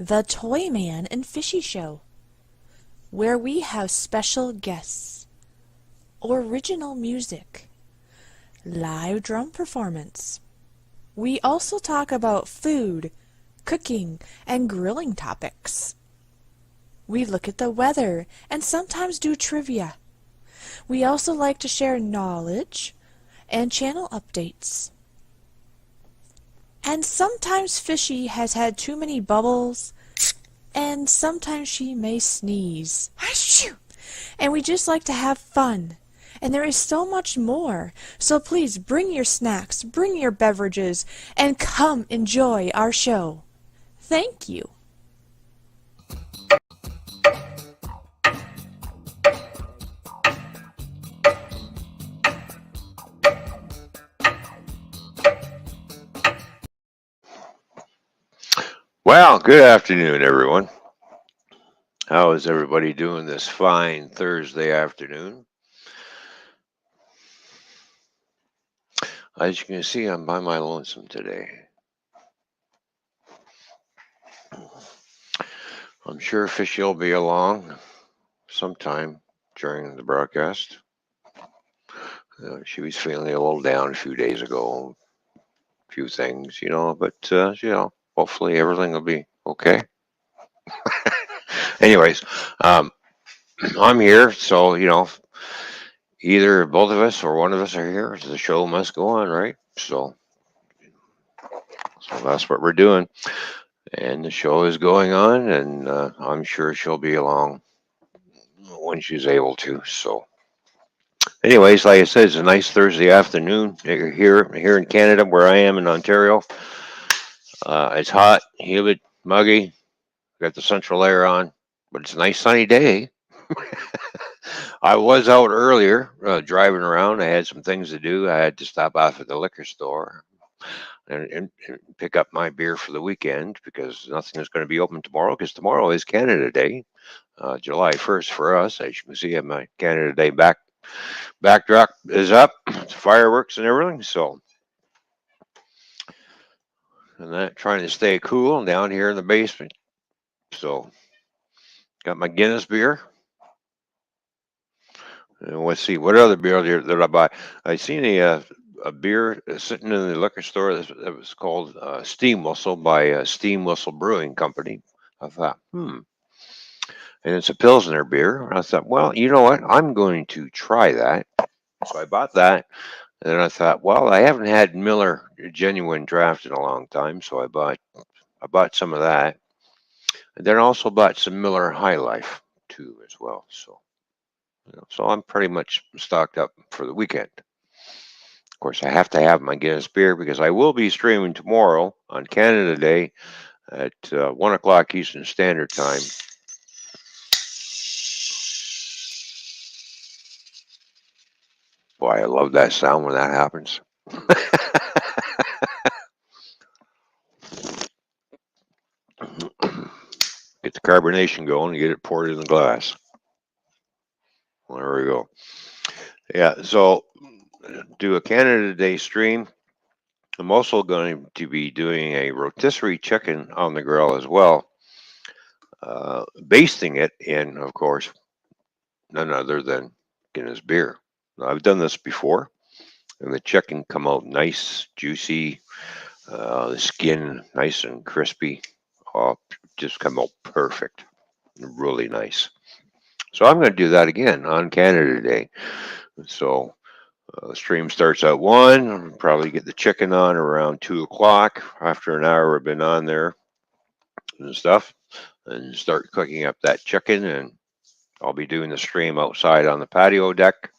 The Toyman and Fishy Show, where we have special guests, original music, live drum performance. We also talk about food, cooking, and grilling topics. We look at the weather and sometimes do trivia. We also like to share knowledge and channel updates. And sometimes Fishy has had too many bubbles, and sometimes she may sneeze. Achoo! And we just like to have fun. And there is so much more. So please bring your snacks, bring your beverages, and come enjoy our show. Thank you. Well, good afternoon, everyone. How is everybody doing this fine Thursday afternoon? As you can see, I'm by my lonesome today. I'm sure Fishy will be along sometime during the broadcast. She was feeling a little down a few days ago, a few things, but, hopefully everything will be okay. Anyways, I'm here, so, either both of us or one of us are here. The show must go on, right? So that's what we're doing. And the show is going on, and I'm sure she'll be along when she's able to. So, anyways, like I said, it's a nice Thursday afternoon here in Canada, where I am in Ontario. It's hot, humid, muggy. Got the central air on, but it's a nice sunny day. I was out earlier driving around. I had some things to do. I had to stop off at the liquor store and pick up my beer for the weekend because nothing is going to be open tomorrow because tomorrow is Canada Day, July 1st for us. As you can see, my Canada Day backdrop is up, fireworks and everything. So, and that trying to stay cool down here in the basement. So, got my Guinness beer. And let's see what other beer did I buy. I seen a beer sitting in the liquor store that was called Steam Whistle by Steam Whistle Brewing Company. I thought, and it's a Pilsner beer. I thought, well, you know what? I'm going to try that. So I bought that. And then I thought, well, I haven't had Miller Genuine Draft in a long time, so I bought some of that. And then I also bought some Miller High Life too as well. So I'm pretty much stocked up for the weekend. Of course, I have to have my Guinness beer because I will be streaming tomorrow on Canada Day at 1 o'clock Eastern Standard Time. Boy, I love that sound when that happens. Get the carbonation going and get it poured in the glass. Well, there we go. Yeah, so do a Canada Day stream. I'm also going to be doing a rotisserie chicken on the grill as well, basting it in, of course, none other than Guinness beer. Now, I've done this before, and the chicken come out nice, juicy, the skin nice and crispy. Oh, just come out perfect, really nice. So I'm going to do that again on Canada Day. So the stream starts at 1. I'll probably get the chicken on around 2 o'clock. After an hour, I've been on there and stuff, and start cooking up that chicken. And I'll be doing the stream outside on the patio deck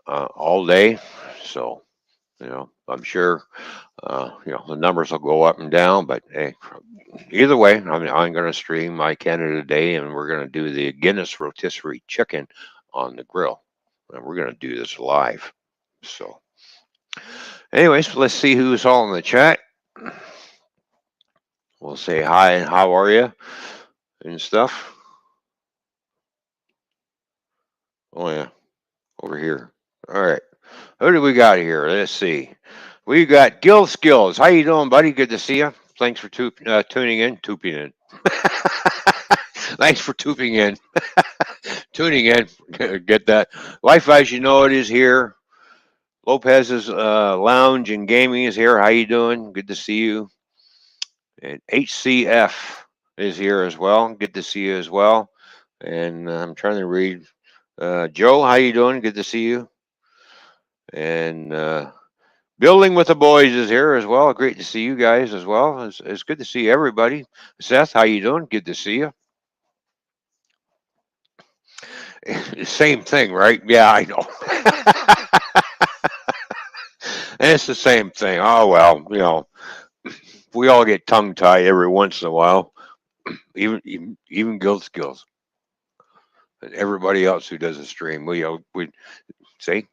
all day. So, I'm sure, the numbers will go up and down. But hey, either way, I'm going to stream my Canada Day, and we're going to do the Guinness rotisserie chicken on the grill. And we're going to do this live. So, anyways, let's see who's all in the chat. We'll say hi and how are you and stuff. Oh, yeah, over here. All right. Who do we got here? Let's see. We got Gil Skills. How you doing, buddy? Good to see you. Thanks for tuning in. Tooping in. Thanks for tuning in. Tuning in. Get that. Life as you know it is here. Lopez's Lounge and Gaming is here. How you doing? Good to see you. And HCF is here as well. Good to see you as well. And I'm trying to read. Joe, how you doing? Good to see you. And Building with the Boys is here as well. Great to see you guys as well. It's good to see everybody. Seth, how you doing? Good to see you. Same thing, right? Yeah, I know. And it's the same thing. Oh well, we all get tongue tied every once in a while. Even Guild Skills and everybody else who does a stream. We say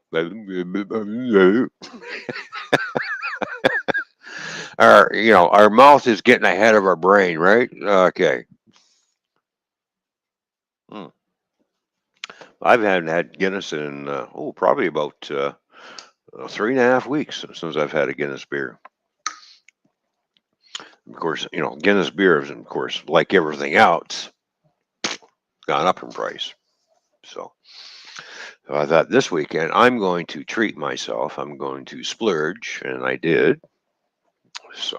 our mouth is getting ahead of our brain, right? Okay. Hmm. I haven't had Guinness in probably about 3.5 weeks since I've had a Guinness beer. Of course, Guinness beer is, of course, like everything else, gone up in price. So I thought this weekend I'm going to treat myself. I'm going to splurge, and I did. So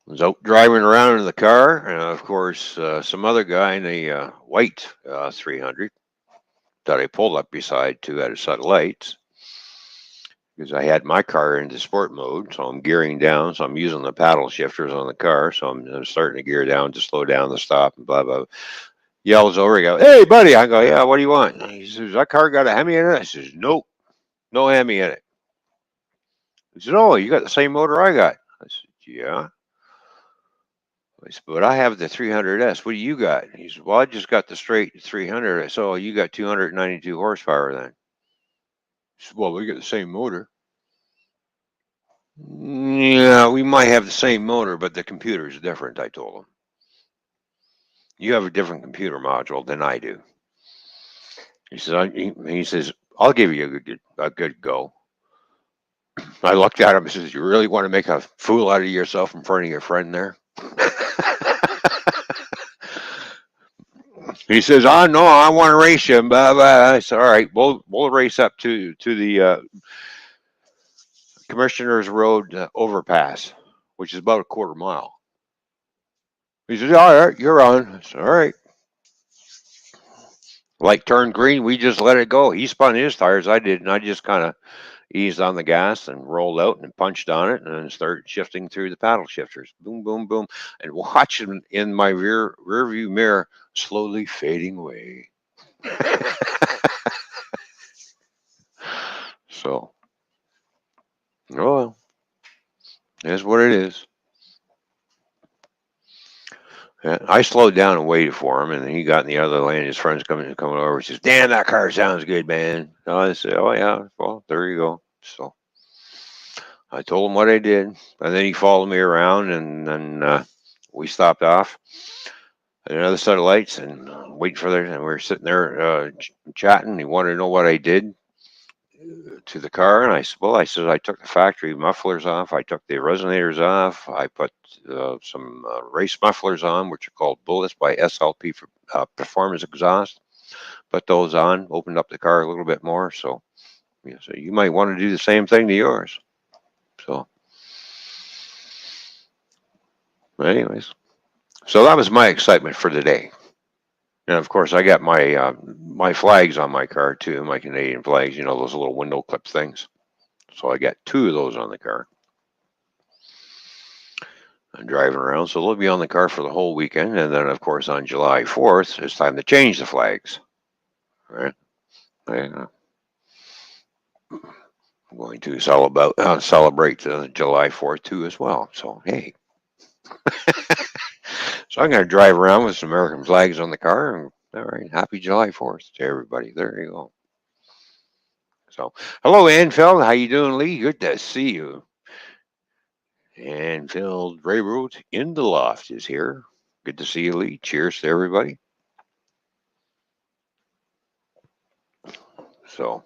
I was out driving around in the car, and of course, some other guy in a white 300 that I pulled up beside to at a set of lights because I had my car into sport mode, so I'm gearing down. So I'm using the paddle shifters on the car, so I'm starting to gear down to slow down the stop and blah blah. Yells over, he goes, "Hey, buddy!" I go, "Yeah, what do you want?" He says, "That car got a Hemi in it?" I says, "Nope, no Hemi in it." He said, "Oh, you got the same motor I got." I said, "Yeah." I said, "But I have the 300S. What do you got?" He said, "Well, I just got the straight 300." I said, "Oh, you got 292 horsepower then." He said, "Well, we got the same motor." Yeah, we might have the same motor, but the computer is different, I told him. You have a different computer module than I do. He says, "I'll give you a good go." I looked at him and says, "You really want to make a fool out of yourself in front of your friend there?" He says, "Oh no, I want to race you." Blah, blah. I said, "All right, we'll race up to the Commissioner's Road overpass, which is about a quarter mile." He says, "All right, you're on." I said, "All right." Light turned green. We just let it go. He spun his tires. I didn't. I just kind of eased on the gas and rolled out and punched on it and then started shifting through the paddle shifters. Boom, boom, boom, and watching in my rear view mirror slowly fading away. So, oh well, that's what it is. I slowed down and waited for him, and then he got in the other lane. His friends coming over. He says, "Damn, that car sounds good, man." So I said, "Oh yeah, well there you go." So I told him what I did, and then he followed me around, and then we stopped off at another set of lights and waiting for there. And we were sitting there chatting. He wanted to know what I did to the car, and I said, "Well, I took the factory mufflers off. I took the resonators off. I put some race mufflers on, which are called Bullets by SLP for Performance Exhaust. Put those on. Opened up the car a little bit more. So you might want to do the same thing to yours." So, anyways, so that was my excitement for today. And of course, I got my flags on my car too, my Canadian flags. Those little window clip things. So I got two of those on the car. I'm driving around, so they'll be on the car for the whole weekend. And then, of course, on July 4th, it's time to change the flags. Right? I'm going to celebrate July 4th too as well. So hey, so I'm going to drive around with some American flags on the car. And all right, happy July 4th to everybody. There you go. So hello, Anfield. How you doing, Lee? Good to see you. Anfield Railroad in the loft is here. Good to see you, Lee. Cheers to everybody. So.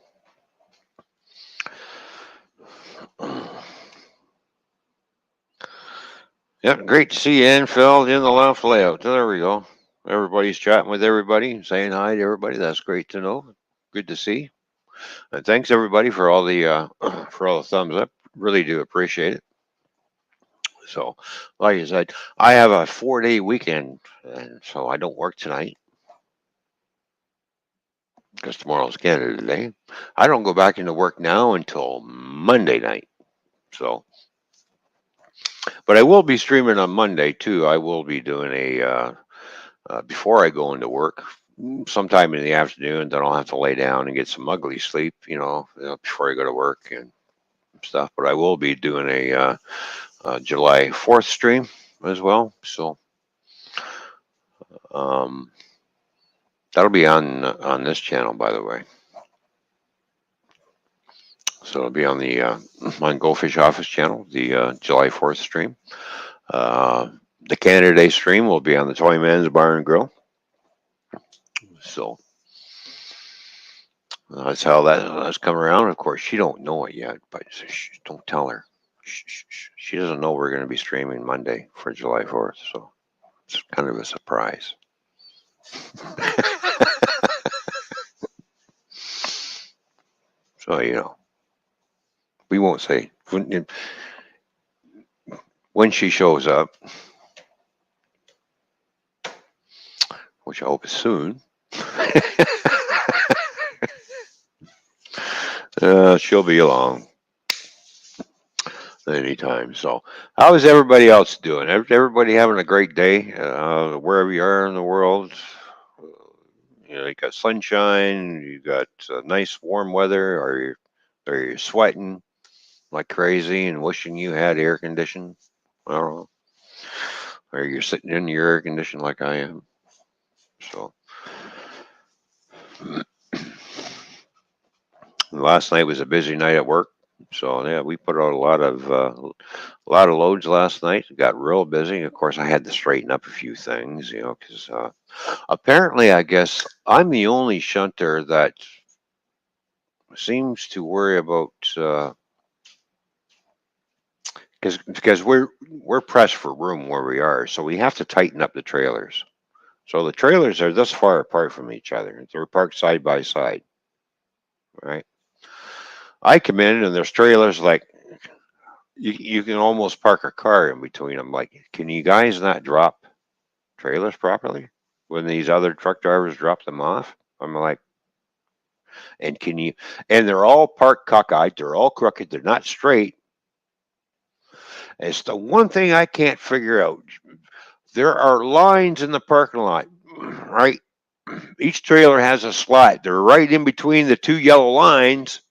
Yep, great to see you in, Phil, in the left layout. There we go. Everybody's chatting with everybody, saying hi to everybody. That's great to know. Good to see. And thanks everybody for all the for all the thumbs up. Really do appreciate it. So, like I said, I have a 4 day weekend, and so I don't work tonight because tomorrow's Canada Day. I don't go back into work now until Monday night. So, but I will be streaming on Monday too. I will be doing a before I go into work, sometime in the afternoon. Then I'll have to lay down and get some ugly sleep, before I go to work and stuff. But I will be doing a July 4th stream as well. So um, that'll be on this channel, by the way. So it'll be on the on GoFish Office channel, the July 4th stream. Uh, the Canada Day stream will be on the Toyman's Bar and Grill. So that's how that's come around. Of course, she don't know it yet, but don't tell her. She doesn't know we're going to be streaming Monday for July 4th, so it's kind of a surprise. So we won't say when she shows up, which I hope is soon. She'll be along anytime. So, how is everybody else doing? Everybody having a great day wherever you are in the world? You got sunshine, you got nice warm weather, or you sweating like crazy and wishing you had air conditioning? I don't know. Or you're sitting in your air condition like I am. So, last night was a busy night at work. So yeah, we put out a lot of loads last night. It got real busy. Of course, I had to straighten up a few things, because apparently, I guess I'm the only shunter that seems to worry about because we're pressed for room where we are, so we have to tighten up the trailers. So the trailers are this far apart from each other. They're parked side by side, right? I come in and there's trailers like you can almost park a car in between them. Like, can you guys not drop trailers properly when these other truck drivers drop them off? I'm like, and can you? And they're all parked cockeyed. They're all crooked. They're not straight. It's the one thing I can't figure out. There are lines in the parking lot, right? Each trailer has a slot. They're right in between the two yellow lines.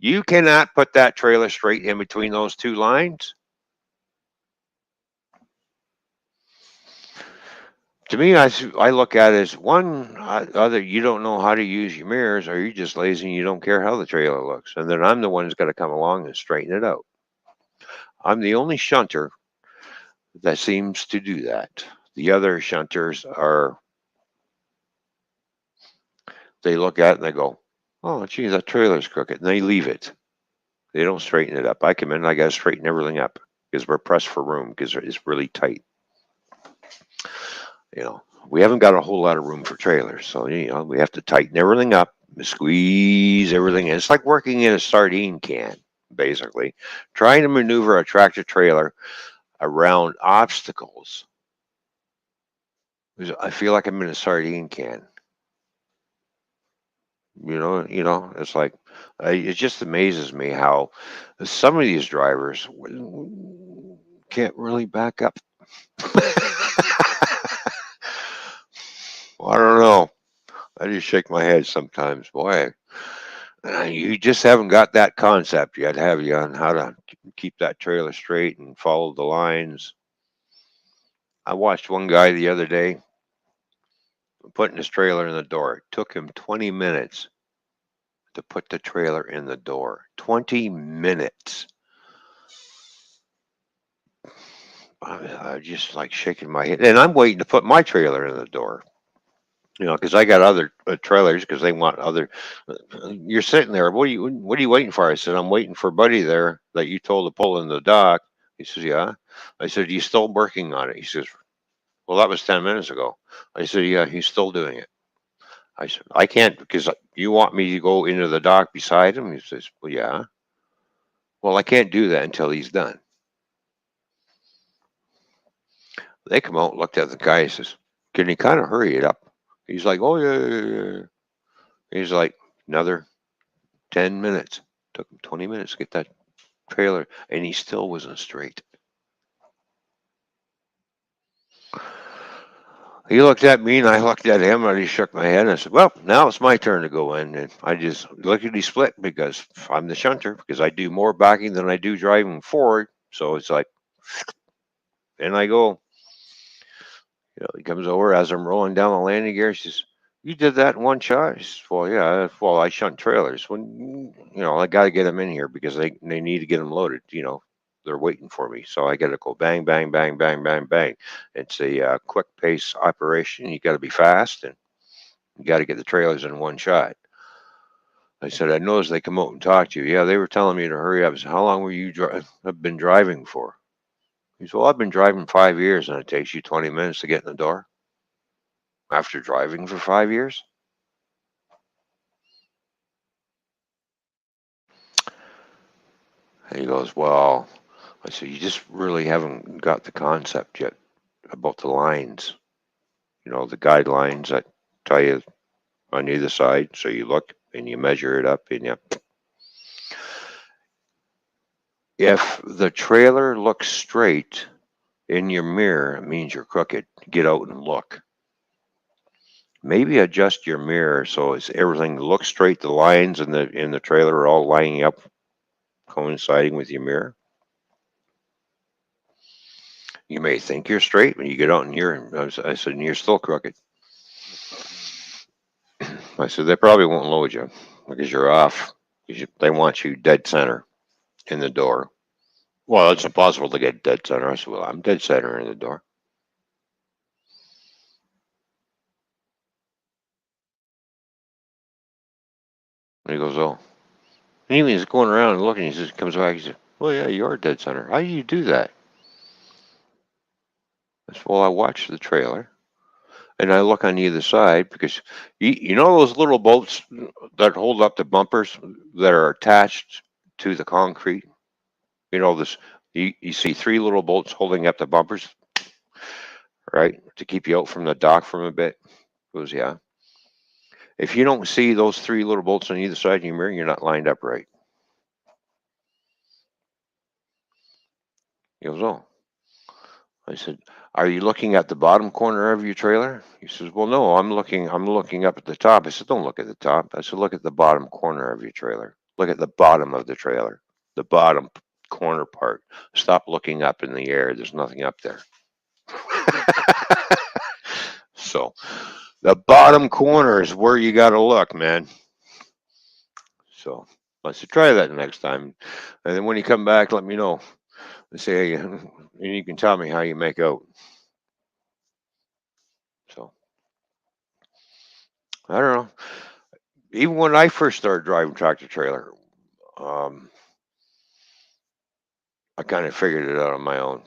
You cannot put that trailer straight in between those two lines. To me, I look at it as one, either you don't know how to use your mirrors or you're just lazy and you don't care how the trailer looks. And then I'm the one who's got to come along and straighten it out. I'm the only shunter that seems to do that. The other shunters they look at it and they go, oh, geez, that trailer's crooked. And they leave it. They don't straighten it up. I come in and I got to straighten everything up because we're pressed for room because it's really tight. We haven't got a whole lot of room for trailers. So, we have to tighten everything up, squeeze everything in. It's like working in a sardine can, basically, trying to maneuver a tractor trailer around obstacles. I feel like I'm in a sardine can. It's like it just amazes me how some of these drivers can't really back up. Well, I don't know. I just shake my head sometimes. Boy, you just haven't got that concept yet, have you, on how to keep that trailer straight and follow the lines? I watched one guy the other day putting his trailer in the door. It took him 20 minutes to put the trailer in the door. 20 minutes. I'm just like shaking my head. And I'm waiting to put my trailer in the door. Because I got other trailers because they want other. You're sitting there. What are you waiting for? I said, I'm waiting for Buddy there that you told to pull in the dock. He says, yeah. I said, you still working on it? He says, well, that was 10 minutes ago. I said, yeah, he's still doing it. I said, I can't because you want me to go into the dock beside him? He says, well, yeah. Well, I can't do that until he's done. They come out, looked at the guy, he says, can you kind of hurry it up? He's like, oh, yeah, yeah, yeah, yeah. He's like, another 10 minutes. Took him 20 minutes to get that trailer, and he still wasn't straight. He looked at me, and I looked at him, and he shook my head, and I said, well, now it's my turn to go in. And I just lickety split because I'm the shunter, because I do more backing than I do driving forward. So it's like, and I go, he comes over as I'm rolling down the landing gear. He says, you did that in one shot? He says, well, yeah. Well, I shunt trailers. When I got to get them in here because they need to get them loaded. They're waiting for me, so I got to go bang, bang, bang, bang, bang, bang. It's a quick pace operation. You got to be fast, and you got to get the trailers in one shot. I said, I noticed they come out and talk to you. Yeah, they were telling me to hurry up. I said, how long were you have been driving for? He said, well, I've been driving 5 years, and it takes you 20 minutes to get in the door after driving for 5 years. And he goes, well, I said, you just really haven't got the concept yet about the lines, the guidelines that tell you on either side. So you look and you measure it up, and if the trailer looks straight in your mirror, it means you're crooked. Get out and look. Maybe adjust your mirror so it's everything looks straight. The lines in the trailer are all lining up, coinciding with your mirror. You may think you're straight when you get out and I said, you're still crooked. I said, they probably won't load you because you're off. They want you dead center in the door. Well, it's impossible to get dead center. I said, well, I'm dead center in the door. And he goes, oh. And he's going around and looking. He comes back. He says, well, yeah, you are dead center. How do you do that? I said, well, I watch the trailer. And I look on either side because you know those little bolts that hold up the bumpers that are attached to the concrete. This. You see three little bolts holding up the bumpers, right, to keep you out from the dock from a bit. He goes, yeah. If you don't see those three little bolts on either side of your mirror, you're not lined up right. He goes, oh. I said, are you looking at the bottom corner of your trailer? He says, well, no, I'm looking up at the top. I said, don't look at the top. I said, look at the bottom corner of your trailer. Look at the bottom of the trailer, the bottom corner part. Stop looking up in the air. There's nothing up there. So the bottom corner is where you got to look, man. So I said, try that next time. And then when you come back, let me know. Say, and you can tell me how you make out. So I don't know. Even when I first started driving tractor trailer, um, I kind of figured it out on my own.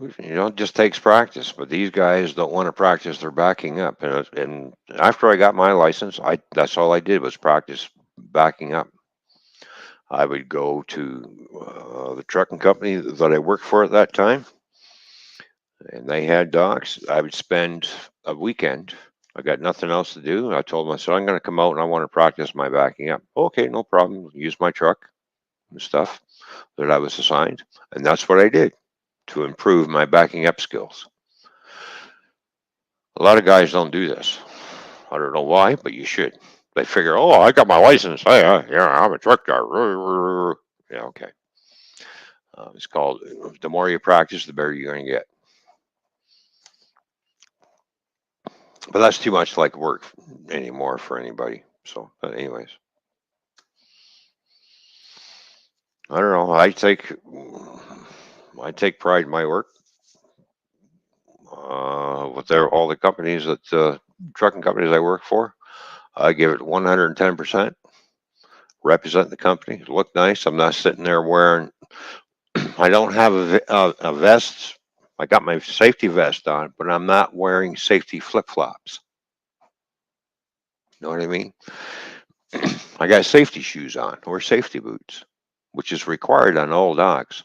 It just takes practice. But these guys don't want to practice their backing up. And after I got my license, that's all I did was practice backing up. I would go to the trucking company that I worked for at that time, and they had docks. I would spend a weekend. I got nothing else to do. I told myself, I'm going to come out and I want to practice my backing up. Okay, no problem. Use my truck and stuff that I was assigned. And that's what I did to improve my backing up skills. A lot of guys don't do this. I don't know why, but you should. They figure, oh, I got my license. Hey, yeah, I'm a truck driver. Yeah, okay. It's called, the more you practice, the better you're going to get. But that's too much like work anymore for anybody. So, but anyways, I don't know. I take pride in my work. With all the companies trucking companies I work for, I give it 110%. Represent the company, look nice. I'm not sitting there wearing I don't have a vest. I got my safety vest on, but I'm not wearing safety flip flops. You know what I mean? I got safety shoes on or safety boots, which is required on all dogs.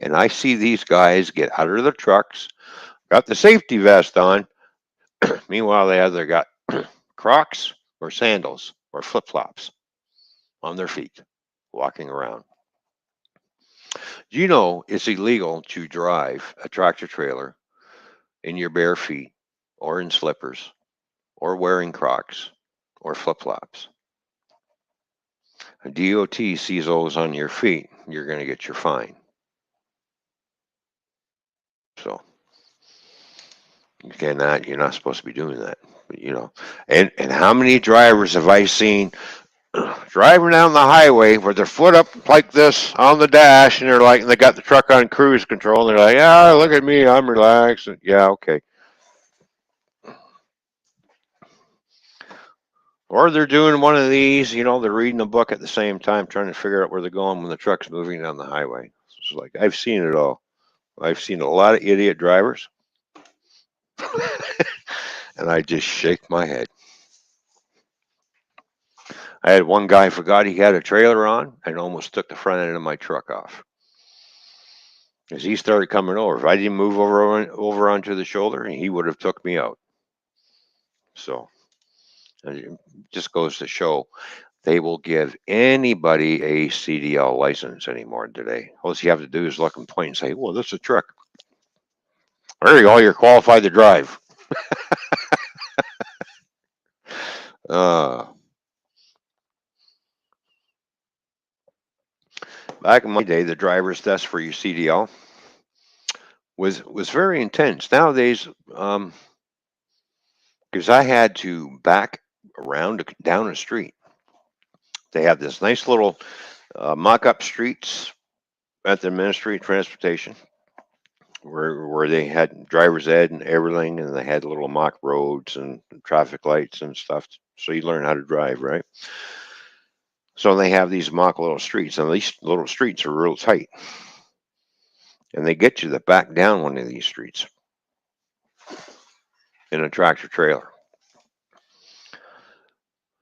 And I see these guys get out of the trucks, got the safety vest on. Meanwhile, they either got Crocs or sandals or flip flops on their feet, walking around. Do you know it's illegal to drive a tractor trailer in your bare feet or in slippers or wearing Crocs or flip flops? A DOT sees those on your feet, you're going to get your fine. So you cannot, you're not supposed to be doing that. But, and how many drivers have I seen driving down the highway with their foot up like this on the dash, and they got the truck on cruise control, and they're like, yeah, look at me, I'm relaxed. And, yeah, okay. Or they're doing one of these, they're reading a book at the same time, trying to figure out where they're going when the truck's moving down the highway. It's like, I've seen it all. I've seen a lot of idiot drivers, and I just shake my head. I had one guy forgot he had a trailer on and almost took the front end of my truck off. As he started coming over, if I didn't move over onto the shoulder, he would have took me out. So it just goes to show they will give anybody a CDL license anymore today. All you have to do is look and point and say, well, this is a truck. There you go, you're qualified to drive. uh, Back in my day, the driver's test for your CDL was very intense. Nowadays, because I had to back around down a street. They have this nice little mock-up streets at the Ministry of Transportation, where they had driver's ed and everything, and they had little mock roads and traffic lights and stuff, so you learn how to drive, right? So they have these mock little streets, and these little streets are real tight, and they get you to back down one of these streets in a tractor trailer.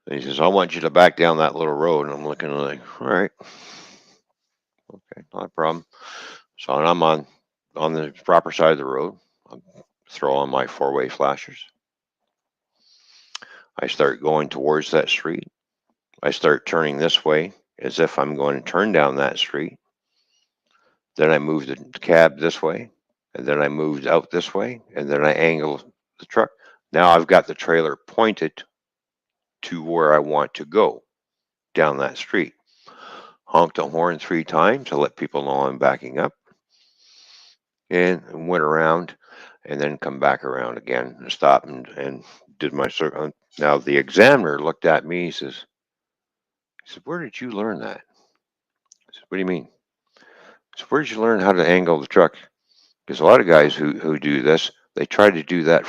And he says, I want you to back down that little road. And I'm looking like, all right, okay, not a problem. So I'm on the proper side of the road. I throw on my four-way flashers. I start going towards that street. I start turning this way as if I'm going to turn down that street. Then I move the cab this way, and then I moved out this way, and then I angle the truck. Now I've got the trailer pointed to where I want to go down that street. Honked the horn 3 times to let people know I'm backing up, and went around, and then come back around again and stop and did my circle. Now the examiner looked at me. He said, "Where did you learn that?" I said, "What do you mean?" So where did you learn how to angle the truck? Because a lot of guys who do this, they try to do that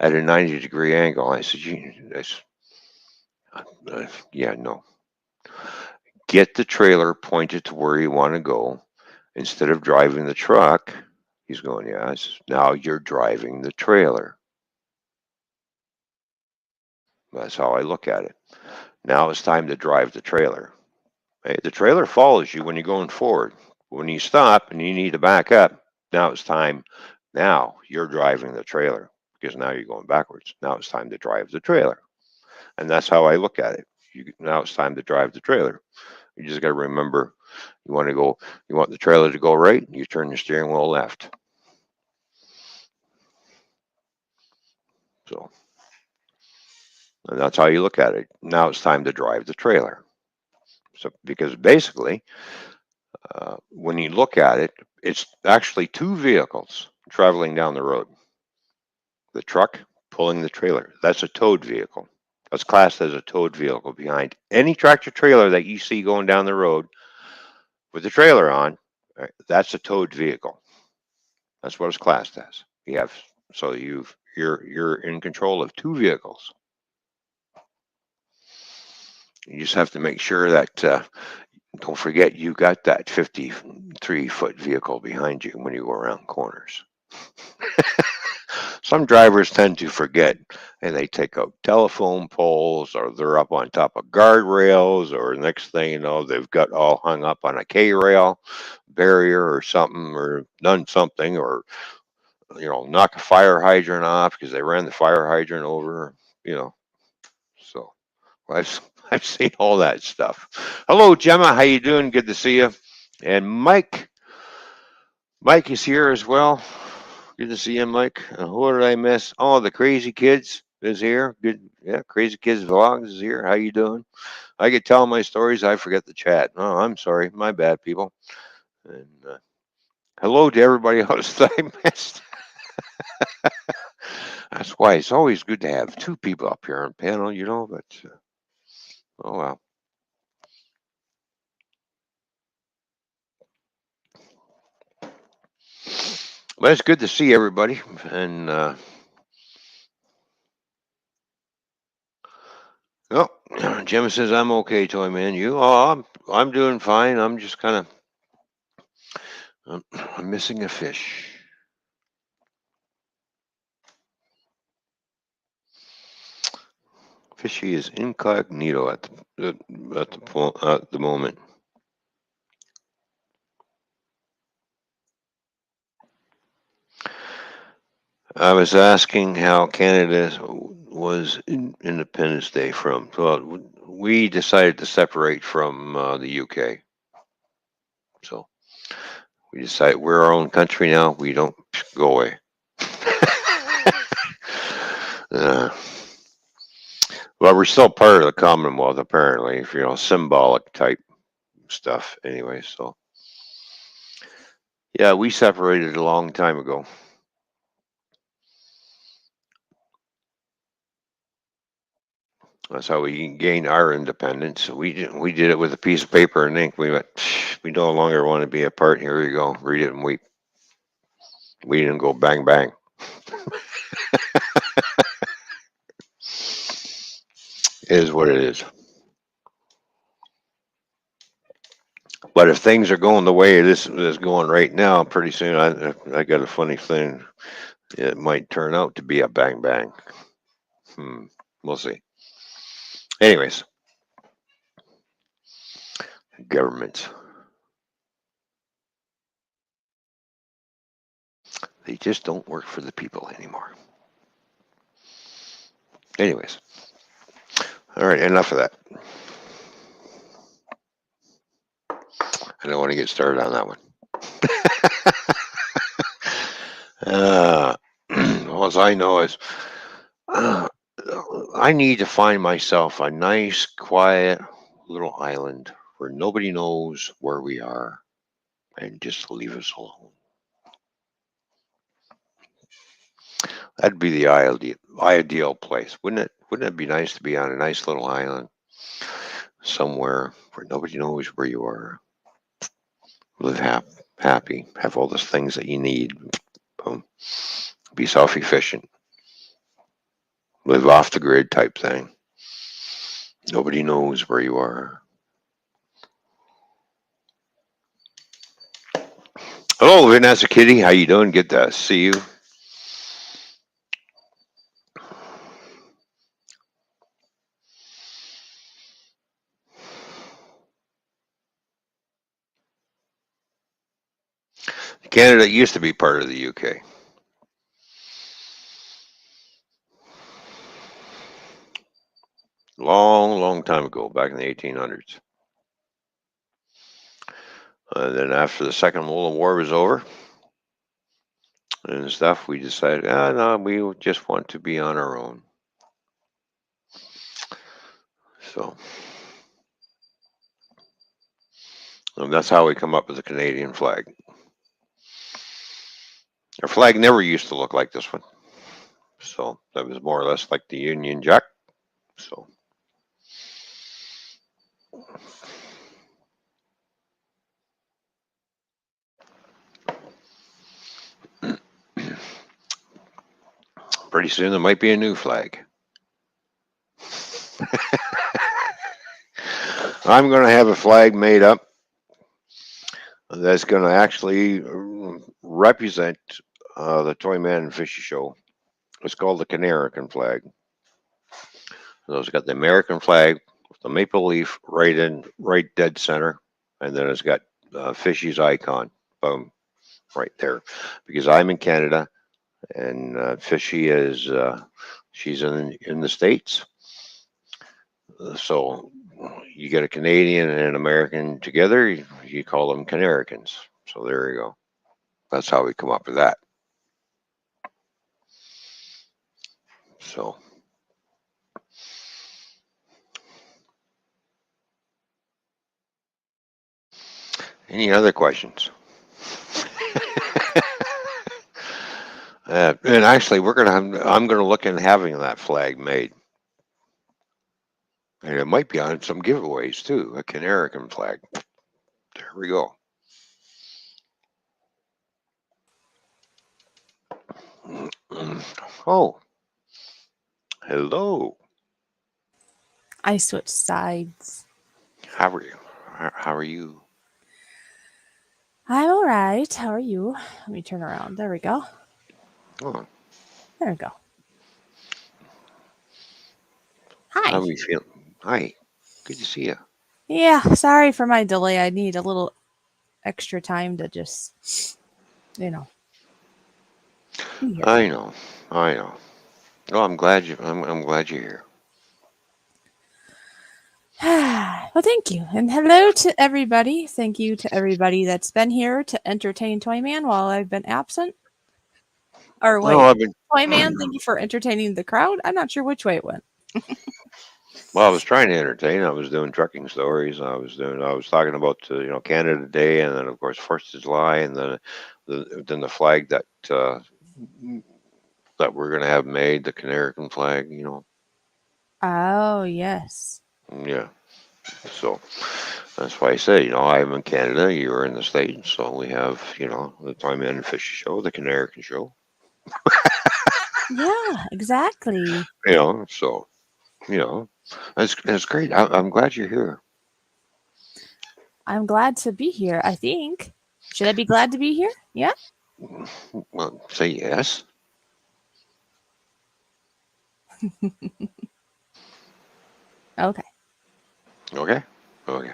at a 90-degree angle. I said, yeah, no. Get the trailer pointed to where you want to go instead of driving the truck. He's going, yeah. I said, now you're driving the trailer. That's how I look at it. Now it's time to drive the trailer. Hey, the trailer follows you when you're going forward. When you stop and you need to back up, now it's time. Now you're driving the trailer because now you're going backwards. Now it's time to drive the trailer. And that's how I look at it. Now it's time to drive the trailer. You just got to remember, you want the trailer to go right, you turn the steering wheel left. So, and that's how you look at it. Now it's time to drive the trailer. So, because basically, when you look at it, it's actually 2 vehicles traveling down the road. The truck pulling the trailer. That's a towed vehicle. That's classed as a towed vehicle behind any tractor trailer that you see going down the road with the trailer on. Right, that's a towed vehicle. That's what it's classed as. You're in control of 2 vehicles. You just have to make sure that don't forget you got that 53-foot vehicle behind you when you go around corners. Some drivers tend to forget and they take out telephone poles or they're up on top of guardrails or next thing you know they've got all hung up on a K rail barrier or something or done something or knock a fire hydrant off because they ran the fire hydrant over, you know. So I've I've seen all that stuff. Hello, Gemma. How you doing? Good to see you. And Mike, Mike is here as well. Good to see you, Mike. Who did I miss? Oh, the Crazy Kids is here. Good, yeah. Crazy Kids Vlogs is here. How you doing? I get telling my stories. I forget the chat. Oh, I'm sorry. My bad, people. And hello to everybody else that I missed. That's why it's always good to have two people up here on panel, but oh well. But it's good to see everybody. And oh, Jim says I'm okay, Toy Man. You? Oh, I'm doing fine. I'm just kind of I'm missing a fish. Fishy is incognito at the moment. I was asking how Canada was Independence Day from. Well, we decided to separate from the UK, so we decided we're our own country now. We don't go away. uh, well, we're still part of the Commonwealth, apparently. If symbolic type stuff. Anyway, so yeah, we separated a long time ago. That's how we gained our independence. We did it with a piece of paper and ink. We went, we no longer want to be a part. Here we go. Read it and weep. We didn't go bang bang. It is what it is. But if things are going the way it is going right now, pretty soon I got a funny thing. It might turn out to be a bang bang. We'll see. Anyways, governments. They just don't work for the people anymore. Anyways, all right, enough of that. I don't want to get started on that one. All I know is I need to find myself a nice, quiet little island where nobody knows where we are and just leave us alone. That'd be the ideal place, wouldn't it? Wouldn't it be nice to be on a nice little island somewhere where nobody knows where you are? Live happy, have all the things that you need. Boom. Be self-efficient. Live off the grid type thing. Nobody knows where you are. Hello, Vanessa Kitty. How you doing? Good to see you. Canada used to be part of the UK. Long, long time ago, back in the 1800s. And then after the Second World War was over and stuff, we decided, no, we just want to be on our own. So and that's how we come up with the Canadian flag. Our flag never used to look like this one. So that was more or less like the Union Jack. So pretty soon there might be a new flag. I'm going to have a flag made up that's going to actually represent the Toyman and Fishy show. It's called the Canarican flag. So it's got the American flag with the maple leaf right dead center, and then it's got Fishy's icon, boom, right there. Because I'm in Canada, and Fishy is she's in the States. So you get a Canadian and an American together, you call them Canaricans. So there you go. That's how we come up with that. So any other questions? And actually, I'm gonna look into having that flag made, and it might be on some giveaways too. A Canarican flag. There we go. Oh, hello. I switched sides. How are you? How are you? I'm all right. How are you? Let me turn around. There we go. Oh, There we go. how Hi. are you feeling? Hi. Good to see you. Yeah, sorry for my delay. I need a little extra time to just, you know, be here. I know. I know. Oh, I'm glad you. I'm glad you're here. Well, thank you. And hello to everybody. Thank you to everybody that's been here to entertain Toyman while I've been absent. Or Oh, wait, I've been. Toyman, thank you for entertaining the crowd. I'm not sure which way it went. Well, I was trying to entertain. I was doing trucking stories. I was talking about Canada Day, and then of course First of July, and then the flag that we're gonna have made, the Canarican flag. Oh, yes. Yeah. So that's why I say, I'm in Canada, you're in the States, so we have the Time and Fish show, the Canarican show. Yeah, exactly. So that's great. I'm glad you're here. I'm glad to be here, I think. Should I be glad to be here? Yeah? Well, say yes. Okay. Okay. Okay.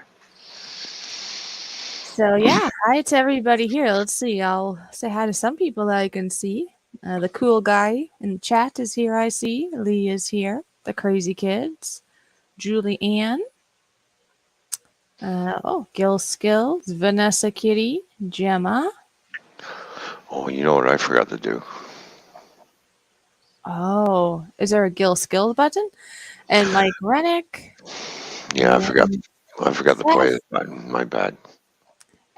So, yeah, hi to everybody here. Let's see. I'll say hi to some people that I can see. The cool guy in the chat is here, I see. Lee is here. The crazy kids. Julie Ann. Gil Skills. Vanessa Kitty. Gemma. Oh, you know what I forgot to do? Oh, is there a Gil Skills button? And Mike Rennick. Yeah, And I forgot to play Seth. it button. My bad.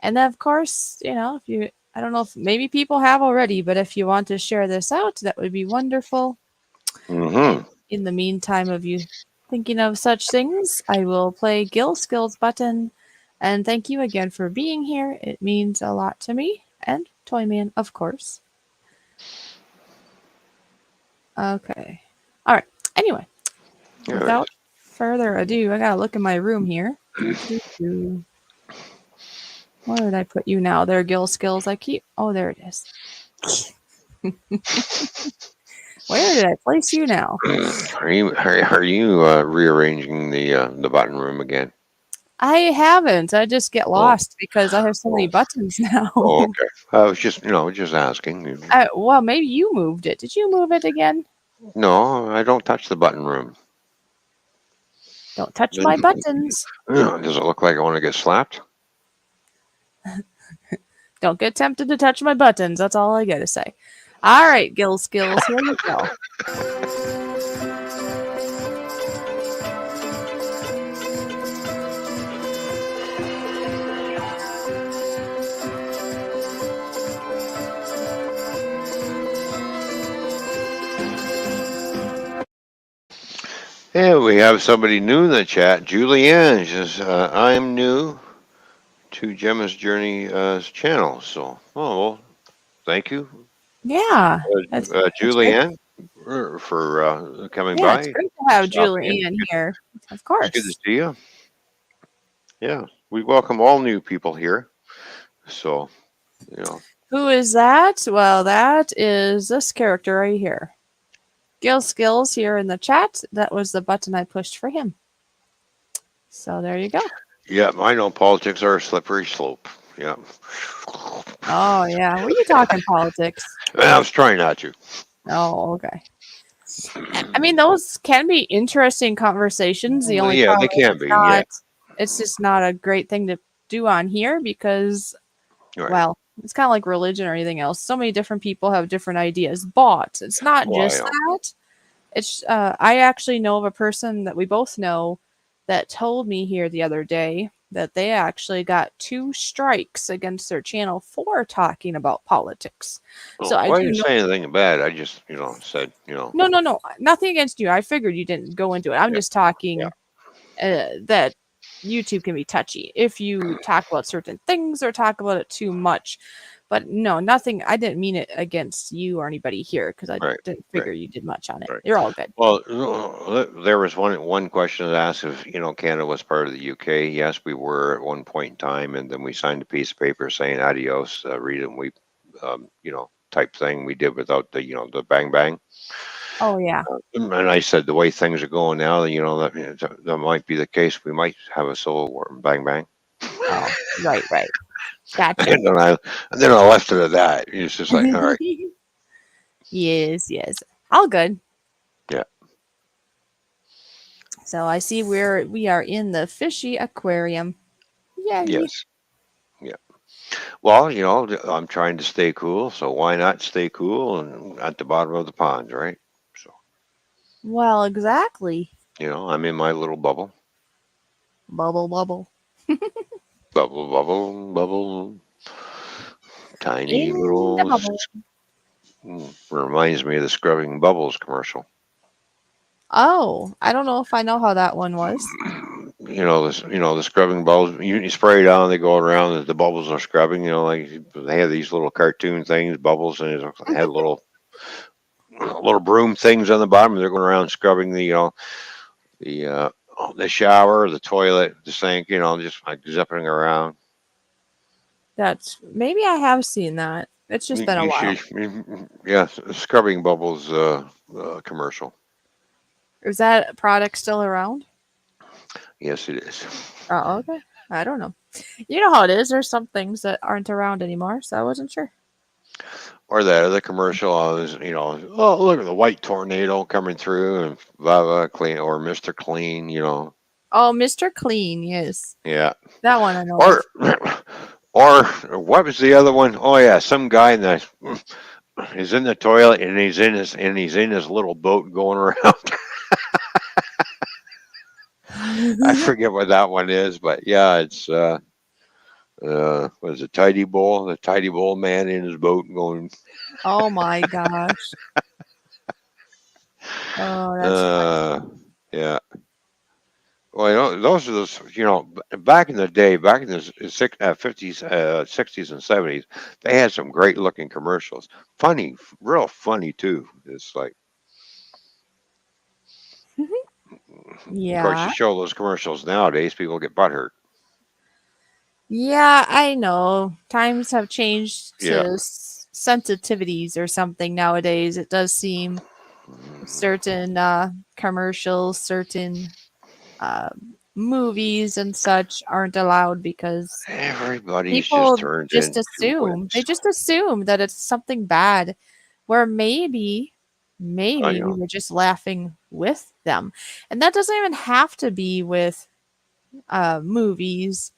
And then, of course, if you, I don't know if maybe people have already, but if you want to share this out, that would be wonderful. And Mm-hmm. in the meantime of you thinking of such things, I will play Gil Skills button. And thank you again for being here. It means a lot to me. And Toyman, of course. Okay. All right. Anyway, All right. without further ado, I gotta look in my room here. Doo-doo-doo. Where did I put you now? There, Gil Skills. I keep. Oh, there it is. Where did I place you now? Are you rearranging the button room again? I haven't. I just get Oh, lost because I have so many oh, buttons now. oh, okay. I was just asking. Well, maybe you moved it. Did you move it again? No, I don't touch the button room. Don't touch my buttons. Does it look like I want to get slapped? Don't get tempted to touch my buttons. That's all I gotta say. All right, Gil Skills, here you go. Yeah, we have somebody new in the chat. Julianne says, I'm new to Gemma's Journey channel. So, well, thank you, Yeah, it's great. Julianne, for coming Yeah, it's by, great to have stopping in. Julie Ann here. Of It's good to course. see you. Yeah, we welcome all new people here. So, you know, Who is that? Well, that is this character right here. Gil Skills here in the chat. That was the button I pushed for him. So there you go. yeah, I know politics are a slippery slope. Yeah. Oh yeah, were you talking politics? I was trying not to. Oh, okay. I mean, those can be interesting conversations. The Well, only yeah, they problem is can be. Yeah. it's just not a great thing to do on here because, Right. well, it's kind of like religion or anything else. So many different people have different ideas, but it's not Well, I just know. that. It's I actually know of a person that we both know that told me here the other day that they actually got 2 strikes against their channel for talking about politics. So Oh, I well, I do didn't know. say anything bad. I just, said, No, no, no, nothing against you. I figured you didn't go into it. I'm yeah, just yeah, talking that YouTube can be touchy if you talk about certain things or talk about it too much. But no, nothing. I didn't mean it against you or anybody here because I right, didn't right, figure you did much on it. right. You're all good. Well, there was one question that asked if Canada was part of the UK. Yes, we were at one point in time, and then we signed a piece of paper saying adios, read it, and we, type thing we did without the bang bang. Oh yeah. And I said the way things are going now, that might be the case. We might have a civil war, bang bang. Oh, right, right. Gotcha. And then I left it at that. It's just like, all right, Yes, yes. All good. yeah, So I see we are in the fishy aquarium. Yay. yes, yeah. Well, I'm trying to stay cool, so why not stay cool and at the bottom of the pond, right? So, Well, exactly. I'm in my little bubble. Bubble bubble. Bubble, bubble, bubble. Tiny In the little. bubble. Reminds me of the Scrubbing Bubbles commercial. Oh, I don't know if I know how that one was. The scrubbing bubbles. You spray it on, they go around. The bubbles are scrubbing. Like they have these little cartoon things, bubbles, and it had little broom things on the bottom. And they're going around scrubbing the the shower, the toilet, the sink. Just like zipping around. That's maybe I have seen that. It's just been a You while. should, yeah, scrubbing bubbles commercial. Is that product still around? Yes, it is. Oh, okay. I don't know. You know how it is. There's some things that aren't around anymore, so I wasn't sure. Or that other commercial, oh, look at the white tornado coming through and blah, blah, clean, or Mr. Clean. Oh, Mr. Clean, yes. Yeah. That one I know Or, of. or what was the other one? Oh, yeah, some guy is in the toilet and he's in his little boat going around. I forget what that one is, but yeah, it's, what is it, Tidy Bowl? The Tidy Bowl man in his boat going, Oh my gosh. Oh, that's funny. uh, yeah. Well, those are back in the day, back in the 50s, 60s, and 70s, they had some great looking commercials. Funny, real funny too. It's like, of course, Yeah. you show those commercials nowadays, people get butthurt. Yeah, I know. Times have changed Yeah. to sensitivities or something nowadays. It does seem certain commercials, certain uh, movies and such aren't allowed because Everybody's just people turned just into assume they wimps. just assume that it's something bad where I maybe we know. were just laughing with them. And that doesn't even have to be with movies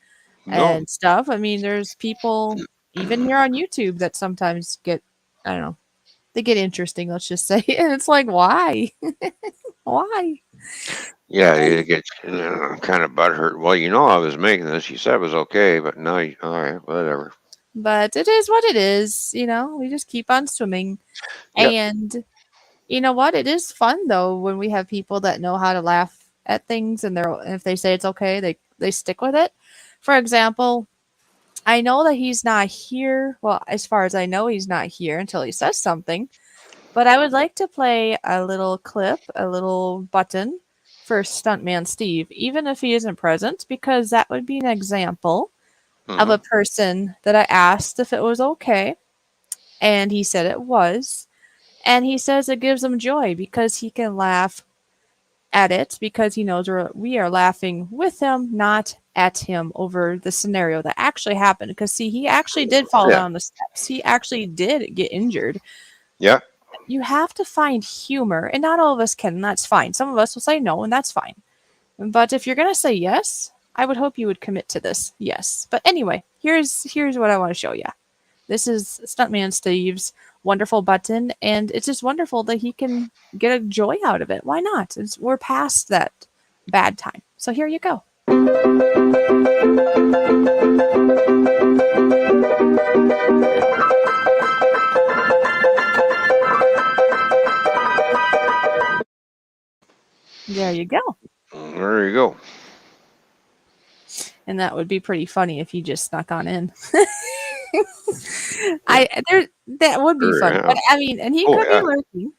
No, and stuff. I mean, there's people even here on YouTube that sometimes get, I don't know, they get interesting, let's just say. And it's like, why? Why? yeah, it gets kind of butthurt. Well, I was making this. You said it was okay, but no, all right, whatever. But it is what it is, we just keep on swimming. Yep. And you know what? It is fun though when we have people that know how to laugh at things and if they say it's okay, they stick with it. For example, I know that he's not here. Well, as far as I know, he's not here until he says something. But I would like to play a little clip, a little button for Stuntman Steve, even if he isn't present, because that would be an example of Hmm. a person that I asked if it was okay, and he said it was. And he says it gives him joy because he can laugh at it because he knows we are laughing with him, not at him over the scenario that actually happened. Because, see, he actually did fall Yeah. down the steps. He actually did get injured. Yeah. You have to find humor, and not all of us can, and that's fine. Some of us will say no, and that's fine. But if you're going to say yes, I would hope you would commit to this yes. But anyway, here's what I want to show you. This is Stuntman Steve's wonderful button, and it's just wonderful that he can get a joy out of it. Why not? We're past that bad time. So here you go. There you go. There you go. And that would be pretty funny if he just snuck on in. Yeah. That would be Sure, funny. yeah. But I mean, and he Oh, could be yeah. lurking.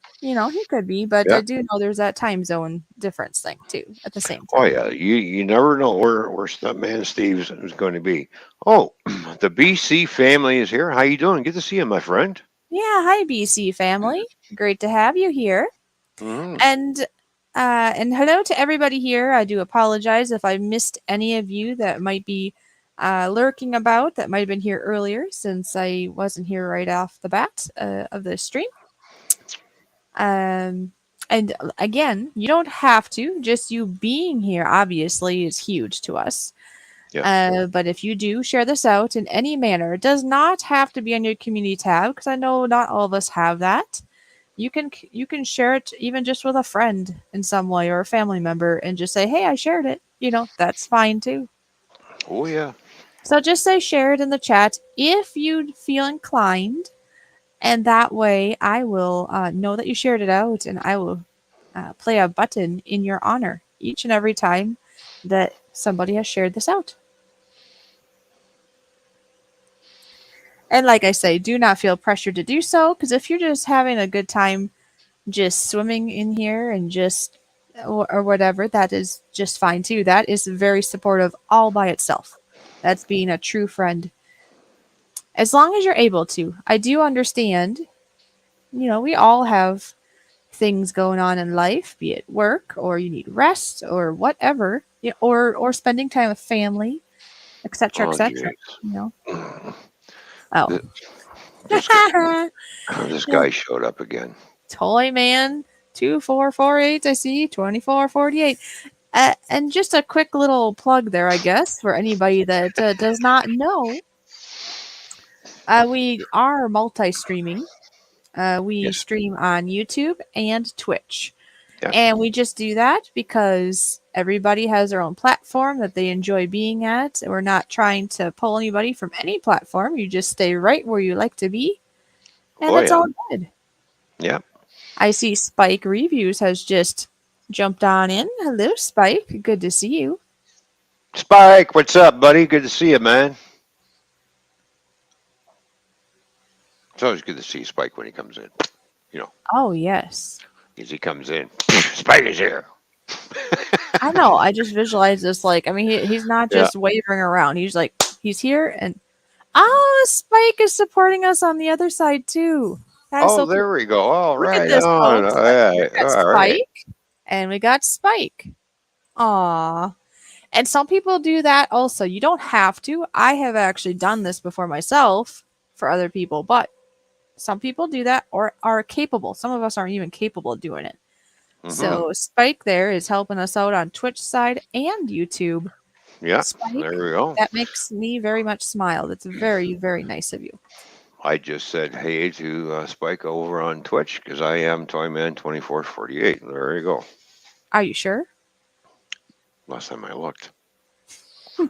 He could be, but Yeah. I do know there's that time zone difference thing too at the same Oh, time. yeah. You never know where Stuntman Steve's is going to be. Oh, the BC family is here. How you doing? Good to see you, my friend. Yeah, hi BC family. Great to have you here. Hmm. And and hello to everybody here. I do apologize if I missed any of you that might be lurking about that might have been here earlier since I wasn't here right off the bat of the stream. Um, and again, you don't have to. Just you being here, obviously, is huge to us. Yeah. But if you do share this out in any manner, it does not have to be on your community tab because I know not all of us have that. You can share it even just with a friend in some way or a family member and just say, "Hey, I shared it." That's fine too. Oh, yeah. So just say share it in the chat if you feel inclined, and that way I will know that you shared it out, and I will play a button in your honor each and every time that somebody has shared this out. And like I say, do not feel pressured to do so because if you're just having a good time just swimming in here and just or whatever, that is just fine too. That is very supportive all by itself. That's being a true friend. As long as you're able to. I do understand, we all have things going on in life, be it work or you need rest or whatever, or spending time with family, etc., Oh, etc. geez. You know. Mm. Oh. Th- This guy, this guy showed up again. Toyman 2448, I see 2448. And just a quick little plug there, I guess, for anybody that does not know. We are multi streaming. We Yes. stream on YouTube and Twitch. Yeah. And we just do that because everybody has their own platform that they enjoy being at. We're not trying to pull anybody from any platform. You just stay right where you like to be. And Oh, that's yeah. all good. Yeah. I see Spike Reviews has just jumped on in. Hello, Spike. Good to see you. Spike, what's up, buddy? Good to see you, man. It's always good to see Spike when he comes in. You know, Oh, yes. as he comes in, Spike is here. I know. I just visualize this I mean, he's not Yeah. just wavering around. He's here and Spike is supporting us on the other side too. That is Oh, so cool. there we go. All Look at right. this, On. folks. All Look, we right. got All right. Spike and we got Spike. Aw. And some people do that also. You don't have to. I have actually done this before myself for other people, but some people do that or are capable. Some of us aren't even capable of doing it. Mm-hmm. So Spike there is helping us out on Twitch side and YouTube. Yeah. There Spike, we go. that makes me very much smile. That's very, very nice of you. I just said hey to Spike over on Twitch because I am Toyman2448. There you go. Are you sure? Last time I looked.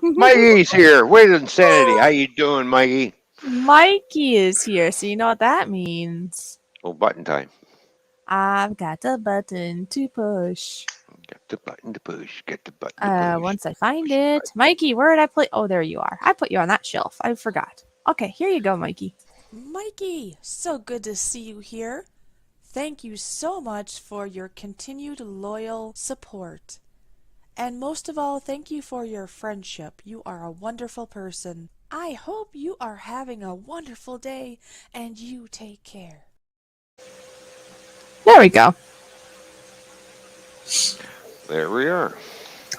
Mikey's here. Wait insanity. How you doing, Mikey? Mikey is here, so you know what that means. Oh, button time. I've got a button to push. Get the button to push. Get the button to push. Once I find Push the it. button. Mikey, where did I play? Oh, there you are. I put you on that shelf. I forgot. Okay, here you go, Mikey. Mikey, so good to see you here. Thank you so much for your continued loyal support. And most of all, thank you for your friendship. You are a wonderful person. I hope you are having a wonderful day, and you take care. There we go. There we are.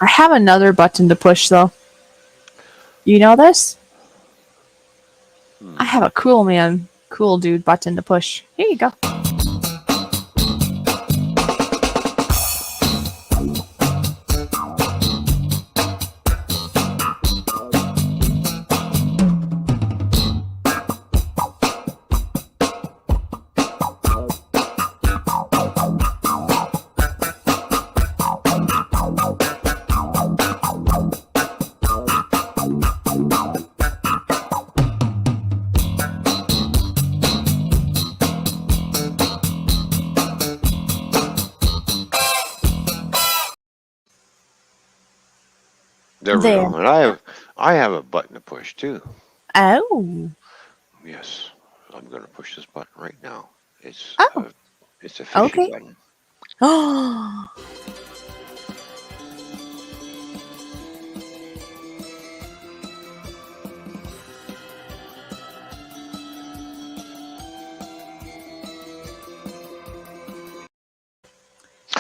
I have another button to push, though. You know this? I have a cool dude button to push. Here you go. There we There. go. And I have a button to push too. Oh. Yes. I'm going to push this button right now. It's Oh. it's a fishy Okay. button. Oh.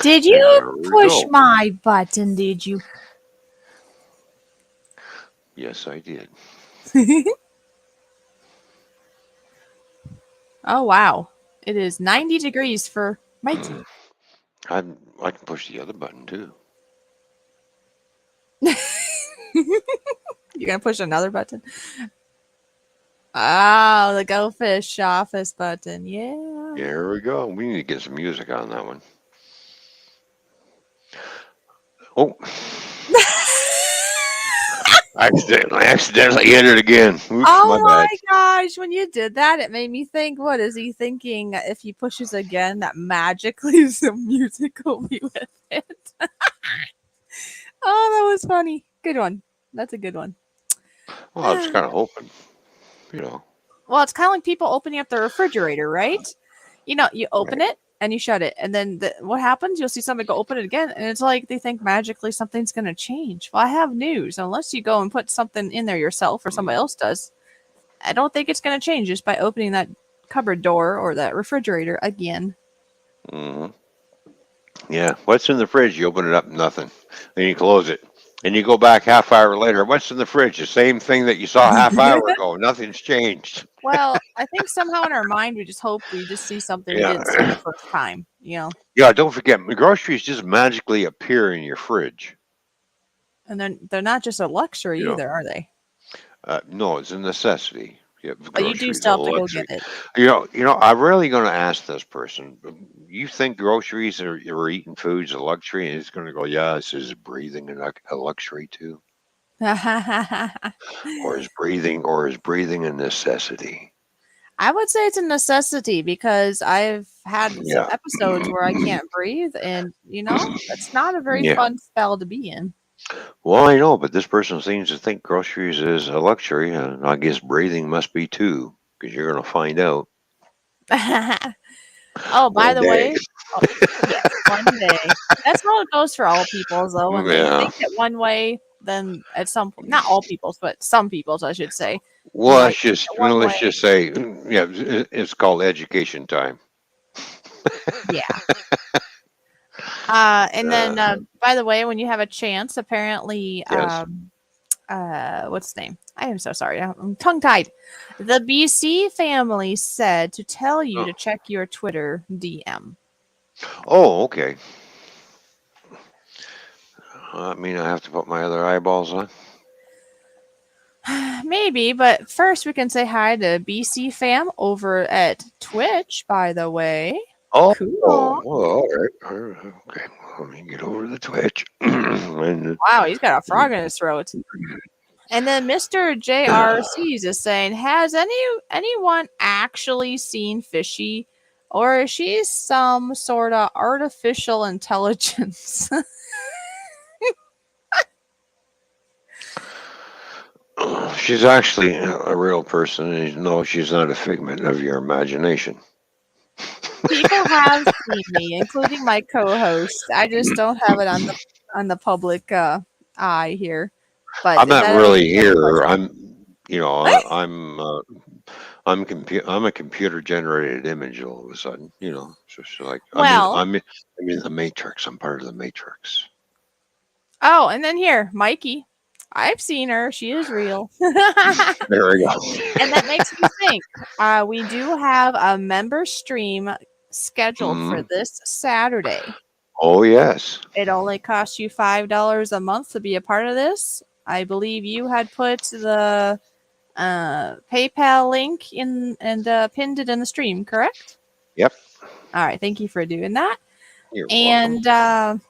Did you There we push go. my button, did you? Yes, I did. Oh, wow. It is 90 degrees for Mikey. I can push the other button too. You gonna push another button? Oh, the GoFish office button. Yeah. There we go. We need to get some music on that one. Oh, I accidentally hit it again. Oops, Oh my my bad. gosh, when you did that, it made me think, what is he thinking if he pushes again that magically some music will be with it? Oh, that was funny. Good one. That's a good one. Well, I was kind of hoping, you know. Well, it's kind of like people opening up the refrigerator, right? You know, you open it and you shut it, and then what happens? You'll see somebody go open it again, and it's like they think magically something's going to change. Well, I have news. Unless you go and put something in there yourself or somebody else does, I don't think it's going to change just by opening that cupboard door or that refrigerator again. hmm Yeah, what's in the fridge? You open it up, nothing. Then you close it. And you go back half hour later. What's in the fridge? The same thing that you saw half hour ago. Nothing's changed. Well, I think somehow in our mind we just hope we just see something we didn't see the Yeah. first time. You know, Yeah, don't forget, groceries just magically appear in your fridge. and then they're not just a luxury You know, either, are they? no, it's a necessity. Yeah, But you do groceries are still a have to go luxury. get it. I'm really going to ask this person. You think groceries or eating foods a luxury? And he's going to go, yeah. Is breathing a luxury too, or is breathing a necessity? I would say it's a necessity because I've had some Yeah, episodes where I can't breathe, and that's not a very yeah. fun spell to be in. Well, I know, but this person seems to think groceries is a luxury, and I guess breathing must be too, because you're going to find out Oh, by one the day. way, oh, yes, one day. That's how it goes for all peoples, though. When they Yeah. think it one way, then at some point, not all peoples, but some peoples, I should say, Well, might think it one let's way. just say, yeah, it's called education time. Yeah. And then, by the way, when you have a chance, apparently, Yes. what's his name? I am so sorry. I'm tongue tied. The BC family said to tell you to check your Twitter DM. Oh, okay. I mean, I have to put my other eyeballs on. Maybe, but first we can say hi to BC fam over at Twitch, by the way. Oh, Cool. all right. Okay, let me get over to the Twitch. And, Wow, he's got a frog in his throat. And then Mr. JRCs is saying, has anyone actually seen Fishy? Or is she some sort of artificial intelligence? she's actually a real person, and no, she's not a figment of your imagination. People have seen me, including my co-host. I just don't have it on the on the public eye here. But I'm if not that ever really becomes a here. question, I'm a computer generated image all of a sudden. So like well, I'm in the matrix. I'm part of the matrix. oh, and then here, Mikey. I've seen her. She is real. There we go. And that makes me think. We do have a member stream scheduled for Hmm. this Saturday. Oh yes. It only costs you $5 a month to be a part of this. I believe you had put the PayPal link in and pinned it in the stream, correct? Yep. All right, thank you for doing that. You're welcome. And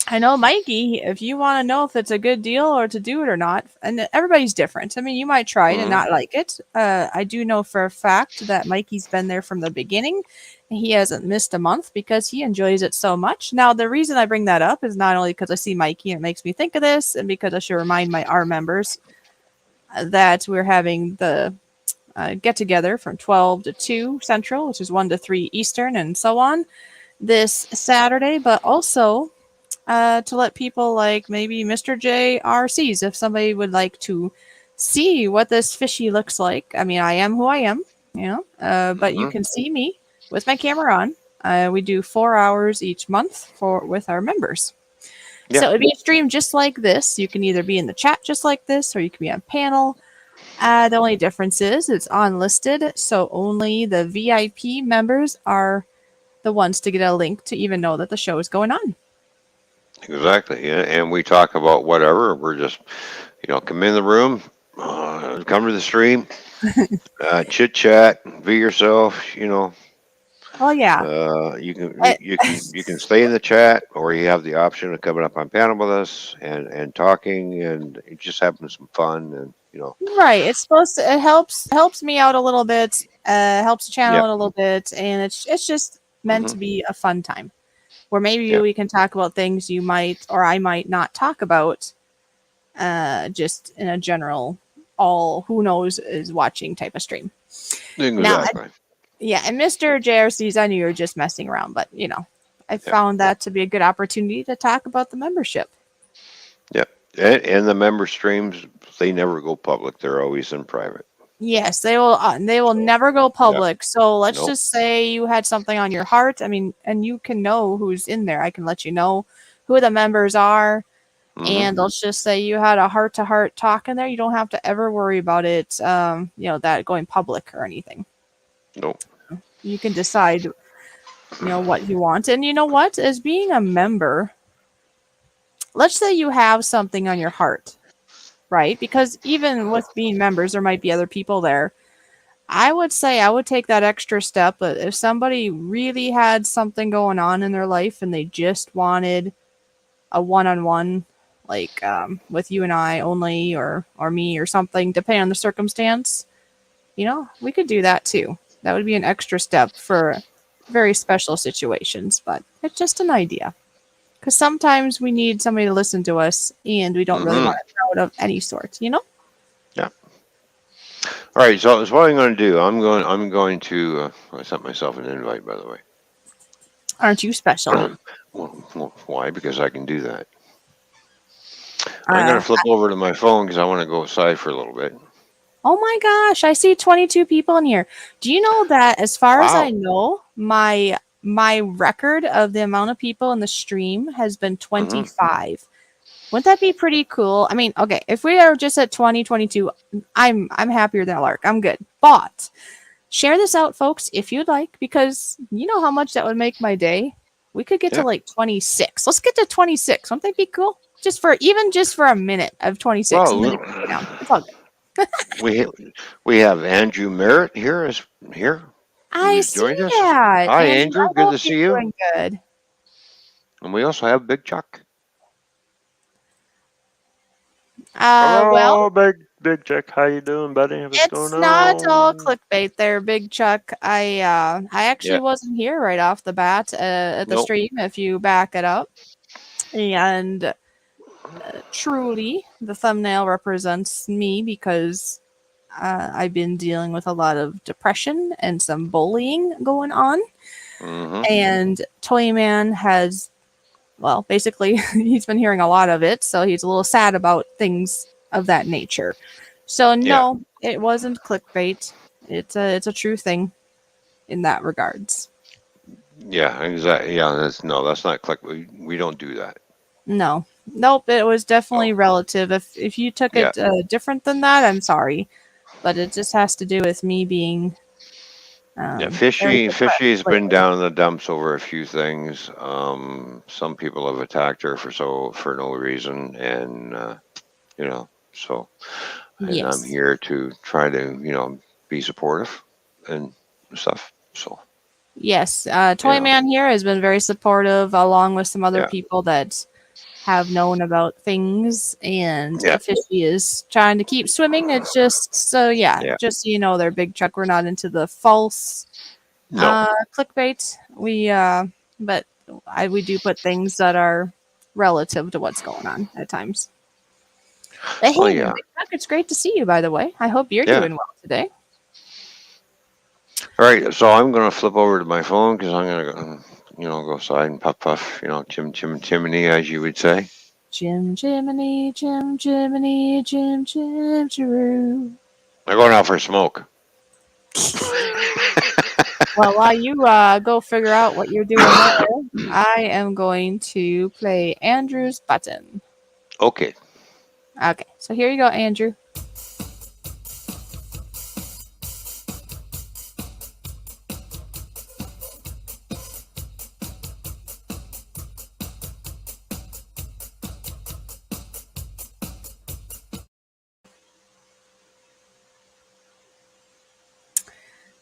I know, Mikey, if you want to know if it's a good deal or to do it or not, and everybody's different. I mean, you might try it and Hmm. not like it. I do know for a fact that Mikey's been there from the beginning. And he hasn't missed a month because he enjoys it so much. Now, the reason I bring that up is not only because I see Mikey and it makes me think of this, and because I should remind our members that we're having the get together from 12 to 2 Central, which is 1 to 3 Eastern, and so on this Saturday, but also to let people like maybe Mr. JRCs, if somebody would like to see what this fishy looks like. I mean, I am who I am, but you Hmm. can see me with my camera on. We do 4 hours each month with our members. Yeah. So it'd be a stream just like this. You can either be in the chat just like this, or you can be on panel. The only difference is it's unlisted, so only the VIP members are the ones to get a link to even know that the show is going on. Exactly. Yeah. And we talk about whatever. We're just come in the room, come to the stream, chit chat, be yourself. Oh yeah. Uh, You can stay in the chat, or you have the option of coming up on panel with us and talking and just having some fun and. right. It's supposed to. It helps me out a little bit. Helps the channel Yep. out a little bit, and it's just meant Hmm. to be a fun time where maybe Yep. we can talk about things you might or I might not talk about. Just in a general, all who knows is watching type of stream. Now, Exactly. yeah, and Mr. JRCs, I knew you were just messing around, but I Yep. found that to be a good opportunity to talk about the membership. Yep. And the member streams, they never go public. They're always in private. Yes, they will. They will So, never go yep. public. So let's Nope. just say you had something on your heart. I mean, and you can know who's in there. I can let you know who the members are, Hmm. and let's just say you had a heart-to-heart talk in there. You don't have to ever worry about it. That going public or anything. Nope. You can decide, what you want, and you know what? As being a member, let's say you have something on your heart, right? Because even with being members, there might be other people there. I would say I would take that extra step. But if somebody really had something going on in their life and they just wanted a one-on-one, like with you and I only, or me or something, depending on the circumstance, we could do that too. That would be an extra step for very special situations, but it's just an idea. Because sometimes we need somebody to listen to us, and we don't really Hmm. want a crowd of any sort. Yeah. All right. So what I'm going to do. I'm going to. I sent myself an invite, by the way. Aren't you special? Well, why? Because I can do that. I'm going Uh, to flip over to my phone because I want to go outside for a little bit. oh my gosh, I see 22 people in here. Do you know that as far as I Wow. know, my record of the amount of people in the stream has been Hmm. 25. Wouldn't that be pretty cool? I mean, okay, if we are just at 20, 22, I'm happier than a lark. I'm good. But share this out, folks, if you'd like, because you know how much that would make my day. We could get to Yeah. like 26. Let's get to 26. Wouldn't that be cool? Just for a minute of 26, and then it can go down. It's all good. we we have Andrew Merritt here, I who's see joined us. that. Hi, Andrew, Andrew. I Good hope to you're see you. doing good. And we also have Big Chuck. Well, Hello, big Jack. How you doing, buddy? What's it's going not all on? clickbait there, Big Chuck. I actually Yeah. wasn't here right off the bat at the Nope. stream, if you back it up. And truly, the thumbnail represents me because I've been dealing with a lot of depression and some bullying going on. Hmm. And Toyman has well, basically, he's been hearing a lot of it, so he's a little sad about things of that nature. So no, it wasn't clickbait. It's a true thing in that regards. Yeah, exactly. Yeah, that's not click. We don't do that. No, nope. It was definitely Oh, relative. If you took yeah, it different than that, I'm sorry, but it just has to do with me being yeah. very Fishy's depressed been lately. down in the dumps over a few things. Some people have attacked her for no reason, and so and I'm Yes, here to try to be supportive and stuff. So yes. you know, Toyman here has been very supportive, along with some other yeah, people that have known about things, and yeah, Fishy is trying to keep swimming. It's just so yeah, yeah. just so you know, there, Big Chuck. We're not into the false No, clickbait. But we do put things that are relative to what's going on at times. But well, hey there, yeah, Big Chuck. It's great to see you, by the way. I hope you're yeah. doing well today. All right, so I'm gonna flip over to my phone because I'm gonna go, go outside and puff puff, chimney, as you would say. Jim Jiminy, Jim Jiminy, Jim Jim Jeroo. I'm going out for a smoke. Well, while you go figure out what you're doing there, I am going to play Andrew's button. Okay. Okay, so here you go, Andrew.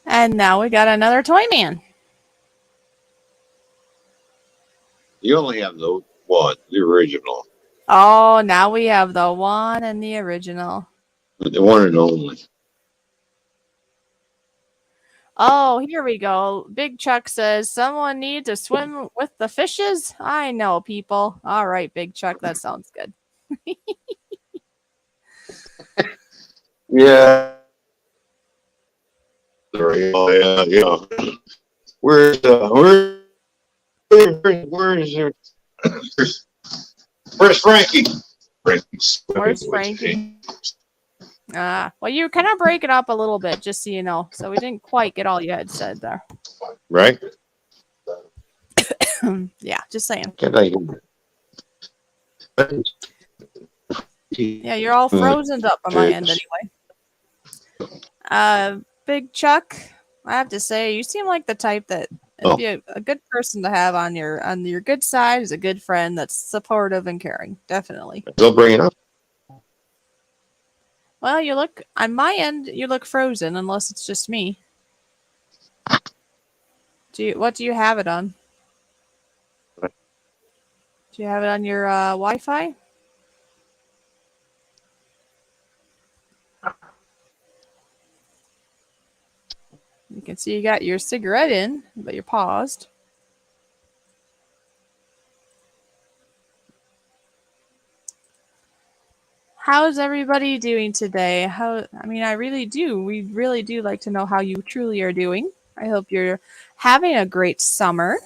And now we got another Toyman. You only have the one, the original, Oh, now we have the one and the original. the one and only. Oh, here we go. Big Chuck says, someone need to swim with the fishes? I know, people. All right, Big Chuck, that sounds good. Yeah. Sorry. Oh, yeah, yeah. Where's where's Frankie? Frankie's swimming Where's with Frankie? me, Well, you kind of break it up a little bit, just so you know. So we didn't quite get all you had said there. right? Yeah, just saying. Can I Yeah, you're all frozen up on my end anyway. Big Chuck, I have to say, you seem like the type that would be a good person to have on your good side. Is a good friend that's supportive and caring. Definitely. They'll bring it up. Well, you look on my end. You look frozen, unless it's just me. What do you have it on? Do you have it on your Wi-Fi? You can see you got your cigarette in, but you're paused. How's everybody doing today? I really do. We really do like to know how you truly are doing. I hope you're having a great summer.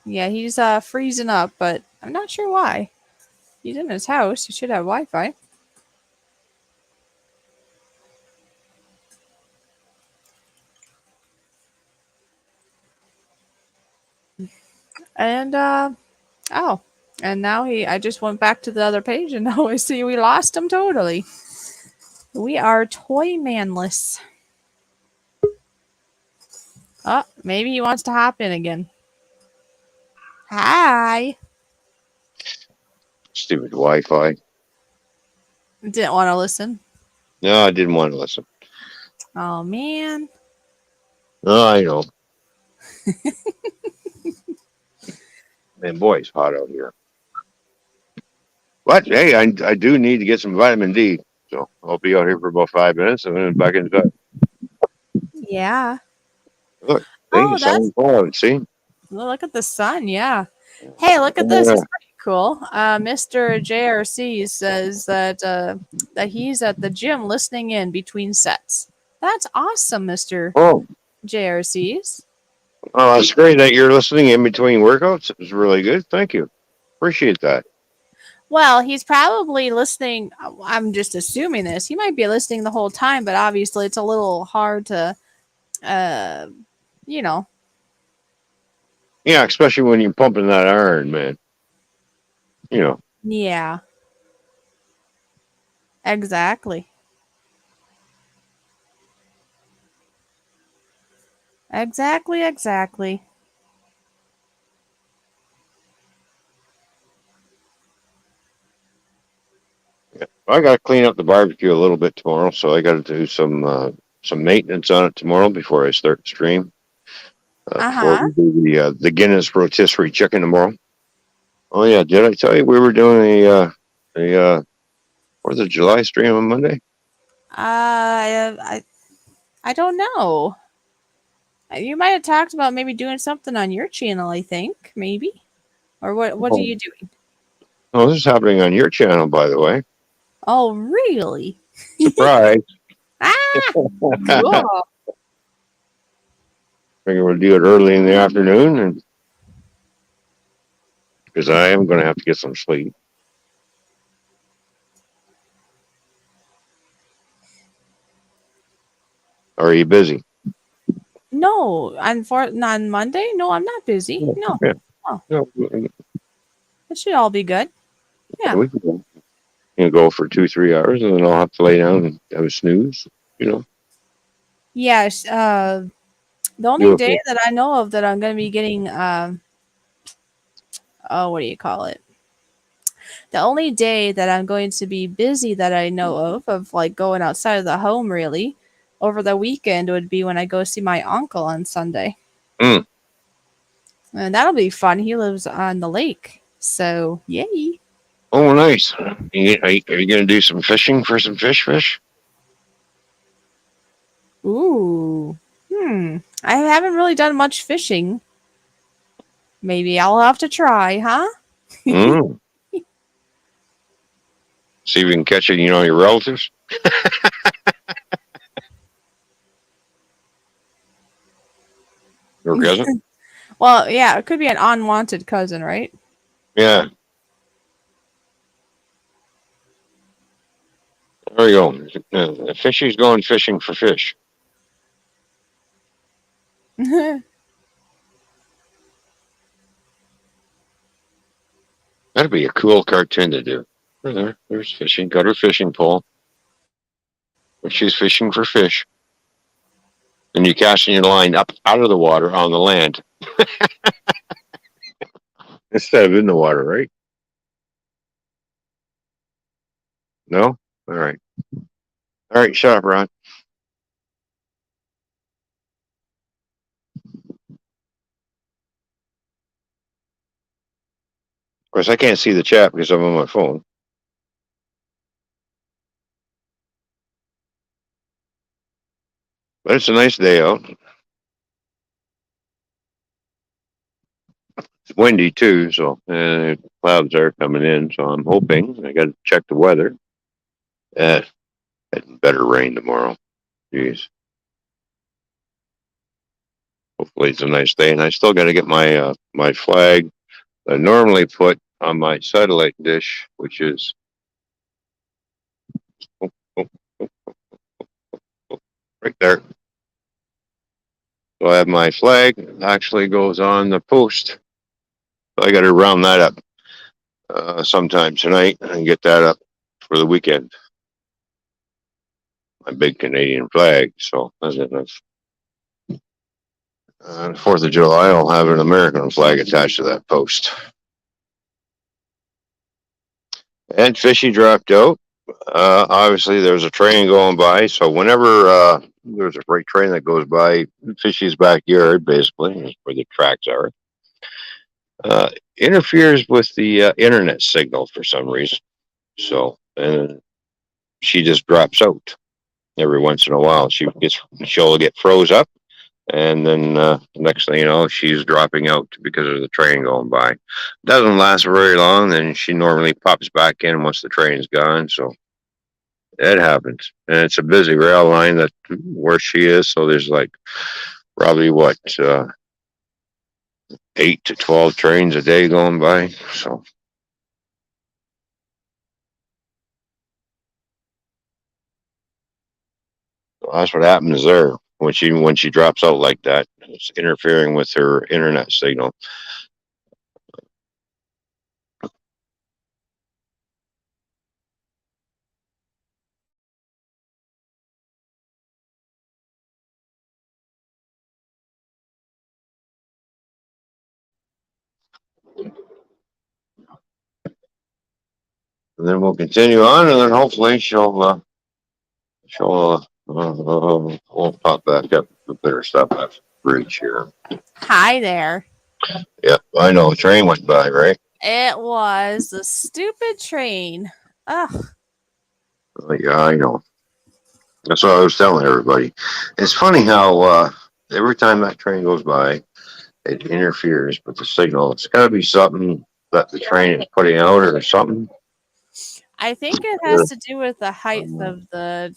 Yeah, he's freezing up, but I'm not sure why. He's in his house. He should have Wi-Fi. And oh, and now I just went back to the other page, and now I see we lost him totally. We are toy manless. Oh, maybe he wants to hop in again. Hi. Stupid Wi-Fi. Didn't want to listen. No, I didn't want to listen. Oh man. No, I know. Man, boy, it's hot out here. But hey, I do need to get some vitamin D, so I'll be out here for about 5 minutes and then back inside. Yeah. Look, see, Oh, the sun's out. See? look at the sun. Yeah. Hey, look at this. It's pretty cool. Mr. JRC says that he's at the gym listening in between sets. That's awesome, Mr. Oh, JRCs. Oh, it's great that you're listening in between workouts. It was really good. Thank you. Appreciate that. Well, he's probably listening. I'm just assuming this. He might be listening the whole time, but obviously it's a little hard to, uh, you know. Yeah, especially when you're pumping that iron, man. You know. Yeah, exactly. Exactly, exactly. I got to clean up the barbecue a little bit tomorrow, so I got to do some maintenance on it tomorrow before I start the stream. Uh Before huh. we do the Guinness rotisserie chicken tomorrow. Oh yeah, did I tell you we were doing a 4th of July stream on Monday? I don't know. You might have talked about maybe doing something on your channel. I think maybe, or what are Oh, you doing? oh, this is happening on your channel, by the way. Oh, really? Surprise! Ah, Figure cool. we'll do it early in the afternoon, and because I am going to have to get some sleep. Are you busy? No, on Monday. No, I'm not busy. No, Yeah. oh, No, it should all be good. Yeah. we can go. Go for 2-3 hours, and then I'll have to lay down and have a snooze. You know, Yes. The only do day it. that I know of that I'm going to be getting, oh, what do you call it? The only day that I'm going to be busy that I know of like going outside of the home really, over the weekend would be when I go see my uncle on Sunday. Mm. And that'll be fun. He lives on the lake. So, yay. Oh, nice. Are you going to do some fishing for some fish? Ooh. I haven't really done much fishing. Maybe I'll have to try, huh? Mm. See if we can catch it. Your relatives. Your cousin. Well, yeah, it could be an unwanted cousin, right? Yeah. There you go. Fishy's going fishing for fish. That'd be a cool cartoon to do. There's fishing. Got her fishing pole. She's fishing for fish. And you're casting your line up out of the water on the land instead of in the water, right? No? All right. All right, shut up, Ron. Of course, I can't see the chat because I'm on my phone. But it's a nice day out. It's windy too, so clouds are coming in. So I'm hoping I got to check the weather. Uh, better rain tomorrow. Jeez. Hopefully it's a nice day, and I still got to get my flag. I normally put on my satellite dish, which is oh, oh, right there. So I have my flag. It actually goes on the post. So I got to round that up sometime tonight and get that up for the weekend. My big Canadian flag. So that's enough. 4th of July, I'll have an American flag attached to that post. And Fishy dropped out. Obviously, there's a train going by, so whenever there's a freight train that goes by Fishy's backyard, basically, where the tracks are, interferes with the internet signal for some reason. So, and she just drops out every once in a while. She'll get froze up, and then next thing you know, she's dropping out because of the train going by. Doesn't last very long. Then she normally pops back in once the train's gone. So it happens, and it's a busy rail line that where she is. So there's like probably what 8 to 12 trains a day going by. So that's what happens there when she drops out like that. It's interfering with her internet signal. And then we'll continue on, and then hopefully we'll pop back up. We better stop at the bridge here. Hi there. Yep, I know. Train went by, right? It was the stupid train. Ugh. Yeah, I know. That's what I was telling everybody. It's funny how every time that train goes by, it interferes with the signal. It's got to be something that the train is putting out or something. I think it has to do with the height of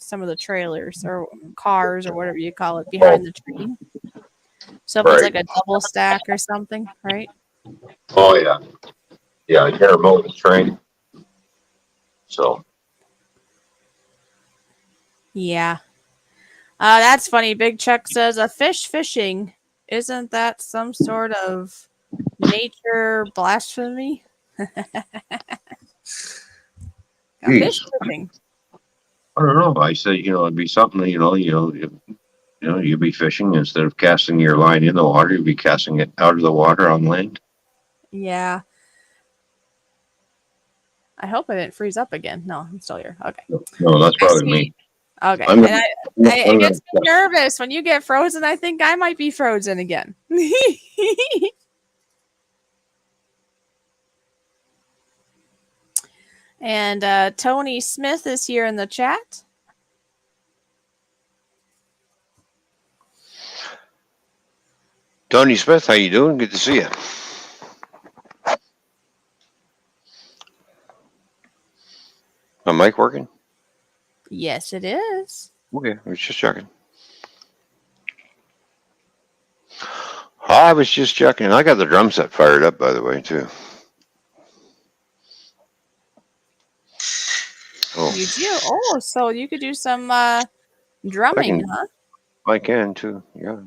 some of the trailers or cars or whatever you call it behind the train. So if it's like a double stack or something, right? Oh yeah, yeah. You got a mobile train. So Yeah. That's funny. Big Chuck says a fish fishing. Isn't that some sort of nature blasphemy? A fish fishing. I don't know. I said, it'd be something. You'd be fishing instead of casting your line in the water. You'd be casting it out of the water on land. Yeah. I hope I didn't freeze up again. No, I'm still here. Okay. No, that's probably me. Okay. I'm And gonna- it gets me nervous when you get frozen. I think I might be frozen again. And Tony Smith is here in the chat. Tony Smith, how you doing? Good to see you. My mic working? Yes, it is. Okay, I was just checking. I was just checking. I got the drum set fired up, by the way, too. Oh, You do? Oh, so you could do some drumming, huh? I can too. Yeah.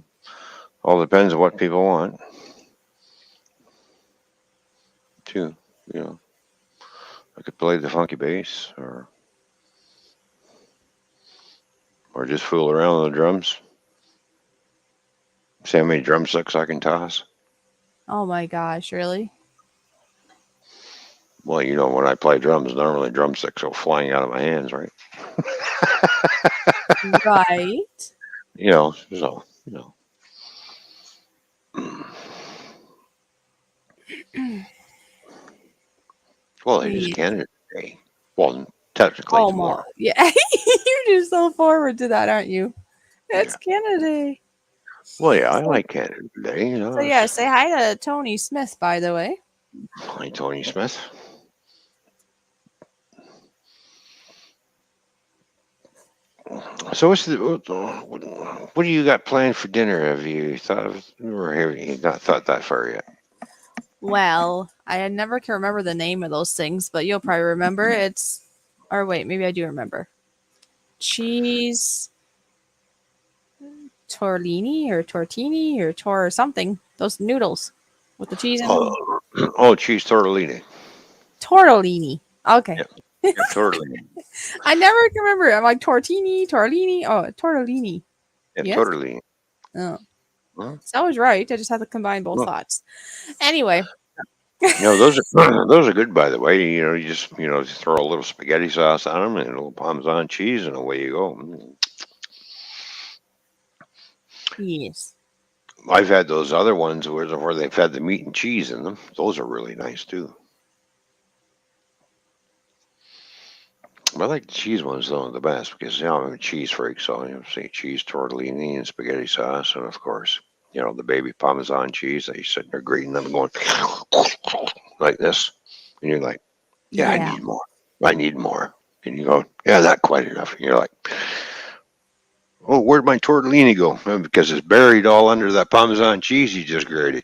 All depends on what people want. Too, I could play the funky bass or just fool around with the drums. See how many drumsticks I can toss. Oh my gosh, really? Well, when I play drums, normally drumsticks go flying out of my hands, right? Right. So. Well, it is Canada Day. Well, technically tomorrow. Yeah. You're just so forward to that, aren't you? It's Canada Day. Well, yeah, I like Canada Day. So yeah, say hi to Tony Smith, by the way. Hi, Tony Smith. So what do you got planned for dinner? Have you thought of, or have you not thought that far yet? Well, I never can remember the name of those things, but you'll probably remember. Or wait, maybe I do remember. Cheese tortellini or tortini or tor something. Those noodles with the cheese in them. Cheese tortellini. Tortellini. Okay. Yeah, tortellini. I never can remember. I'm like tortellini. Oh, tortellini. Yeah, Yes? tortellini. Oh. Huh? So I was right. I just had to combine both thoughts. Anyway. Those are good, by the way. You just throw a little spaghetti sauce on them and a little Parmesan cheese, and away you go. Yes. I've had those other ones where they've had the meat and cheese in them. Those are really nice too. I like the cheese ones though the best because I'm a cheese freak, so I say cheese tortellini and spaghetti sauce, and of course, the baby Parmesan cheese. They sitting there grating them, going like this, and you're like, "Yeah, I need more. I need more." And you go, "Yeah, that's quite enough." And you're like, "Oh, where'd my tortellini go?" Because it's buried all under that Parmesan cheese you just grated.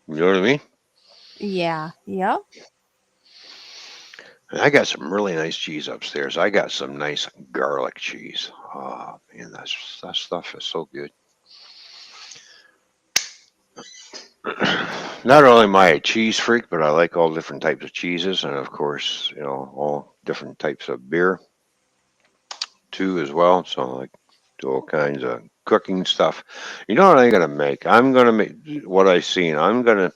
You know what I mean? Yeah. Yep. And I got some really nice cheese upstairs. I got some nice garlic cheese. Oh man, that stuff is so good. Not only am I a cheese freak, but I like all different types of cheeses, and of course, all different types of beer too as well. So I like do all kinds of cooking stuff. You know what I'm gonna make? I'm gonna make what I seen. I'm gonna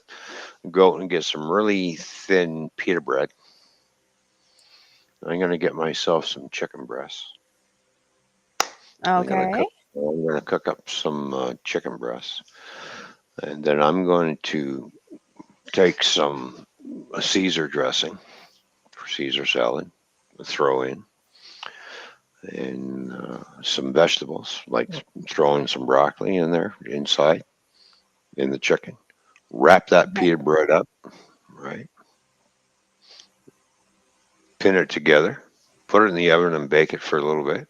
go and get some really thin pita bread. I'm gonna get myself some chicken breasts. I'm gonna Okay. cook. I'm gonna cook up some chicken breasts, and then I'm going to take some Caesar dressing for Caesar salad. Throw in and some vegetables, like throwing some broccoli in there inside in the chicken. Wrap that Okay. pita bread up, right? Pin it together. Put it in the oven and bake it for a little bit.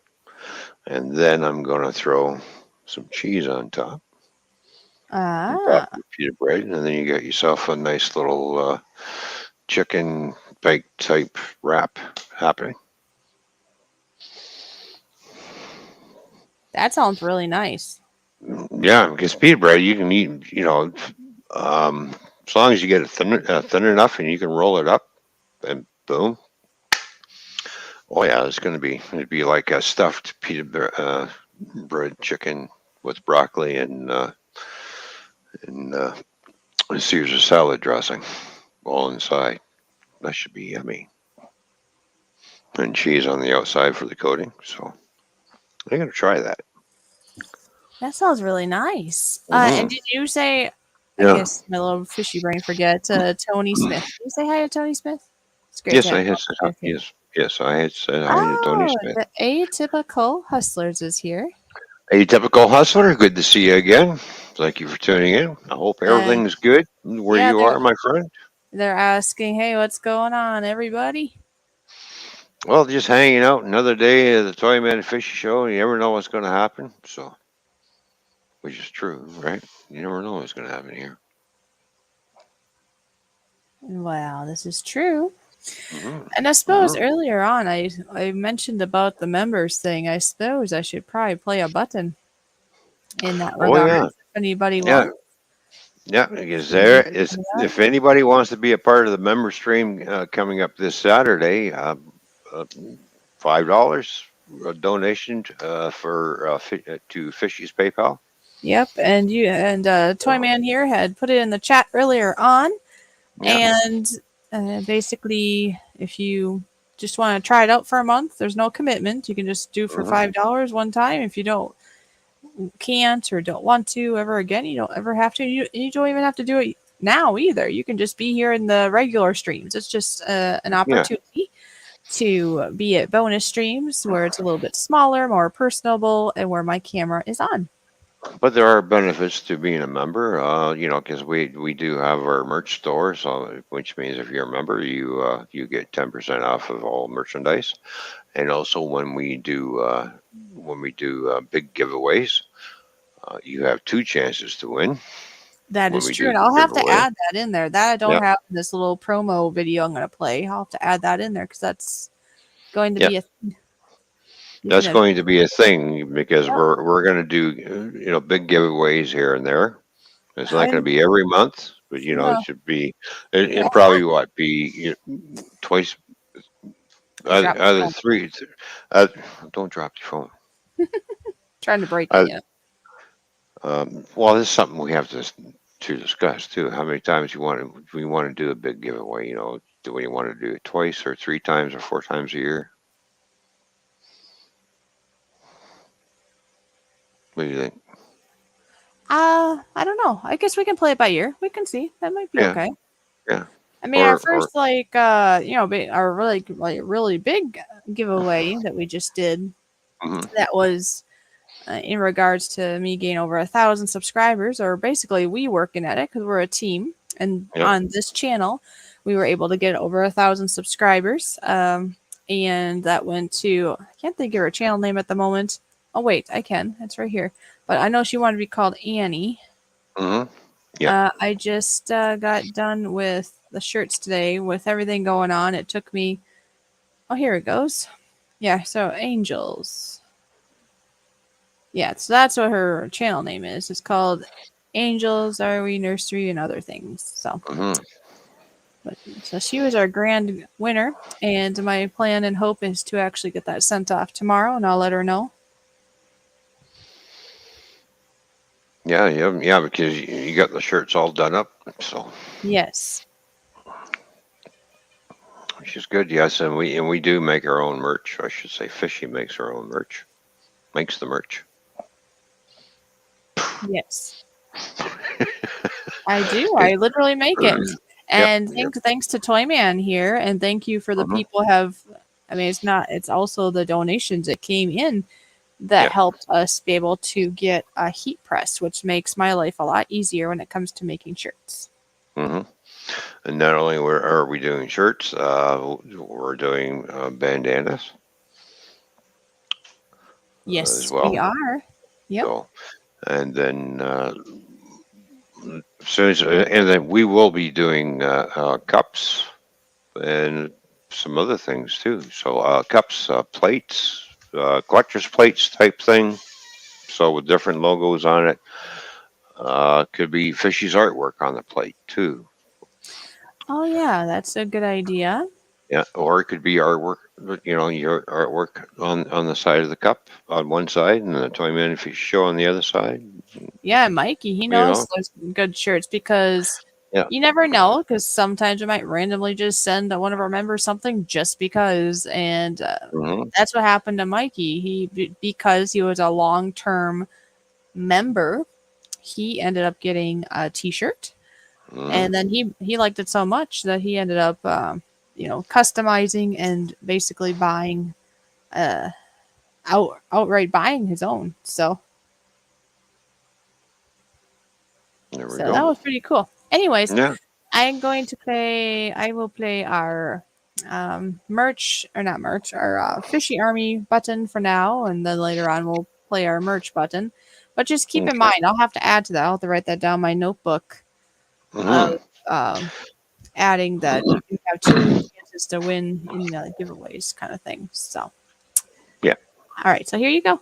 And then I'm going to throw some cheese on top Ah, of the pita bread, and then you got yourself a nice little chicken bake type wrap happening. that sounds really nice. Yeah, because pita bread you can eat, as long as you get it thin enough and you can roll it up, and boom. Oh yeah, it'd be like a stuffed bread chicken with broccoli and Caesar salad dressing all inside. That should be yummy. And cheese on the outside for the coating. So I'm gonna try that. That sounds really nice. And Hmm. did you say? I Yeah. guess my little fishy brain forget Tony Smith. Did you say hi to Tony Smith? It's great to Yes, have I you had on said the show here. yes, I had said hi to Tony Oh, Smith. the atypical hustlers is here, Atypical hustler, good to see you again. Thank you for tuning in. I hope and everything's good where yeah, you are, my friend. they're asking, hey, what's going on, everybody? Well, just hanging out another day of the Toyman and Fishy show. You never know what's going to happen. So, which is true, right? You never know what's going to happen here. Well, this is true. Hmm. And I suppose Hmm. earlier on, I mentioned about the members thing. I suppose I should probably play a button in that Oh regard. yeah, If anybody yeah, wants. yeah. Because Can you there do is, that? if anybody wants to be a part of the member stream coming up this Saturday, uh, $5 donation to Fishy's PayPal. Yep, and So, Toyman here had put it in the chat earlier on, yeah, and basically, if you just want to try it out for a month, there's no commitment. You can just do for hmm $5 one time. If you can't or don't want to ever again, you don't ever have to. You don't even have to do it now either. You can just be here in the regular streams. It's just an yeah. opportunity to be at bonus streams where it's a little bit smaller, more personable, and where my camera is on. But there are benefits to being a member, because we do have our merch store, so which means if you're a member, you get 10% off of all merchandise, and also when we do big giveaways, you have two chances to win That when is we true, do and the I'll have to giveaway. add that in there. That I don't Yeah, have in this little promo video I'm going to play. I'll have to add that in there because that's going to yeah, be a thing. Speaking that's of, going to be a thing because yep, we're going to do big giveaways here and there. It's not going to I'm, be every month, but it no, should be. yeah, It probably be twice. I dropped my Other phone. three. Uh, don't drop your phone. Trying to break it, Uh, yeah. well, this is something we have to discuss too. How many times we want to do a big giveaway? Do we want to do it twice or three times or four times a year? What do you think? I don't know. I guess we can play it by ear. We can see. That might be Yeah, okay. yeah. I mean, our Or first our really big giveaway that we just did. mhm, That was in regards to me getting over 1,000 subscribers, or basically we working at it because we're a team. And yeah. on this channel, we were able to get over 1,000 subscribers. And that went to, I can't think of her channel name at the moment. Oh wait, I can. It's right here. But I know she wanted to be called Annie. Mm-hmm. Yeah. I just got done with the shirts today with everything going on. It took me. Oh, here it goes. Yeah, so Angels. Yeah, so that's what her channel name is. It's called Angels, Are We Nursery, and Other Things. So, Mm-hmm. so she was our grand winner, and my plan and hope is to actually get that sent off tomorrow, and I'll let her know. Yeah, yeah, because you got the shirts all done up, so Yes. which is good. Yes, and we do make our own merch. I should say, Fishy makes her own merch. Makes the merch. Yes. I do. I literally make it. Yep. And thanks to Toyman here, and thank you for the Mhm. people have. I mean, it's also the donations that came in that Yep. helped us be able to get a heat press, which makes my life a lot easier when it comes to making shirts. Mm-hmm. And not only are we doing shirts, we're doing bandanas as Yes, we well. are. Yep. So, and then and then we will be doing cups and some other things too. So cups, plates, collector's plates type thing. So with different logos on it. Could be Fishy's artwork on the plate too. Oh yeah, that's a good idea. Yeah, or it could be artwork. Your artwork on the side of the cup on one side, and the Toyman Fish show on the other side. Yeah, Mikey, he You knows know. those good shirts because Yeah. you never know. Because sometimes we might randomly just send one of our members something just because, and Hmm. that's what happened to Mikey. Because he was a long-term member, he ended up getting a T-shirt, Hmm. and then he liked it so much that he ended up, customizing and basically buying, outright buying his own. There we So that go. was pretty cool. Anyways, Yeah. I will play our merch, or not merch, our Fishy Army button for now, and then later on we'll play our merch button. But just keep in Okay. mind, I'll have to add to that. I'll have to write that down in my notebook of Hmm. um, adding that you have two chances to win in the giveaways kind of thing. So, Yeah. all right. So here you go.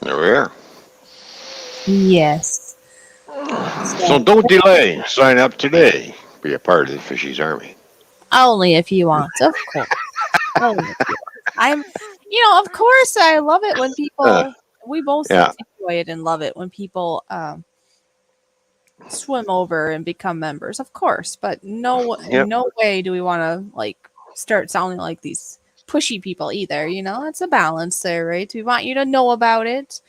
There we are. Yes. So So don't delay. Sign up today. Be a part of the Fishy's Army. only if you want, of course. Only if you want. Of course, I love it when Uh, people. We both yeah. enjoy it and love it when people swim over and become members, of course. But no, in Yep. no way do we want to start sounding like these pushy people either. It's a balance there, right? We want you to know about it,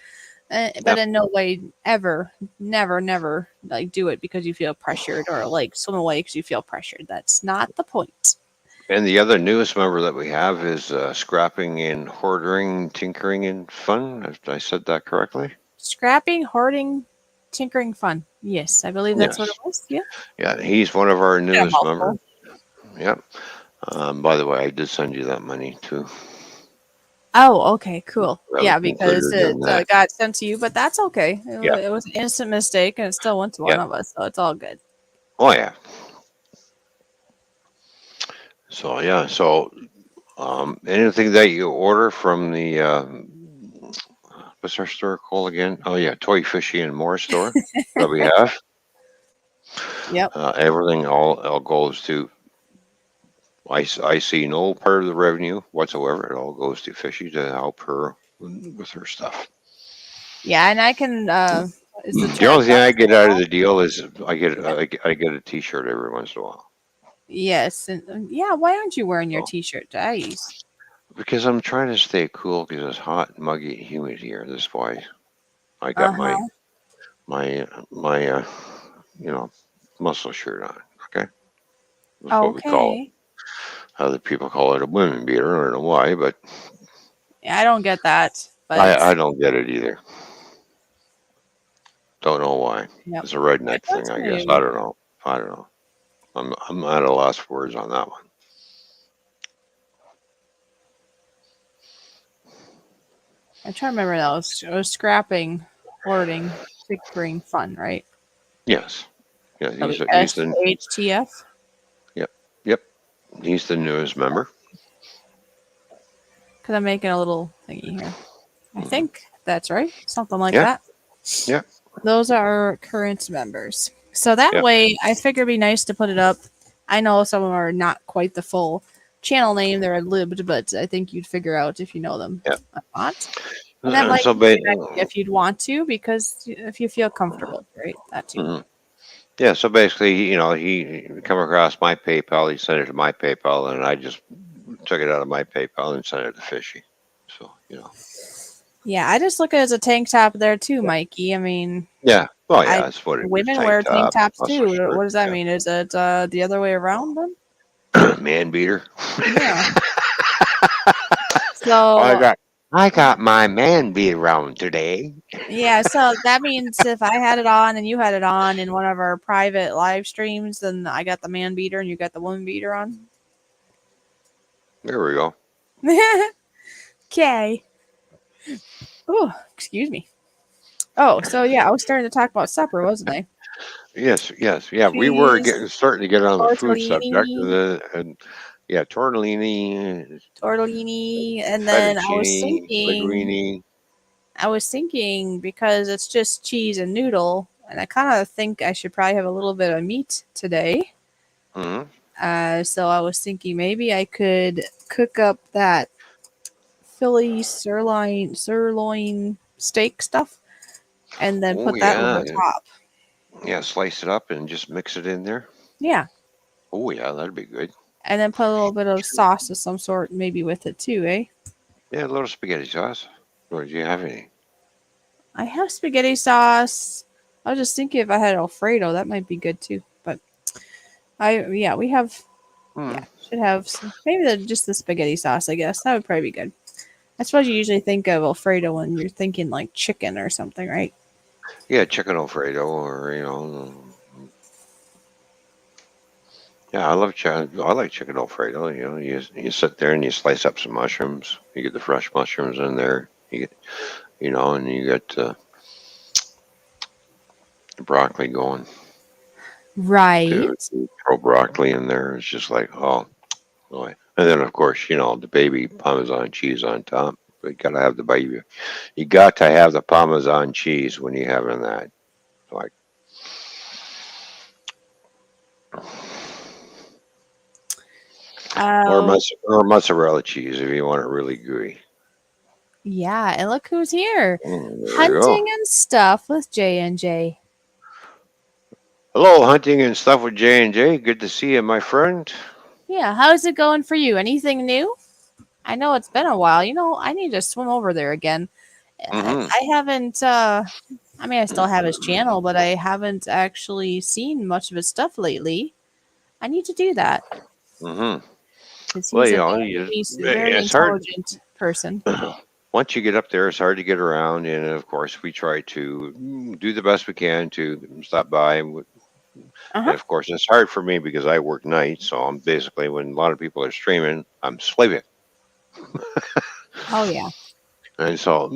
but Yep. in no way ever, never do it because you feel pressured or swim away because you feel pressured. That's not the point. And the other newest member that we have is Scrapping and Hoarding, Tinkering and Fun. If I said that correctly? Scrapping, hoarding, tinkering, fun. Yes, I believe that's what it Yes. was. Yeah. Yeah, he's one of our Yeah, newest mouthful. members. Yep. By the way, I did send you that money too. Oh, okay, cool. That was Yeah, because included it in that. got sent to you, but that's okay. Yeah. It was an instant mistake, and it still went to one Yeah. of us, so it's all good. Oh yeah. So yeah. So anything that you order from the what's our store called again? Oh yeah, Toy Fishy and More store that we have. Yep. Everything all goes to. I see no part of the revenue whatsoever. It all goes to Fishy to help her with her stuff. Yeah, and I can. Is the The only thing I get out of transactional? the deal is Yeah. I get a T-shirt every once in a while. Yes, and yeah. Why aren't you wearing your So, T-shirt? Jeez. because I'm trying to stay cool because it's hot, muggy, humid here. That's why I got Uh my huh. my you know muscle shirt on. Okay, that's what we call it. Okay. Other people call it a women beater. I don't know why, but Yeah, I don't get that, but I it's don't get it either. Don't know why. yep. It's a redneck It thing, looks I guess. I maybe. don't know. I don't know. I'm at a loss for words on that one. I'm trying to remember that was scrapping, hoarding, tinkering, fun, right? Yes. Yeah. That'll be He's the SHTF. yep yep. He's the newest member. Because I'm making a little thingy here. I Hmm. think that's right. Something like Yeah. that. Yeah. Those are our current members. So that Yeah. way, I figure it'd be nice to put it up. I know some of them are not quite the full channel name. They're libbed, but I think you'd figure out if you know them Yeah. or not. And that might So, be a good idea if you'd want to, because if you feel comfortable, right? That too. mhm. Yeah. So basically, he come across my PayPal. He sent it to my PayPal, and I just took it out of my PayPal and sent it to Fishy. So Yeah, I just look at it as a tank top there too, Mikey. I mean, yeah. Well, yeah. I That's what it is. women Tank wear tank top, tops muscle too. shirt. What does that mean? Is it the other way around then? Yeah. Man beater. Yeah. I So got I got my man beater on today. yeah, so that means if I had it on and you had it on in one of our private live streams, then I got the man beater and you got the woman beater on. There we go. Okay. Oh, excuse me. Oh, so yeah, I was starting to talk about supper, wasn't I? Yes, yes, yeah. We were Cheese, starting to get on the food subject, tortellini, and yeah, tortellini, tortellini, and then fettuccine, linguine. I was thinking because it's just cheese and noodle, and I kind of think I should probably have a little bit of meat today. Hmm. So I was thinking maybe I could cook up that Philly sirloin steak stuff, and then Oh put that yeah, over top. yeah. Slice it up and just mix it in there. Yeah, Oh yeah, that'd be good. and then put a little bit of sauce of some sort maybe with it too, eh? Yeah, a little spaghetti sauce. Or do you have any? I have spaghetti sauce. I was just thinking if I had Alfredo, that might be good too. But we have Hmm. should have maybe just the spaghetti sauce. I guess that would probably be good. I suppose you usually think of Alfredo when you're thinking like chicken or something, right? Yeah, chicken Alfredo, or yeah, I love chicken. I like chicken Alfredo. You sit there and you slice up some mushrooms. You get the fresh mushrooms in there. You get and you get the broccoli going too. Right. You throw broccoli in there. It's just like, oh boy. And then of course, the baby Parmesan cheese on top. But you gotta have the baby. You got to have the Parmesan cheese when you're having that. Like, Oh, or mozzarella cheese if you want it really gooey. yeah, and look who's here. There you go. Hunting and stuff with J and J. Hello, hunting and stuff with J&J. Good to see you, my friend. Yeah, how's it going for you? Anything new? I know it's been a while. I need to swim over there again. Mm-hmm. I haven't I mean I still have his channel, but I haven't actually seen much of his stuff lately. I need to do that Mm-hmm. because Well, he's a very it's hard. intelligent person. Once you get up there, it's hard to get around, and of course, we try to do the best we can to stop by. And Uh-huh. of course, it's hard for me because I work nights, so I'm basically when a lot of people are streaming, I'm sleeping, Oh yeah. and so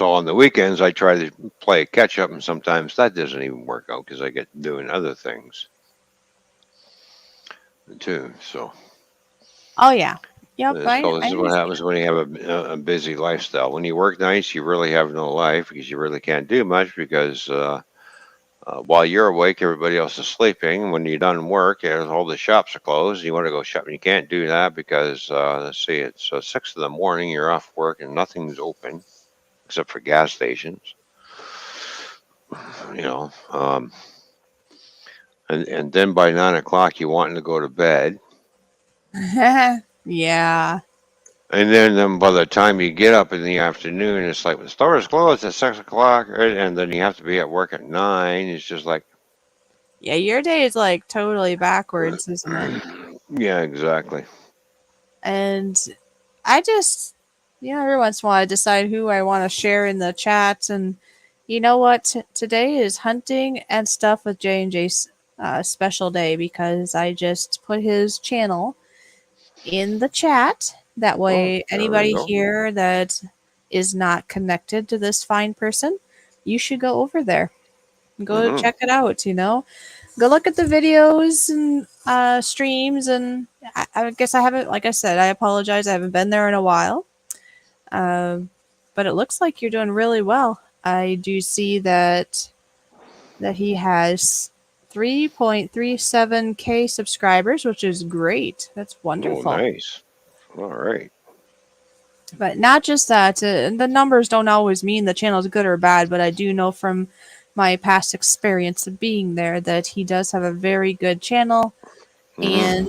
on the weekends I try to play catch up, and sometimes that doesn't even work out because I get doing other things too. Oh yeah. Yep. So I this is what understand. happens when you have a busy lifestyle. When you work nights, you really have no life because you really can't do much because While you're awake, everybody else is sleeping. When you're done work, all the shops are closed. You want to go shopping. You can't do that because, let's see, it's 6 in the morning. You're off work and nothing's open except for gas stations. You know, and then by 9 o'clock, you wanting to go to bed. Yeah. And then by the time you get up in the afternoon, it's like the store is closed at 6 o'clock, right? And then you have to be at work at 9. It's just like, Yeah, your day is like totally backwards, isn't it? yeah, exactly. And I just, every once in a while I decide who I want to share in the chat. And you know what? Today is hunting and stuff with J&J's special day because I just put his channel in the chat. That Oh, way, there we anybody go. here that is not connected to this fine person, you should go over there. Go Hmm. check it out, Go look at the videos and streams. And I guess I haven't, like I said, I apologize. I haven't been there in a while. But it looks like you're doing really well. I do see that he has 3.37K subscribers, which is great. That's Oh, wonderful. nice. All right. But not just that, the numbers don't always mean the channel is good or bad, but I do know from my past experience of being there that he does have a very good channel, Hmm.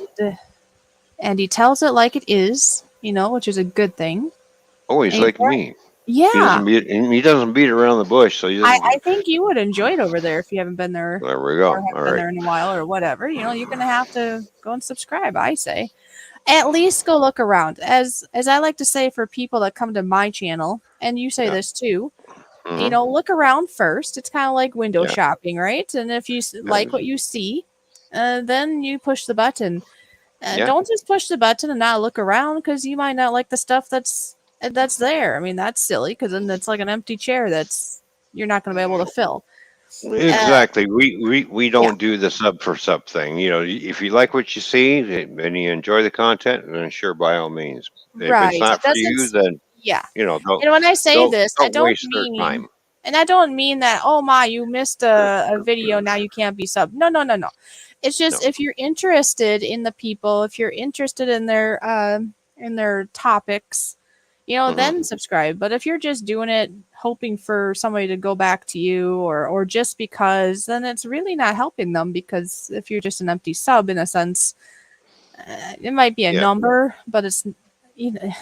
and he tells it like it is, which is a good thing. Oh, he's And like me. yeah, He doesn't beat around the bush, so he I doesn't. think you would enjoy it over there if you haven't been there There we or go. haven't All been right. there in a while or whatever. You're gonna have to go and subscribe, I say. At least go look around. As I like to say for people that come to my channel, and you say Yeah. this too, Hmm. look around first. It's kind of like window Yeah. shopping, right? And if you like what you see, then you push the button. Yeah. Don't just push the button and not look around because you might not like the stuff that's there. I mean, that's silly because then it's like an empty chair that's you're not going to be able to fill. Uh, Exactly. We yeah, don't do the sub for sub thing. If you like what you see and you enjoy the content, then sure, by all means. If it's right. It not for doesn't. you, then Yeah. don't And when I say this, I don't don't waste their mean, time. and I don't mean that, oh my, you missed a video, now you can't be sub. No, no, no, no. It's just No. if you're interested in the people, if you're interested in their topics, then Hmm. subscribe. But if you're just doing it hoping for somebody to go back to you or just because, then it's really not helping them because if you're just an empty sub in a sense, it might be a Yeah. number, but it's well,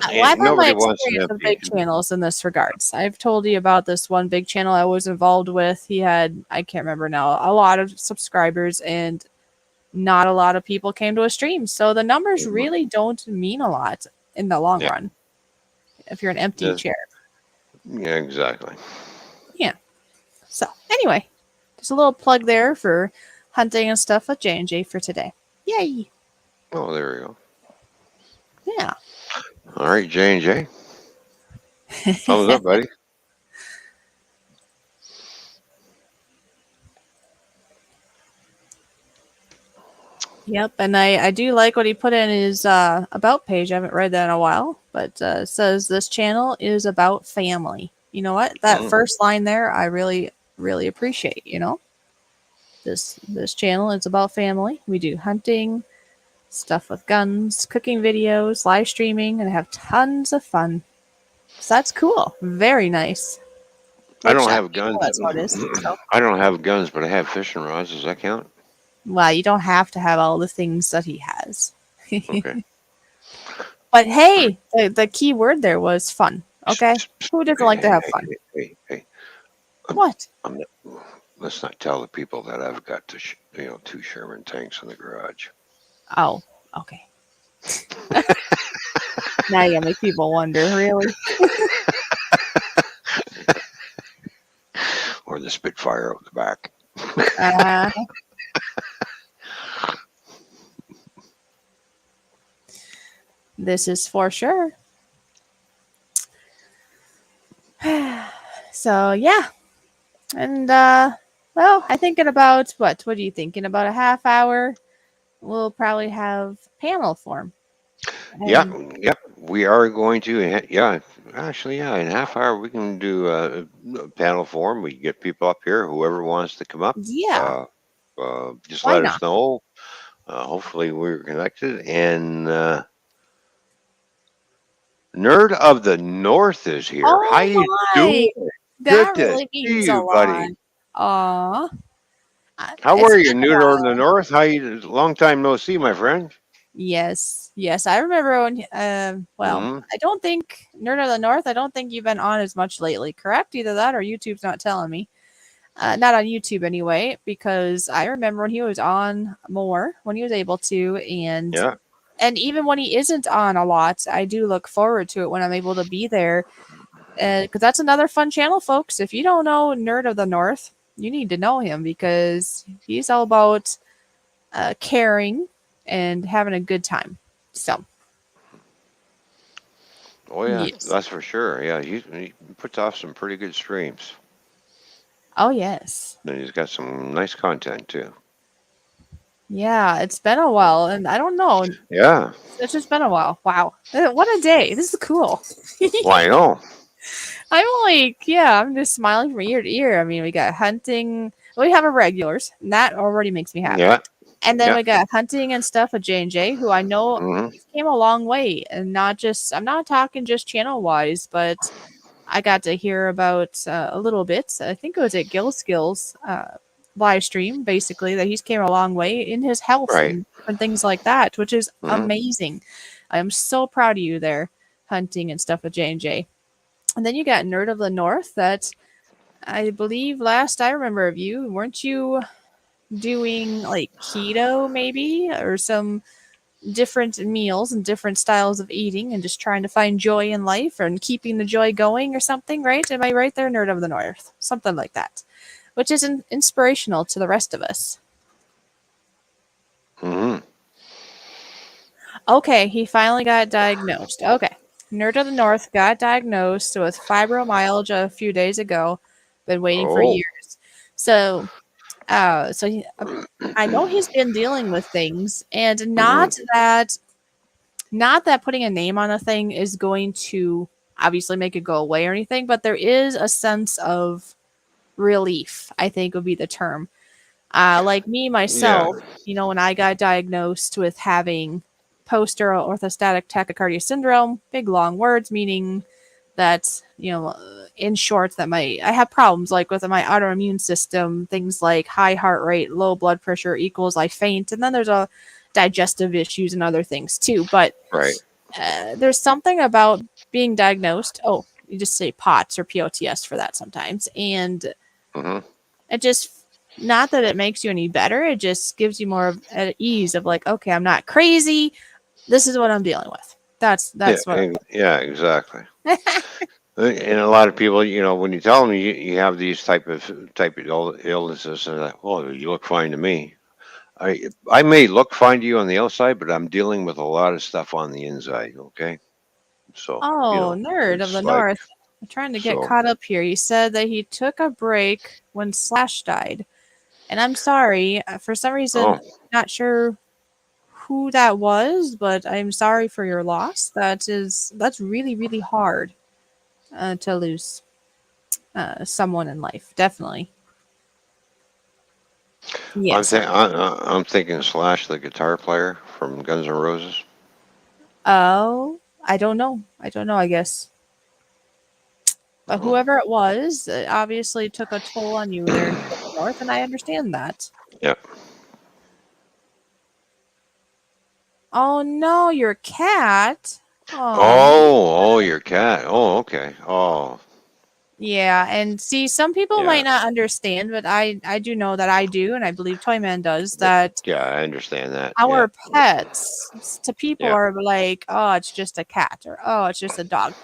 I've had my Nobody wants an experience with empty. big channels in this regards. I've told you about this one big channel I was involved with. He had, I can't remember now, a lot of subscribers and not a lot of people came to a stream. So the numbers really don't mean a lot in the long Yeah. run if you're an empty Just- chair. yeah. Exactly. Yeah. So anyway, just a little plug there for hunting and stuff with J&J for today. Yay. Oh, there we go. Yeah. All right, J&J. Thumbs up, buddy. Yep, and I do like what he put in his about page. I haven't read that in a while, but it says this channel is about family. You know what? That Mhm. first line there, I really really appreciate. This channel is about family. We do hunting, stuff with guns, cooking videos, live streaming, and have tons of fun. So that's cool. Very nice. I Which don't have guns. that's how it is. So, I don't have guns, but I have fishing rods. Does that count? well, you don't have to have all the things that he has. Okay. But hey, the key word there was fun. Okay, who doesn't like to have fun? Hey. What? I'm not, let's not tell the people that I've got two Sherman tanks in the garage. Oh, okay. Now you gotta make people wonder, really? Or the Spitfire out the back. Uh, this is for sure. So yeah, and well, I think in about what are you thinking? About a half hour, we'll probably have panel form. Yeah, And yep. We are going to. Yeah, actually, yeah. In a half hour, we can do a panel forum. We can get people up here. Whoever wants to come up, yeah, uh, just why let not? us know. Hopefully, we're connected. And Nerd of the North is here. How Oh you my, doing? Good that to really see means a you, lot. buddy. Aw, How it's are been you, a Nerd of the while. North? How you? Long time no see, my friend. Yes, yes, I remember when. Well, Hmm. I don't think Nerd of the North. I don't think you've been on as much lately. Correct? Either that or YouTube's not telling me. Not on YouTube anyway, because I remember when he was on more when he was able to, Yeah. and even when he isn't on a lot, I do look forward to it when I'm able to be there. Because that's another fun channel, folks. If you don't know Nerd of the North, you need to know him because he's all about caring and having a good time. So, Oh yeah, yes. that's for sure. Yeah, he puts off some pretty good streams, Oh, yes. and he's got some nice content too. Yeah, it's been a while, and I don't know. Yeah. It's just been a while. Wow. What a day. This is cool. Well, I know. I'm like, yeah, I'm just smiling from ear to ear. I mean, we got hunting. We have our regulars, and that already makes me happy. Yeah. And then Yeah. we got hunting and stuff with J&J, who I know Hmm. he's came a long way, and not just. I'm not talking just channel wise, but I got to hear about a little bit. I think it was at Gill Skills live stream, basically that he's came a long way in his health Right. and different things like that, which is Hmm. amazing. I am so proud of you there, hunting and stuff with J&J. And then you got Nerd of the North that I believe last I remember of you, weren't you doing like keto maybe or some different meals and different styles of eating and just trying to find joy in life and keeping the joy going or something, right? Am I right there, Nerd of the North? Something like that, which is inspirational to the rest of us. Hmm. Okay, he finally got diagnosed. Okay. Nerd of the North got diagnosed with fibromyalgia a few days ago. Been waiting for Oh. years. So I know he's been dealing with things, and Hmm. not that putting a name on a thing is going to obviously make it go away or anything, but there is a sense of relief, I think would be the term. Like me Yeah. myself, when I got diagnosed with having post-oral orthostatic tachycardia syndrome, big long words meaning that, in short, that I have problems like with my autoimmune system, things like high heart rate, low blood pressure equals I faint, and then there's a digestive issues and other things too. But Right. there's something about being diagnosed. Oh, you just say POTS or POTS for that sometimes, and Hmm. it just not that it makes you any better. It just gives you more of at ease of like, okay, I'm not crazy. This is what I'm dealing with. Yeah. That's what Yeah. Exactly. I'm. And a lot of people, when you tell them you have these type of illnesses, they're like, "Oh, you look fine to me." I may look fine to you on the outside, but I'm dealing with a lot of stuff on the inside. Okay, so Oh, nerd of the it's like North. I'm trying to get so. caught up here. You said that he took a break when Slash died. And I'm sorry, for some reason, Oh, not sure who that was, but I'm sorry for your loss. That's really, really hard to lose someone in life. Definitely. I'm Yes. think I'm thinking Slash, the guitar player from Guns N' Roses. Oh, I don't know. I don't know, I guess. But Oh, whoever it was, it obviously took a toll on you there in the North, and I understand that. yeah. Oh no, your cat. Oh, Oh, your cat. Oh, okay. Oh, yeah. And see, some people yeah. might not understand, but I do know that I do, and I believe Toyman does Th- that. Yeah, I understand that. Yeah, Our pets to people yeah. are like, oh, it's just a cat, or oh, it's just a dog.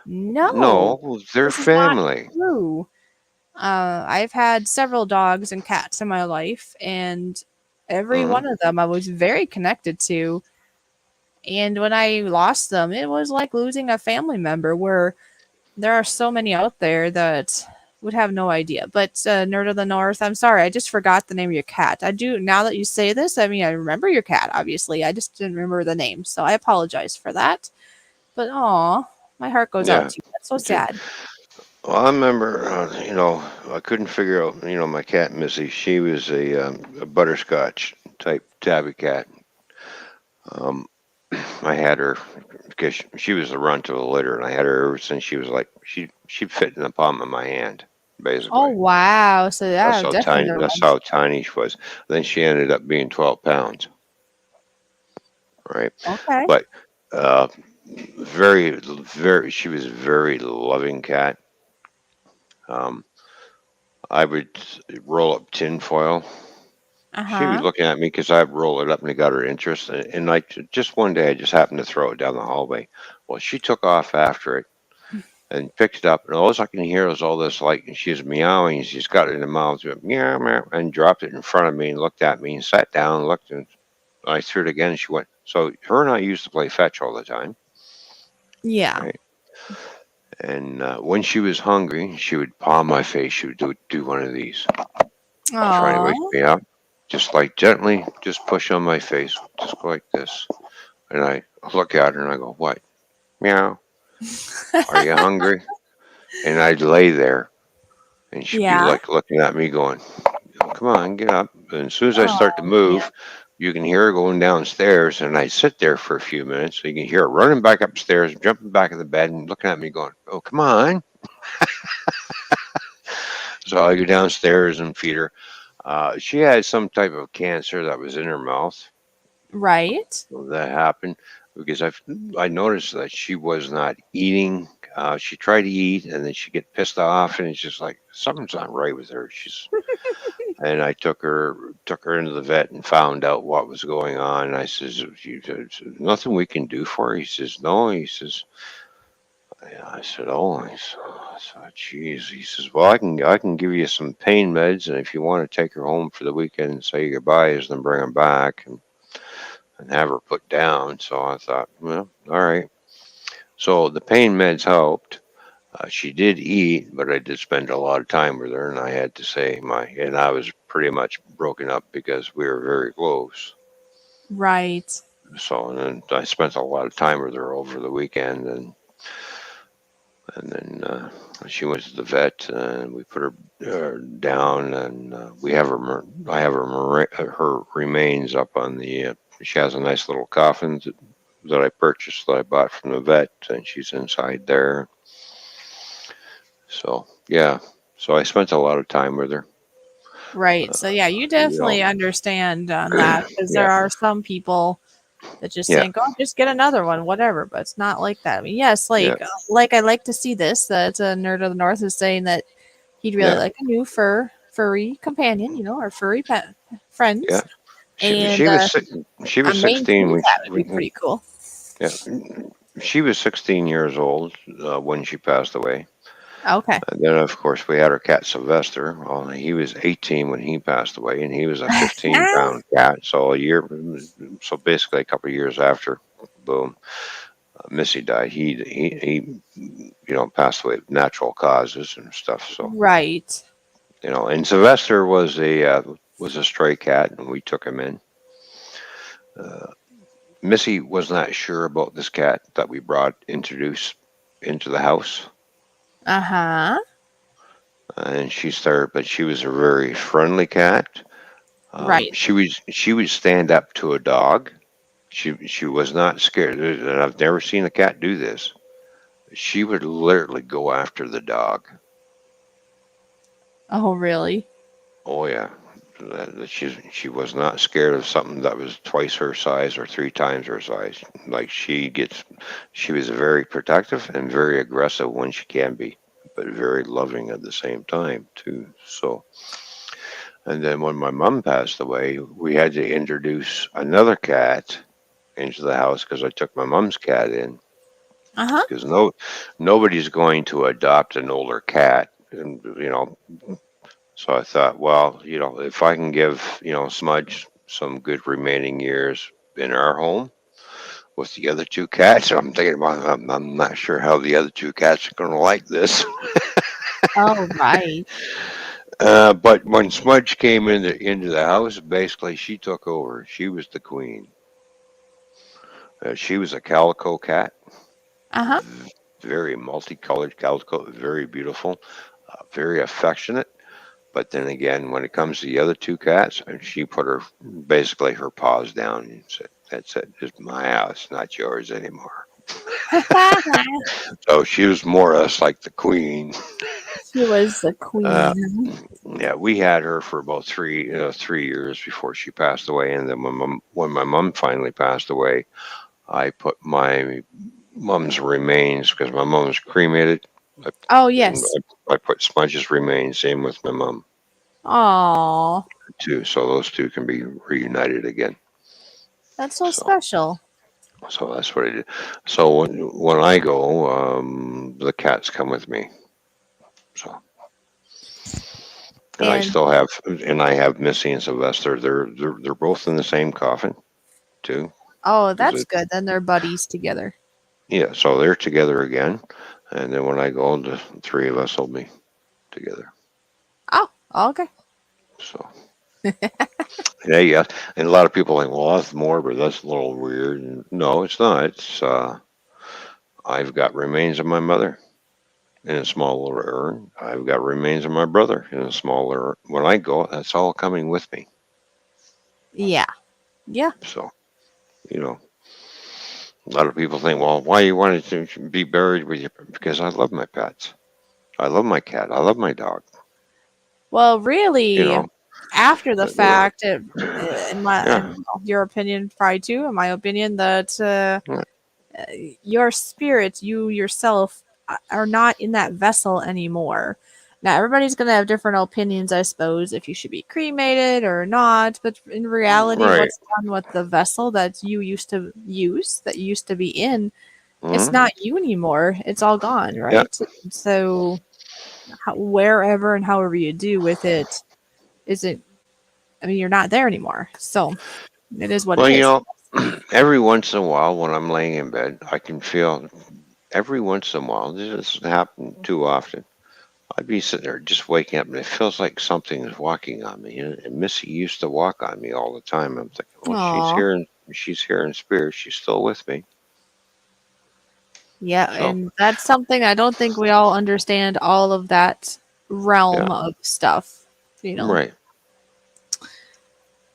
No, No, they're this is not family. true. I've had several dogs and cats in my life, and every Hmm. one of them I was very connected to. And when I lost them, it was like losing a family member. Where there are so many out there that would have no idea. But Nerd of the North, I'm sorry, I just forgot the name of your cat. I do now that you say this. I mean, I remember your cat. Obviously, I just didn't remember the name, so I apologize for that. But aw, my heart goes out Yeah. to you. That's so sad. Well, I remember, I couldn't figure out, my cat Missy. She was a butterscotch type tabby cat. Um, I had her because she was the runt of the litter, and I had her ever since she was like she fit in the palm of my hand, Oh basically. wow, so yeah, definitely the That's runt. how tiny she was. Then she ended up being 12 pounds, right? Okay. But uh, she was a very loving cat. Um, I would roll up tinfoil. Uh She was huh. looking at me because I rolled it up and it got her interest. And just one day, I just happened to throw it down the hallway. Well, she took off after it and picked it up. And all I can hear was all this, like, she's meowing. She's got it in the mouth, she went, meow, meow, and dropped it in front of me and looked at me and sat down and looked. And I threw it again. And she went, so her and I used to play fetch all the time, Yeah. right? And when she was hungry, she would paw my face. She would do one of these, try to wake Oh. me up. Just like gently, just push on my face, just go like this. And I look at her and I go, what? Meow. Are you hungry? And I'd lay there and she'd be Yeah. like looking at me going, come on, get up. And as soon as I start to Oh man. move, you can hear her going downstairs. And I sit there for a few minutes. So you can hear her running back upstairs, jumping back in the bed and looking at me going, oh, come on. So I go downstairs and feed her. She had some type of cancer that was in her mouth. Right. That happened because I noticed that she was not eating. She tried to eat and then she'd get pissed off and it's just like something's not right with her. And I took her into the vet and found out what was going on. And I says, nothing we can do for her. He says, no. He says, yeah. I said, oh. I thought, geez. He says, well, I can give you some pain meds, and if you want to take her home for the weekend and say goodbyes, then bring her back and have her put down. So I thought, well, all right. So the pain meds helped. She did eat, but I did spend a lot of time with her, and I had to say and I was pretty much broken up because we were very close. Right. So and then I spent a lot of time with her over the weekend, and then she went to the vet, and we put her down, and we have her. I have her remains up on the. She has a nice little coffin that I purchased that I bought from the vet, and she's inside there. So yeah, so I spent a lot of time with her. Right. Uh, So yeah, you you know, definitely understand on that because yeah, there are some people that just yeah, think, "Oh, just get another one, whatever." But it's not like that. I mean, yes, yeah, like I like to see this. That a nerd of the north is saying that he'd really yeah, like a new furry companion, or furry pet yeah. friends, She and she was she a was Maine 16 Coon when cat would be pretty cool. yeah, she was 16 years old when she passed away. Okay. And then, of course, we had our cat Sylvester. Well, he was 18 when he passed away, and he was a 15-pound cat. So basically, a couple of years after, boom, Missy died. He passed away of natural causes and stuff. So, Right. and Sylvester was a stray cat, and we took him in. Uh, Missy was not sure about this cat that we introduced into the house. Uh huh. And but she was a very friendly cat. Right. She would stand up to a dog. She was not scared, and I've never seen a cat do this. She would literally go after the dog. Oh, really? Oh yeah, she was not scared of something that was twice her size or three times her size. Like she was very protective and very aggressive when she can be, but very loving at the same time too. So. And then when my mom passed away, we had to introduce another cat into the house because I took my mom's cat in Uh huh. because nobody's going to adopt an older cat, and so I thought, well, if I can give Smudge some good remaining years in our home with the other two cats, I'm thinking, well, I'm not sure how the other two cats are going to like this. Oh, right. But when Smudge came into the house, basically she took over. She was the queen. She was a calico cat, Uh-huh. very multicolored calico, very beautiful, very affectionate. But then again, when it comes to the other two cats, and she put her basically her paws down and said, "That's it. It's my house, not yours anymore." So she was more or less like the queen. She was the Uh, queen. yeah, we had her for about 3 years before she passed away, and then when my mom finally passed away, I put my mom's remains because my mom was cremated. I, Oh, yes. I put Smudge's remains in with my mom Oh, too, so those two can be reunited again. that's so So, special. so that's what I did. So when I go, the cats come with me. So, and I And still have, and I have Missy and Sylvester. They're both in the same coffin too. oh, Because that's good. Then they're buddies together. yeah, so they're together again, and then when I go, the three of us will be together. Oh, okay. So yeah, yeah, and a lot of people think, well, that's morbid. That's a little weird. And no, it's not. It's I've got remains of my mother in a small little urn. I've got remains of my brother in a small urn. When I go, that's all coming with me. Yeah. Yeah. So you know, a lot of people think, well, why you wanted to be buried with you? Because I love my pets. I love my cat. I love my dog. Well, You really, know, after the they're fact, in my yeah, in your opinion, probably too, in my opinion, that yeah, your spirit, you yourself, are not in that vessel anymore. Now, everybody's going to have different opinions, I suppose, if you should be cremated or not. But in reality, right. what's done with the vessel that you used to use, that you used to be in, it's Hmm. not you anymore. It's all gone, Yeah. right? So, wherever and however you do with it, isn't, I mean, you're not there anymore. So, it is what it Well, is. every once in a while when I'm laying in bed, I can feel every once in a while, this doesn't happen too often. I'd be sitting there just waking up and it feels like something is walking on me. And Missy used to walk on me all the time. I'm thinking, well, Aw. she's here in spirit. She's still with me. Yeah, So, and that's something I don't think we all understand all of that yeah, realm of stuff. You know, right.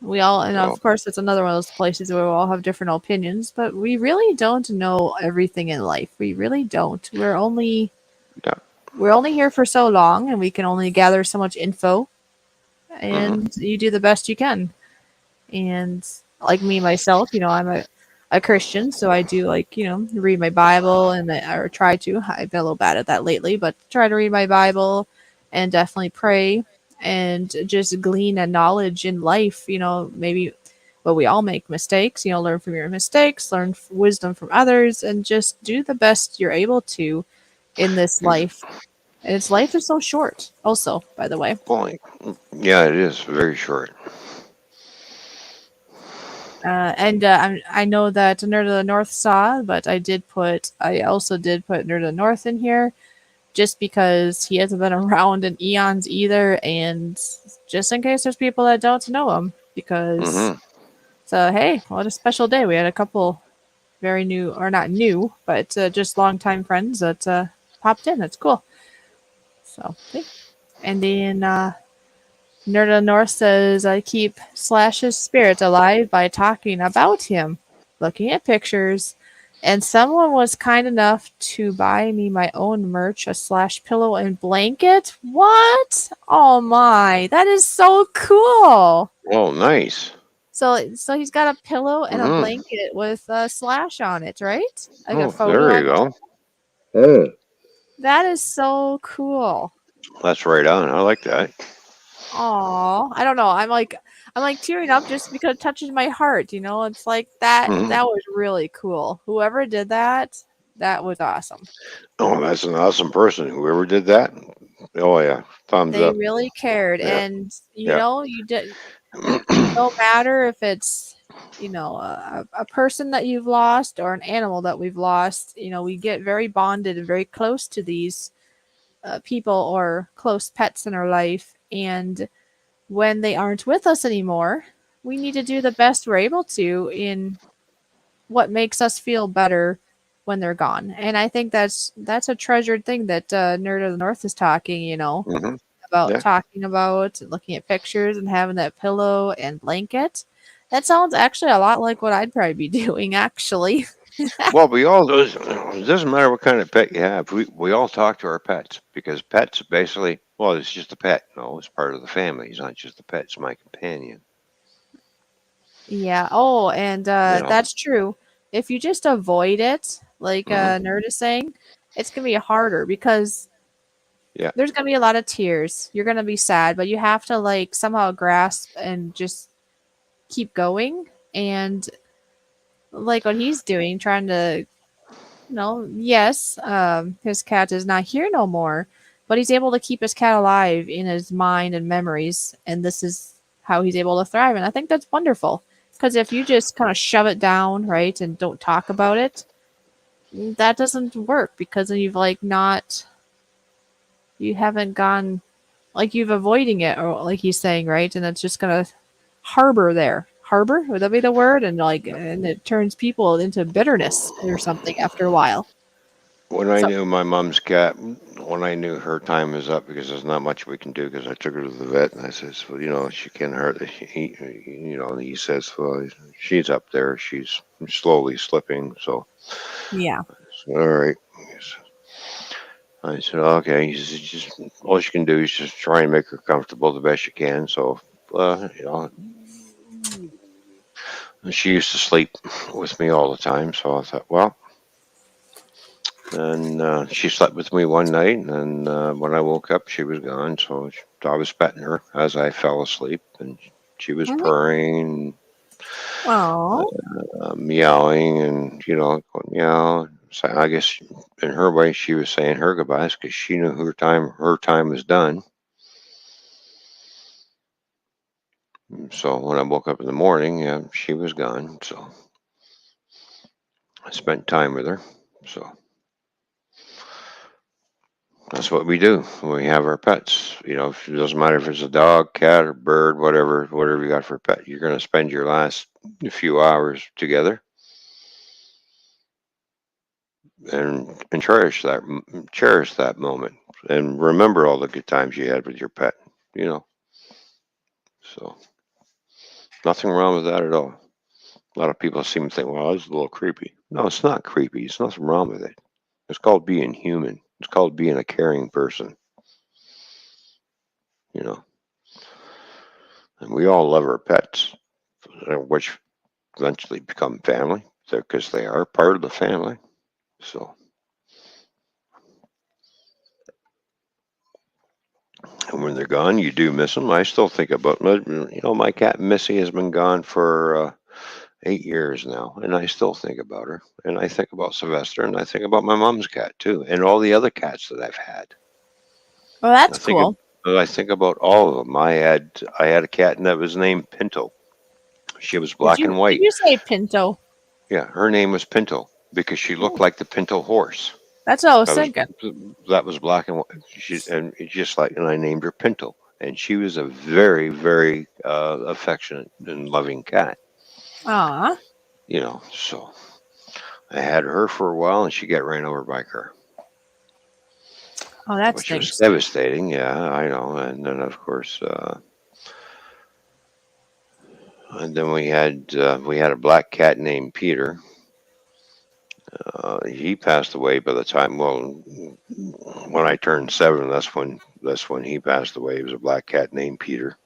we all, and So, of course, it's another one of those places where we all have different opinions, but we really don't know everything in life. We really don't. yeah. We're only here for so long, and we can only gather so much info, Hmm. and you do the best you can. And like me myself, I'm a Christian, so I do, like, read my Bible, and or try to. I've been a little bad at that lately, but try to read my Bible and definitely pray and just glean a knowledge in life. Maybe, well, we all make mistakes. Learn from your mistakes, learn wisdom from others, and just do the best you're able to in this life. And its life is so short. Also, by the way. Boy, yeah, it is very short. I know that Nerd of the North saw, but I also did put Nerd of the North in here just because he hasn't been around in eons either, and just in case there's people that don't know him. Because, Hmm. so hey, what a special day. We had a couple very new, or not new, but just longtime friends that popped in. That's cool. So, hey. And then Nerd of the North says, I keep Slash's spirit alive by talking about him, looking at pictures, and someone was kind enough to buy me my own merch, a Slash pillow and blanket. What? Oh my, that is so cool. Oh, nice. So he's got a pillow and a Hmm. blanket with a Slash on it, right? Like a Oh, photo there on you it. go. Oh, That is so cool. that's right on. I like that. Aw, I don't know. I'm like tearing up just because it touches my heart. It's like that. Hmm. That was really cool. Whoever did that, that was awesome. Oh, that's an awesome person. Whoever did that. Oh yeah, thumbs They up. really cared, Yeah, and yeah. you did. No matter if it's a person that you've lost or an animal that we've lost. We get very bonded and very close to these people or close pets in our life, and when they aren't with us anymore, we need to do the best we're able to in what makes us feel better when they're gone. And I think that's a treasured thing that Nerd of the North is talking, Hmm. about Yeah. talking about and looking at pictures and having that pillow and blanket. That sounds actually a lot like what I'd probably be doing, actually. Well, we all it doesn't matter what kind of pet you have. We all talk to our pets because pets basically, well, it's just a pet. No, it's part of the family. It's not just a pet. It's my companion. Yeah. Oh, and You know. that's true. If you just avoid it, like Hmm. Nerd is saying, it's gonna be harder because Yeah. there's gonna be a lot of tears. You're gonna be sad, but you have to like somehow grasp and just keep going. And like what he's doing, trying to, yes, his cat is not here no more, but he's able to keep his cat alive in his mind and memories, and this is how he's able to thrive. And I think that's wonderful. Because if you just kind of shove it down, right, and don't talk about it, that doesn't work because then you've like not, you haven't gone, like you've avoiding it, or like he's saying, right, and it's just gonna harbor there. Harbor, would that be the word? And it turns people into bitterness or something after a while. When I So knew my mom's cat, when I knew her time was up because there's not much we can do because I took her to the vet and I says, well, she can hardly, he says, well, she's up there. She's slowly slipping. So, yeah. all right. I said, okay. He says, just all you can do is just try and make her comfortable the best you can. So, she used to sleep with me all the time. So I thought, well, and she slept with me one night, and when I woke up, she was gone. So I was petting her as I fell asleep, and she was Mhm. purring, Oh, meowing, and going meow. So I guess in her way, she was saying her goodbyes because she knew her time was done. So when I woke up in the morning, yeah, she was gone. So I spent time with her. So that's what we do when we have our pets. It doesn't matter if it's a dog, cat, or bird, whatever you got for a pet. You're going to spend your last few hours together and cherish that moment and remember all the good times you had with your pet. You know, so nothing wrong with that at all. A lot of people seem to think, well, it's a little creepy. No, it's not creepy. There's nothing wrong with it. It's called being human. It's called being a caring person. You know, and we all love our pets, which eventually become family because they are part of the family. So, and when they're gone, you do miss them. I still think about my cat Missy has been gone for 8 years now, and I still think about her. And I think about Sylvester, and I think about my mom's cat too, and all the other cats that I've had. well, I that's think of, cool. I think about all of them. I had a cat, and that was named Pinto. She was Did black you and did white. you say Pinto? Yeah, her name was Pinto because she looked Oh, like the Pinto horse. that's what I was That was thinking. that was black and white. And it's just like, and I named her Pinto, and she was a very, very affectionate and loving cat. Ah, So I had her for a while, and she got ran over by a car, oh, that which was stinks. devastating. Yeah, I know. And then of course, and then we had a black cat named Peter. He passed away by the time. Well, when I turned 7, that's when he passed away. He was a black cat named Peter.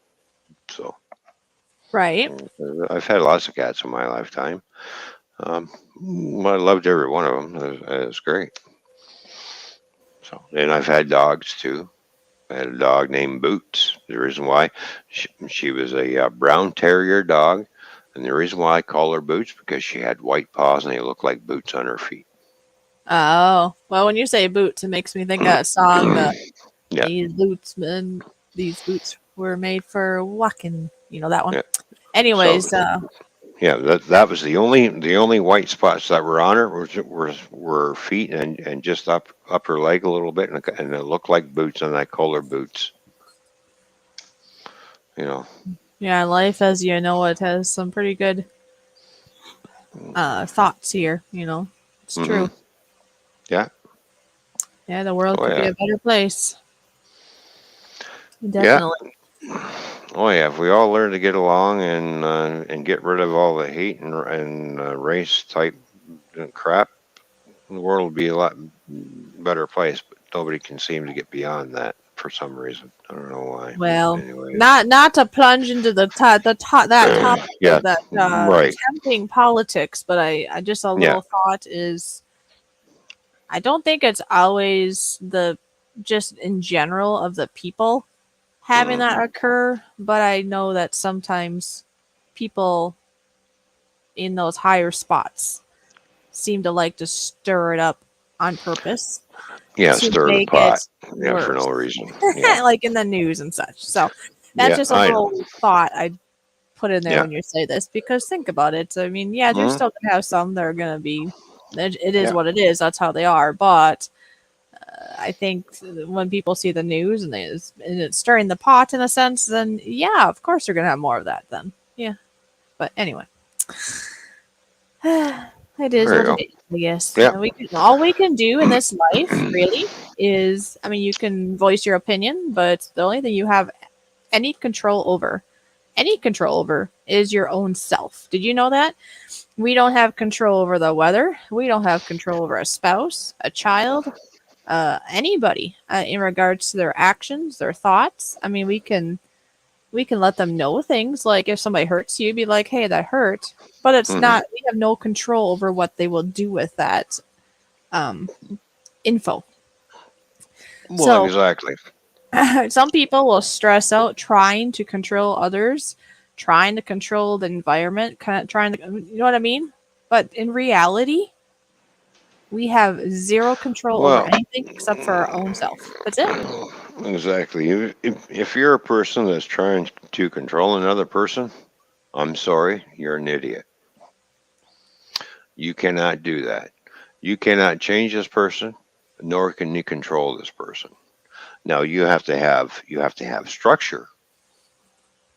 So Right. I've had lots of cats in my lifetime. Um, I loved every one of them. It was great. So, and I've had dogs too. I had a dog named Boots. The reason why she was a brown terrier dog, and the reason why I call her Boots because she had white paws and they looked like boots on her feet. Oh, well, when you say boots, it makes me think of that song. Yeah, These boots were made for walking. You know that one. yeah. So Anyways, Yeah, that was the only white spots that were on her were feet and just up her leg a little bit, and it looked like boots, and I call her boots. You know. Yeah, life as you know it has some pretty good thoughts here, you know. It's Hmm. true. Yeah. Yeah, the world Oh could be yeah. a better place. Yeah. Definitely. Oh yeah. If we all learn to get along and get rid of all the hate and race type crap, the world will be a lot better place. But nobody can seem to get beyond that for some reason. I don't know why. Well, Anyways. not to plunge into that topic Yeah. of that Right. tempting politics, but I just a Yeah. little thought is I don't think it's always the just in general of the people having Hmm. that occur, but I know that sometimes people in those higher spots seem to like to stir it up on purpose Yeah. to Stir the make pot. it Yeah. For no worse, reason. Yeah. like in the news and such. So that's Yeah. just a I know. little thought I put in there Yeah. when you say this because think about it. I mean, yeah, there's Hmm. still gonna have some that are gonna be. It is Yeah. what it is. That's how they are. But I think when people see the news and it's stirring the pot in a sense, then yeah, of course you're gonna have more of that. Then yeah. But anyway, it is There what you it go. is. I guess Yeah. all we can do in this life really is. I mean, you can voice your opinion, but the only thing you have any control over, is your own self. Did you know that? We don't have control over the weather. We don't have control over a spouse, a child, anybody in regards to their actions, their thoughts. I mean, we can let them know things like if somebody hurts you, be like, "Hey, that hurt," but it's Hmm. not. We have no control over what they will do with that um, info. Well, So exactly. some people will stress out trying to control others, trying to control the environment, kind of trying to, you know what I mean? But in reality, we have zero control over Well, anything except for our own self. That's it. exactly. If you're a person that's trying to control another person, I'm sorry, you're an idiot. You cannot do that. You cannot change this person, nor can you control this person. Now you have to have structure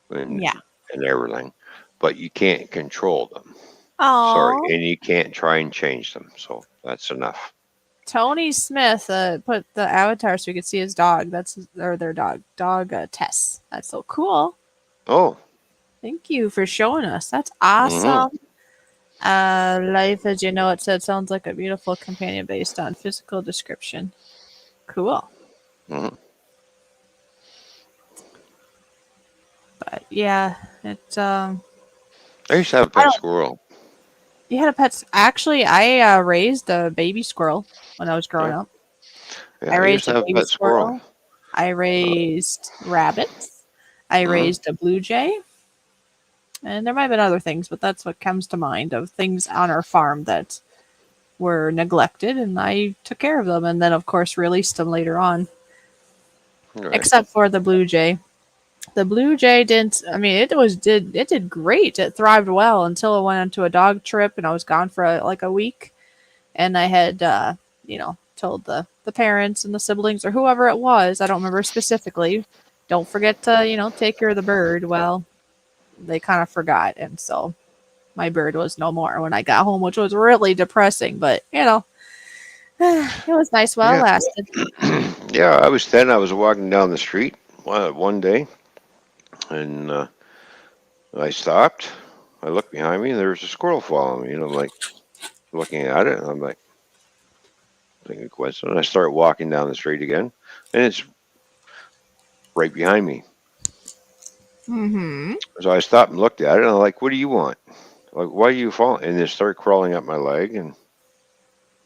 and Yeah. and everything, but you can't control them. Sorry, Oh, and you can't try and change them. So that's enough. Tony Smith put the avatar so we could see his dog. Or their dog Tess. That's so cool. Oh, Thank you for showing us. That's hmm, awesome. Life as you know it said sounds like a beautiful companion based on physical description. Cool. hmm. But yeah, it I used to have a I pet don't squirrel. you had a pet actually I raised a baby squirrel when I was growing Yeah, up. yeah. I I used raised to a have a baby pet squirrel. squirrel. I raised rabbits. I Hmm. raised a blue jay. And there might have been other things, but that's what comes to mind of things on our farm that were neglected and I took care of them and then of course released them later on. Right. Except for the blue jay. The blue jay didn't. I mean, it did great. It thrived well until it went into a dog trip, and I was gone for like a week. And I had, told the parents and the siblings or whoever it was. I don't remember specifically. Don't forget to take care of the bird. Well, they kind of forgot, and so my bird was no more when I got home, which was really depressing. But it was nice while it Yeah. lasted. Yeah. I was walking down the street one day, and I stopped. I looked behind me, and there was a squirrel following me, and I'm like looking at it, and I'm like thinking coincidence. I start walking down the street again, and it's right behind me. Mm-hmm. So I stopped and looked at it, and I'm like, "What do you want? Like, why are you following?" And it started crawling up my leg, and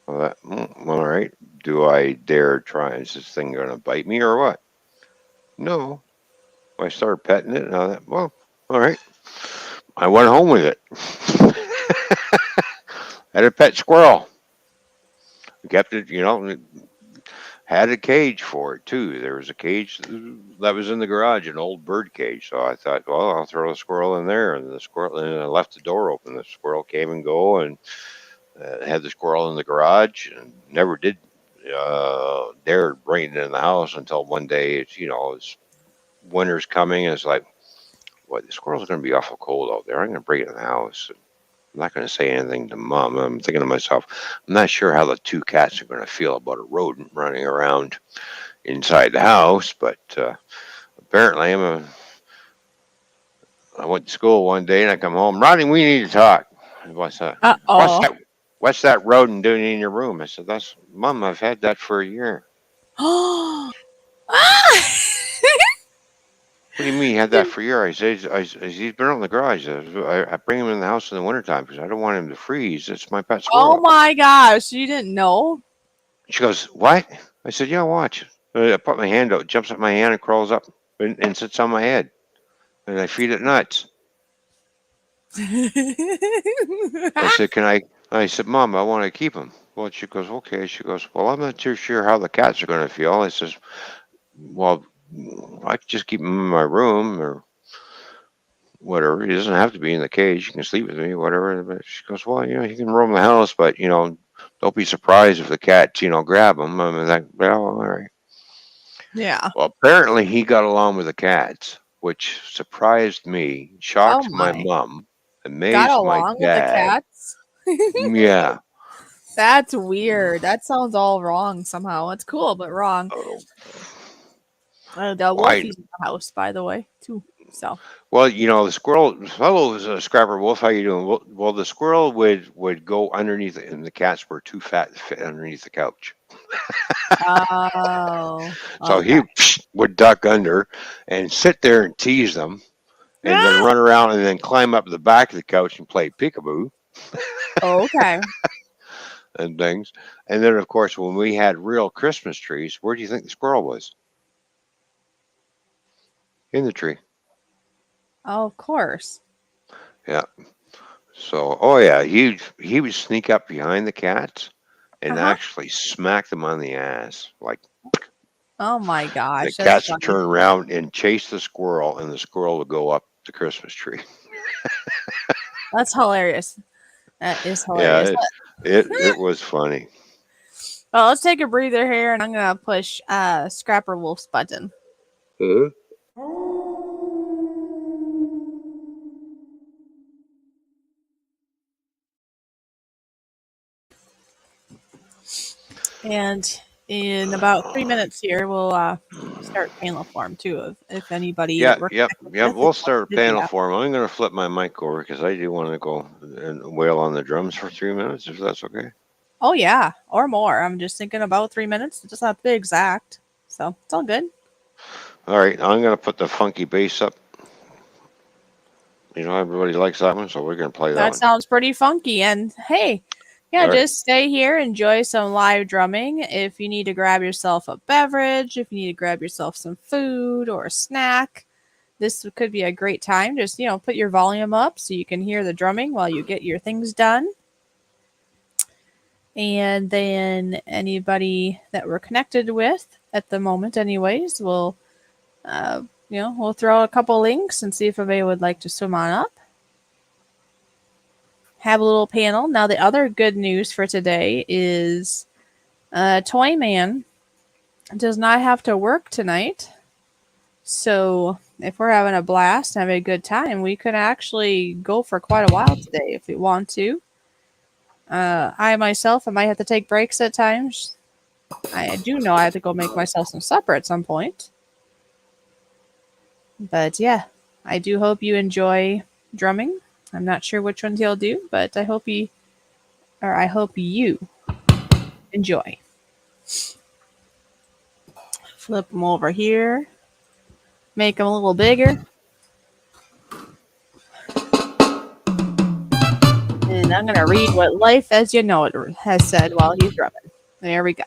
I thought, "All right, do I dare try? Is this thing going to bite me or what?" No. I started petting it, and I thought, "Well, all right." I went home with it. Had a pet squirrel. We kept it, had a cage for it too. There was a cage that was in the garage, an old bird cage. So I thought, well, I'll throw the squirrel in there, and the squirrel. And I left the door open. The squirrel came and go, and had the squirrel in the garage, and never did dare bring it in the house until one day. It's winter's coming, and it's like, what, the squirrel's going to be awful cold out there. I'm going to bring it in the house. I'm not going to say anything to Mom. I'm thinking to myself, I'm not sure how the two cats are going to feel about a rodent running around inside the house, but apparently I went to school one day and I come home, Rodney, we need to talk. What's that? What's Uh-oh. that? What's that rodent doing in your room? I said, that's Mom. I've had that for a year. Ah! What do you mean you had that for a year? I said, he's been out in the garage. I bring him in the house in the wintertime because I don't want him to freeze. It's my pet Oh squirrel. my gosh, you didn't know? She goes, what? I said, yeah, watch. I put my hand out, jumps up my hand and crawls up and sits on my head. And I feed it nuts. I said, can I? I said, Mom, I want to keep him. Well, she goes, okay. She goes, well, I'm not too sure how the cats are going to feel. I says, well, I could just keep him in my room or whatever. He doesn't have to be in the cage. You can sleep with me, whatever. But she goes, well, he can roam the house, but, don't be surprised if the cats, grab him. I mean, well, all right. Yeah. Well, apparently he got along with the cats, which surprised me, Oh shocked my my. mom, Got amazed my along with the dad. cats? Yeah. That's weird. That sounds all wrong somehow. It's cool, but wrong. Oh, The why? Wolfie's in the house, by the way, too. So. Well, the squirrel. Hello, Scrapper Wolf. How you doing? Well, the squirrel would go underneath it, and the cats were too fat to fit underneath the couch. Oh. So Okay. he would duck under and sit there and tease them, and then Ah! run around and then climb up the back of the couch and play peekaboo Okay. and things. And then, of course, when we had real Christmas trees, where do you think the squirrel was? In the tree. Oh, of course. Yeah. So, oh yeah, he would sneak up behind the cats and Uh-huh. actually smack them on the ass. Like Oh my the gosh, that's cats would funny. turn around and chase the squirrel, and the squirrel would go up the Christmas tree. That's hilarious. That is Yeah, hilarious. it was funny. Well, let's take a breather here, and I'm gonna push Scrapper Wolf's button. Uh-huh. And in about 3 minutes here, we'll start panel form too. If anybody that Yeah, we're yep, connected yep. with We'll wants start to do panel that. form. I'm going to flip my mic over because I do want to go and wail on the drums for 3 minutes, if that's okay. Oh yeah, or more. I'm just thinking about 3 minutes. It doesn't have to be exact, so it's all good. All right, I'm going to put the funky bass up. Everybody likes that one, so we're going to play that That one. sounds pretty funky. And hey, yeah, All right. just stay here, enjoy some live drumming. If you need to grab yourself a beverage, if you need to grab yourself some food or a snack, this could be a great time. Just, put your volume up so you can hear the drumming while you get your things done. And then anybody that we're connected with at the moment, anyways, we'll throw a couple links and see if anybody would like to swim on up. Have a little panel. Now, the other good news for today is Toyman does not have to work tonight. So if we're having a blast and having a good time, we could actually go for quite a while today if we want to. I myself, I might have to take breaks at times. I do know I have to go make myself some supper at some point. But yeah, I do hope you enjoy drumming. I'm not sure which ones he'll do, but I hope you enjoy. Flip them over here. Make them a little bigger. And I'm going to read what Life as You Know It has said while he's drumming. There we go.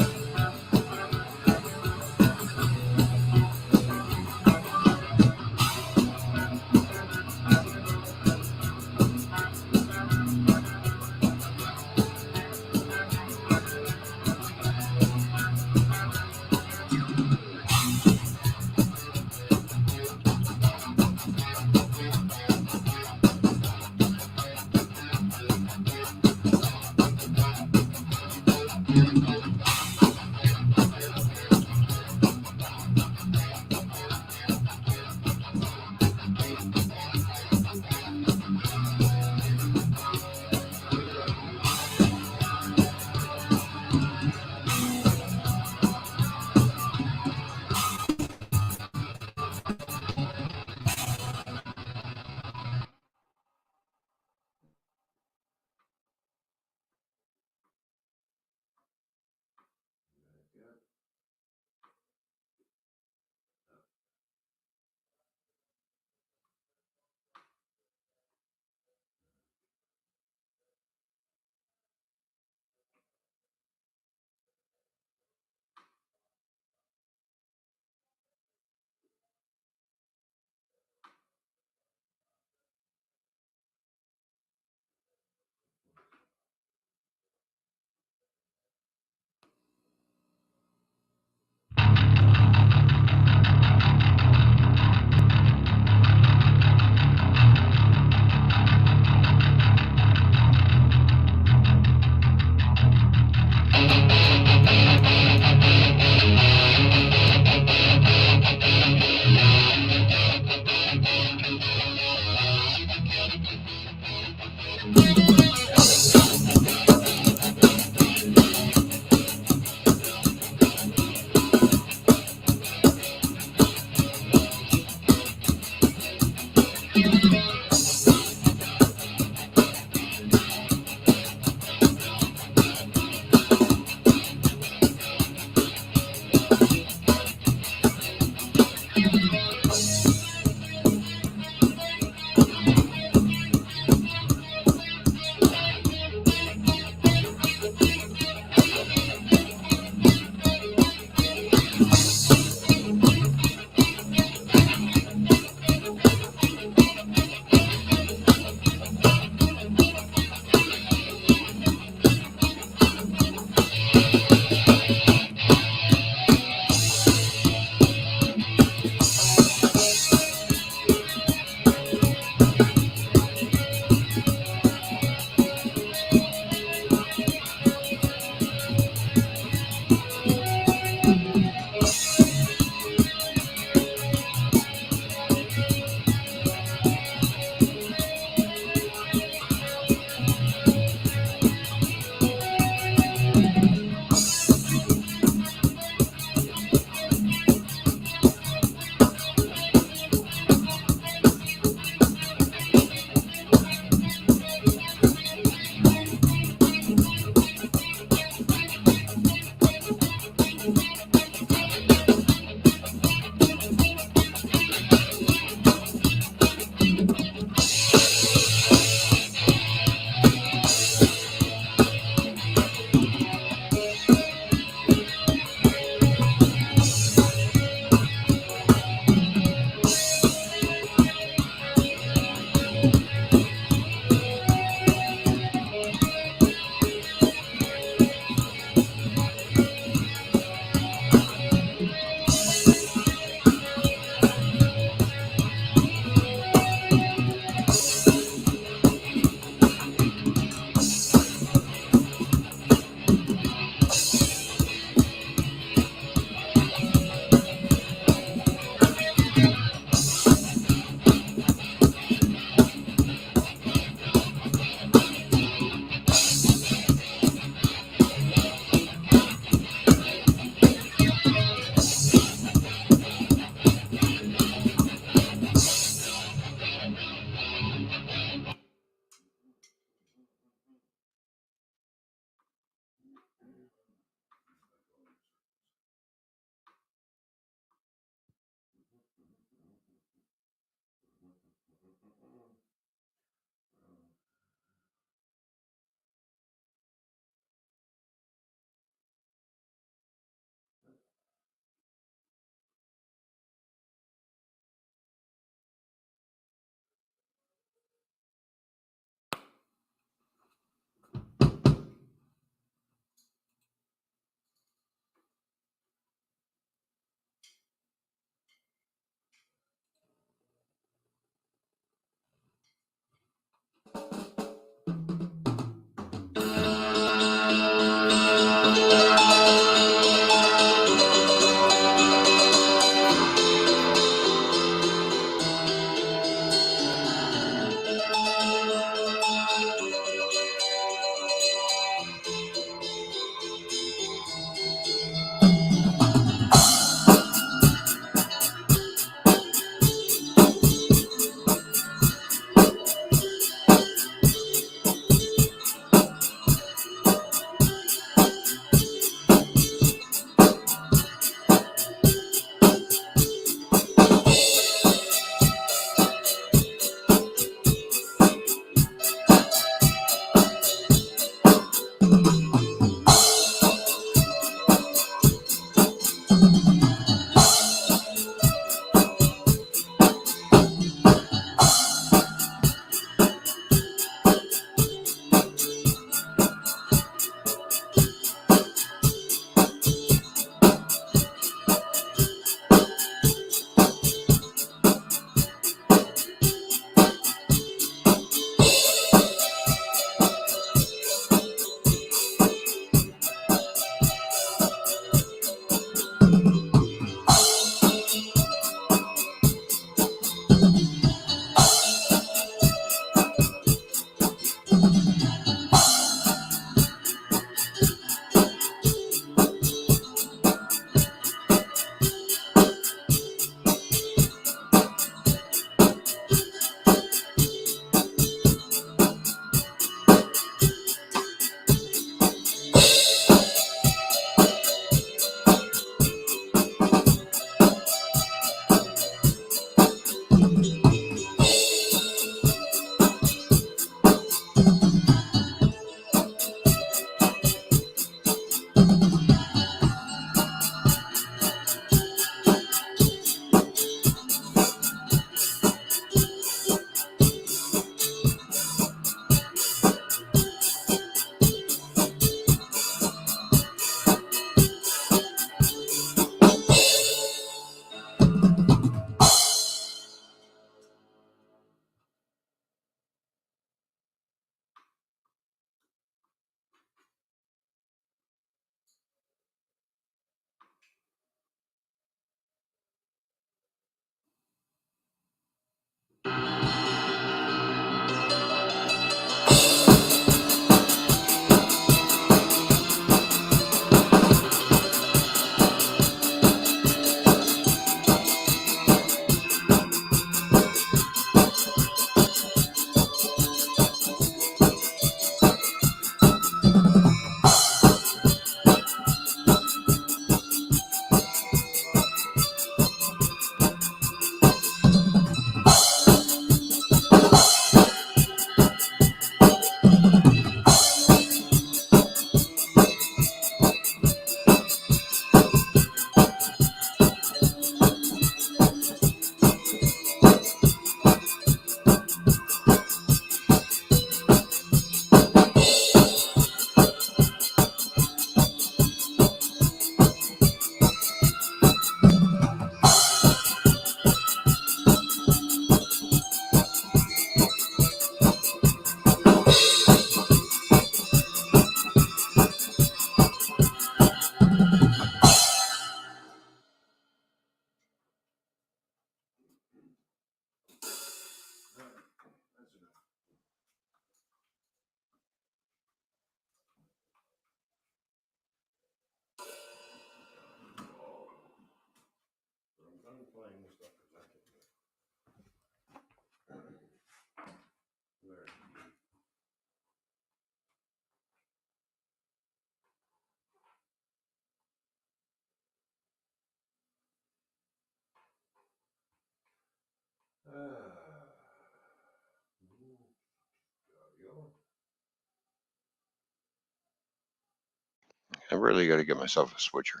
I really got to get myself a switcher.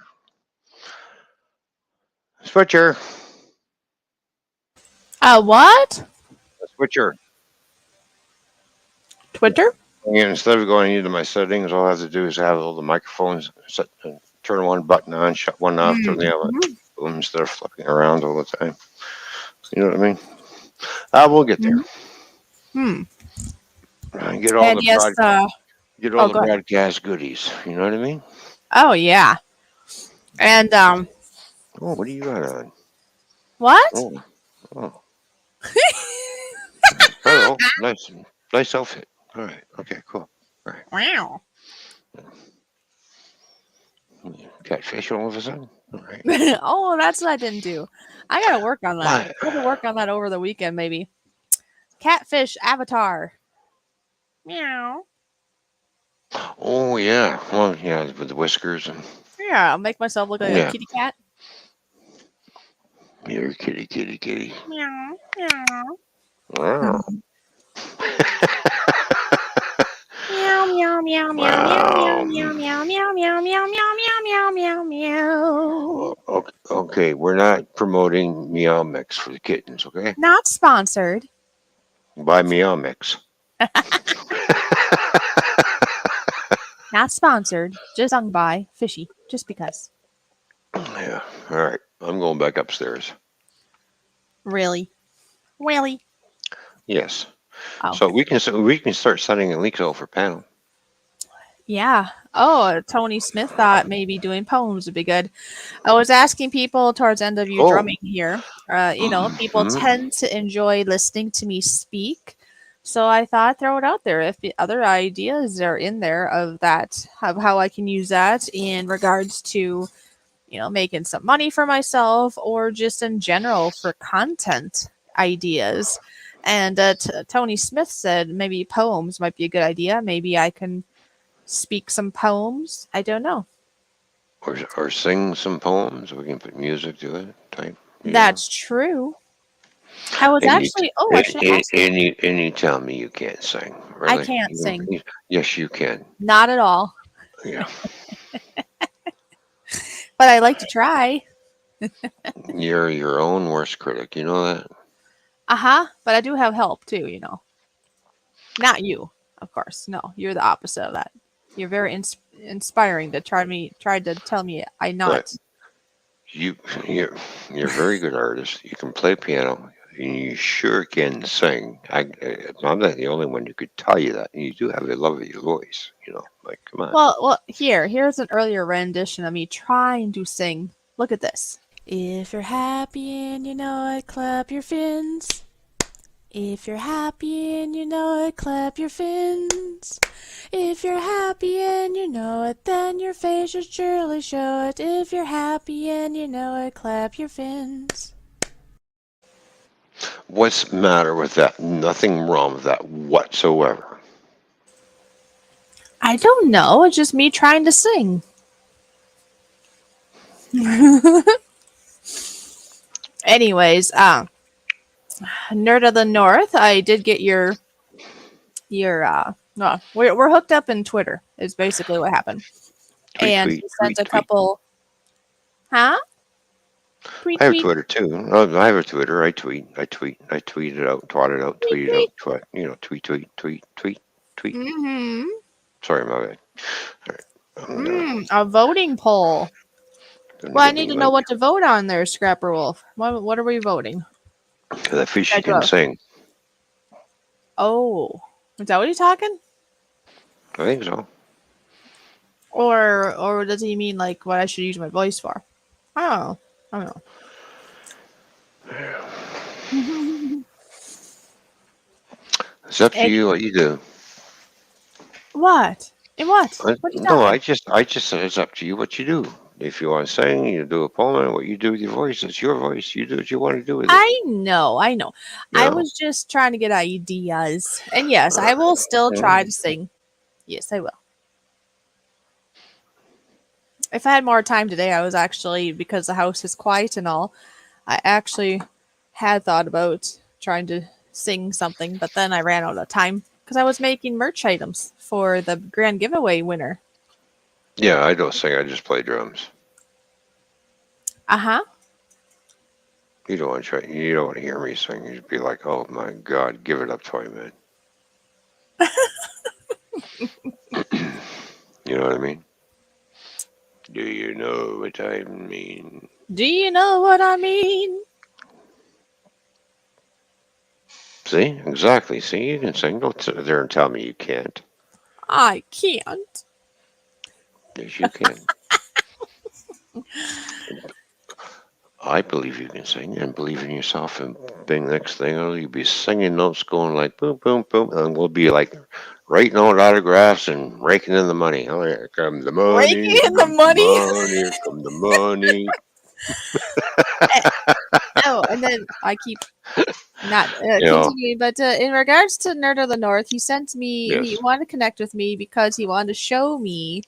Switcher. What? A switcher. Twitter? And instead of going into my settings, all I have to do is have all the microphones set, turn one button on, shut one off, turn the other. Boom, instead of flipping around all the time. You know what I mean? We'll get there. Get all And the yes, get all the go ahead. broadcast goodies. You know what I mean? Oh yeah. And Oh, what do you got on? what? Oh. Hello, nice outfit. All right, okay, cool. All right, Wow. catfish all of a sudden. All right. Oh, that's what I didn't do. I gotta work on that. What? I gotta work on that over the weekend, maybe. Catfish avatar. Meow. Oh yeah. Well, yeah, with the whiskers and Yeah, I'll make myself look like a yeah, kitty cat. you're kitty. Meow. Meow. Wow. Meow meow meow meow Wow. meow meow meow meow meow meow meow meow meow meow. Okay, we're not promoting Meow Mix for the kittens, okay? Not sponsored. Buy Meow Mix. Not sponsored. Just sung by Fishy. Just because. Yeah. All right. I'm going back upstairs. Really? Really? Yes. Oh. So we can start sending a link out for panel. Yeah. Oh, Tony Smith thought maybe doing poems would be good. I was asking people towards the end of you Oh. drumming here. People tend to enjoy listening to me speak. So I thought throw it out there. If the other ideas are in there of that, of how I can use that in regards to, making some money for myself or just in general for content ideas. And Tony Smith said maybe poems might be a good idea. Maybe I can speak some poems. I don't know. Or sing some poems. We can put music to it. Type. That's true. I was And actually. Oh, I should ask. and you tell me you can't sing. Really? I can't sing. Yes, you can. Not at all. Yeah. But I like to try. You're your own worst critic. You know that? But I do have help too, Not you, of course. No, you're the opposite of that. You're very inspiring to tried to tell me I not. But you're a very good artist. You can play piano. And you sure can sing. I'm not the only one who could tell you that. And you do have a lovely voice. Like come on. Well, here's an earlier rendition of me trying to sing. Look at this. If you're happy and you know it, clap your fins. If you're happy and you know it, clap your fins. If you're happy and you know it, then your face should surely show it. If you're happy and you know it, clap your fins. What's the matter with that? Nothing wrong with that whatsoever. I don't know. It's just me trying to sing. Anyways, Nerd of the North, I did get your no, we're hooked up in Twitter is basically what happened. And he sent a couple. Huh? I have Twitter too. Oh, I have a Twitter. I tweet it out, twat it out, tweet it out, tweet. Mm-hmm. Sorry, my bad. All right. A voting poll. Well, I need to know what to vote on there, Scrapper Wolf. What are we voting? The Fishy can sing. Oh, is that what he's talking? I think so. Or does he mean like what I should use my voice for? I don't know. It's up to you what you do. What? In what? What are you talking? No, I just said it's up to you what you do. If you want to sing, you do a poem. And what you do with your voice, it's your voice. You do what you want to do with it. I know. I Yeah. was just trying to get ideas. And yes, I will still try to sing. Yes, I will. If I had more time today, I was actually, because the house is quiet and all, I actually had thought about trying to sing something, but then I ran out of time because I was making merch items for the grand giveaway winner. Yeah, I don't sing. I just play drums. Uh huh. You don't want to try. You don't want to hear me sing. You'd be like, "Oh my God, give it up, Toyman." You know what I mean? Do you know what I mean? Do you know what I mean? See, exactly. See, you can sing. Don't sit there and tell me you can't. I can't. Yes, you can. I believe you can sing and believe in yourself. And being next thing, you'll be singing notes going like boom, boom, boom. And we'll be like writing out autographs and raking in the money. Oh, here come the money. Raking in the Here come the money. money. Here come the money. Oh, and then I keep not You know, continuing, but in regards to Nerd of the North, he sent me, he yes. wanted to connect with me because he wanted to show me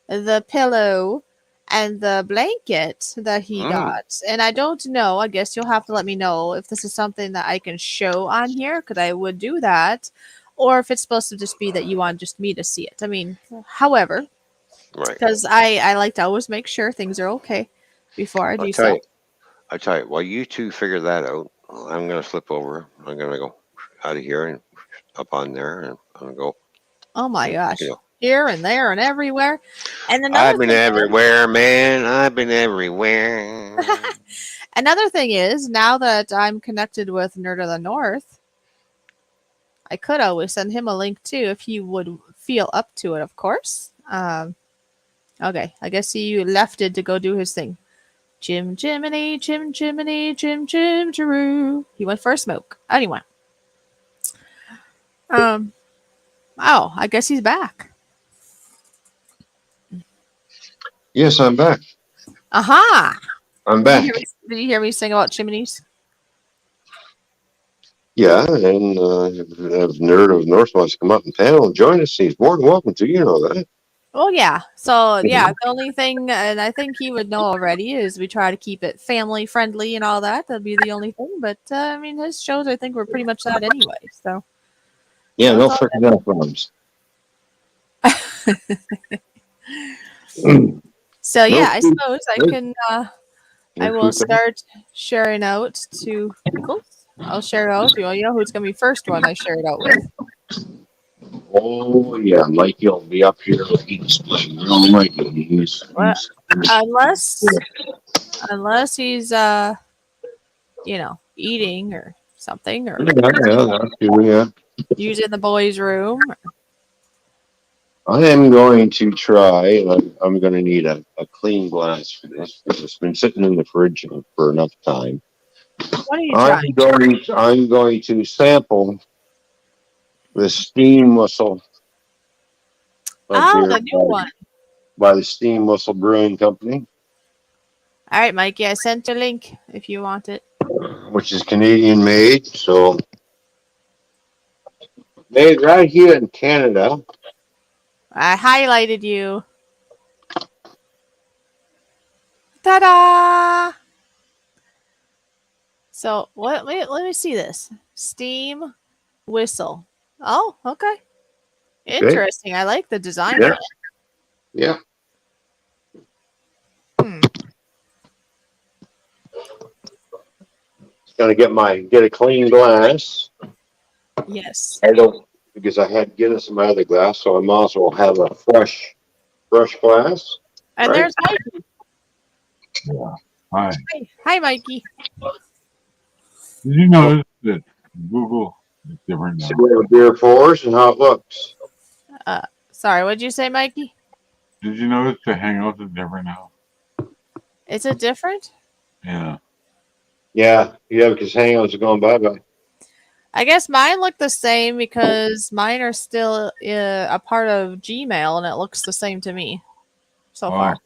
the pillow and the blanket that he Mm, got. And I don't know, I guess you'll have to let me know if this is something that I can show on here, because I would do that, or if it's supposed to just be that you want just me to see it. I mean, however, right. because I like to always make sure things are okay before I I'll do tell so. you. I'll tell you. While you two figure that out, I'm gonna flip over. I'm gonna go out of here and up on there, and I'm gonna go. Oh my You gosh. know, Here and there and everywhere. And I've another been thing everywhere, man. I've been everywhere. is, another thing is, now that I'm connected with Nerd of the North, I could always send him a link too if he would feel up to it, of course. Okay, I guess he left it to go do his thing. Jim Jiminy, Jim Jiminy, Jim Jim Jeru. He went for a smoke. Anyway. Um, oh, I guess he's back. Yes, I'm back. Aha! I'm Did you back. hear me, did you hear me sing about chimneys? Yeah, and if Nerd of North wants to come up and panel and join us, he's more than welcome to. You know that. Oh yeah. So yeah, Mhm. the only thing, and I think he would know already, is we try to keep it family friendly and all that. That'd be the only thing. But I mean, his shows, I think, were pretty much that anyway. So Yeah, it's no all freaking F bombs. good. So No yeah, I truth. suppose I No, can. no I will truth. start sharing out to people. I'll share it out. You know who's gonna be first one I share it out with. Oh yeah, Mikey will be up here. He's playing. No, Mikey. Well, He's unless he's eating or something, or yeah, that's true, yeah. using the boys' room. I am going to try, and I'm going to need a clean glass for this because it's been sitting in the fridge for enough time. What are you trying? I'm going to sample the steam whistle of Oh, beer the new one. by the Steam Whistle Brewing Company, All right, Mikey, I sent a link if you want it. which is Canadian made. So made right here in Canada. I highlighted you. Ta-da! So let me see this. Steam whistle. Oh, okay. Okay. Interesting. I like the design Yeah. of it. Yeah. Hmm. Gonna get a clean glass. Yes. I don't because I had Guinness in my other glass, so I might as well have a fresh glass. And Right? there's Mikey. Yeah. Hi. Hi, Mikey. Did you notice that Google is different So now? we have a beer for us and how it looks. Uh, sorry, what'd you say, Mikey? Did you notice the Hangouts is different now? Is it different? Yeah. Yeah, because Hangouts are going bye-bye. I guess mine look the same because mine are still a part of Gmail, and it looks the same to me so Oh, far.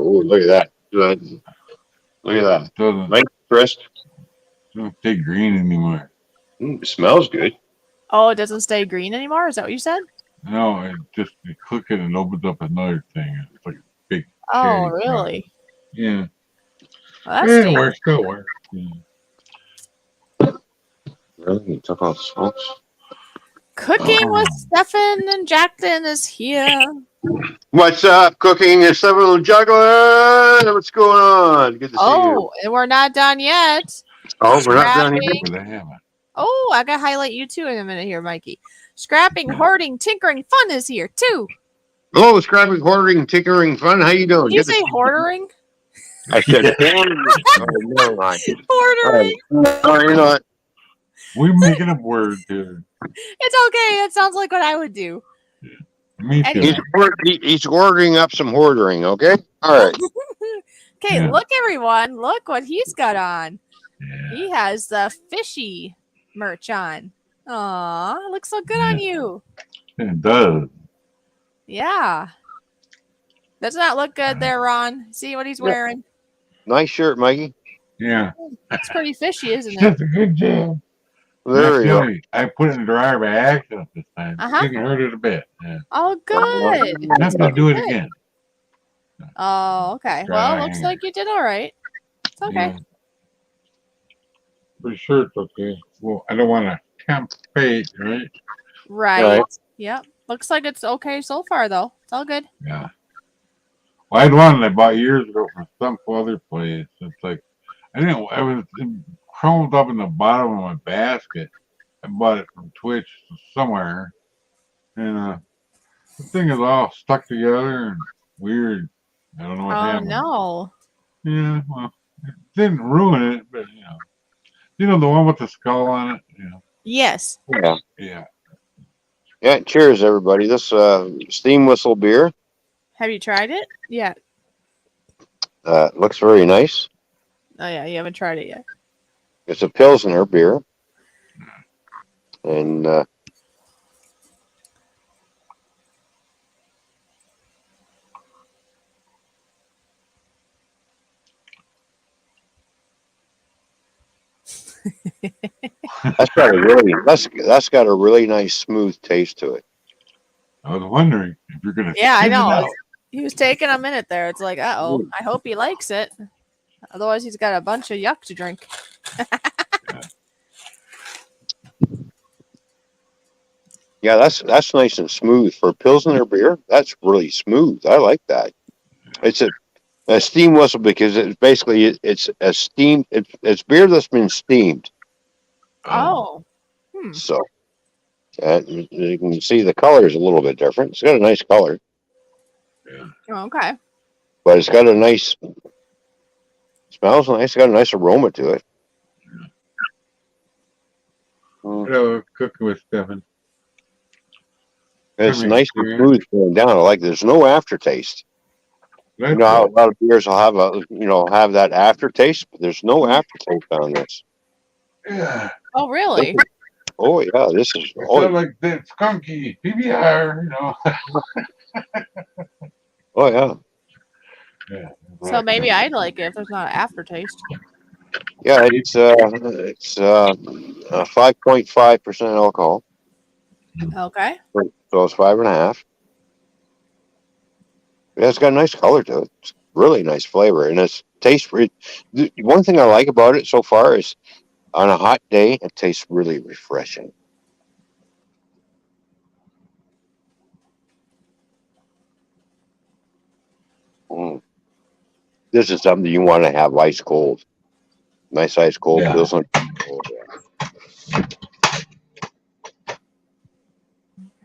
Oh, look at that. Good. Look at that. Doesn't Nice crisp. don't take green anymore. It smells good. Oh, it doesn't stay green anymore? Is that what you said? No, you click it and opens up another thing. It's like a big Oh, cherry. really? Yeah. Well, that's Yeah, it neat. works. Still works. Yeah. Really? You took all the smokes? Cooking with Stefan and Jackson is here. What's up, cooking and stuff, little juggler? What's going on? Good to see you. Oh, and we're not done yet. Oh, we're not done here. Scrapping. With a hammer. Oh, I gotta highlight you too in a minute here, Mikey. Scrapping, hoarding, tinkering, fun is here too. Hello, scrapping, hoarding, tinkering, fun. How you doing? Did you Good to say see you. hoardering? I said hoarding. Oh, never mind. Hoardering. Oh, you know what? We're making up words here. It's okay. It sounds like what I would do. Me too. He's ordering up some hoarding, okay? All right. Okay, Yeah. look, everyone. Look what he's got on. Yeah. He has the Fishy merch on. Aw, looks so good on you. It does. Yeah. Doesn't that look good there, Ron? See what he's wearing? Nice shirt, Mikey. Yeah. It's pretty fishy, isn't it? That's a good job. There we go. Actually, I put it in the dryer by accident this time. Uh-huh. Didn't hurt it a bit. Yeah. Oh, good. Not gonna do it again. Oh, okay. Well, looks like you did all right. It's okay. Yeah. Pretty sure it's okay. Well, I don't want to tempt fate, right? Right. Yep. Looks like it's okay so far, though. It's all good. Yeah. Well, I had one I bought years ago from some other place. It's like I was crumpled up in the bottom of my basket. I bought it from Twitch somewhere, and the thing is all stuck together and weird. I don't know what Oh, happened. no. Yeah, well, it didn't ruin it, but you know the one with the skull on it. Yes. Yeah. Yeah. Yeah. Cheers, everybody. This steam whistle beer Have you tried it? Yeah. looks very nice. Oh, yeah. You haven't tried it yet. It's a Pilsner beer. And that's got a really nice smooth taste to it. I was wondering if you're gonna. Yeah, I spit it know. out. He was taking a minute there. It's like, uh-oh. I hope he likes it. Otherwise, he's got a bunch of yuck to drink. Yeah, that's nice and smooth for Pilsner beer. That's really smooth. I like that. It's a steam whistle because it's basically it's a steam. It's beer that's been steamed. Oh. So you can see the color is a little bit different. It's got a nice color, Okay. but it's got a nice smells nice. It's got a nice aroma to it. Hello, cooking with Stefan. It's nice and smooth going down. I like. There's no aftertaste. You know how a lot of beers will have have that aftertaste, but there's no aftertaste on this. Yeah. Oh, really? Oh yeah, this is It's not like that skunky PBR, Oh yeah. Yeah. So maybe I'd like it if there's not an aftertaste. Yeah, it's 5.5% alcohol, Okay. so it's 5.5. Yeah, it's got a nice color to it. It's really nice flavor, and it's tastes. One thing I like about it so far is, on a hot day, it tastes really refreshing. This is something you want to have ice cold. Nice ice cold. Yeah. Pilsner.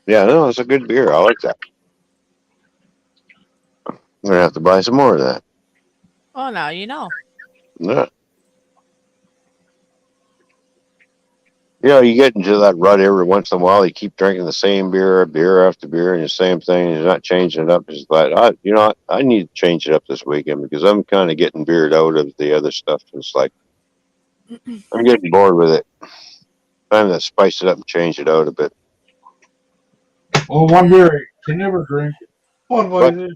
Yeah, no, it's a good beer. I like that. I'm gonna have to buy some more of that. Oh, now you know. Yeah. You get into that rut every once in a while. You keep drinking the same beer after beer, and the same thing. And you're not changing it up. It's like, I need to change it up this weekend because I'm kind of getting beered out of the other stuff. It's like I'm getting bored with it. Time to spice it up and change it out a bit. Well, one beer you can never drink. Budweiser.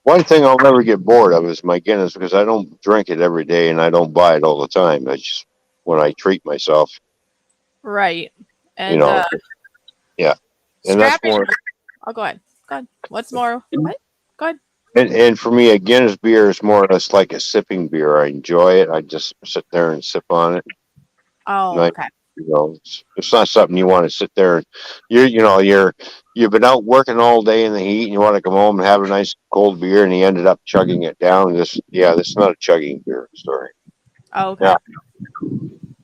One thing I'll never get bored of is my Guinness because I don't drink it every day and I don't buy it all the time. I just when I treat myself, Right. you And know, yeah, and that's scrapping. more. Oh, go ahead. Go ahead. What's more? What? Go ahead. And for me, a Guinness beer is more or less like a sipping beer. I enjoy it. I just sit there and sip on it. And Oh, I, okay. it's not something you want to sit there and you've been out working all day in the heat and you want to come home and have a nice cold beer and you ended up chugging it down. This is not a chugging beer story. Oh, okay.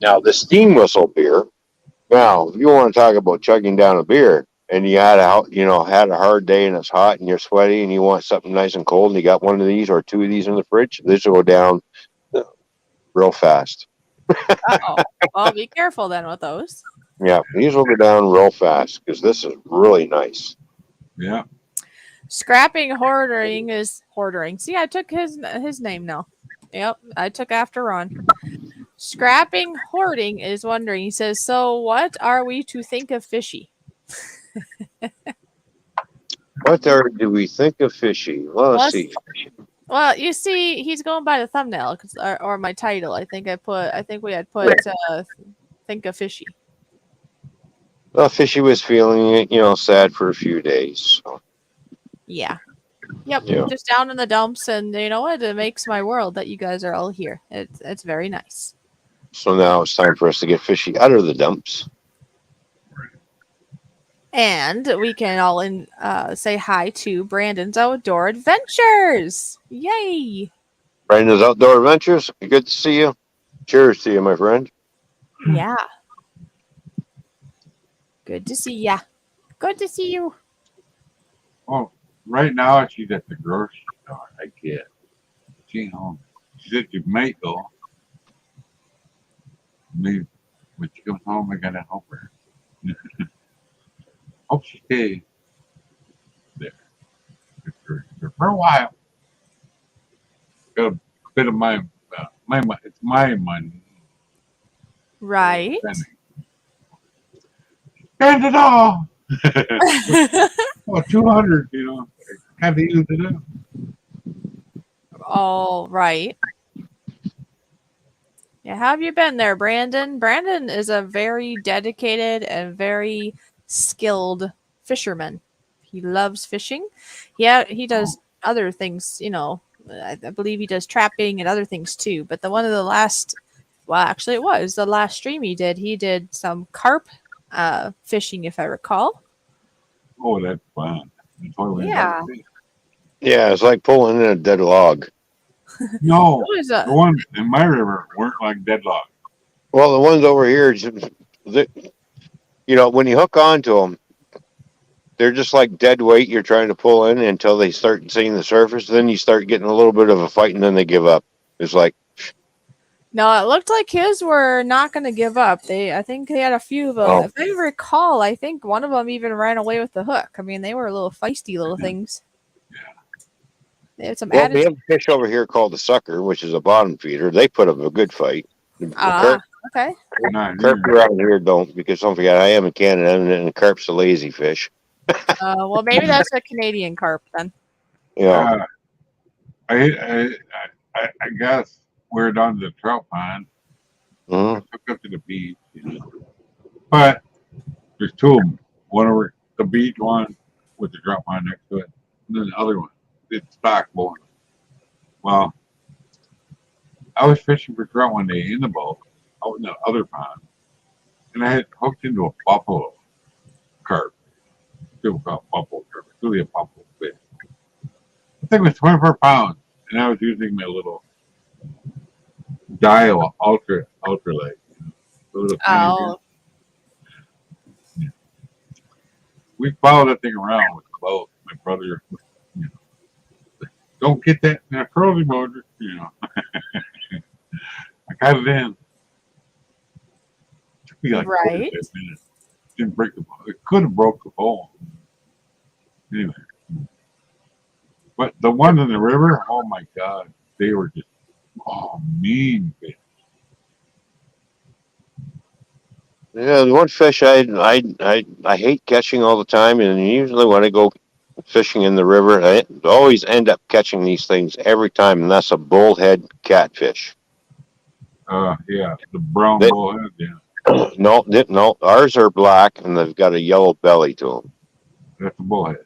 Now, the steam whistle beer. Now, if you want to talk about chugging down a beer and you had a hard day and it's hot and you're sweaty and you want something nice and cold and you got one of these or two of these in the fridge, this will go down real fast. Uh-oh. Well, be careful then with those. Yeah, these will go down real fast because this is really nice. Yeah. Scrapping hoarding is hoarding. See, I took his name now. Yep, I took after Ron. Scrapping hoarding is wondering. He says, "So, what are we to think of Fishy?" What do we think of Fishy? Well, let's see. Well, you see, he's going by the thumbnail or my title. I think we had put think of Fishy. Well, Fishy was feeling, sad for a few days. So, Yeah. Yep. yeah. Just down in the dumps, and you know what? It makes my world that you guys are all here. It's very nice. So now it's time for us to get Fishy out of the dumps. And we can all say hi to Brandon's Outdoor Adventures. Yay! Brandon's Outdoor Adventures. Good to see you. Cheers to you, my friend. Yeah. Good to see ya. Good to see you. Well, right now she's at the grocery store. I guess she ain't home. She said she might go. Maybe when she comes home, I gotta help her. Hope she stays there for a while. Got a bit of my money. It's my money. Right. Spend it all. Well, 200. Have to use it up. All right. Yeah, how have you been there, Brandon? Brandon is a very dedicated and very skilled fisherman. He loves fishing. Yeah, he does other things, I believe he does trapping and other things too. But actually it was the last stream he did some carp fishing, if I recall. Oh, that's fun. That's why we Yeah. Yeah, it's like pulling in a dead log. No, It was the ones in my river weren't like deadlock. Well, the ones over here, when you hook onto them, they're just like dead weight you're trying to pull in until they start seeing the surface. Then you start getting a little bit of a fight and then they give up. It's like, No, it looked like his were not going to give up. I think they had a few of them. Oh. If I recall, I think one of them even ran away with the hook. I mean, they were little feisty little things. They had some we added. have a fish over here called the sucker, which is a bottom feeder. They put up a good fight. Okay. Carp around here don't, because don't forget, I am in Canada and the carp's a lazy fish. Well, maybe that's a Canadian carp then. Yeah. I guess we're down to the trout pond. Mhm. I took up to the beach, But there's two of them. One over the beach one with the trout pond next to it, and then the other one. It's stock both. Well, I was fishing for trout one day in the boat out in the other pond, and I had hooked into a buffalo carp. People call it buffalo carp. It's really a buffalo fish. I think it was 24 pounds, and I was using my little dial ultralight. Oh. We followed that thing around with the boat. My brother, don't get that in a curly motor, I got it in. Took me like Right. 45 minutes. Didn't break the bone. It could have broke the bone. Anyway. But the ones in the river, oh my God, they were just mean fish. Yeah, the one fish I hate catching all the time, and usually when I go fishing in the river. I always end up catching these things every time, and that's a bullhead catfish. Yeah, the brown They, bullhead. Yeah, no, ours are black and they've got a yellow belly to them. that's a bullhead.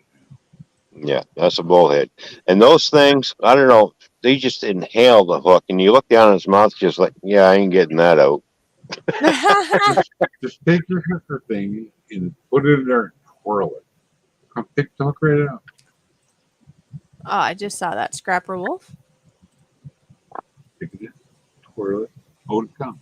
Yeah, that's a bullhead. And those things, I don't know, they just inhale the hook, and you look down in his mouth, just like, yeah, I ain't getting that out. Just take your hooker thing and put it in there and twirl it. Come pick the hook right out. Oh, I just saw that Scrapper Wolf. Pick it in, twirl it, hold it down.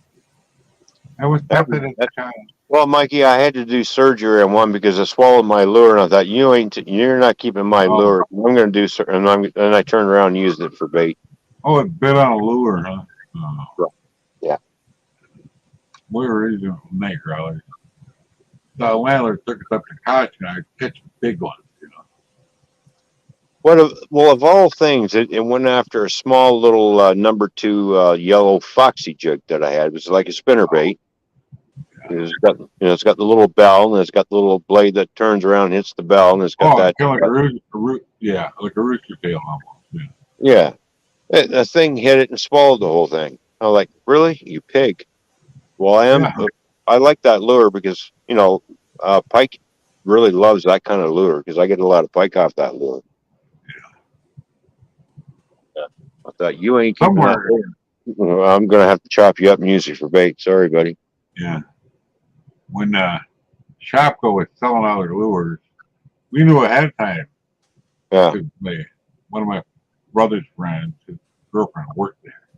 I was tempted at the time. Well, Mikey, I had to do surgery on one because I swallowed my lure, and I thought you're not keeping my Oh. lure. I'm going to do, and I turned around and used it for bait. Oh, it bit on a lure, huh? Oh. Yeah. We were eating night growlers. The landlord took us up to Koch and I catch big ones, you know. Well, of all things, it went after a small little number 2 yellow foxy jig that I had. It was like a spinner bait. It's got the little bell, and it's got the little blade that turns around and hits the bell, and it's got that. Kind of like like a rooster tail almost. Yeah. The thing hit it and swallowed the whole thing. I was like, really? You pig. Well, I like that lure because, pike really loves that kind of lure because I get a lot of pike off that lure. Yeah. I thought, you ain't keeping that lure. I'm going to have to chop you up and use it for bait. Sorry, buddy. Yeah. When Shopko was selling all their lures, we knew ahead of time. Yeah. One of my brother's friends, his girlfriend worked there.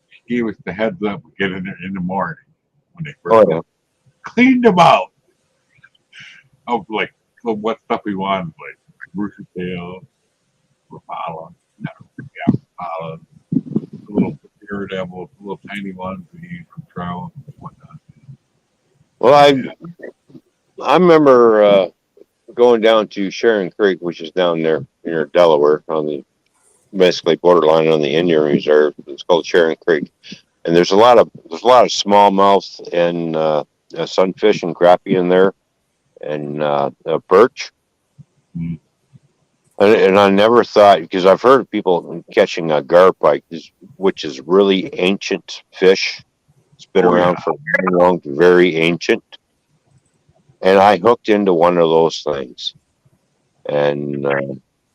She gave us the heads up to get in there in the morning when they first cleaned them out of like what stuff we wanted, like rooster tail, Rapala, little daredevil, little tiny ones we use for trout and whatnot. Well, I remember going down to Sharon Creek, which is down there near Delaware, on the basically borderline on the Indian Reserve. It's called Sharon Creek, and there's a lot of smallmouth and sunfish and crappie in there, and perch. Mm. And I never thought, because I've heard of people catching a gar pike, which is really ancient fish. It's been around for very long, very ancient. And I hooked into one of those things, and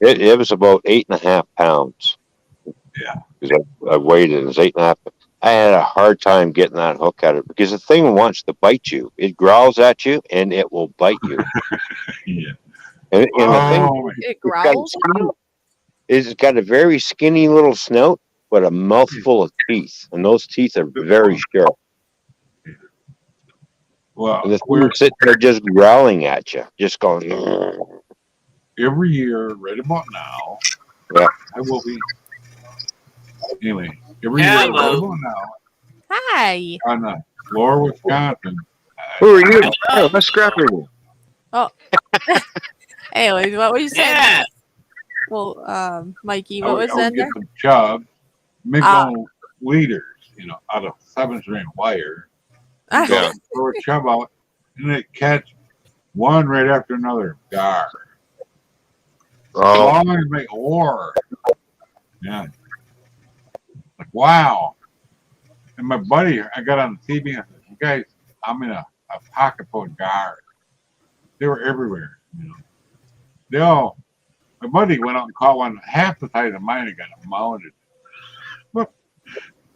it was about 8.5 pounds. Yeah, because I weighed it. It was 8.5. I had a hard time getting that hook at it because the thing wants to bite you. It growls at you and it will bite you. Yeah. And the thing, it growls. It's got a very skinny little snout, but a mouthful of teeth, and those teeth are very sharp. Well, And the thing sitting there just growling at you, just going. Every year, right about now, Yeah. I will be. Anyway, every year, right about now, Hi. on Lower Wisconsin. Who are you? Oh, let's scrap it. Oh. Anyways, what were you saying? Yeah. Well, Mikey, what was I would that get there? some chubs, make little leaders, out of 7-string wire. Yeah. Throw a chub out, and they catch one right after another. Gar. Oh, Long as make war. Yeah. Like, wow. And my buddy, I got on the TV and I said, you guys, I'm in a pocket full of gar. They were everywhere, my buddy went out and caught one half the size of mine and got it mounted. Look,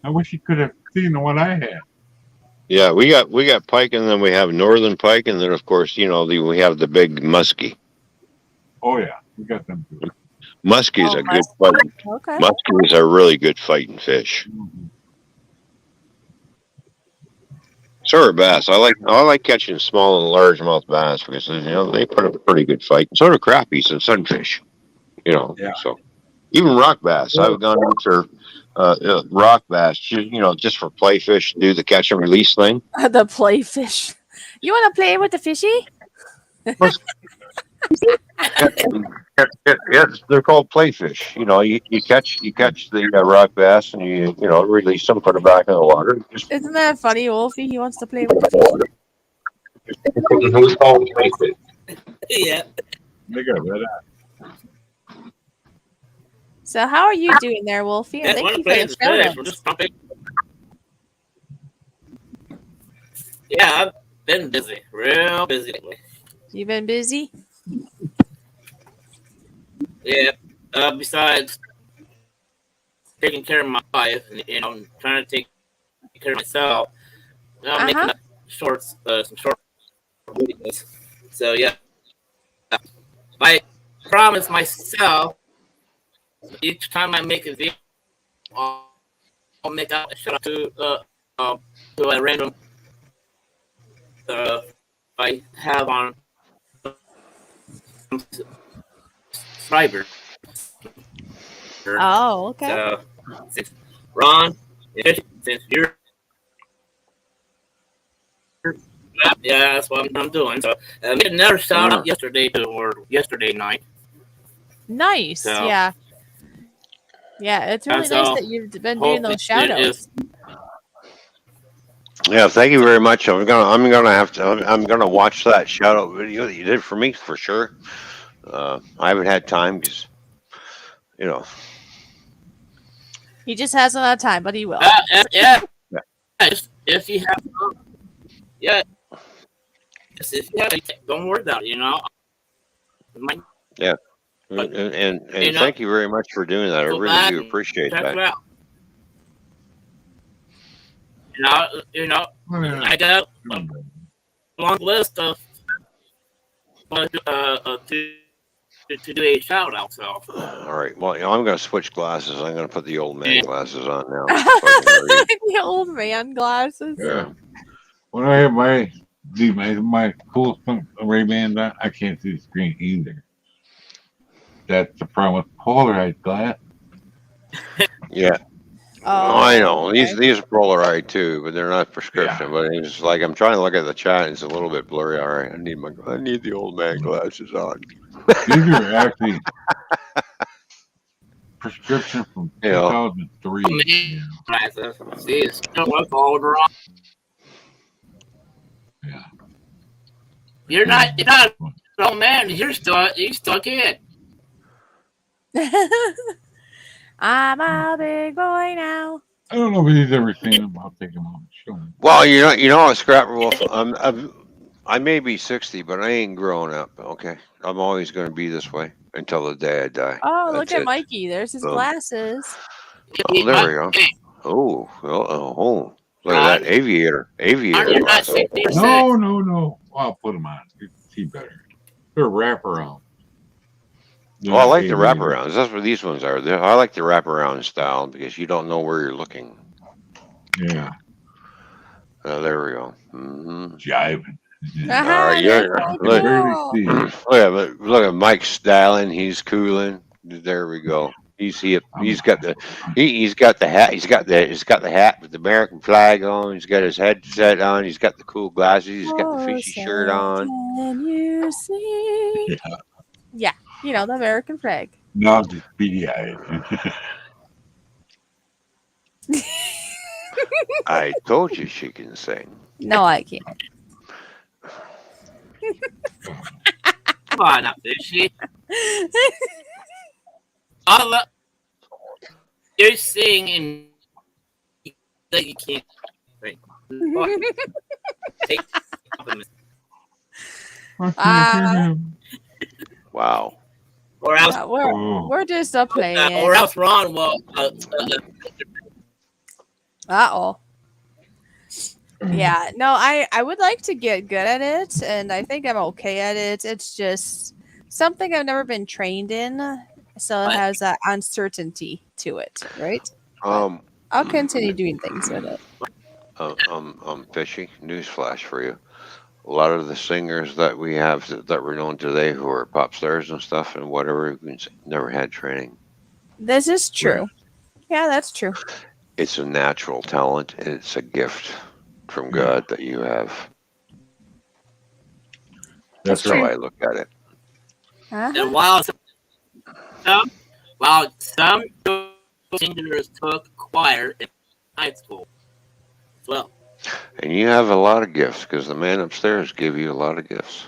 I wish he could have seen the one I had. yeah. We got pike, and then we have northern pike, and then of course, we have the big muskie. Oh yeah, we got them too. Muskies are good fighting. Okay. Muskies are really good fighting fish. Mm-hmm. So are bass. I like catching small and largemouth bass because they put up a pretty good fight. So do crappies and sunfish. Yeah. So even rock bass. I've gone after rock bass, just for play fish, do the catch and release thing. The play fish. You want to play with the fishy? Yes, they're called playfish. You catch the rock bass and you release them, put them back in the water. Isn't that funny, Wolfie? He wants to play with the fishy. We call them playfish. Yeah. They got red eye. So how are you doing there, Wolfie? And Yeah, thank one you for the playing the shout fish. We're just pumping. Yeah, I've been busy, real busy lately. You've been busy? Yeah. Besides taking care of my wife, and I'm trying to take care of myself. I'm Uh-huh. making shorts, some short videos. So yeah, I promise myself each time I make a video, I'll make out a shout out to a random I have on subscriber. Oh, okay. So since Ron, since you're yeah, that's what I'm doing. So made another shout out yesterday night. Nice. So Yeah. Yeah, it's really nice so that you've been doing hope those it shout outs. is. Yeah, thank you very much. I'm gonna watch that shout out video that you did for me for sure. I haven't had time because you know. He just hasn't had time, but he will. Yeah, Yeah. if you have, yeah, if you have, don't worry about it. Yeah. But, And you know, thank you very much for doing that. I go really back do and appreciate check that. it out. Oh, yeah. I got a long list of to do a shout out. So All right. Well, I'm going to switch glasses. I'm going to put the old man glasses on now so I can read. The old man glasses. Yeah. When I have my cool Ray-Bans on, I can't see the screen either. That's the problem with polarized glass. Yeah. Oh, I know. okay. These are Polaroid too, but they're not prescription. But it's like I'm trying to look at the chat. And it's a little bit blurry. All right. I need the old man glasses on. These are actually prescription from You know. 2003. see, it's still work all wrong. Yeah. You're not an old man. You're still a kid. I'm a big boy now. I don't know if he's ever seen them. I'll take him out and show him. Well, Scrapper Wolf. I may be 60, but I ain't growing up. Okay, I'm always going to be this way until the day I die. Oh, That's look at it. Mikey. There's his Boom. glasses. Oh, there we go. Oh, look at that aviator You're not glasses. 60 or 6. No. I'll put them on. See better. They're wraparound. Well, I like the wraparounds. That's what these ones are. I like the wraparound style because you don't know where you're looking. Yeah. There we go. Mm-hmm. Jiving. All right, look at Mike styling. He's cooling. There we go. He's got the hat. He's got the hat with the American flag on. He's got his headset on. He's got the cool glasses. He's got the fishy shirt on. Can you see? Yeah, the American flag. No, just beady eyes. I told you she can sing. No, I can't. Come on, now, Fishy. You're singing that you can't sing. Take compliments. Wow. Or else, We're just playing. or else Ron will. Uh-oh. Yeah, no, I would like to get good at it, and I think I'm okay at it. It's just something I've never been trained in, so it has that uncertainty to it, right? I'll continue doing things with it. Fishy, newsflash for you. A lot of the singers that we have that we're known today who are pop stars and stuff and whatever never had training. This is true. Yeah, that's true. It's a natural talent and it's a gift from God that you have. That's how I look at it. And while some singers took choir in high school as well. And you have a lot of gifts because the man upstairs gave you a lot of gifts.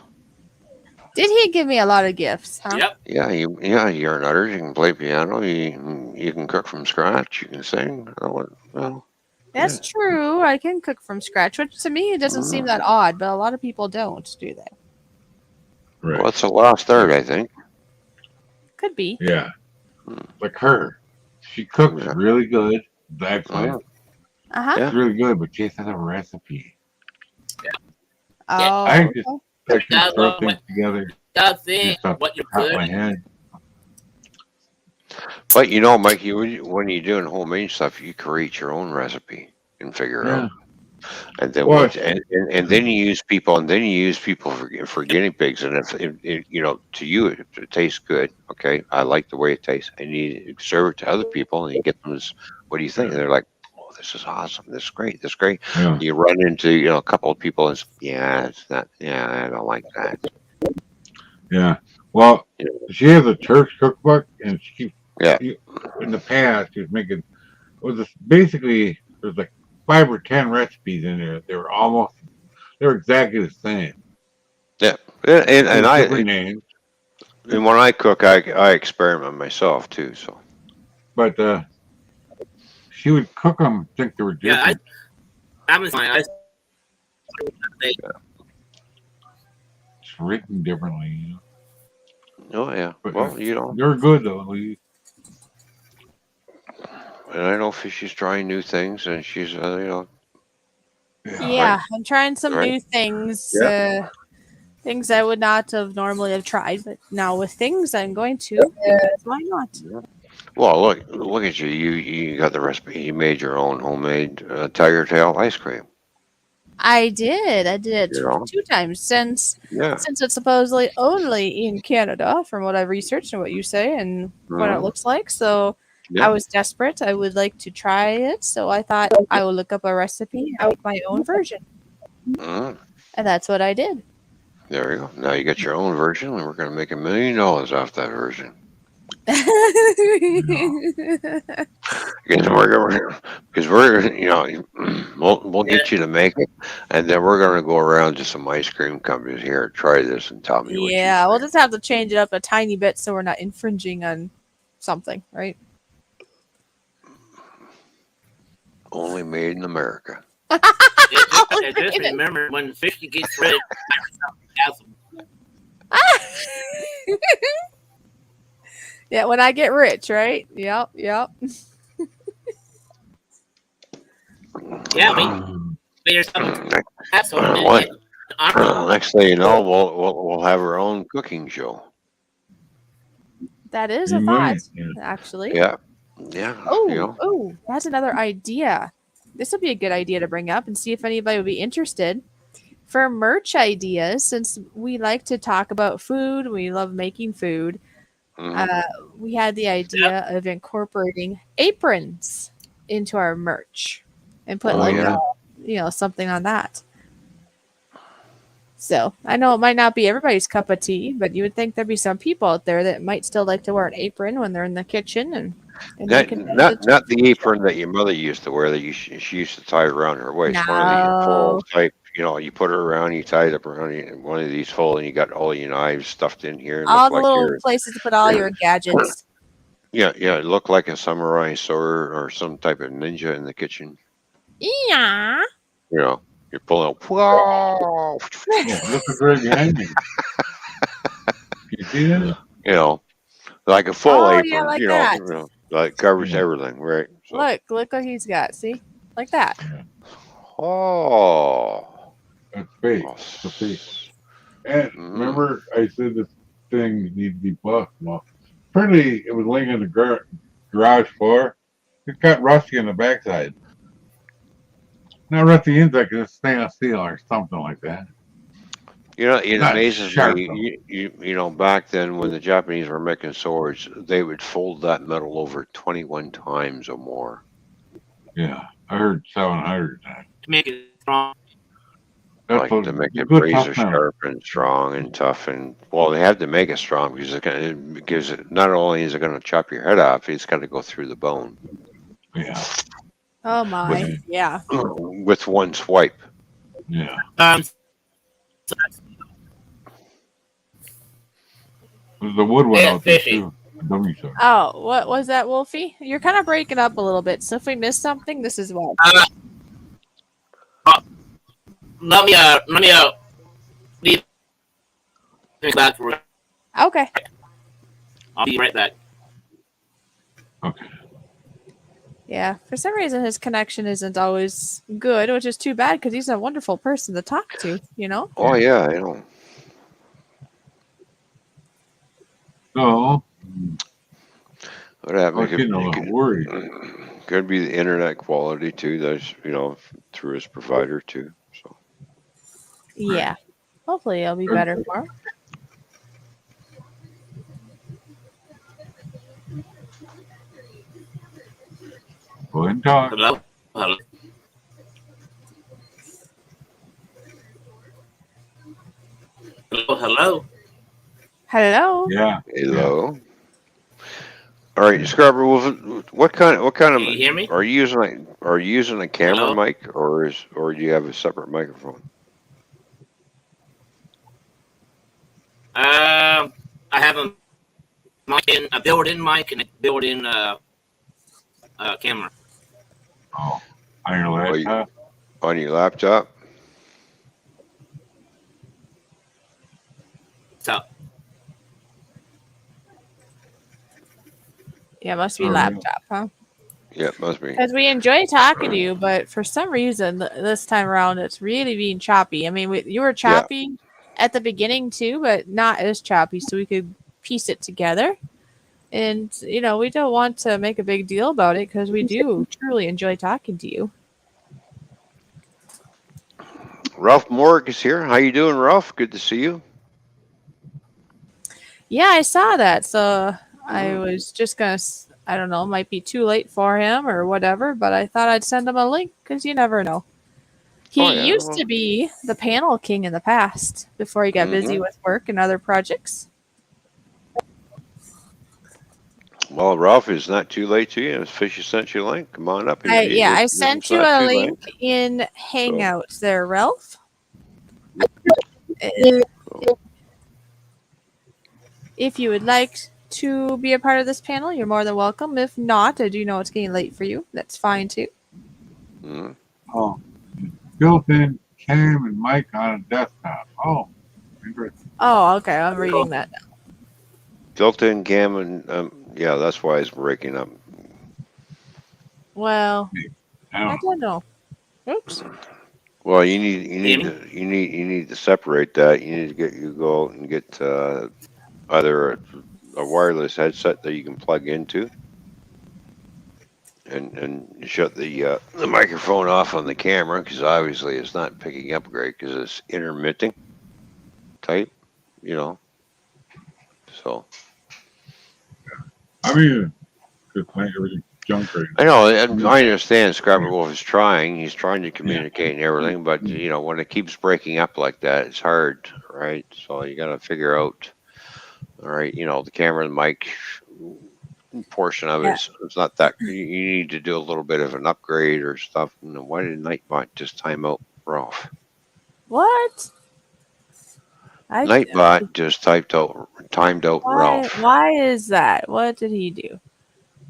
Did he give me a lot of gifts? Huh? Yep. Yeah, you're an artist. You can play piano. You can cook from scratch. You can sing. Well, That's true. I can cook from scratch, which to me it doesn't seem that odd, but a lot of people don't, do they? Right. well, it's a lost art, I think. Could be. Yeah. Like her. She cooks Yeah. really good. Excellent. Uh huh. Yeah. It's really good, but she doesn't have a recipe. Oh. I just I should That's throw what- things together Gotta think just off what the you top of could. my head. But you know, Mikey, when you're doing homemade stuff, you create your own recipe and figure Yeah. out. And then Well, what? And then you use people, for guinea pigs. And if you know, to you it tastes good. Okay, I like the way it tastes. And you serve it to other people, and you get them this. What do you think? And they're like, "Oh, this is awesome. This is great. This is great." Yeah. You run into a couple of people, and it's, yeah, it's not. Yeah, I don't like that. Yeah. Well, You know, she has a church cookbook, and she yeah, in the past she was making basically there's like 5 or 10 recipes in there. They were exactly the same. yeah. And With I different names, and when I cook, I experiment myself too. So but she would cook them, think they were Yeah, different. I'm fine. It's written differently, you know. oh yeah. But Well, they're good though. Lee. and I know Fishy's trying new things, and she's Yeah, I'm trying some Right. new things. Yeah. Things I would not have normally have tried, but now with things I'm going to. Because why not? Well, look at you. You got the recipe. You made your own homemade tiger tail ice cream. I did. I did it You know? 2 times since Yeah. it's supposedly only in Canada, from what I've researched and what you say and what it Mhm. looks like. So Yeah. I was desperate. I would like to try it. So I thought I would look up a recipe and make my own version. Mhm. And that's what I did. There you go. Now you got your own version, and we're going to make $1 million off that version. Because we'll get you to make it, and then we're going to go around to some ice cream companies here, try this, and tell me what you Yeah, think. we'll just have to change it up a tiny bit so we're not infringing on something, right? Only made in America. I just remember when Fishy gets rid of Yeah, when I get rich, right? Yep. yeah, we yourself Next, a what? asshole. Next thing you know, we'll have our own cooking show. That is You a might, thought, yeah. actually. Yeah. Oh, that's another idea. This would be a good idea to bring up and see if anybody would be interested. For merch ideas, since we like to talk about food, we love making food, Mhm. we had the idea of incorporating aprons into our merch and put something on that. So I know it might not be everybody's cup of tea, but you would think there'd be some people out there that might still like to wear an apron when they're in the kitchen and Not the apron that your mother used to wear that she used to tie around her waist. One of these full type, you put it around, you tie it up around you, and one of these full, and you got all your knives stuffed in here. And all look the like little you're, places to put all your gadgets. yeah, it looked like a samurai sword or some type of ninja in the kitchen. Yeah. You're pulling out. Whoa! Oh, look at right behind me. You see that? Like a full Oh, apron. yeah, like that. Like covers Yeah. everything, right? So, Look what he's got. See? Like that. oh. That's fake. It's a fake. And remember, I said this thing needs to be buffed. Well, apparently it was laying on the garage floor. It got rusty on the backside. Not rusty inside because it's stainless steel or something like that. It Not amazes sharp, me. Back then when the Japanese were making swords, they would fold that metal over 21 times or more. Yeah, I heard 700 times. To make it strong. That's To make it good razor tough metal. sharp and strong and tough, and they had to make it strong because not only is it going to chop your head off, it's got to go through the bone. Yeah. Oh my. Yeah. With one swipe. Yeah. The wood went Yeah, out there Fishy. too. The dummy side. Oh, what was that, Wolfie? You're kind of breaking up a little bit. So if we missed something, this is why. Let me leave back for. Okay. I'll be right back. Okay. Yeah. For some reason, his connection isn't always good, which is too bad because he's a wonderful person to talk to. You know. Oh yeah, I know. So What I happened? was getting a little worried. Could be the internet quality too. That's through his provider too. So Yeah. Hopefully, it'll be better for him. Go ahead and talk. Hello. Hello. Hello. Hello. Hello. Yeah. hello. All right, Scarborough. What kind of Can you hear me? are you using? Are you using a camera Hello. mic or do you have a separate microphone? I have a built-in mic and a built-in camera. Oh, on your Are you- laptop? On your laptop? So Yeah, must be Oh, yeah. laptop, huh? Yeah, it must be. Because we enjoy talking to you, but for some reason this time around it's really being choppy. I mean, you were choppy at the beginning too, but not as choppy, so we could piece it together. And we don't want to make a big deal about it because we do truly enjoy talking to you. Ralph Morg is here. How you doing, Ralph? Good to see you. Yeah, I saw that, so I was just gonna. I don't know, might be too late for him or whatever, but I thought I'd send him a link because you never know. He Oh, yeah, used well- to be the panel king in the past before he got busy with work and other projects. Well, Ralph, it's not too late to you. Fishy sent you a link. Come on up. I sent It's you not a too link late. in Hangouts there, Ralph. If you would like to be a part of this panel, you're more than welcome. If not, I do know it's getting late for you. That's fine too. Mhm. Oh, built-in cam and mic on a desktop. Oh, interesting. Oh, okay. I'm reading that now. Built-in cam and yeah, that's why it's breaking up. Well, I I don't know. don't know. Oops. Well, you need to separate that. You need to go out and get either a wireless headset that you can plug into, and shut the microphone off on the camera because obviously it's not picking up great because it's intermittent type, So I mean, just think everything's junk right I now. know, and I understand Scarborough Wolf is trying. He's trying to communicate and everything, but when it keeps breaking up like that, it's hard, right? So you got to figure out. All right, the camera and mic portion of it's not that. You need to do a little bit of an upgrade or stuff. Why did Nightbot just time out Ralph? What? Nightbot just timed out Ralph. Why is that? What did he do?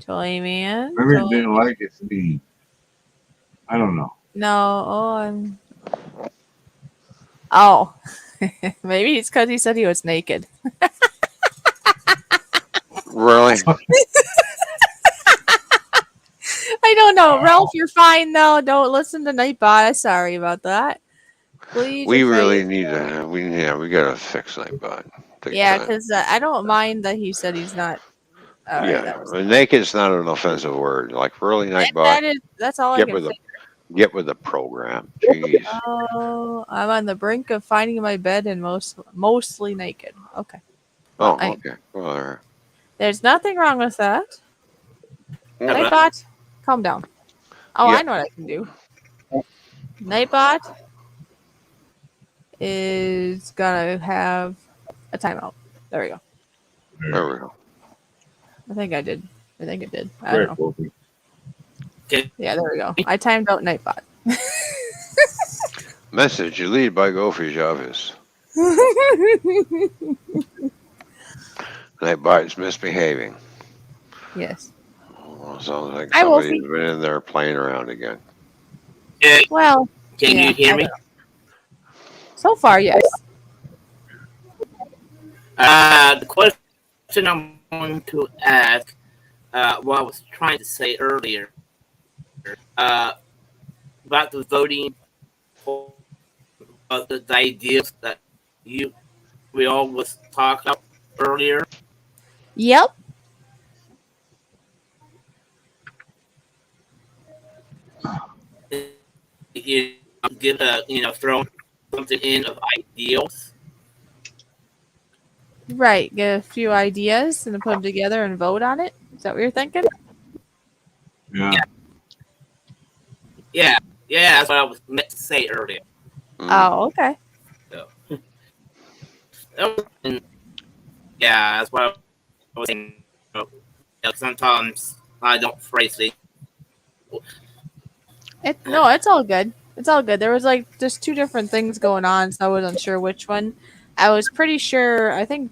Toyman? Maybe he didn't like his theme. I don't know. No. Oh. Maybe it's because he said he was naked. Really? I don't know. Ralph, you're fine though. Don't listen to Nightbot. Sorry about that. Please. We really need to. We gotta fix Nightbot. Yeah, because I don't mind that he said he's not. Naked's not an offensive word. Like really, Nightbot. That's all I can say. Get with the program. Jeez. Oh, I'm on the brink of finding my bed and mostly naked. Okay. Well, okay. Well, all right. There's nothing wrong with that. Nightbot, calm down. Oh, I know what I can do. Nightbot is gonna have a timeout. There we go. There we go. I think I did. I don't know. Okay. Yeah, there we go. I timed out Nightbot. Message deleted by GoFish Office. That bite's misbehaving. Yes. Well, sounds like Hi, somebody's Wolfie. been in there playing around again. Yeah, Well, can yeah. you hear I me? don't know. So far, yes. The question I'm going to ask, what I was trying to say earlier, uh, about the voting for the ideas that you we all was talking about earlier. Yep. You get throw something in of ideals. Right. Get a few ideas and then put them together and vote on it. Is that what you're thinking? Yeah. Yeah, yeah, that's what I was meant to say earlier. Mm. Oh, okay. So, and yeah, that's what I was saying. Sometimes I don't phrase it. No, it's all good. It's all good. There was like just two different things going on, so I wasn't sure which one. I was pretty sure. I think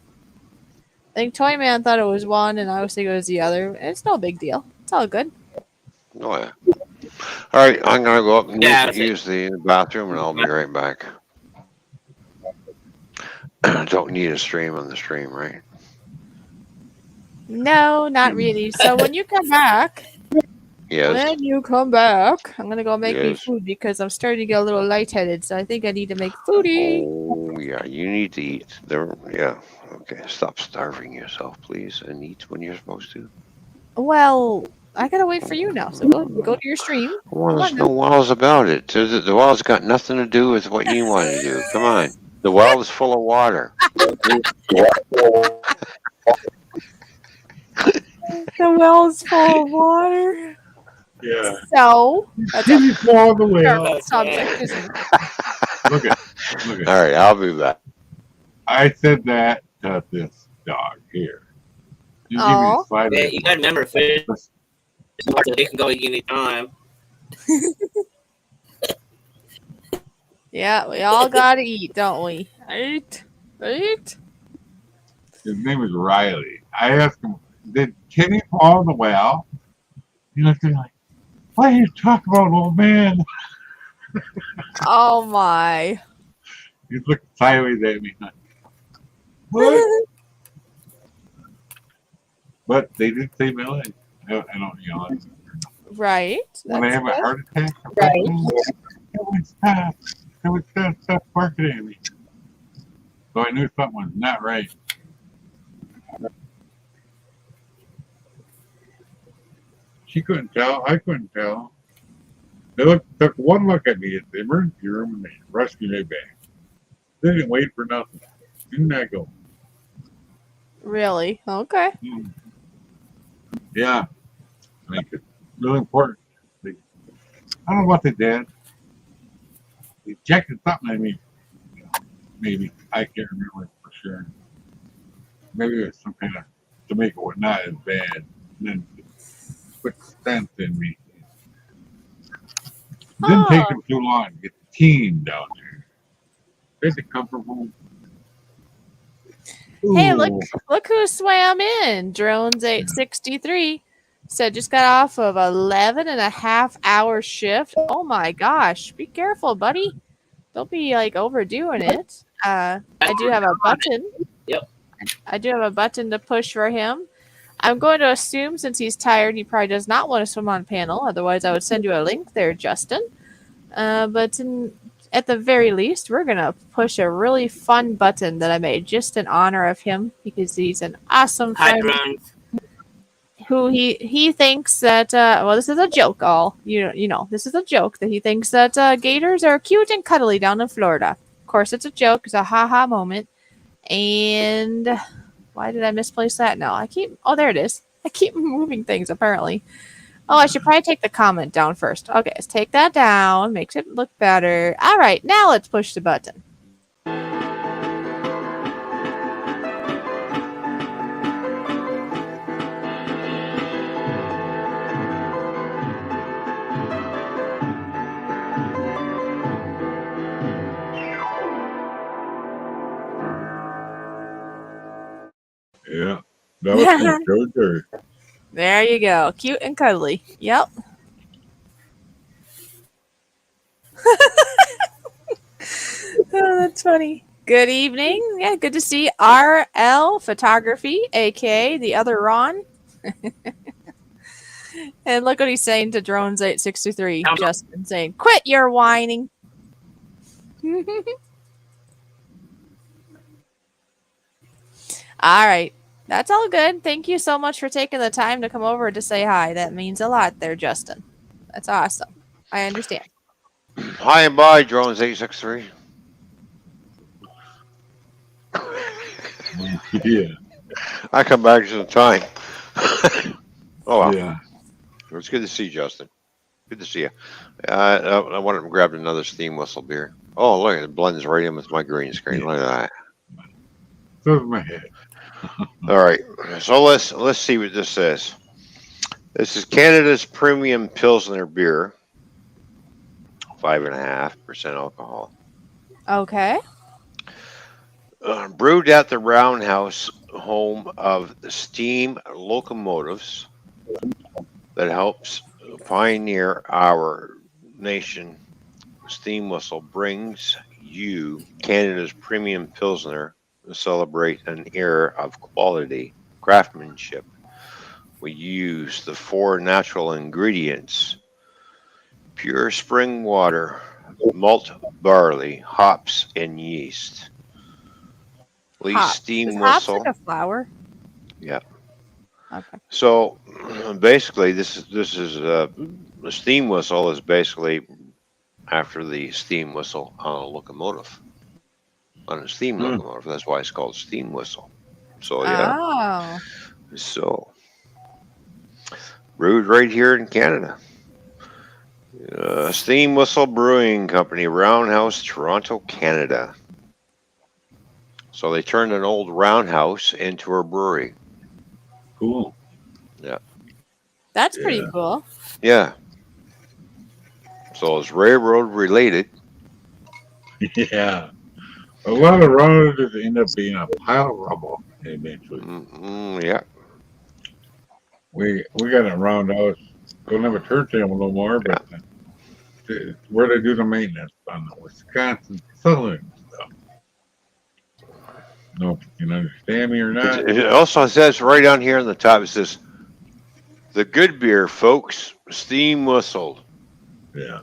Toyman thought it was one, and I was thinking it was the other. It's no big deal. It's all good. Oh yeah. All right, I'm gonna go up and Yeah, that's it. use the bathroom, and I'll be right back. Don't need a stream on the stream, right? No, not really. So Yes. when you come back, I'm gonna go make me Yes. food because I'm starting to get a little lightheaded. So I think I need to make foodie. Oh yeah, you need to eat. There. Yeah. Okay. Stop starving yourself, please, and eat when you're supposed to. Well, I gotta wait for you now. So go to your stream. Well, Come there's on no now. walls about it. The wall's got nothing to do with what you want to do. Come on. The well is full of water. The well's full of water. Yeah. So that's a Did you fall the terrible whale? subject, isn't it? Look at, look at. All right, I'll be back. I said that to this dog here. You give me a Oh, slide Yeah, of you gotta remember, fish, this. so they can go any time. yeah. We all gotta eat, don't we? Eat, eat. His name is Riley. I asked him, did Kenny fall in the well? He looked at me like, what are you talking about, old man? Oh my. He's looking sideways at me. Like, what? But they did save my life. I don't, you know, Right. when I That's have a good. heart attack, it would stop barking at me. So I knew something was not right. She couldn't tell. I couldn't tell. They took one look at me at the emergency room and they rushed me back. They didn't wait for nothing. Didn't that go? Really? Okay. Yeah. I think it's really important. I don't know what they did. They injected something in me. Maybe. I can't remember for sure. Maybe it was some kind of to make it not as bad. And then put stents in me. It didn't take Oh. them too long to get the team down there. They had to comfortable. Hey, look Ooh. who swam in. Drones 863 said just got off of 11 and a half hour shift. Oh my gosh. Be careful, buddy. Don't be like overdoing it. I do have a button. Yep. I do have a button to push for him. I'm going to assume since he's tired, he probably does not want to swim on panel. Otherwise, I would send you a link there, Justin. But at the very least, we're going to push a really fun button that I made just in honor of him because he's an awesome Hi, friend drones. who he thinks that well, this is a joke. This is a joke that he thinks that gators are cute and cuddly down in Florida. Of course, it's a joke. It's a ha moment. And why did I misplace that? No, there it is. I keep moving things apparently. Oh, I should probably take the comment down first. Okay, let's take that down. Makes it look better. All right, now let's push the button. Yeah. That was from Jojo. There you go. Cute and cuddly. Yep. Oh, that's funny. Good evening. Yeah, good to see RL Photography, aka the other Ron. And look what he's saying to Drones 863. Justin saying, "Quit your whining." All right. That's all good. Thank you so much for taking the time to come over to say hi. That means a lot there, Justin. That's awesome. I understand. Hi and bye, Drones 863. Yeah. I come back to the time. Oh, well. Yeah. It's good to see you, Justin. Good to see you. I wanted to grab another steam whistle beer. Oh, look, it blends right in with my green screen. Look at that. So my head. All right, so let's see what this says. This is Canada's premium Pilsner beer, 5.5% alcohol. Okay. Brewed at the Roundhouse, home of the steam locomotives that helps pioneer our nation. Steam Whistle brings you Canada's premium Pilsner to celebrate an era of quality craftsmanship. We use the 4 natural ingredients: pure spring water, malt barley, hops, and yeast. Lee Hops. Steam Is hops Whistle. like a flower? Yeah. Okay. So basically, this is the steam whistle is basically after the steam whistle on a locomotive, on a steam locomotive. That's why it's called steam whistle. So yeah. Oh. So brewed right here in Canada. Steam Whistle Brewing Company, Roundhouse, Toronto, Canada. So they turned an old roundhouse into a brewery. Cool. Yeah. That's pretty cool. Yeah. So it's railroad related. Yeah. A lot of roads end up being a pile of rubble eventually. Yeah. We got a roundhouse. Don't have a church animal no more, but it's where they do the maintenance on the Wisconsin Southern stuff. Know if you can understand me or not. It also says right down here on the top, it says, the good beer, folks, steam whistled. Yeah.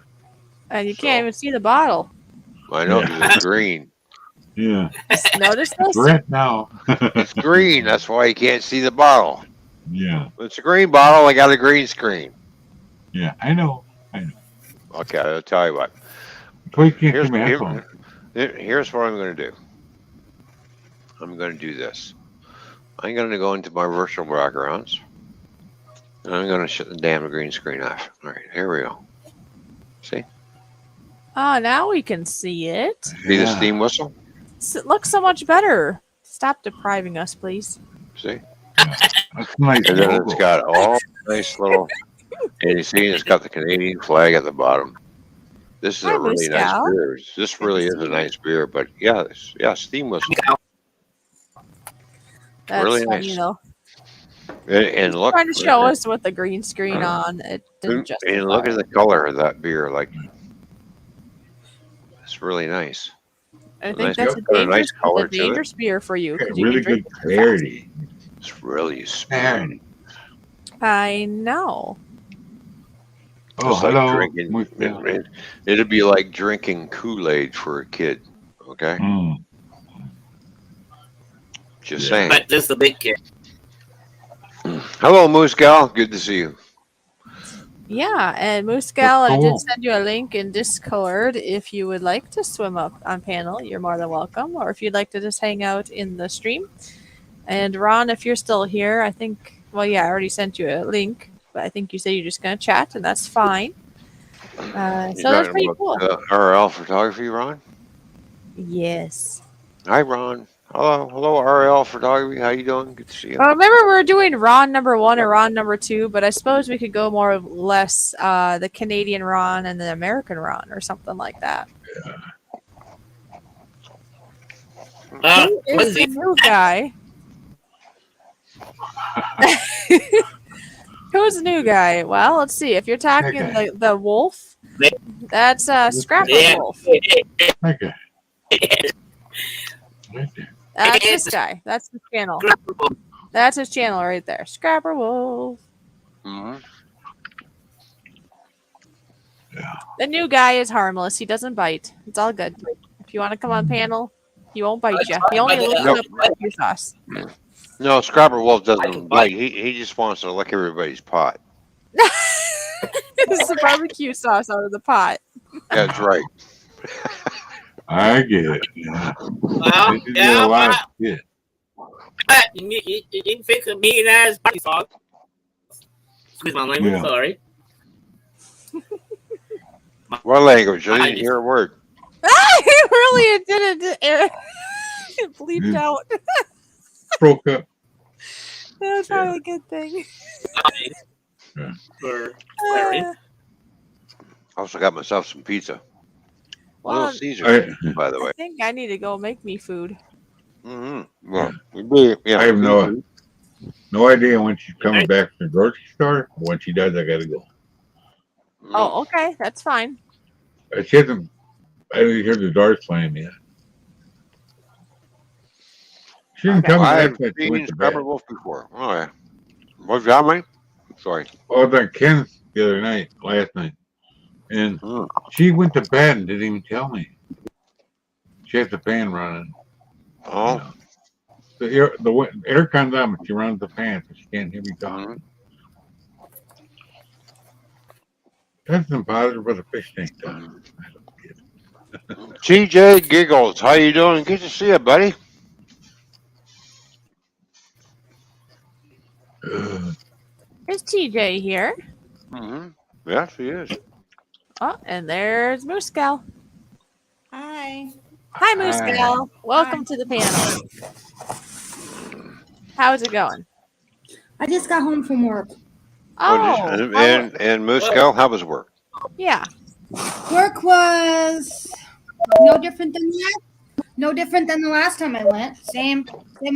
And you can't even see the bottle. I know, because it's green. Yeah. Just notice this? It's red now. It's green. That's why you can't see the bottle. Yeah. It's a green bottle. I got a green screen. Yeah, I know. Okay, I'll tell you what. So you can't see my headphones. Here's what I'm going to do. I'm going to do this. I'm going to go into my virtual backgrounds. And I'm going to shut the damn green screen off. All right, here we go. See? Oh, now we can see it. See the steam whistle? It looks so much better. Stop depriving us, please. See? That's nice. And then it's got all nice little, and you see it's got the Canadian flag at the bottom. This is a really nice beer. This really is a nice beer, but yeah, steam whistle. That's really funny, nice. though. And look, Trying to show us with the green screen on. It didn't just. And look at the color of that beer. Like, it's really nice. I think that's a nice color dangerous beer for you. Okay, really good clarity. It's really smooth. I know. Oh, it's hello. Like drinking, it'd be like drinking Kool-Aid for a kid. Okay. Just saying. But this is the big kid. Hello, Moose Gal. Good to see you. Yeah, and Moose Gal, I did send you a link in Discord. If you would like to swim up on panel, you're more than welcome. Or if you'd like to just hang out in the stream. And Ron, if you're still here, I think, well, yeah, I already sent you a link. But I think you said you're just going to chat, and that's fine. So that's pretty cool. RL Photography, Ron? Yes. Hi, Ron. Hello, RL Photography. How you doing? Good to see you. Well, remember, we were doing Ron number 1 and Ron number 2, but I suppose we could go more or less the Canadian Ron and the American Ron or something like that. Who is the new guy? Who's the new guy? Well, let's see. If you're talking Okay. the wolf, that's Scrapper Yeah. Wolf. Okay. Right there. That's this guy. That's his channel. That's his channel right there. Scrapper Wolf. Mm-hmm. The new guy is harmless. He doesn't bite. It's all good. If you want to come on panel, he won't bite you. He only licks Nope. up barbecue sauce. No, Scrapper Wolf doesn't bite. He just wants to lick everybody's pot. It's the barbecue sauce out of the pot. That's right. I get it. Yeah. Well, They did a lot of shit. you fix a mean ass barbecue sauce. Excuse my language. Yeah. Sorry. What language? I didn't hear a word. He really did it. It bleeped out. Broke up. That's probably a good thing. For Larry. Also got myself some pizza. Well, Little Caesar, by the way. I think I need to go make me food. Mm-hmm. Well, yeah. I have no idea when she's coming back from the grocery store. When she does, I gotta go. Oh, okay. That's fine. She hasn't. I didn't hear the doors slam yet. She didn't tell me I've last night she seen went to bed. Scrapper Wolf before. Oh, yeah. What's that, Mike? Sorry. I was on Ken's the other night, last night, and she went to bed and didn't even tell me. She has the fan running. Oh. The air comes on, but she runs the fan, so she can't hear me talking. That's some positive for the fish tank, though. TJ Giggles, how you doing? Good to see you, buddy. Is TJ here? Mm-hmm. Yes, he is. Oh, and there's Moose Gal. Hi. Hi, Moose Gal. Welcome to the panel. How's it going? I just got home from work. Oh, and Moose Gal, how was work? Yeah. Work was no different than that. No different than the last time I went. Same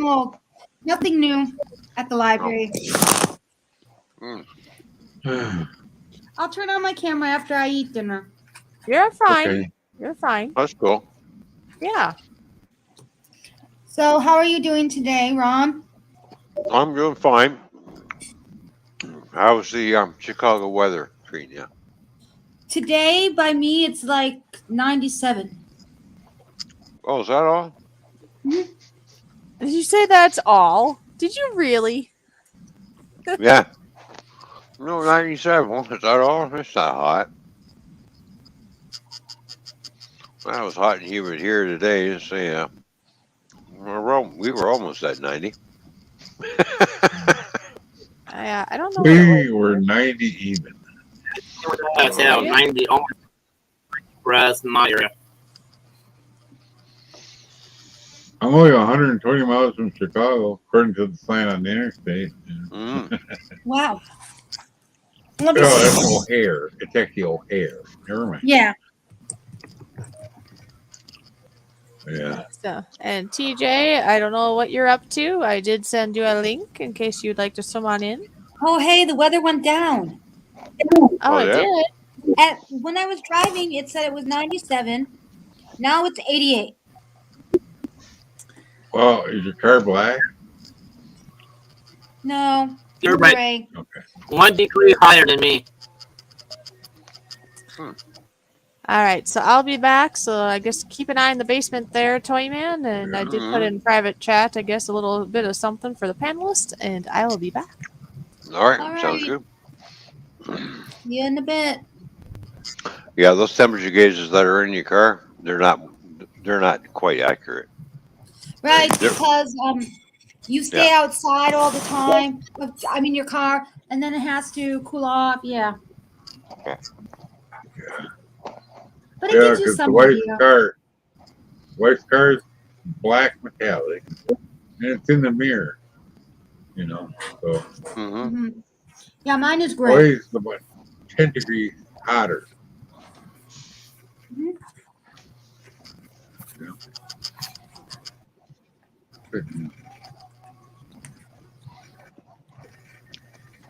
old. Nothing new at the library. I'll turn on my camera after I eat dinner. You're fine. Okay. You're fine. That's cool. Yeah. So, how are you doing today, Ron? I'm doing fine. How's the Chicago weather treating you? Today, by me, it's like 97. Oh, is that all? Did you say that's all? Did you really? Yeah. No, 97. Is that all? It's not hot. Well, it was hot and humid here today. So, yeah. We were almost at 90. I don't know. We were 90 even. That's how 90 almost whereas my area. I'm only 120 miles from Chicago, according to the sign on the interstate. Wow. Oh, that's O'Hare. It's actually O'Hare. Never mind. Yeah. Yeah. So, and TJ, I don't know what you're up to. I did send you a link in case you'd like to swim on in. Oh, hey, the weather went down. Oh, it did? When I was driving, it said it was 97. Now it's 88. Well, is your car black? No. You're right. Gray. Okay. 1 degree higher than me. All right, so I'll be back. So I guess keep an eye in the basement there, Toyman. And I did put in private chat, I guess, a little bit of something for the panelists. And I will be back. All right. Sounds good. See you in a bit. Yeah, those temperature gauges that are in your car, they're not quite accurate. Right, because you stay outside all the time. I mean, your car, and then it has to cool off. Yeah. But it gives you some idea. Wife's car is black metallic, and it's in the mirror. You know, so. Yeah, mine is gray. Always about 10 degrees hotter.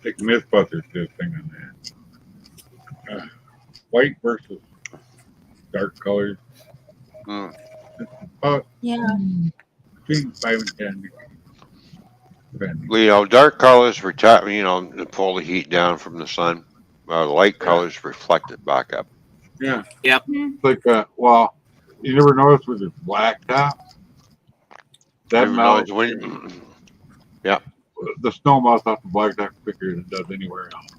Like Mythbusters did a thing on that. White versus dark colors. Mm. Yeah. Between 5 and 10. Depending. You know, dark colors retire. You know, to pull the heat down from the sun. Light colors reflect it back up. Yeah. Yep. It's like, well, you never noticed with this black top? That Even though melts. it's when, yeah, The snow melts off the black top quicker than it does anywhere else.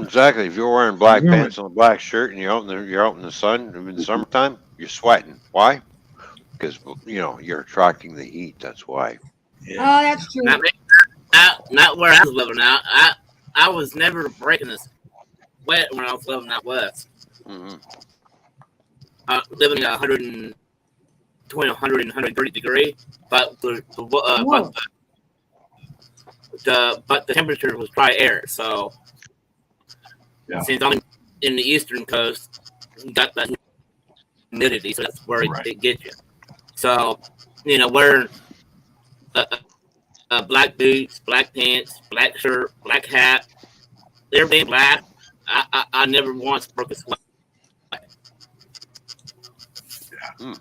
exactly. If you're wearing black Really? pants and a black shirt and you're out in the sun in the summertime, you're sweating. Why? Because you're attracting the heat. That's why. Oh, that's true. Not where I was living out. I was never breaking a sweat when I was living out west. Hmm. Living at 120, 100, and 130 degree, but Whoa. but the temperature was dry air. So Yeah. since I'm in the eastern coast, you got that humidity, so that's where Right. it gets you. So wearing black boots, black pants, black shirt, black hat, everything black. I never once broke a sweat. Hmm.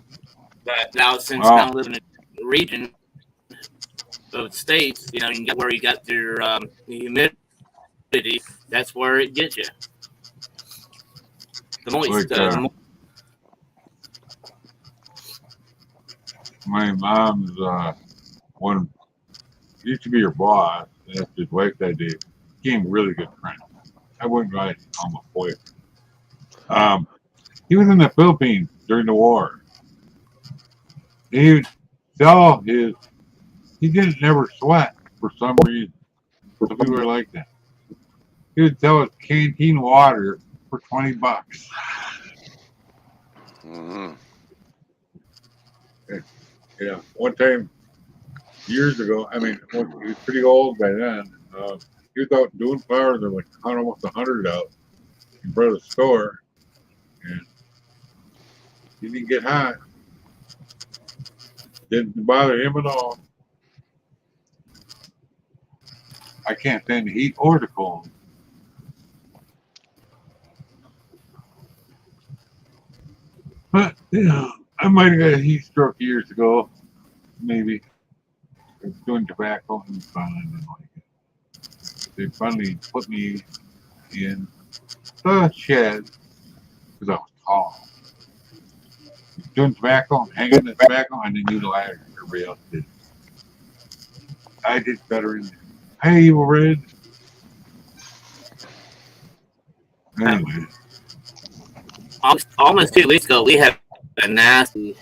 But now since Wow. now living in the region of the states, you got where you got your humidity. That's where it gets you. The moist. Like, my mom's one used to be her boss, and after his wife that day, became really good friends. I wouldn't really call him a boy. He was in the Philippines during the war. He would sell his. He didn't never sweat for some reason. Some people are like that. He would sell his canteen water for $20. Hmm. Yeah, one time years ago. I mean, he was pretty old by then. He was out doing flowers. There was like almost 100 out in front of the store, and he didn't get hot. Didn't bother him at all. I can't stand the heat or the cold. But I might have got a heat stroke years ago. Maybe I was doing tobacco and fun and like it. They finally put me in the shed because I was tall. Doing tobacco, hanging the tobacco, I didn't do the ladder. Everybody else did. I did better in there. Hey, Evil Red. Anyway, Almost 2 weeks ago, we had a nasty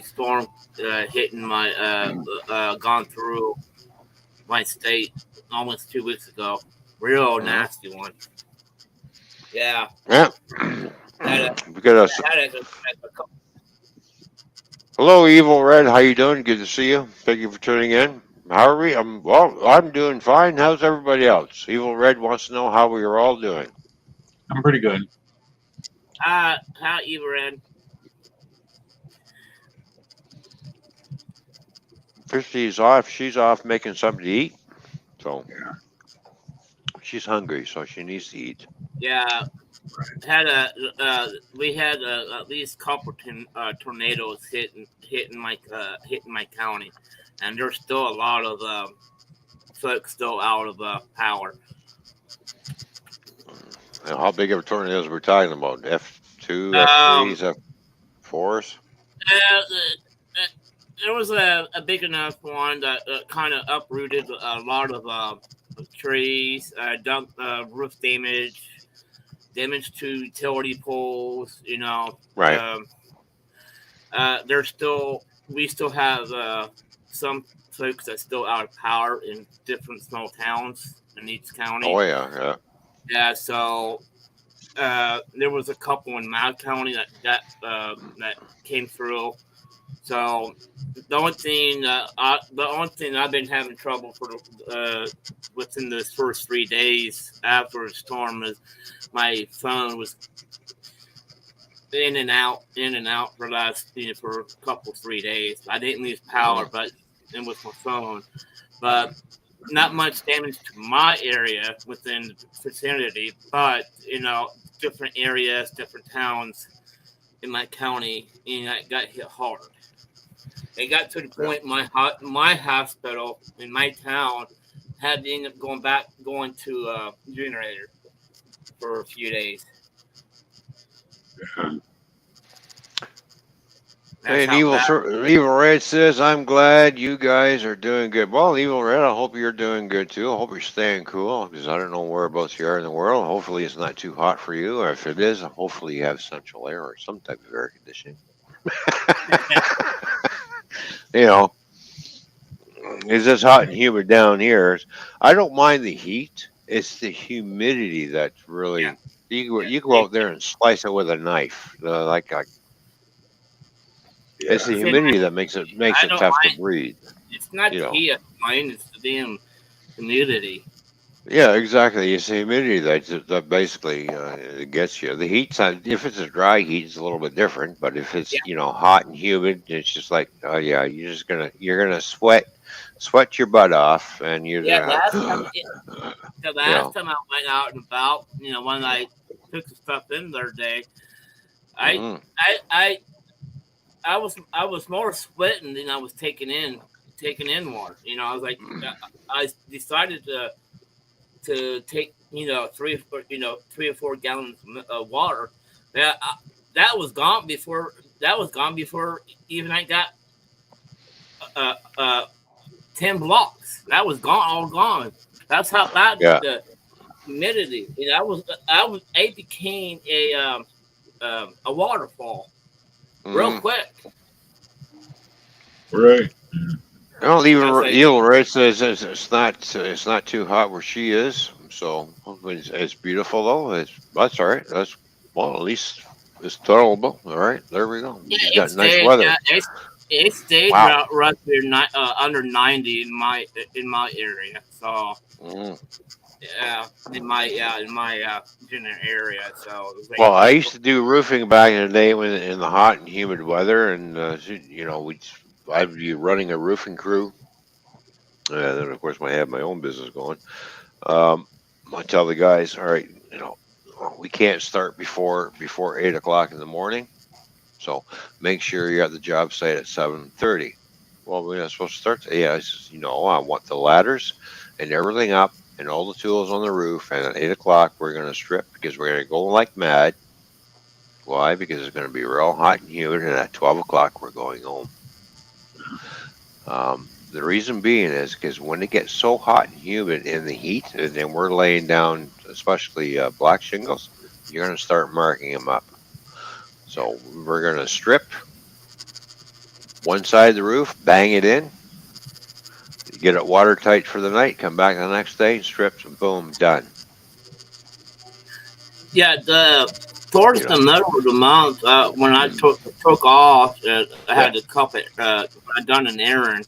storm hitting gone through my state almost 2 weeks ago. Real nasty one. Yeah. Yeah. Had We got hello, Evil Red. How you doing? Good to see you. Thank you for tuning in. How are we? I'm doing fine. How's everybody else? Evil Red wants to know how we are all doing. I'm pretty good. how you ran? Fishy's off. She's off making something to eat. So she's hungry, so she needs to eat. Yeah. We had at least a couple tornadoes hitting my county, and there's still a lot of folks still out of power. And how big of a tornadoes we're talking about? F2, F3s, F4s? There was a big enough one that kind of uprooted a lot of trees, roof damage to utility poles. Right. We still have some folks that's still out of power in different small towns in each county. Oh yeah. Yeah, so there was a couple in my county that came through. So the only thing I've been having trouble for within the first 3 days after the storm is my phone was in and out for for a couple 3 days. I didn't lose power, but it was my phone. But not much damage to my area within the vicinity, but different areas, different towns in my county, it got hit hard. It got to the point my hospital in my town had to end up going to generator for a few days. That's And how bad. Evil Red says, "I'm glad you guys are doing good." Well, Evil Red, I hope you're doing good too. I hope you're staying cool because I don't know whereabouts you are in the world. Hopefully, it's not too hot for you, or if it is, hopefully you have central air or some type of air conditioning. You know, it's just hot and humid down here. I don't mind the heat. It's the humidity that's Yeah, really yeah. you go out there and slice it with a knife. It's the See, humidity that makes I it don't tough to mind. breathe. It's not You the know. heat of mine; it's the damn humidity. Yeah, exactly. It's the humidity that basically gets you. The heat's not, if it's a dry heat, it's a little bit different. But if Yeah, it's hot and humid, it's just like, oh yeah, you're gonna sweat your butt off, and you're yeah. gonna The you last know. time I went out and about, when I took the stuff in the other day, I, Mm, I, I, I was more sweating than I was taking in water. I was like, I decided to take 3 or 4 gallons of water. That that was gone before even I got uh, uh, 10 blocks. That was gone, all gone. That's how bad yeah. the humidity. I became a waterfall real Mm. quick. Right. Well, I was like, Evil Red says it's not too hot where she is, so it's beautiful though. That's all right. That's well, at least it's tolerable. All right, there we go. yeah, You it got nice stayed. weather. Yeah, it stayed Wow. right there, under 90 in my area. So Mm. yeah, in my general area. So it was like, Well, I used to do roofing back in the day when in the hot and humid weather, and I'd be running a roofing crew. Then of course I have my own business going. Um, I tell the guys, all right, we can't start before 8 o'clock in the morning, so make sure you're at the job site at 7:30. Well, we're not supposed to start. Yeah, I says, I want the ladders and everything up and all the tools on the roof, and at 8 o'clock we're going to strip because we're going to go like mad. Why? Because it's going to be real hot and humid, and at 12 o'clock we're going home. The reason being is because when it gets so hot and humid in the heat, and then we're laying down, especially black shingles, you're going to start marking them up. So we're going to strip one side of the roof, bang it in, get it watertight for the night, come back the next day, strips, and boom, done. yeah, towards You the know. middle of the month, when I took off, I Yeah. had to cup it. I done an errand.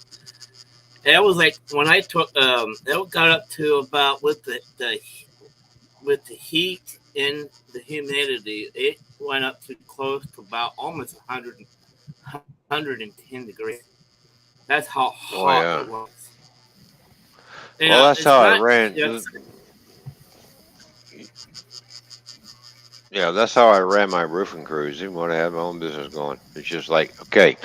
It was like when I took it got up to about with the heat and the humidity, it went up to close to about almost 110 degrees. That's how Oh hot yeah. it was. Well, that's It's how I not. ran. It's, Yeah, that's how I ran my roofing crews, even when I had my own business going. It's just like, okay,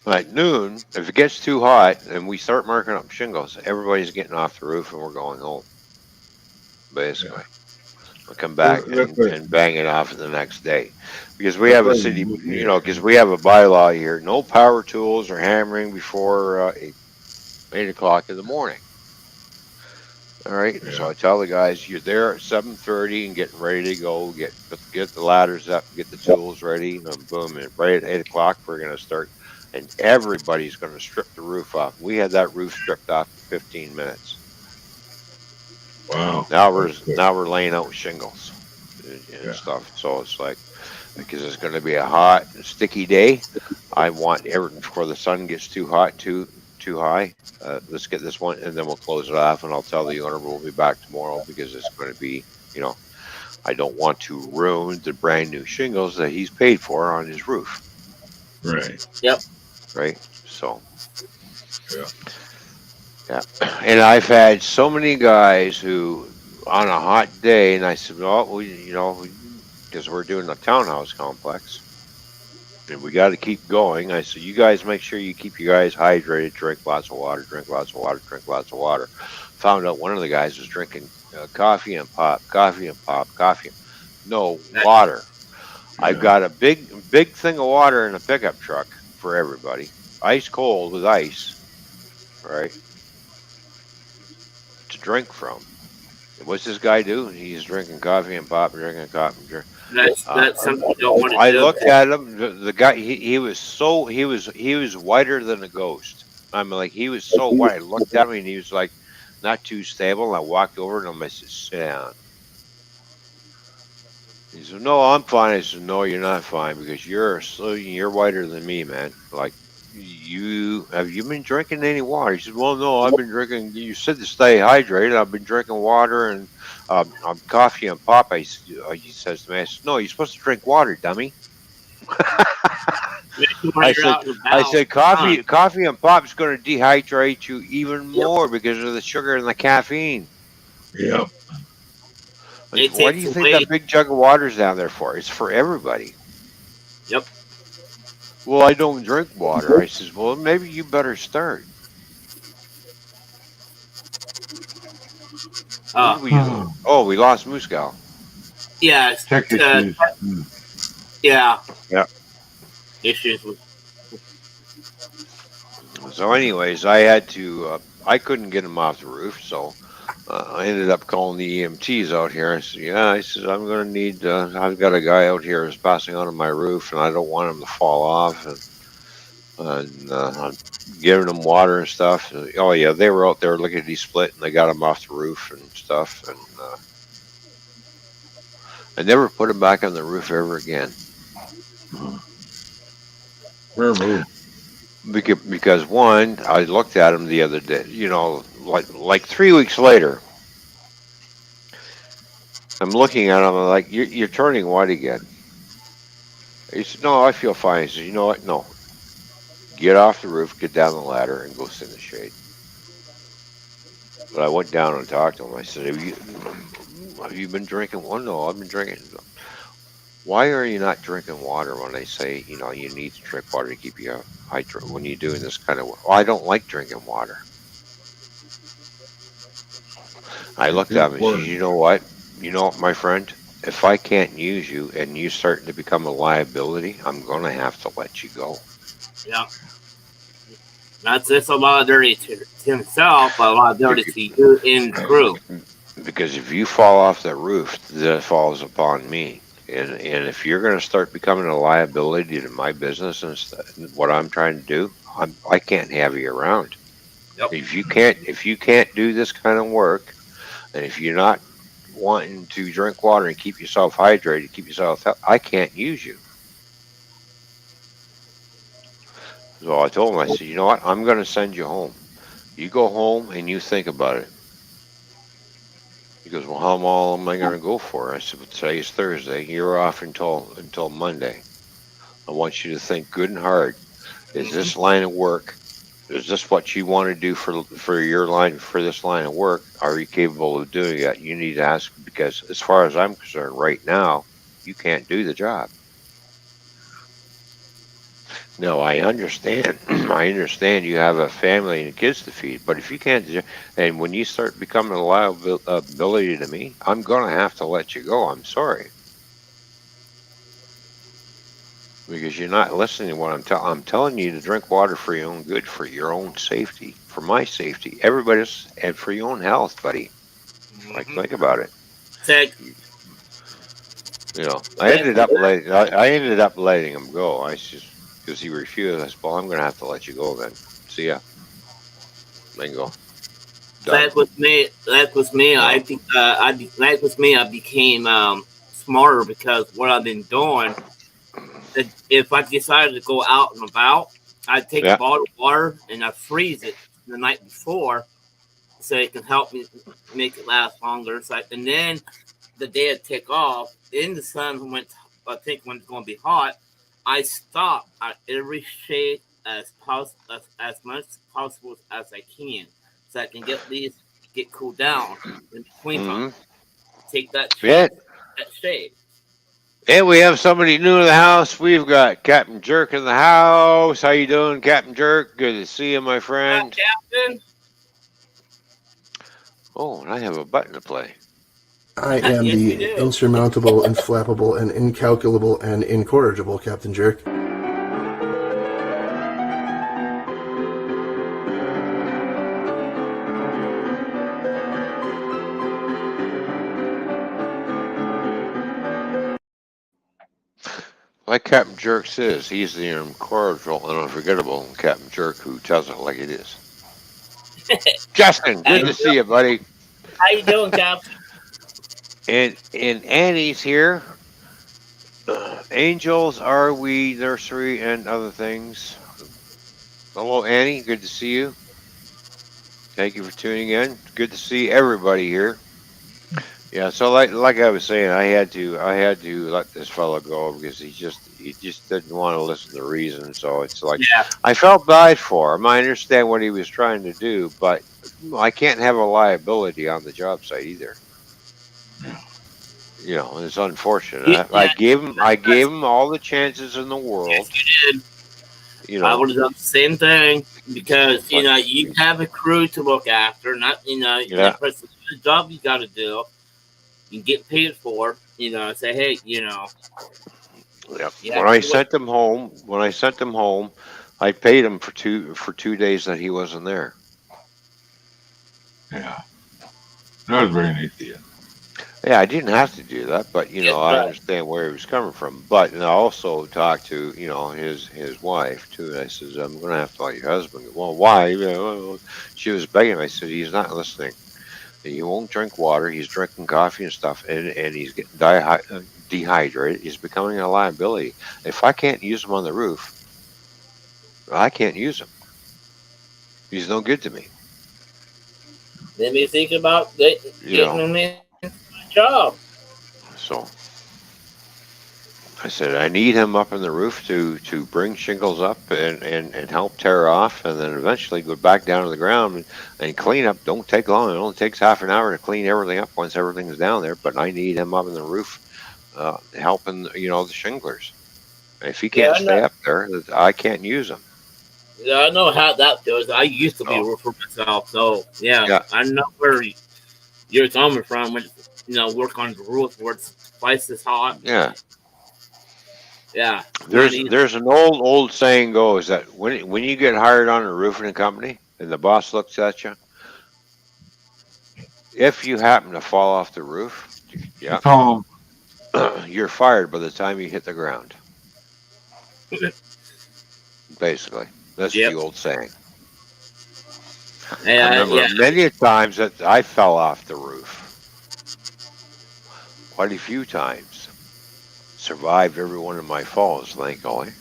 at noon, if it gets too hot and we start marking up shingles, everybody's getting off the roof and we're going home. Yeah. Basically, we'll come back That's and bang it off the next day, because we that's have a like city, yeah. because we have a bylaw here: no power tools or hammering before 8 o'clock in the morning. All right, so Yeah. I tell the guys, you're there at 7:30 and getting ready to go. Get the ladders up, get the tools ready, and boom, and right at 8 o'clock we're gonna start, and everybody's gonna strip the roof off. We had that roof stripped off in 15 minutes. Wow. Now That's good. laying out shingles and Yeah. stuff. So it's like, because it's going to be a hot, sticky day. I want everything before the sun gets too hot, too high. Let's get this one, and then we'll close it off. And I'll tell the owner we'll be back tomorrow because it's going to be, I don't want to ruin the brand new shingles that he's paid for on his roof, Right. yep. right? So Yeah. Yeah. And I've had so many guys who, on a hot day, and I said, well, because we're doing a townhouse complex, and we got to keep going. I said, you guys make sure you keep you guys hydrated, drink lots of water, drink lots of water, drink lots of water. Found out one of the guys was drinking coffee and pop, coffee and pop, coffee. No water. I've Yeah. got a big thing of water in a pickup truck for everybody, ice cold with ice, right, to drink from. What's this guy do? He's drinking coffee and pop, drinking coffee. Uh, That's something you don't want to I do. looked at him. The guy, he was so he was whiter than a ghost. I'm like, he was so white. I looked at him and he was like not too stable. And I walked over to him. I said, "Sit down." He said, "No, I'm fine." I said, "No, you're not fine because you're whiter than me, man. Like, you been drinking any water?" He said, "Well, no, I've been drinking. You said to stay hydrated. I've been drinking water and coffee and pop." He says to me, "I said, no, you're supposed to drink water, dummy." Especially when I you're said, out and I about. said, coffee and pop is going to dehydrate you even Yep. more because of the sugar and the caffeine. Yep. I said, It why do takes you think away. that big jug of water's down there for? It's for everybody. Yep. Well, I don't drink water. I says, well, maybe you better start. What Uh, did we do? Oh, we lost Moose Gal. yeah. Tech issues. Yeah. Yeah. Issues with. So, anyways, I couldn't get him off the roof, so I ended up calling the EMTs out here. I said, yeah, I said, I'm going to need, I've got a guy out here who's passing onto my roof, and I don't want him to fall off. And I'm giving him water and stuff. Oh, yeah, they were out there lickety split, and they got him off the roof and stuff. And I never put him back on the roof ever again. Rare Because one, I looked at him the other day, like 3 weeks later, I'm looking at him, I'm like, you're turning white again. He said, no, I feel fine. He said, you know what? No, get off the roof, get down the ladder, and go sit in the shade. But I went down and talked to him. I said, have you been drinking? Well, no, I've been drinking. Why are you not drinking water when they say, you need to drink water to keep you hydrated when you're doing this kind of work? Well, I don't like drinking water. I It's looked at him and said, important. you know what? You know what, my friend? If I can't use you and you starting to become a liability, I'm going to have to let you go. Yeah. Not just a liability to himself, but a liability Bec- to you and the crew. Because if you fall off the roof, then it falls upon me. And if you're going to start becoming a liability to my business and what I'm trying to do, I can't have you around. Yep. If you can't do this kind of work, and if you're not wanting to drink water and keep yourself hydrated, keep yourself healthy, I can't use you. So I told him, I said, you know what? I'm going to send you home. You go home and you think about it. He goes, well, how long am I going to go for? I said, well, today's Thursday. You're off until Monday. I want you to think good and hard. Is Hmm. this line of work? Is this what you want to do for your line for this line of work? Are you capable of doing it? You need to ask because, as far as I'm concerned, right now, you can't do the job. No, I understand. I understand you have a family and kids to feed, but if you can't, and when you start becoming a liability to me, I'm going to have to let you go. I'm sorry because you're not listening to what I'm telling you to drink water for your own good, for your own safety, for my safety, everybody's, and for your own health, buddy. Like Hmm. think about it. Take, You, I take, ended up letting him go. I just because he refused. I said, "Well, I'm going to have to let you go then. See ya." Bingo. Done. like with me, like with me, No. like with me, I became smarter because what I've been doing. If I decided to go out and about, I'd take a Yeah. bottle of water and I freeze it the night before, so it can help me make it last longer. So and then the day I take off, in the sun went. I think when it's going to be hot, I stop at every shade as much possible as I can, so I can get these get cooled down in between time. Mm-hmm. Take that Yeah. that shade. And we have somebody new in the house. We've got Captain Jerk in the house. How you doing, Captain Jerk? Good to see you, my friend. Captain. Oh, and I have a button to play. I am Yes, you the do. insurmountable, inflappable, and incalculable and incorrigible Captain Jerk. Like Captain Jerk says, he's the incorrigible and unforgettable Captain Jerk who tells it like it is. Justin, How good you to see you, buddy. doing, Captain? And Annie's here. Angels, Are We, Nursery, and other things. Hello, Annie. Good to see you. Thank you for tuning in. Good to see everybody here. Yeah, so like I was saying, I had to let this fellow go because he just didn't want to listen to reason. So it's like Yeah. I felt bad for him. I understand what he was trying to do, but I can't have a liability on the job site either. You know, it's unfortunate. I Yeah. gave him all the chances in the world. Yes, you did. You I know, would have done the same thing because but you have a crew to look after. Not yeah, that's the job you got to do. You get paid for. Say hey, yeah. you have to do what. When I sent him home, I paid him for 2 days that he wasn't there. Yeah, that was very nice of you. Yeah, I didn't have to do that, but Yeah, I right. understand where he was coming from. But and I also talked to his wife too. And I says, I'm going to have to let your husband go. Well, why? She was begging. I said, he's not listening. He won't drink water. He's drinking coffee and stuff, and he's getting dehydrated. He's becoming a liability. If I can't use him on the roof, I can't use him. He's no good to me. Maybe think about You getting know. them in a job. So I said I need him up on the roof to bring shingles up and help tear off, and then eventually go back down to the ground and clean up. Don't take long. It only takes half an hour to clean everything up once everything's down there. But I need him up on the roof, helping the shinglers. If he Yeah, can't stay up there, I can't use him. I know how that feels. I used to be a So roofer myself, so yeah, yeah, I know where you're coming from. When work on the roof where it's twice as hot. yeah. Yeah, it's not There's easy. there's an old saying goes that when you get hired on a roofing company and the boss looks at you, if you happen to fall off the roof, yeah, Tell you're fired by the time you hit the ground. Basically, that's the Yep. old saying. I Yeah, remember yeah, many times that I fell off the roof. Quite a few times. Survived every one of my falls, thankfully,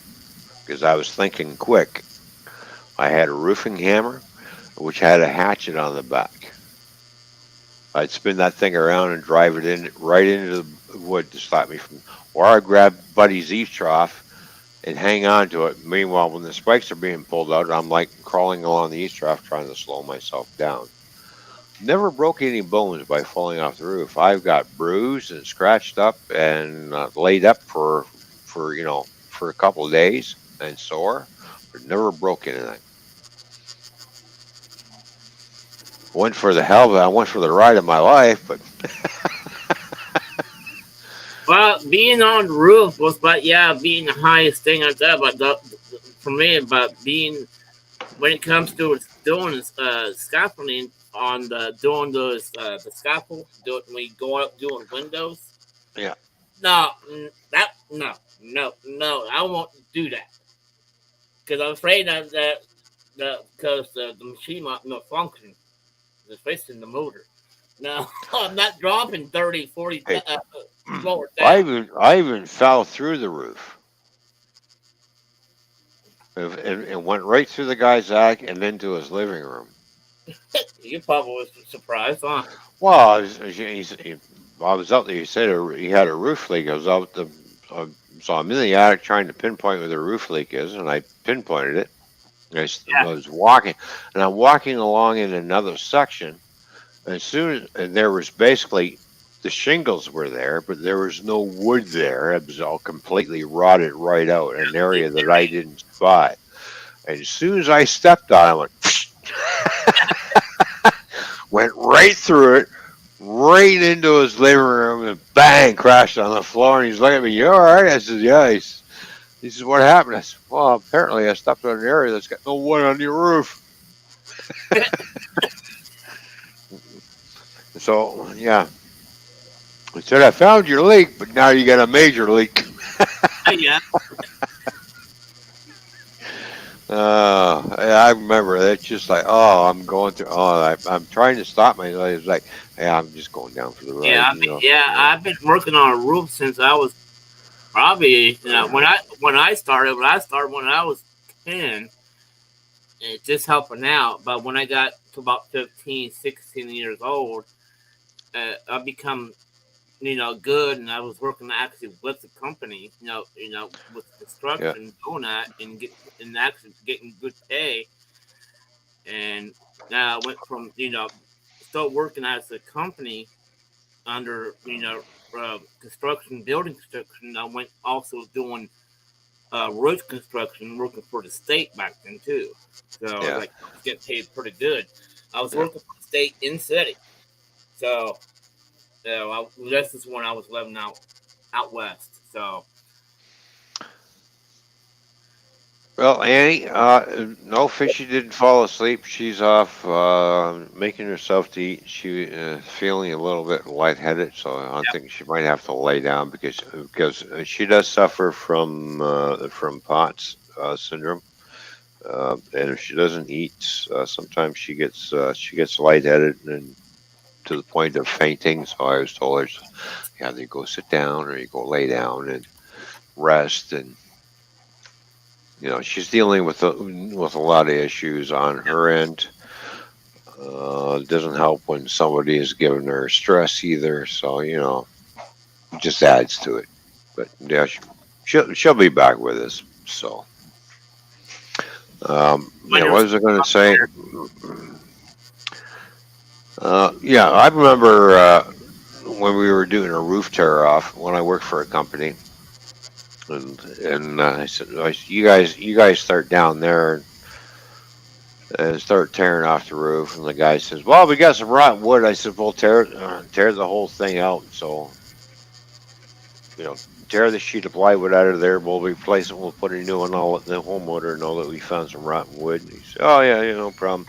because I was thinking quick. I had a roofing hammer, which had a hatchet on the back. I'd spin that thing around and drive it in right into the wood to stop me from, or I'd grab Buddy's eave trough and hang on to it. Meanwhile, when the spikes are being pulled out, I'm like crawling along the eave trough trying to slow myself down. Never broke any bones by falling off the roof. I've got bruised and scratched up and laid up for a couple of days and sore, but never broke anything. Went for the hell of it. I went for the ride of my life, but well, being on the roof was, but yeah, being the highest thing I did. But for me, but being when it comes to doing scaffolding on doing those the scaffold, when you go up doing windows. yeah, No, no, I won't do that because I'm afraid that because the machine might not function. It's facing the motor. No, I'm not dropping 30, 40 hey, floors I down. even fell through the roof and went right through the guy's attic and into his living room. You probably was surprised, huh? Well, I was out there. He said he had a roof leak. I was so I'm in the attic trying to pinpoint where the roof leak is, and I pinpointed it. I was walking, and I'm walking along in another section. And as soon as and there was basically the shingles were there, but there was no wood there. It was all completely rotted right out, an area that I didn't spot. And as soon as I stepped on it, I went right through it, right into his living room, and bang, crashed on the floor. And he's looking at me, "You all right?" I said, "Yeah." He says, "What happened?" I said, "Well, apparently I stepped on an area that's got no wood on your roof." So, yeah. I said, "I found your leak, but now you got a major leak." Yeah. I remember that's just like, oh, I'm going through. Oh, I'm trying to stop myself. It's like, yeah, I'm just going down for the Yeah, ride. You know. Yeah. I've been working on a roof since I was probably when I started when I was 10, and just helping out. But when I got to about 15, 16 years old, I become good, and I was working actually with the company, with Yeah. construction, doing that, and actually getting good pay. And now I went from still working as a company under construction, building construction. I went also doing road construction, working for the state back then too. So Yeah. like I was getting paid pretty good. I was Yeah. working for the state in city. So this is when I was living out west. So Well, Annie, no, Fishy didn't fall asleep. She's off making herself to eat. She feeling a little bit lightheaded, so I think she might have to lay down because she does suffer from POTS syndrome, and if she doesn't eat, sometimes she gets lightheaded and to the point of fainting. So I was told her, yeah, either go sit down or you go lay down and rest and she's dealing with a lot of issues on her end. It doesn't help when somebody is giving her stress either. So it just adds to it. But yeah, she'll be back with us. So when yeah, you're what was I going to say? Yeah, I remember when we were doing a roof tear off when I worked for a company, and you guys start down there and start tearing off the roof. And the guy says, "Well, we got some rotten wood." I said, "Well, tear the whole thing out. So, tear the sheet of plywood out of there. We'll replace it. We'll put a new one. I'll let the homeowner know that we found some rotten wood." And he said, "Oh yeah, no problem."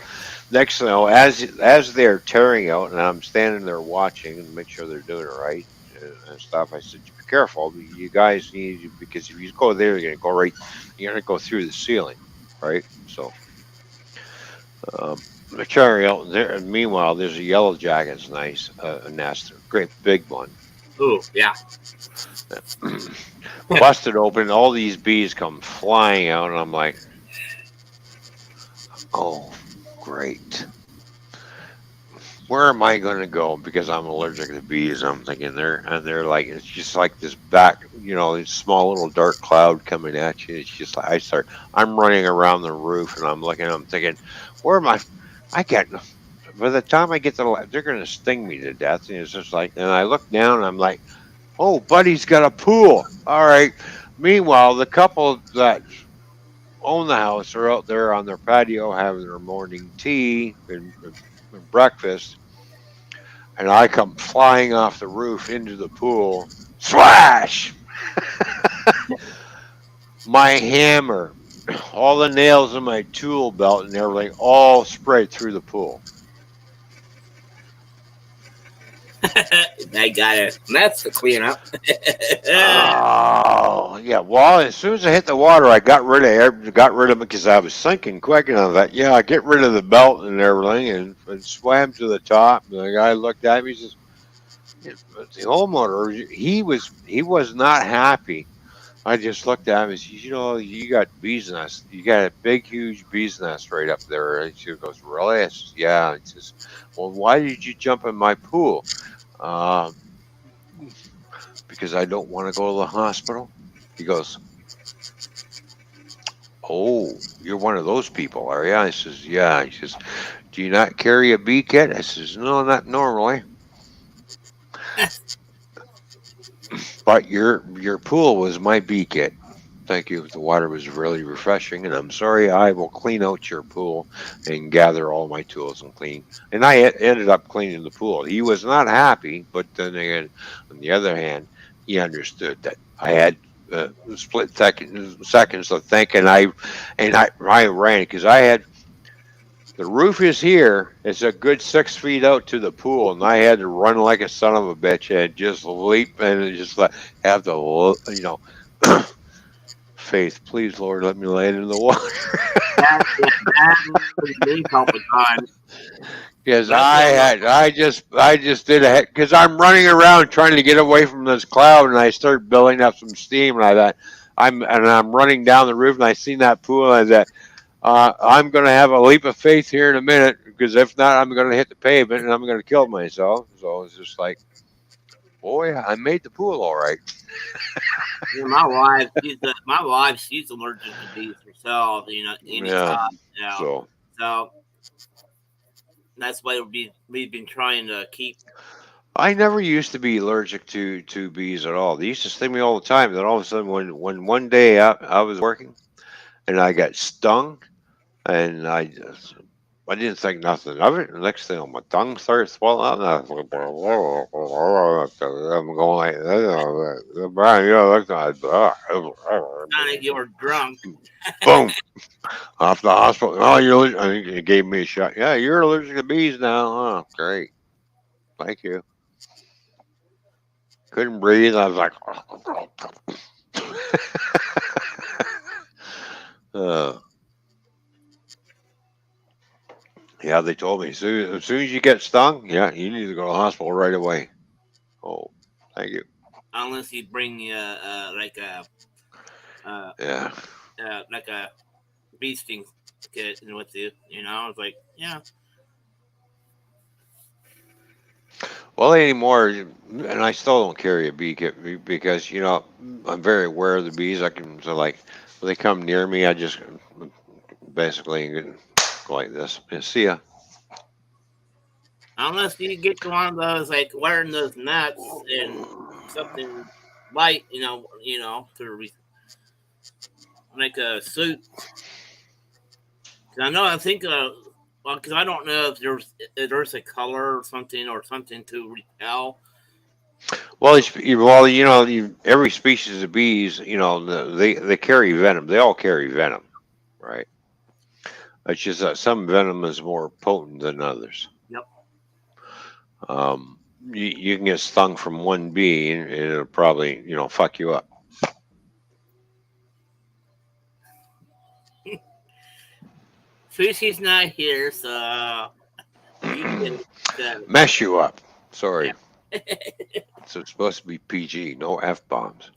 Next thing you know, as they're tearing out, and I'm standing there watching and make sure they're doing it right and stuff. I said, "Be careful. You guys need because if you go there, you're gonna go through the ceiling, right?" So the cherry out there. And meanwhile, there's a yellow jacket's nice, a nest, a great big one. ooh, yeah. Busted open, all these bees come flying out, and I'm like, oh, great. Where am I going to go? Because I'm allergic to bees. I'm thinking they're like, it's just like this this small little dark cloud coming at you. It's just like I'm running around the roof and I'm thinking, where am I? I can't. By the time I get to the they're going to sting me to death. And it's just like, and I look down and I'm like, oh, buddy's got a pool. All right. Meanwhile, the couple that own the house are out there on their patio having their morning tea and breakfast. And I come flying off the roof into the pool. Slash! My hammer, all the nails in my tool belt and everything all spread through the pool. I got it. That's the cleanup. Oh yeah. Well, as soon as I hit the water, I got rid of it because I was sinking quick, and I thought, yeah, I get rid of the belt and everything, and swam to the top. And the guy looked at me, he says, yeah, but the homeowner, he was not happy. I just looked at him and said, you got bees nest. You got a big, huge bees nest right up there. And she goes, really? I says, yeah. He says, well, why did you jump in my pool? Uh, because I don't want to go to the hospital. He goes, "Oh, you're one of those people, are you?" I says, "Yeah." He says, "Do you not carry a bee kit?" I says, "No, not normally." But your pool was my bee kit. Thank you. The water was really refreshing, and I'm sorry. I will clean out your pool and gather all my tools and clean. And I ended up cleaning the pool. He was not happy, but then again, on the other hand, he understood that I had split seconds of thinking. I ran because I had the roof is here. It's a good 6 feet out to the pool, and I had to run like a son of a bitch and just leap and just like have to, faith. Please, Lord, let me land in the water That was me a couple times. because That's one of I just did a because I'm running around trying to get away from this cloud, and I start building up some steam, and I thought I'm running down the roof, and I seen that pool, and I thought. I'm going to have a leap of faith here in a minute because if not, I'm going to hit the pavement and I'm going to kill myself. So it's just like, boy, I made the pool all right. my wife. My wife. She's allergic to bees herself. Yeah. Anytime. So So that's why we've been trying to keep. I never used to be allergic to bees at all. They used to sting me all the time. Then all of a sudden, when one day I was working and I got stung, and I didn't think nothing of it. The next thing, my tongue started swelling up. And I was like, I'm going like, Brian, you know, Kind of you were drunk. boom, off the hospital. Oh, I think it gave me a shot. Yeah, you're allergic to bees now. Oh, great. Thank you. Couldn't breathe. I was like, uh, yeah, they told me as soon as you get stung, yeah, you need to go to the hospital right away. Oh, thank you. Unless you bring like a uh, Yeah. like a bee sting kit with you. It's like Well, anymore, and I still don't carry a bee kit because I'm very aware of the bees. I can so like when they come near me, I just basically go like this. And see ya. unless you get one of those like wearing those nets and something light, like a suit. 'Cause I know I think well, because I don't know if there's a color or something to repel. Well, well, every species of bees, they carry venom. They all carry venom, right? It's just that some venom is more potent than others. Yep. You can get stung from one bee, and it'll probably, fuck you up, Fishy's not here, so he can. mess you up. Sorry. Yeah. So it's supposed to be PG, no f bombs.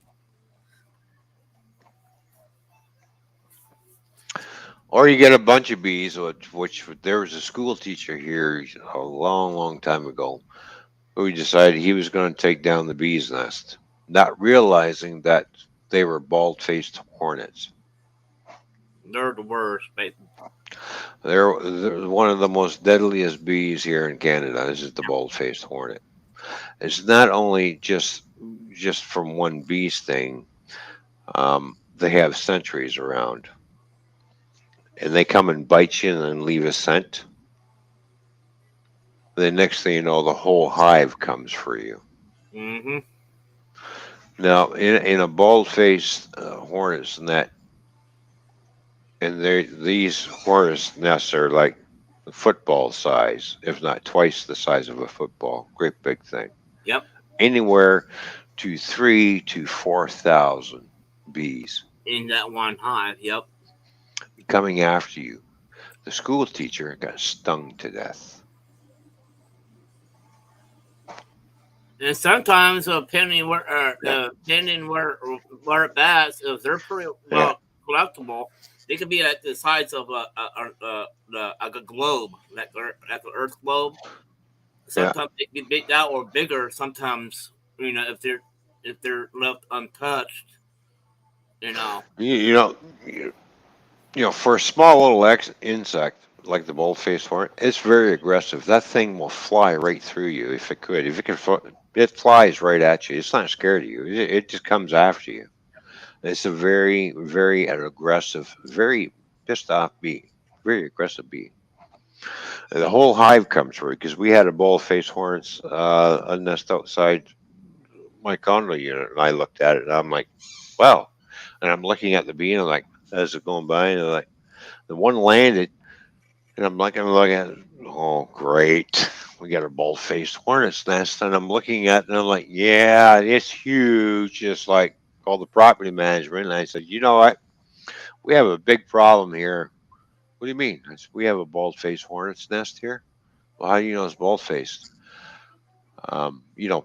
Or you get a bunch of bees, which there was a school teacher here a long, long time ago who decided he was going to take down the bee's nest, not realizing that they were bald-faced hornets. They're the worst, but They're one of the most deadliest bees here in Canada. This is the bald-faced hornet. It's not only just from one bee sting. They have sentries around, and they come and bite you and then leave a scent. The next thing you know, the whole hive comes for you. mm-hmm. Now, in a bald-faced hornet's net, and these hornet's nests are like football size, if not twice the size of a football. Great big thing. Yep. Anywhere to 3 to 4,000 bees In that one hive. Yep. coming after you. The school teacher got stung to death. And sometimes, Yeah, depending where it bats, if they're pretty yeah, well collectible, they could be at the size of like a globe, like an Earth globe. yeah. Sometimes they can be big out or bigger. Sometimes, if they're left untouched. You know, For a small little insect like the bald-faced hornet, it's very aggressive. That thing will fly right through you if it could. If it could, it flies right at you. It's not scared of you. It just comes after you. It's a very, very aggressive, very pissed off bee. Very aggressive bee. The whole hive comes through because we had a bald-faced hornet's a nest outside my condo unit, and I looked at it, and I'm like, wow. And I'm looking at the bee, and I'm like, as it's going by, and like the one landed, and I'm looking at it, oh great, we got a bald-faced hornet's nest, and I'm looking at it, and I'm like, yeah, it's huge, just like all the property management. And I said, you know what, we have a big problem here. What do you mean? I said, we have a bald-faced hornet's nest here. Well, how do you know it's bald-faced?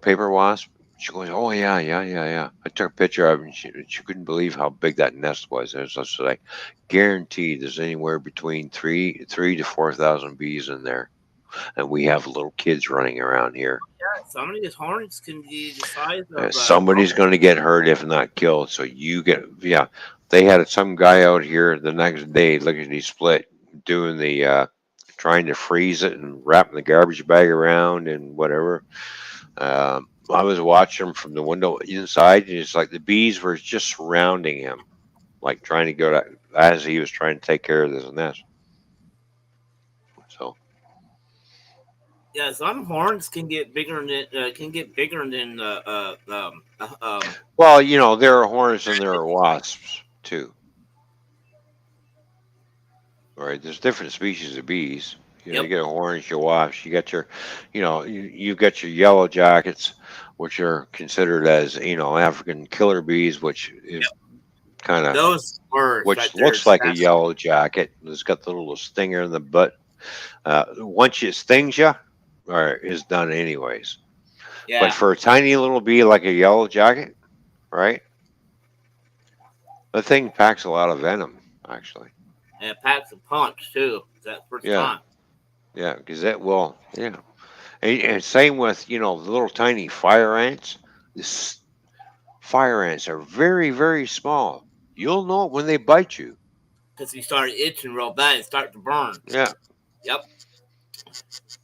Paper wasp. She goes, oh yeah, yeah, yeah, yeah. I took a picture of it, and she couldn't believe how big that nest was. It was just like, guaranteed, there's anywhere between three to 4,000 bees in there, and we have little kids running around here. Yeah, some of these hornets can be the size of Somebody's going to get hurt if not killed. So yeah. They had some guy out here the next day, lickety split, doing the trying to freeze it and wrapping the garbage bag around and whatever. I was watching him from the window inside, and it's like the bees were just surrounding him, like trying to go to, as he was trying to take care of this nest. So, yeah, some hornets can get bigger than well, there are hornets and there are wasps too. Right? There's different species of bees. You Yep. get a hornet, your wasps. You got you've got your yellow jackets, which are considered as African killer bees, which is Yep. kind of Those birds right which there. looks like a yellow jacket. It's got the little stinger in the butt. Once it stings you, or is done anyways. Yeah. But for a tiny little bee like a yellow jacket, right? The thing packs a lot of venom, actually. And it packs a punch too. That first Yeah, time. yeah, because it will. Yeah, and same with the little tiny fire ants. This fire ants are very, very small. You'll know it when they bite you. Because you start itching real bad and start to burn. Yeah, Yep.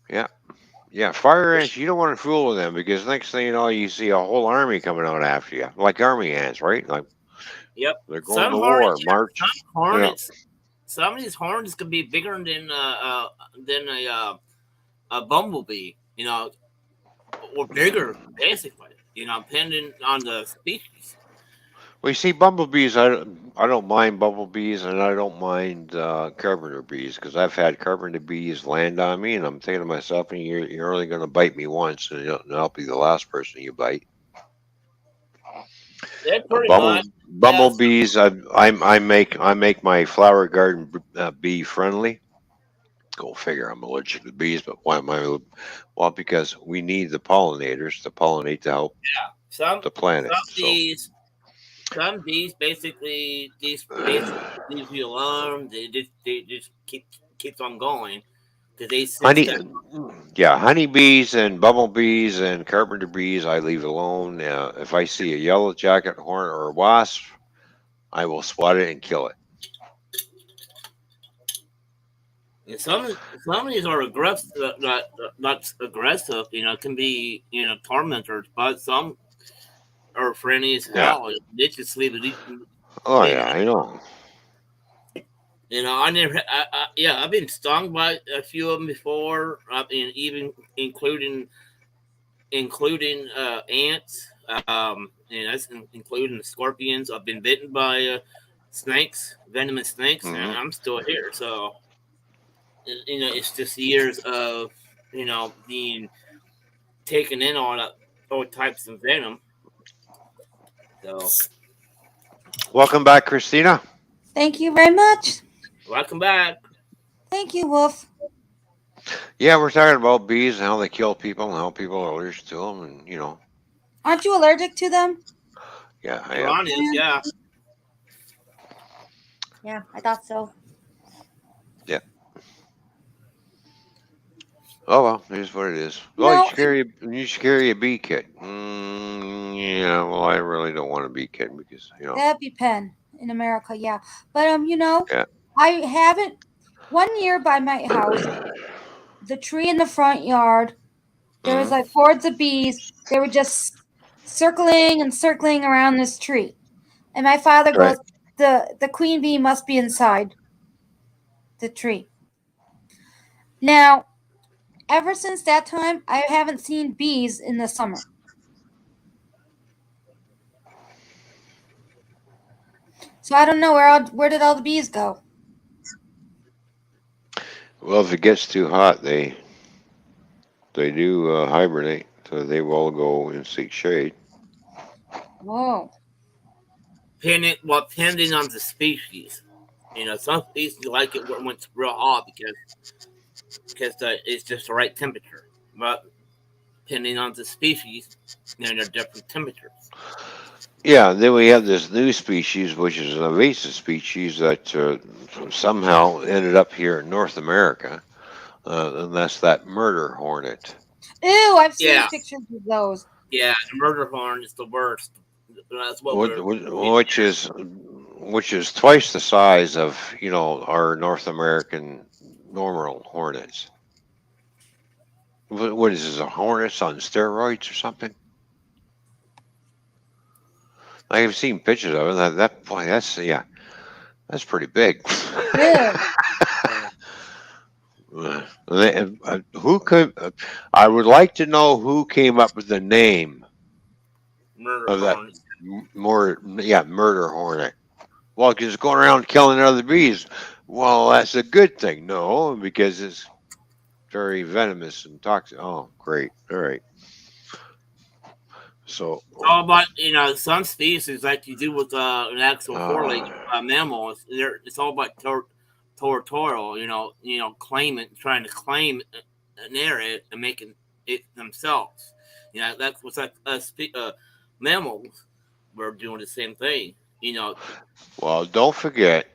yeah. Yeah, fire ants, you don't want to fool with them because next thing you know, you see a whole army coming out after you, like army ants, right? Like Yep. they're going to war, march. Some Yeah, hornets. Some of these hornets can be bigger than a bumblebee. Or bigger, basically. Depending on the species. well, you see, bumblebees, I don't mind bumblebees, and I don't mind carpenter bees because I've had carpenter bees land on me, and I'm thinking to myself, and you're only going to bite me once, and I'll be the last person you bite. They're Uh, pretty bumble much. Yeah. bumblebees, I make my flower garden bee friendly. Go figure. I'm allergic to bees, but why am I? Well, because we need the pollinators to pollinate to help Some the planet. some So, bees some bees basically leave you alone. They just keeps on going because they sense honey, that. yeah, honeybees and bumblebees and carpenter bees, I leave alone. If I see a yellow jacket hornet or a wasp, I will swat it and kill it. And some of these are aggressive, not aggressive. Can be tormentors, but some are friendly as Yeah. hell. They just leave it. Oh You yeah, know, I know. I never. Yeah, I've been stung by a few of them before. And even including ants. And that's including the scorpions. I've been bitten by snakes, venomous snakes, and Hmm. I'm still here. So it's just years of being taken in on all types of venom. So Welcome back, Christina. Thank you very much. welcome back. Thank you, Wolf. Yeah, we're talking about bees and how they kill people and how people are allergic to them, and Aren't you allergic to them? yeah, I am. Ron is, yeah. Yeah, I thought so. Yeah. Oh well, here's what it is. Well, No, you should carry a bee kit. Yeah, well, I really don't want a bee kit because that'd be pen in America, yeah. But yeah. I haven't. One year by my house, the tree in the front yard, there was Mhm. like hordes of bees. They were just circling and circling around this tree. And my father Right. goes, the queen bee must be inside the tree. Now, ever since that time, I haven't seen bees in the summer. So I don't know where did all the bees go. Well, if it gets too hot, they do hibernate, so they will go and seek shade. Whoa. Depending on the species. Some species like it when it's real hot because it's just the right temperature. But depending on the species, they're different temperatures. Yeah, and then we have this new species, which is an invasive species that somehow ended up here in North America, and that's that murder hornet. Ew, I've seen Yeah, pictures of those. yeah. The murder horn is the worst. That's what Wh- we're wh- getting which here. is which is twice the size of our North American normal hornets. What is this? A hornets on steroids or something? I have seen pictures of it. That boy, that's yeah, that's pretty big. Ew. Who could? I would like to know who came up with the name Murder of that horn. murder hornet. Well, because it's going around killing other bees. Well, that's a good thing. No, because it's very venomous and toxic. Oh, great. All right. So, It's all about some species like you do with an actual four-legged uh, mammal. It's all about territorial. Trying to claim an area and making it themselves. That's what's like us mammals. We're doing the same thing. well, don't forget,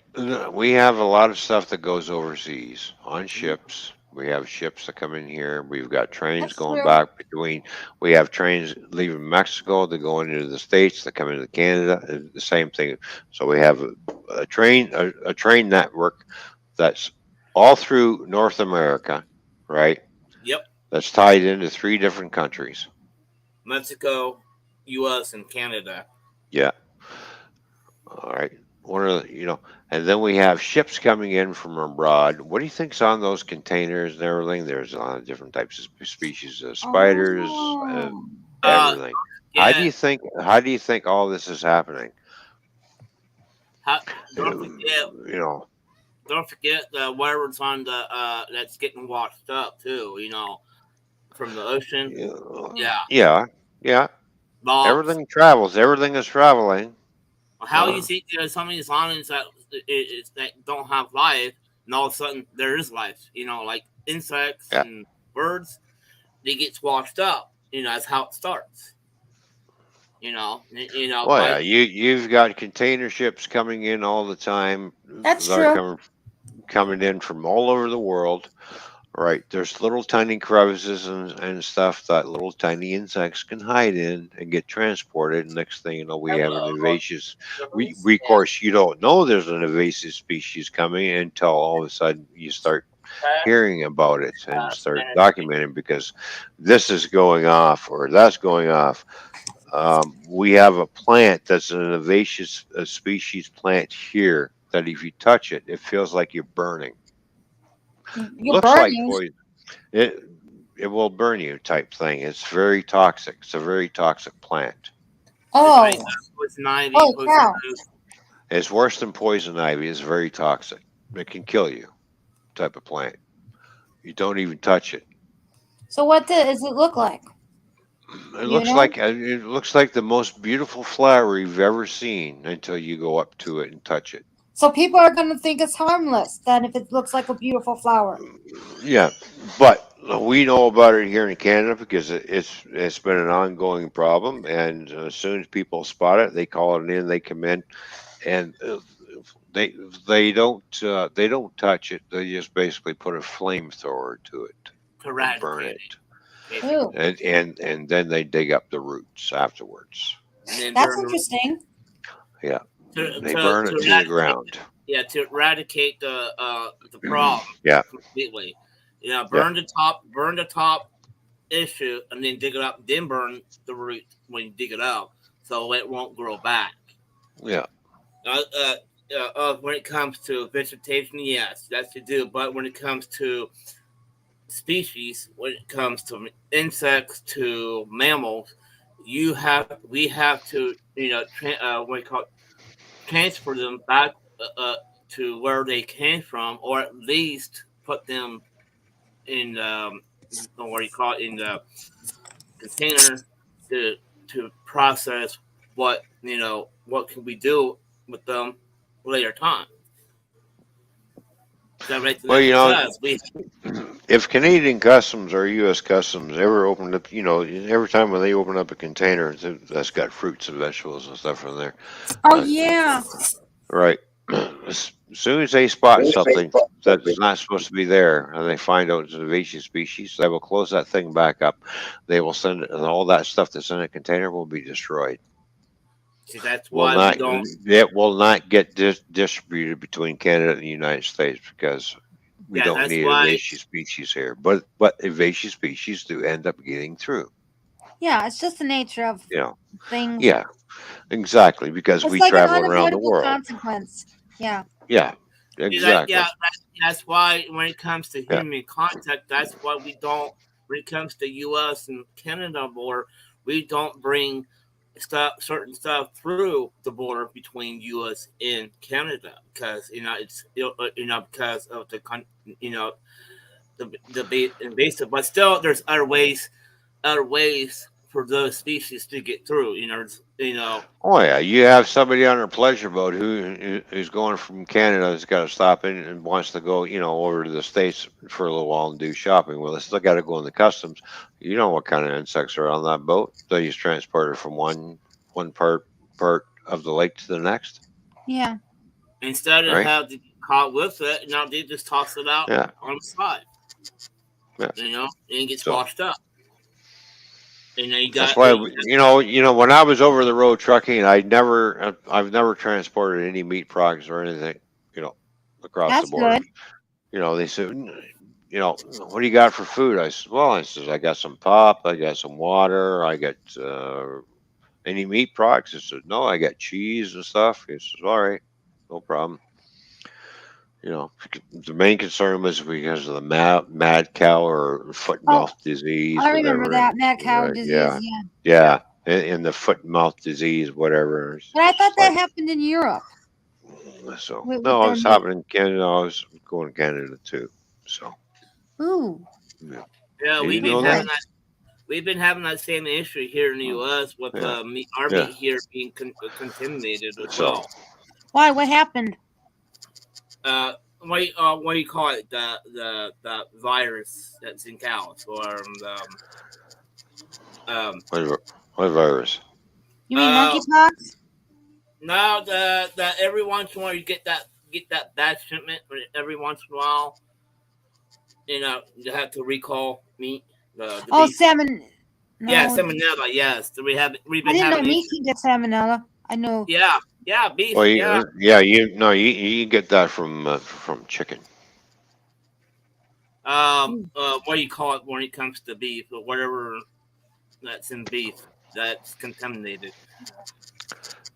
we have a lot of stuff that goes overseas on ships. We have ships that come in here. We've got trains That's going true. back between. We have trains leaving Mexico that go into the States that come into Canada. The same thing. So we have a train network that's all through North America, right? Yep. That's tied into three different countries. Mexico, U.S., and Canada. Yeah. All right. One of and then we have ships coming in from abroad. What do you think's on those containers and everything? There's a lot of different types of species of spiders and Oh. everything. Yeah. How do you think all this is happening? How, don't forget You don't forget the whatever's on the that's getting washed up too. From the ocean. know, Yeah, yeah, yeah. logs. Everything travels. Everything is traveling. How you Uh, see some of these islands that don't have life, and all of a sudden there is life. Like insects yeah. and birds, they get washed up. That's how it starts. Well, yeah. By You've got container ships coming in all the time. That's They're true. coming in from all over the world. Right. There's little tiny crevices and stuff that little tiny insects can hide in and get transported. Next thing you know, we have an invasive. We of course you don't know there's an invasive species coming until all of a sudden you start hearing about it and start documenting because this is going off or that's going off. We have a plant that's an invasive species plant here that if you touch it, it feels like you're burning. You're Looks like burning. poison. It it will burn you type thing. It's very toxic. It's a very toxic plant. it's like Oh. poison ivy, Oh poison cow. oak. It's worse than poison ivy. It's very toxic. It can kill you. Type of plant. You don't even touch it. So what does it look like? You know? It looks like the most beautiful flower you've ever seen until you go up to it and touch it. So people are gonna think it's harmless then if it looks like a beautiful flower. Yeah, but we know about it here in Canada because it's been an ongoing problem. And as soon as people spot it, they call it in. They come in and they they don't touch it. They just basically put a flamethrower to it and burn Eradicated, it, basically. Ooh. and then they dig up the roots afterwards. And then That's burn interesting. Yeah, to they to burn to it to the eradicate ground. to eradicate the problem Yeah, completely. yeah. Burn the top issue, and then dig it up. Then burn the root when you dig it up, so it won't grow back. Yeah. When it comes to vegetation, yes, that's to do. But when it comes to species, when it comes to insects, to mammals, we have to what you call it, transfer them back to where they came from, or at least put them in what you call it, in the container to process what can we do with them later time. That makes Well, sense. if Canadian Customs or U.S. Customs ever opened up, every time when they open up a container that's got fruits and vegetables and stuff in there, Oh uh, yeah. right? As soon as they spot something that's not supposed to be there, and they find out it's an invasive species, they will close that thing back up. They will send it, and all that stuff that's in a container will be destroyed. See, that's Will why we not don't. It will not get distributed between Canada and the United States because we Yeah, don't that's need why. invasive species here. But invasive species do end up getting through. Yeah, it's just the nature of You know, things. yeah, exactly, because It's we like an travel around the unavoidable world. consequence. Yeah. Yeah, Yeah, exactly. that's why when it comes to Yeah. human contact, that's why we don't. When it comes to U.S. and Canada border, we don't bring certain stuff through the border between U.S. and Canada because because of the invasive. But still, there's other ways for those species to get through. Oh yeah, you have somebody on a pleasure boat who's going from Canada has got to stop in and wants to go, over to the States for a little while and do shopping. Well, they still got to go in the customs. You know what kind of insects are on that boat? They just transport it from one part of the lake to the next, Yeah. Instead of right? having to get caught with it, now they just toss it out Yeah, on the side. yeah. And it gets So washed up. And then you that's got why when I was over the road trucking, I've never transported any meat products or anything, you know, across the That's border. good. They said, what do you got for food? I said, well, I got some pop, I got some water, I got any meat products. I said, no, I got cheese and stuff. He says, all right, no problem. The main concern was because of the mad cow or foot and Oh, mouth disease, I remember whatever. that mad cow disease. Yeah, Yeah. yeah, and the foot and mouth disease, whatever. It's But I thought just that like happened in Europe so. with No, I their was meat. happening in Canada. I was going to Canada too. So Ooh. yeah, yeah, you we've been know Okay. that. having that same issue here in the U.S. with Yeah, our yeah. meat here being contaminated as So well. Why? What happened? What do you call it? The virus that's in cows, or um what virus? You mean uh monkeypox? now the every once in a while you get that bad shipment. Every once in a while, you have to recall meat, the Oh, beef. salmon. Yeah, No, salmonella. Yes, we've I been didn't know having meat issues. can get salmonella. I know. Yeah, yeah, beef. Well, Yeah. yeah, you get that from chicken. What do you call it when it comes to beef or whatever that's in beef that's contaminated?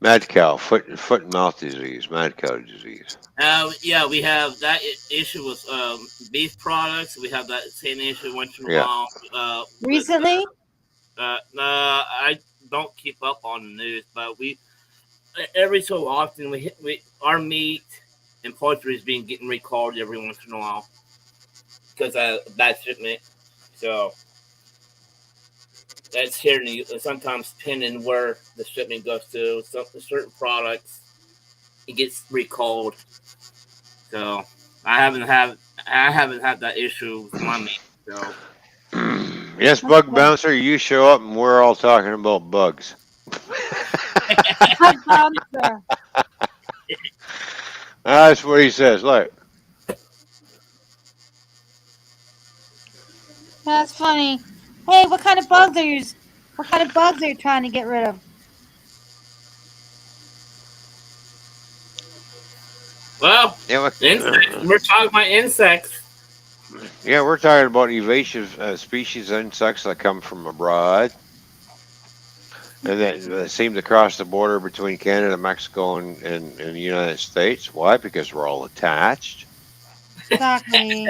Mad cow, foot and mouth disease, mad cow disease. Yeah, we have that issue with beef products. We have that same issue once in a Yeah. while with Recently? I don't keep up on the news, but we every so often we our meat and poultry is being getting recalled every once in a while because of bad shipment. So that's here in sometimes depending where the shipment goes to. Some certain products it gets recalled. So I haven't had that issue with my meat. So Yes, That's bug good. bouncer, you show up and we're all talking about bugs. Bug bouncer. That's what he says. Look, That's funny. Hey, what kind of bugs are you? What kind of bugs are you trying to get rid of? Well, Yeah, insects. We're talking about insects. yeah, we're talking about invasive species of insects that come from abroad and that seem to cross the border between Canada, Mexico, and the United States. Why? Because we're all attached. Exactly.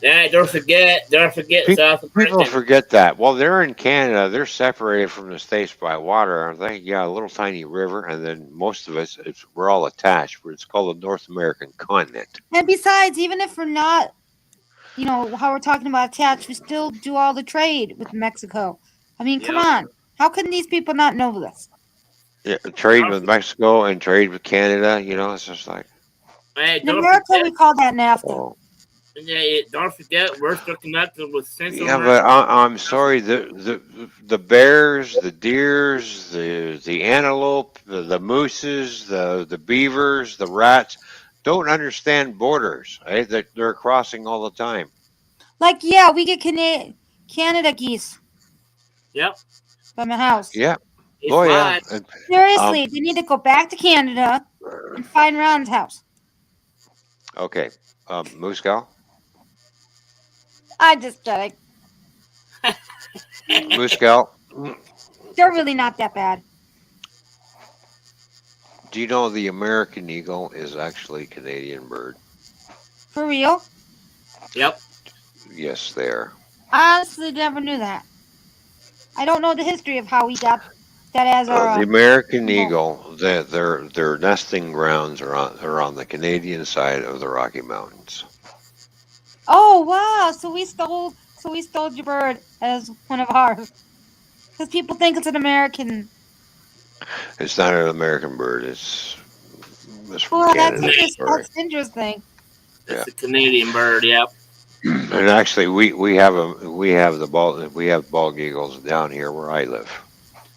Yeah, don't forget South People American. forget that. Well, they're in Canada. They're separated from the states by water, aren't they? Yeah, a little tiny river, and then most of us, we're all attached. It's called the North American continent. And besides, even if we're not, how we're talking about attached, we still do all the trade with Mexico. I mean, come Yep. on. How can these people not know this? Yeah, trade Don't with for- Mexico and trade with Canada. It's just like, Hey, In don't America, forget. we call that NAFTA. oh, Yeah, don't forget we're still connected with Central yeah, America. but I'm sorry. The bears, the deers, the antelope, the mooses, the beavers, the rats don't understand borders. Right? They're crossing all the time. Like, yeah, we get Canada geese Yep. from the house. Yeah. They Oh yeah. fly. Um. Seriously, they need to go back to Canada and find Ron's house. Okay. Moose cow. I'm just kidding. Moose cow. They're really not that bad. Do you know the American eagle is actually a Canadian bird? For real. Yep. Yes, they are. I honestly never knew that. I don't know the history of how we got that as The our. American symbol. eagle, their nesting grounds are on the Canadian side of the Rocky Mountains. Oh wow! So we stole your bird as one of ours because people think it's an American. It's not an American bird. It's from Well, that's Canada. interesting. Sorry. That's interesting. Yeah. It's a Canadian bird. Yep. And actually, we have bald eagles down here where I live.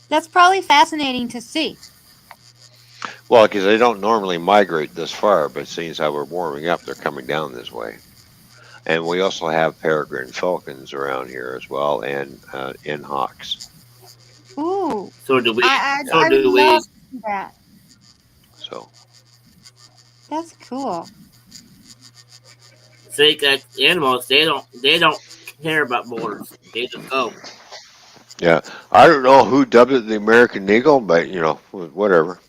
That's probably fascinating to see. Well, because they don't normally migrate this far, but seeing as how we're warming up, they're coming down this way. And we also have peregrine falcons around here as well, and hawks. Ooh, So do we. So I would do love we. to see that. So That's cool. See, that animals they don't care about borders. They just go. yeah, I don't know who dubbed it the American eagle, but whatever.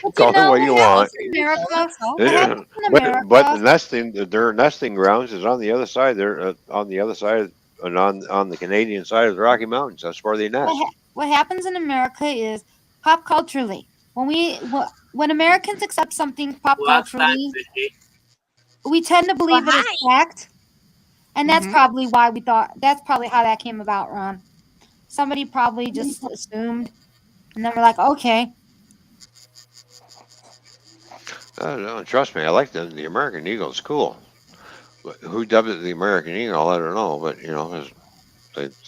But Call it what what you happens want. in America? So What happens in But America? their nesting grounds is on the other side. They're on the other side and on the Canadian side of the Rocky Mountains. That's where they What, nest. what happens in America is pop culturally. When Americans accept something pop Well, that's that culturally, fishy. we tend to believe it is fact, and that's Mhm. probably why we thought. That's probably how that came about, Ron. Somebody probably just assumed, and then we're like, okay. No, trust me, I like the American eagle. It's cool. But who dubbed it the American eagle? I don't know, but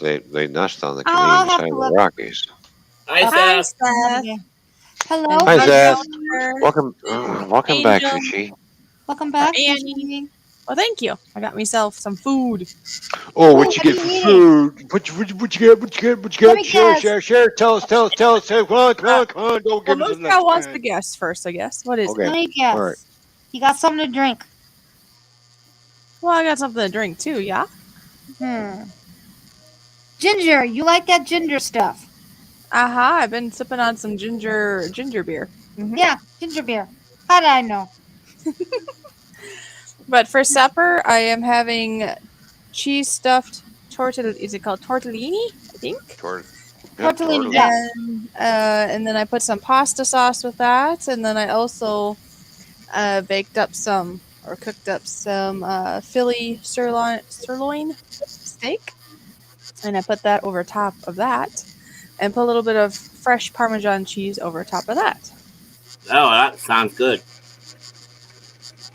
they nest on the I'll Canadian have side to of the look. Rockies. Hi, Up hi, Seth. another Seth. day. Hello, And Hi, hi, Seth. Fishy. Delaware. Welcome back, Angel. Fishy. Welcome Or back, Annie. Fishy. Well, thank you. I got myself some food. Oh, Ooh, what you what are get you for eating? food? What you get? What you get? What you Let get? me Share, guess. share, share. Tell us. Come on, come Uh, on, come on. Don't well, give us Moose enough Cow wants to time. guess first, I guess. What is it? Okay. Let me All right. guess. You got something to drink. Well, I got something to drink too, yeah? Ginger. You like that ginger stuff? Aha, I've been sipping on some ginger beer. Mhm. Yeah, ginger beer. How did I know? But for supper, I am having cheese stuffed tortellini. Is it called tortellini? I think. Tortellini, yeah. And then I put some pasta sauce with that, and then I also baked up some or cooked up some Philly sirloin steak, and I put that over top of that, and put a little bit of fresh Parmesan cheese over top of that. Oh, that sounds good.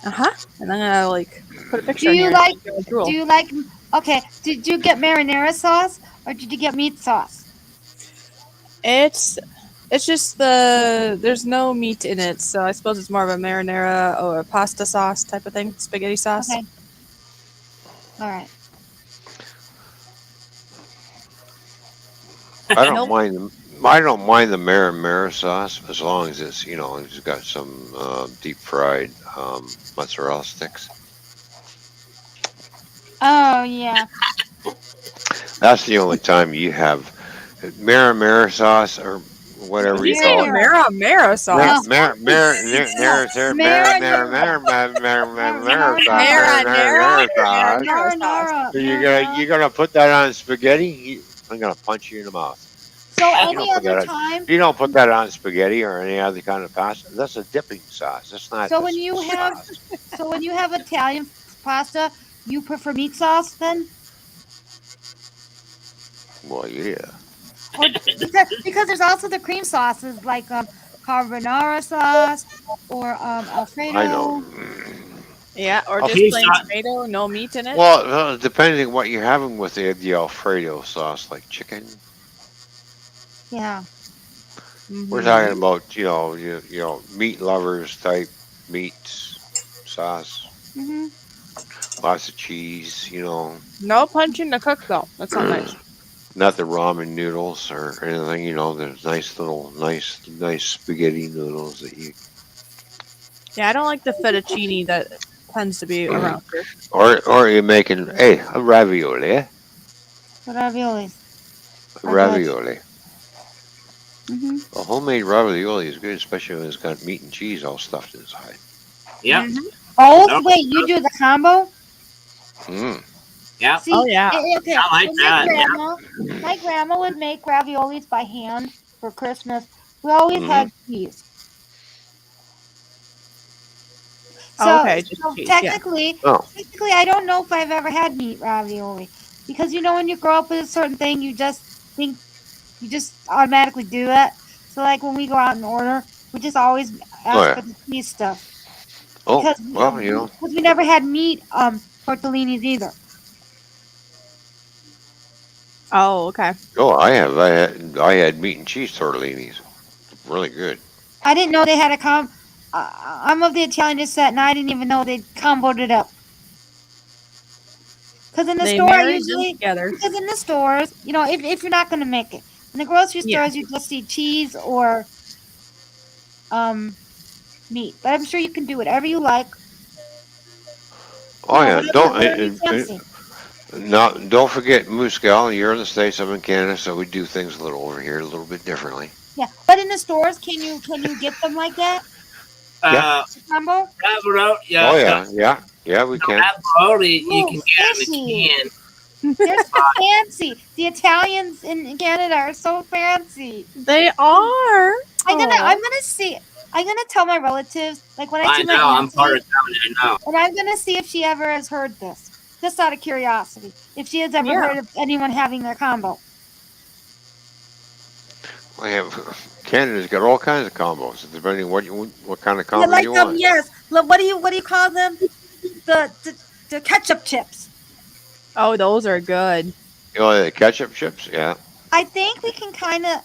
And I'm gonna put a picture Do in you here. like? And drool. Do you like? Okay. Did you get marinara sauce or did you get meat sauce? It's just there's no meat in it, so I suppose it's more of a marinara or a pasta sauce type of thing, spaghetti sauce. Okay. All right. I don't mind I don't mind the marinara sauce as long as it's got some deep fried mozzarella sticks. Oh yeah. That's the only time you have marinara sauce or Did whatever you you say call it. Marinara. Mara No. sauce? No. Marinara. Marinara Marinara. Marinara sauce. Marinara. You gonna put that on spaghetti? I'm gonna punch you in the mouth. So You don't any put other that on. time. You don't put that on spaghetti or any other kind of pasta. That's a dipping sauce. That's not So the when you have sauce. so when you have Italian pasta, you prefer meat sauce then? Well, yeah. Or because there's also the cream sauces like carbonara sauce or I know. Alfredo. Yeah, or just Alf- Cheese plain sauce. tomato, no meat in it. Well, depending what you're having with the Alfredo sauce, like chicken, Yeah. we're Hmm. talking about meat lovers type meats sauce, Hmm. lots of cheese. No punching the cook though. That's not nice. Not the ramen noodles or anything. There's nice spaghetti noodles that you Yeah, I don't like the fettuccine that tends to be around here. or you're making a ravioli, Raviolis a are good. ravioli. Hmm. A homemade ravioli is good, especially when it's got meat and cheese all stuffed inside. Yep. Hmm. Oh, No, so wait, you do the combo? Mm. yep. See, Oh yeah. okay. I like So that. Yep. my grandma would make raviolis by hand for Christmas. We always Hmm. had cheese. Oh, So, okay, just so cheese. Yeah. Oh, technically, I don't know if I've ever had meat ravioli because when you grow up with a certain thing, think you just automatically do it. So, like when we go out and order, we just always oh ask yeah. for the cheese stuff Oh well, because we never had meat tortellinis either. Oh, okay. oh I had meat and cheese tortellinis. Really good. I didn't know they had a I'm of the Italian descent, and I didn't even know they comboed it up. Because in the They store, I married them usually together. because in the stores, if you're not going to make it in the grocery Yeah. stores, you just see cheese or um meat. But I'm sure you can do whatever you like. Oh yeah. Whatever you fancy. Don't forget Muscal. You're in the States. I'm in Canada, so we do things a little over here a little bit differently. Yeah, but in the stores, can you get them like that Yeah. combo? Ravioli. Oh Yeah. yeah. Yeah. We can. Ravioli you Ooh, can get in fishy. a can. They're so fancy. The Italians in Canada are so fancy. They are. I'm Aw. gonna see. I'm gonna tell my relatives, like when I see I my know. I'm part auntie, of town. I know. and I'm gonna see if she ever has heard this. Just out of curiosity, if she has ever Yeah. heard of anyone having their combo. I have Canada's got all kinds of combos. Depending what kind of Yeah, combo you want. yes. What do you call them? The ketchup chips. Oh, those are good. The ketchup chips. Yeah. I think we can kind of,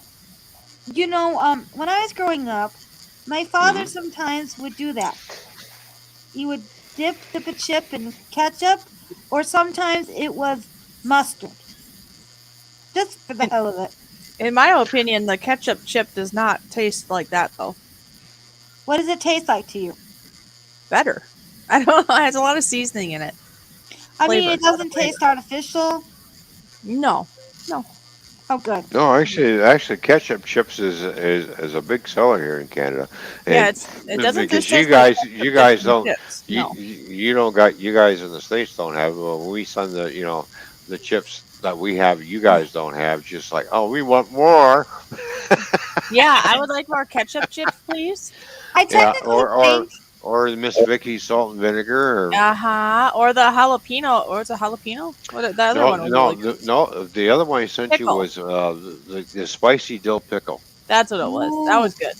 when I was growing up, my father Hmm. sometimes would do that. He would dip a chip in ketchup, or sometimes it was mustard, just for the In, hell of it. in my opinion, the ketchup chip does not taste like that though. What does it taste like to you? Better. I don't know. It has a lot of seasoning in it. I mean, Flavor. it A lot of doesn't flavor. taste artificial. No. No. Oh, good. No, actually, ketchup chips is a big seller here in Canada, Yeah, and it doesn't because just taste like you ketchup guys and don't chips. No. you don't got you guys in the States don't have when we send the chips that we have you guys don't have just like oh we want more. Yeah, I would like more ketchup chips, please. I Yeah, technically think or Miss Vicky's salt and vinegar or Uh-huh. Or the jalapeno. Or it's a jalapeno. The other one was really good. no the other one I sent you Pickle. was the spicy dill pickle. That's what it was. That ooh, was good.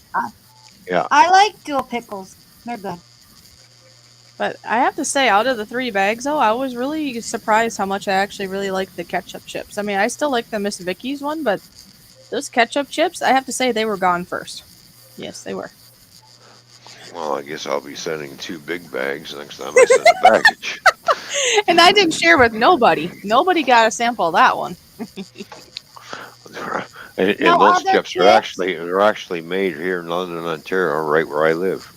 Yeah. I like dill pickles. They're good. But I have to say, out of the 3 bags, though, I was really surprised how much I actually really like the ketchup chips. I mean, I still like the Miss Vicky's one, but those ketchup chips, I have to say, they were gone first. Yes, they were. Well, I guess I'll be sending 2 big bags next time I send a package. And I didn't share with nobody. Nobody got a sample of that one. And Now, those are there chips chips? are actually made here in London, Ontario, right where I live.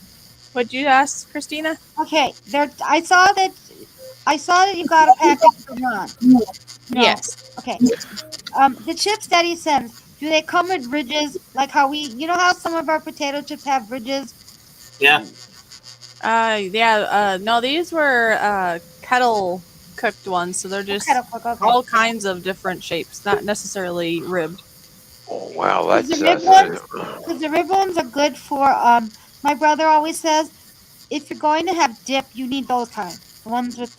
What'd you ask, Christina? Okay, there. I saw that you got a package for Ron. No. Yes. Okay. The chips that he sends, do they come with ridges? Like how how some of our potato chips have ridges? Yeah. Yeah. No, these were kettle cooked ones, so they're Okay, just okay. all kinds of different shapes, not necessarily ribbed. Oh wow, Because the rib that's ones, because the rib ones are good for. My brother always says if you're going to have dip, you need those kind, the ones with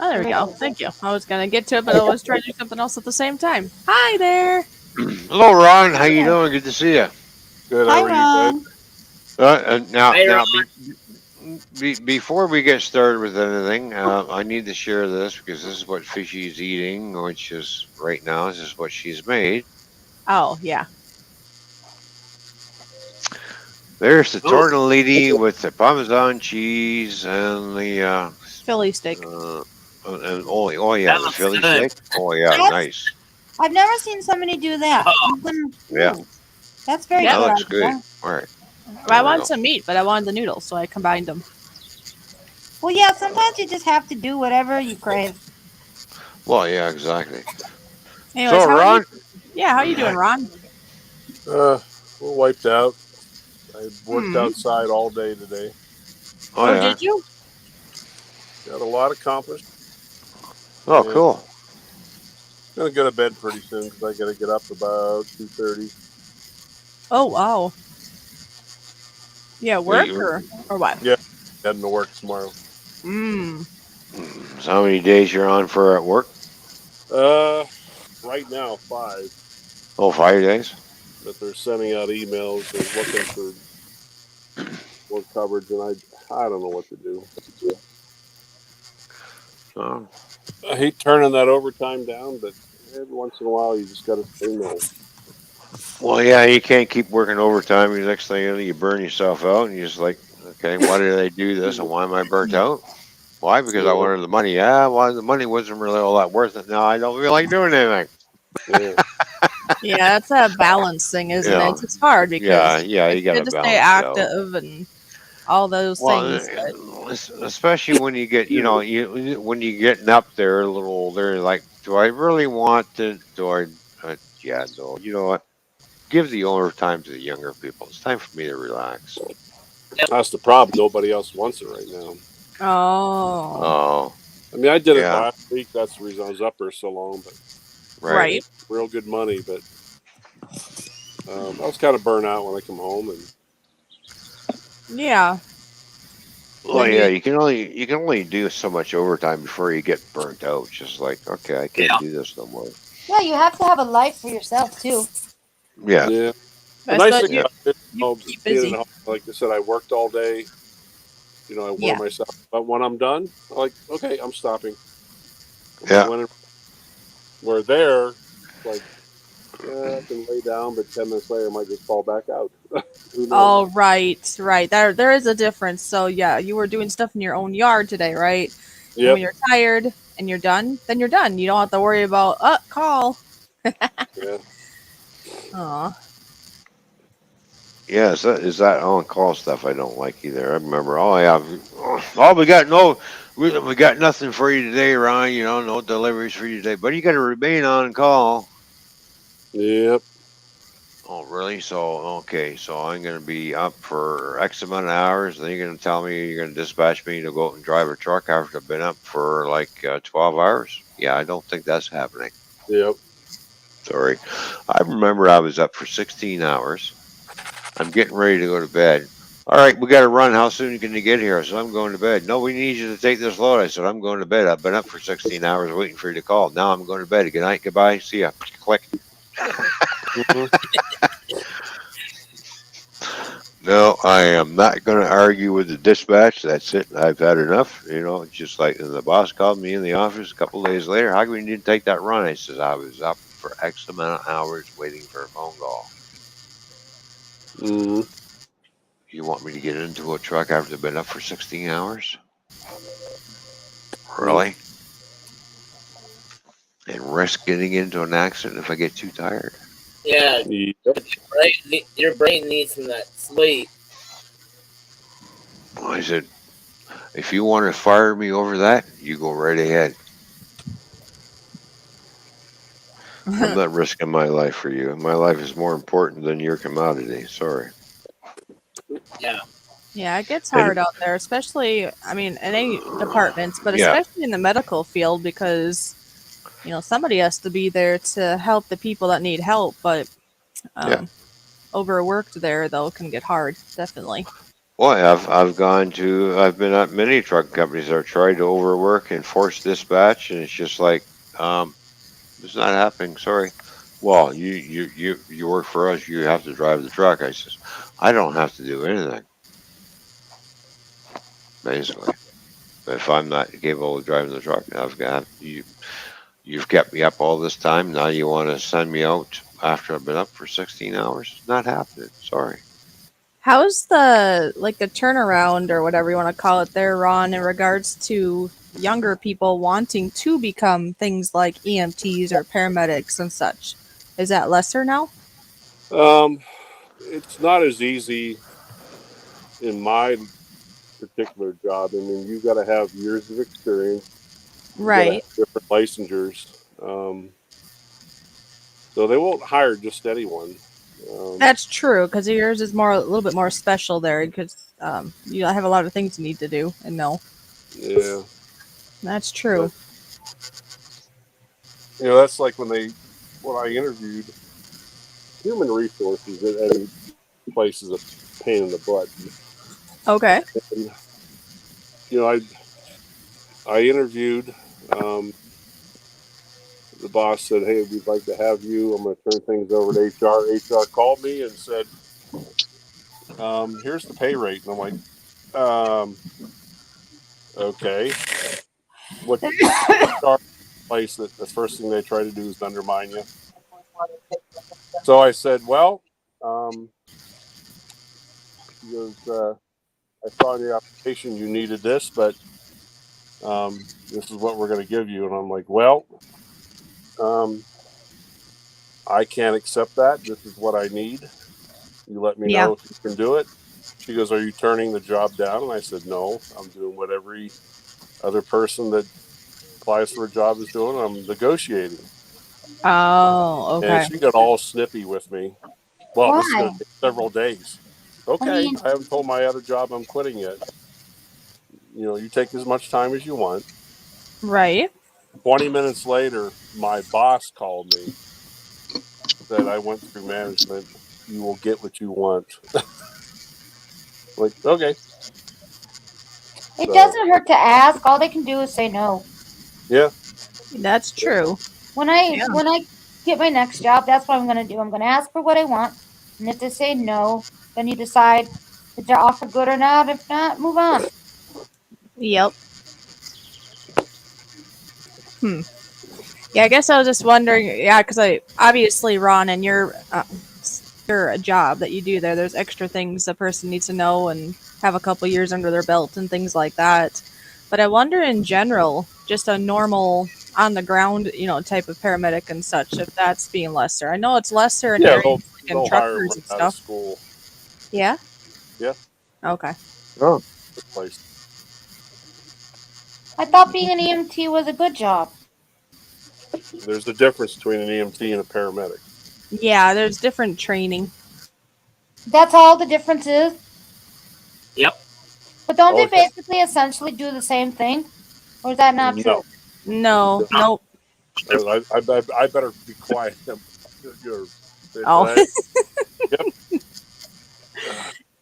Oh, there the we go. ridges. Thank you. I was gonna get to it, but I was trying to do something else at the same time. Hi there. hello, Ron. How you doing? Good to see you. Good. Hi, How are you guys? Ron. Now, Hey, Ron. before we get started with anything, I need to share this because this is what Fishy's eating, which is right now. This is what she's made. Oh yeah, There's the Oh, tortellini with the Parmesan cheese and the Philly steak. and oh yeah, that the looks Philly good. steak. Oh yeah, That's nice. I've never seen somebody do that. Oh, Yeah, That's very that Yep. good looks good. idea. All right, I there we wanted go. some meat, but I wanted the noodles, so I combined them. Well, yeah. Sometimes you just have to do whatever you crave. Well, yeah, exactly. Anyways, So, how are you? Ron. Yeah, how are you doing, Ron? We're wiped out. I worked Hmm. outside all day today. Oh Oh, yeah. did you? Got a lot accomplished, Oh, and cool. gonna go to bed pretty soon because I gotta get up about 2:30. Oh wow. Yeah, Well, work or what? Yeah, heading to work tomorrow. Hmm. so how many days you're on for at work? Uh, right now 5, Oh, 5 days. but they're sending out emails. They're looking for more coverage, and I don't know what to do. Oh. I hate turning that overtime down, but every once in a while you just gotta say no. Well, yeah, you can't keep working overtime. The next thing you know, you burn yourself out, and you're just like, okay, why did I do this, and why am I burnt out? Why? Because I Yeah, wanted the money. Yeah, well, the money wasn't really all that worth it. Now I don't feel like doing anything. yeah. Yeah, it's a balance thing, You isn't it? know, It's hard yeah, because yeah, it's you got good to to stay balance it out. active and all those Well, things, but especially when you get, when you're getting up there a little older, like, do I really want to? Do I? Yeah, no. You know what? Give the overtime to the younger people. It's time for me to relax. That's the problem. Nobody else wants it right now. oh, Oh, I mean, I did it yeah, last week. That's the reason I was up there so long. But right. made right. real good money. But I was kind of burnt out when I come home, and Yeah. Well, Then yeah, you you can only do so much overtime before you get burnt out. Just like, okay, I can't yeah. do this no more. Yeah, you have to have a life for yourself too. Yeah, yeah. The best nice that thing yeah. about it, you keep being at busy. home, like I said, I worked all day. I wore Yeah. myself. But when I'm done, I'm like, okay, I'm stopping. Yeah. When we're there, like, yeah, I can lay down, but 10 minutes later, I might just fall back out. Who knows? Oh, right, right. There is a difference. So yeah, you were doing stuff in your own yard today, right? And Yep. when you're tired and you're done, then you're done. You don't have to worry about call. Yeah. Aw. Yeah, is that on call stuff I don't like either. I remember, oh yeah, oh we got no, we got nothing for you today, Ryan. No deliveries for you today, but you got to remain on call. Yep. Oh really? So okay, so I'm gonna be up for X amount of hours, and then you're gonna tell me you're gonna dispatch me to go out and drive a truck after I've been up for like 12 hours. Yeah, I don't think that's happening. Yep. Sorry, I remember I was up for 16 hours. I'm getting ready to go to bed. All right, we got to run. How soon can you get here? I said, I'm going to bed. No, we need you to take this load. I said, I'm going to bed. I've been up for 16 hours waiting for you to call. Now I'm going to bed. Good night. Goodbye. See ya. Click. Mhm. No, I am not going to argue with the dispatch. That's it. I've had enough. Just like the boss called me in the office a couple of days later. How come you didn't take that run? I says, I was up for X amount of hours waiting for a phone call. Mhm. You want me to get into a truck after I've been up for 16 hours? Nope. Really? and risk getting into an accident if I get too tired. Yeah, Yep. your brain needs some of that sleep. I said, if you want to fire me over that, you go right ahead. I'm not risking my life for you. My life is more important than your commodity. Sorry. Yeah, Yeah, it gets And hard out there, especially, I mean, in any departments, but yeah, especially in the medical field because, somebody has to be there to help the people that need help, but yeah. overworked there, though, can get hard, definitely. Well, I've been at many truck companies that are trying to overwork and force dispatch, and it's just like, um, it's not happening. Sorry. Well, you work for us. You have to drive the truck. I says, I don't have to do anything, basically. But if I'm not capable of driving the truck, I've got you. You've kept me up all this time. Now you want to send me out after I've been up for 16 hours? Not happening. Sorry. How's the turnaround or whatever you want to call it there, Ron, in regards to younger people wanting to become things like EMTs or paramedics and such? Is that lesser now? It's not as easy in my particular job. I mean, you got to have years of experience. You got to Right. have different licensures. So they won't hire just anyone. That's true because yours is a little bit more special there because you have a lot of things you need to do and know. Yeah, That's but true. that's like when I interviewed, human resources at any place is a pain in the butt. Okay. And, you know, I interviewed. The boss said, "Hey, we'd like to have you. I'm going to turn things over to HR." HR called me and said, "Here's the pay rate." And I'm like, "Okay." What HR place that the first thing they try to do is undermine you. So I said, "Well," he goes, "I saw in your application you needed this, but this is what we're going to give you." And I'm like, "Well, um, I can't accept that. This is what I need. You let me Yeah. know if you can do it." She goes, "Are you turning the job down?" And I said, "No, I'm doing what every other person that applies for a job is doing. I'm negotiating." Oh, And okay. she got all snippy with me. "Well, this is going Why? to take several days." I "Okay, mean, I haven't told my other job I'm quitting yet. You take as much time as you want." Right. 20 minutes later, my boss called me, said, "I went through management. You will get what you want." Like, okay. it So, doesn't hurt to ask. All they can do is say no. yeah. That's true. When I Yeah. when I get my next job, that's what I'm going to do. I'm going to ask for what I want, and if they say no, then you decide is their offer good or not. If not, move on. Yep. Hmm. Yeah, I guess I was just wondering. Yeah, because I obviously, Ron, and your job that you do there, there's extra things a person needs to know and have a couple years under their belt and things like that. But I wonder, in general, just a normal on the ground, type of paramedic and such, if that's being lesser. I know it's lesser in Yeah, areas like in they'll hire them truckers right and out of stuff. school. Yeah. Yeah, Okay. Oh, place. I thought being an EMT was a good job. There's a difference between an EMT and a paramedic. Yeah, there's different training. That's all the difference is. yep. But don't they Oh, yeah. basically essentially do the same thing? Or is that not No. true? No, nope. I better be quiet. You're, Oh. I, yep.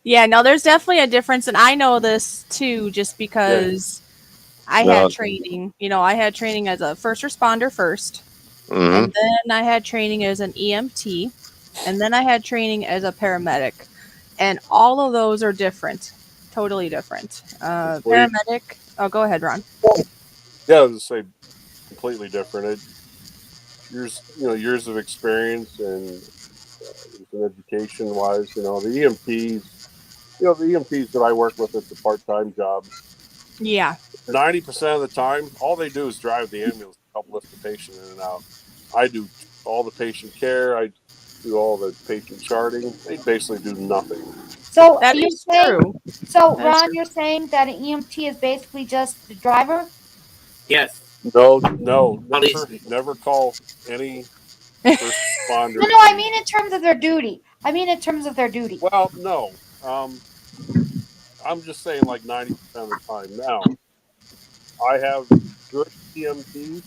Yeah, no, there's definitely a difference, and I know this too, just Yeah. because I had no. training. I had training as a first responder first, Hmm. and then I had training as an EMT, and then I had training as a paramedic, and all of those are different, totally different. Well, Paramedic. Oh, go ahead, Ron. yeah, I was just say completely different. Years of experience and education wise, the EMTs that I work with, it's a part time job. Yeah. 90% of the time, all they do is drive the ambulance help lift the patient in and out. I do all the patient care. I do all the patient charting. They basically do nothing. So That you're is saying, true. so That is Ron, true. you're saying that an EMT is basically just the driver? Yes. No, At least. never call any first No, responder no, I a. mean in terms of their duty. I mean in terms of their duty. Well, no. I'm just saying like 90% of the time. Now, I have good EMTs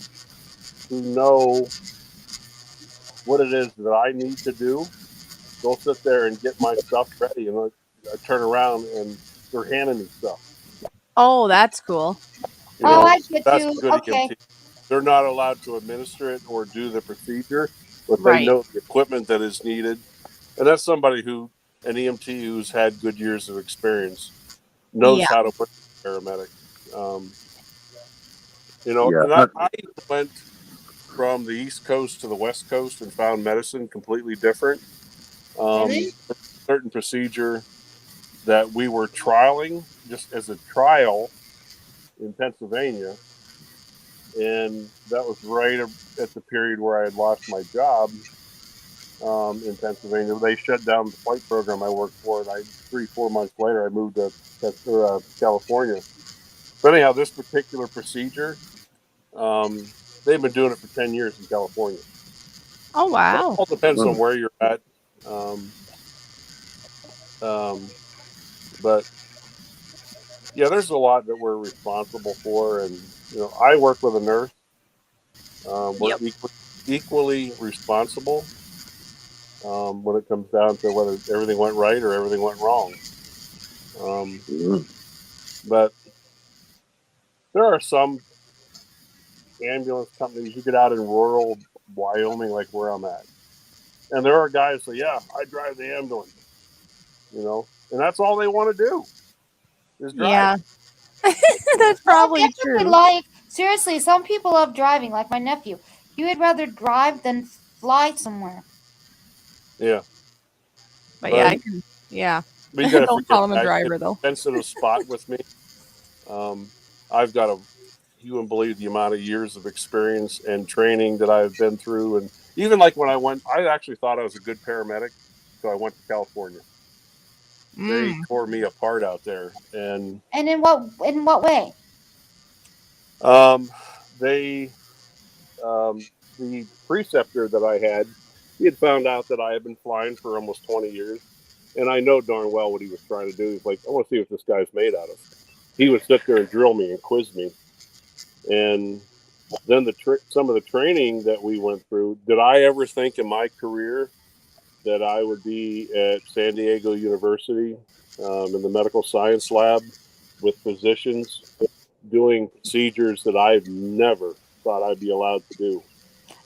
who know what it is that I need to do. They'll sit there and get my stuff ready, and I turn around and they're handing me stuff. Oh, that's cool. You Oh, know, I get that's you. a good Okay. EMT. They're not allowed to administer it or do the procedure, but they Right. know the equipment that is needed. And that's somebody an EMT who's had good years of experience, knows Yeah. how to work a paramedic. Um, Yeah. and I went from the East Coast to the West Coast and found medicine completely different. Really? Certain procedure that we were trialing just as a trial in Pennsylvania, and that was right at the period where I had lost my job in Pennsylvania. They shut down the flight program I worked for, and 3-4 months later I moved to California. But anyhow, this particular procedure, they've been doing it for 10 years in California. Oh, So it wow. all depends on where you're at. Um, but yeah, there's a lot that we're responsible for, and I work with a nurse. We're Yep. equally responsible when it comes down to whether everything went right or everything went wrong. But there are some ambulance companies you get out in rural Wyoming, like where I'm at, and there are guys that say, "Yeah, I drive the ambulance," and that's all they want to do is drive. Yeah. That's Well, probably that's what we true. like. Seriously, some people love driving, like my nephew. He would rather drive than fly somewhere. Yeah, But yeah, but I can. Yeah. we got to Don't forget call him a that driver, though. sensitive spot with me. I've got you wouldn't believe the amount of years of experience and training that I've been through. And even like when I actually thought I was a good paramedic. So I went to California. They Mm. tore me apart out there. And And in what way? um, they, the preceptor that I had, he had found out that I had been flying for almost 20 years. And I know darn well what he was trying to do. He's like, I want to see what this guy's made out of. He would sit there and drill me and quiz me. And then some of the training that we went through, did I ever think in my career that I would be at San Diego University in the medical science lab with physicians doing procedures that I've never thought I'd be allowed to do?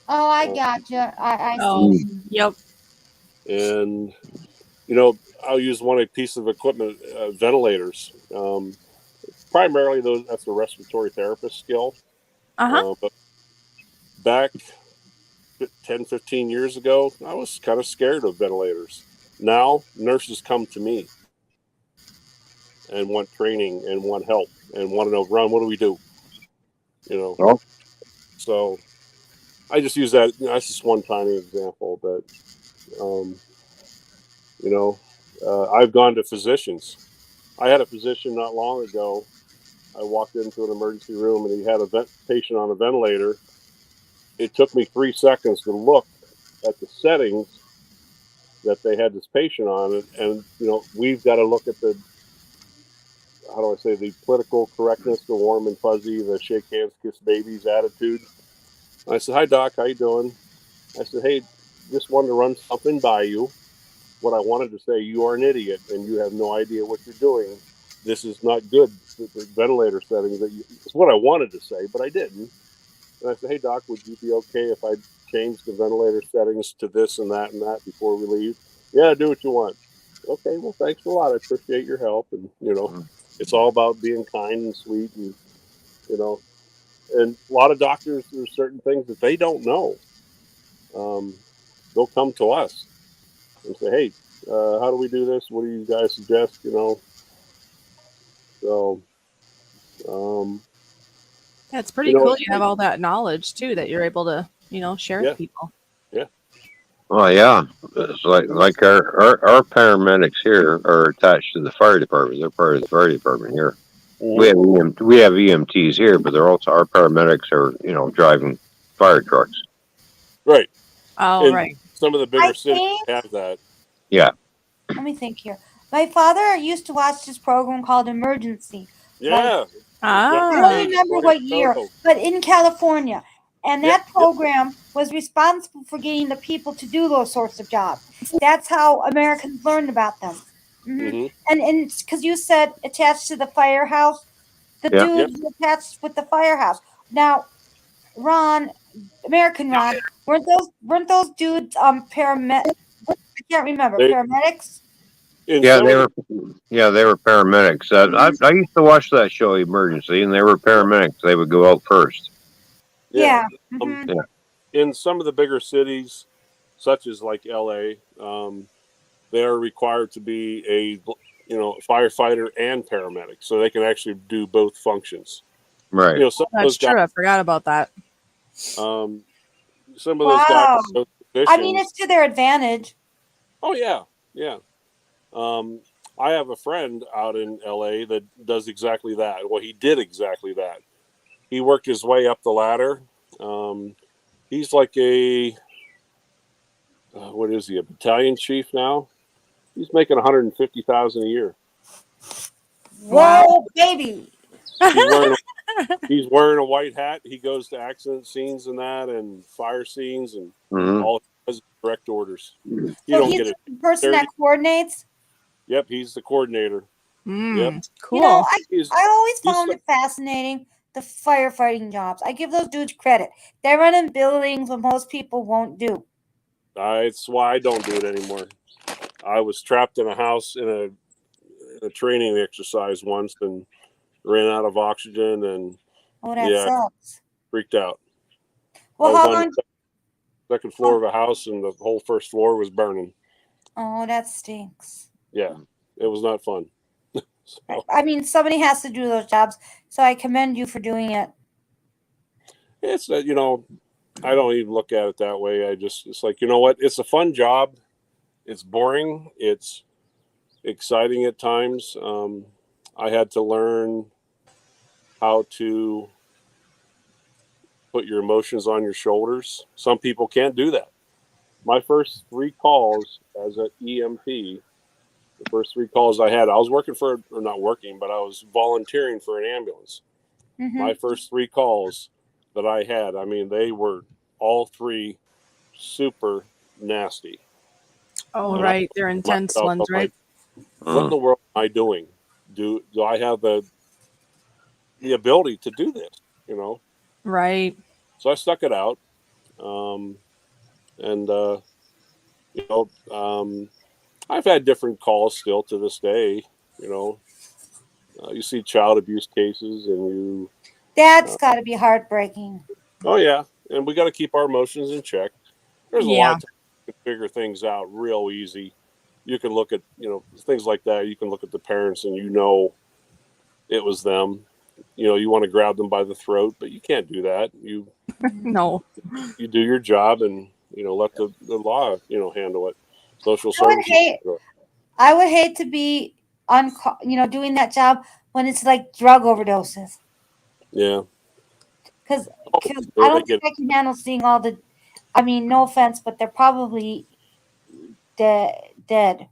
Oh, I gotcha. I Oh, see. yep. And I'll use one piece of equipment, ventilators. Primarily, that's a respiratory therapist skill. Uh-huh. But back 10, 15 years ago, I was kind of scared of ventilators. Now, nurses come to me and want training and want help and want to know, Ron, what do we do? Well, So I just use that. That's just one tiny example, but um, I've gone to physicians. I had a physician not long ago. I walked into an emergency room and he had a patient on a ventilator. It took me 3 seconds to look at the settings that they had this patient on it, and we've got to look at the, how do I say, the political correctness, the warm and fuzzy, the shake hands, kiss babies attitude. And I said, "Hi, doc, how you doing?" I said, "Hey, just wanted to run something by you. What I wanted to say, you are an idiot and you have no idea what you're doing. This is not good. The ventilator settings it's what I wanted to say, but I didn't." And I said, "Hey, doc, would you be okay if I change the ventilator settings to this and that before we leave?" "Yeah, do what you want." "Okay, well, thanks a lot. I appreciate your help." And, it's all about being kind and sweet you know, and a lot of doctors, there's certain things that they don't know. They'll come to us and say, "Hey, how do we do this? What do you guys suggest?" So, um, Yeah, it's pretty You know, cool. You have all that knowledge too that you're able to, share yeah, with people. yeah. Oh yeah, it's like our paramedics here are attached to the fire department. They're part of the fire department here. Mhm. We have EMTs here, but they're also our paramedics are driving fire trucks. Right. Oh, And right. some of the I bigger cities think. have that. Yeah, Let me think here. My father used to watch this program called Emergency. Like Yeah. I don't Ah, remember Right. what year, but in California. And Yep. that Yep. program was responsible for getting the people to do those sorts of jobs. That's how Americans learned about them. Mm-hmm. And because you said attached to the firehouse, the yeah. Yep. dudes attached with the firehouse. Now, Ron, American Ron, weren't those dudes paramet? I can't remember They paramedics. in Yeah, some they of the were. Yeah, they were paramedics. I used to watch that show, Emergency, and they were paramedics. They would go out first. yeah. Yeah. Um, hmm Yeah, in some of the bigger cities, such as like LA, they are required to be a firefighter and paramedic, so they can actually do both functions. right. Some of that's those guys, true. I forgot about that. um, some of those guys, Wow. those I mean, positions. it's to their advantage. Oh yeah, yeah. Um, I have a friend out in LA that does exactly that. Well, he did exactly that. He worked his way up the ladder. Um, he's like what is he? A battalion chief now. He's making 150,000 a year. Wow. Whoa, baby. He's wearing he's wearing a white hat. He goes to accident scenes and that, and fire scenes, and Hmm. all he does is direct orders. You So don't he's get it. the person that Dirty. coordinates. Yep, he's the coordinator. Yep, You know, Cool. I he's I always he's found so, it fascinating the firefighting jobs. I give those dudes credit. They're running buildings what most people won't do. It's why I don't do it anymore. I was trapped in a house in a training exercise once and ran out of oxygen, and Oh, that yeah, I sucks. freaked out. I Well, was how on long? the second floor of a house, and the whole first floor was burning. Oh, that stinks. Yeah, it was not fun. So I mean, somebody has to do those jobs, so I commend you for doing it. it's I don't even look at it that way. It's like, what? It's a fun job. It's boring. It's exciting at times. I had to learn how to put your emotions on your shoulders. Some people can't do that. My first 3 calls as an EMT, the first 3 calls I had, I was working or not working, but I was volunteering for an ambulance. hmm My first 3 calls that I had, I mean, they were all 3 super nasty. Oh, And I right. They're thought to intense myself, I'm ones, right? like, what in the world am I doing? Do I have the ability to do this? You know, Right. so I stuck it out, um, and you know, um, I've had different calls still to this day. You know, you see child abuse cases, and That's got to be heartbreaking. oh yeah, and we got to keep our emotions in check. There's a lot Yeah. of times you can figure things out real easy. You can look at things like that. You can look at the parents, and it was them. You want to grab them by the throat, but you can't do that. No. You do your job, and let the law handle it. Social I would services hate. handle it. I would hate to be on, doing that job when it's like drug overdoses. Yeah. Because Oh, I they don't think get I can handle seeing all the. I mean, no offense, but they're probably dead.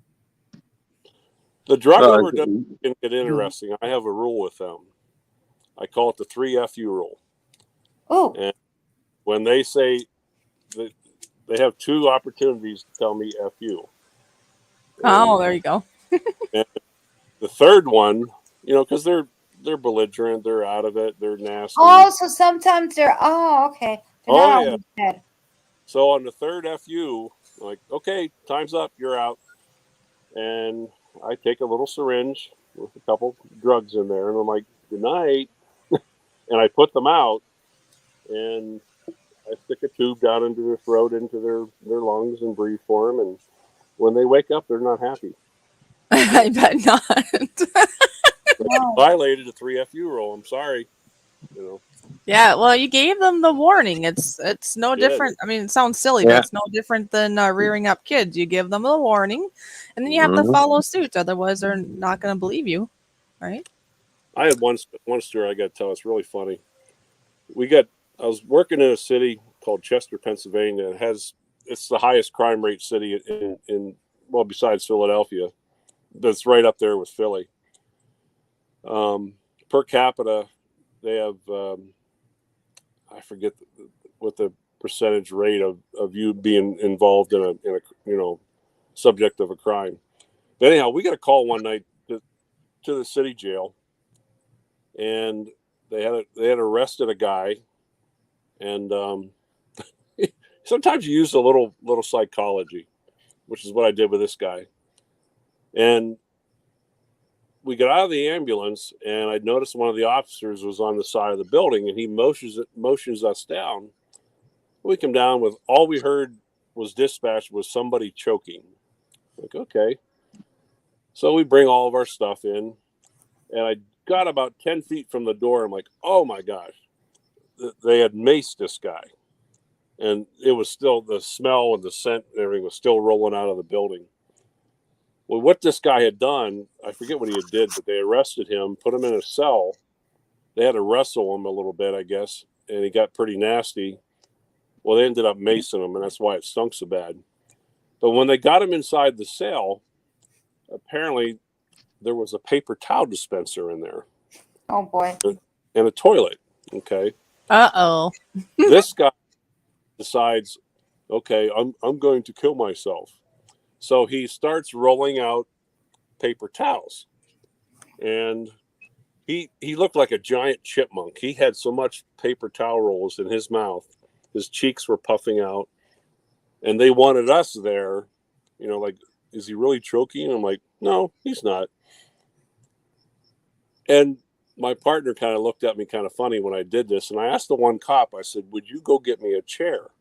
the drug Uh, overdose can get interesting. I have a rule with them. I call it the 3 FU rule. Oh, And when they say that they have 2 opportunities to tell me FU. Oh, And, there you go. and the third one, because they're belligerent, they're out of it, they're nasty. oh, so sometimes they're. Oh, okay. They're Oh not yeah. always dead. So on the third FU, like, okay, time's up, you're out. And I take a little syringe with a couple drugs in there, and I'm like, good night. And I put them out, and I stick a tube down into their throat, into their lungs, and breathe for them. And when they wake up, they're not happy. I bet not. No. Violated a 3 FU rule. I'm sorry. Yeah, well, you gave them the warning. It's no Did. different. I mean, it sounds silly, Yeah. but it's no different than rearing up kids. You give them a warning, and then you have to Mhm. follow suit. Otherwise, they're not going to believe you, right? I had one story I got to tell. It's really funny. I was working in a city called Chester, Pennsylvania. It's the highest crime rate city in well, besides Philadelphia, but it's right up there with Philly. Per capita, they have I forget what the percentage rate of you being involved in a subject of a crime. But anyhow, we got a call one night to the city jail, and they had arrested a guy, and sometimes you use a little psychology, which is what I did with this guy. And we got out of the ambulance, and I noticed one of the officers was on the side of the building, and he motions us down. We come down with all we heard was dispatch was somebody choking. Like, okay. So we bring all of our stuff in, and I got about 10 feet from the door. I'm like, oh my gosh, they had maced this guy. And it was still, the smell and the scent and everything was still rolling out of the building. Well, what this guy had done, I forget what he had did, but they arrested him, put him in a cell. They had to wrestle him a little bit, I guess, and he got pretty nasty. Well, they ended up macing him, and that's why it stunk so bad. But when they got him inside the cell, apparently there was a paper towel dispenser in there. Oh boy. And a toilet. Okay. Uh-oh. This guy decides, okay, I'm going to kill myself. So he starts rolling out paper towels. And he looked like a giant chipmunk. He had so much paper towel rolls in his mouth. His cheeks were puffing out. And they wanted us there, like, is he really choking? I'm like, no, he's not. And my partner kind of looked at me kind of funny when I did this. And I asked the one cop, I said, would you go get me a chair?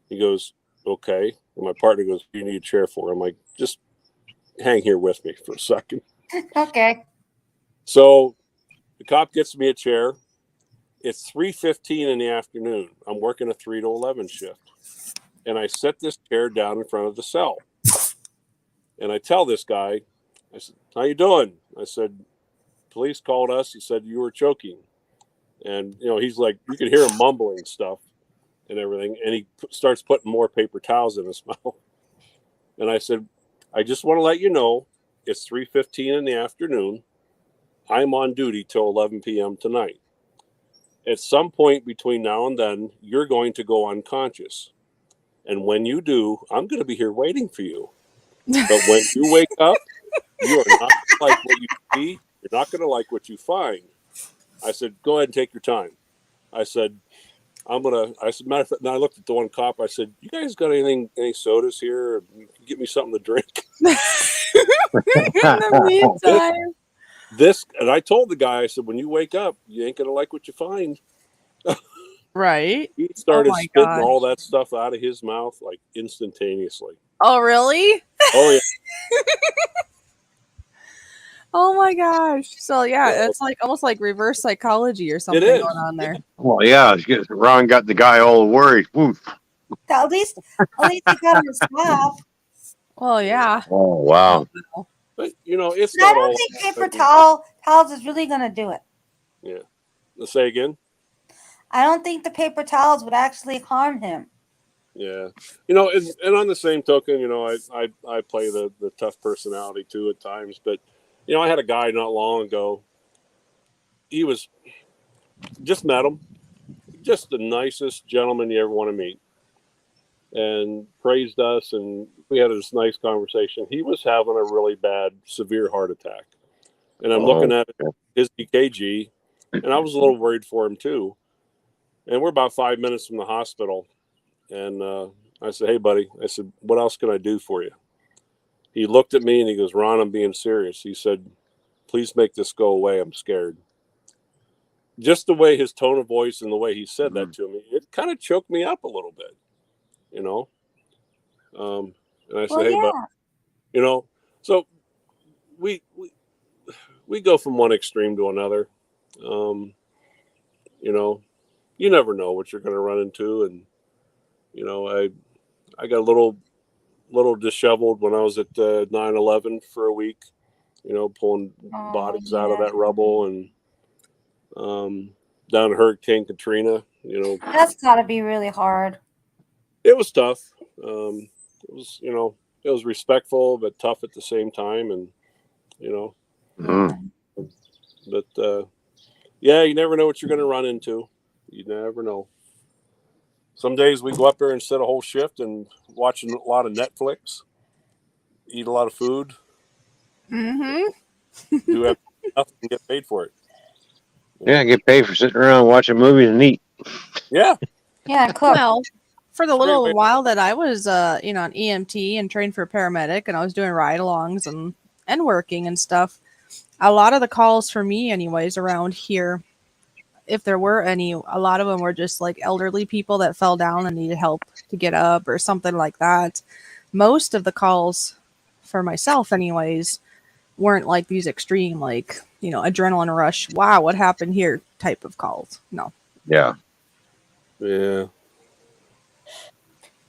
He goes, okay. And my partner goes, what do you need a chair for? I'm like, just hang here with me for a second. Okay. So the cop gets me a chair. It's 3:15 in the afternoon. I'm working a 3 to 11 shift. And I set this chair down in front of the cell. And I tell this guy, I said, how you doing? I said, police called us. He said you were choking. And, he's like, you could hear him mumbling stuff and everything. And he starts putting more paper towels in his mouth. And I said, I just want to let you know, it's 3:15 in the afternoon. I'm on duty till 11 p.m. tonight. At some point between now and then, you're going to go unconscious. And when you do, I'm going to be here waiting for you. But when you wake up, you are not going to like what you see. You're not going to like what you find. I said, go ahead and take your time. I said, matter of fact, now I looked at the one cop. I said, you guys got any sodas here? Get me something to drink. In the meantime. And I told the guy, I said, when you wake up, you ain't going to like what you find. Right. He started spitting gosh. all that stuff out of his mouth like instantaneously. Oh, really? Oh, yeah. Oh my gosh. So yeah, it's like almost like reverse psychology or something is. going on there. Well, yeah, Ron got the guy all worried. Woof. At least they got him to stop. Well, yeah. Oh, wow. But, it's But I not don't all. think paper towels is really going to do it. Yeah. Let's say again. I don't think the paper towels would actually harm him. Yeah. And on the same token, I play the tough personality too at times. But, I had a guy not long ago. He was, just met him, just the nicest gentleman you ever want to meet. And praised us, and we had this nice conversation. He was having a really bad, severe heart attack. And I'm looking at his EKG, and I was a little worried for him too. And we're about 5 minutes from the hospital. And I said, hey, buddy, I said, what else can I do for you? He looked at me and he goes, Ron, I'm being serious. He said, please make this go away. I'm scared. Just the way his tone of voice and the way he said that to me, it kind of choked me up a little bit, And I said, hey, buddy, so we go from one extreme to another. you know, you never know what you're going to run into. And, you know, I got a little disheveled when I was at 9/11 for a week, you know, pulling Oh, bodies out of yeah. that rubble, and down to Hurricane Katrina, you know, That's got to be really hard. it was tough. It was, you know, it was respectful but tough at the same time, and you know, Yeah. but yeah, you never know what you're going to run into. You never know. Some days we go up there and sit a whole shift and watching a lot of Netflix, eat a lot of food, Mm-hmm. do have nothing and get paid for it. Yeah, get paid for sitting around watching movies and eat. Yeah, Yeah, cook. Well, for the it's a great little way. while that I was, an EMT and trained for a paramedic, and I was doing ride-alongs and working and stuff. A lot of the calls for me, anyways, around here, if there were any, a lot of them were just like elderly people that fell down and needed help to get up or something like that. Most of the calls for myself, anyways, weren't like these extreme, like, adrenaline rush. Wow, what happened here? Type of calls. No. Yeah. Yeah,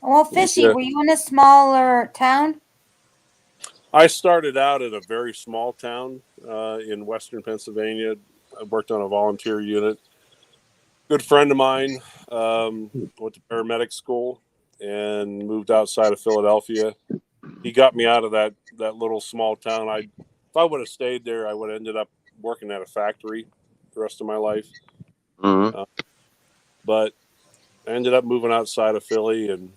Well, Fishy, yeah. were you in a smaller town? I started out at a very small town in Western Pennsylvania. I worked on a volunteer unit. Good friend of mine went to paramedic school and moved outside of Philadelphia. He got me out of that little small town. If I would have stayed there, I would have ended up working at a factory the rest of my life. Mm-hmm. But I ended up moving outside of Philly and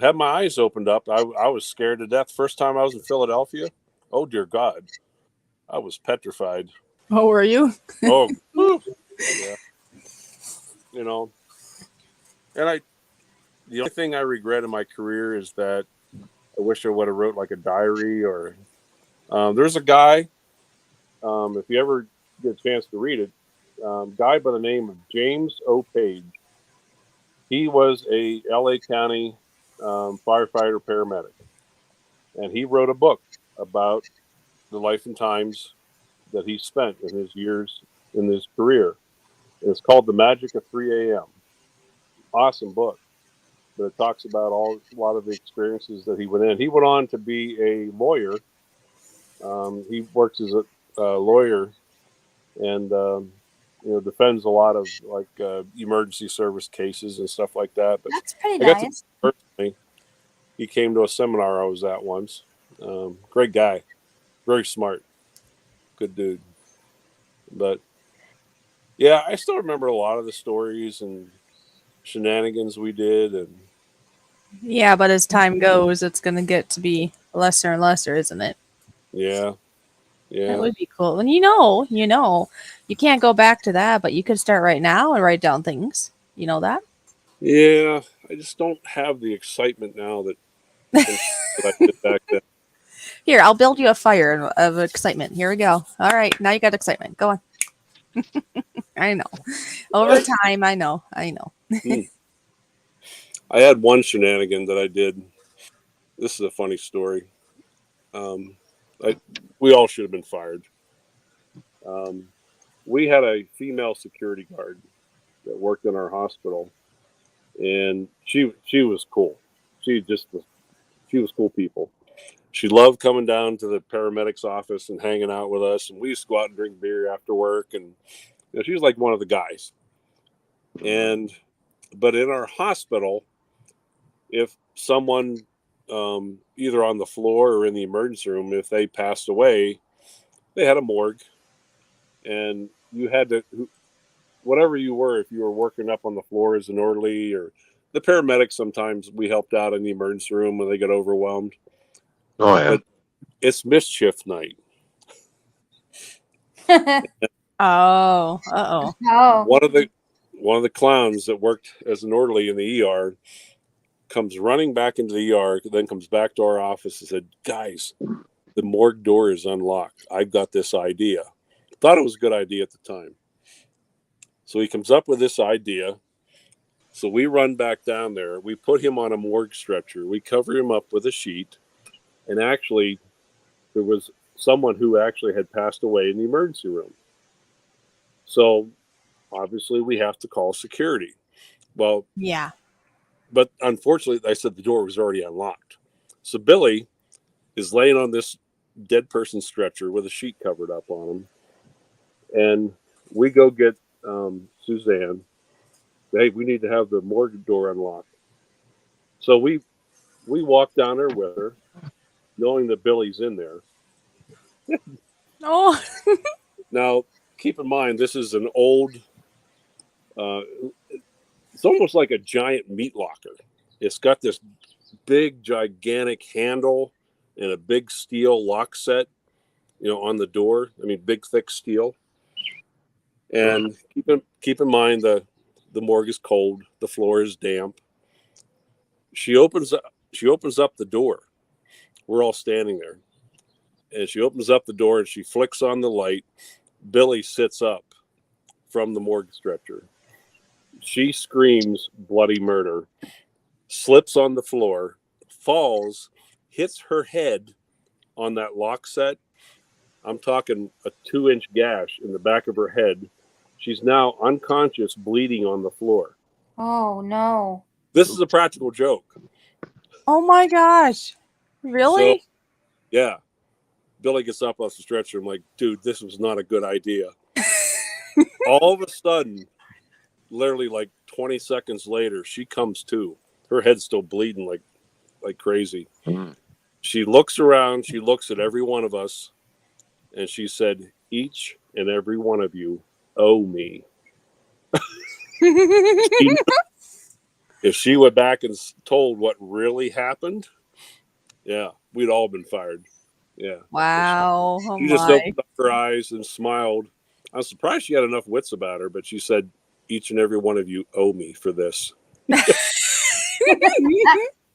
had my eyes opened up. I was scared to death. First time I was in Philadelphia, oh dear God, I was petrified. Oh, were you? Oh, whew. Yeah, you know. And the only thing I regret in my career is that I wish I would have wrote like a diary or. There's a guy. If you ever get a chance to read it, guy by the name of James O. Page. He was a L.A. County firefighter paramedic, and he wrote a book about the life and times that he spent in his years in his career. And it's called The Magic of 3 a.m. Awesome book, but it talks about a lot of the experiences that he went in. He went on to be a lawyer. He works as a lawyer and defends a lot of like emergency service cases and stuff like that. But That's pretty I got to nice. personally, he came to a seminar I was at once. Great guy, very smart, good dude. But yeah, I still remember a lot of the stories and shenanigans we did, and Yeah, but as time goes, it's going to get to be lesser and lesser, isn't it? yeah, That yeah, would be cool. And you can't go back to that, but you could start right now and write down things. You know that? yeah. I just don't have the excitement now that I did back then. Here, I'll build you a fire of excitement. Here we go. All right, now you got excitement. Go on. I know. Over time, I know. I had one shenanigan that I did. This is a funny story. Um, we all should have been fired. Um, we had a female security guard that worked in our hospital, and she was cool. She was cool people. She loved coming down to the paramedics office and hanging out with us, and we used to go out and drink beer after work. And she was like one of the guys. And but in our hospital, if someone either on the floor or in the emergency room, if they passed away, they had a morgue, and you had to whatever you were, if you were working up on the floor as an orderly or the paramedics, sometimes we helped out in the emergency room when they got overwhelmed. Oh yeah. But it's mischief night. Oh, uh-oh. Oh, One of the clowns that worked as an orderly in the ER comes running back into the ER, then comes back to our office and said, "Guys, the morgue door is unlocked. I've got this idea." Thought it was a good idea at the time. So he comes up with this idea. So we run back down there. We put him on a morgue stretcher. We cover him up with a sheet. And actually, there was someone who actually had passed away in the emergency room. So obviously we have to call security. Well, Yeah. but unfortunately, I said the door was already unlocked. So Billy is laying on this dead person stretcher with a sheet covered up on him. And we go get Suzanne. Hey, we need to have the morgue door unlocked. So we walk down there with her, knowing that Billy's in there. Oh. Now, keep in mind, this is an old, it's almost like a giant meat locker. It's got this big, gigantic handle and a big steel lock set, on the door. I mean, big, thick steel. And keep in mind the morgue is cold, the floor is damp. She opens up the door. We're all standing there, and she opens up the door and she flicks on the light. Billy sits up from the morgue stretcher. She screams bloody murder, slips on the floor, falls, hits her head on that lock set. I'm talking a 2-inch gash in the back of her head. She's now unconscious, bleeding on the floor. Oh no. This is a practical joke. Oh my gosh. Really? So, yeah. Billy gets up off the stretcher. I'm like, dude, this was not a good idea. All of a sudden, literally like 20 seconds later, she comes to. Her head's still bleeding like crazy. Mm. She looks around. She looks at every one of us. And she said, each and every one of you owe me. If she went back and told what really happened, yeah, we'd all been fired. Yeah. Wow. Oh She just my. opened up her eyes and smiled. I'm surprised she had enough wits about her, but she said, each and every one of you owe me for this.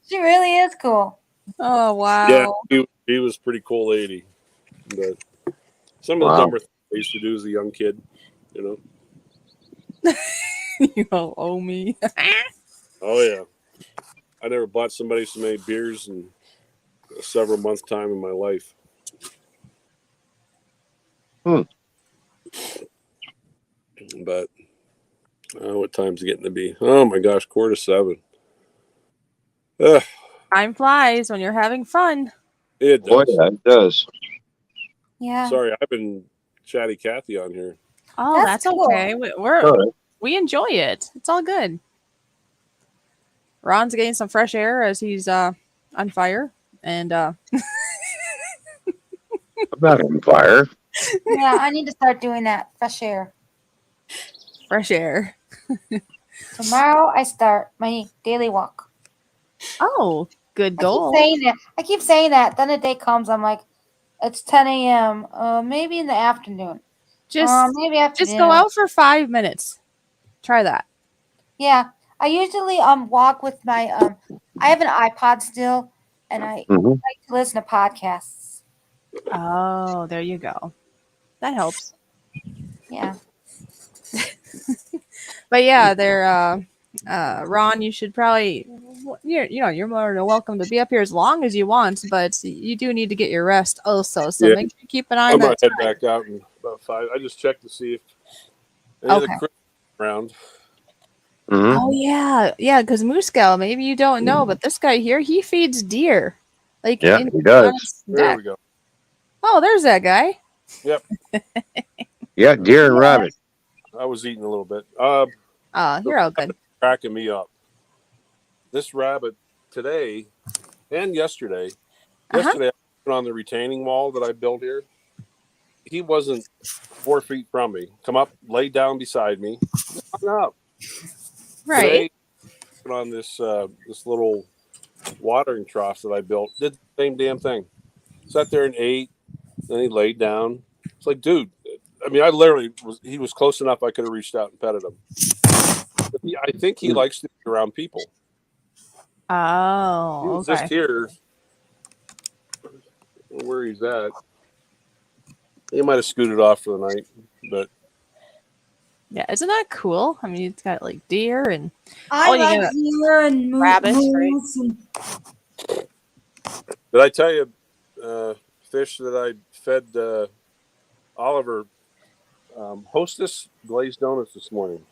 She really is cool. Oh Yeah, wow. she was a pretty cool lady. But some of the Wow. dumber things I used to do as a young kid, You don't owe me. Oh, yeah. I never bought somebody so many beers in a several month time in my life. But what time's it getting to be? Oh my gosh, 6:45. Ugh, Time flies when you're having fun. it Boy, does. yeah, it does. Yeah. Sorry, I've been chatty Cathy on here. Oh, That's that's cool. okay. We're All right. we enjoy it. It's all good. Ron's getting some fresh air as he's on fire, and I'm not on fire. Yeah, I need to start doing that. Fresh air. fresh air. Tomorrow I start my daily walk. Oh, good I goal. keep saying that. Then the day comes, I'm like, it's 10 a.m. Maybe in the afternoon. Maybe after Just dinner. go out for 5 minutes. Try that. Yeah, I usually walk with my I have an iPod still, and I Mhm. like to listen to podcasts. Oh, there you go. That helps. Yeah. But yeah, they're Ron, you should probably you're more than welcome to be up here as long as you want, but you do need to get your rest also. So Yeah. make sure you keep an eye I'm on going that to head time. back out in about 5. I just checked to see if any of the Okay. critters are around. Mhm. Oh yeah, because Moose Gal, maybe you don't know, but this guy here, he feeds deer. Like Yeah, he does. on his There deck. we go. Oh, there's that guy. Yep, Yeah, deer and rabbit. I was eating a little bit. You're all good. Cracking me up. This rabbit today and yesterday. Yesterday, I put on the retaining wall that I built here. He wasn't 4 feet from me. Come up, lay down beside me, hung up. Right. Today, put on this little watering trough that I built. Did the same damn thing. Sat there and ate. Then he laid down. It's like, dude. I mean, I literally was. He was close enough. I could have reached out and petted him. But I think he likes to be around people. Oh, He was okay. just here. I don't know where he's at. He might have scooted off for the night, but Yeah, isn't that cool? I mean, it's got like deer and I you like got deer and rabbits, right? moose and did I tell you, Fish, that I fed Oliver Hostess glazed donuts this morning.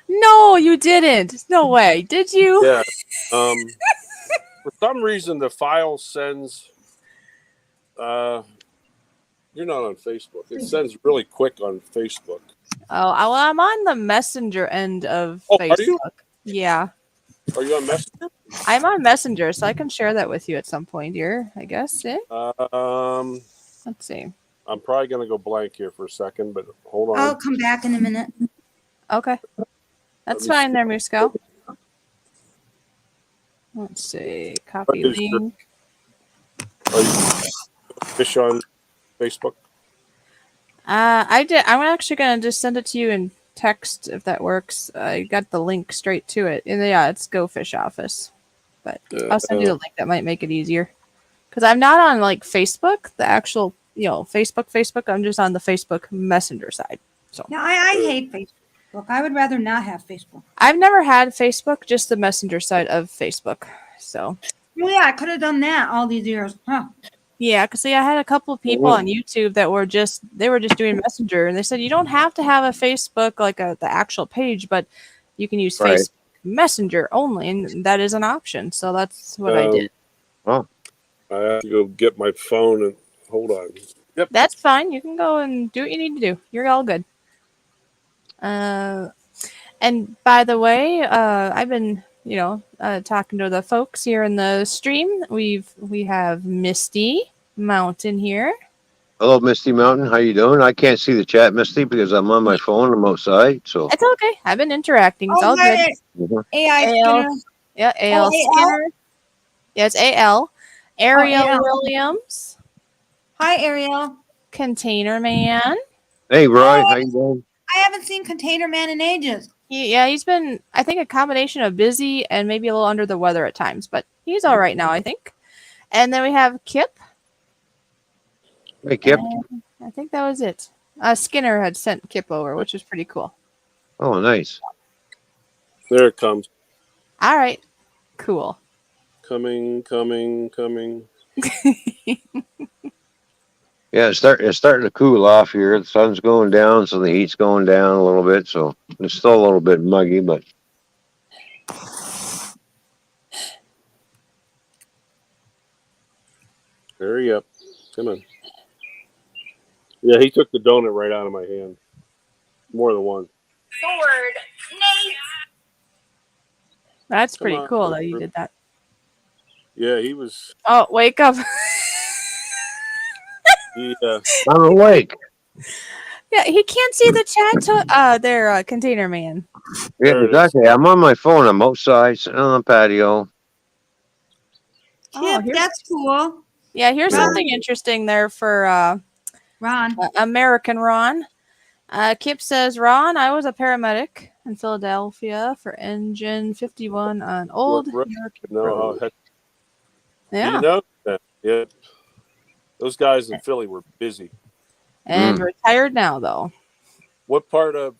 No, you didn't. No way. Did you? Yeah. For some reason, the file sends. You're not on Facebook. It sends really quick on Facebook. Oh, well, I'm on the Messenger end of Oh, Facebook. are you? Yeah. Are you on Messenger? I'm on Messenger, so I can share that with you at some point here, I guess. Yeah? Let's see. I'm probably going to go blank here for a second, but hold on. I'll come back in a minute. Okay. That's Let me fine see. there, Musco. Let's see. Copy What is your- link. Are you Fish on Facebook? I did. I'm actually gonna just send it to you in text if that works. I got the link straight to it, and yeah, it's GoFish Office. But I'll send you the link. That might make it easier. Because I'm not on like Facebook, the actual Facebook. I'm just on the Facebook Messenger side. So Yeah, I hate Facebook. I would rather not have Facebook. I've never had Facebook, just the Messenger side of Facebook. So Well, yeah, I could have done that all these years. Huh. yeah, because I had a couple of people on YouTube that were just doing Messenger, and they said you don't have to have a Facebook like the actual page, but you can use Right. Facebook Messenger only, and that is an option. So that's what I did. Oh, I have to go get my phone and hold on. Yep. That's fine. You can go and do what you need to do. You're all good. And by the way, I've been talking to the folks here in the stream. We have Misty Mountain here. hello, Misty Mountain. How you doing? I can't see the chat, Misty, because I'm on my phone. I'm outside, so. It's okay. I've been interacting. It's all hi, good. Mhm. AI AL. Skinner. Yeah, AL AL? Skinner. Yeah, it's AL. Ariel AL. Williams. Hi, Ariel. Container Man. Hey, Roy. How you doing? I haven't seen Container Man in ages. He's been, I think, a combination of busy and maybe a little under the weather at times, but he's all right now, I think. And then we have Kip. Hey, Kip. And I think that was it. Skinner had sent Kip over, which was pretty cool. Oh, nice. There it comes. All right. Cool. Coming. Yeah, it's starting to cool off here. The sun's going down, so the heat's going down a little bit. So it's still a little bit muggy, but Hurry up. Come on. Yeah, he took the donut right out of my hand. More than one. Sword. Nate. That's Come pretty on, cool that you Drew. did that. Yeah, he was. Oh, wake up. I'm awake. Yeah, he can't see the chat there, Container Man. Yeah, There it is. exactly. I'm on my phone. I'm outside, sitting on the patio. Oh, Kip, that's cool. Yeah, here's Yeah. something interesting there for Ron. American Ron. Kip says, Ron, I was a paramedic in Philadelphia for Engine 51 on Old Right. York know how Road. heck. Yeah, You know that? Yeah. Those guys in Philly were busy. and retired now, though. What part of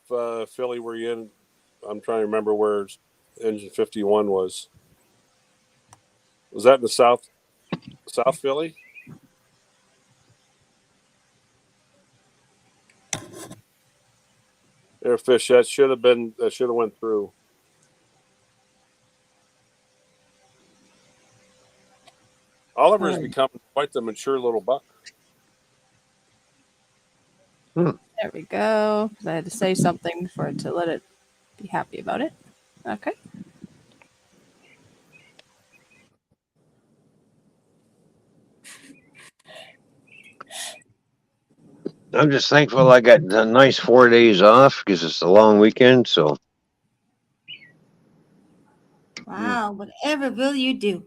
Philly were you in? I'm trying to remember where Engine 51 was. Was that in the South Philly? There, Fish. That should have went through. Oliver has become quite the mature little buck. There we go. I had to say something for it to let it be happy about it. Okay. I'm just thankful I got a nice 4 days off because it's a long weekend. So Wow, whatever will you do?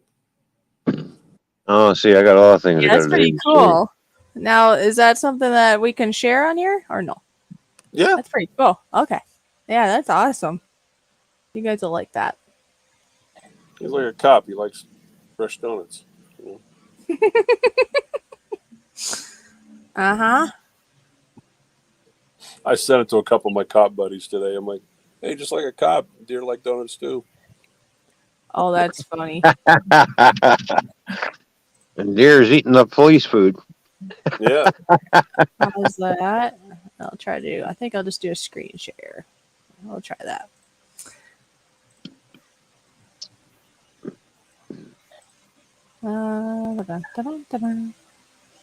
oh, see, I got all the things I Yeah, got that's to pretty do. cool. Now, is that something that we can share on here or no? Yeah. That's pretty cool. Okay. Yeah, that's awesome. You guys will like that. He's like a cop. He likes fresh donuts. Uh-huh. I sent it to a couple of my cop buddies today. I'm like, hey, just like a cop, deer like donuts too. Oh, that's funny. And deer's eating the police food. Yeah. How's that? I'll try to. I think I'll just do a screen share. I'll try that.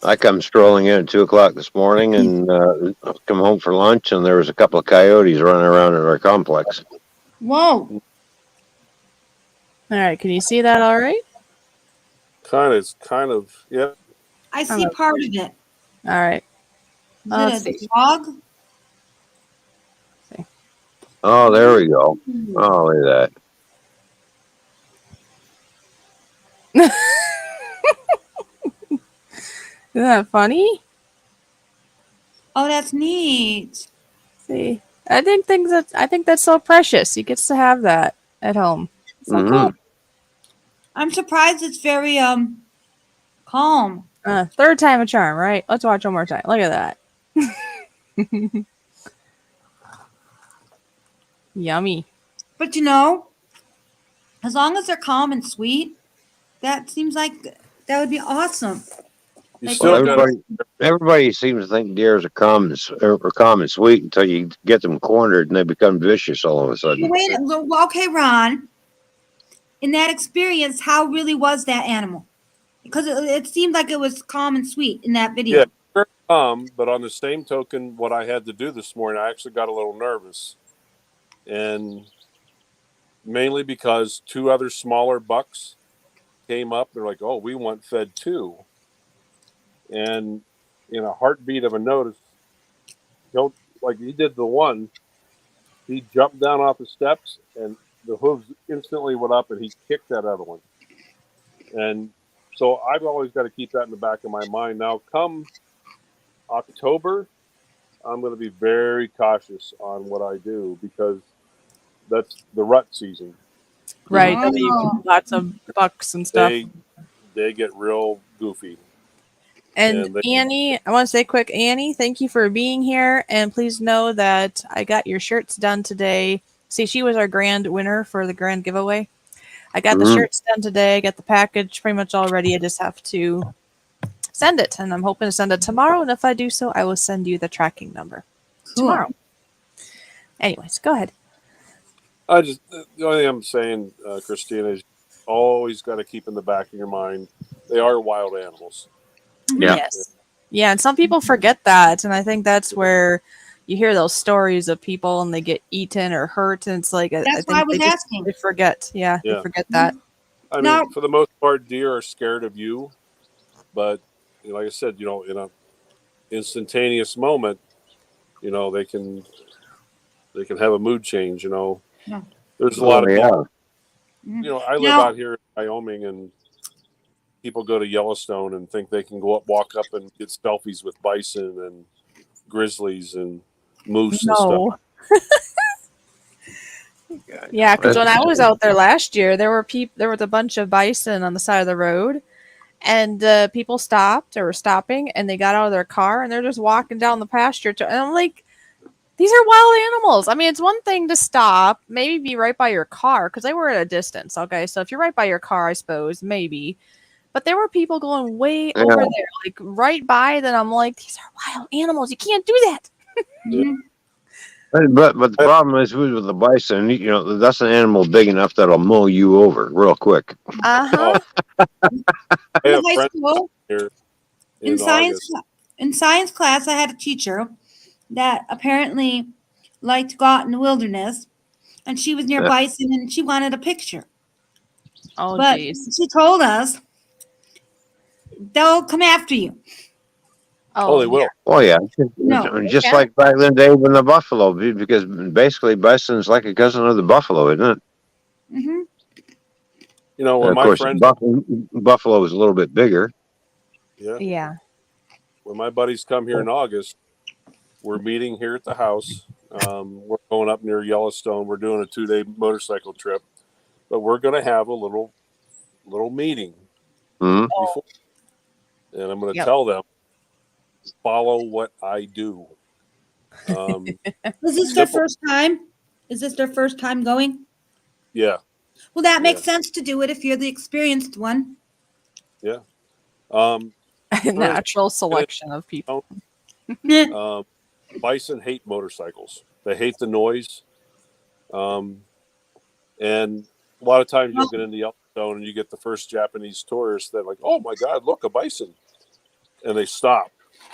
I come strolling in at 2:00 this morning and come home for lunch, and there was a couple of coyotes running around in our complex. Whoa. All right, can you see that all right? Kind of, yeah. I see part of it. All right. Is it a dog? Oh, there we go. Oh, look at that. Isn't that funny? Oh, that's neat. See, I think that's so precious. He gets to have that at home. So cool. I'm surprised it's very calm. Third time a charm, right? Let's watch one more time. Look at that. Yummy. But you know, as long as they're calm and sweet, that seems like that would be awesome. You Well, still everybody seems to think deers are calm and sweet until you get them cornered and they become vicious all of a sudden. Wait, well, okay, Ron. In that experience, how really was that animal? Because it seemed like it was calm and sweet in that video. Yeah, very calm. But on the same token, what I had to do this morning, I actually got a little nervous, and mainly because two other smaller bucks came up. They're like, "Oh, we want fed too." And in a heartbeat of a notice, like he did the one, he jumped down off the steps and the hooves instantly went up and he kicked that other one. And so I've always got to keep that in the back of my mind. Now, come October, I'm going to be very cautious on what I do because that's the rut season. Right. There'll be lots of bucks and stuff. They get real goofy. And Annie, I want to say quick, Annie, thank you for being here. And please know that I got your shirts done today. See, she was our grand winner for the grand giveaway. I got the shirts done today. I got the package pretty much all ready. I just have to send it. And I'm hoping to send it tomorrow. And if I do so, I will send you the tracking number tomorrow. Anyways, go ahead. The only thing I'm saying, Christina, is always got to keep in the back of your mind, they are wild animals. Yeah. Yes. Yeah, and some people forget that, and I think that's where you hear those stories of people and they get eaten or hurt, and it's like That's why I was asking. They forget. Yeah, they forget that. I mean, for the most part, deer are scared of you, but like I said, in a instantaneous moment, they can have a mood change. Yeah. There's a lot of people. I live out here in Wyoming, and people go to Yellowstone and think they can walk up and get selfies with bison and grizzlies and moose and stuff. Yeah, because when I was out there last year, there was a bunch of bison on the side of the road, and people stopped or were stopping, and they got out of their car and they're just walking down the pasture. And I'm like, these are wild animals. I mean, it's one thing to stop, maybe be right by your car because they were at a distance. Okay, so if you're right by your car, I suppose maybe. But there were people going way over there, like right by. Then I'm like, these are wild animals. You can't do that. But the problem is with the bison, that's an animal big enough that'll mow you over real quick. In high school, in science class, I had a teacher that apparently liked to go out in the wilderness, and she was near bison, and she wanted a picture. Oh, but geez. She told us they'll come after you. Oh, they will. Oh, yeah. No, just like back in the day when the buffalo, because basically bison's like a cousin of the buffalo, isn't it? Mm-hmm. When my friends... Buffalo is a little bit bigger. Yeah. When my buddies come here in August, we're meeting here at the house. We're going up near Yellowstone. We're doing a 2-day motorcycle trip, but we're going to have a little meeting before, and I'm going to tell them, follow what I do. Is this their first time? Is this their first time going? Yeah. Well, that makes sense to do it if you're the experienced one. Yeah. Natural selection of people. bison hate motorcycles. They hate the noise. And a lot of times you'll get into Yellowstone and you get the first Japanese tourists that like, oh my God, look, a bison. And they stop.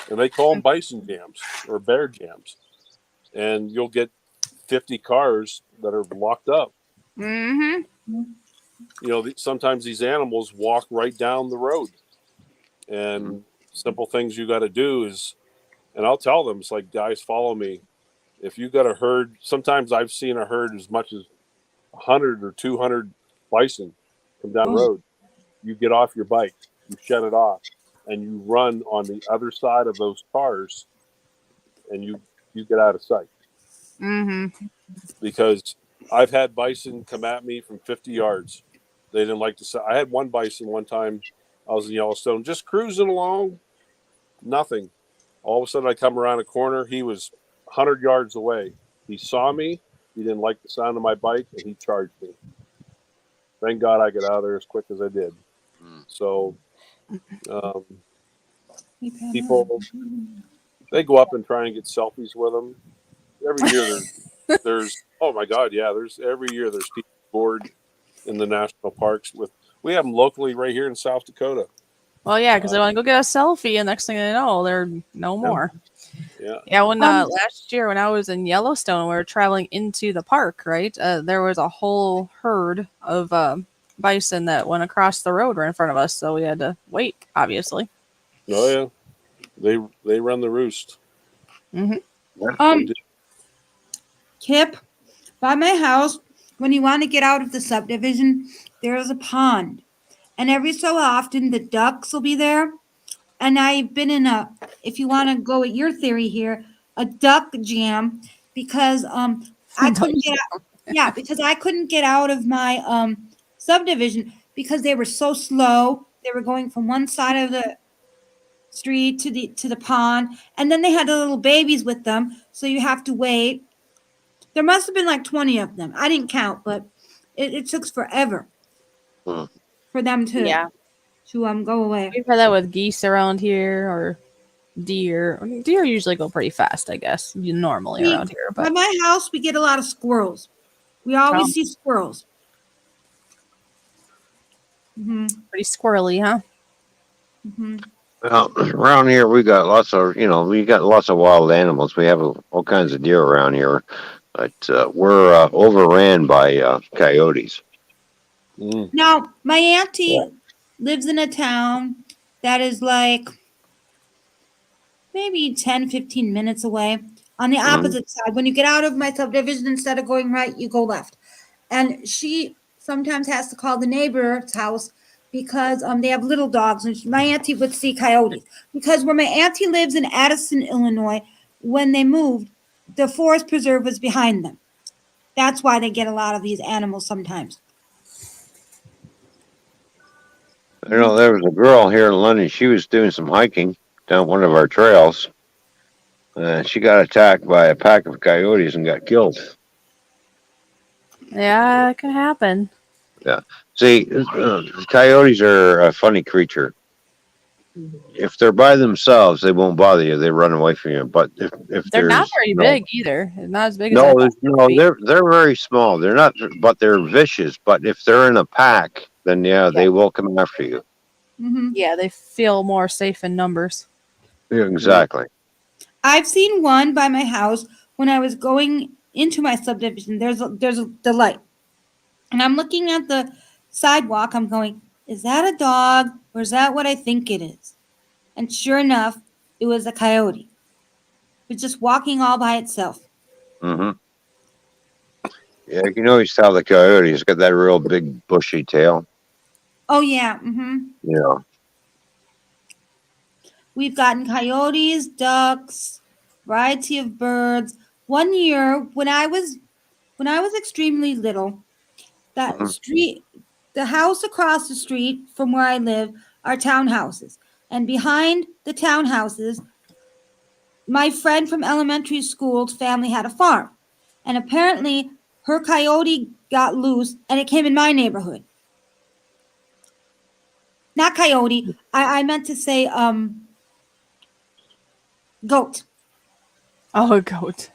And they call them bison jams or bear jams. And you'll get 50 cars that are locked up. Mm-hmm. You know, sometimes these animals walk right down the road. And simple things you got to do is, and I'll tell them, it's like, guys, follow me. If you got a herd, sometimes I've seen a herd as much as 100 or 200 bison come down the road. You get off your bike, you shut it off, and you run on the other side of those cars, and you get out of sight. Mm-hmm. Because I've had bison come at me from 50 yards. They didn't like to say. I had one bison one time. I was in Yellowstone, just cruising along, nothing. All of a sudden, I come around a corner. He was 100 yards away. He saw me. He didn't like the sound of my bike, and he charged me. Thank God I got out of there as quick as I did. So people, they go up and try and get selfies with them. Every year there's oh my God, yeah, every year there's people bored in the national parks with. We have them locally right here in South Dakota. Well, yeah, because they want to go get a selfie, and next thing they know, they're no more. Yeah. When last year when I was in Yellowstone, we were traveling into the park. Right, there was a whole herd of bison that went across the road right in front of us, so we had to wait. Obviously. Oh yeah, they run the roost. Mm-hmm. Kip, by my house, when you want to get out of the subdivision, there is a pond. And every so often, the ducks will be there. And I've been in if you want to go with your theory here, a duck jam because I couldn't get out. Yeah, because I couldn't get out of my subdivision because they were so slow. They were going from one side of the street to the pond, and then they had the little babies with them, so you have to wait. There must have been like 20 of them. I didn't count, but it took forever for them to go away. We've had that with geese around here or deer. Deer usually go pretty fast, I guess, normally around here. But by my house, we get a lot of squirrels. We always see squirrels. Pretty squirrely, huh? Well, around here we got lots of wild animals. We have all kinds of deer around here, but we're overran by coyotes. Now, my auntie lives in a town that is like maybe 10, 15 minutes away on the opposite side. When you get out of my subdivision, instead of going right, you go left. And she sometimes has to call the neighbor's house because they have little dogs. And my auntie would see coyotes. Because where my auntie lives in Addison, Illinois, when they moved, the forest preserve was behind them. That's why they get a lot of these animals sometimes. You know, there was a girl here in London. She was doing some hiking down one of our trails. She got attacked by a pack of coyotes and got killed. Yeah, it can happen. Yeah. See, coyotes are a funny creature. If they're by themselves, they won't bother you. They run away from you. But if they're not very big either, not as big as they're very small. They're not, but they're vicious. But if they're in a pack, then they will come after you. Yeah, they feel more safe in numbers. Yeah, exactly. I've seen one by my house when I was going into my subdivision. There's the light, and I'm looking at the sidewalk. I'm going, is that a dog or is that what I think it is? And sure enough, it was a coyote. It was just walking all by itself. Yeah, you can always tell the coyote's got that real big bushy tail. Oh yeah. Yeah. We've gotten coyotes, ducks, variety of birds. One year when I was extremely little, the house across the street from where I live are townhouses. And behind the townhouses, my friend from elementary school's family had a farm. And apparently her coyote got loose and it came in my neighborhood. Not coyote. I meant to say goat. Oh, a goat.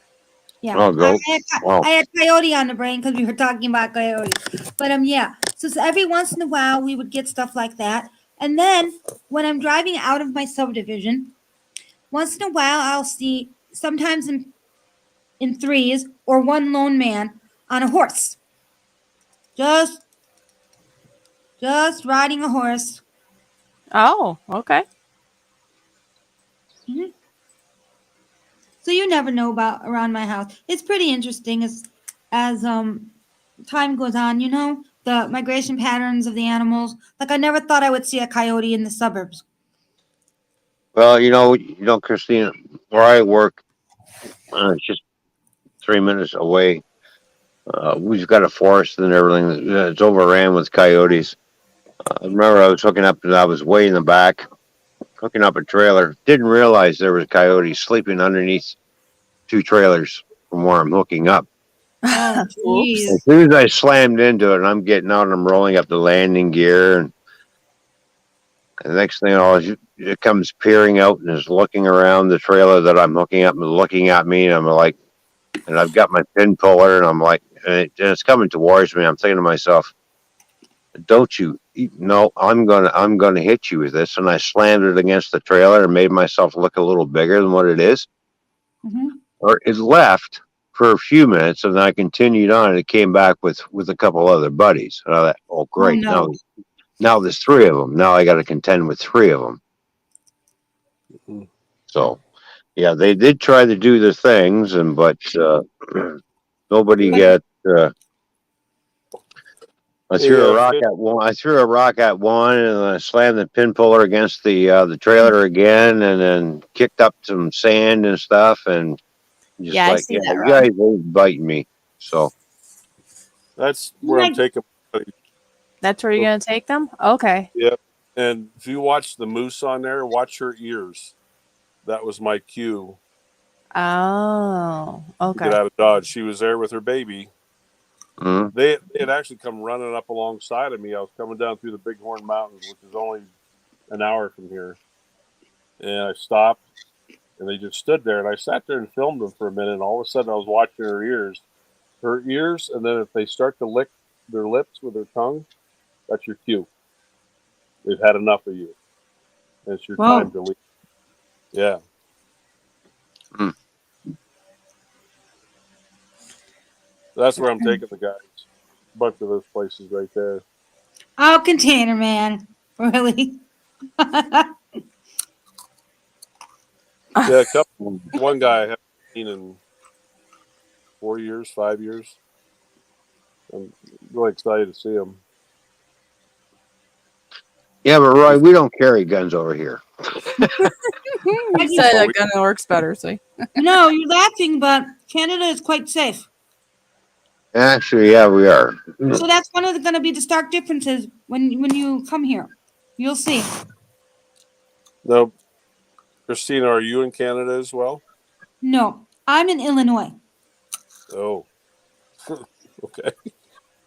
Yeah, Oh, goat. Wow. I had coyote on the brain because we were talking about coyote. But yeah. So every once in a while we would get stuff like that, and then when I'm driving out of my subdivision, once in a while I'll see sometimes in threes or one lone man on a horse, just riding a horse. Oh, okay. Mhm. So you never know about around my house. It's pretty interesting as time goes on, you know, the migration patterns of the animals. Like I never thought I would see a coyote in the suburbs. Well, Christine, where I work, it's just 3 minutes away. We've got a forest and everything. It's overran with coyotes. I remember I was hooking up, and I was way in the back, hooking up a trailer. Didn't realize there was a coyote sleeping underneath 2 trailers from where I'm hooking up. Oh, Oops. As jeez. soon as I slammed into it, and I'm getting out, and I'm rolling up the landing gear, and the next thing it comes peering out and is looking around the trailer that I'm hooking up and looking at me, and I'm like, and I've got my pin puller, and I'm like, and it's coming towards me. I'm thinking to myself, don't you? No, I'm gonna hit you with this, and I slammed it against the trailer and made myself look a little bigger than what it is. Hmm. Or it left for a few minutes, and then I continued on, and it came back with a couple other buddies. And I thought, oh Oh great, no. now there's 3 of them. Now I got to contend with 3 of them. Mhm. So yeah, they did try to do the things, but nobody got. I threw a Yeah, rock at one. I threw a rock at one, and I slammed the pin puller against the trailer again, and then kicked up some sand and stuff, and just Yeah, I like, see yeah, that you run. guys ain't biting me. So that's where I'm Like, taking. That's where you're gonna take them? Okay. Yep. And if you watch the moose on there, watch her ears. That was my cue Oh, to get okay. out of Dodge. She was there with her baby. mm, They had actually come running up alongside of me. I was coming down through the Bighorn Mountains, which is only an hour from here. And I stopped, and they just stood there. And I sat there and filmed them for a minute. And all of a sudden, I was watching her ears. And then if they start to lick their lips with their tongue, that's your cue. They've had enough of you. And it's your time whoa. to leave. Yeah. mm. That's where I'm taking the guys. A bunch of those places right there. Oh, container man. Really? Yeah, a couple. One guy I haven't seen in 4 years, 5 years. I'm really excited to see him. Yeah, but Roy, we don't carry guns over here. You said a gun works better, see. No, you're laughing, but Canada is quite safe. Actually, yeah, we are. So that's one of the going to be the stark differences when you come here. You'll see. No, Christina, are you in Canada as well? No, I'm in Illinois. Oh, okay.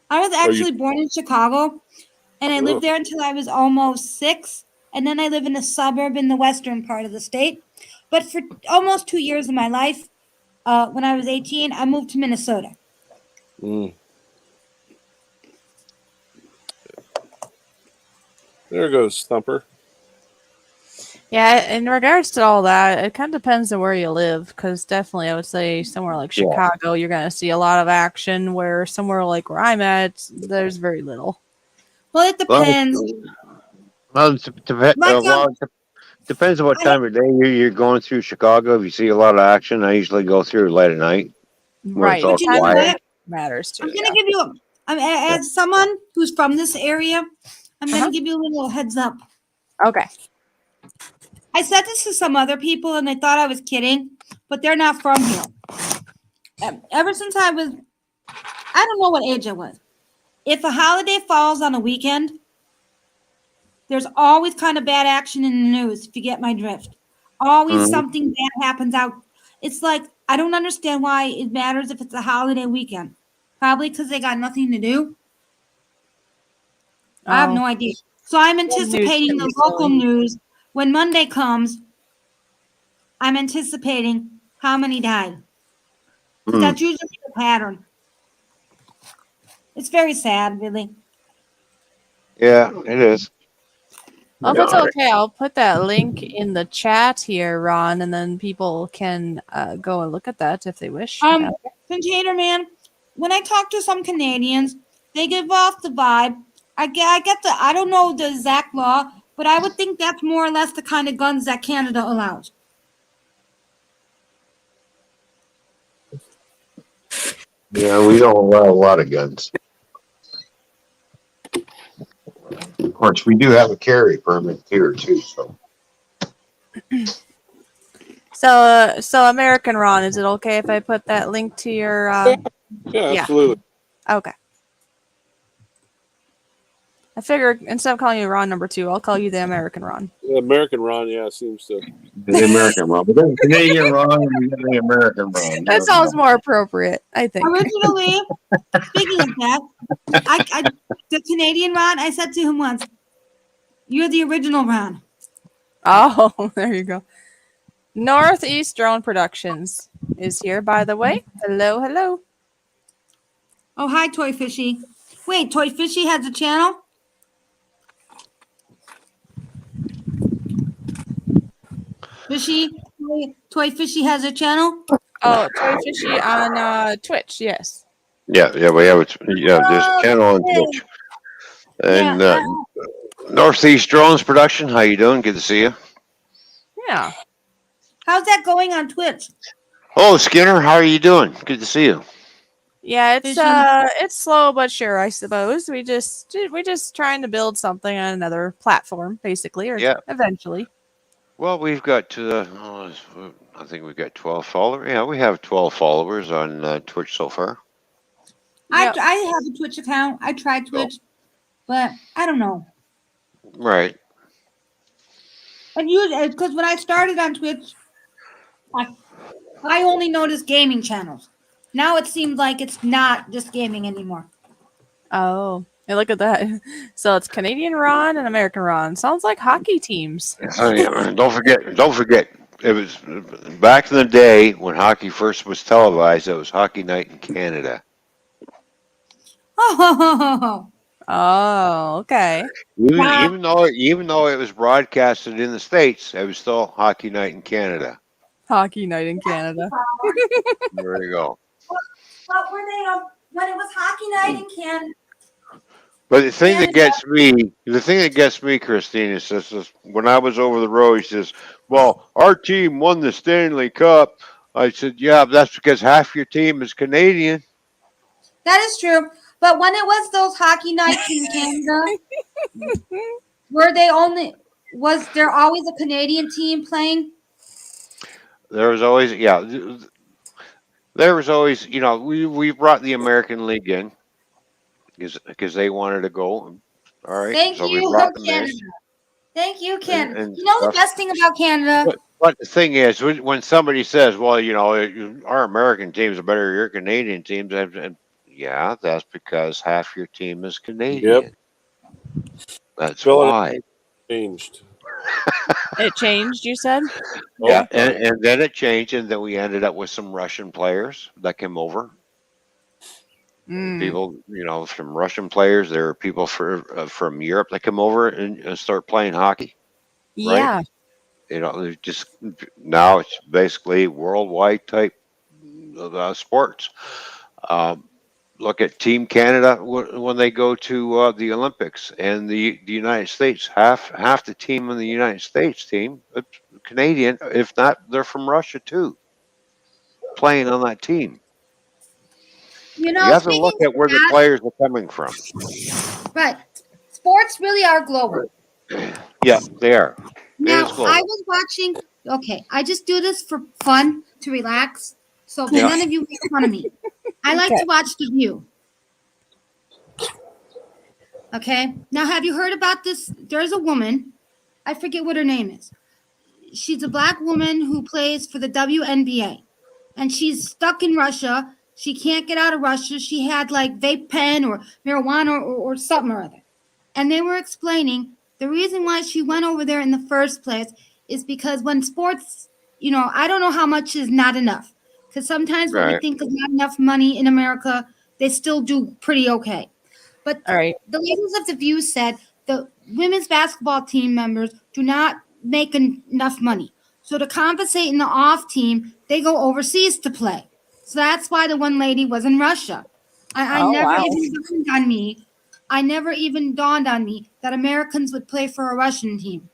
I was Are you? actually born in Chicago, and I lived Oh, there until I was almost 6. And then I live in a suburb in the western part of the state. But for almost 2 years of my life, when I was 18, I moved to Minnesota. mm. There goes Thumper. Yeah, in regards to all that, it kind of depends on where you live. Because definitely, I would say somewhere like Yeah. Chicago, you're gonna see a lot of action. Where somewhere like where I'm at, there's very little. Well, it depends. Well, Like, it depends on what I, time of day you're going through Chicago. If you see a lot of action, I usually go through late at night where it's Right, all but the you know time of quiet. day what? matters I'm too. gonna Yeah. give you, as someone who's from this area, I'm gonna Uh-huh. give you a little heads up. Okay. I said this to some other people, and they thought I was kidding, but they're not from here. Ever since I don't know what age I was. If a holiday falls on a weekend, there's always kind of bad action in the news, if you get my drift. Always Mhm. something bad happens out. It's like, I don't understand why it matters if it's a holiday weekend. Probably because they got nothing to do. I have Oh, no idea. So I'm the news anticipating can be the local silly. news. When Monday comes, I'm anticipating how many died. Because that's usually the pattern. It's very sad, really. Yeah, it is. Well, if Yeah, it's okay, I'll put that link in the chat here, Ron, and then people can go and look at that if they wish. Container Man, when I talk to some Canadians, they give off the vibe. I get the, I don't know the exact law, but I would think that's more or less the kind of guns that Canada allows. Yeah, we don't allow a lot of guns. Of course, we do have a carry permit here too. So American Ron, is it okay if I put that link to your? Yeah, absolutely. Okay. I figured instead of calling you Ron number 2, I'll call you the American Ron. The American Ron, yeah, seems to. The American Ron. We got the Canadian Ron and we got the American Ron. That sounds more appropriate, I think. Originally, speaking of that, the Canadian Ron, I said to him once, "You're the original Ron." Oh, there you go. Northeast Drone Productions is here, by the way. Hello, hello. Oh, hi, Toy Fishy. Wait, Toy Fishy has a channel? Fishy? Toy Fishy has a channel? Oh, Toy Fishy on Twitch, yes. Yeah, we have it. Yeah, there's a channel on Twitch. And Northeast Drones Production, how you doing? Good to see you. Yeah. How's that going on Twitch? Oh, Skinner, how are you doing? Good to see you. Yeah, it's slow but sure, I suppose. We just trying to build something on another platform, basically, or eventually. Well, we've got I think we've got 12 followers. Yeah, we have 12 followers on Twitch so far. Yep. I have a Twitch account. I tried Twitch, but I don't know. Right. And because when I started on Twitch, I only noticed gaming channels. Now it seems like it's not just gaming anymore. Oh, hey, look at that. So it's Canadian Ron and American Ron. Sounds like hockey teams. Yeah, don't forget. It was back in the day when hockey first was televised. It was Hockey Night in Canada. Oh, okay. Even though it was broadcasted in the States, it was still Hockey Night in Canada. Hockey Night in Canada. There you go. What were they when it was Hockey Night in Canada? But the thing that gets me, Christine, is this, when I was over the road, he says, "Well, our team won the Stanley Cup." I said, "Yeah, that's because half your team is Canadian." That is true. But when it was those hockey nights in Canada, was there always a Canadian team playing? There was always, we brought the American League in because they wanted to go. All right. Thank you, Canada. Thank you, Canada. The best thing about Canada? But the thing is, when somebody says, "Well, our American teams are better than your Canadian teams," yeah, that's because half your team is Canadian. Yep. That's why. Changed. It changed, you said? Yeah, and then it changed, and then we ended up with some Russian players that came over. People, from Russian players. There are people from Europe that come over and start playing hockey. Yeah. Right? Just now it's basically worldwide type sports. Look at Team Canada when they go to the Olympics, and the United States. Half the team in the United States team, Canadian. If not, they're from Russia too, playing on that team. You have to look at where the players are coming from. Right. Sports really are global. Yeah, they are. Now, I was watching. Okay, I just do this for fun to relax, so none of you make fun of me. I like to watch The View. Okay. Now, have you heard about this? There's a woman. I forget what her name is. She's a black woman who plays for the WNBA, and she's stuck in Russia. She can't get out of Russia. She had like vape pen or marijuana or something or other. And they were explaining the reason why she went over there in the first place is because when sports I don't know how much is not enough. Because sometimes what we Right. think is not enough money in America, they still do pretty okay. But All right. the ladies of the View said the women's basketball team members do not make enough money. So to compensate in the off team, they go overseas to play. So that's why the one lady was in Russia. I Oh never wow. even dawned on me. I never even dawned on me that Americans would play for a Russian team.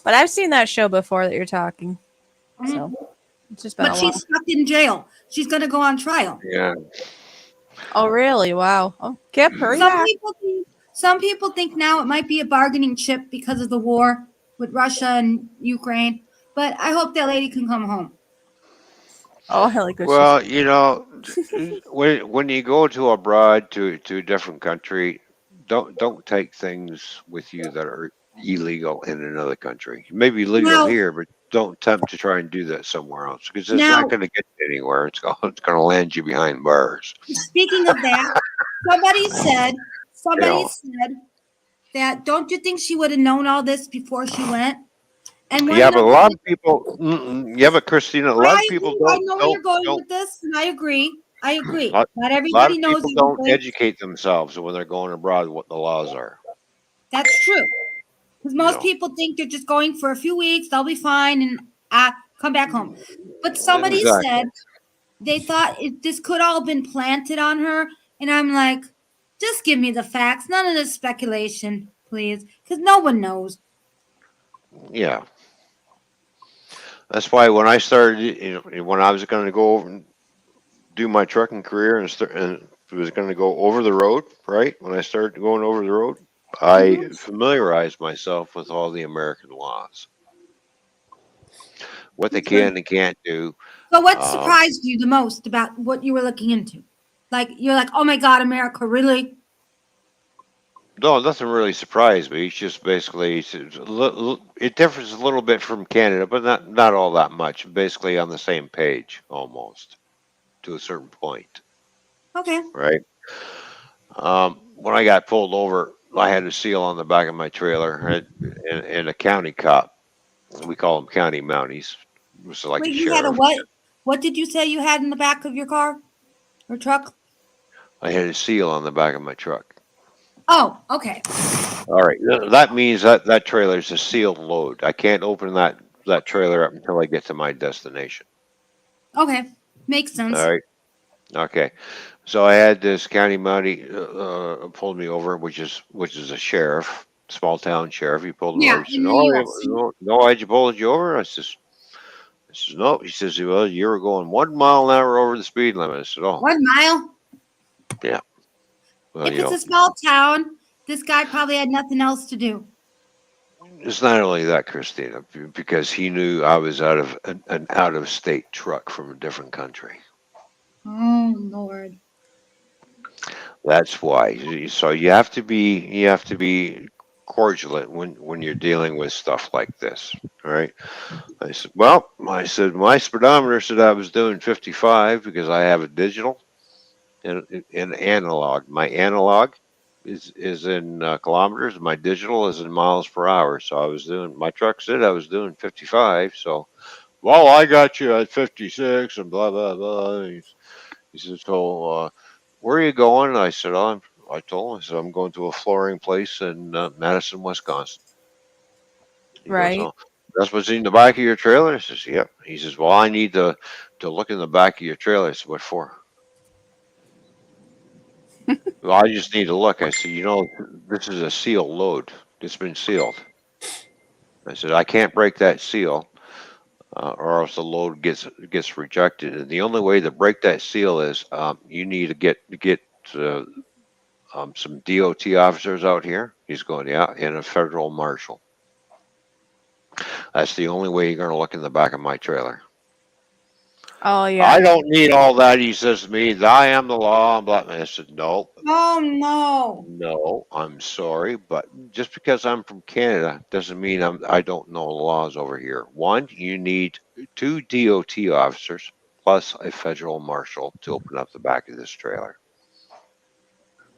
But I've seen that show before that you're talking. Mhm. So it's just been But a she's while. stuck in jail. She's going to go on trial. Yeah. Oh really? Wow. Oh, Kip, hurry Some back. people think some people think now it might be a bargaining chip because of the war with Russia and Ukraine. But I hope that lady can come home. Oh, I like what she said. Well, when you go to abroad to a different country, don't take things with you that are illegal in another country. It may be legal Now, here, but don't attempt to try and do that somewhere else because it's not now, going to get you anywhere. It's going to land you behind bars. speaking of that, somebody said You somebody know. said that don't you think she would have known all this before she went? And one Yeah, of but the a lot of people. Yeah, but Christina, a lot of I people agree. I don't know where don't you're going don't. with this, and I agree. I agree. Lot, Not lot everybody of knows people don't everything. educate themselves when they're going abroad what the laws are. That's true. Because You most know. people think they're just going for a few weeks, they'll be fine, and come back home. But somebody Exactly. said they thought this could all been planted on her, and I'm like, just give me the facts, none of this speculation, please, because no one knows. Yeah. That's why when I started, when I was going to go over and do my trucking career and was going to go over the road, right? When I started going over the road, I Mhm. familiarized myself with all the American laws, what they Good. can and can't do. So, what Um, surprised you the most about what you were looking into? Like, you're like, oh my God, America, really? no, nothing really surprised me. It's just basically it differs a little bit from Canada, but not all that much. Basically on the same page almost to a certain point, Okay. right? When I got pulled over, I had a seal on the back of my trailer, and a county cop. We call them county mounties. It was like a Wait, you had a sheriff. what? What did you say you had in the back of your car or truck? I had a seal on the back of my truck. Oh, okay. All right, that means that trailer is a sealed load. I can't open that trailer up until I get to my destination. Okay. Makes All sense. right. Okay. So I had this county mountie pulled me over, which is a sheriff, small town sheriff. He pulled me Yeah, over. He said, in the "Oh, US. no, why'd you pull you over?" I says, "No." He says, "Well, you were going 1 mile an hour over the speed limit." I said, "Oh, 1 mile. yeah." Well, If it's a small town, this guy probably had nothing else to do. it's not only that, Christina, because he knew I was out of an out of state truck from a different country. Oh Lord. That's why. So you have to be cordial when you're dealing with stuff like this. All right. I said my speedometer said I was doing 55 because I have a digital and analog. My analog is in kilometers. My digital is in miles per hour. So my truck said I was doing 55. So, well, I got you at 56 and blah, blah, blah. He said, so, where are you going? I told him, I said, I'm going to a flooring place in Madison, Wisconsin. He goes, Right. oh, that's what's in the back of your trailer? I says, yep. He says, well, I need to look in the back of your trailer. I said, what for? Well, I just need to look. I said, this is a sealed load. It's been sealed. I said, I can't break that seal, or else the load gets rejected. And the only way to break that seal is you need to get uh, some DOT officers out here. He's going, yeah, and a federal marshal. That's the only way you're going to look in the back of my trailer. Oh yeah. I don't need all that. He says to me, I am the law. I'm black. I said, no, Oh no. no, I'm sorry. But just because I'm from Canada doesn't mean I don't know the laws over here. One, you need 2 DOT officers plus a federal marshal to open up the back of this trailer.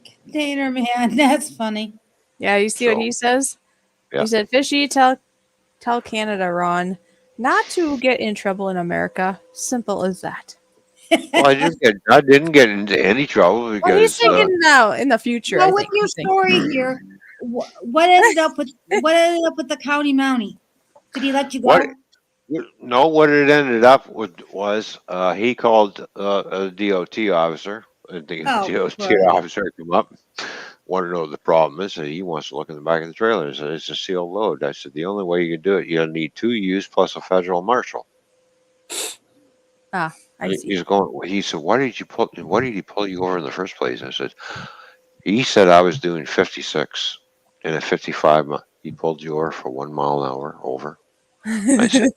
Container man, that's funny. Yeah, you see what So, he says? yeah. He said, Fishy, tell tell Canada, Ron, not to get in trouble in America. Simple as that. Well, I didn't get into any trouble Well, he's because thinking now in the future. Well, I with think. your he's thinking. story here, what ended up with the county mountie? Did he let you what go? no, what it ended up with was he called a DOT officer. And the Oh, DOT good. officer come up, want to know what the problem is. And he wants to look in the back of the trailer. He said, it's a sealed load. I said, the only way you can do it, you'll need 2 U's plus a federal marshal. I see. He's going. He said, "Why did you pull? Why did he pull you over in the first place?" I said, "He said I was doing 56 and at 55. He pulled you over for 1 mile an hour over." I said,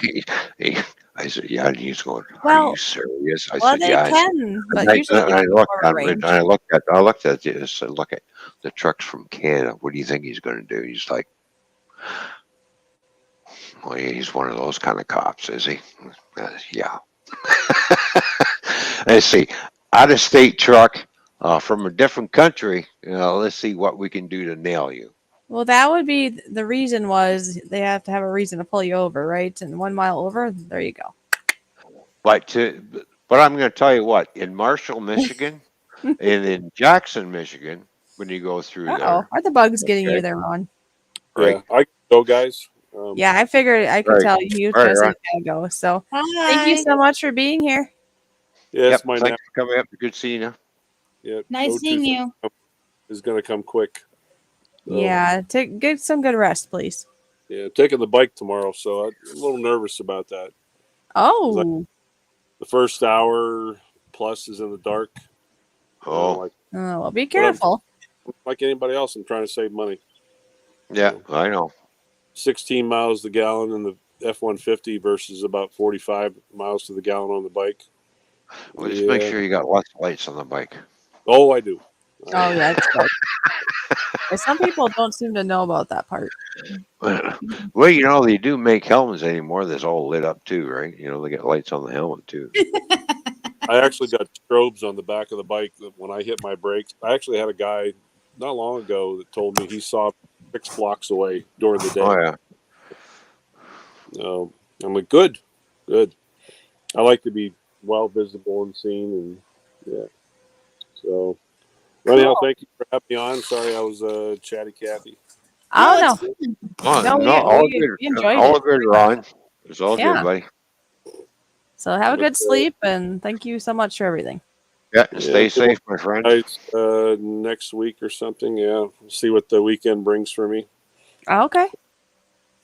he, he, I said, "Yeah." And he's going, "Are you Well, serious?" I well, said, they "Yeah." I said, can, but usually they I give you looked more at him, and range. I looked at this. I said, "Look at the truck's from Canada. What do you think he's going to do?" He's like, "Well, yeah, he's one of those kind of cops, is he?" Yeah. Let's see, out of state truck from a different country. Let's see what we can do to nail you. Well, that would be the reason was they have to have a reason to pull you over, right? And 1 mile over, there you go. But I'm going to tell you what. In Marshall, Michigan, and in Jackson, Michigan, when you go through Uh-oh. there, Are the bugs getting okay, you there, Ron? right, Yeah, I go, guys. Yeah, I figured I could right, tell you right, just right. a go. So thank you Hi. so much for being here. Yeah, it's Yep. my Thanks for coming up. Good seeing you. Yeah, Nice seeing 023 you. is going to come quick. So, Yeah, get some good rest, please. yeah, taking the bike tomorrow, so I'm a little nervous about that. 'Cause Oh, the first hour plus is in the dark. Oh, well, be But I'm careful. like anybody else. I'm trying to save money. yeah, So, I know. 16 miles to the gallon in the F-150 versus about 45 miles to the gallon on the bike. Well, just make Yeah. sure you got lots of lights on the bike. Oh, I do. Oh, yeah, that's good. And some people don't seem to know about that part. Well, they do make helmets anymore that's all lit up too, right? They get lights on the helmet too. I actually got strobes on the back of the bike that when I hit my brakes. I actually had a guy not long ago that told me he saw 6 blocks away during the Oh day. yeah. I'm like, good. I like to be well visible and seen, and yeah. So, anyhow, thank you for having me on. Sorry, I was chatty Cathy. Oh, No, no. it's fine. Oh, No, no, we enjoyed all it. good, Ron. It's all good, Yeah. buddy. So have a But, good sleep, and thank you so much for everything. Yeah, yeah, stay safe, my friend. guys, next week or something. Yeah, see what the weekend brings for me. Okay.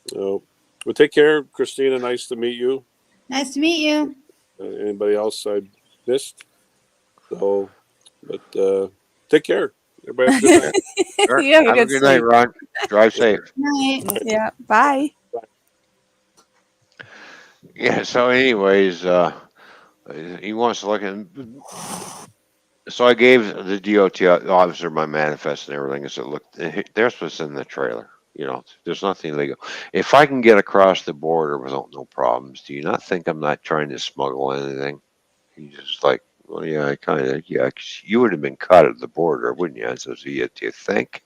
So, well, take care, Christina. Nice to meet you. Nice to meet you. Anybody else I missed? So, but take care. Everybody have a good night. Sure. You have a Have a good good night, sleep. Ron. Drive safe. Night. Yeah. Bye. Yeah. So, anyways, he wants to look at. So I gave the DOT officer my manifest and everything. I said, "Look, there's what's in the trailer. There's nothing illegal. If I can get across the border without no problems, do you not think I'm not trying to smuggle anything?" He's just like, "Well, yeah, I kind of, yeah, 'cause you would have been caught at the border, wouldn't you?" I said, "Yeah, do you think?"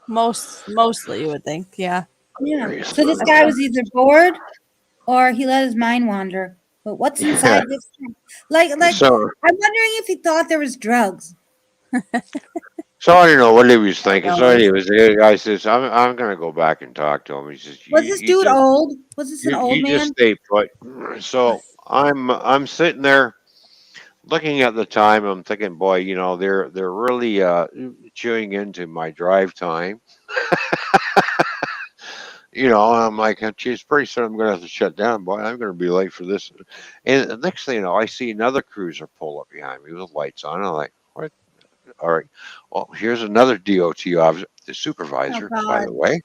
Mostly, you would think. Yeah. Yeah. Very So this smart. guy was either bored or he let his mind wander. But what's Yeah. inside this? Like, So, I'm wondering if he thought there was drugs. so I don't know what he was thinking. No, So anyways, the guy says, I'm gonna go back and talk to him. He says, Was this dude old? Was this an old you just man? stay put. So I'm sitting there looking at the time. I'm thinking, boy, they're really chewing into my drive time. I'm like, geez, pretty soon I'm gonna have to shut down, boy. I'm gonna be late for this. And the next thing you know, I see another cruiser pull up behind me with lights on. I'm like, what? All right. Well, here's another DOT officer, the Oh supervisor, by God. the way.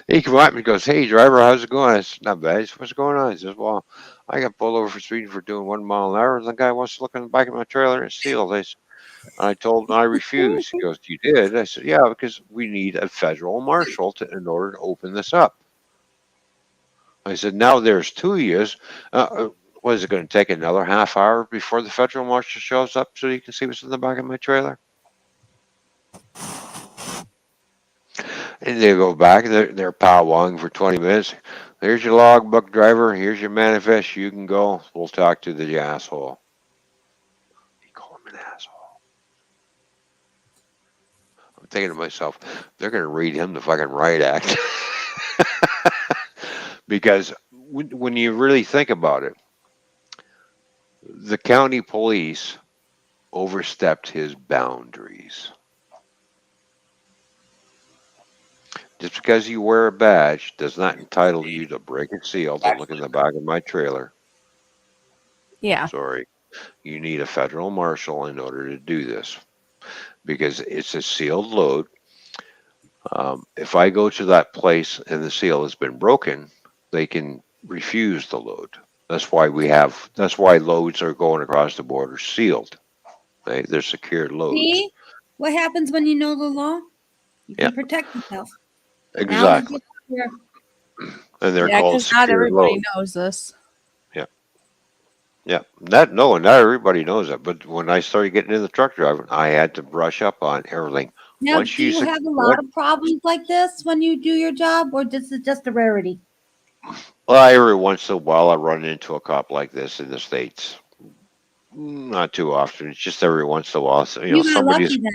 He came up and he goes, "Hey, driver, how's it going?" I said, "Not bad." He said, "What's going on?" He says, "Well, I got pulled over for speeding for doing 1 mile an hour. And the guy wants to look in the back of my trailer and steal this." I told him I refused. He goes, "You did?" I said, "Yeah, because we need a federal marshal in order to open this up." I said, "Now there's 2 years. What is it going to take another half hour before the federal marshal shows up so you can see what's in the back of my trailer?" And they go back, and they're powwowing for 20 minutes. There's your logbook, driver. Here's your manifest. You can go. We'll talk to the asshole. You call him an asshole. I'm thinking to myself, they're going to read him the fucking riot act. Because when you really think about it, the county police overstepped his boundaries. Just because you wear a badge does not entitle you to break a seal to look in the back of my trailer. Yeah. Sorry. You need a federal marshal in order to do this because it's a sealed load. If I go to that place and the seal has been broken, they can refuse the load. That's why loads are going across the border sealed. They're secured loads. See what happens when you know the law? You can protect yourself. Exactly. And they're called because not secured everybody loads. knows this. Yeah. Not everybody knows that. But when I started getting in the truck driving, I had to brush up on everything. Now, do you have a lot of problems like this when you do your job, or this is just a rarity? Well, every once in a while, I run into a cop like this in the States. Not too often. It's just every once in a while. So, You got lucky then.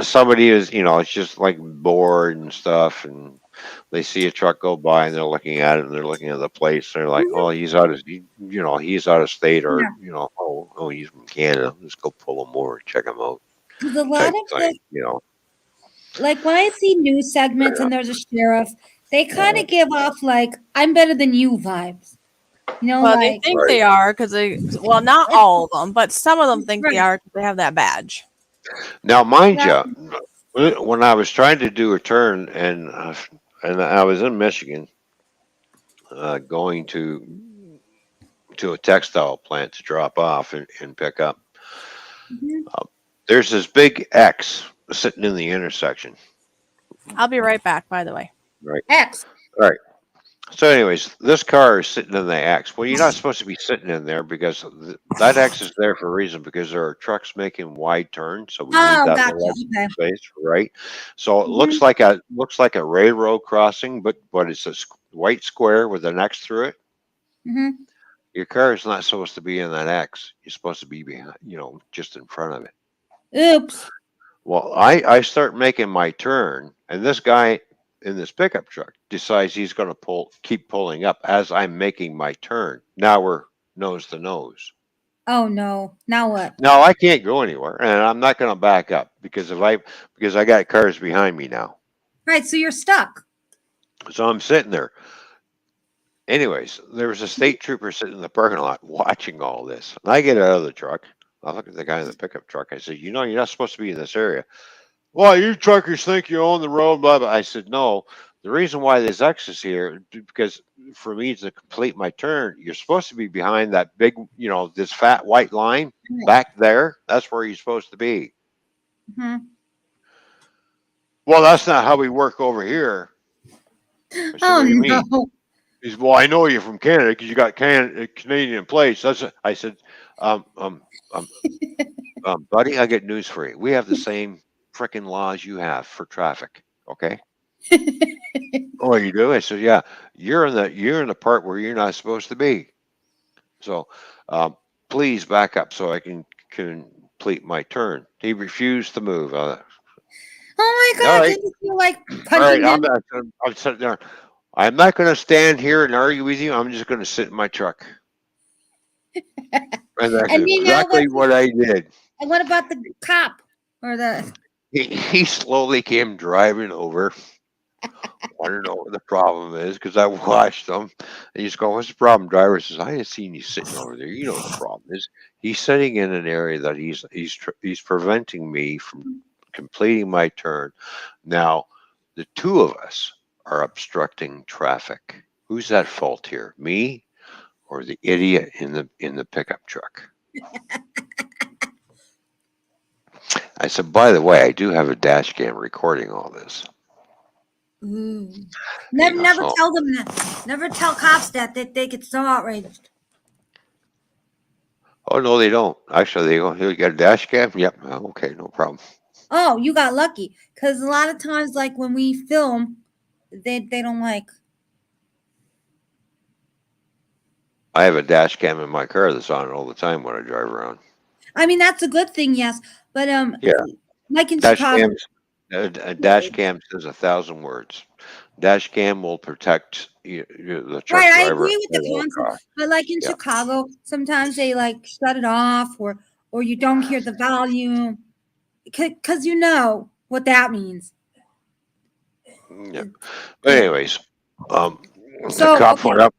somebody is, it's just like bored and stuff, and they see a truck go by and they're looking at it and they're looking at the plates. They're like, "Oh, he's out of, he's out of state, or oh, he's from Canada. Let's go pull him over and check him out." Because a lot of thing, like when I see news segments and there's a sheriff, they kind of give off like "I'm better than you" vibes. Well, they think they are because not all of them, but some of them think they are because they have that badge. Now, mind you, when I was trying to do a turn and I was in Michigan, going to a textile plant to drop off and pick up. There's this big X sitting in the intersection. I'll be right back, by the way. Right. X. All right. So, anyways, this car is sitting in the X. Well, you're not supposed to be sitting in there because that X is there for a reason, because there are trucks making wide turns, so we need that space, right? So it looks like a railroad crossing, but it's a white square with an X through it. Your car is not supposed to be in that X. You're supposed to be behind, just in front of it. Oops. Well, I start making my turn, and this guy in this pickup truck decides he's going to keep pulling up as I'm making my turn. Now we're nose to nose. Oh no! Now what? Now I can't go anywhere, and I'm not going to back up because I got cars behind me now. Right, so you're stuck. So I'm sitting there. Anyways, there was a state trooper sitting in the parking lot watching all this. And I get out of the truck. I look at the guy in the pickup truck. I said, "You're not supposed to be in this area." "Well, you truckers think you own the road, blah, blah." I said, "No, the reason why this X is here, because for me to complete my turn, you're supposed to be behind that big, this fat white line back there. That's where you're supposed to be." Well, that's not how we work over here. I said, "What do you mean?" He said, "Well, I know you're from Canada because you got Canadian plates." I said, buddy, I get news for you. We have the same freaking laws you have for traffic. Okay. "Oh, you do?" I said, "Yeah, you're in the part where you're not supposed to be. So, please back up so I can complete my turn." He refused to move. Oh my God! Right. Didn't you feel like punching him? I'm sitting there. I'm not going to stand here and argue with you. I'm just going to sit in my truck. And that's exactly what I did. And what about the cop or the? He slowly came driving over. I don't know what the problem is because I watched him. And he's going, "What's the problem?" Driver says, "I had seen you sitting over there. You know what the problem is." He's sitting in an area that he's preventing me from completing my turn. Now, the two of us are obstructing traffic. Who's at fault here? Me or the idiot in the pickup truck? I said, "By the way, I do have a dash cam recording all this." Never tell them that. Never tell cops that they get so outraged. Oh no, they don't. Actually, they go, "You got a dash cam?" "Yep." "Okay, no problem." Oh, you got lucky. Because a lot of times, like when we film, they don't like. I have a dash cam in my car that's on all the time when I drive around. I mean, that's a good thing, yes. But Yeah, like in dash Chicago, cams. A dash cam says 1,000 words. Dash cam will protect the truck right? I driver agree at with the all concept. costs. But like in Yeah. Chicago, sometimes they like shut it off, or you don't hear the volume, because you know what that means. Yeah. But Yeah. anyways, the So cop went okay. up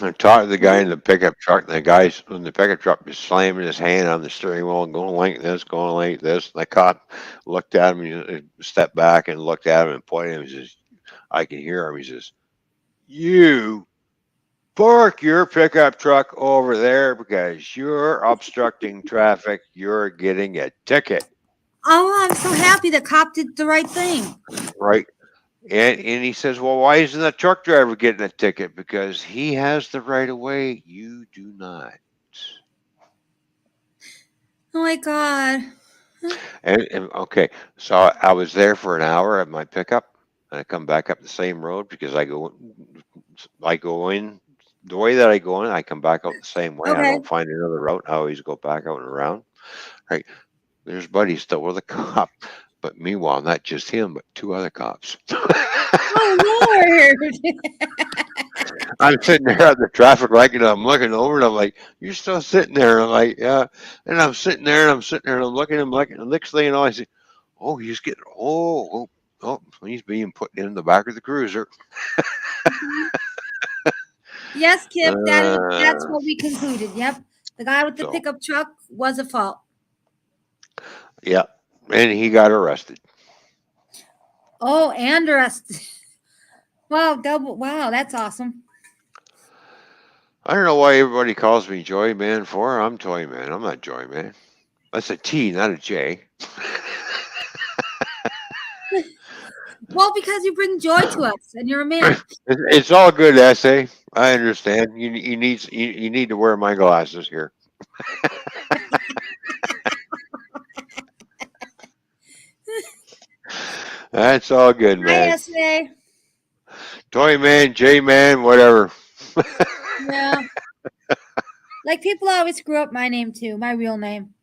and talked to the guy in the pickup truck, and the guy in the pickup truck was slamming his hand on the steering wheel and going like this, going like this. And the cop looked at him, and stepped back and looked at him and pointed at him. He says, I can hear him. He says, "You park your pickup truck over there because you're obstructing traffic. You're getting a ticket." Oh, I'm so happy the cop did the right thing. Right. And he says, "Well, why isn't the truck driver getting a ticket? Because he has the right of way. You do not." Oh my God. And okay, so I was there for an hour at my pickup, and I come back up the same road because I go in the way that I go in. I come back out the same way. I Okay. don't find another route. I always go back out and around. Right. There's Buddy still with a cop, but meanwhile, not just him, but two other cops. Oh Lord. I'm sitting there at the traffic light, and I'm looking over, and I'm like, "You're still sitting there?" And I'm like, "Yeah." And I'm sitting there, and I'm sitting there, and I'm looking, and the next thing you know, I see, "Oh, he's getting, he's being put in the back of the cruiser." Yes, Kip, that's Uh, what we concluded. Yep. The guy with the so, pickup truck was a fault. yeah, and he got arrested. Oh, and arrested. Wow, double wow, that's awesome. I don't know why everybody calls me Joy Man for. I'm Toy Man. I'm not Joy Man. That's a T, not a J. Well, because you bring joy to us and you're a man. It's all good, essay. I understand. You need to wear my glasses here. That's all good, Hi, man. SA. Toy Man, J Man, whatever. Yeah. Like people always screw up my name too, my real name.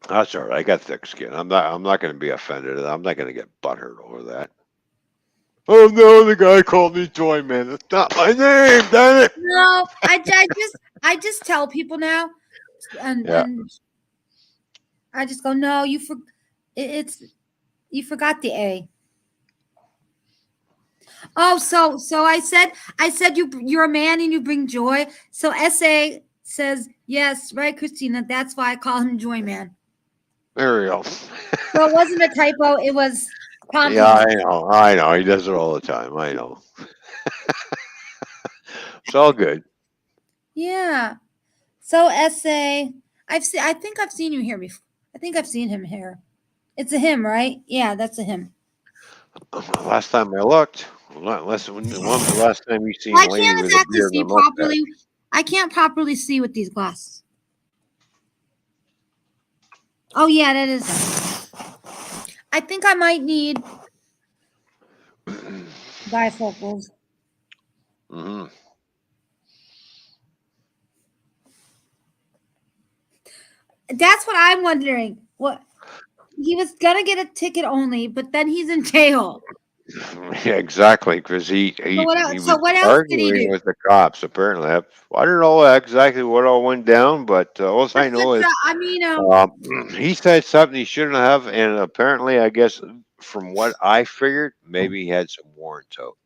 That's all right. I got thick skin. I'm not going to be offended. I'm not going to get butthurt over that. Oh no, the guy called me Toy Man. That's not my name. Damn it. No, I just tell people now, Yeah. and I just go, no, it's you forgot the A. Oh, so I said you're a man and you bring joy. So SA says yes, right, Christina. That's why I call him Joy Man. There we go. So it wasn't a typo. It was Yeah, compliment. I know. I know. He does it all the time. I know. It's all good. Yeah. So SA, I think I've seen you here before. I think I've seen him here. It's a him, right? Yeah, that's a him. Last time I looked, the last time you seen I a lady can't with a exactly beard see and a mustache. properly. I can't properly see with these glasses. Oh yeah, that is him. I think I might need bifocals. Hmm. That's what I'm wondering. What he was gonna get a ticket only, but then he's in jail. Yeah, exactly, because So what he else? So was what else did he arguing do? with the cops. Apparently, I don't know exactly what all went down, but all I What's the know is I mean, um, he said something he shouldn't have, and apparently, I guess from what I figured, maybe he had some warrants out.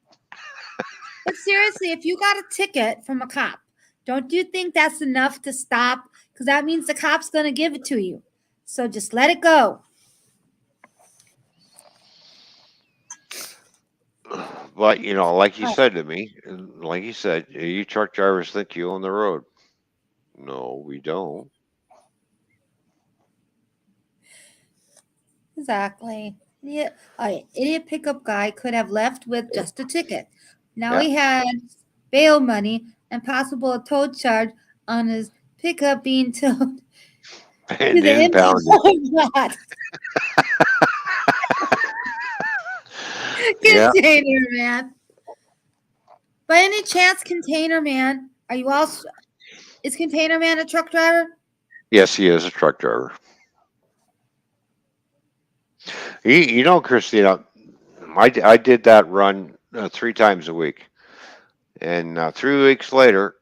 but seriously, if you got a ticket from a cop, don't you think that's enough to stop? Because that means the cop's gonna give it to you. So just let it go. But like he Right. said to me, like he said, you truck drivers think you own the road. No, we don't. Exactly. Idiot, idiot pickup guy could have left with just a ticket. Now Yeah. he had bail money and possible a tow charge on his pickup being towed. and To the impound it. impound lot. Yeah. Container man. By any chance, Container man, are you also is Container man a truck driver? Yes, he is a truck driver. Christina, I did that run 3 times a week, and 3 weeks later,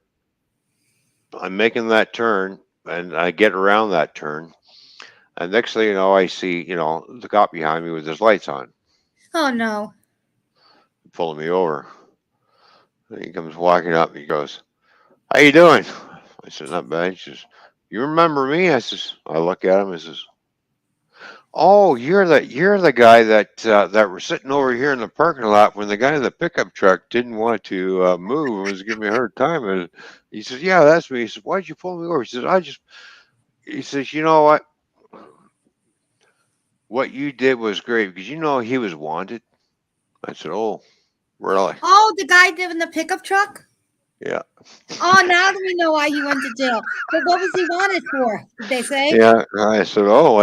I'm making that turn, and I get around that turn, and next thing you know, I see the cop behind me with his lights on, Oh no. pulling me over. And he comes walking up, and he goes, "How you doing?" I said, "Not bad." He says, "You remember me?" I look at him. I says, "Oh, you're the guy that was sitting over here in the parking lot when the guy in the pickup truck didn't want to move and was giving me a hard time." And he says, "Yeah, that's me." He says, "Why'd you pull me over?" He says, He says, "You know what? What you did was great because he was wanted." I said, "Oh, really?" Oh, the guy in the pickup truck? Yeah. Oh, now that we know why he went to jail. But what was he wanted for? Did they say? Yeah. I said, "Oh."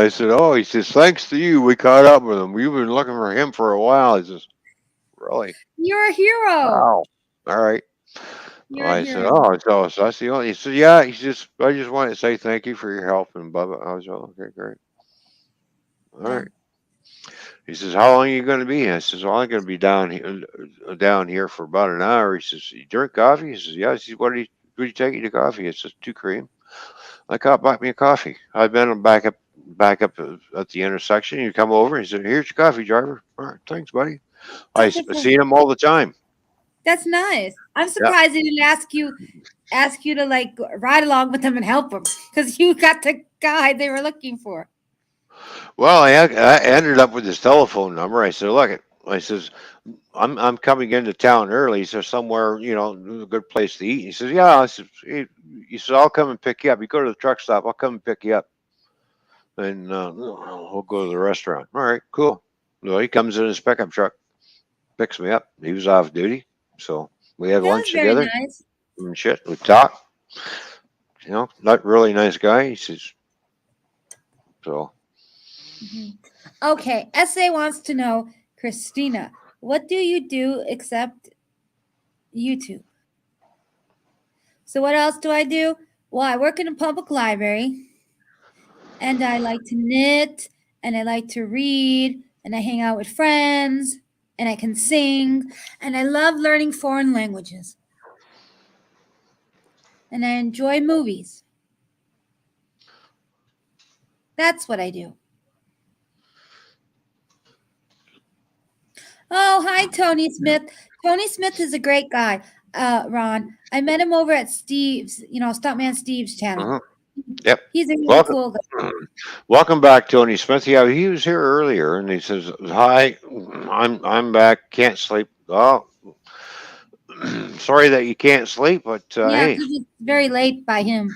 He says, "Thanks to you, we caught up with him. We've been looking for him for a while." He says, "Really? You're a hero. Wow. All right." You're a I said, hero. "Oh, so that's the only." He said, "Yeah." I just wanted to say thank you for your help and blah blah. I was, "Oh, okay, great. All Yeah. right." He says, "How long are you going to be?" I says, "Well, I'm going to be down here for about an hour." He says, "You drink coffee?" He says, "Yeah." He says, "What do you take you to coffee?" It says, "2 cream." I cop bought me a coffee. I've been back up at the intersection. You come over. He said, "Here's your coffee, driver." All right, thanks, buddy. Oh, that's See him all the time. that's nice. I'm Yeah. surprised he didn't ask you to like ride along with them and help them because you got the guy they were looking for. Well, I ended up with his telephone number. I said, "Look, I says, I'm coming into town early. Is there somewhere, a good place to eat?" He says, "Yeah." He says, "I'll come and pick you up. You go to the truck stop. I'll come and pick you up, and we'll go to the restaurant." All right, cool. Well, he comes in his pickup truck, picks me up. He was off duty, so we had That was lunch very together nice. and shit. We talked. Not really nice guy. He says, so. Mhm. Okay, SA wants to know, Christina, what do you do except YouTube? So what else do I do? Well, I work in a public library and I like to knit and I like to read and I hang out with friends and I can sing and I love learning foreign languages. And I enjoy movies. That's what I do. Oh, hi, Tony Smith. Tony Smith is a great guy, Ron. I met him over at Steve's, Stuntman Steve's channel. Mhm. Yep. He's a really Welcome. cool guy. Welcome back, Tony Smith. Yeah, he was here earlier, and he says, "Hi, I'm back. Can't sleep." Oh, sorry that you can't sleep, but Yeah, hey, because it's very late by him.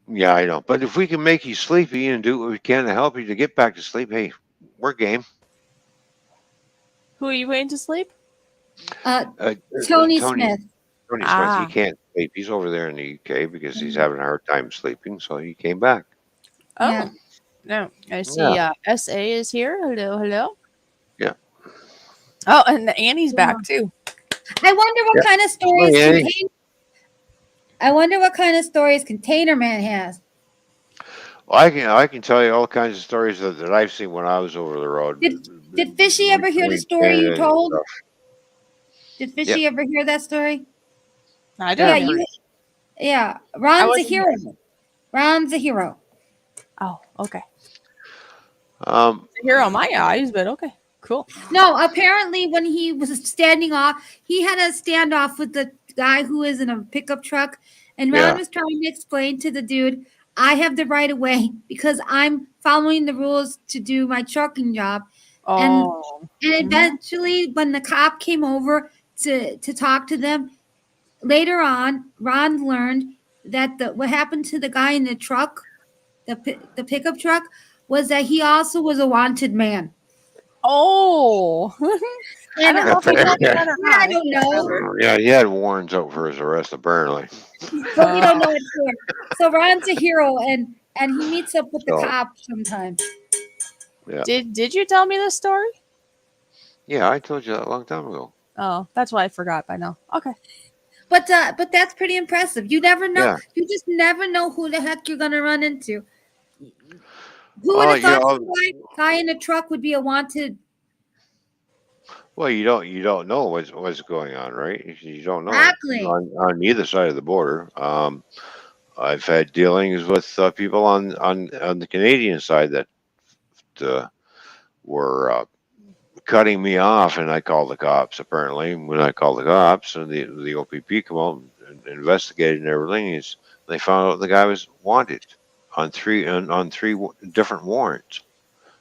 yeah, I know. But if we can make you sleepy and do what we can to help you to get back to sleep, hey, we're game. Who are you waiting to sleep? Tony Tony Smith. Smith, he Ah. can't sleep. He's over there in the UK because he's having a hard time sleeping, so he came back. Oh. Yeah. No. I see Yeah. SA is here. Hello, hello. Yeah. Oh, and Annie's back too. I wonder what Yeah. kind of stories Hey, Annie. I wonder what kind of stories Container Man has. Well, I can tell you all kinds of stories that I've seen when I was over the road. Did Fishy ever hear the Between story you Canada and told? stuff. Did Fishy ever hear that story? I Yeah, don't know. Yeah. I Ron's a wasn't hero. Ron's a hero. Oh, okay. Um, Here on my eyes, but okay. Cool. No, apparently when he was standing off, he had a standoff with the guy who was in a pickup truck, and Ron yeah. was trying to explain to the dude, I have the right of way because I'm following the rules to do my trucking job. And Oh. eventually when the cop came over to talk to them, later on, Ron learned that what happened to the guy in the truck, the pickup truck, was that he also was a wanted man. Oh. I And don't know if he told me that or not. I don't know. Yeah, he had warrants out for his arrest apparently. But we don't know it for. So Ron's a hero, and and he meets up with the So cops sometimes. yeah, Did you tell me this story? yeah, I told you that a long time ago. Oh, that's why I forgot by now. Okay. But that's pretty impressive. You never know. Yeah. You just never know who the heck you're gonna run into. Who would Well, have thought some guy in a truck would be a wanted? well, you don't know what's going on, right? You don't know Exactly. on either side of the border. I've had dealings with people on the Canadian side that uh, were cutting me off, and I called the cops. Apparently, when I called the cops, and the OPP come out and investigated and everything, they found out the guy was wanted on three different warrants.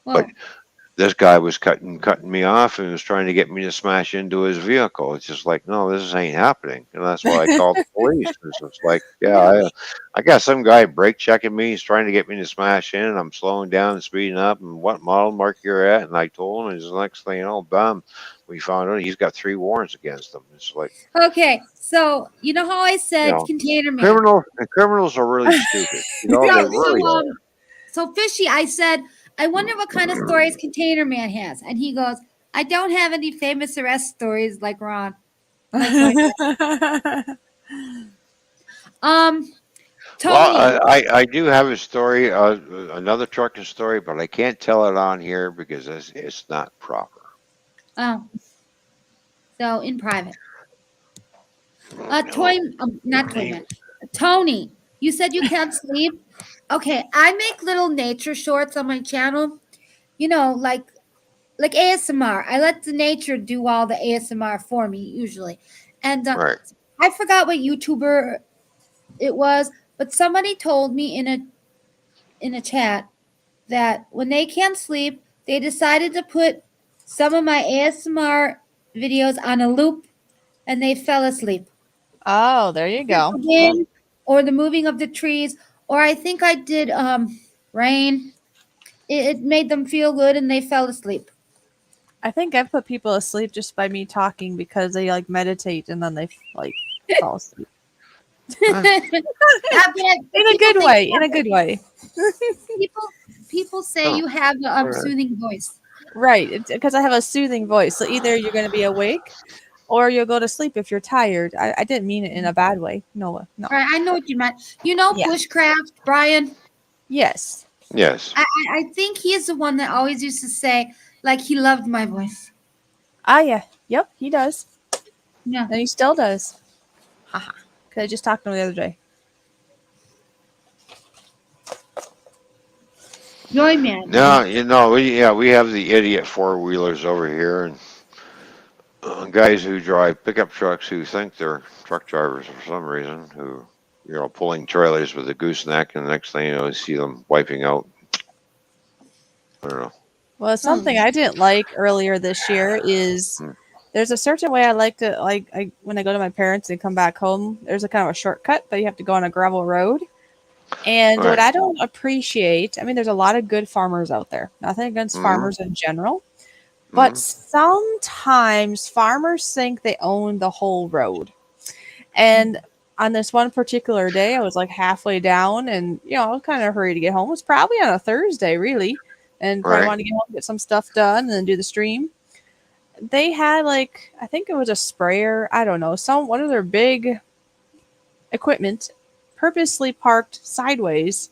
But Well, this guy was cutting me off and was trying to get me to smash into his vehicle. It's just like, no, this ain't happening, and that's why I called the police. It's just like, yeah, I got some guy brake checking me. He's trying to get me to smash in, and I'm slowing down and speeding up. And what model mark you're at? And I told him, and the next thing you know, bam, we found out he's got 3 warrants against him. It's like, okay, so you know how I you said know, container man. criminals are really stupid. You know, they really are. So Fishy, I said, I wonder what kind of stories Container Man has, and he goes, I don't have any famous arrest stories like Ron. Tony. Well, I do have a story, another trucking story, but I can't tell it on here because it's not proper. Oh, so in private. Not Toyman. Tony, you said you can't sleep. Okay, I make little nature shorts on my channel. You know, like ASMR. I let the nature do all the ASMR for me usually, and Right. I forgot what YouTuber it was, but somebody told me in a chat that when they can't sleep, they decided to put some of my ASMR videos on a loop, and they fell asleep. Oh, there you go. Wind, or the moving of the trees, or I think I did rain. It made them feel good, and they fell asleep. I think I put people asleep just by me talking because they like meditate and then they like fall asleep. In a good way. In a good way. People say you have a soothing voice. Right, because I have a soothing voice. So either you're going to be awake, or you'll go to sleep if you're tired. I didn't mean it in a bad way. No. Right, I know what you meant. You know, Bushcraft, Brian. Yes. Yes. I think he's the one that always used to say like he loved my voice. Ah, yeah. Yep, he does. Yeah. And he still does. Haha. Because I just talked to him the other day. Toyman. No, we have the idiot 4-wheelers over here, and guys who drive pickup trucks who think they're truck drivers for some reason, who pulling trailers with a gooseneck, and the next thing you know, you see them wiping out. I don't know. Well, something I didn't like earlier this year is there's a certain way I like to when I go to my parents and come back home. There's a kind of a shortcut, but you have to go on a gravel road. And what I don't appreciate, I mean, there's a lot of good farmers out there. Nothing against farmers in general, but sometimes farmers think they own the whole road. And on this one particular day, I was like halfway down, and I was kind of hurried to get home. It was probably on a Thursday, really. And probably wanted to get home, get some stuff done, and then do the stream. They had I think it was a sprayer. I don't know. One of their big equipment purposely parked sideways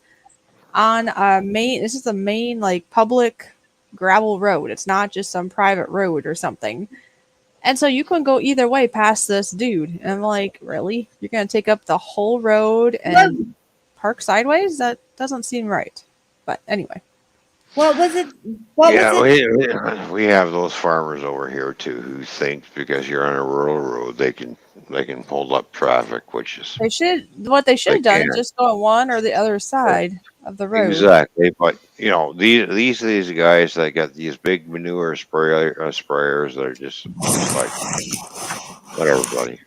on a main. This is a main public gravel road. It's not just some private road or something. And so you can go either way past this dude. And I'm like, really? You're going to take up the whole road and park sideways? That doesn't seem right. But anyway. What was it? We have those farmers over here too who think because you're on a rural road they can hold up traffic, which is what they should have done is just go on one or the other side of the road. Exactly, but these guys that got these big manure sprayers that are just like whatever, buddy.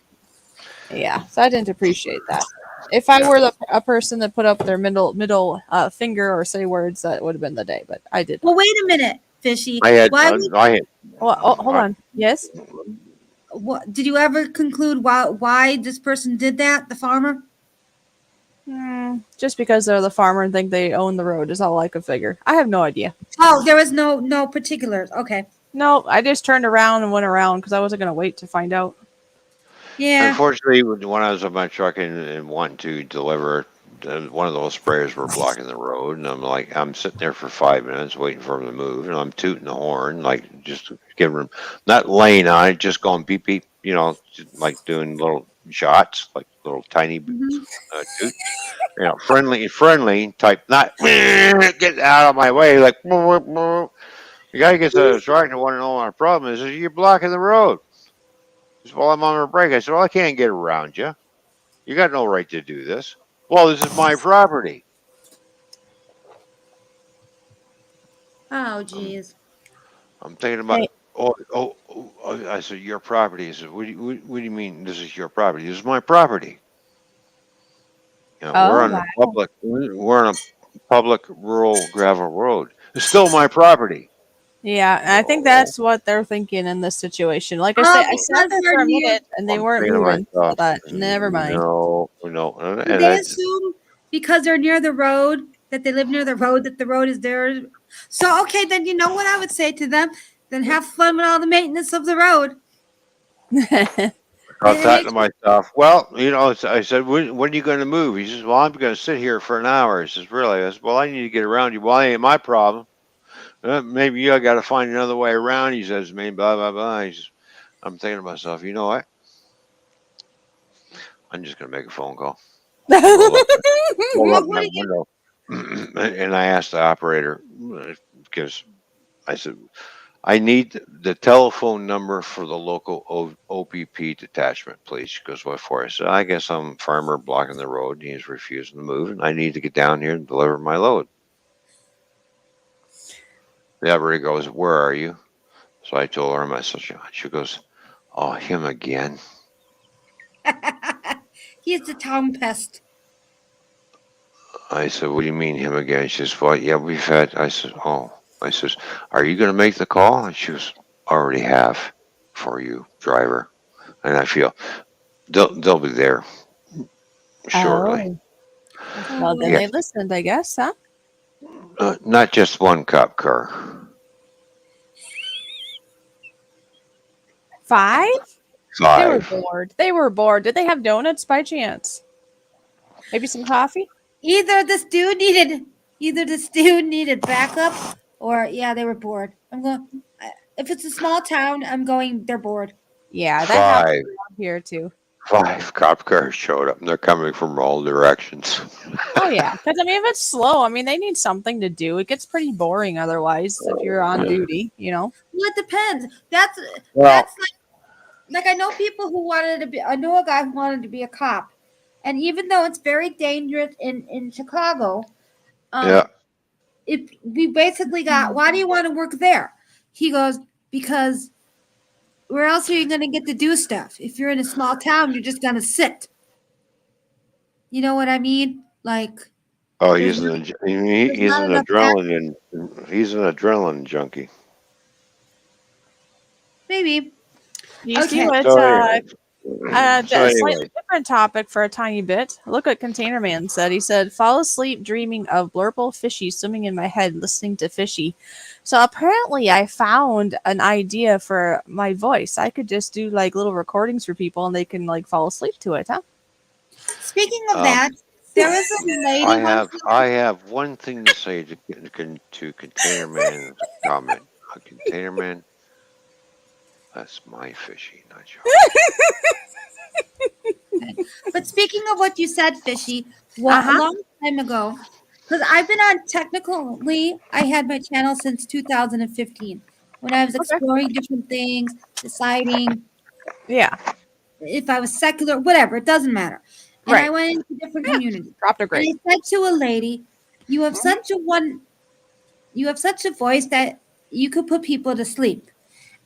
Yeah, so I didn't appreciate that. If I were a person that put up their middle finger or say words, that would have been the day. But I did. Well, wait a minute, Fishy. Hold on. Yes. What did you ever conclude why this person did that? The farmer. Just because they're the farmer and think they own the road is all I could figure. I have no idea. Oh, there was no particulars. Okay. No, I just turned around and went around because I wasn't going to wait to find out. Yeah. Unfortunately, when I was on my truck and wanting to deliver, one of those sprayers were blocking the road, and I'm sitting there for 5 minutes waiting for them to move, and I'm tooting the horn, like just giving them, not laying on it, just going beep beep, just like doing little shots, like little tiny Mhm. toots, friendly type, not get out of my way, like. The guy gets a truck and want to know what my problem is. He says, you're blocking the road. He says, well, I'm on a break. I said, well, I can't get around you. You got no right to do this. Well, this is my property. Oh, I'm, geez. I'm thinking about. Hey. I said, your property. He said, what do you mean this is your property? This is my property. We're Oh, on a wow. we're on a public rural gravel road. It's still my property. Yeah, and I think Oh, that's what they're thinking in this situation. Like I say, Oh, I sat because there they're for a near. minute and they I'm weren't thinking to moving. So I myself, thought, never mind. no, Do they assume because they're near the road that they live near the road that the road is theirs? So okay, then you know what I would say to them? Then have fun with all the maintenance of the road. I thought They to myself, well, I said, when are you going to move? He says, well, I'm going to sit here for an hour. He says, really? I said, well, I need to get around you. Well, that ain't my problem. Maybe you got to find another way around. He says, me, blah, blah, blah. He says, I'm thinking to myself, you know what? I'm just going to make a phone call. Roll Well, up what my do you? window. And I asked the operator, because I said, I need the telephone number for the local OPP detachment, please. She goes, what for? I said, I guess I'm a farmer blocking the road and he's refusing to move, and I need to get down here and deliver my load. The operator goes, where are you? So I told her my social. She goes, oh, him again. He's the town pest. I said, what do you mean him again? She says, well, yeah, we've had. I said, oh. I says, are you going to make the call? And she goes, already have for you, driver. And I feel they'll be there shortly. Oh. Well, then Oh, Yeah, they listened, I guess, huh? not just one cop car. 5? They were 5. bored. They were bored. Did they have donuts by chance? Maybe some coffee? either this dude needed backup, or yeah, they were bored. I'm going. If it's a small town, I'm going. They're bored. Yeah, that happens 5. around here too. 5 cop cars showed up, and they're coming from all directions. Oh yeah, because I mean, if it's slow, I mean, they need something to do. It gets pretty boring otherwise if you're on duty, you know. Well, it depends. That's Well, like I know people who wanted to be. I know a guy who wanted to be a cop, and even though it's very dangerous in Chicago, yeah. if we basically got, why do you want to work there? He goes, because where else are you going to get to do stuff? If you're in a small town, you're just going to sit. You know what I mean? Like Oh, there's he's not, an there's he's not an enough action. adrenaline junkie. Maybe. You see Okay. what? So anyway, A slightly different topic for a tiny bit. Look what Container Man said. He said, "Fall asleep dreaming of blurple fishy swimming in my head, listening to Fishy." So apparently, I found an idea for my voice. I could just do like little recordings for people, and they can like fall asleep to it, huh? Speaking of um, that, there is a lady once. I have one thing to say to Container Man's comment. Container Man, that's my Fishy, not yours. But speaking of what you said, Fishy, Uh a huh. long time ago, because I've been on technically, I had my channel since 2015 when I was Okay. exploring different things, deciding Yeah. if I was secular, whatever, it doesn't matter. And I Right. went into different communities. Dropped a And great. I said to a lady, "You have you have such a voice that you could put people to sleep."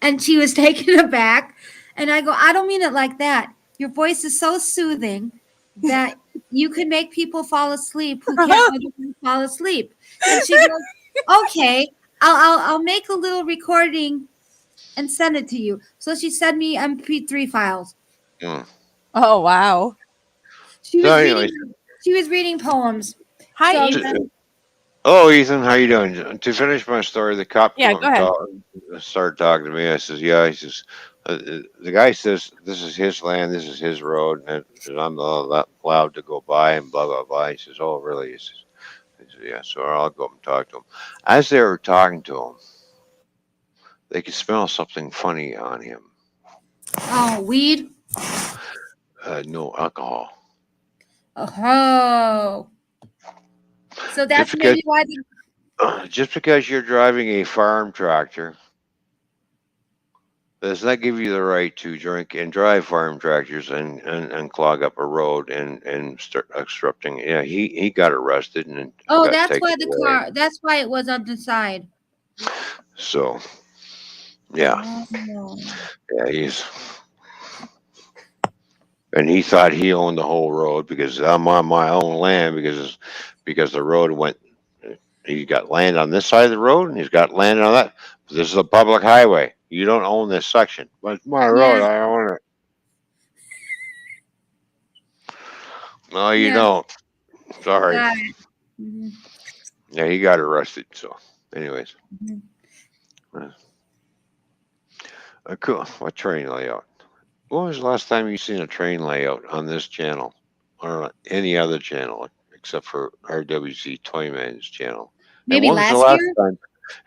And she was taken aback. And I go, "I don't mean it like that. Your voice is so soothing that you can make people fall asleep who can't otherwise fall asleep." And she goes, "Okay, I'll make a little recording and send it to you." So she sent me MP3 files. Mm. Oh wow. She So was anyway, reading She was reading poems. Hi, So Ethan. then- Oh, Ethan, how you doing? To finish my story, the cop Yeah, come up go and ahead. started talking to me. I says, "Yeah." He says, "The guy says this is his land, this is his road, and I'm not allowed to go by and blah blah blah." He says, "Oh, really?" He says, "Yeah." So I'll go up and talk to him. As they were talking to him, they could smell something funny on him. oh, weed. No alcohol. Oh. So that's Just because, maybe why they just because you're driving a farm tractor does not give you the right to drink and drive farm tractors and clog up a road and start obstructing. Yeah, he got arrested and Oh, got that's taken why the away. car that's why it was on the side. So yeah, Oh. yeah, and he thought he owned the whole road because I'm on my own land because the road went. He's got land on this side of the road and he's got land on that. This is a public highway. You don't own this section, but it's my road. Yeah. I own it. No, you Yeah. don't. Sorry. Got it. Mhm. Yeah, he got arrested. So, anyways, Mhm. cool. What train layout? When was the last time you seen a train layout on this channel or any other channel except for RWC Toyman's channel? And Maybe when was the last last year? time?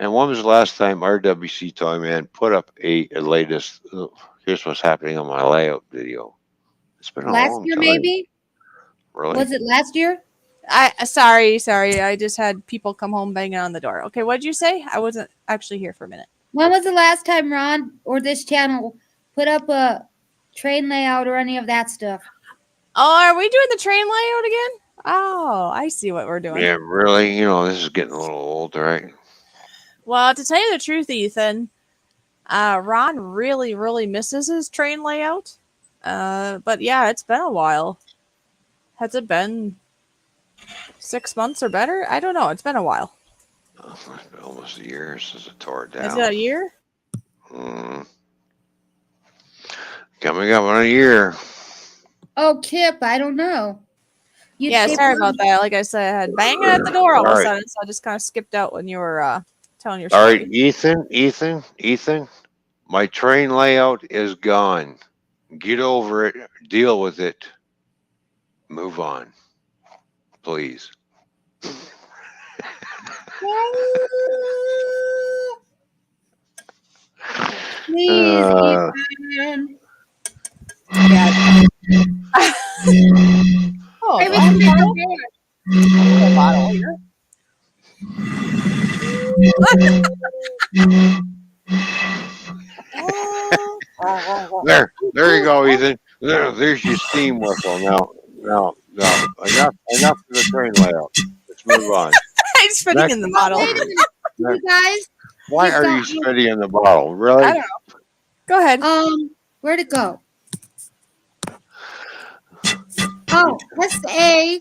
And when was the last time RWC Toyman put up a latest? Here's what's happening on my layout video. It's been a Last long year time. maybe? Really? Was it last year? Sorry. I just had people come home banging on the door. Okay, what'd you say? I wasn't actually here for a minute. When was the last time Ron or this channel put up a train layout or any of that stuff? Oh, are we doing the train layout again? Oh, I see what we're doing. Yeah, really. You know, this is getting a little old, right? Well, to tell you the truth, Ethan, Ron really misses his train layout. But yeah, it's been a while. Has it been 6 months or better? I don't know. It's been a while. It's been almost a year since it tore it Is down. it a year? Coming up on a year. Oh, Kip, I don't know. You'd Yeah, say sorry about that. Like I said, I had banging at the door all of a sudden, so I just kind of skipped out when you were telling your All story. right, Ethan, my train layout is gone. Get over it. Deal with it. Move on, please. Please, Uh, Ethan. Yeah. Oh, Maybe do I have a bottle? a A bottle here. there you go, Ethan. There's your steam whistle. Now, enough of the train layout. Let's move on. I'm spitting in the bottle. Wait a minute, you guys. Why You've are got- you spitting in the bottle? I Really? don't know. Go ahead. Where'd it go? Oh, SA.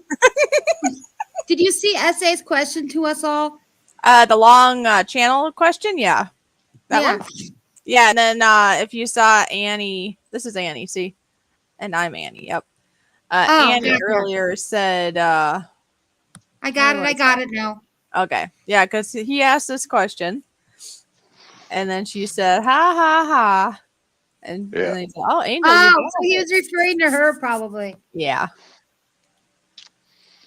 Did you see SA's question to us all? The long channel question, yeah. That Yeah. one? Yeah, and then if you saw Annie, this is Annie, see? And I'm Annie, yep. Annie yeah. earlier said, I got it now. okay, yeah, because he asked this question, and then she said, ha, ha, ha. And then he said, oh, Angel, you Oh, got so he it. was referring to her probably. Yeah.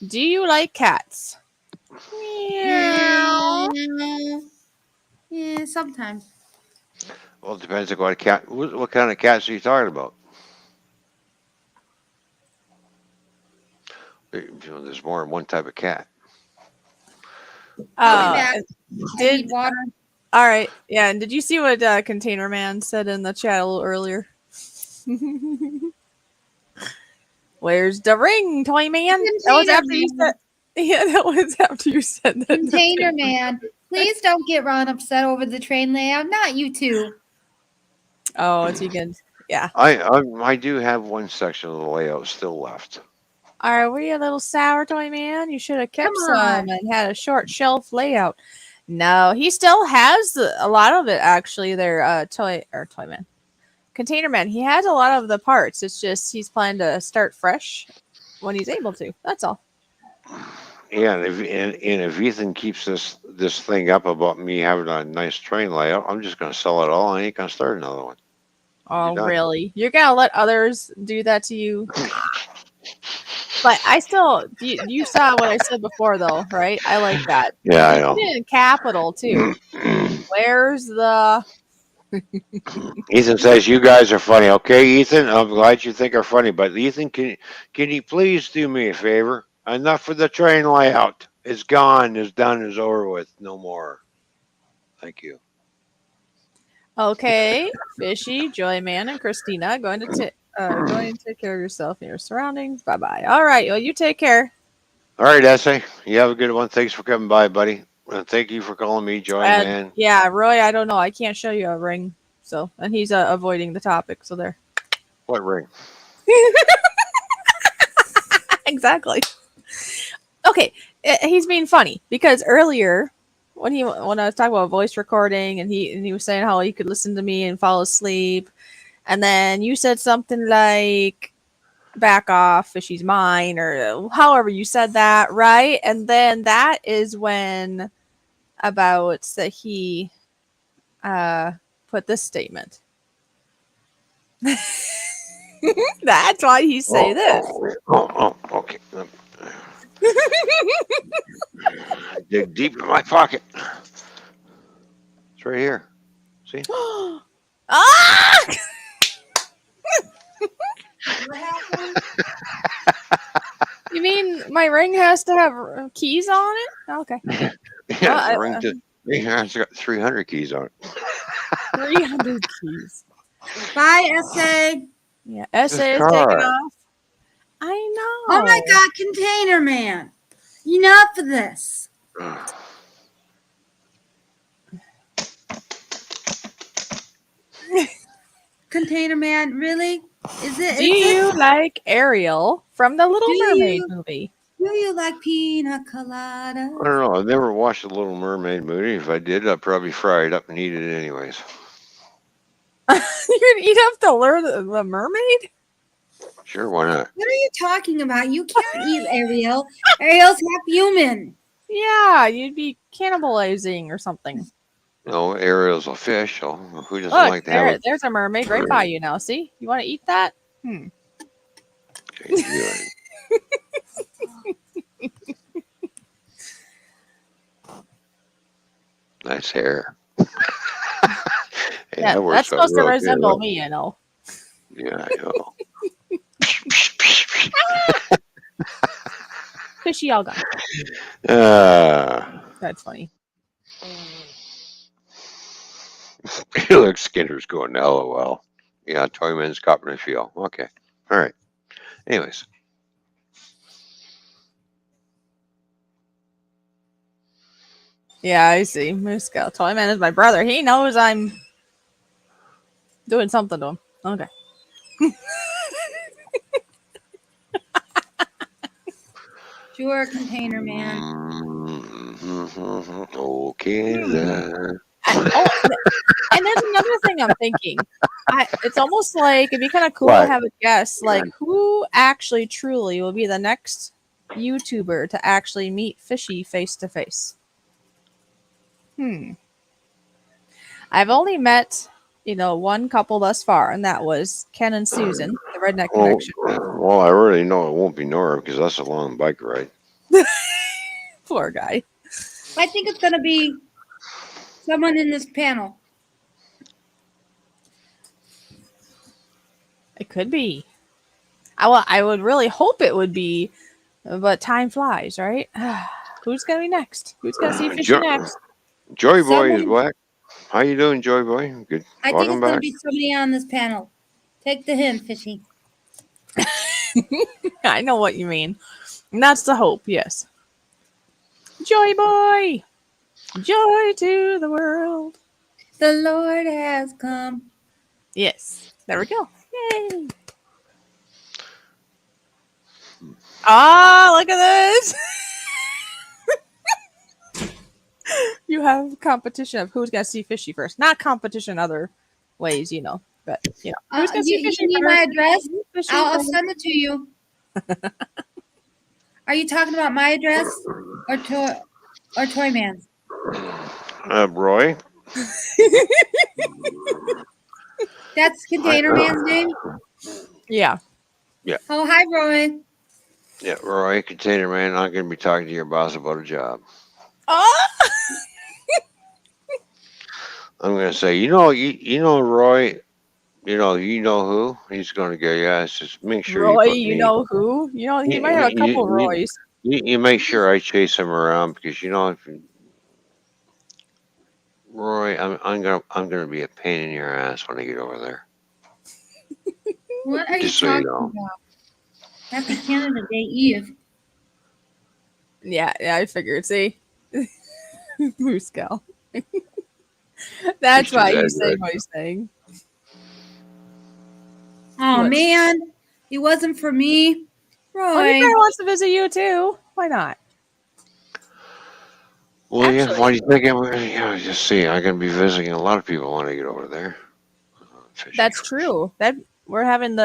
Do you like cats? Meow. Yeah, sometimes. Well, it depends on what cat. What kind of cats are you talking about? There's more than one type of cat. I'll be back. I Did need water. all right, yeah. And did you see what Container Man said in the chat a little earlier? Where's the ring, Toy Man? That was after you said. Yeah, that was after you said that. Container Man, please don't get Ron upset over the train layout. Not you two. Oh, it's vegan. Yeah. I do have one section of the layout still left. Are we a little sour, Toy Man? You should have kept Come on. some and had a short shelf layout. No, he still has a lot of it actually. There, Toy Man, Container Man. He has a lot of the parts. It's just he's planning to start fresh when he's able to. That's all. Yeah, and if Ethan keeps this thing up about me having a nice train layout, I'm just gonna sell it all. I ain't gonna start another one. Oh, done. really? You're gonna let others do that to you? But I still, you saw what I said before, though, right? I like that. Yeah, I You know. put it in capital too. Where's the? Ethan says you guys are funny. Okay, Ethan, I'm glad you think are funny, but Ethan, can you please do me a favor? Enough of the train layout. It's gone. It's done. It's over with. No more. Thank you. Okay, Fishy, Joyman, and Christina going to take care of yourself and your surroundings. Bye bye. All right, well, you take care. All right, Essay. You have a good one. Thanks for coming by, buddy. And thank you for calling me Joy, man. Yeah, Roy, I don't know. I can't show you a ring, so and he's avoiding the topic. So there. What ring? Exactly. Okay, he's being funny because earlier when I was talking about voice recording and he was saying how he could listen to me and fall asleep, and then you said something like "back off, Fishy's mine" or however you said that, right? And then that is when about that he put this statement. That's why he say this. Okay. Dig deep in my pocket. It's right here. See? Ah! What happened? You mean my ring has to have keys on it? Okay. Yeah, the ring has got 300 keys on it. 300 keys. Bye, essay. Yeah, essay is car. taking off. I know. Oh my God, Container Man. Enough of this. Container Man, really? Do you like Ariel from the Little Mermaid movie? Do you like pina colada? I don't know. I've never watched The Little Mermaid movie. If I did, I'd probably fry it up and eat it anyways. You're gonna eat up the mermaid? Sure, why not? What are you talking about? You can't eat Ariel. Ariel's half human. Yeah, you'd be cannibalizing or something. No, Ariel's a fish, so who doesn't Look, like to have a... there's a mermaid right by you now. See? You want to eat that? Okay, nice hair. Yeah, that's supposed to resemble me, you know. Yeah, I know. Fishy all gone. That's funny. Look, Skinner's going, LOL. Yeah, Toyman's copping a feel. Okay. All right. Anyways. Yeah, I see. Musco. Toyman is my brother. He knows I'm doing something to him. Okay. Sure, Container Man. Okay, then. And there's another thing I'm thinking. It's almost like it'd be kind of cool to have a guess, like who actually truly will be the next YouTuber to actually meet Fishy face to face. I've only met, one couple thus far, and that was Ken and Susan, the Redneck Connection. Well, I already know it won't be Nora because that's a long bike ride. Poor guy. I think it's going to be someone in this panel. It could be. I would really hope it would be, but time flies, right? Who's gonna be next? Who's gonna see Fishy next? Joy Boy is back. How you doing, Joy Boy? Good. I think it's gonna be somebody on this panel. Take the hint, Fishy. I know what you mean. And that's the hope, yes. Joy Boy! Joy to the world. The Lord has come. Yes. There we go. Yay! Ah, look at this! You have competition of who's gonna see Fishy first. Not competition other ways, but who's gonna see Fishy you need first? my address? I'll send it to you. Are you talking about my address or Toyman's? Roy. That's Container Man's name. Yeah. Oh, hi, Roy. Yeah, Roy, Container Man. I'm going to be talking to your boss about a job. Oh, I'm going to say, you know, Roy. You know who he's going to get. Yeah, it's just make sure you Roy, put you me. know who? You know, he You, might have a you, couple you, Roys. you make sure I chase him around because if Roy, I'm gonna be a pain in your ass when I get over there. What are you Just so you talking know. about? Happy Canada Day Eve. Yeah, I figured. See, Moose Gal. That's Just too why he's saying exaggerated. what he's saying. Oh What? man, it wasn't for me, Well, he Roy. probably wants to visit you too. Why not? Well, yeah. Actually, Why do you think I'm gonna? Yeah, just see. I'm gonna be visiting a lot of people when I get over there. Fishy. that's true. That we're having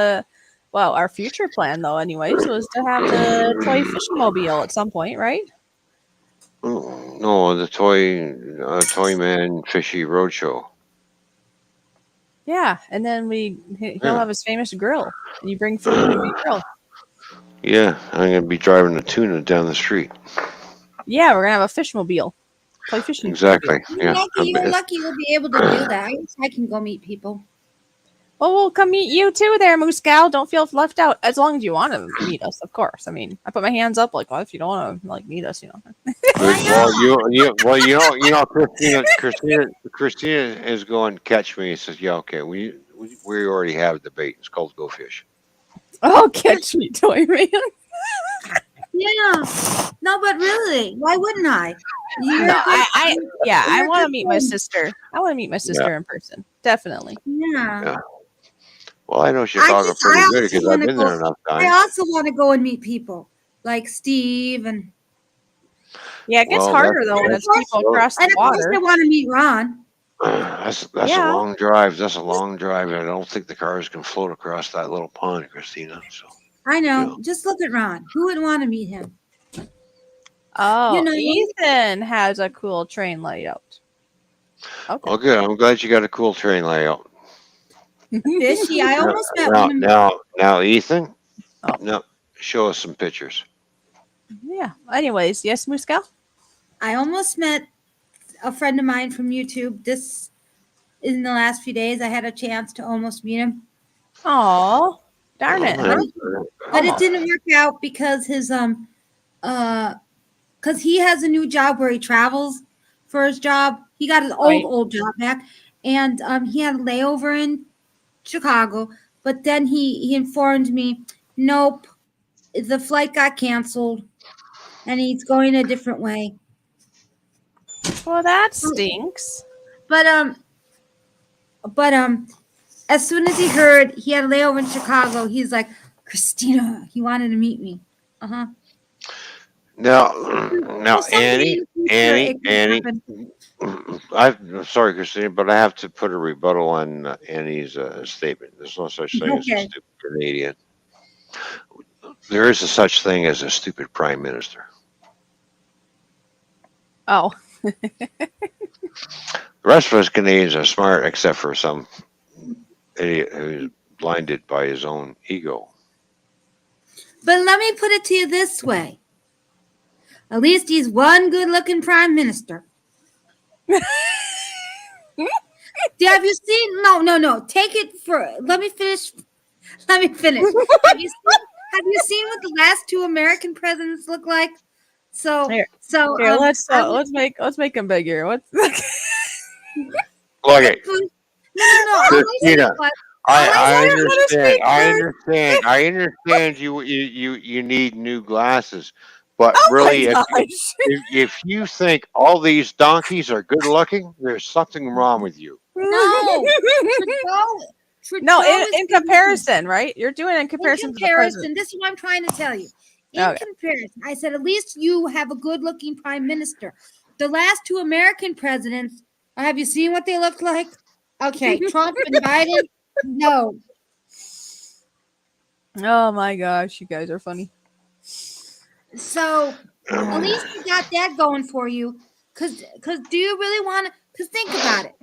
our future plan though, anyways, was to have the toy fishing mobile at some point, right? Oh, no, the Toyman Fishy Roadshow. Yeah, and then he'll Yeah, have his famous grill, and you bring food and we grill. yeah. I'm gonna be driving the tuna down the street. Yeah, we're gonna have a fish mobile, toy fishing mobile. Exactly. Yeah. You're lucky you'll be able to do that. I guess I can go meet people. Well, we'll come meet you too there, Moose Gal. Don't feel left out. As long as you want to meet us, of course. I mean, I put my hands up like, well, if you don't want to meet us, Good. Christina is going to catch me and says, "Yeah, okay, we already have the bait. It's called GoFish." I'll catch me, toy man. Yeah. No, but really, why wouldn't I? You're No, a good, I you're a want to good meet my friend. sister. I want to meet my sister in person, definitely. Yeah. Yeah. Well, I know Chicago pretty good because I've been there enough I times. also want to go and meet people like Steve and Yeah, it gets Well, harder though when it's people across the of course water. I want to meet Ron. that's a Yeah. long drive. That's a long drive. I don't think the cars can float across that little pond, Christina. So I know. you know. Just look at Ron. Who would want to meet him? Oh, You know, Ethan has a cool train layout. Okay. Oh, good. I'm glad you got a cool train layout. Fishy. I almost met one of them. Now, Ethan. Oh. No, show us some pictures. Yeah. Anyways, yes, Moose Gal? I almost met a friend of mine from YouTube. This in the last few days, I had a chance to almost meet him. Oh, darn it! Oh, But it didn't work out because his because he has a new job where he travels for his job. He got his old job back, and he had a layover in Chicago. But then he informed me, nope, the flight got canceled, and he's going a different way. Well, that stinks. But as soon as he heard he had a layover in Chicago, he's like, Christina, he wanted to meet me. Uh-huh. Now, Annie. I'm sorry, Christina, but I have to put a rebuttal on Annie's statement. There's no such thing as a stupid Canadian. There is a such thing as a stupid prime minister. Oh. The rest of us Canadians are smart, except for some idiot who's blinded by his own ego. But let me put it to you this way. At least he's one good-looking prime minister. Have you seen? No. Take it for. Let me finish. Have you seen what the last two American presidents look like? Here, let's make him bigger. What's Okay, no. Christina, I understand. You need new glasses, but really, if you think all these donkeys are good looking, there's something wrong with you. No. No, in comparison, right? You're doing it in comparison. To the president. This is what I'm trying to tell you. In comparison, I said at least you have a good-looking prime minister. The last two American presidents, have you seen what they look like? Okay, Trump and Biden. No. Oh my gosh, you guys are funny. So at least you got that going for you. Cause do you really want to? Cause think about it.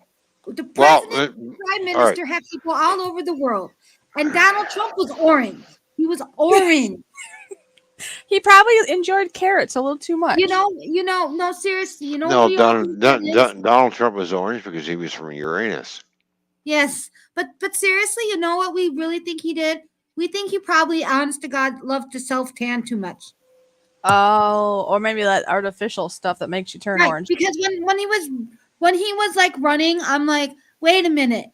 The Well, president, the prime all right. minister have people all over the world, and Donald Trump was orange. He was orange. He probably enjoyed carrots a little too much. No, seriously. You know what No, we all think that is? Donald Trump was orange because he was from Uranus. Yes, but seriously, you know what we really think he did? We think he probably, honest to God, loved to self tan too much. Oh, or maybe that artificial stuff that makes you turn Right, orange. because when he was like running, I'm like, wait a minute,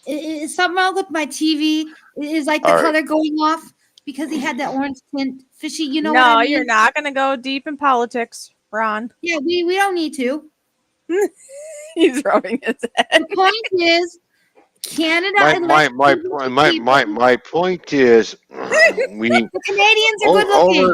is something wrong with my TV? Is like the All right. color going off because he had that orange tint? Fishy, you know what No, I mean? you're not going to go deep in politics, Ron. Yeah, we don't need to. He's rubbing his head. The point is, Canada My point is we the Canadians are good looking.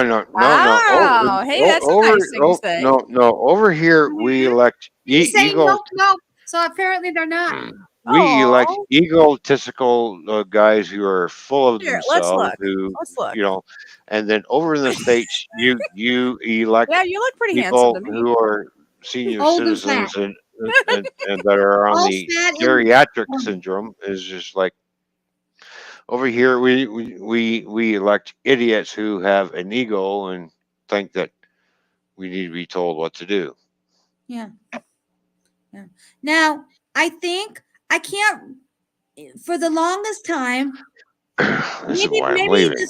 no. Wow. Hey, that's a nice thing to say. Over here we elect He's saying ego. no. So apparently they're not. We elect Oh. egotistical guys who are full of Here, let's themselves. look. Let's look. And then over in the states, you elect Yeah, you look pretty handsome people to me. who are senior Old and citizens fat. and that are on All the fat and geriatric syndrome. Is just like over here we elect idiots who have an ego and think that we need to be told what to do. Yeah. Now, I think I can't for the longest time. This is why I'm leaving.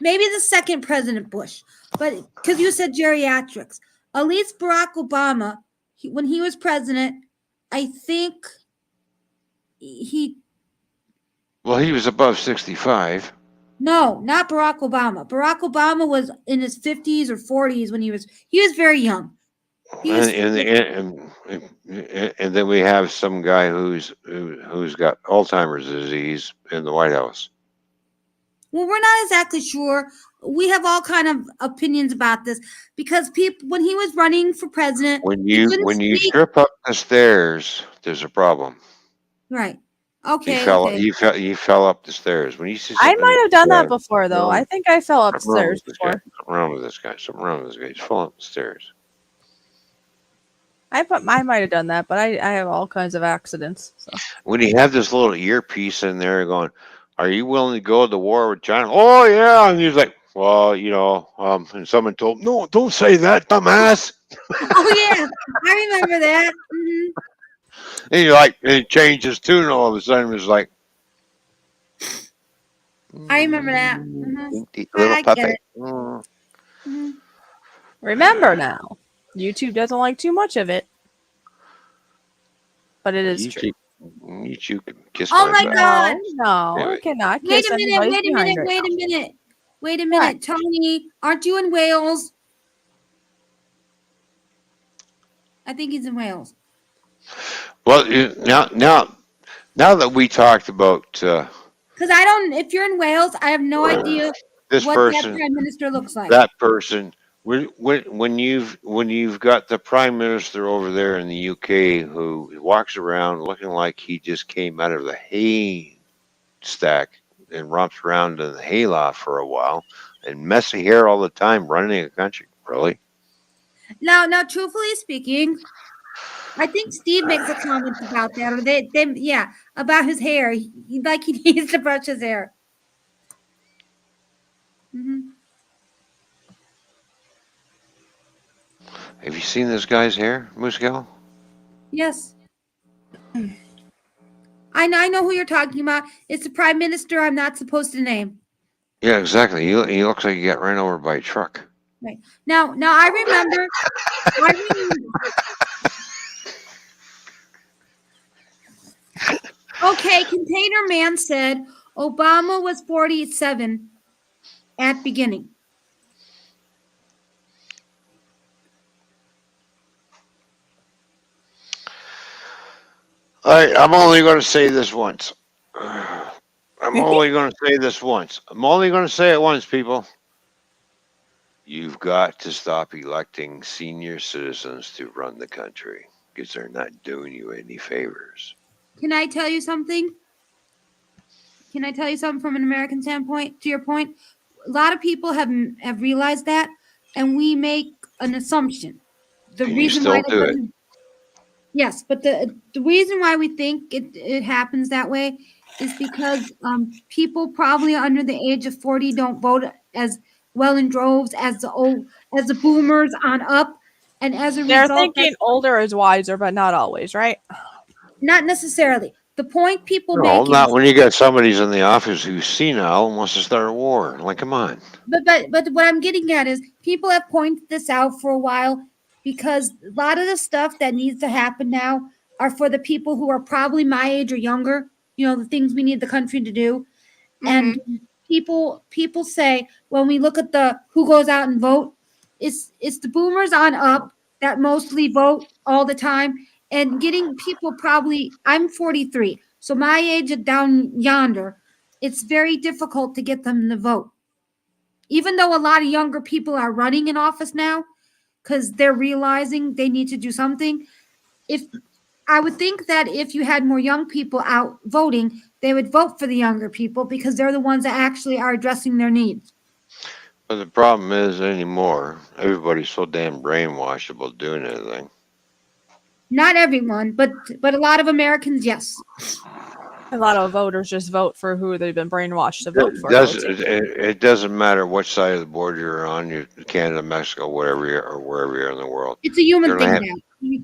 Maybe the second President Bush, but because you said geriatrics, at least Barack Obama, when he was president, I think he. Well, he was above 65. No, not Barack Obama. Barack Obama was in his 50s or 40s when he was very young. And then we have some guy who's got Alzheimer's disease in the White House. Well, we're not exactly sure. We have all kind of opinions about this because people, when he was running for president, When you trip up the stairs, there's a problem. Right. Okay. He fell up the stairs. When you see I might have done that before, though. I think I fell upstairs before. Something wrong with this guy. He's falling up the stairs. I might have done that, but I have all kinds of accidents. So. When he had this little earpiece in there going, "Are you willing to go to war with China?" Oh yeah, and he's like, "Well, and someone told, no, don't say that, dumbass." Oh yeah, I remember that. And he changed his tune all of a sudden. It was like, I remember that. Little puppet. Remember now, YouTube doesn't like too much of it, but it is true. YouTube can kiss oh my God! No, anyway. we cannot. Wait Kiss a minute! Wait a minute! What? Tony, aren't you in Wales? I think he's in Wales. Well, now that we talked about, because I don't. If you're in Wales, I have no idea what that prime minister looks like. That person, when you've got the prime minister over there in the UK who walks around looking like he just came out of the hay stack and romps around in the hayloft for a while, and messy hair all the time, running a country, really. Now, truthfully speaking, I think Steve makes a comment about that, or they about his hair. He needs to brush his hair. Mm-hmm. Have you seen this guy's hair, Muscal? Yes. I know who you're talking about. It's the prime minister I'm not supposed to name. Yeah, exactly. He looks like he got ran over by a truck. Right. Now I remember. Okay, Container Man said Obama was 47 at beginning. I'm only going to say this once. I'm only going to say this once. I'm only going to say it once, people. You've got to stop electing senior citizens to run the country because they're not doing you any favors. Can I tell you something? From an American standpoint, to your point? lot of people have realized that, and we make an assumption. The And you reason why still that do it. doesn't, yes, but the reason why we think it happens that way is because people probably under the age of 40 don't vote as well in droves as the boomers on up, and as a They're result, thinking older is wiser, but not always, right? not necessarily. The point people No, make not is, when you got somebody's in the office who's senile and wants to start a war. Like, come on. but what I'm getting at is people have pointed this out for a while because a lot of the stuff that needs to happen now are for the people who are probably my age or younger. You know, the things we need the country to do. And people say when we look at the who goes out and vote, it's the boomers on up that mostly vote all the time, and getting people probably, I'm 43, so my age down yonder, it's very difficult to get them to vote. Even though a lot of younger people are running in office now because they're realizing they need to do something. If I would think that if you had more young people out voting, they would vote for the younger people because they're the ones that actually are addressing their needs. But the problem is anymore, everybody's so damn brainwashed about doing anything. Not everyone, but a lot of Americans, yes. A lot of voters just vote for who they've been brainwashed to vote for. It doesn't matter what side of the border you're on, you Canada, Mexico, whatever or wherever you're in the world. It's a human You're thing gonna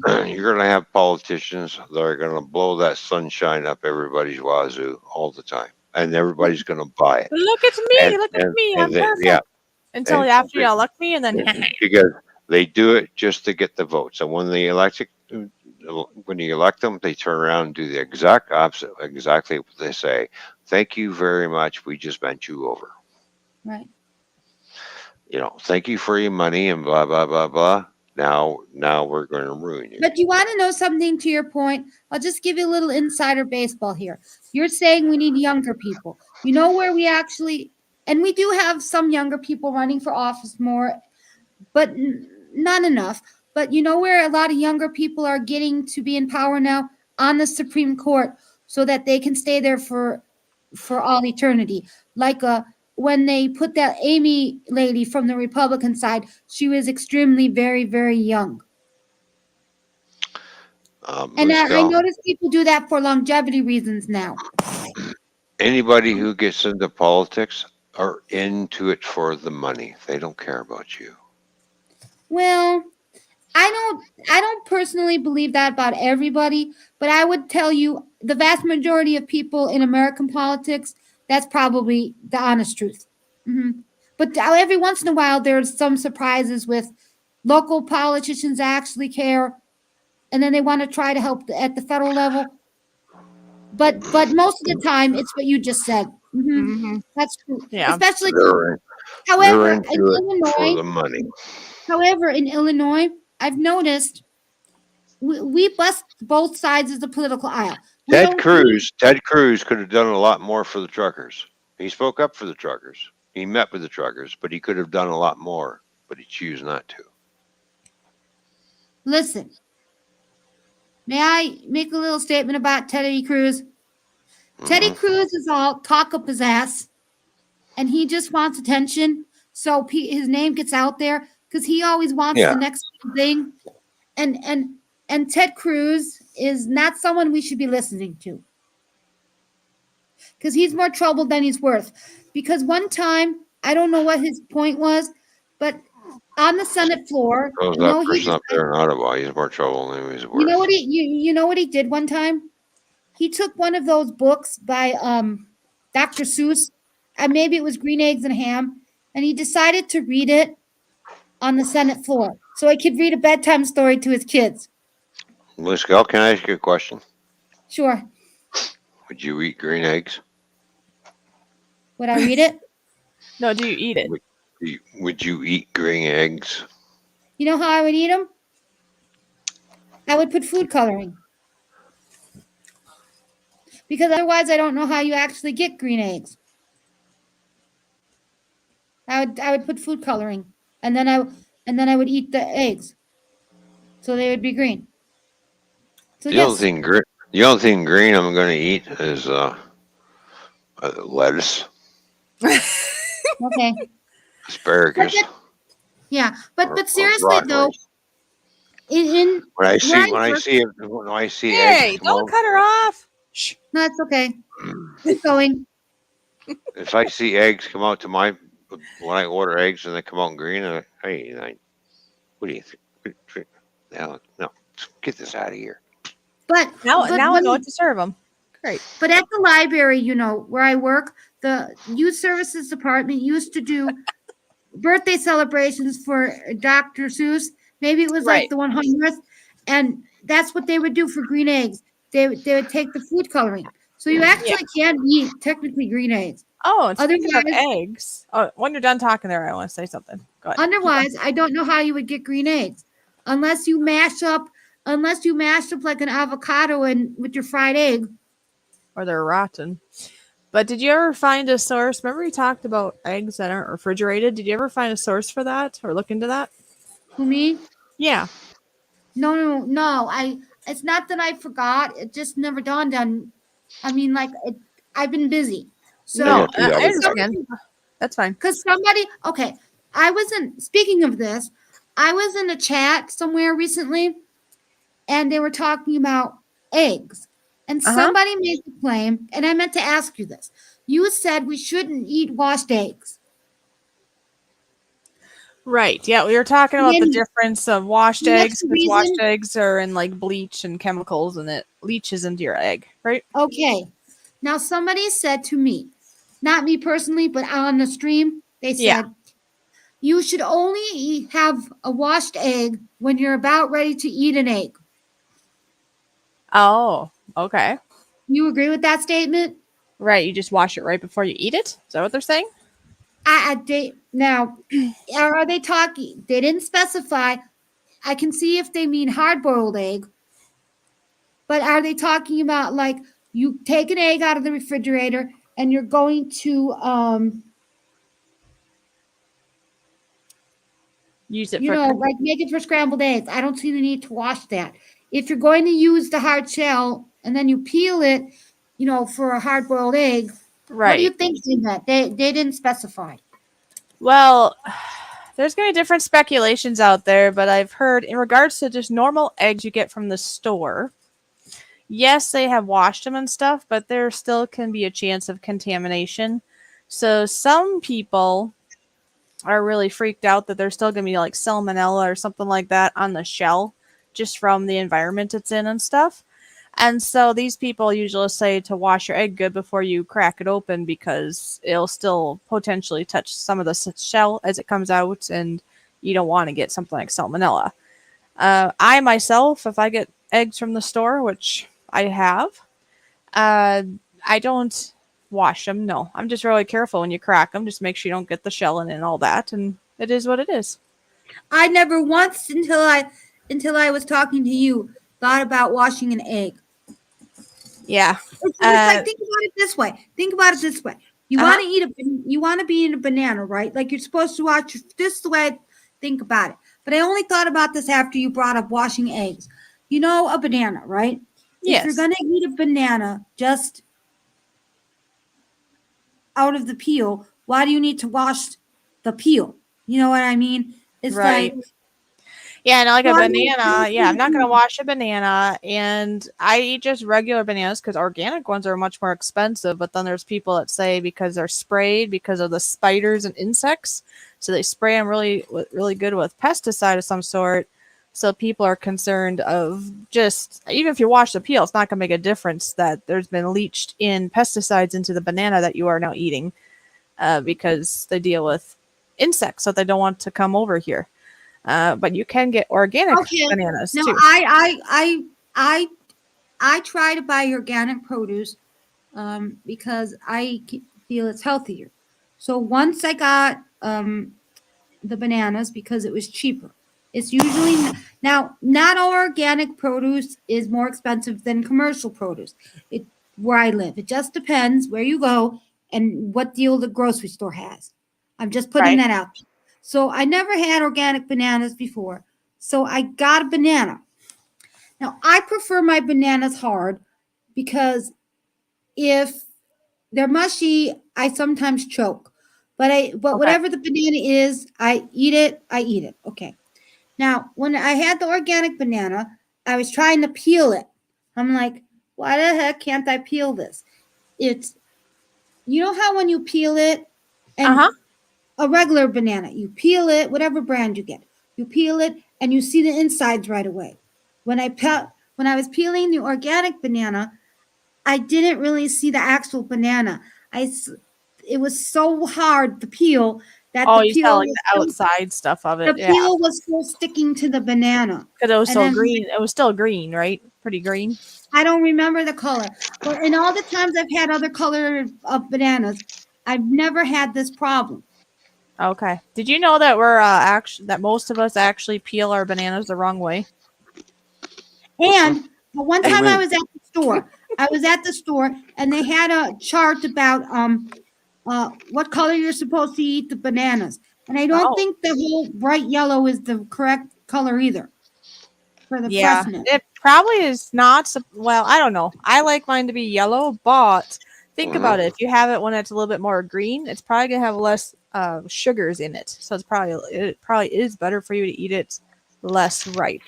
now. you're gonna have politicians that are gonna blow that sunshine up everybody's wazoo all the time, and everybody's gonna buy it. Look at me, look at me, I'm perfect. Yeah, Until and after you elect me, and then because they do it just to get the votes, and when you elect them, they turn around and do the exact opposite, exactly what they say. Thank you very much. We just bent you over. Right. You know, thank you for your money and blah blah blah blah. Now we're going to ruin you. But you want to know something to your point? I'll just give you a little insider baseball here. You're saying we need younger people. You know where we actually, and we do have some younger people running for office more, but not enough. But you know where a lot of younger people are getting to be in power now? On the Supreme Court, so that they can stay there for all eternity. Like when they put that Amy lady from the Republican side, she was extremely very, very young. And I notice people do that for longevity reasons now. Anybody who gets into politics are into it for the money. They don't care about you. Well, I don't personally believe that about everybody, but I would tell you the vast majority of people in American politics, that's probably the honest truth. But every once in a while, there's some surprises with local politicians that actually care, and then they want to try to help at the federal level. But most of the time, it's what you just said. That's true. Yeah. Especially, they're however, into in it Illinois, for the money. However, in Illinois, I've noticed we bust both sides of the political aisle. Ted Cruz could have done a lot more for the truckers. He spoke up for the truckers. He met with the truckers, but he could have done a lot more, but he chose not to. Listen, may I make a little statement about Teddy Cruz? Teddy Cruz is all talk up his ass, and he just wants attention, so his name gets out there because he always wants the next thing. And Ted Cruz is not someone we should be listening to because he's more trouble than he's worth. Because one time, I don't know what his point was, but on the Senate floor, That person up there in Ottawa, he's more trouble than he's worth. You know what he did one time? He took one of those books by Dr. Seuss, and maybe it was Green Eggs and Ham, and he decided to read it on the Senate floor so he could read a bedtime story to his kids. Liscal, can I ask you a question? Sure. Would you eat green eggs? Would I read it? No, do you eat it? Would you eat green eggs? You know how I would eat them? I would put food coloring. Because otherwise I don't know how you actually get green eggs. I would put food coloring, and then I would eat the eggs, so they would be green. So the only thing green I'm going to eat is lettuce. Okay. Asparagus. Yeah, or but seriously broccoli. though, in When I where I see eggs Hey, come don't out, cut her off. Shh. no, it's okay. Keep going. if I see eggs come out to my when I order eggs and they come out green, what do you think? No, get this out of here. But Now but I know what when, to serve them. Great. but at the library, where I work, the youth services department used to do birthday celebrations for Dr. Seuss. Maybe it was like Right. the 100th, and that's what they would do for green eggs. They would take the food coloring, so you Yeah. actually can eat technically green eggs. Oh, and speaking of Otherwise, eggs, when you're done talking there, I want to say something. Go ahead. otherwise, I don't know how you would get green eggs unless you mash up like an avocado and with your fried egg. Or they're rotten. But did you ever find a source? Remember we talked about eggs that aren't refrigerated? Did you ever find a source for that or look into that? Who, me? Yeah. No. It's not that I forgot. It just never dawned on. I mean, I've been busy. I No, So, got the I because avocado. understand. That's fine. somebody, okay, I wasn't, speaking of this, I was in a chat somewhere recently and they were talking about eggs. And Uh-huh. somebody made the claim, and I meant to ask you this. You said we shouldn't eat washed eggs. Right. Yeah, we were talking about the And difference of washed and that's eggs the because washed reason. eggs are in like bleach and chemicals and it leaches into your egg, right? Okay. Now, somebody said to me, not me personally, but on the stream, they Yeah. said, you should only have a washed egg when you're about ready to eat an egg. Oh, okay. You agree with that statement? Right. You just wash it right before you eat it? Is that what they're saying? Now, are they talking? They didn't specify. I can see if they mean hard boiled egg, but are they talking about like you take an egg out of the refrigerator and you're going to Use it for like make it for scrambled eggs? I don't see the need to wash that. If you're going to use the hard shell and then you peel it, for a hard boiled egg, what do you right. think in that? They didn't specify. Well, there's going to be different speculations out there, but I've heard in regards to just normal eggs you get from the store, yes, they have washed them and stuff, but there still can be a chance of contamination. So some people are really freaked out that there's still going to be like salmonella or something like that on the shell just from the environment it's in and stuff. And so these people usually say to wash your egg good before you crack it open because it'll still potentially touch some of the shell as it comes out, and you don't want to get something like salmonella. I myself, if I get eggs from the store, which I have, I don't wash them. No, I'm just really careful when you crack them. Just make sure you don't get the shell in and all that, and it is what it is. I never once until I was talking to you thought about washing an egg. Yeah. It's like think about it this way. You Uh-huh. want to eat you want to be in a banana, right? Like you're supposed to watch. This is the way I think about it. But I only thought about this after you brought up washing eggs. A banana, right? If you're Yes. gonna eat a banana just out of the peel, why do you need to wash the peel? You know what I mean? It's Right. like Yeah, and like a why banana, yeah, I'm not going to wash a banana, and I eat just regular bananas because organic ones are much more expensive, but then there's people that say because they're sprayed because of the spiders and insects, so they spray them really good with pesticide of some sort, so people are concerned of just, even if you wash the peel, it's not going to make a difference that there's been leached in pesticides into the banana that you are now eating, because they deal with insects that they don't want to come over here. But you can get organic bananas Now too. I try to buy organic produce because I feel it's healthier. So once I got the bananas because it was cheaper. It's usually now not all organic produce is more expensive than commercial produce. It where I live. It just depends where you go and what deal the grocery store has. I'm just putting Right. that out. So I never had organic bananas before. So I got a banana. Now I prefer my bananas hard because if they're mushy, I sometimes choke. But whatever the banana is, I eat it. Okay. Now, when I had the organic banana, I was trying to peel it. I'm like, why the heck can't I peel this? It's, you know how when you peel it and a regular banana, you peel it, whatever brand you get, you peel it and you see the insides right away. When I was peeling the organic banana, I didn't really see the actual banana. It was so hard to peel that you saw like the outside stuff of it. The peel was still sticking to the banana because it was so green. It was still green, right? Pretty green. I don't remember the color, but in all the times I've had other color of bananas, I've never had this problem. Okay. Did you know that that most of us actually peel our bananas the wrong way? And one time I was at the store. And they had a chart about what color you're supposed to eat the bananas. And I don't think the whole bright yellow is the correct color either. For the freshness. It probably is not. Well, I don't know. I like mine to be yellow, but think about it. If you have it when it's a little bit more green, it's probably gonna have less sugars in it. So it probably is better for you to eat it less ripe.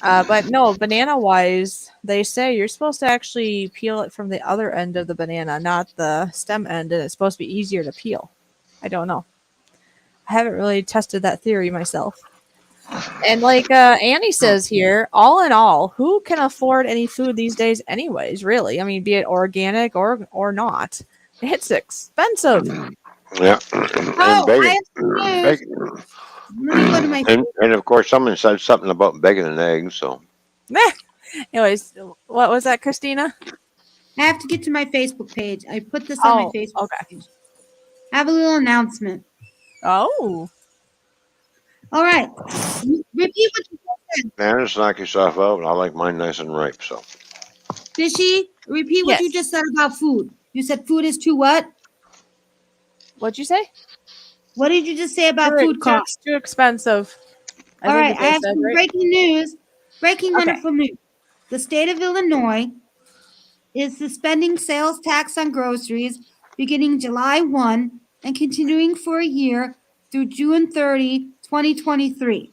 But no, banana wise, they say you're supposed to actually peel it from the other end of the banana, not the stem end, and it's supposed to be easier to peel. I don't know. I haven't really tested that theory myself. And like Annie says here, all in all, who can afford any food these days anyways, really? I mean, be it organic or not. It's expensive. Yeah. And of course, someone said something about bacon and eggs, so. Anyways, what was that, Christina? I have to get to my Facebook page. I put this on my Facebook page. I have a little announcement. Oh. All right. Repeat what you said. Man, just knock yourself out. I like mine nice and ripe, so. Fishy, repeat what you just said about food. You said food is too what? What'd you say? What did you just say about food costs? Too expensive. All right, I have some breaking news. Wonderful news. The state of Illinois is suspending sales tax on groceries beginning July 1 and continuing for a year through June 30, 2023.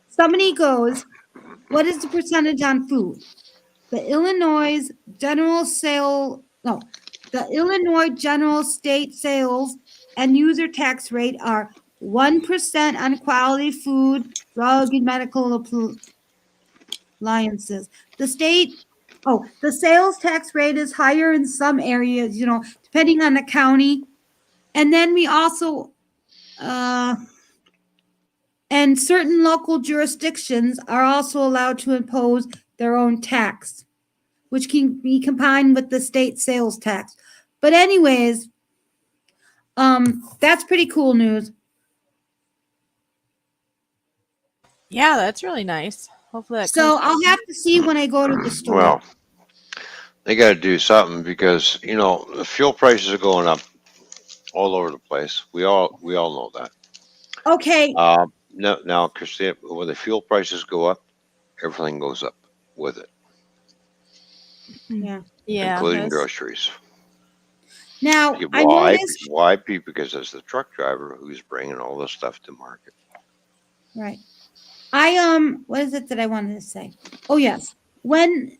Somebody goes, what is the percentage on food? The Illinois general state sales and user tax rate are 1% on quality food, drug, and medical appliances. The sales tax rate is higher in some areas, depending on the county. And then we also, and certain local jurisdictions are also allowed to impose their own tax, which can be combined with the state sales tax. But anyways, that's pretty cool news. Yeah, that's really nice. Hopefully that I'll have to see when I go to the store. Well, they got to do something because, the fuel prices are going up all over the place. We all know that. Okay. Now, Christina, when the fuel prices go up, everything goes up with it. Yeah. Including groceries. Now, why? Because it's the truck driver who's bringing all this stuff to market. Right. What is it that I wanted to say? Oh, yes. When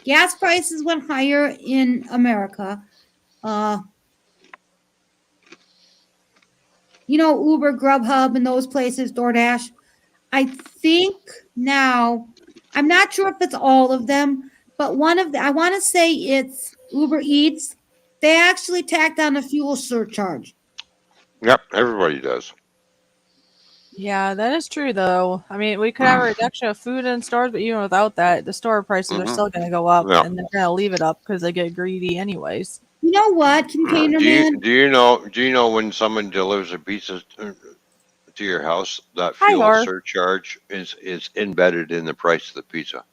gas prices went higher in America, Uber, Grubhub, and those places, DoorDash. I think now, I'm not sure if it's all of them, but I want to say it's Uber Eats. They actually tacked on a fuel surcharge. Yep, everybody does. Yeah, that is true, though. I mean, we could have a reduction of food in stores, but even without that, the store prices are still going to go up, and they're going to leave it up because they get greedy anyways. You know what, Container Man? Do you know when someone delivers a pizza to your house, that fuel surcharge is embedded in the price of the pizza?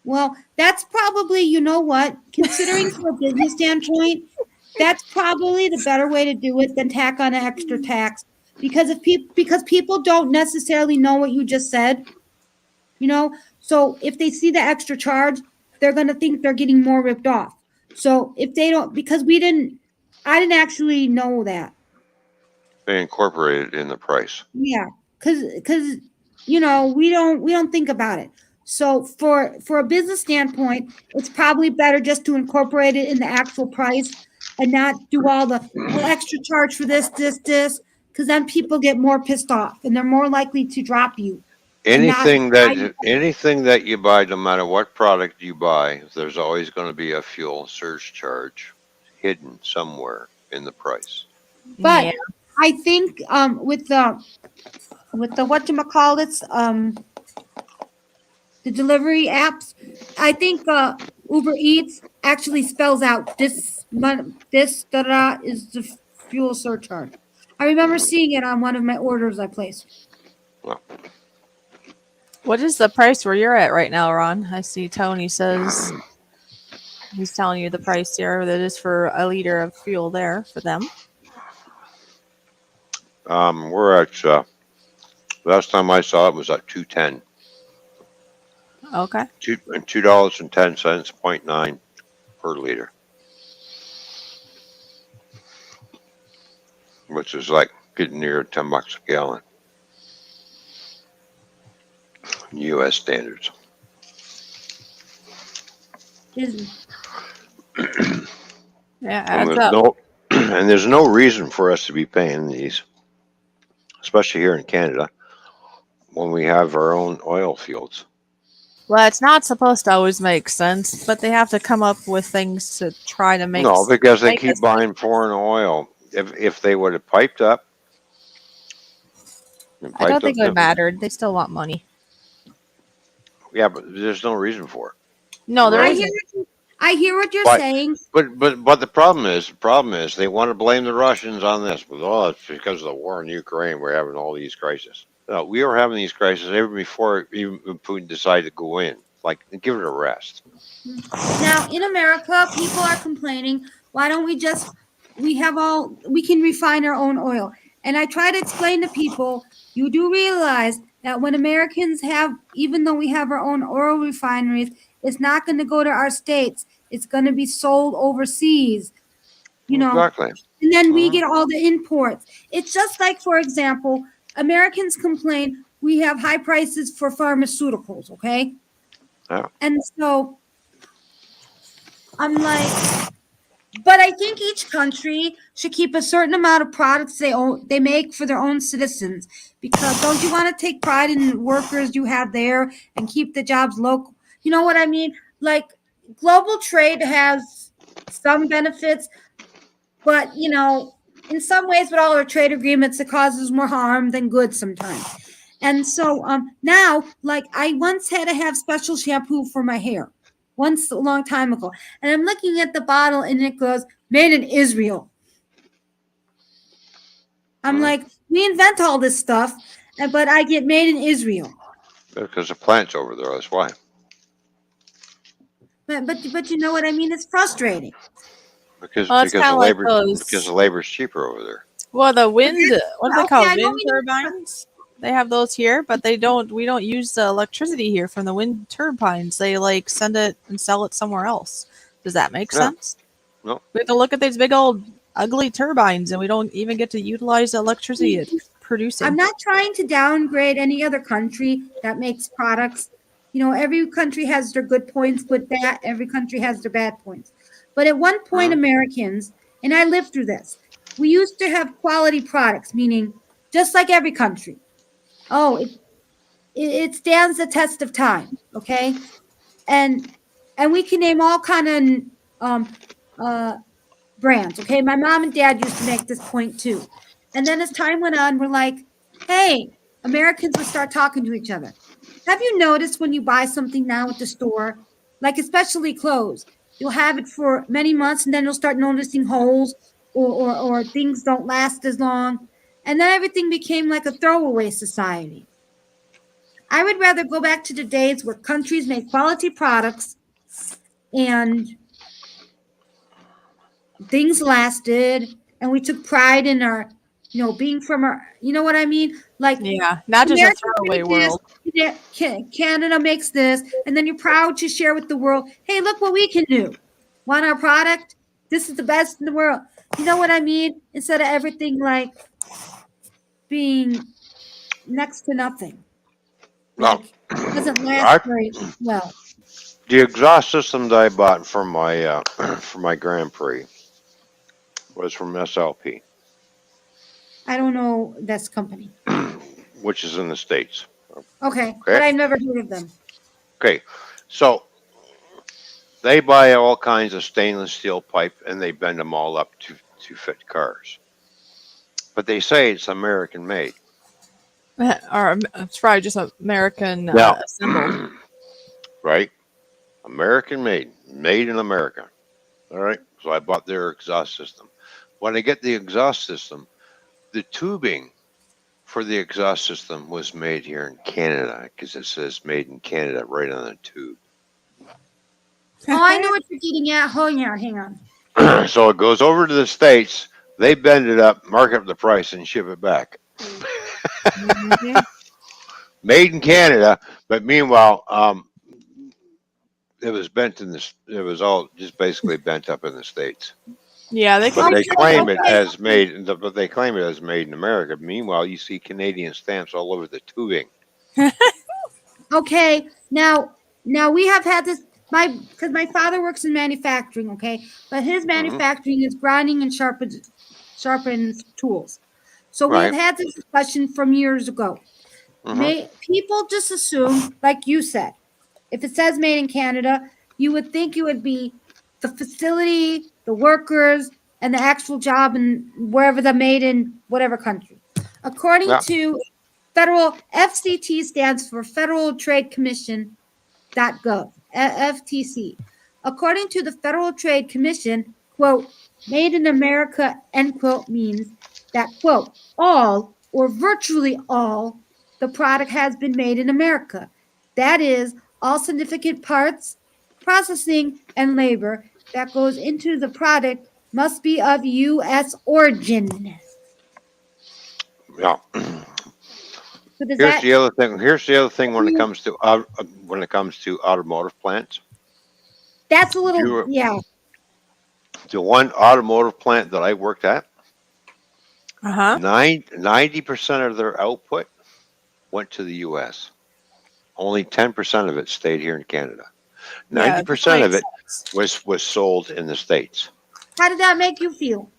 Well, that's probably, you know what, considering from a business standpoint, that's probably the better way to do it than tack on an extra tax. Because people don't necessarily know what you just said, so if they see the extra charge, they're going to think they're getting more ripped off. So if they don't, because I didn't actually know that. They incorporate it in the price. Yeah, because we don't think about it. So for a business standpoint, it's probably better just to incorporate it in the actual price and not do all the extra charge for this, because then people get more pissed off and they're more likely to drop you and not buy you. Anything that you buy, no matter what product you buy, there's always going to be a fuel surcharge hidden somewhere in the price. But Yeah. I think with the whatchamacallits, the delivery apps, I think Uber Eats actually spells out this da da is the fuel surcharge. I remember seeing it on one of my orders I placed. Well, What is the price where you're at right now, Ron? I see Tony says he's telling you the price here that is for a liter of fuel there for them. we're at last time I saw it was at 210. Okay. $2.10, 0.9 per liter, which is like getting near $10 a gallon, U.S. standards. Is Yeah, And adds up. there's no reason for us to be paying these, especially here in Canada, when we have our own oil fields. Well, it's not supposed to always make sense, but they have to come up with things to try to make. No, because they make keep us- buying foreign oil. If they would have piped up, I don't think it mattered. They still want money. Yeah, but there's no reason for it. No, there I Right. isn't. I hear what you're But- saying. But the problem is they want to blame the Russians on this. But it's because of the war in Ukraine we're having all these crises. No, we were having these crises even before even Putin decided to go in. Like, give it a rest. Now in America, people are complaining. Why don't we can refine our own oil? And I try to explain to people, you do realize that when Americans even though we have our own oil refineries, it's not going to go to our states. It's going to be sold overseas. Exactly. And then we Mhm. get all the imports. It's just like, for example, Americans complain we have high prices for pharmaceuticals, okay? Yeah. And so I'm like, but I think each country should keep a certain amount of products they make for their own citizens, because don't you want to take pride in the workers you have there and keep the jobs local? You know what I mean? Like, global trade has some benefits, but in some ways with all our trade agreements, it causes more harm than good sometimes. And so now, like, I once had to have special shampoo for my hair once a long time ago. And I'm looking at the bottle and it goes, made in Israel. I'm like, we invent all this stuff, but I get made in Israel. Because the plant's over there. That's why. But you know what I mean? It's frustrating. Because Well, it's because the kinda like labor those- because the labor's cheaper over there. Well, the wind, what do they call Okay, I know wind we- turbines? They have those here, but we don't use the electricity here from the wind turbines. They like send it and sell it somewhere else. Does that make Yeah. sense? No. We have to look at these big old ugly turbines and we don't even get to utilize the electricity it's producing. I'm not trying to downgrade any other country that makes products. Every country has their good points, but every country has their bad points. But at one point, Americans, and I lived through this, we used to have quality products, meaning just like every country. Oh, it stands the test of time, okay? And we can name all kind of brands, okay? My mom and dad used to make this point too. And then as time went on, we're like, hey, Americans would start talking to each other. Have you noticed when you buy something now at the store, like especially clothes, you'll have it for many months and then you'll start noticing holes or things don't last as long. And then everything became like a throwaway society. I would rather go back to the days where countries made quality products and things lasted, and we took pride in our, being from our, you know what I mean? Like, Yeah, not just America a throwaway made world. this, Canada makes this, and then you're proud to share with the world, hey, look what we can do. Want our product? This is the best in the world. You know what I mean? Instead of everything like being next to nothing. Well, Like doesn't last I, very well. the exhaust system that I bought for my for my Grand Prix was from SLP, I don't know this company. which is in the States. Okay, Okay. but I've never heard of them. Okay. So they buy all kinds of stainless steel pipe and they bend them all up to fit cars. But they say it's American made. Or it's probably just American Now, assembled. right? American made, made in America. All right. So I bought their exhaust system. When I get the exhaust system, the tubing for the exhaust system was made here in Canada because it says made in Canada right on the tube. Oh, I know what you're getting at. Oh yeah, hang on. So it goes over to the States. They bend it up, mark up the price, and ship it back. Mhm. Made in Canada, but meanwhile, it was bent in this. It was all just basically bent up in the States. Yeah, they But can they make stuff like claim it that. as made. But they claim it as made in America. Meanwhile, you see Canadian stamps all over the tubing. Okay, now we have had this because my father works in manufacturing, okay? But his Hmm. manufacturing is grinding and sharpens tools. So we have Right. had this discussion from years ago. Hmm. May people just assume, like you said, if it says made in Canada, you would think it would be the facility, the workers, and the actual job and wherever they're made in whatever country. According Yeah. to federal FCT stands for Federal Trade Commission.gov, FTC. According to the Federal Trade Commission, quote, made in America, end quote, means that, quote, all or virtually all the product has been made in America. That is, all significant parts, processing, and labor that goes into the product must be of U.S. origin. Yeah. So does Here's that the other thing. Here's the other thing when it comes to when it comes to automotive plants. that's a little You yeah. the one automotive plant that I worked at, Uh-huh. 90% of their output went to the U.S. Only 10% of it stayed here in Canada. Yeah, it definitely 90% of makes it sense. was sold in the States. How did that make you feel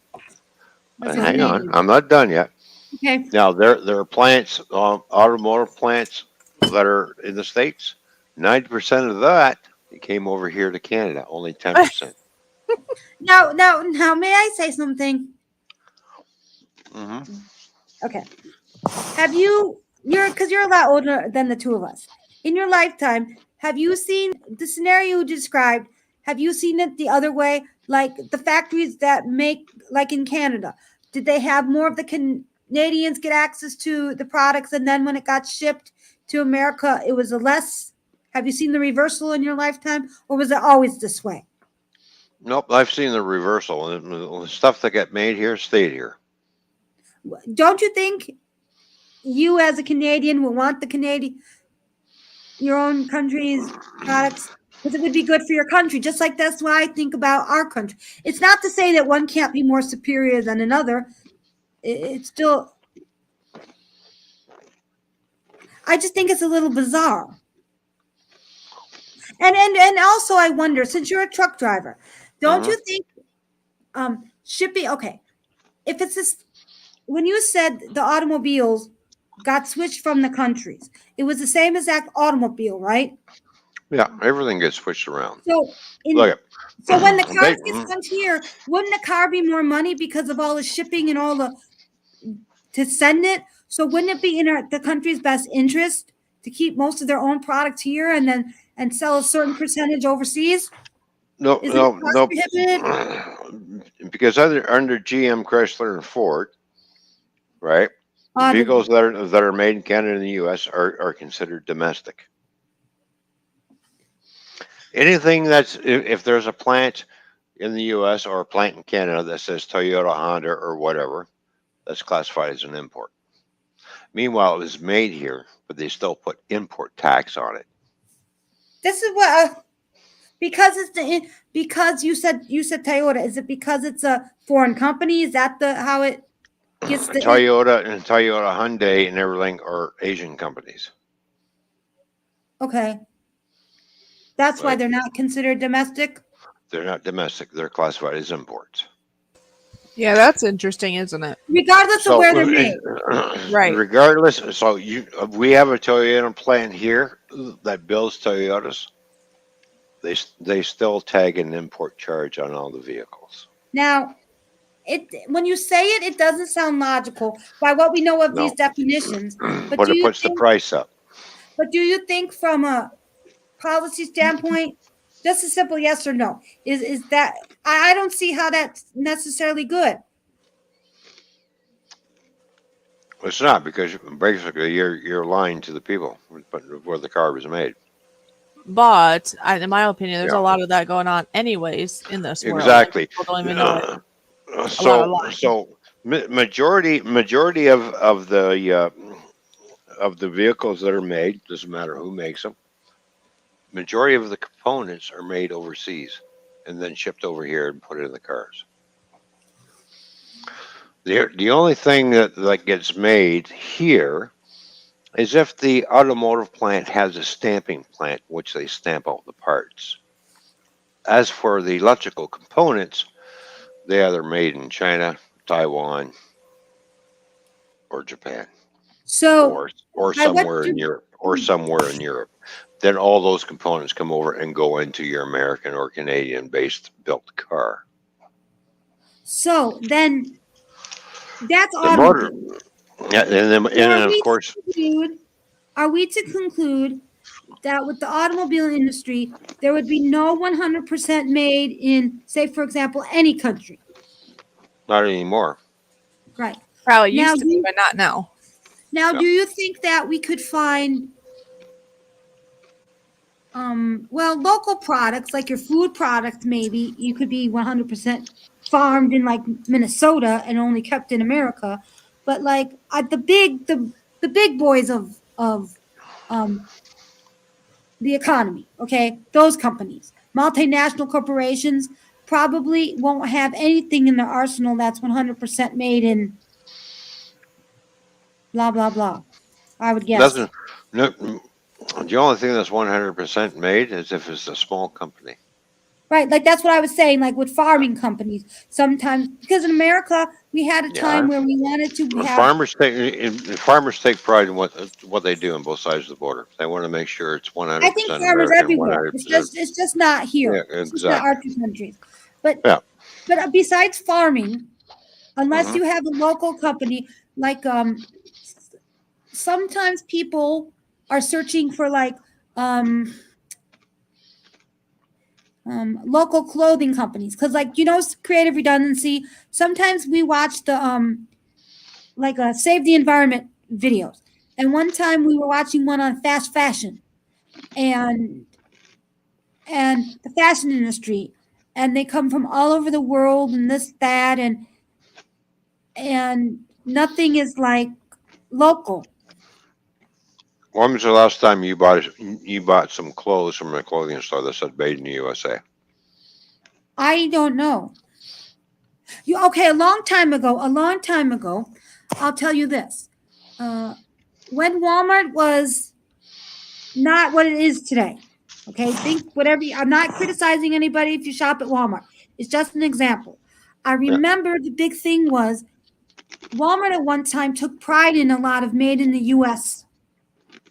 as And a hang on, Canadian? I'm not done yet. Okay. Now there are plants, automotive plants that are in the States. 90% of that came over here to Canada. Only 10%. Now, may I say something? Hmm. Okay. Have you're a lot older than the two of us. In your lifetime, have you seen the scenario you described? Have you seen it the other way? Like the factories that make, like in Canada, did they have more of the Canadians get access to the products, and then when it got shipped to America, it was a less? Have you seen the reversal in your lifetime, or was it always this way? Nope, I've seen the reversal. And the stuff that got made here stayed here. Don't you think you as a Canadian will want the Canadian your own country's products because it would be good for your country. Just like that's why I think about our country. It's not to say that one can't be more superior than another. It's still. I just think it's a little bizarre. And also I wonder, since you're a truck driver, don't Hmm. you think shipping? Okay, if it's this, when you said the automobiles got switched from the countries, it was the same exact automobile, right? Yeah, everything gets switched around. So in Look so when the at cars get sent here, wouldn't the car be more money because of all the shipping and all the to send it? So wouldn't it be in the country's best interest to keep most of their own product here and then and sell a certain percentage overseas? no, Isn't it no, cost no, prohibitive? because under GM, Chrysler, and Ford, right? Uh, the, Vehicles that are made in Canada and the U.S. are considered domestic. Anything that's if there's a plant in the U.S. or a plant in Canada that says Toyota, Honda, or whatever, that's classified as an import. Meanwhile, it was made here, but they still put import tax on it. this is what Because because you said Toyota. Is it because it's a foreign company? Is that how it gets the Toyota and Toyota Hyundai and everything are Asian companies. Okay. That's why Right. they're not considered domestic. They're not domestic. They're classified as imports. Yeah, that's interesting, isn't it? Regardless of So, where they're made. Right. regardless, so we have a Toyota plant here that builds Toyotas. They still tag an import charge on all the vehicles. Now, when you say it, it doesn't sound logical by what we know of these No, definitions. But but do it you puts the think? price up. But do you think, from a policy standpoint, just a simple yes or no, is that I don't see how that's necessarily good. It's not, because basically you're lying to the people where the car was made. But in my opinion, there's Yeah. a lot of that going on anyways in this world. Exactly. People don't even know it. So majority of the vehicles that are made, doesn't matter who makes them, majority of the components are made overseas and then shipped over here and put in the cars. The only thing that gets made here is if the automotive plant has a stamping plant, which they stamp out the parts. As for the electrical components, they either made in China, Taiwan, or Japan, So or somewhere in Europe. Then all those components come over and go into your American or Canadian-based built car. So then, that's The motor, automobile. yeah, and then of course, Are we to conclude that with the automobile industry, there would be no 100% made in, say, for example, any country? not anymore. Right. Probably Now, used to be, but not now. Now, Yeah. do you think that we could find, local products like your food products? Maybe you could be 100% farmed in like Minnesota and only kept in America, but like the big boys of the economy, okay, those companies, multinational corporations, probably won't have anything in their arsenal that's 100% made in blah blah blah. I would guess. Doesn't no, the only thing that's 100% made is if it's a small company. Right, like that's what I was saying. Like with farming companies, sometimes because in America we had a time where we wanted to have Farmers take pride in what they do on both sides of the border. They want to make sure it's 100% I think farmers American, everywhere. 100%. It's just not here. Yeah, It's just not our exactly. two countries. But Yeah. but besides farming, unless Mhm. you have a local company, like sometimes people are searching for like local clothing companies because like creative redundancy. Sometimes we watch the like save the environment videos, and one time we were watching one on fast fashion and the fashion industry, and they come from all over the world and this that and nothing is like local. When was the last time you bought some clothes from a clothing store that said "Made in the USA"? I don't know. Okay, a long time ago. I'll tell you this. When Walmart was not what it is today. Okay, think whatever. I'm not criticizing anybody if you shop at Walmart. It's just an example. I remember the big thing was Walmart at one time took pride in a lot of made in the U.S.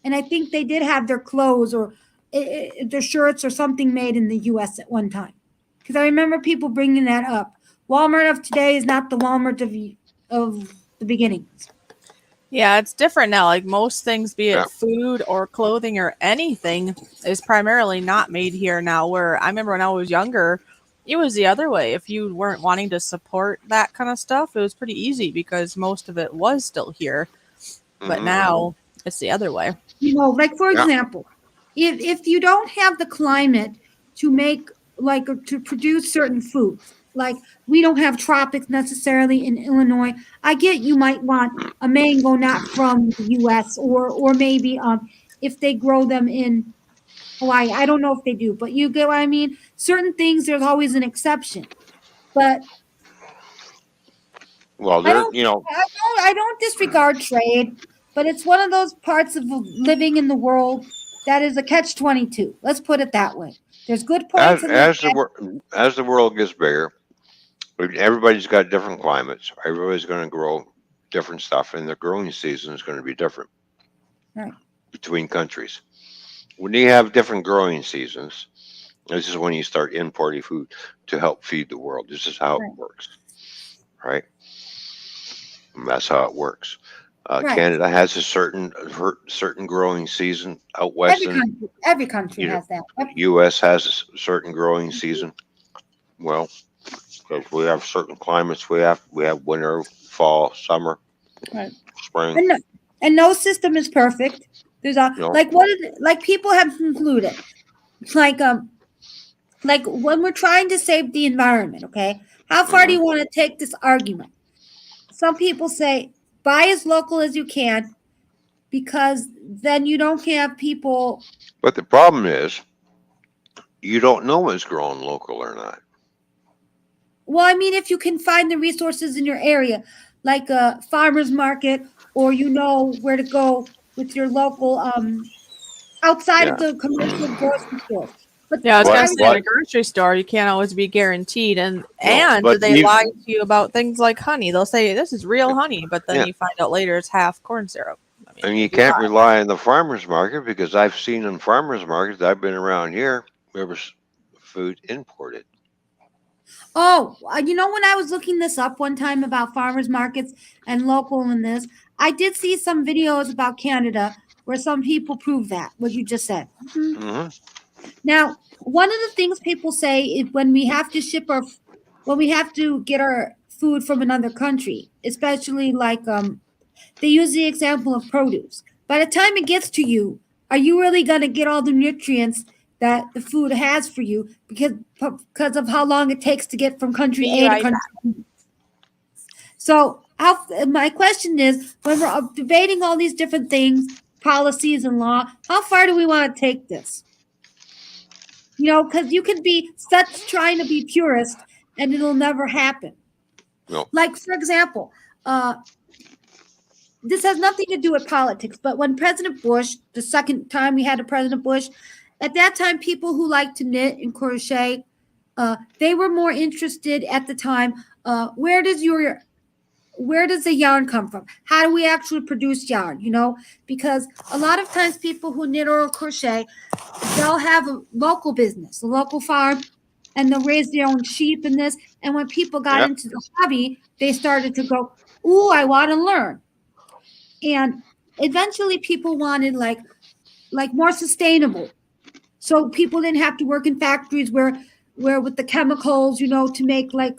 And I think they did have their clothes or their shirts or something made in the U.S. at one time. Because I remember people bringing that up. Walmart of today is not the Walmart of the beginnings. Yeah, it's different now. Like most things, be it food or clothing or anything, is primarily not made here now. Where I remember when I was younger, it was the other way. If you weren't wanting to support that kind of stuff, it was pretty easy because most of it was still here. But now it's the other way. Like for example, if you don't have the climate to make like or to produce certain foods, like we don't have tropics necessarily in Illinois. I get you might want a mango not from the U.S. or maybe if they grow them in Hawaii. I don't know if they do, but you get what I mean? Certain things, there's always an exception. But Well, I there, don't, I don't disregard trade, but it's one of those parts of living in the world that is a catch-22. Let's put it that way. There's good points and there's bad. as the world gets bigger, everybody's got different climates. Everybody's going to grow different stuff, and the growing season is going to be different Right. between countries. When you have different growing seasons, this is when you start importing food to help feed the world. This is how it Right. works, right? And that's how it works. Right. Canada has a certain growing season out west, and Every country you know, has that. U.S. has a certain growing season. Well, because we have certain climates, we have winter, fall, summer, Right. spring. And no system is perfect. There's a You know, like what is like people have concluded like when we're trying to save the environment. Okay, how far do hmm you want to take this argument? Some people say buy as local as you can because then you don't have people. but the problem is you don't know what's grown local or not. Well, I mean, if you can find the resources in your area, like a farmer's market, or you know where to go with your local outside of Yeah, the commercial grocery stores. But Yeah, I was what but gonna I say in but a grocery store, you can't always be guaranteed, and no, and but they you lie to you about things like honey. They'll say this is real honey, but then yeah, you find out later it's half corn syrup. I mean, and you maybe can't five. rely on the farmers market because I've seen in farmers markets I've been around here there was food imported. oh, you know, when I was looking this up one time about farmers markets and local and this, I did see some videos about Canada where some people prove that what you just said. Mhm. hmm Now, one of the things people say is when we have to get our food from another country, especially like they use the example of produce. By the time it gets to you, are you really going to get all the nutrients that the food has for you because of how long it takes to get from country Be A to right country back. B? So, my question is, when we're debating all these different things, policies and law, how far do we want to take this? You know, because you can be such trying to be purist and it'll never happen. No, Like, for example, uh, this has nothing to do with politics, but when President Bush, the second time we had a President Bush, at that time, people who liked to knit and crochet, they were more interested at the time. Where does the yarn come from? How do we actually produce yarn? You know, because a lot of times people who knit or crochet, they'll have a local business, a local farm, and they'll raise their own sheep and this. And when people got yeah, into the hobby, they started to go, "Ooh, I want to learn." And eventually people wanted like more sustainable, so people didn't have to work in factories where with the chemicals, you know, to make like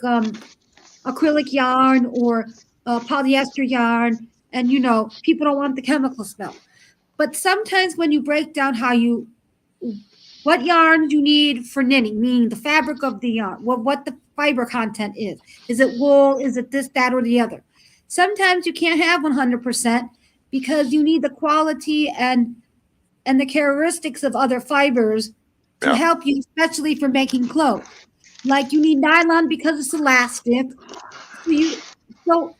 acrylic yarn or polyester yarn, and you know people don't want the chemical smell. But sometimes when you break down how you what yarn you need for knitting, meaning the fabric of the yarn, what the fiber content is it wool, is it this, that, or the other? Sometimes you can't have 100% because you need the quality and the characteristics of other fibers to yeah. help you, especially for making clothes. Like you need nylon because it's elastic. So you so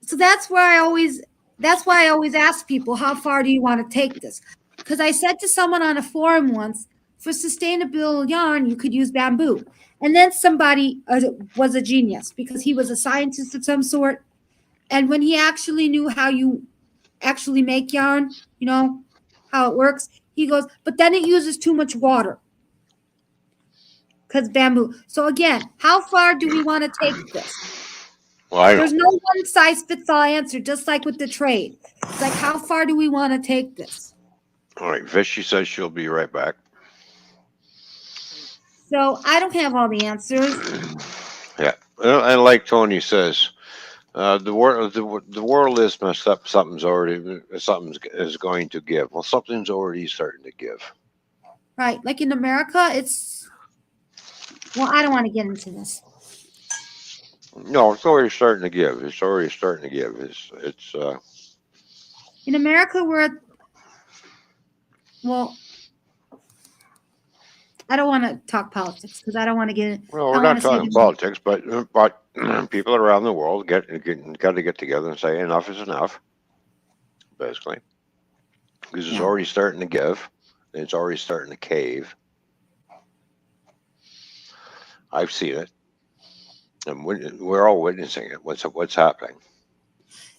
so that's why I always ask people, how far do you want to take this? Because I said to someone on a forum once, for sustainable yarn, you could use bamboo. And then somebody was a genius because he was a scientist of some sort. And when he actually knew how you actually make yarn, you know, how it works, he goes, but then it uses too much water because bamboo. So again, how far do we want to take this? Well, I There's don't. no one size fits all answer, just like with the trade. It's like, how far do we want to take this? All right, Fishy says she'll be right back. So I don't have all the answers. Yeah, and like Tony says, the world is messed up. Something is going to give. Well, something's already starting to give. Right. Like in America, well, I don't want to get into this. No, it's already starting to give. It's already starting to give. It's In America, well, I don't want to talk politics because I don't want to get. Well, I we're don't want not to say talking politics, but people around the world got to get together and say enough is enough, basically, because it's Yeah. already starting to give, and it's already starting to cave. I've seen it, and we're all witnessing it. What's happening?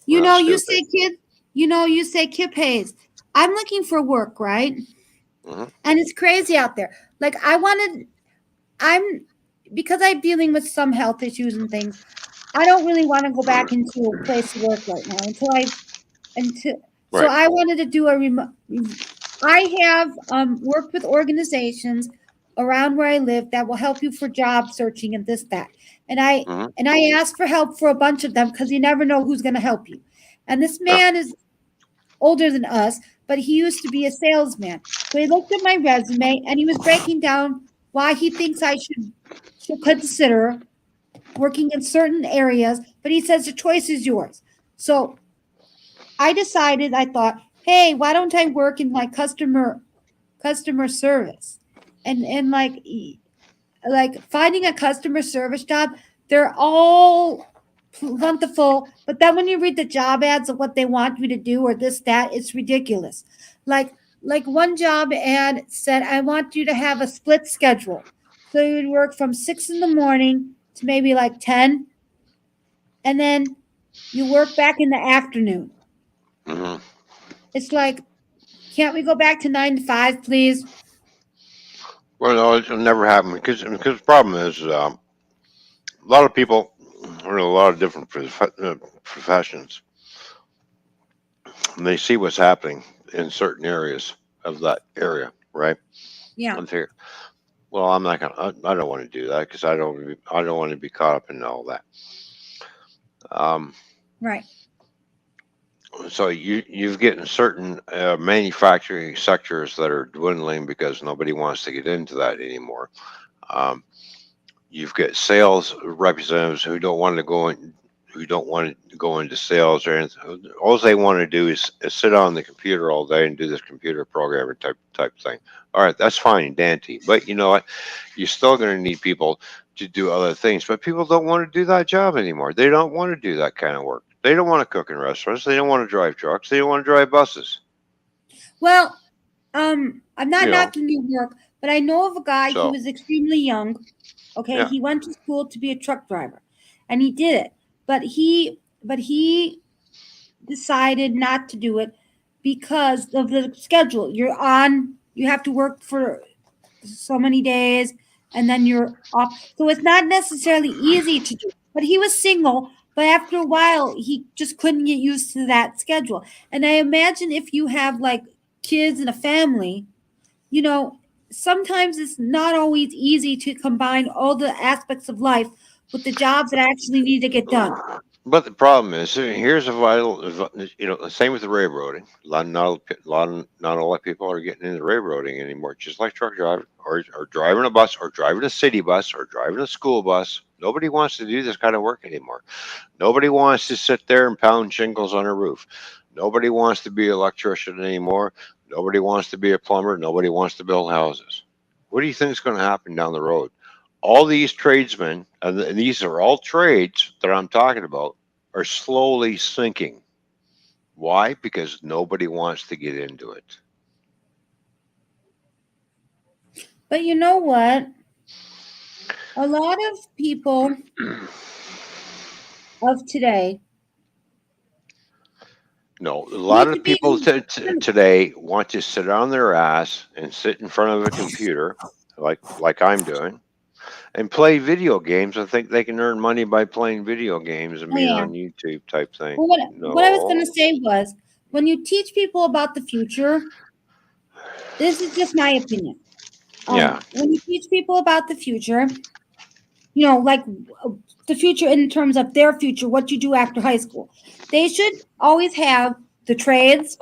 We're You not know, you stupid. say kid. You know, you say Kip Hayes. I'm looking for work, right? Hmm. And it's crazy out there. Like I'm because I'm dealing with some health issues and things. I don't really want to go back into a place of work right now until so Right. I wanted to do a remote. I have worked with organizations around where I live that will help you for job searching and this that, and I Hmm. and I asked for help for a bunch of them because you never know who's going to help you. And this Yeah. man is older than us, but he used to be a salesman. So he looked at my resume and he was breaking down why he thinks I should consider working in certain areas, but he says the choice is yours. So I decided, I thought, hey, why don't I work in like customer service? And like finding a customer service job, they're all plentiful, but then when you read the job ads of what they want you to do or this that, it's ridiculous. Like one job ad said, I want you to have a split schedule, so you would work from 6 in the morning to maybe like 10, and then you work back in the afternoon. Hmm. It's like, can't we go back to 9 to 5, please? Well, no, it'll never happen because the problem is a lot of people are in a lot of different professions, and they see what's happening in certain areas of that area, right? Yeah, And figure, well, I'm not gonna. I don't want to do that because I don't want to be caught up in all that. Um, right. so you've getting certain manufacturing sectors that are dwindling because nobody wants to get into that anymore. Um, you've got sales representatives who don't want to go into sales or anything. All they want to do is sit on the computer all day and do this computer programming type thing. All right, that's fine and dandy, but you know what? You're still going to need people to do other things. But people don't want to do that job anymore. They don't want to do that kind of work. They don't want to cook in restaurants. They don't want to drive trucks. They don't want to drive buses. Well, I'm not You know, knocking your work, but I know of a guy. He so was extremely young. Okay, yeah. he went to school to be a truck driver, and he did it. But he decided not to do it because of the schedule. You have to work for so many days, and then you're off. So it's not necessarily easy to do. But he was single. But after a while, he just couldn't get used to that schedule. And I imagine if you have like kids and a family, you know, sometimes it's not always easy to combine all the aspects of life with the jobs that actually need to get done. But the problem is, here's a same with the railroading. Not a lot of people are getting into railroading anymore. Just like truck driving, or driving a bus, or driving a city bus, or driving a school bus. Nobody wants to do this kind of work anymore. Nobody wants to sit there and pound shingles on a roof. Nobody wants to be an electrician anymore. Nobody wants to be a plumber. Nobody wants to build houses. What do you think is going to happen down the road? All these tradesmen, and these are all trades that I'm talking about, are slowly sinking. Why? Because nobody wants to get into it. But you know what? A lot of people of today No, a lot need of to the be. people today want to sit on their ass and sit in front of a computer, like I'm doing, and play video games and think they can earn money by playing video games and Oh being yeah. on YouTube type thing. Well, what I was going to No. say was, when you teach people about the future, this is just my opinion. Yeah. When you teach people about the future, like the future in terms of their future, what you do after high school, they should always have the trades,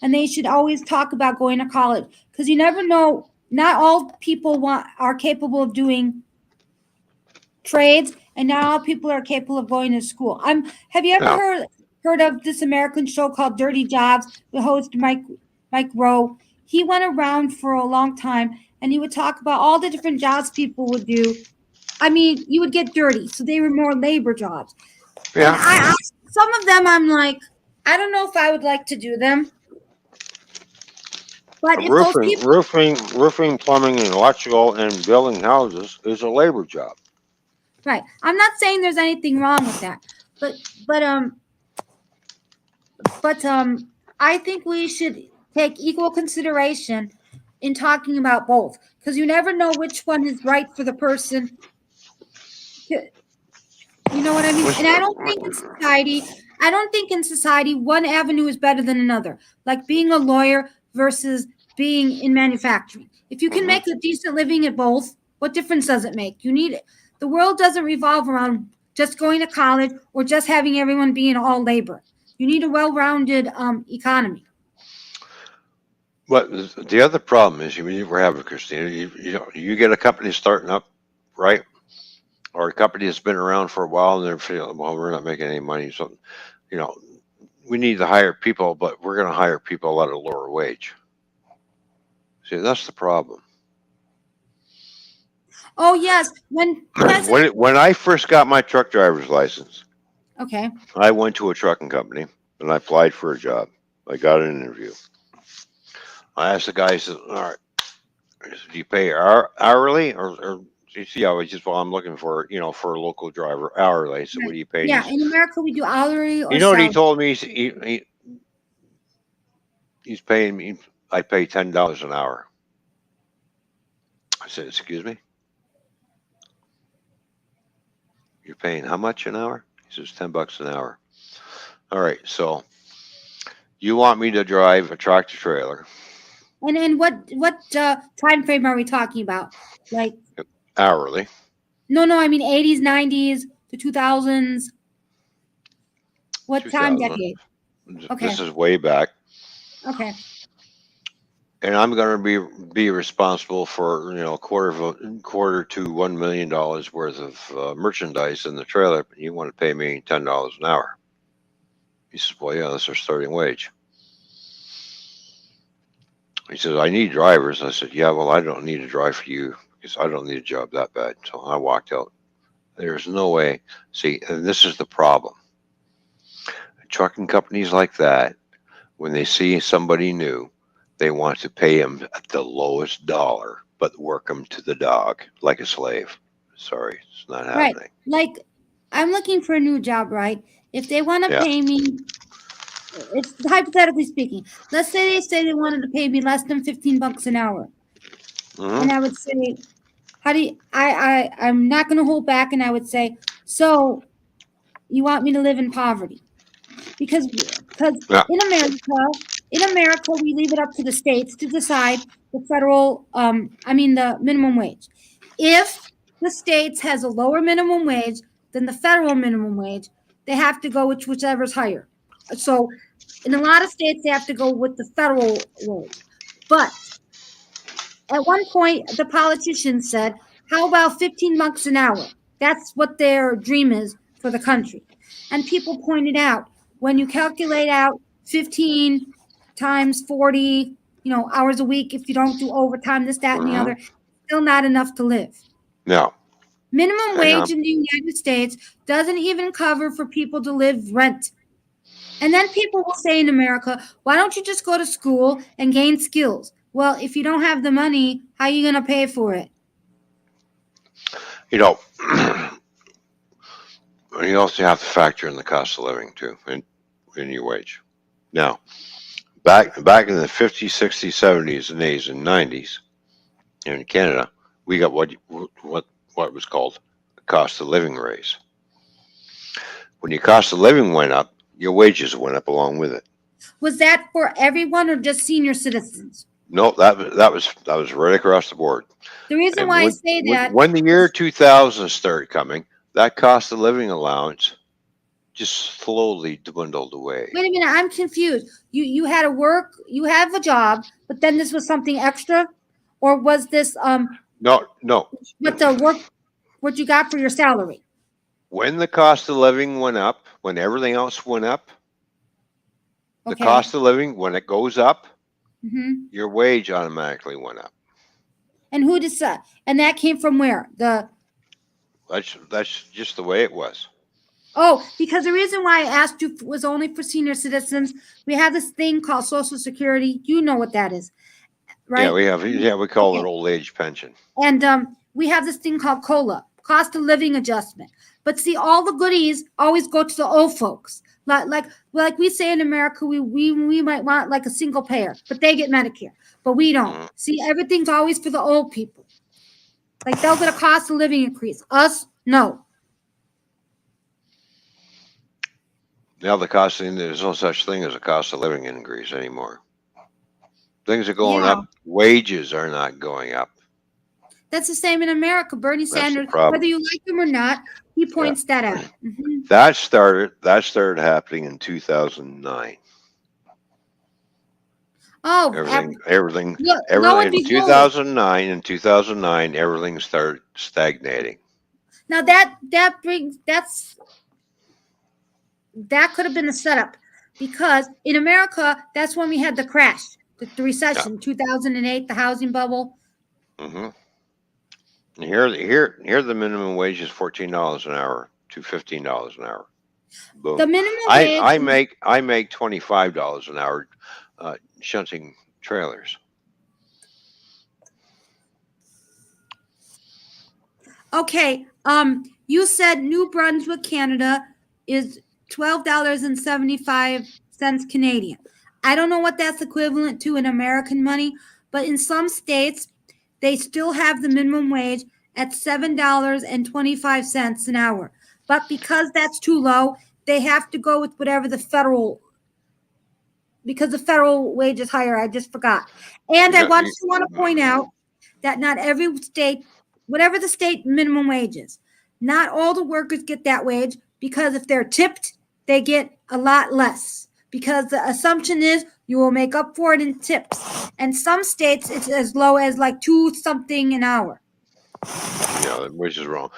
and they should always talk about going to college, because you never know. Not all people are capable of doing trades, and not all people are capable of going to school. Have you ever Yeah. heard of this American show called Dirty Jobs? The host Mike Rowe. he went around for a long time and he would talk about all the different jobs people would do. I mean, you would get dirty, so they were more labor jobs. And Yeah. some of them I'm like, I don't know if I would like to do them. But if those Roofing, people, plumbing, and electrical, and building houses is a labor job. right? I'm not saying there's anything wrong with that, but but um but I think we should take equal consideration in talking about both, because you never know which one is right for the person. You know what I mean? And I don't think in society one avenue is better than another. Like being a lawyer versus being in manufacturing. If you can make a decent living at both, what difference does it make? You need it. The world doesn't revolve around just going to college or just having everyone be in all labor. You need a well-rounded economy. But the other problem is, we're having, Christina, you get a company starting up, right? Or a company that's been around for a while and they're feeling, well, we're not making any money. So, you know, we need to hire people, but we're going to hire people at a lower wage. See, that's the problem. Oh yes, when President. When I first got my truck driver's license, Okay. I went to a trucking company and I applied for a job. I got an interview. I asked the guy, I said, all right, do you pay hourly or you see, I was just, well, I'm looking for, for a local driver hourly. I said, what do you pay? Yeah, in America we do hourly or You know what he salary. told me? He's paying me, I pay $10 an hour. I said, excuse me? You're paying how much an hour? He says, $10 an hour. All right, so you want me to drive a tractor trailer And what time frame are we talking about? Like hourly? no, I mean 80s, 90s, the 2000s. What time 2000. decade? Okay. This is way back. Okay. And I'm going to be responsible for quarter to $1 million worth of merchandise in the trailer. But you want to pay me $10 an hour? He says, "Well, yeah, that's our starting wage." He says, "I need drivers." I said, "Yeah, well, I don't need to drive for you because I don't need a job that bad." So I walked out. There's no way. See, and this is the problem. Trucking companies like that, when they see somebody new, they want to pay him at the lowest dollar, but work him to the dog like a slave. Sorry, it's not Right. happening. Like I'm looking for a new job, right? If they want to Yeah. pay me, it's hypothetically speaking. Let's say they wanted to pay me less than $15 an hour, and I would say, how do you, I'm not going to hold back, and I would say, so you want me to live in poverty? Because Yeah. in America we leave it up to the states to decide the federal the minimum wage. If the states has a lower minimum wage than the federal minimum wage, they have to go with whichever's higher. So in a lot of states they have to go with the federal wage. But at one point the politicians said, how about $15 an hour? That's what their dream is for the country. And people pointed out, when you calculate out 15 times 40, hours a week, if you don't do overtime, this, that, and the other, still not enough to live. No. Minimum wage in the United States doesn't even cover for people to live rent. And then people will say in America, why don't you just go to school and gain skills? Well, if you don't have the money, how are you going to pay for it? You also have to factor in the cost of living too in your wage. Now, back in the 50s, 60s, 70s, and 80s and 90s in Canada, we got what was called the cost of living raise. When your cost of living went up, your wages went up along with it. Was that for everyone or just senior citizens? No, that was right across the board. The reason why I say that, when the year 2000 started coming, that cost of living allowance just slowly dwindled away. wait a minute, I'm confused. You had to work, you have a job, but then this was something extra, or was this No. what you got for your salary? When the cost of living went up, when everything else went up, the Okay. cost of living, when it goes up, your wage automatically went up. And who decided? And that came from where? That's just the way it was. Oh, because the reason why I asked you was only for senior citizens. We have this thing called Social Security. You know what that is, right? Yeah, we call Okay. it old age pension. And we have this thing called COLA, cost of living adjustment. But see, all the goodies always go to the old folks. Like we say in America, we might want like a single payer, but they get Medicare, but we don't. See, everything's always for the old people. Like they'll get a cost of living increase. Us, no. Now there's no such thing as a cost of living increase anymore. Things are going Yeah. up. Wages are not going up. That's the same in America. Bernie That's the Sanders, problem. whether you like him or not, he points that out. That started happening in 2009. Oh, Everything lo and in behold. 2009 and 2009 everything started stagnating. Now that could have been a setup, because in America, that's when we had the crash, the recession, 2008, the housing bubble. And here the minimum wage is $14 an hour to $15 an hour. Boom. The minimum wage. I make $25 an hour shunting trailers. Okay. You said New Brunswick, Canada is $12.75 Canadian. I don't know what that's equivalent to in American money, but in some states, they still have the minimum wage at $7.25 an hour. But because that's too low, they have to go with whatever because the federal wage is higher. I just forgot. And I want to point out that not every state, whatever the state minimum wage is, not all the workers get that wage, because if they're tipped, they get a lot less, because the assumption is you will make up for it in tips. And some states, it's as low as like $2 something an hour. Yeah, which is wrong.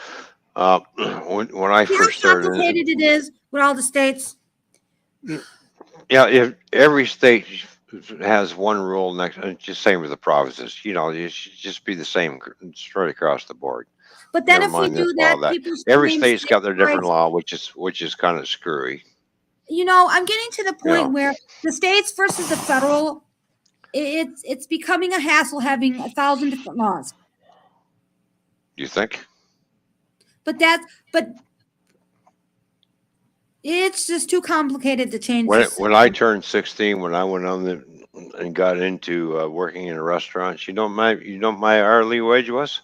When I first started, how complicated it is with all the states. Yeah, if every state has one rule, just same with the provinces. It should just be the same straight across the board. But then if we do that, every state's got their different law, which is kind of screwy. I'm getting to the point where the states versus the federal, it's becoming a hassle having 1,000 different laws. You think? But it's just too complicated to change. When I turned 16, when I went on and got into working in a restaurant, you know my hourly wage was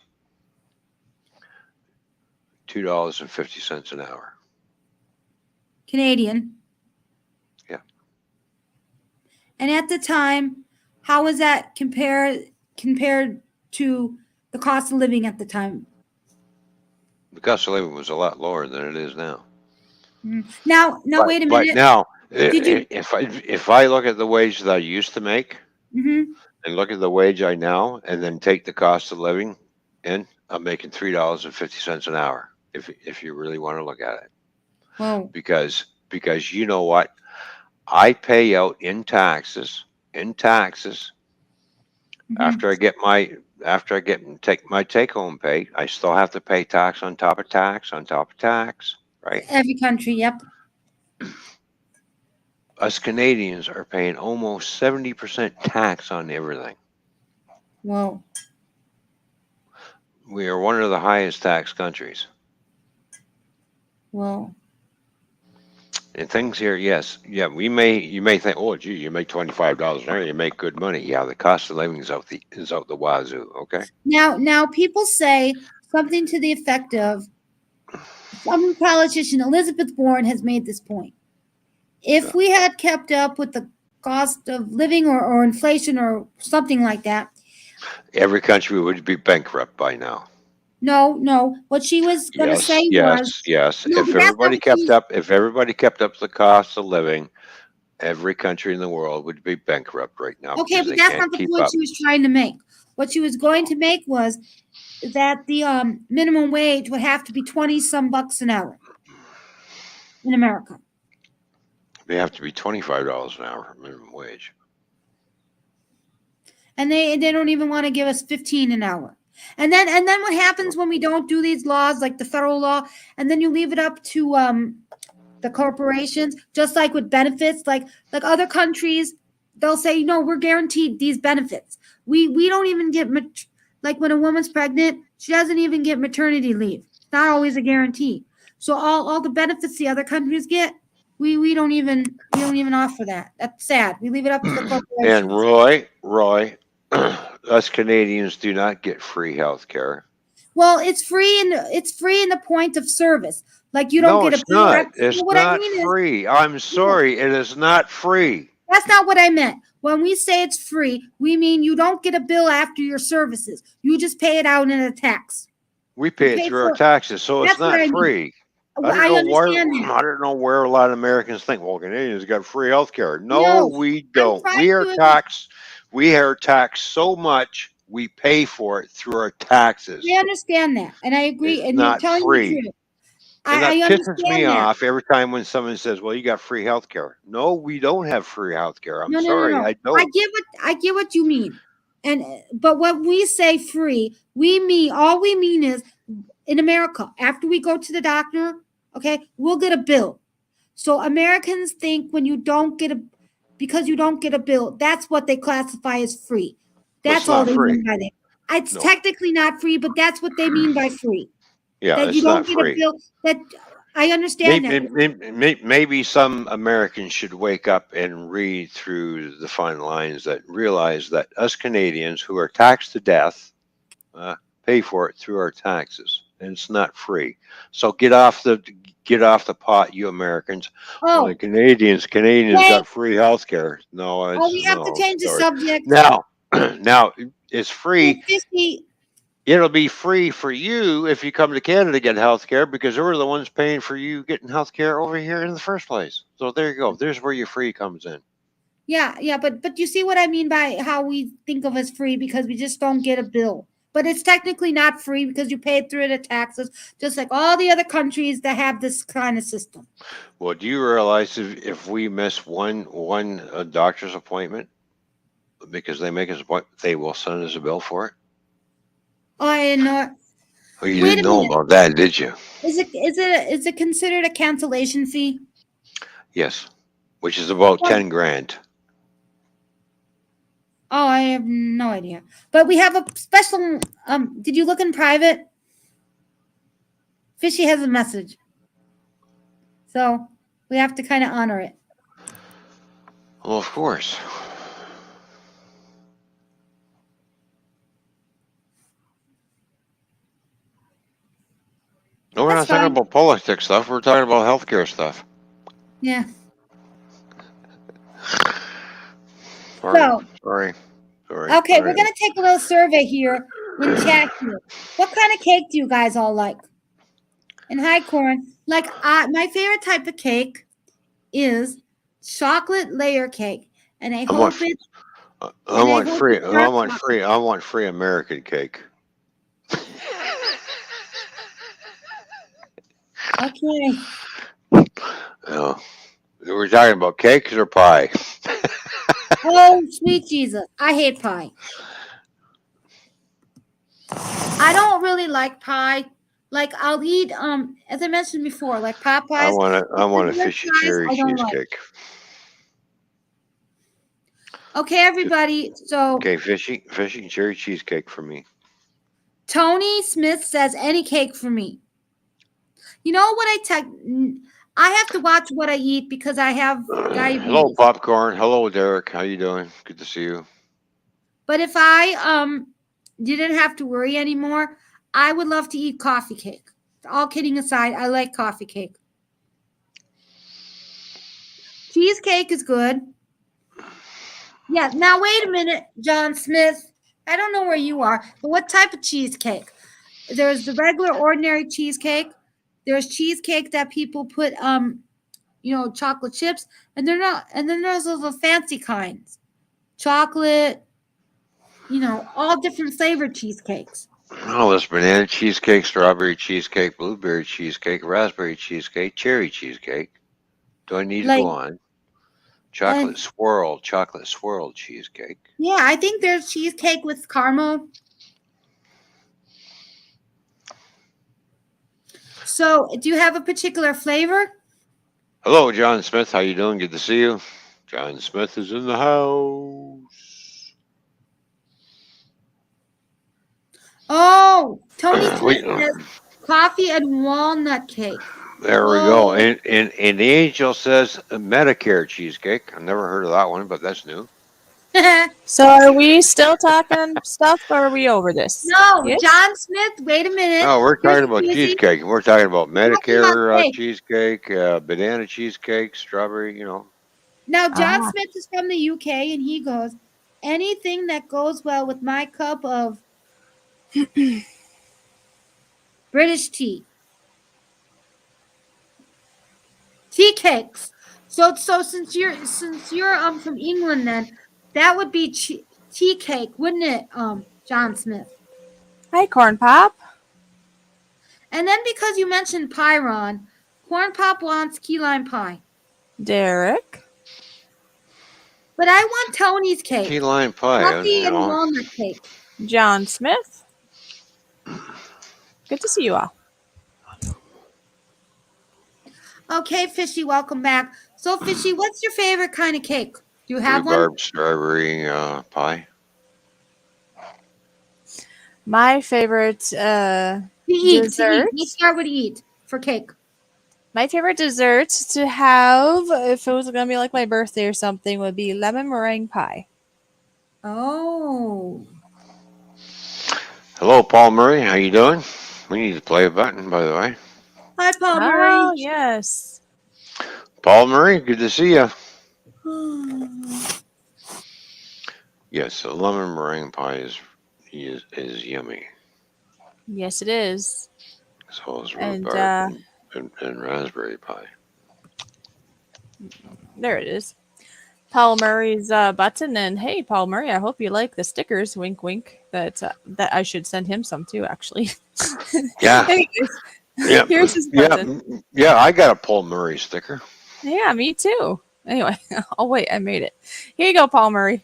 $2.50 an hour. Canadian. Yeah. And at the time, how was that compared to the cost of living at the time? The cost of living was a lot lower than it is now. Now, wait a minute. But now, if I look at the wage that I used to make, and look at the wage I now, and then take the cost of living in, I'm making $3.50 an hour. If you really want to look at it. Wow. Because you know what, I pay out in taxes. After I take my take home pay, I still have to pay tax on top of tax on top of tax, right? Every country, yep. Us Canadians are paying almost 70% tax on everything. Whoa. We are one of the highest tax countries. Whoa. And things here, you may think, oh gee, you make $25 an hour, you make good money. Yeah, the cost of living is out the wazoo. Okay. Now people say something to the effect of, some politician, Elizabeth Warren, has made this point. If we had kept up with the cost of living or inflation or something like that, every country would be bankrupt by now. No. What she was going to say was yes. If everybody kept up the cost of living, every country in the world would be bankrupt right now. Okay, but that's not the point she was trying to make. What she was going to make was that the minimum wage would have to be 20 some bucks an hour in America. They have to be $25 an hour minimum wage. and they don't even want to give us 15 an hour. And then what happens when we don't do these laws, like the federal law, and then you leave it up to the corporations, just like with benefits, like other countries, they'll say, no, we're guaranteed these benefits. We don't even get like when a woman's pregnant, she doesn't even get maternity leave. It's not always a guarantee. So all the benefits the other countries get, we don't even offer that. That's sad. We leave it up to the corporations. And Roy, us Canadians do not get free health care. Well, it's free in the point of service. Like you don't No, get a it's bill. not. It's What not I mean free. I'm sorry, it is not free. that's not what I meant. When we say it's free, we mean you don't get a bill after your services. You just pay it out in a tax. We pay it through our taxes, so it's That's what not I mean. free. Well, I don't know understand that. I don't know where a lot of Americans think, well, Canadians got free health care. No, No, we I'm don't. trying We are to- taxed. We are taxed so much we pay for it through our taxes. I understand that, and I agree. It's And not you're telling free. the truth. And that I pisses understand me that. off every time when someone says, well, you got free health care. No, we don't have free health care. I'm No. sorry, I don't. I get what you mean, but when we say free, we mean is in America, after we go to the doctor, okay, we'll get a bill. So Americans think when you don't get because you don't get a bill, that's what they classify as free. That's all they mean by that. It's technically not free, but that's what they mean by free. Yeah, that it's you don't not get free. a bill. That I understand that. Maybe some Americans should wake up and read through the fine lines that realize that us Canadians who are taxed to death pay for it through our taxes, and it's not free. So get off the pot, you Americans. Oh, well, the Canadians got free health care. No, it's we have to change the sorry. subject. Now it's free. Fishy, It'll be free for you if you come to Canada to get health care because we're the ones paying for you getting health care over here in the first place. So there you go. There's where your free comes in. Yeah, but you see what I mean by how we think of as free because we just don't get a bill. But it's technically not free because you pay through the taxes, just like all the other countries that have this kind of system. Well, do you realize if we miss one doctor's appointment because they make us appointment, they will send us a bill for it? Oh, I know. Well, you didn't know about that, did you? Is it considered a cancellation fee? Yes, which is about 10 grand. Oh, I have no idea. But we have a special. Did you look in private? Fishy has a message, so we have to kind of honor it. Well, of course. No, we're not talking about politics stuff. We're talking about healthcare stuff. Yeah. Sorry. Okay, we're gonna take a little survey here in chat here. What kind of cake do you guys all like? And hi, Corin. Like, my favorite type of cake is chocolate layer cake, and I want free American cake. Okay. Oh, we're talking about cakes or pie. Oh, sweet Jesus. I hate pie. I don't really like pie. Like I'll eat as I mentioned before, like pot pies. I want a fishy cherry cheesecake. Okay, everybody. So okay, fishy cherry cheesecake for me. Tony Smith says any cake for me. You know what I have to watch what I eat because I have diabetes. Hello, Popcorn. Hello, Derek. How you doing? Good to see you. But if I didn't have to worry anymore, I would love to eat coffee cake. All kidding aside, I like coffee cake. Cheesecake is good. Yeah. Now wait a minute, John Smith. I don't know where you are, but what type of cheesecake? There's the regular ordinary cheesecake. There's cheesecake that people put chocolate chips, and they're not. And then there's those fancy kinds, chocolate. All different flavored cheesecakes. Oh, there's banana cheesecake, strawberry cheesecake, blueberry cheesecake, raspberry cheesecake, cherry cheesecake. Do I need to go on? chocolate swirl cheesecake. Yeah, I think there's cheesecake with caramel. So, do you have a particular flavor? Hello, John Smith. How you doing? Good to see you. John Smith is in the house. Oh, Tony Wait, Smith says coffee and walnut cake. there we go. Oh, And the angel says Medicare cheesecake. I've never heard of that one, but that's new. So are we still talking stuff or are we over this? no, Yes? John Smith. Wait a minute. No, we're Here's talking about Susie. cheesecake. We're talking about Medicare cake. cheesecake, banana cheesecake, strawberry. Now, John Ah. Smith is from the UK, and he goes, anything that goes well with my cup of British tea. Tea cakes. So since you're from England, then that would be tea cake, wouldn't it, John Smith? Hi, Corn Pop. And then because you mentioned pie, Ron, Corn Pop wants key lime pie. Derek. But I want Tony's cake. Key lime pie. Coffee and walnut cake. John Smith. Good to see you all. Okay, Fishy, welcome back. So, Fishy, what's your favorite kind of cake? Do you have Rhubarb strawberry pie. My favorite dessert. Let's start with eat for cake. My favorite dessert to have, if it was going to be like my birthday or something, would be lemon meringue pie. Oh. Hello, Paul Murray. How you doing? We need to play a button, by the way. Hi, Paul Murray. Oh, yes. Paul Murray, good to see you. Yes, a lemon meringue pie is yummy. Yes, it is. So is rhubarb and raspberry pie. There it is. Paul Murray's button, and hey, Paul Murray, I hope you like the stickers. Wink, wink. That I should send him some too, actually. Yeah. Anyways, Yeah. here's his button. Yeah, I got a Paul Murray sticker. Yeah, me too. Anyway, oh wait, I made it. Here you go, Paul Murray.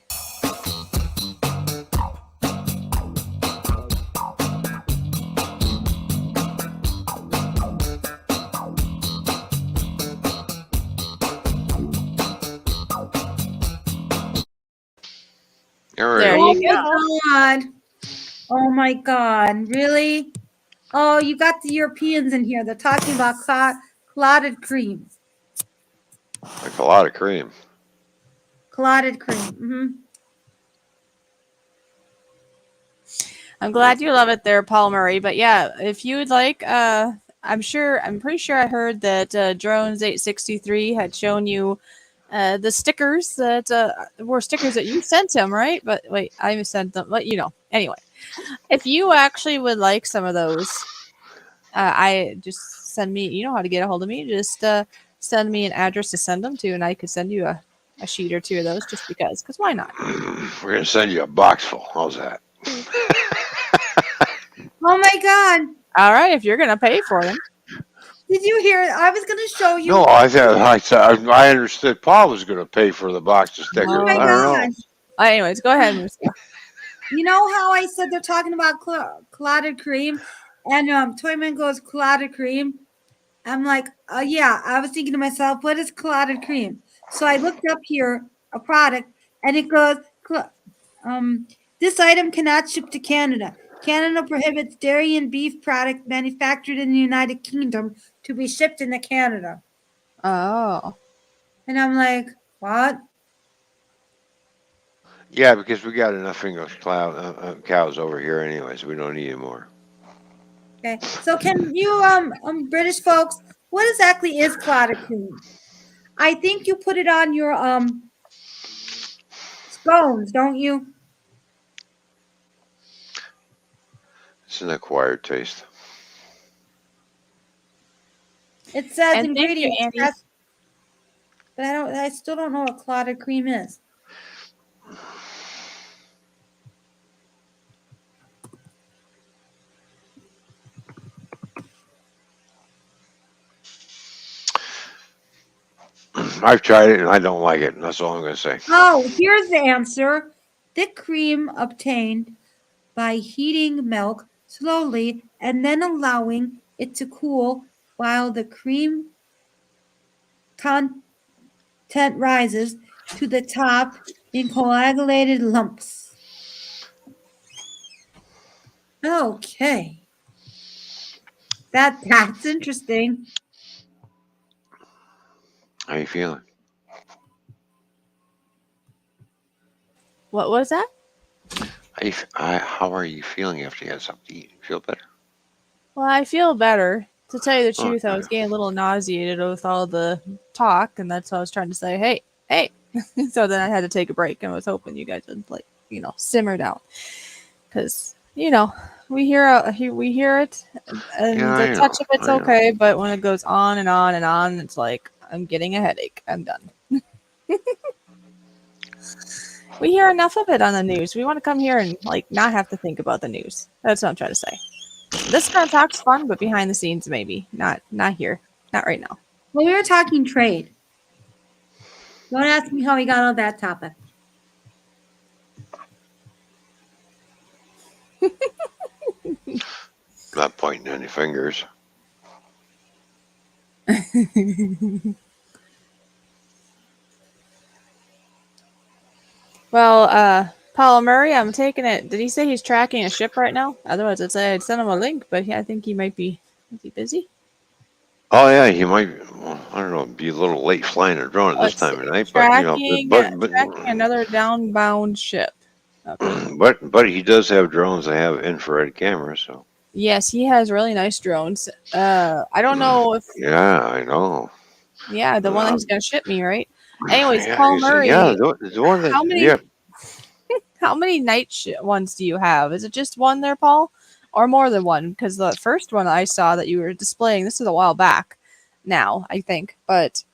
There you go. God. Oh my God. Really? Oh, you got the Europeans in here. They're talking about clotted cream. Like a lot of cream. Clotted cream. Mm-hmm. I'm glad you love it there, Paul Murray. But yeah, if you would like, I'm pretty sure I heard that Drones 863 had shown you the stickers that were stickers that you sent him, right? But wait, I sent them. But anyway, if you actually would like some of those, I just send me. You know how to get a hold of me. Just send me an address to send them to, and I could send you a sheet or two of those, just because why not? We're gonna send you a box full. How's that? Oh my God. All right, if you're gonna pay for them. Did you hear it? I was going to show you. No, I understood Paul was going to pay for the box of stickers. Oh my I don't know. Anyways, go ahead, Muska. You know how I said they're talking about clotted cream, and Toyman goes clotted cream. I'm like, yeah. I was thinking to myself, what is clotted cream? So I looked up here a product, and it goes, this item cannot ship to Canada. Canada prohibits dairy and beef product manufactured in the United Kingdom to be shipped into Canada. Oh. And I'm like, what? Yeah, because we got enough English cows over here anyways. We don't need any more. Okay. So can you, British folks, what exactly is clotted cream? I think you put it on your scones, don't you? It's an acquired taste. It says And ingredients, thank you, Annie. but I still don't know what clotted cream is. I've tried it and I don't like it. That's all I'm going to say. Oh, here's the answer. Thick cream obtained by heating milk slowly and then allowing it to cool while the cream content rises to the top in coagulated lumps. Okay. That's interesting. How you feeling? What was that? How are you feeling after you had something to eat? You feel better? Well, I feel better. To tell you the Oh, truth, I was getting a little nauseated with all the talk, and that's why I was trying to say, hey, hey. So then I had to take a break, and I was hoping you guys would, like, simmer down. Because, we hear it, yeah, and a I touch know. of it's I know. okay, but when it goes on and on and on, it's like, I'm getting a headache. I'm done. We hear enough of it on the news. We want to come here and, like, not have to think about the news. That's what I'm trying to say. This kind of talk's fun, but behind the scenes, maybe not here, not right now. Well, we were talking trade. Don't ask me how we got on that topic. Not pointing any fingers. Well, Paul Murray, I'm taking it. Did he say he's tracking a ship right now? Otherwise, I'd say I'd send him a link, but I think he might be. Is he busy? Oh yeah, he might. Well, I don't know. Be a little late flying a drone at this Let's time see. of night, but Tracking another downbound ship. Okay. but he does have drones that have infrared cameras. So Yes, he has really nice drones. I don't know if. yeah, I know. Yeah, the one that he's gonna ship me, right? Anyways, Yeah, Paul Murray. the one that How many? yeah. How many night ones do you have? Is it just one there, Paul, or more than one? Because the first one I saw that you were displaying, this is a while back, now I think, but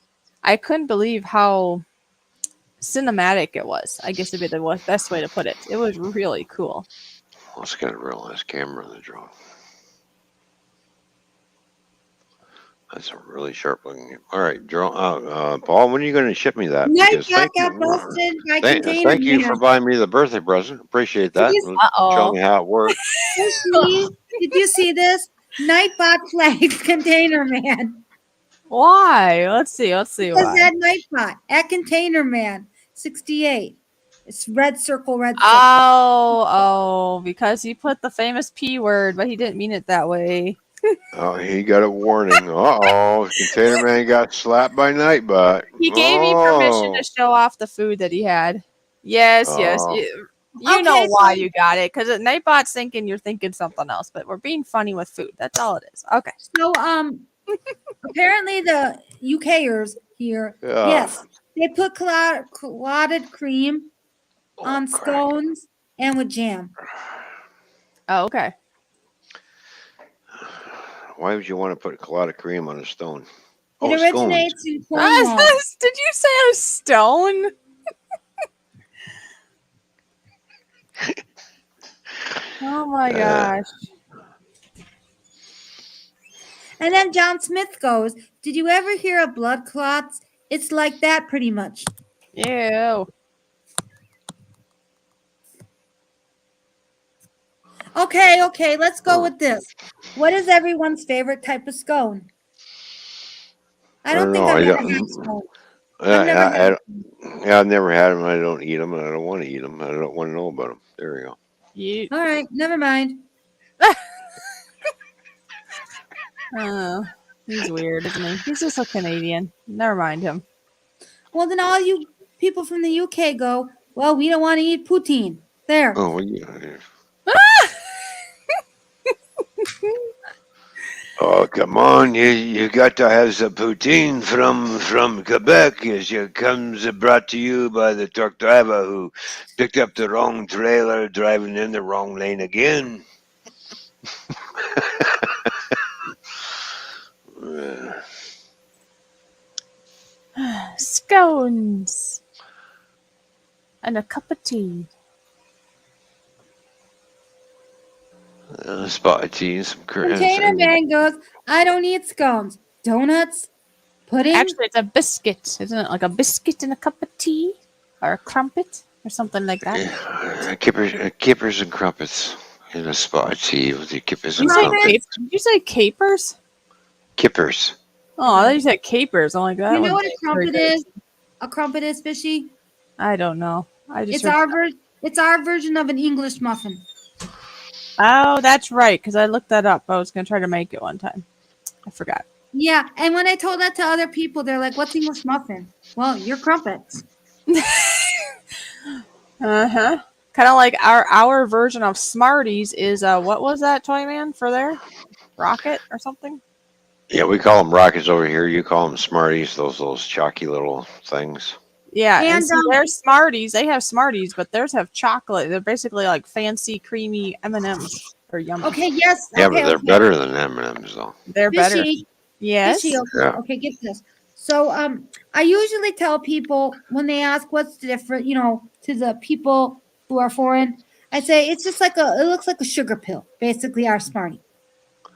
I couldn't believe how cinematic it was. I guess would be the best way to put it. It was really cool. Let's get a real nice camera in the drone. That's a really sharp looking. All right, drone. Paul, when are you going to ship me that? Because Nightbot got busted by container thank you man. for buying me the birthday present. Appreciate that. Show me how it works. Fishy, did you see this? Nightbot flags container man. Why? Let's see Because why. that Nightbot at container man 68. It's red circle, red circle. Oh, because he put the famous P word, but he didn't mean it that way. Oh, he got a warning. Container man got slapped by Nightbot. He gave me permission to show off the food that he had. Yes. You know why you got it, because at Nightbot's thinking you're thinking something else, but we're being funny with food. That's all it is. Okay. So apparently the UKers here, yes, they put clotted cream on scones and with jam. Oh, okay. Why would you want to put a lot of cream on a stone? It originates in Cornwall. Did you say a stone? Oh my gosh. And then John Smith goes, did you ever hear of blood clots? It's like that pretty much. Ew. Okay, let's go with this. What is everyone's favorite type of scone? I don't think I've ever had scone. I've never had them. I don't eat them, and I don't want to eat them. I don't want to know about them. There we go. All right, never mind. He's weird, isn't he? He's just a Canadian. Never mind him. Well, then all you people from the UK go, well, we don't want to eat poutine. There. Oh, well, yeah. Oh, come on. You got to have the poutine from Quebec. It comes brought to you by the truck driver who picked up the wrong trailer driving in the wrong lane again. Scones. And a cup of tea. Spot of tea, some Container man goes, I don't eat scones. Donuts? Pudding? Actually, it's a biscuit. Isn't it like a biscuit in a cup of tea? Or a crumpet? Or something like that? Yeah, kippers and crumpets in a spot of tea with the kippers and Crumpets? crumpets. Did you say capers? Kippers. Oh, I thought you said capers. I'm like, that You know one what a tastes very crumpet good. is? A crumpet is, Fishy? I don't know. I just It's heard- our version of an English muffin. Oh, that's right. Because I looked that up. I was going to try to make it one time. I forgot. Yeah, and when I told that to other people, they're like, "What's English muffin?" Well, you're crumpets. Uh-huh. Kind of like our version of Smarties is, what was that, Toyman, for there? Rocket or something? Yeah, we call them rockets over here. You call them Smarties. Those chalky little things. Yeah, and And, see, their Smarties, they have Smarties, but theirs have chocolate. They're basically like fancy, creamy M&Ms. They're yummy. Okay, yes. Yeah, Okay, but they're okay. better than M&Ms though. They're better. Fishy, Yes. Fishy, okay, Yeah. okay, get this. So, I usually tell people when they ask what's the different, to the people who are foreign, I say it's just it looks like a sugar pill, basically our Smartie.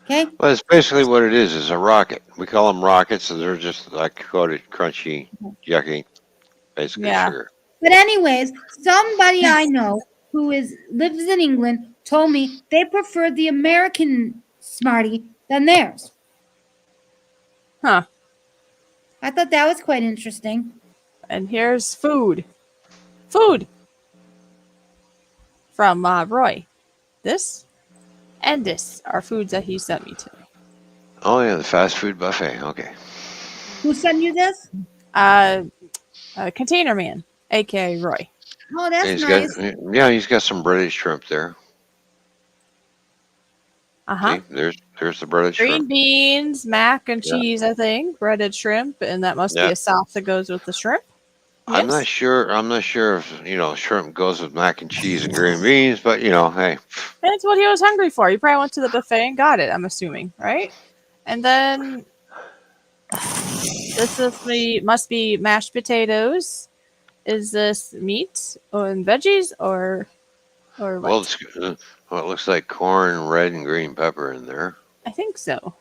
Okay? Well, it's basically what it is a rocket. We call them rockets, and they're just like coated, crunchy, yucky, basically Yeah. sugar. But anyways, somebody I know who lives in England told me they prefer the American Smartie than theirs. Huh. I thought that was quite interesting. And here's food. Food. From Roy. This and this are foods that he sent me today. Oh yeah, the fast food buffet. Okay. Who sent you this? Container Man, aka Roy. Oh, that's He's nice. got he's got some breaded shrimp there. Uh-huh. See, there's the breaded Green shrimp. beans, mac and Yeah. cheese, I think. Breaded shrimp, and that must be Yeah. a sauce that goes with the shrimp. I'm Yes. not sure. I'm not sure if shrimp goes with mac and cheese and green beans, but hey, That's what he was hungry for. He probably went to the buffet and got it, I'm assuming, right? And then this must be mashed potatoes. Is this meat and veggies or what? well, it looks like corn, red, and green pepper in there. I think so.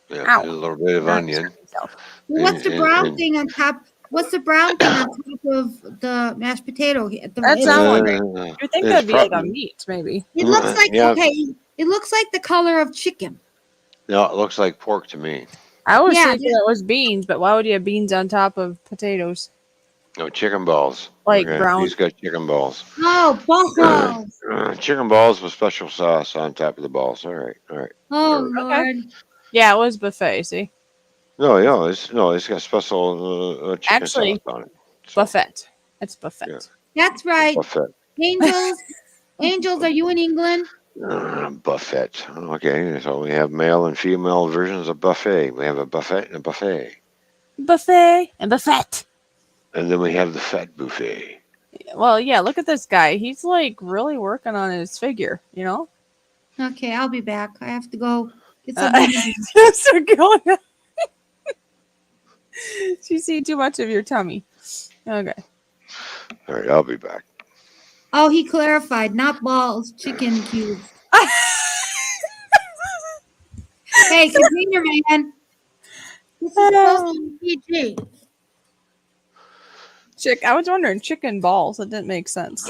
Yeah, Ow. a little bit of Not onion. sure myself. What's the and- brown and- thing on top? What's the brown thing on top of the mashed potato? That's what I'm wondering. Uh, You think it's that'd be like a probably- meat, maybe? It looks like yeah. It looks like the color of chicken. No, it looks like pork to me. I was Yeah, thinking it was beans, but why would you have beans on top of potatoes? No, chicken balls. Like Okay, brown. He's got chicken balls. Oh, balls! Chicken balls with special sauce on top of the balls. All right. Oh whatever. Lord! Yeah, it was buffet. See, It's got special chicken Actually, sauce on it. So, buffet. It's buffet. Yeah. That's right. Buffet. Angels, are you in England? Buffet. Okay, so we have male and female versions of buffet. We have a buffet and a buffet. Buffet and buffet. And then we have the fat buffet. Well, yeah. Look at this guy. He's like really working on his figure. You know. Okay, I'll be back. I have to go get Uh, something. Just going on. You see too much of your tummy. Okay. All right, I'll be back. Oh, he clarified, not balls, chicken cubes. Hey, container man. This is supposed to be PG. I was wondering chicken balls. It didn't make sense.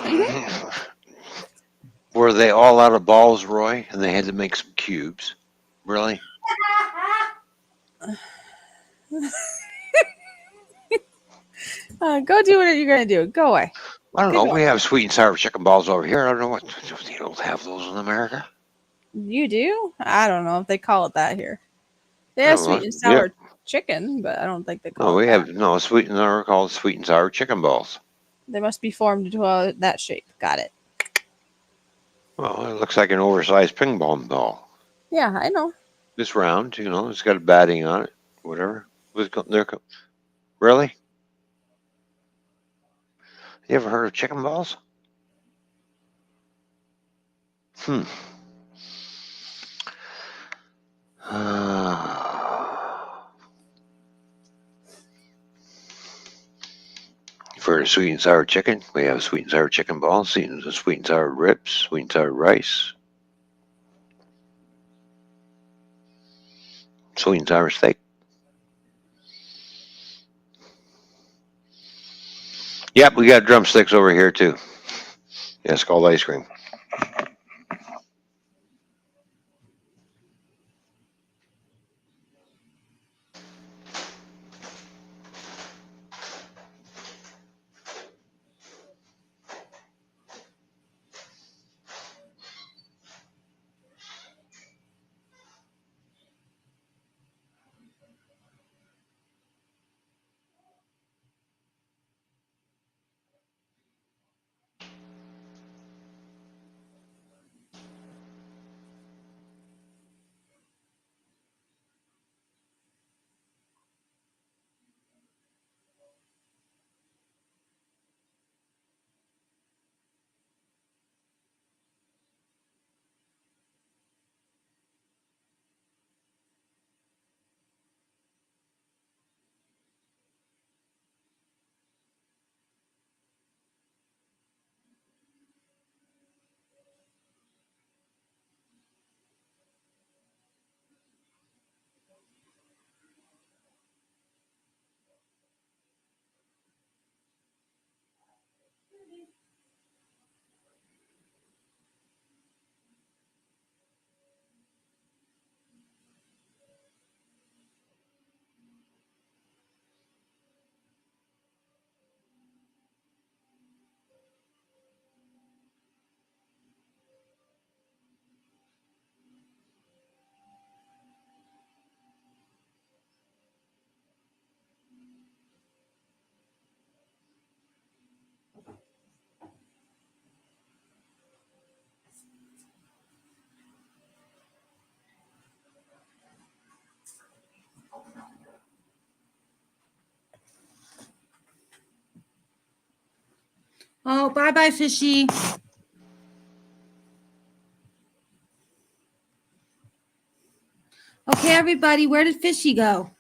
Were they all out of balls, Roy, and they had to make some cubes? Really? Go do what you're gonna do. Go away. I don't Good know. We have sweet and sour chicken balls over here. I don't know what they don't have those in America. You do? I don't know if they call it that here. They have Oh, sweet and yeah. sour chicken, but I don't think they call No, it we that. have sweet and sour called sweet and sour chicken balls. They must be formed into that shape. Got it. Well, it looks like an oversized ping pong ball. Yeah, I know. It's round, it's got a batting on it, whatever. Really? You ever heard of chicken balls? You've heard of sweet and sour chicken? We have sweet and sour chicken balls, sweet and sour ribs, sweet and sour rice, sweet and sour steak. Yep, we got drumsticks over here too. Yeah, it's called ice cream. Oh, bye-bye, Fishy. Okay, everybody, where did Fishy go?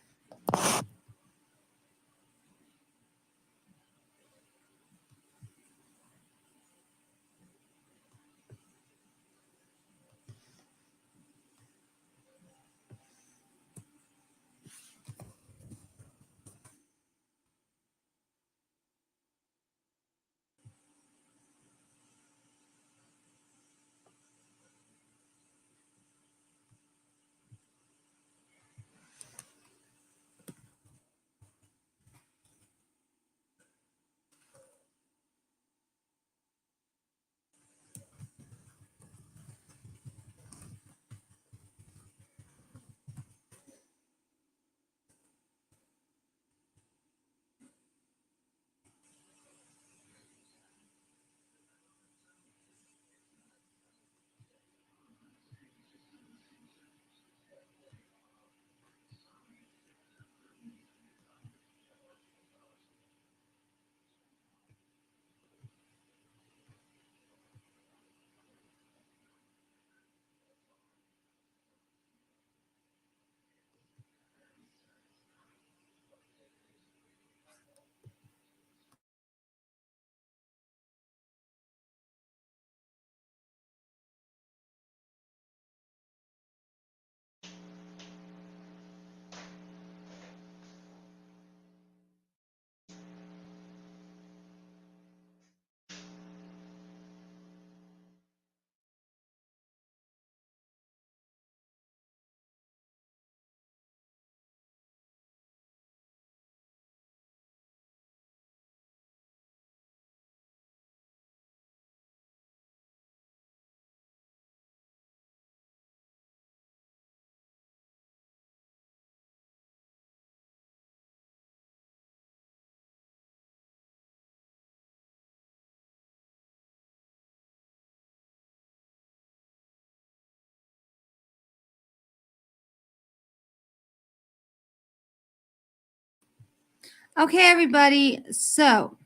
Okay, everybody. So,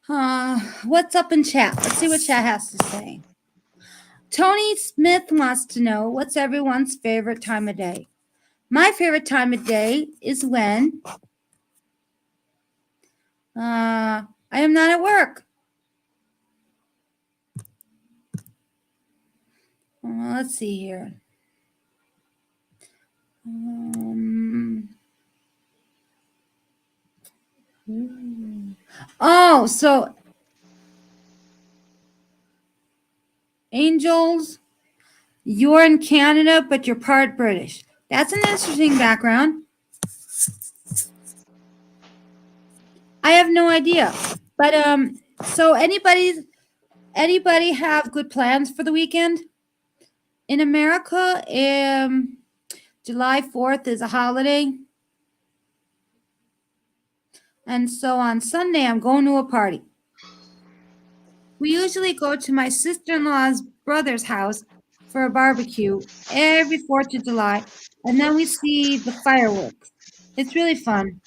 what's up in chat? Let's see what chat has to say. Tony Smith wants to know what's everyone's favorite time of day. My favorite time of day is when I am not at work. Let's see here. Oh, so Angels, you're in Canada, but you're part British. That's an interesting background. I have no idea. But so anybody have good plans for the weekend? In America, July 4th is a holiday. And so on Sunday I'm going to a party. We usually go to my sister-in-law's brother's house for a barbecue every 4th of July, and then we see the fireworks. It's really fun.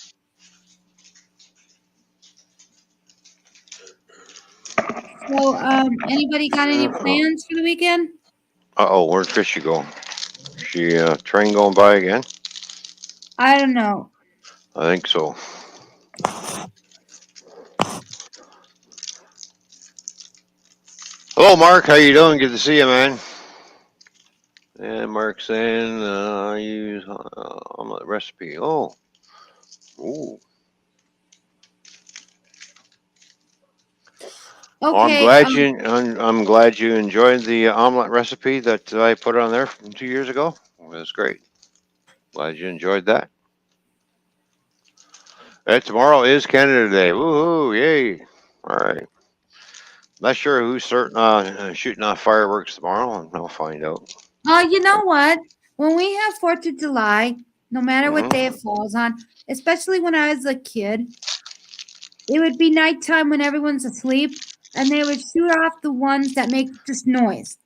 So, anybody got any Uh plans for the weekend? oh, where'd Fishy go? She train going by again? I don't know. I think so. Hello, Mark. How you doing? Good to see you, man. And Mark saying I use omelet recipe. Oh, ooh. Well, Okay, I'm glad you enjoyed the omelet recipe that I put on there from 2 years ago. It was great. Glad you enjoyed that. And tomorrow is Canada Day. Woohoo! Yay! All right. Not sure who's shooting off fireworks tomorrow. I'll find out. you know what? When we have 4th of July, no matter what day Hmm. it falls on, especially when I was a kid, it would be nighttime when everyone's asleep, and they would shoot off the ones that make just noise,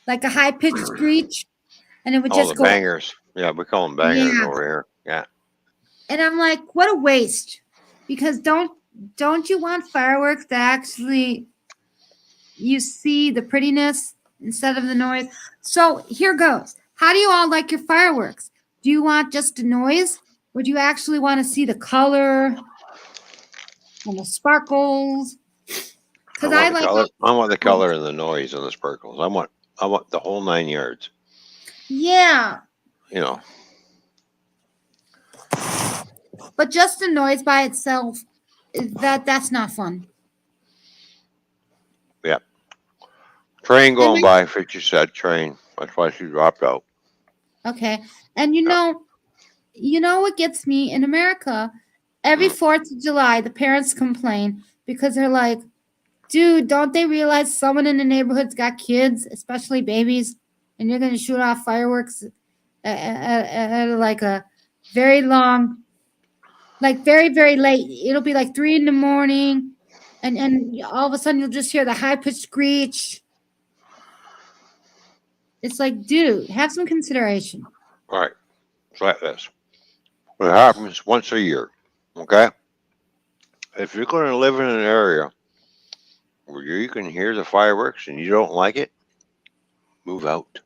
like a high pitched screech, and it would Oh, just the go, bangers. Yeah, we call them bangers yeah. over here. Yeah. And I'm like, what a waste. Because don't you want fireworks to actually you see the prettiness instead of the noise? So here goes. How do you all like your fireworks? Do you want just the noise? Or do you actually want to see the color and the sparkles? I Because I want the like color. I want the all. color and the noise and the sparkles. I want the whole 9 yards. Yeah, You know. but just the noise by itself, that's not fun. Yeah. Train And going by. Fisher said train. That's why she dropped out. okay, and Yeah. you know what gets me in America? Every Mm. 4th of July, the parents complain because they're like, dude, don't they realize someone in the neighborhood's got kids, especially babies, and you're going to shoot off fireworks at like a very long, like very, very late. It'll be like 3 in the morning, and all of a sudden you'll just hear the high pitched screech. It's like, dude, have some consideration. All right. It's like this. It happens once a year. Okay. If you're going to live in an area where you can hear the fireworks and you don't like it, move out.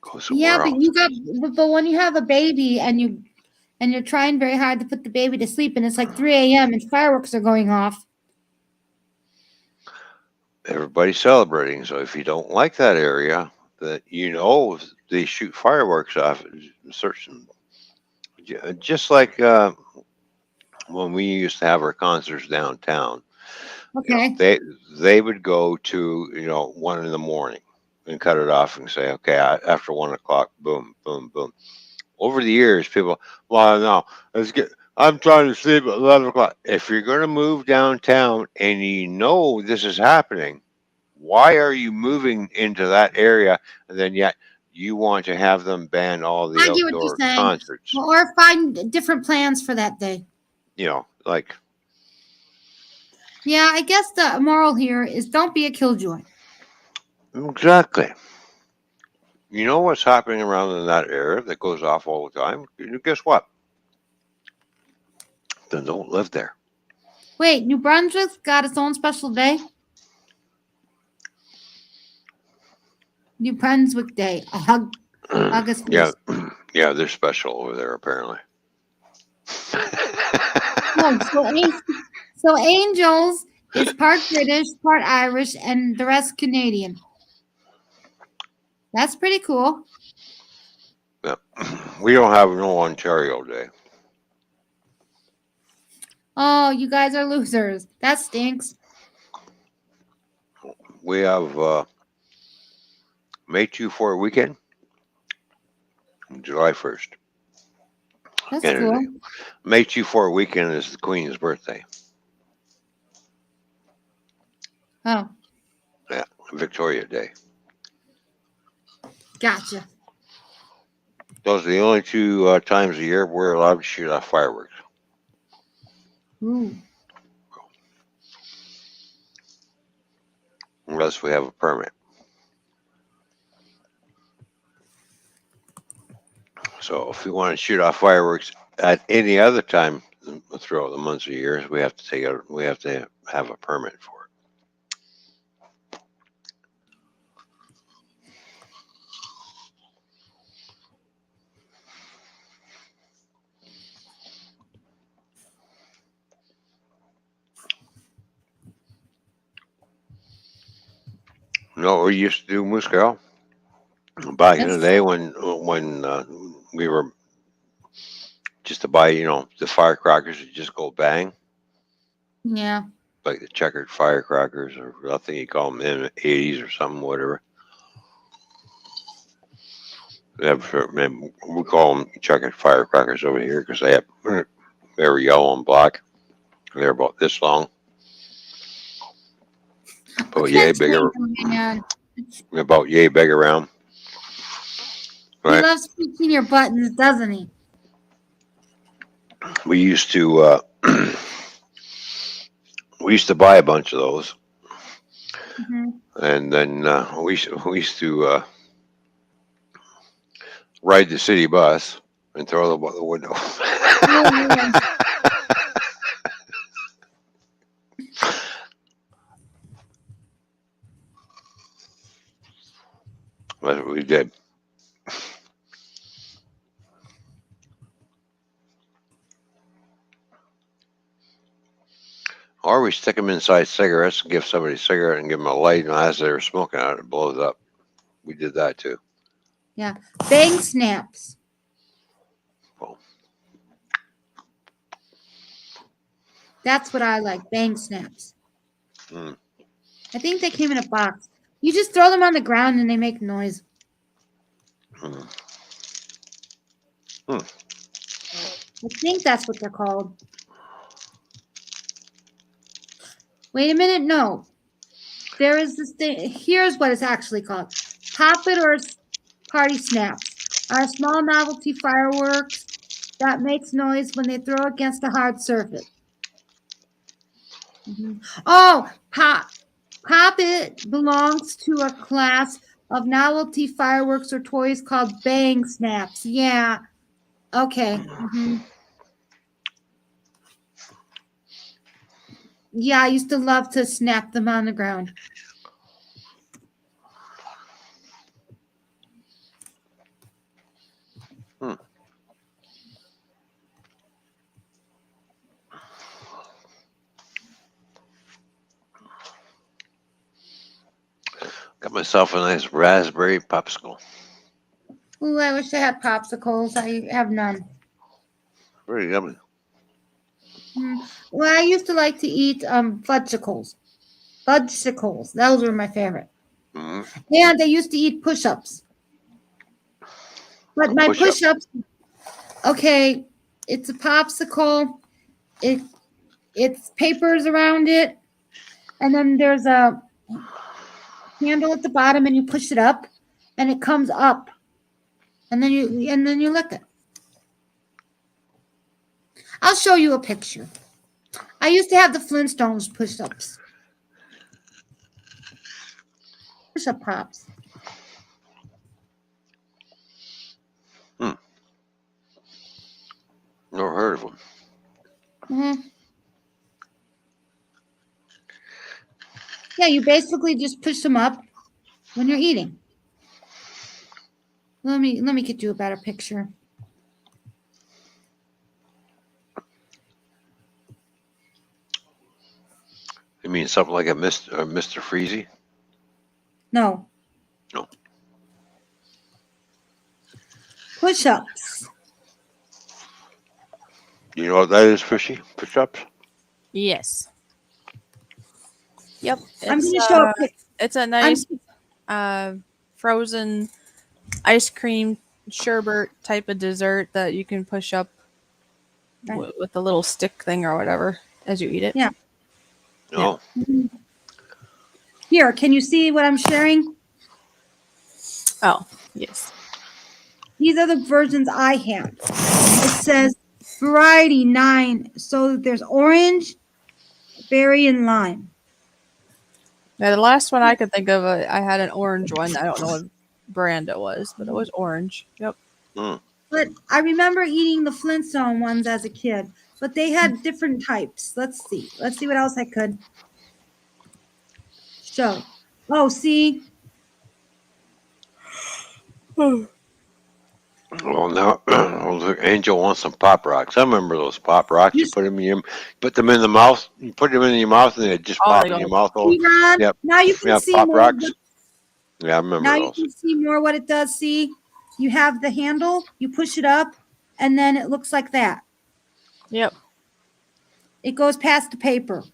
Go Yeah, somewhere else. but when you have a baby and you're trying very hard to put the baby to sleep, and it's like 3 a.m. and fireworks are going off. Everybody's celebrating. So if you don't like that area, that they shoot fireworks off. Certain, just like when we used to have our concerts downtown. Okay. They would go to 1 in the morning and cut it off and say, okay, after 1 o'clock, boom, boom, boom. Over the years, people, well, no, let's get. I'm trying to sleep at 11 o'clock. If you're going to move downtown and you know this is happening, why are you moving into that area and then yet you want to have them ban all the I get what you're outdoor saying. concerts? Or find different plans for that day. Like Yeah, I guess the moral here is don't be a killjoy. exactly. You know what's happening around in that area that goes off all the time? Guess what? Then don't live there. Wait, New Brunswick's got its own special day? New Brunswick Day, August Yeah, 1st. yeah, they're special over there apparently. No, so Angels is part British, part Irish, and the rest Canadian. That's pretty cool. Yeah. We don't have no Ontario Day. Oh, you guys are losers. That stinks. We have May 4 weekend, July 1st. That's And cool. May 4 weekend is the Queen's birthday. Oh, Yeah, Victoria Day. gotcha. Those are the only two times a year we're allowed to shoot off fireworks, Ooh. unless we have a permit. So if we want to shoot off fireworks at any other time throughout the months of years, we have to have a permit for it. No, we used to do Moose Girl back in the That's day when we were just to buy, the firecrackers that just go bang, yeah. like the checkered firecrackers, or I think you call them in the 80s or something, whatever. We call them checkered firecrackers over here because they were yellow and black. They're about this long, about What yay can't big, man? about yay big around. He Right? loves tweaking your buttons, doesn't he? We used to we used to buy a bunch of those, Mm-hmm. and then we used to ride the city bus and throw them out the window. That's what we did. Or we stick them inside cigarettes and give somebody a cigarette and give them a light, and as they're smoking on it, it blows up. We did that too. Yeah. Bang snaps. Well, That's what I like. Bang snaps. mm, I think they came in a box. You just throw them on the ground and they make noise. mm. I think that's what they're called. Wait a minute. No. There is this thing. Here's what it's actually called. Pop it or party snaps are small novelty fireworks that makes noise when they throw against a hard surface. Oh, pop it belongs to a class of novelty fireworks or toys called bang snaps. Yeah. Okay. Yeah, I used to love to snap them on the ground. Got myself a nice raspberry popsicle. Ooh, I wish I had popsicles. I have none. Very yummy. Well, I used to like to eat fudgesicles. Fudgesicles. Those were my favorite. Mm-hmm. And I used to eat push-ups. But my push-ups, okay, it's a popsicle. It's papers around it, and then there's a handle at the bottom, and you push it up, and it comes up, and then you lick it. I'll show you a picture. I used to have the Flintstones push-ups. Push-up pops. Never heard of them. Yeah, you basically just push them up when you're eating. Let me get you a better picture. You mean something like a Mr. Freezy? No. No. Push-ups. You know what that is, Fishy? Push-ups? Yes. Yep. I'm going to show a pic. It's a nice frozen ice cream sherbet type of dessert that you can push up with the little stick thing or whatever as you eat it. Yeah. Oh. Here, can you see what I'm sharing? Oh, yes. These are the versions I had. It says variety 9. So there's orange, berry, and lime. Yeah, the last one I could think of, I had an orange one. I don't know what brand it was, but it was orange. Yep. But I remember eating the Flintstone ones as a kid, but they had different types. Let's see. Let's see what else I could show. Oh, see? Well, now Angel wants some Pop Rocks. I remember those Pop Rocks. You put them in the mouth. You put them in your mouth, and they just pop in your mouth. Yep. Now you can see Pop more. Rocks. Yeah, I remember now those. You can see more what it does. See, you have the handle. You push it up, and then it looks like that. Yep. It goes past the paper.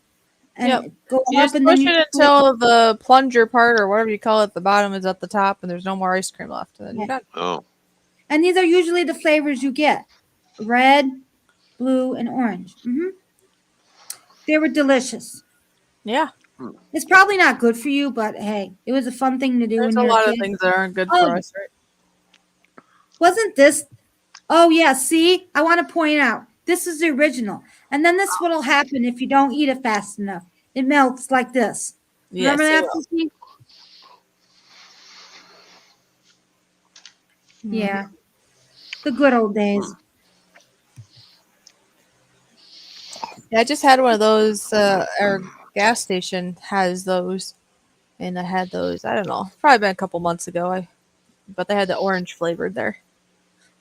And it goes you up just and push then it until the plunger part or whatever you call it, the bottom is at the top, and there's no more ice cream left. And then you're done. Oh. And these are usually the flavors you get: red, blue, and orange. They were delicious. Yeah. It's probably not good for you, but hey, it was a fun thing to do. There's when a you're lot a of kid. things that aren't good for us, right? Wasn't this? Oh yeah. See, I want to point out this is the original, and then this what'll happen if you don't eat it fast enough. It melts like this. Yes, Remember that? Fishy? Yeah, the good old days. Yeah, I just had one of those. Our gas station has those, and I had those. I don't know, probably been a couple months ago. But they had the orange flavored there.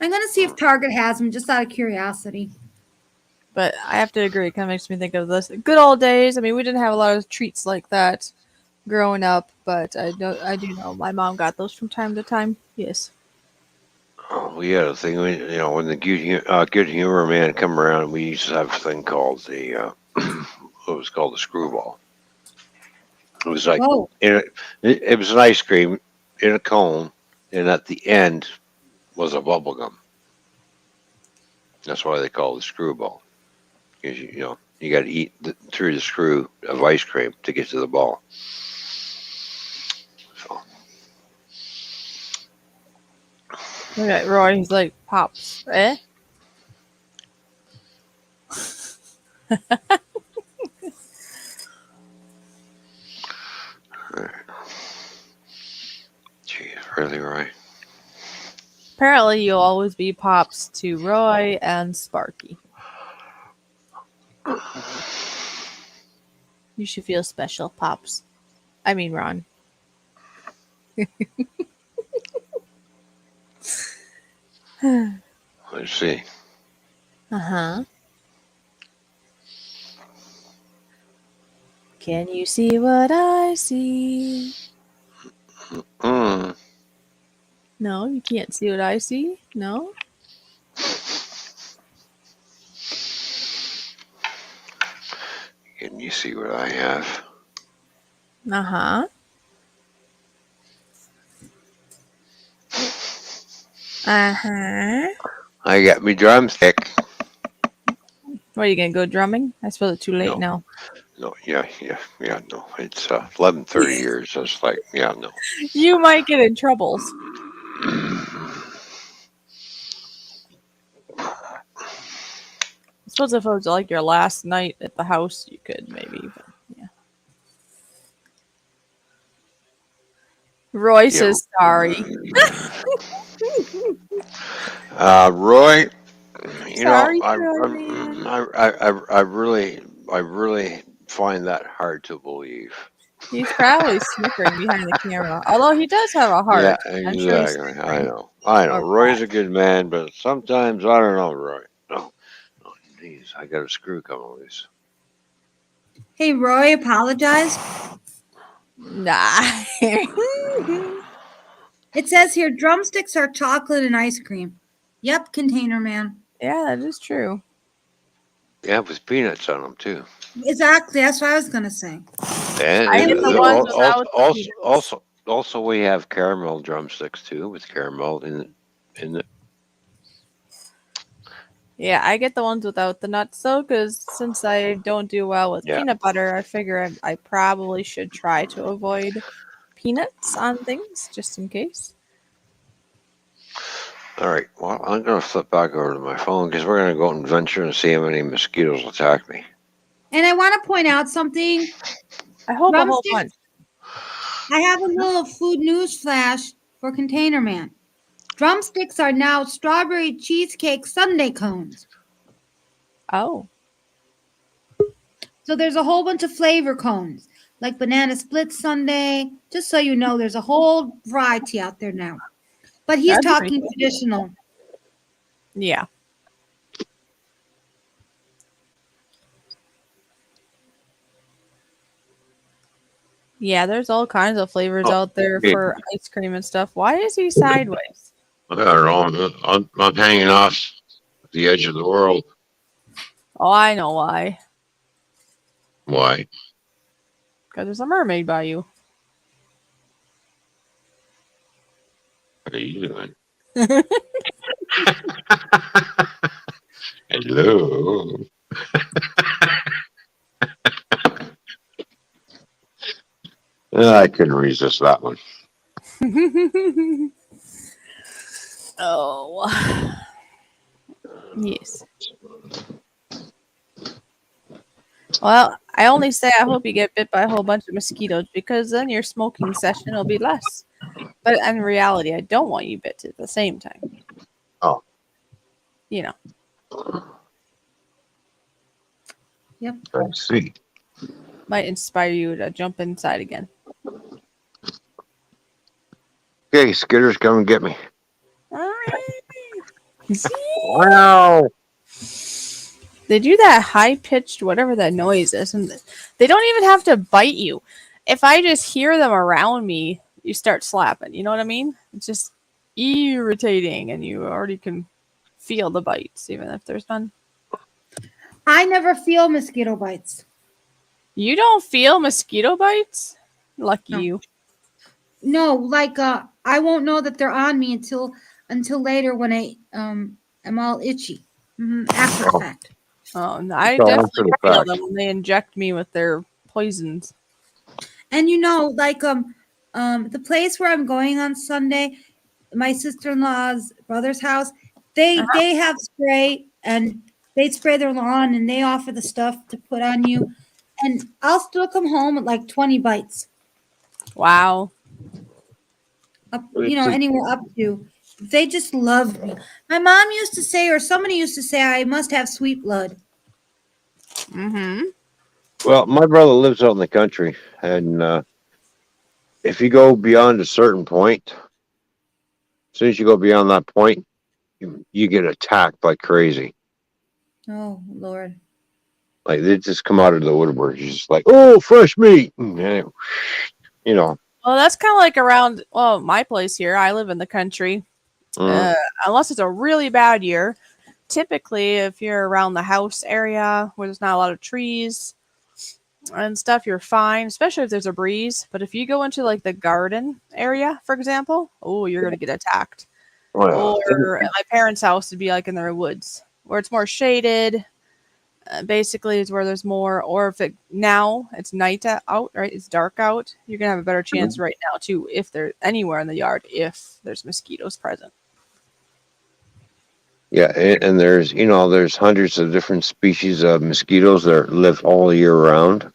I'm gonna see if Target has them, just out of curiosity. But I have to agree, it kind of makes me think of this good old days. I mean, we didn't have a lot of treats like that growing up, but I do know my mom got those from time to time. Yes. Oh, we had a thing. When the Good Humor Man come around, we used to have a thing called the what was called the screwball. It was like it was an ice cream in a cone, and at the end was a bubble gum. That's why they call it the screwball, because you got to eat through the screw of ice cream to get to the ball. So. Look at Roy. He's like, Pops, eh? Jeez, really, Roy? Apparently, you'll always be Pops to Roy and Sparky. You should feel special, Pops. I mean, Ron. Let's see. Uh-huh. Can you see what I see? No, you can't see what I see? No? Can you see what I have? Uh-huh. Uh-huh. I got me drumstick. What, are you going to go drumming? I suppose it's too late now. No, yeah, no. It's 11:30 here, so it's like, yeah, no. You might get in troubles. I suppose if it was like your last night at the house, you could maybe, but yeah. Roy says sorry. Roy, Sorry, I really find that hard to believe. He's probably snickering behind the camera. Although he does have a heart. Yeah, I'm sure he's exactly. I know. Roy's a good man, but sometimes I don't know, Roy. Oh, geez, I got a screw coming loose. Hey, Roy, apologize. Nah. It says here drumsticks are chocolate and ice cream. Yep, Container Man. Yeah, that is true. Yeah, with peanuts on them too. Exactly. That's what I was gonna say. And, I get the ones without the peanuts. also we have caramel drumsticks too, with caramel in the. Yeah, I get the ones without the nuts though, because since I don't do well with Yeah. peanut butter, I figure I probably should try to avoid peanuts on things just in case. All right. Well, I'm gonna flip back over to my phone because we're gonna go out and venture and see how many mosquitoes attack me. And I want to point out something. I hope a whole Drumsticks. bunch. I have a little food news flash for Container Man. Drumsticks are now strawberry cheesecake sundae cones. Oh, So there's a whole bunch of flavor cones, like banana split sundae. Just so you know, there's a whole variety out there now. But he's that'd be pretty talking cool. traditional. Yeah. Yeah, there's all kinds of flavors Oh, out there okay. for ice cream and stuff. Why is he sideways? I don't know. I'm hanging off the edge of the world. Oh, I know why. Why? Because there's a mermaid by you. What are you doing? Hello. I couldn't resist that one. Oh. Yes. Well, I only say I hope you get bit by a whole bunch of mosquitoes because then your smoking session will be less. But in reality, I don't want you bit at the same time. Oh. You know. Yep. I see. Might inspire you to jump inside again. Okay, Skitters, come and get me. All right. Wow. They do that high-pitched whatever that noise is, and they don't even have to bite you. If I just hear them around me, you start slapping. You know what I mean? It's just irritating, and you already can feel the bites, even if there's none. I never feel mosquito bites. You don't feel mosquito bites? Lucky No. you. No, like I won't know that they're on me until later when I'm all itchy. After the fact. Oh, no, I So definitely after the feel fact. them when they inject me with their poisons. And like the place where I'm going on Sunday, my sister-in-law's brother's house, they have spray and they spray their lawn and they offer the stuff to put on you. And I'll still come home with like 20 bites. Wow. Up, anywhere up to. They just love me. My mom used to say, or somebody used to say, I must have sweet blood. Mm-hmm. Well, my brother lives out in the country, and if you go beyond a certain point, as soon as you go beyond that point, you get attacked like crazy. Oh, Lord. Like they just come out of the woodwork. You're just like, oh, fresh meat. And, you know. Well, that's kind of like around, my place here. I live in the country. Unless it's a really bad year. Typically, if you're around the house area where there's not a lot of trees and stuff, you're fine, especially if there's a breeze. But if you go into like the garden area, for example, you're going to get attacked. Well, Or at my parents' house would be like in their woods where it's more shaded. Basically, is where there's more. Or if it's night out, right? It's dark out. You're gonna have a better chance right now too if they're anywhere in the yard if there's mosquitoes present. yeah, and there's hundreds of different species of mosquitoes that live all year round.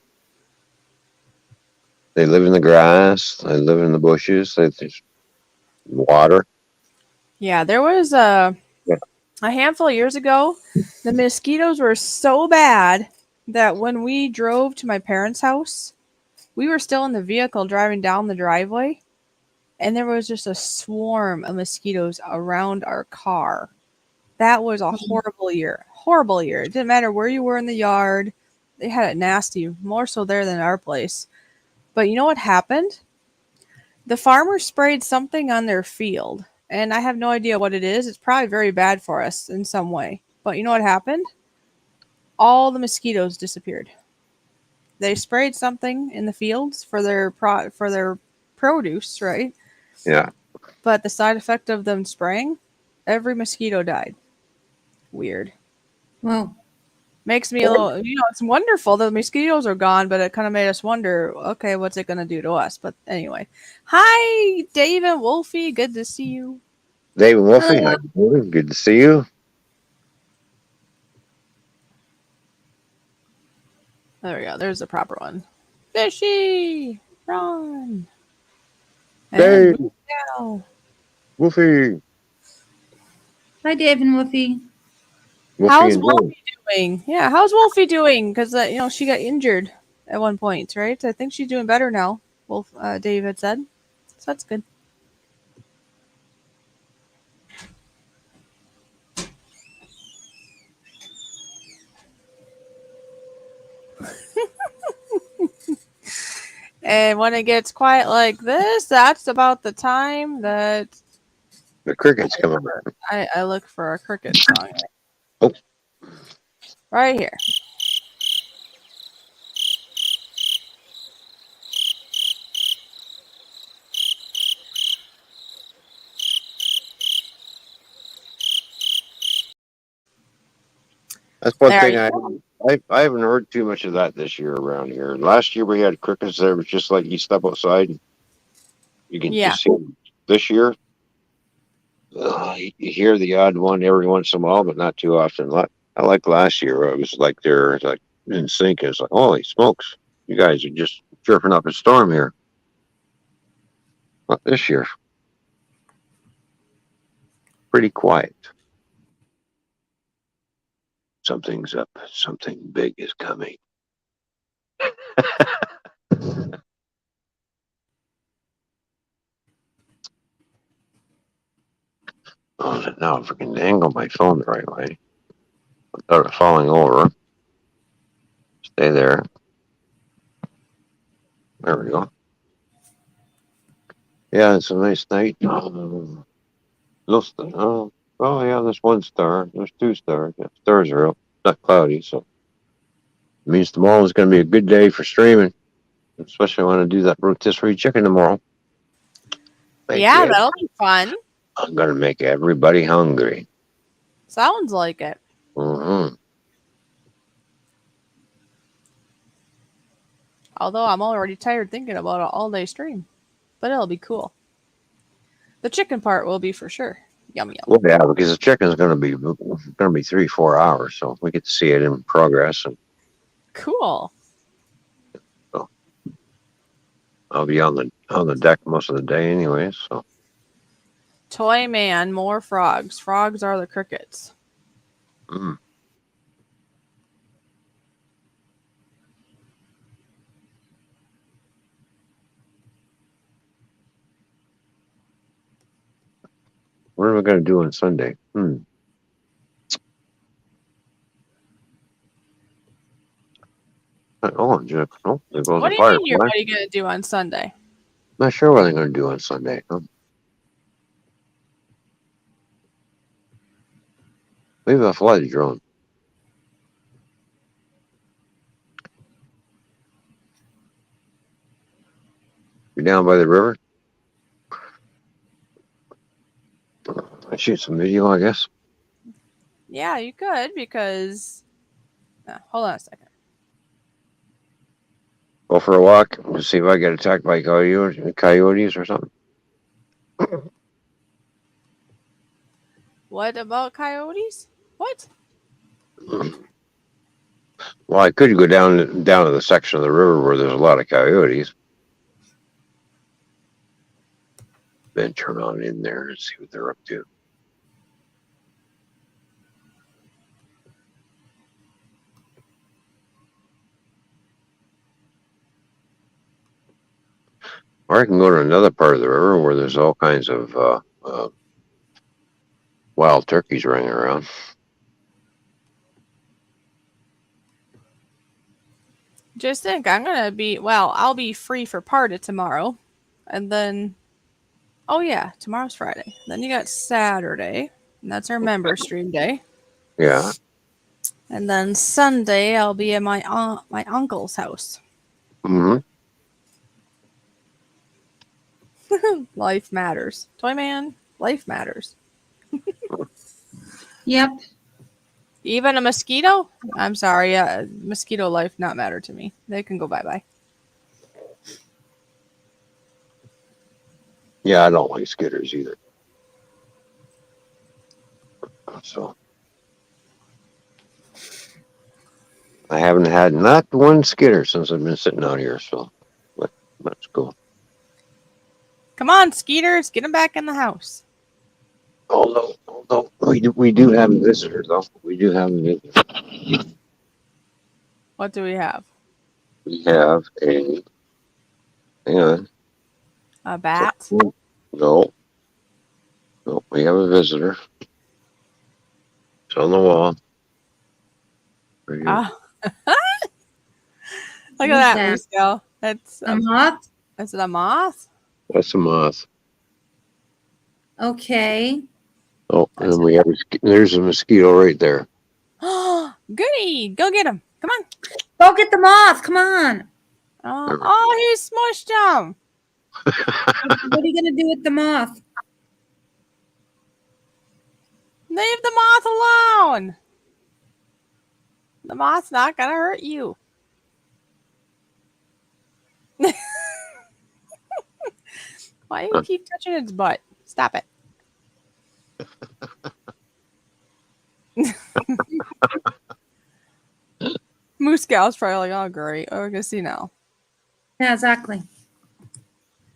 They live in the grass. They live in the bushes. There's water. Yeah, there was a handful of years ago, the mosquitoes were so bad that when we drove to my parents' house, we were still in the vehicle driving down the driveway, and there was just a swarm of mosquitoes around our car. That was a horrible year. Horrible year. It didn't matter where you were in the yard. They had it nasty, more so there than our place. But you know what happened? The farmer sprayed something on their field. And I have no idea what it is. It's probably very bad for us in some way. But you know what happened? All the mosquitoes disappeared. they sprayed something in the fields for their produce, right? Yeah. But the side effect of them spraying, every mosquito died. Weird. Well, Makes me a little, it's wonderful that the mosquitoes are gone, but it kind of made us wonder, okay, what's it going to do to us? But anyway. Hi, Dave and Wolfie. Good to see you. David Wolfie, hi, David. Good to see you. There we go. There's the proper one. Fishy! Run! Dave, And move now. Wolfie. hi, Dave and Woofy. Wolfie How's and Dave. Wolfie doing? Yeah, how's Wolfie doing? Because, she got injured at one point, right? I think she's doing better now, Dave had said. So that's good. And when it gets quiet like this, that's about the time that The crickets come on. I look for a cricket song. Oh. Right here. That's one There thing you I haven't heard too much of that this year around here. Last year we had crickets that was just like you step outside, and you can Yeah. just see them. This year, you hear the odd one every once in a while, but not too often. I like last year. It was like they're like in sync. It's like, holy smokes, you guys are just chirping up a storm here. But this year, pretty quiet. Something's up. Something big is coming. Oh, now if I can angle my phone the right way without it falling over. Stay there. There we go. Yeah, it's a nice night. No star. Oh, yeah, there's one star. There's two stars. Yeah, stars are up. Not cloudy, so it means tomorrow is going to be a good day for streaming. Especially when I do that rotisserie chicken tomorrow. Yeah, that'll be fun. I'm going to make everybody hungry. Sounds like it. Mm-hmm. Although I'm already tired thinking about an all-day stream. But it'll be cool. The chicken part will be for sure. Yum yum. Well, yeah, because the chicken is going to be 3-4 hours, so we get to see it in progress. And cool. So I'll be on the deck most of the day, anyway. So. Toyman, more frogs. Frogs are the crickets. Mm. What are we going to do on Sunday? Oh, there goes What the do you fire. mean? What are you going to do on Sunday? Not sure what I'm going to do on Sunday. Maybe I'll fly the drone. You're down by the river? I shoot some video, I guess. Yeah, you could because... hold on a second. Go for a walk and see if I get attacked by coyotes or something. What about coyotes? What? Well, I could go down to the section of the river where there's a lot of coyotes. Then turn on in there and see what they're up to. Or I can go to another part of the river where there's all kinds of wild turkeys running around. Just think, I'll be free for part of tomorrow. And then, tomorrow's Friday. Then you got Saturday, and that's our member stream day. Yeah. And then Sunday, I'll be at my uncle's house. Mm-hmm. Life matters. Toyman, life matters. Yep. Even a mosquito? I'm sorry, mosquito life not matter to me. They can go bye-bye. Yeah, I don't like skitters either. So I haven't had not one skitter since I've been sitting out here. So that's cool. Come on, skeeters, get them back in the house. Although we do have a visitor, though. We do have a visitor. What do we have? We have a. Hang on. A bat? No. No, we have a visitor. It's on the wall. Right here. Ah. Look Who's at that, that? Musco. That's A moth? is it a moth? That's a moth. Okay. Oh, and we have there's a mosquito right there. Oh, goody! Go get him. Come on. Go get the moth. Come on. Oh, he smushed him. What are you going to do with the moth? Leave the moth alone. The moth's not going to hurt you. Why do you keep touching its butt? Stop it. Moose Gal's probably like, oh, great. Oh, we're going to see now. Yeah, exactly.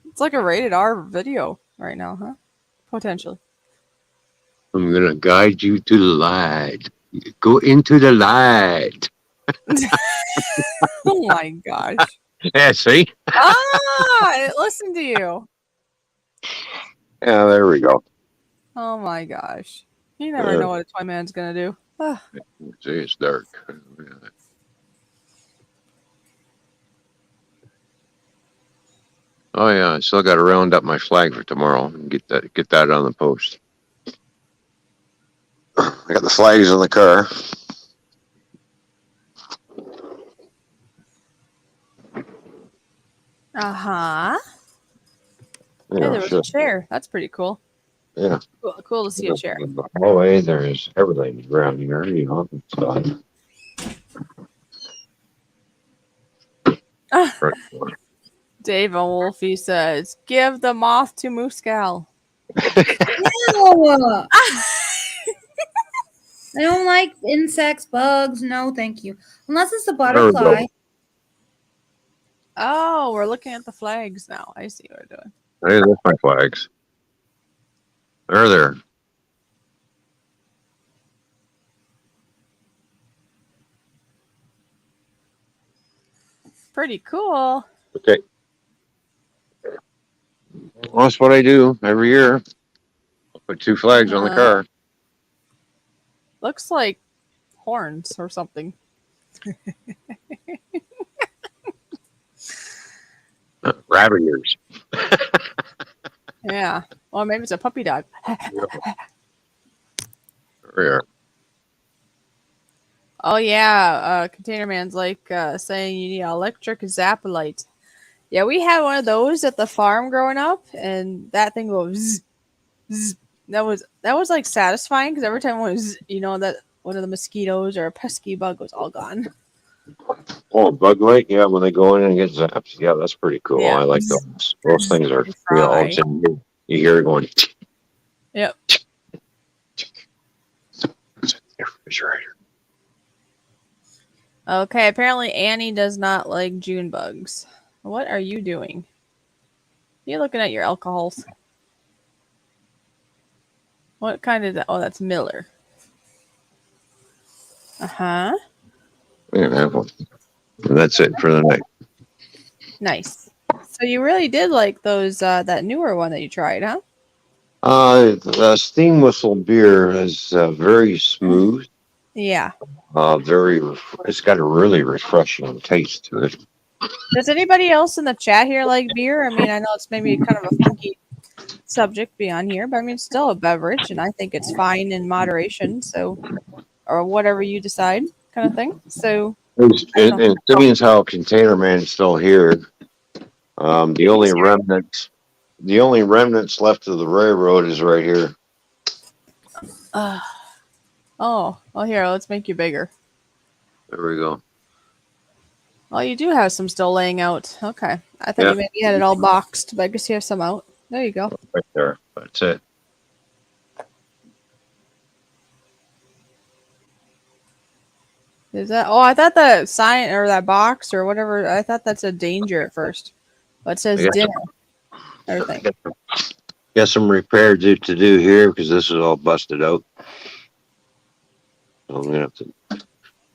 It's like a rated R video right now, huh? Potentially. I'm going to guide you to the light. Go into the light. Oh, my gosh. Yeah, see? It listened to you. Yeah, there we go. Oh, my gosh. You never know what a toy man's going to do. See, it's dark. Oh yeah, I still got to round up my flag for tomorrow and get that on the post. I got the flags in the car. Uh-huh. Yeah, Hey, there was a chair. That's pretty cool. Yeah. Cool to see a chair. Oh, hey, there's everything around here. You know, Dave and Wolfie says, give the moth to Moose Gal. No. I don't like insects, bugs. No, thank you. Unless it's a butterfly. Oh, we're looking at the flags now. I see what we're doing. Hey, there's my flags. They're there. Pretty cool. Okay. Well, that's what I do every year. I'll put 2 flags on the car. Looks like horns or something. Rabbit ears. Yeah. Well, maybe it's a puppy dog. There. Oh, yeah. Container Man's like saying you need an electric zap light. Yeah, we had one of those at the farm growing up, and that thing goes zzz, zzz. That was like satisfying because every time it was, that one of the mosquitoes or a pesky bug was all gone. Oh, bug light? Yeah, when they go in and get zapped. Yeah, that's pretty cool. Yeah. I like those. Those things are, all of a sudden you hear it going. Yep. Refrigerator. Okay, apparently Annie does not like June bugs. What are you doing? You're looking at your alcohols. What kind is that? Oh, that's Miller. Uh-huh. Yeah, and that's it for the night. Nice. So you really did like those that newer one that you tried, huh? The steam whistle beer is very smooth. Yeah. It's got a really refreshing taste to it. Does anybody else in the chat here like beer? I mean, I know it's maybe kind of a funky subject beyond here, but I mean, it's still a beverage, and I think it's fine in moderation. So, or whatever you decide, kind of thing. So, And seeing as how Container Man is still here, the only remnants left of the railroad is right here. Oh, well, here, let's make you bigger. There we go. Well, you do have some still laying out. Okay. I thought Yeah. you maybe had it all boxed, but I guess you have some out. There you go. Right there. That's it. Is that? Oh, I thought the sign or that box or whatever. I thought that's a danger at first, but it says dinner. Everything. Got some repair to do here because this is all busted out. So I'm gonna have to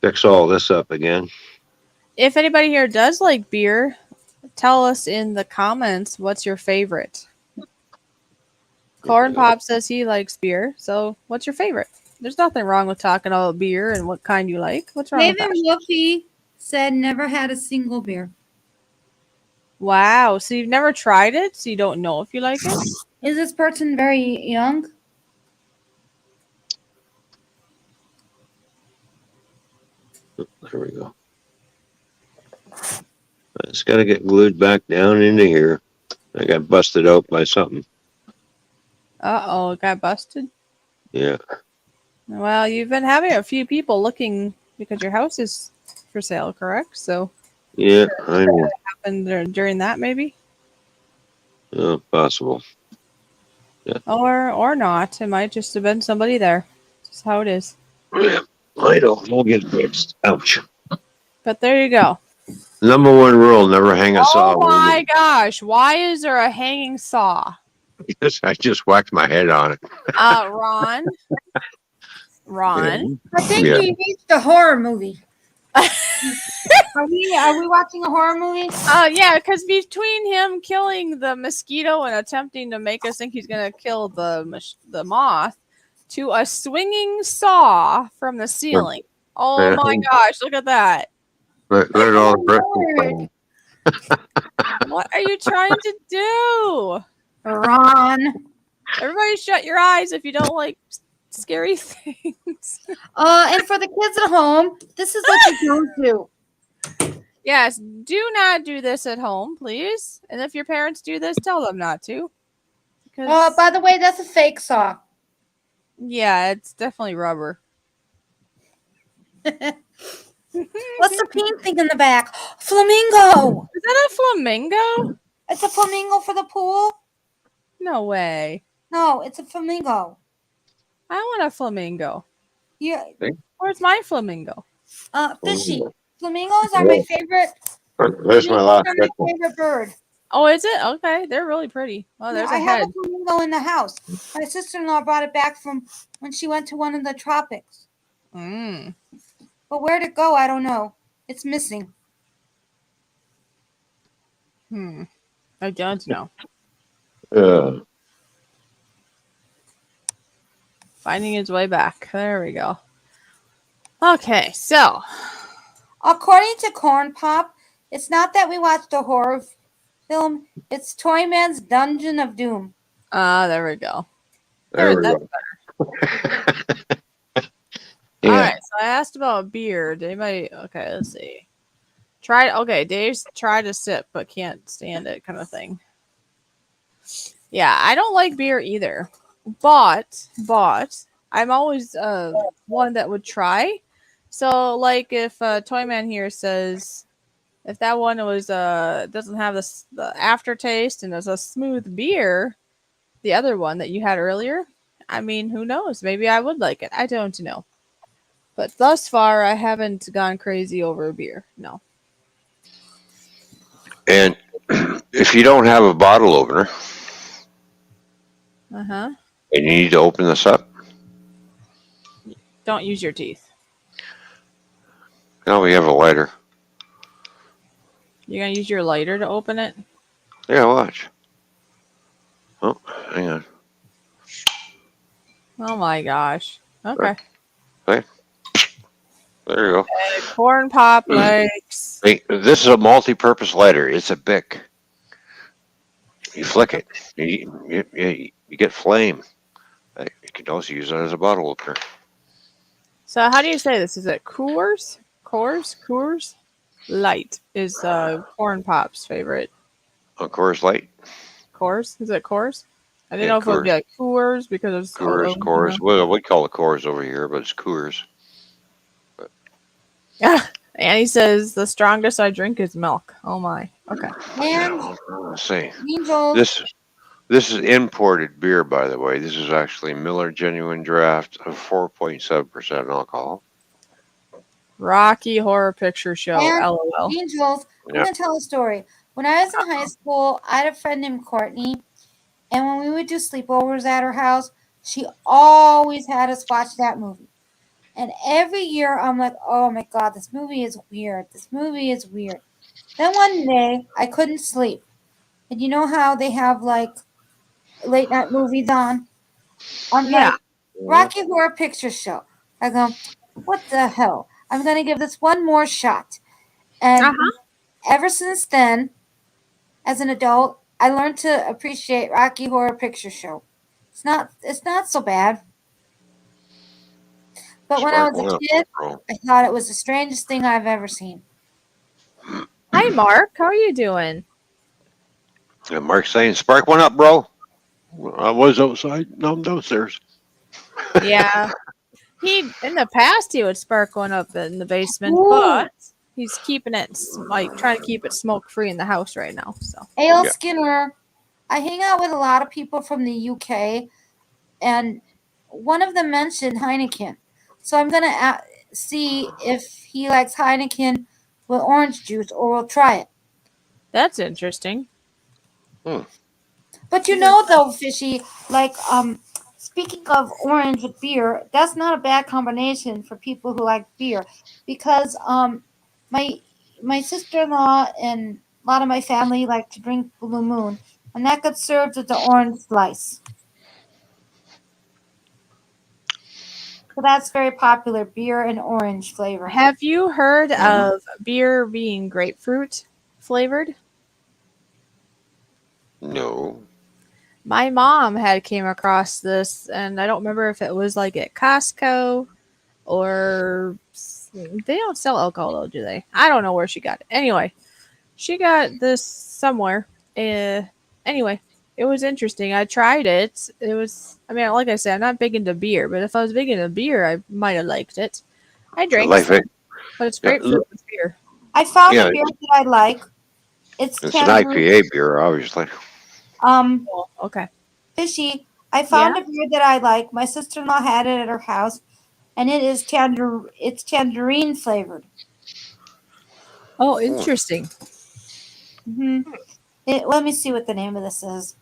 fix all this up again. If anybody here does like beer, tell us in the comments what's your favorite. Corn Pop says he likes beer. So, what's your favorite? There's nothing wrong with talking about beer and what kind you like. What's wrong with Raven that? Wolfie said never had a single beer. Wow. So you've never tried it, so you don't know if you like it? Is this person very young? There we go. It's got to get glued back down into here. I got busted out by something. Uh-oh, it got busted? Yeah. Well, you've been having a few people looking because your house is for sale, correct? So Yeah, I know. happened during that, maybe? Possible. Yeah. Or not. It might just have been somebody there. Just how it is. Yeah, I don't. We'll get fixed. Ouch. But there you go. Number one rule: never hang a saw. Oh my gosh! Why is there a hanging saw? Because I just whacked my head on it. Ron. I think Yeah. we reached a horror movie. Are we watching a horror movie? Yeah, because between him killing the mosquito and attempting to make us think he's gonna kill the moth, to a swinging saw from the ceiling. Oh my gosh! Look at that. Let it all rip. What are you trying to do? Ron. Everybody shut your eyes if you don't like scary things. And for the kids at home, this is what you don't do. Yes, do not do this at home, please. And if your parents do this, tell them not to. Because By the way, that's a fake saw. yeah, it's definitely rubber. What's the pink thing in the back? Flamingo. Is that a flamingo? It's a flamingo for the pool. No way. No, it's a flamingo. I want a flamingo. Yeah. Where's my flamingo? Fishy. Flamingos are my favorite. There's my last They're my favorite bird. Oh, is it? Okay, they're really pretty. Oh, there's I a have head. a flamingo in the house. My sister-in-law brought it back from when she went to one of the tropics. Mm. But where'd it go? I don't know. It's missing. I don't know. Finding his way back. There we go. Okay, so According to Corn Pop, it's not that we watched a horror film. It's Toyman's Dungeon of Doom. there we go. There we that's go. better. Yeah. All right, so I asked about beer. Did anybody? Okay, let's see. Dave's tried to sip but can't stand it, kind of thing. Yeah, I don't like beer either, but I'm always one that would try. So, like, if Toyman here says if that one was doesn't have the aftertaste and is a smooth beer, the other one that you had earlier, I mean, who knows? Maybe I would like it. I don't know. But thus far, I haven't gone crazy over beer. No. And if you don't have a bottle opener, And you need to open this up. don't use your teeth. Now we have a lighter. You're gonna use your lighter to open it? Yeah, watch. Oh, hang on. Oh my gosh. Okay. There you go. Corn Pop likes. Hey, this is a multi-purpose lighter. It's a Bic. You flick it. You get flame. You can also use it as a bottle opener. So how do you say this? Is it Coors? Coors Light is Corn Pop's favorite. Coors Light. Coors? Is it Coors? I didn't Yeah, know if it would be Coors. like Coors because it's Coors. Well, we call it Coors over here, but it's Coors. Yeah. And he says the strongest I drink is milk. Oh my. Okay. And Let's see. Angels. This is imported beer, by the way. This is actually Miller Genuine Draft of 4.7% alcohol. Rocky Horror Picture Show. And LOL. Angels, I'm Yeah. going to tell a story. When I was in high school, I had a friend named Courtney, and when we would do sleepovers at her house, she always had us watch that movie. And every year, I'm like, oh my God, this movie is weird. This movie is weird. Then one day, I couldn't sleep. And you know how they have like late night movies on? I'm Yeah. like, Rocky Horror Picture Show. I go, what the hell? I'm going to give this one more shot. And ever since then, as an adult, I learned to appreciate Rocky Horror Picture Show. It's not so bad. But when I was a kid, I thought it was the strangest thing I've ever seen. Hi, Mark. How are you doing? And Mark's saying, "Spark one up, bro." I was outside. Now I'm downstairs. Yeah. In the past he would spark one up in the basement, Ooh. but he's keeping it like trying to keep it smoke free in the house right now. So A.L. Skinner, I hang out with a lot of people from the UK, and one of them mentioned Heineken. So I'm gonna see if he likes Heineken with orange juice, or we'll try it. that's interesting. But you know, though, Fishy, like speaking of orange with beer, that's not a bad combination for people who like beer, because my sister-in-law and a lot of my family like to drink Blue Moon, and that gets served with the orange slice. So that's very popular, beer and orange flavor. Have you heard of beer being grapefruit flavored? No. My mom had came across this, and I don't remember if it was like at Costco or they don't sell alcohol though, do they? I don't know where she got it. Anyway, she got this somewhere. Anyway, it was interesting. I tried it. It was, I mean, like I said, I'm not big into beer, but if I was big into beer, I might have liked it. I drank some, but it's grapefruit with beer. I found a beer that I like. It's an IPA beer, obviously. Okay. Fishy, I found a beer that I like. My sister-in-law had it at her house, and it is it's tangerine flavored. Oh, interesting. Let me see what the name of this is.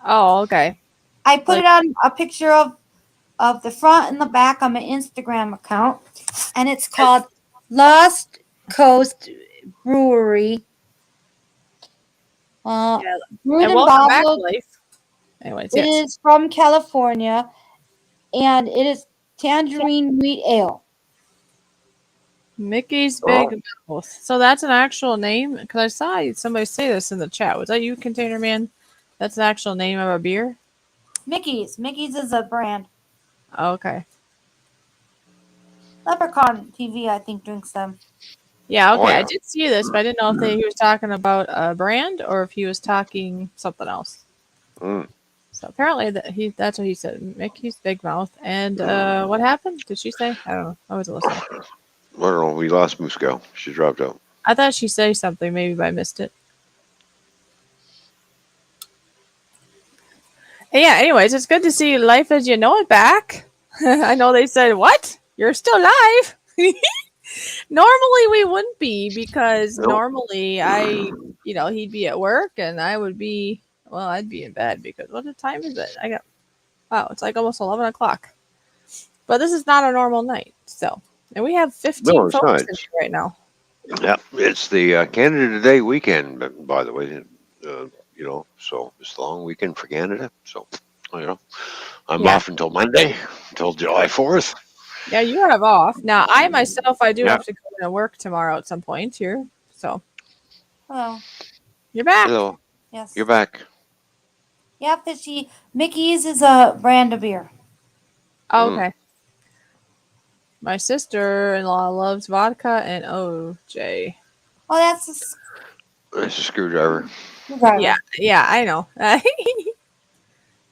Oh, okay. I put it on a picture of the front and the back on my Instagram account, and it's called Lost Coast Brewery. Brewed and bottled. Anyways, it is from California, and it is tangerine wheat ale. Mickey's Big Mouth. So that's an actual name? Because I saw somebody say this in the chat. Was that you, Container Man? That's an actual name of a beer? Mickey's. Mickey's is a brand. Okay. Leprechaun TV, I think, drinks them. Yeah, okay. I did see this, but I didn't know if he was talking about a brand or if he was talking something else. So apparently that's what he said. Mickey's Big Mouth. And what happened? Did she say? I don't know. I wasn't listening. I don't know. We lost Musco. She dropped out. I thought she said something. Maybe I missed it. Yeah, anyways, it's good to see Life as You Know It back. I know they said, what? You're still live? Normally we wouldn't be because normally he'd be at work and I would be, well, I'd be in bed because what time is it? Wow, it's like almost 11 o'clock. But this is not a normal night. So, and we have 15 folks in here right now. Yeah, it's the Canada Day weekend, by the way. So it's the long weekend for Canada. So, I'm off until Monday, until July 4th. Yeah, you have off. Now, I myself, I do have to go to work tomorrow at some point here. So. Hello. You're back. Hello. Yes. You're back. Yeah, Fishy. Mickey's is a brand of beer. Oh, okay. My sister-in-law loves vodka and OJ. Oh, that's a It's a screwdriver. Yeah, yeah, I know.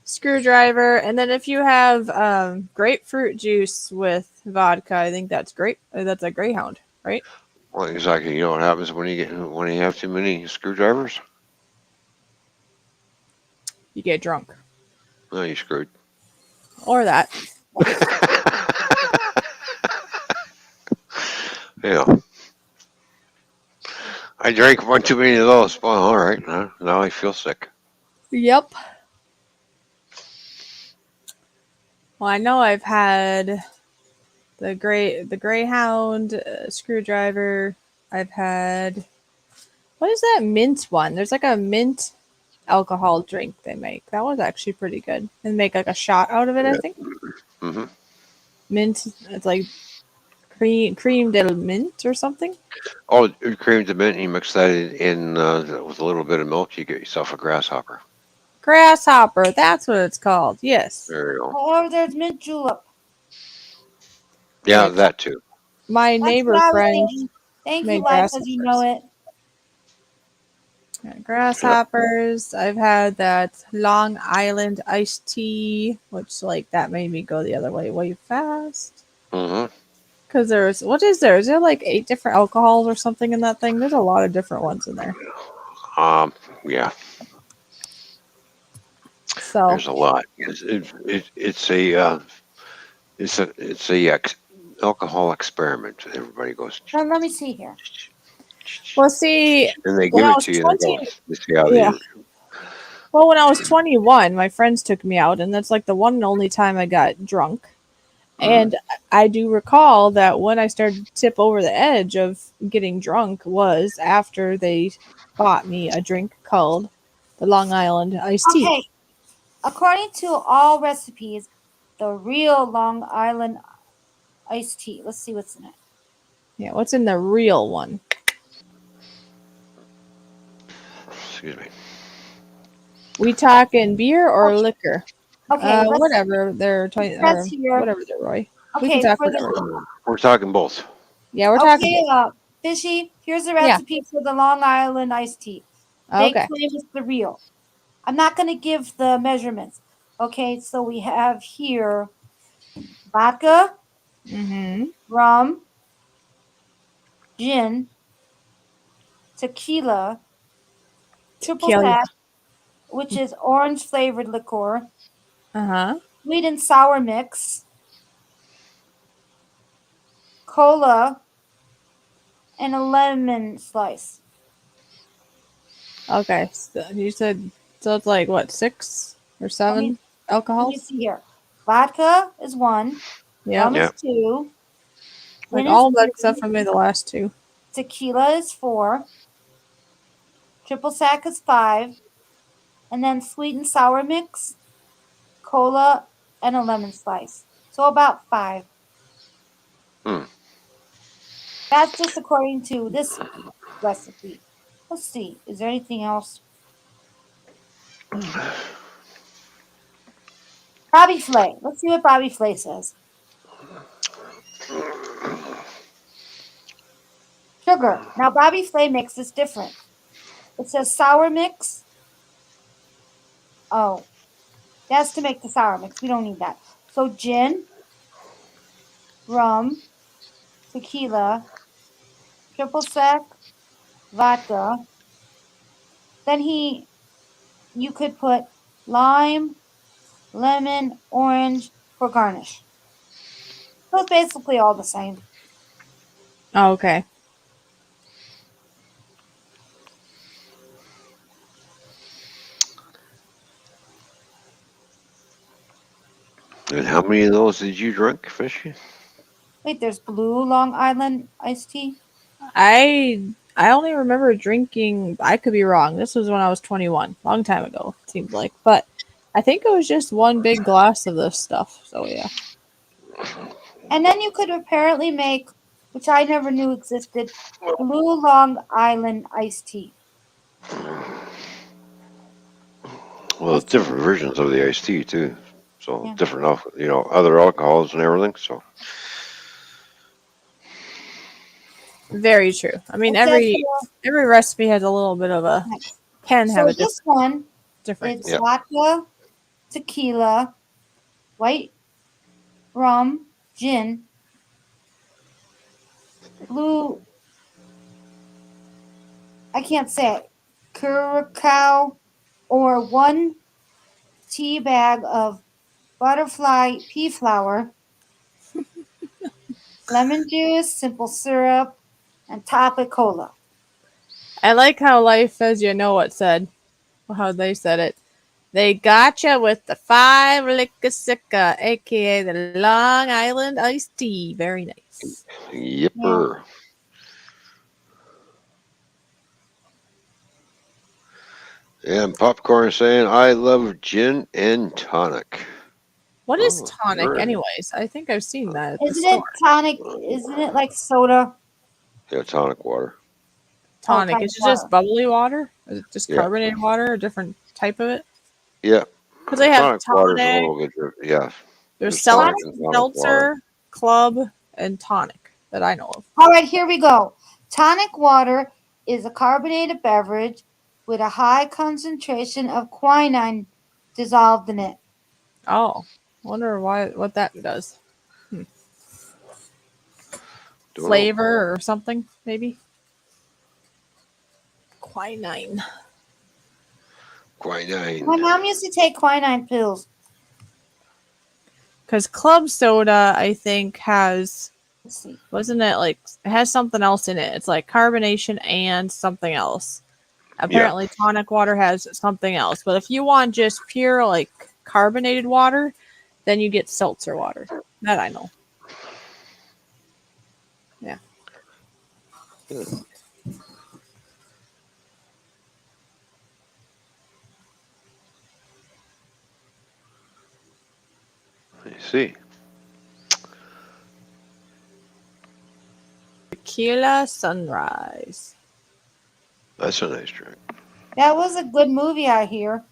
Screwdriver, and then if you have grapefruit juice with vodka, I think that's great. That's a Greyhound, right? Well, exactly. You know what happens when you have too many screwdrivers? You get drunk, No, you're screwed. or that. Yeah. I drank one too many of those. Well, all right. Now I feel sick. Yep. Well, I know I've had the Greyhound screwdriver. I've had what is that mint one? There's like a mint alcohol drink they make. That was actually pretty good. And make like a shot out of it, I think. Hmm. Mint. It's like cream de mint or something. Oh, cream de mint. You mix that in with a little bit of milk. You get yourself a grasshopper. Grasshopper. That's what it's called. Yes. There you go. Or there's mint julep. Yeah, Yeah. that too. My That's neighbor what I was friend thinking. Thank you, made Life, because you know grasshoppers. it. Yeah, grasshoppers. I've had that Long Island iced tea, which like that made me go the other way fast. Hmm. Because there's what is there? Is there like 8 different alcohols or something in that thing? There's a lot of different ones in there. Yeah. So There's a lot. It's a alcohol experiment. Everybody goes, Let me see here. well, see, and they when give I it was to you, and they go, 20, they see how yeah. they. Well, when I was 21, my friends took me out, and that's like the one and only time I got drunk. And I do recall that when I started to tip over the edge of getting drunk was after they bought me a drink called the Long Island iced tea. Okay, according to all recipes, the real Long Island iced tea. Let's see what's in it. Yeah, what's in the real one? Excuse me. We talking beer or liquor? Okay, Whatever they're it talking, says or here. whatever they're Roy. We can Okay, talk for whatever. the We're talking both. Yeah, we're talking okay, both. Fishy. Here's the Yeah. recipe for the Long Island iced tea. They Okay. claim it's the real. I'm not going to give the measurements. Okay, so we have here vodka, Mm-hmm. rum, gin, tequila, triple Tequila. sec, which is orange flavored liqueur, Uh-huh. sweet and sour mix, cola, and a lemon slice. Okay. So you said so it's like what, 6 or Let me 7 let me alcohols? see here. Vodka is 1, Yep. rum is Yeah. 2, Like gin is all that except 3, for maybe the last 2. tequila is 4, triple sec is 5, and then sweet and sour mix, cola, and a lemon slice. So about 5. Hmm. That's just according to this recipe. Let's see. Is there anything else? Bobby Flay. Let's see what Bobby Flay says. Sugar. Now Bobby Flay makes this different. It says sour mix. Oh, that's to make the sour mix. We don't need that. So gin, rum, tequila, triple sec, vodka. Then you could put lime, lemon, orange for garnish. So it's basically all the same. Oh, okay. And how many of those did you drink, Fishy? Wait, there's blue Long Island iced tea. I only remember drinking, I could be wrong. This was when I was 21. Long time ago, it seems like. But I think it was just one big glass of this stuff. So yeah. And then you could apparently make, which I never knew existed, blue Long Island iced tea. Well, there's Let's see. different versions of the iced tea too. So Yeah. different, other alcohols and everything. So, And then Very true. I mean, It says every recipe has a little bit of a can have so a this one, different. it's vodka, tequila, white rum, gin, blue. I can't say it. Curacao, or 1 tea bag of butterfly pea flour, lemon juice, simple syrup, and topic cola. I like how Life as You Know It said, how they said it. They gotcha with the 5 Lickasicka, aka the Long Island iced tea. Very nice. Yipper. And Popcorn saying, I love gin and tonic. What is Oh, tonic, very- anyways? I think I've seen that at the Isn't it store. tonic? Isn't it like soda? Yeah, tonic water. Tonic. tonic Is it just bubbly water? Is it just Yeah. carbonated water? A different type of it? Yeah. Because they have Tonic water's a tonic. little bit different. Yeah. There's tonic and tonic water. seltzer, club, and tonic that I know of. All right, here we go. Tonic water is a carbonated beverage with a high concentration of quinine dissolved in it. Oh, wonder what that does. Don't know. Flavor or something, maybe. Quinine. Quinine. My mom used to take quinine pills. Because club soda, I think, has, Let's see. wasn't it like, it has something else in it. It's like carbonation and something else. Apparently, tonic water has something else. But if you want just pure, like, carbonated water, then you get seltzer water. That I know. Yeah. I see. Tequila Sunrise. That's a nice drink. That was a good movie, I hear.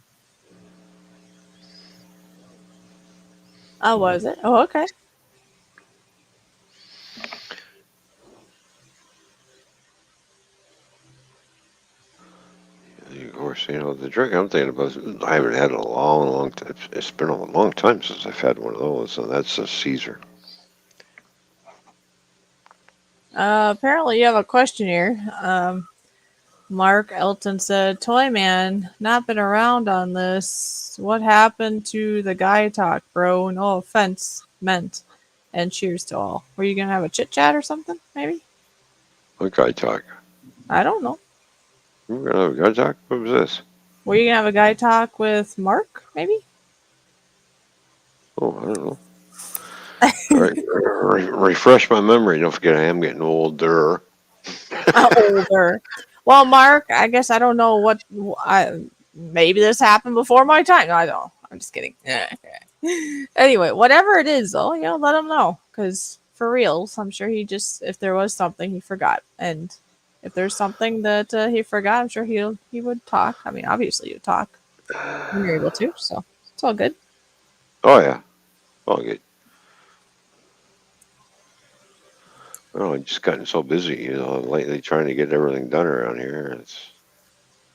Oh, was it? Oh, okay. Of course, the drink I'm thinking about, I haven't had it in a long time. It's been a long time since I've had one of those, and that's a Caesar. Apparently, you have a question here. Mark Elton said, Toyman, not been around on this. What happened to the guy talk, bro? No offense meant. And cheers to all. Were you going to have a chit chat or something, maybe? What guy talk? I don't know. We're gonna have a guy talk? What was this? Were you going to have a guy talk with Mark, maybe? Oh, I don't know. All right, refresh my memory. Don't forget, I am getting older. Older. Well, Mark, I guess I don't know what. Maybe this happened before my time. I don't. I'm just kidding. Anyway, whatever it is, though, let him know. Because for reals, I'm sure if there was something, he forgot. And if there's something that he forgot, I'm sure he would talk. I mean, obviously, he would talk when you're able to. So it's all good. Oh yeah, all good. Oh, I've just gotten so busy, lately trying to get everything done around here. It's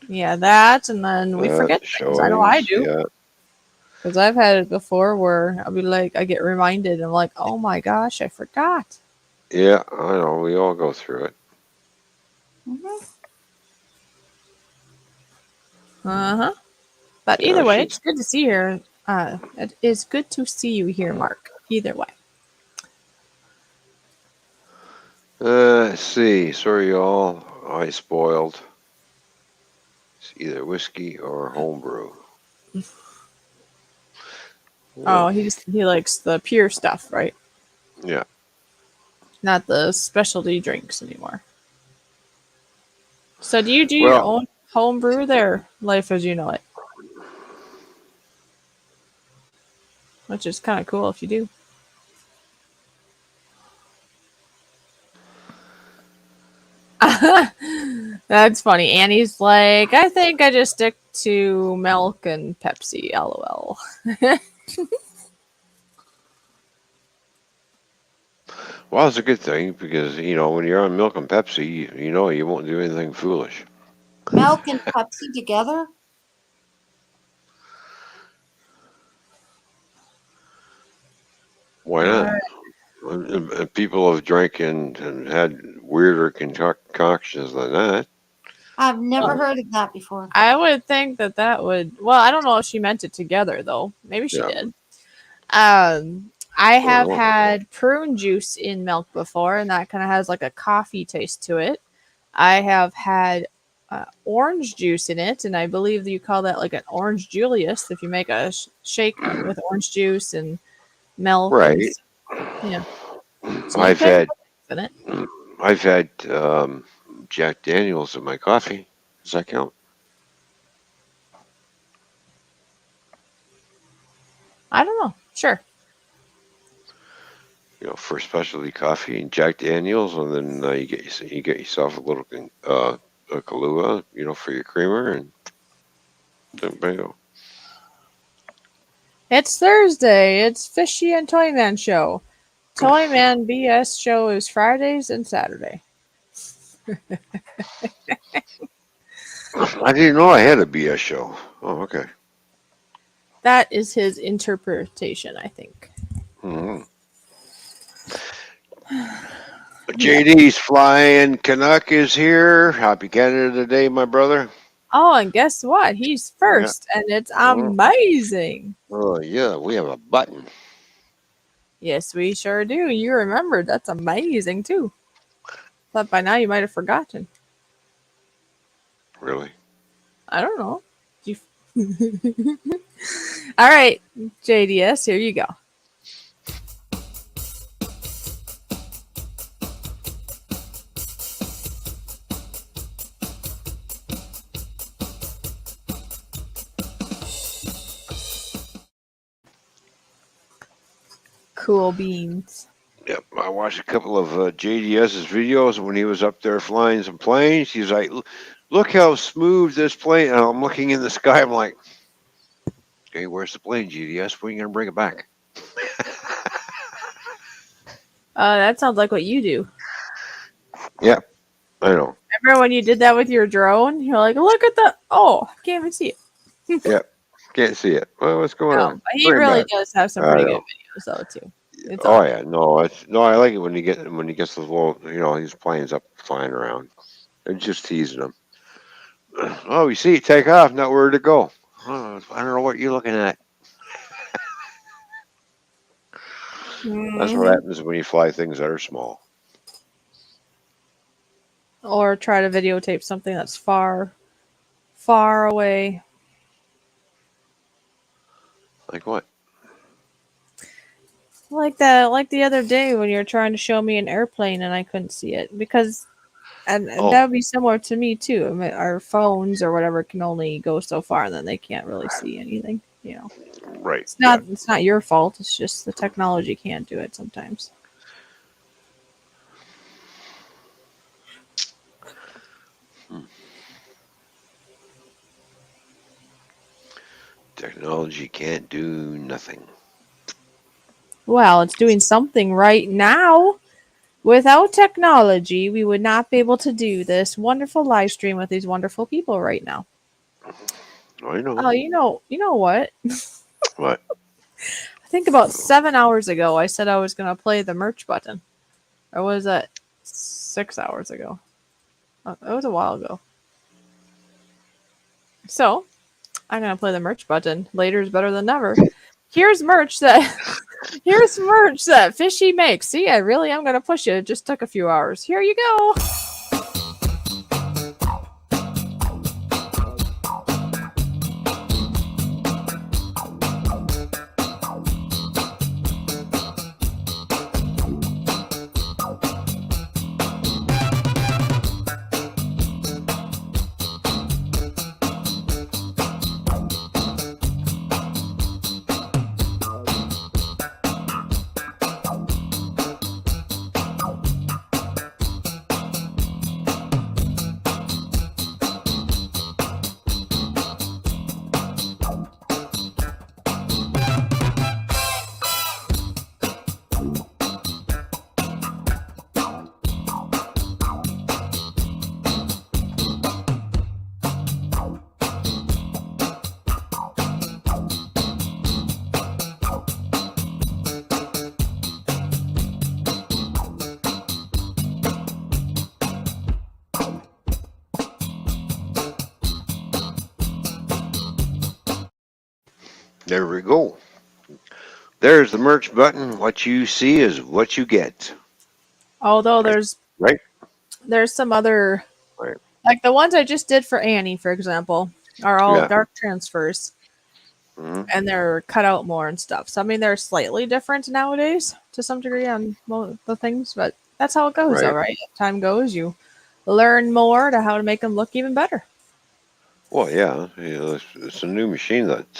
Yeah, that, and then we forget things. I know I do. Yeah. Because I've had it before where I'll be like, I get reminded, and I'm like, oh my gosh, I forgot. Yeah, I know. We all go through it. Uh-huh. But either way, it's good to see you. It is good to see you here, Mark. Either way. Let's see. Sorry, y'all. I spoiled. It's either whiskey or homebrew. Oh, he likes the pure stuff, right? Yeah. Not the specialty drinks anymore. So do you do your own home brew there, Life as You Know It? Which is kind of cool if you do. That's funny. Annie's like, I think I just stick to milk and Pepsi, lol. Well, it's a good thing because when you're on milk and Pepsi, you won't do anything foolish. Milk and Pepsi together? Why All not? right. People have drank and had weirder concoctions than that. I've never Well, heard of that before. I would think that would. Well, I don't know if she meant it together though. Maybe she Yeah. did. I have Well, had prune juice in milk before, and that kind of has like a coffee taste to it. I have had orange juice in it, and I believe that you call that like an orange Julius if you make a shake with orange juice and milk and right. yeah. So you I've can had put things in it. I've had Jack Daniels in my coffee. Does that count? I don't know. Sure. For specialty coffee and Jack Daniels, and then you get yourself a little a Kahlua, for your creamer, and bingo. It's Thursday. It's Fishy and Toyman show. Toyman BS show is Fridays and Saturday. I didn't know I had a BS show. Oh, okay. That is his interpretation, I think. Mm-hmm. JD's flying Canuck is here. Happy Canada Day, my brother. Oh, and guess what? He's first, and it's amazing. Oh, yeah, we have a button. Yes, we sure do. You remembered. That's amazing, too. Thought by now you might have forgotten. Really? I don't know. All right, JDS, here you go. Cool beans. Yep, I watched a couple of JDS's videos when he was up there flying some planes. He's like, look how smooth this plane. And I'm looking in the sky. I'm like, okay, where's the plane, JDS? When are you going to bring it back? That sounds like what you do. Yeah, I know. Remember when you did that with your drone? You're like, look at the. Oh, I can't even see it. Yep, can't see it. Well, what's going on? But he Bring it really back. does have some I pretty know. good videos, though, too. It's Oh awesome. yeah, no, I like it when he gets the little, these planes up flying around. They're just teasing him. Oh, you see it take off, not where to go. Oh, I don't know what you're looking at. That's what happens when you fly things that are small. Or try to videotape something that's far, far away. Like what? Like the other day when you were trying to show me an airplane and I couldn't see it because, and that would be similar to me too. I mean, our phones or whatever can only go so far, and then they can't really see anything. Right. It's not your fault. It's just the technology can't do it sometimes. Technology can't do nothing. Well, it's doing something right now. Without technology, we would not be able to do this wonderful live stream with these wonderful people right now. I know. Oh, you know what? What? I think about 7 hours ago, I said I was going to play the merch button. Or was that 6 hours ago? It was a while ago. So, I'm going to play the merch button. Later is better than never. Here's merch that Fishy makes. See, I really am going to push you. It just took a few hours. Here you go. There we go. There's the merch button. What you see is what you get. Although Right. Right. there's some other, Right. like the ones I just did for Annie, for example, are all Yeah. dark transfers, Mhm. and they're cut out more and stuff. So I mean, they're slightly different nowadays to some degree on the things, but that's how it goes, though, Right. right? As time goes, you learn more to how to make them look even better. Well, yeah. It's a new machine that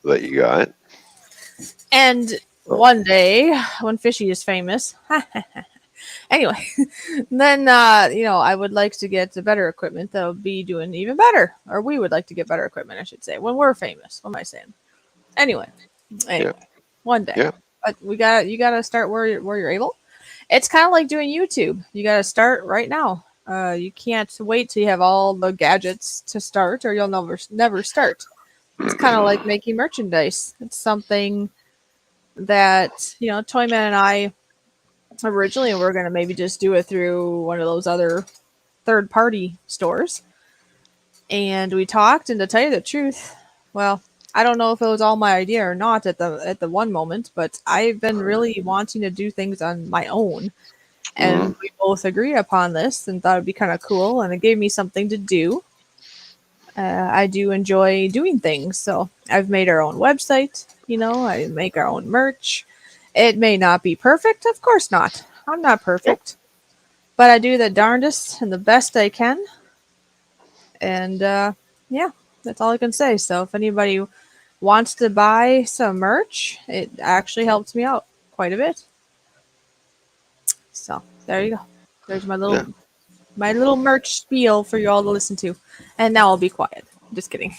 that you got. And Oh. one day, when Fishy is famous, anyway, then I would like to get better equipment that'll be doing even better, or we would like to get better equipment, I should say, when we're famous. What am I saying? Anyway, Yeah. one day, Yeah. but you gotta start where you're able. It's kind of like doing YouTube. You gotta start right now. You can't wait till you have all the gadgets to start, or you'll never start. It's kind of like making merchandise. It's something that Toyman and I originally were going to maybe just do it through one of those other third party stores, and we talked. And to tell you the truth, well, I don't know if it was all my idea or not at the one moment, but I've been really wanting to do things on my own, Mhm. and we both agreed upon this and thought it'd be kind of cool, and it gave me something to do. I do enjoy doing things, so I've made our own website. I make our own merch. It may not be perfect, of course not. I'm not Nope. perfect, but I do the darndest and the best I can. And yeah, that's all I can say. So if anybody wants to buy some merch, it actually helps me out quite a bit. So there you go. There's Yeah. my little merch spiel for you all to listen to. And now I'll be quiet. Just kidding.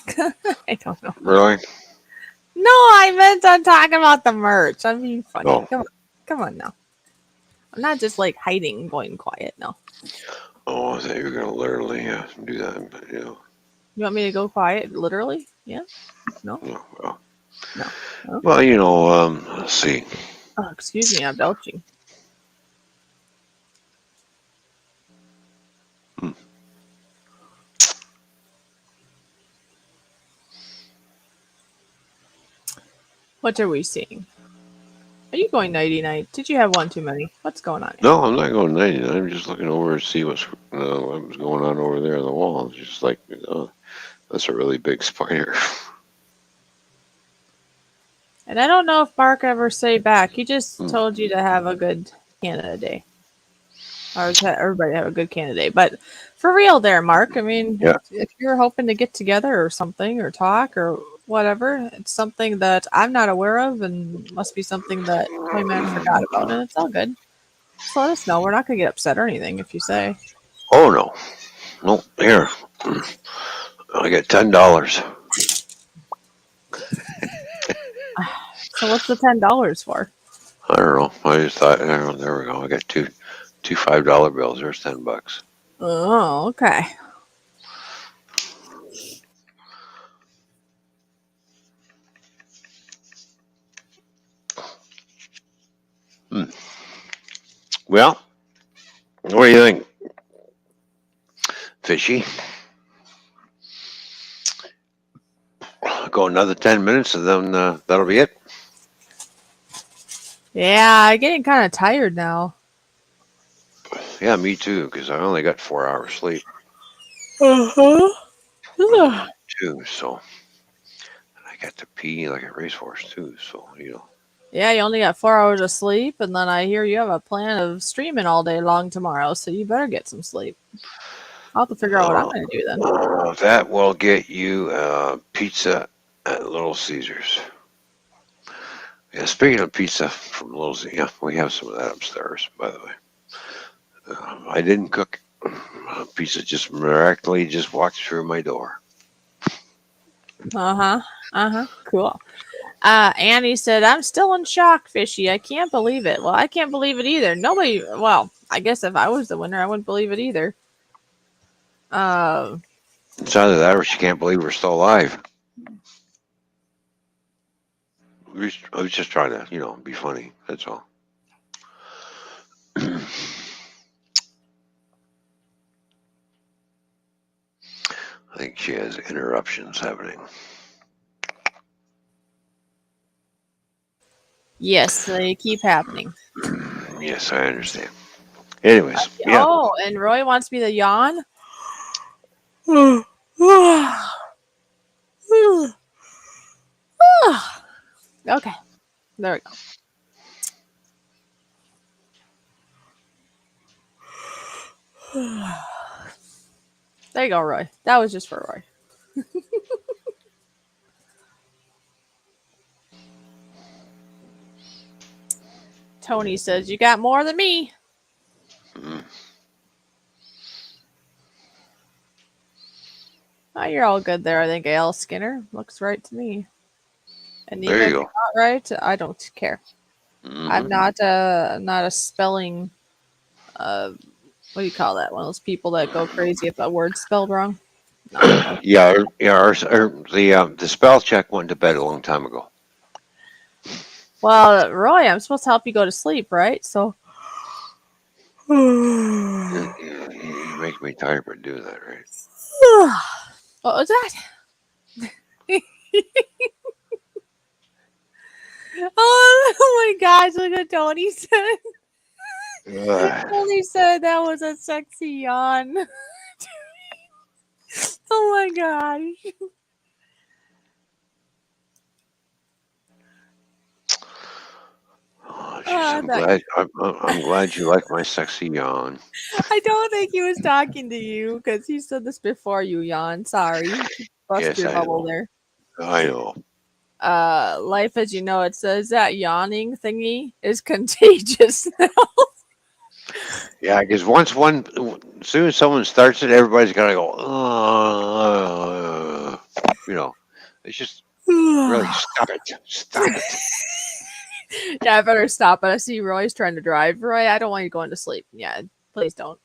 I don't know. Really? No, I meant I'm talking about the merch. I'm being funny. Oh. Come on now. I'm not just like hiding, going quiet. No. Oh, I thought you were gonna literally do that, but You want me to go quiet, literally? Yeah. No. no. Well, No. No. well, let's see. Oh, excuse me. I'm belching. Hmm. What are we seeing? Are you going nighty night? Did you have one too many? What's going on here? No, I'm not going 90. I'm just looking over to see what was going on over there on the wall. It's just like, that's a really big spider. And I don't know if Mark ever say back. He just Hmm. told you to have a good Canada Day. Or to everybody have a good Canada Day. But for real there, Mark, I mean, Yeah. if you're hoping to get together or something or talk or whatever, it's something that I'm not aware of and must be something that Toyman forgot about, and it's all good. Just let us know. We're not going to get upset or anything if you say. Oh no, no. Here, I got $10. So what's the $10 for? I don't know. I just thought, there we go. I got two $5 bills. There's $10. Oh, okay. Hmm. Well, what do you think, Fishy? Go another 10 minutes and then that'll be it. Yeah, I'm getting kind of tired now. Yeah, me too. Because I only got 4 hours sleep Uh-huh. too. So I got to pee like a racehorse too. So Yeah, you only got 4 hours of sleep, and then I hear you have a plan of streaming all day long tomorrow, so you better get some sleep. I'll have to figure out what I'm uh, going to do then. that will get you pizza at Little Caesars. Yeah, speaking of pizza from Little Caesars, yeah, we have some of that upstairs, by the way. I didn't cook. Pizza just miraculously just walked through my door. Uh-huh. Uh-huh. Cool. Annie said, I'm still in shock, Fishy. I can't believe it. Well, I can't believe it either. Nobody, well, I guess if I was the winner, I wouldn't believe it either. Uh, It's either that or she can't believe we're still alive. I was just trying to, be funny. That's all. I think she has interruptions happening. Yes, they keep happening. Yes, I understand. Anyways, yeah. Oh, and Roy wants me to yawn. Okay, there we go. There you go, Roy. That was just for Roy. Tony says, "You got more than me." Mm. Oh, you're all good there, I think. A.L. Skinner looks right to me. And There even you if go. you're not right, I don't care. I'm Mhm. not a spelling. What do you call that? One of those people that go crazy if a word's spelled wrong. No. Yeah, the spell check went to bed a long time ago. Well, Roy, I'm supposed to help you go to sleep, right? So. You make me tired by doing that, right? What was that? Oh my gosh, look what Tony said. Tony said that was a sexy yawn. Oh my gosh. Oh, jeez, I'm glad you like my sexy yawn. I don't think he was talking to you because he said this before you yawned. Sorry. Bust Yes, your I bubble know. there. I know. Life as you know it says that yawning thingy is contagious now. Yeah, because as soon as someone starts it, everybody's gotta go. It's just really stop it, stop it. Yeah, I better stop it. I see Roy's trying to drive. Roy, I don't want you going to sleep. Yeah, please don't.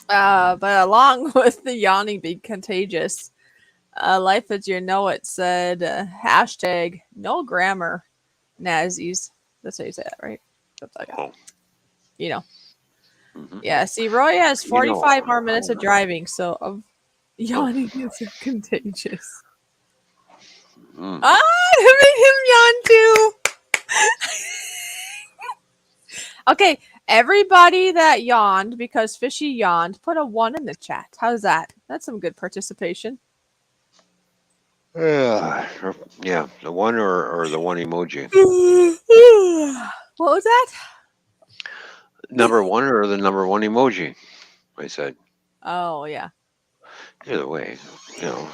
But along with the yawning being contagious, Life as you know it said hashtag no grammar Nazis. That's how you say that, right? That's like Oh, you know. mhm. Yeah, see, Roy has You know, 45 more minutes of driving, so yawning is contagious. mm. Ah, it made him yawn too. Okay, everybody that yawned because Fishy yawned, put a 1 in the chat. How's that? That's some good participation. Yeah, the one or the one emoji. What was that? Number one or the number one emoji. I said. Oh, yeah. Either way, you know.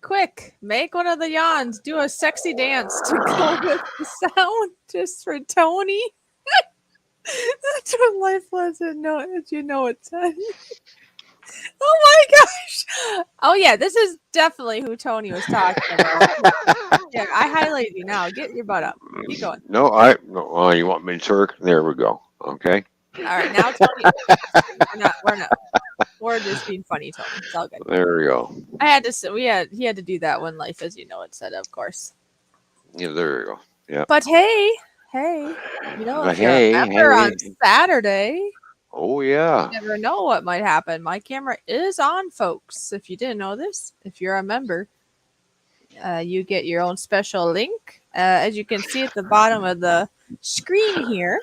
Quick, make one of the yawns. Do a sexy dance to go with the sound just for Tony. That's what life was. You know it said. Oh my gosh. Oh yeah, this is definitely who Tony was talking about. Yeah, I highlight you now. Get your butt up. Keep going. No, you want me to twerk? There we go. Okay. All right, now Tony. We're not. We're just being funny, Tony. It's all good. There we go. I had to. He had to do that when life as you know it said, of course. Yeah, there we go. Yeah. But hey, you know, But if you're a member on Saturday. Oh yeah. You never know what might happen. My camera is on, folks. If you didn't know this, if you're a member, you get your own special link. As you can see at the bottom of the screen here,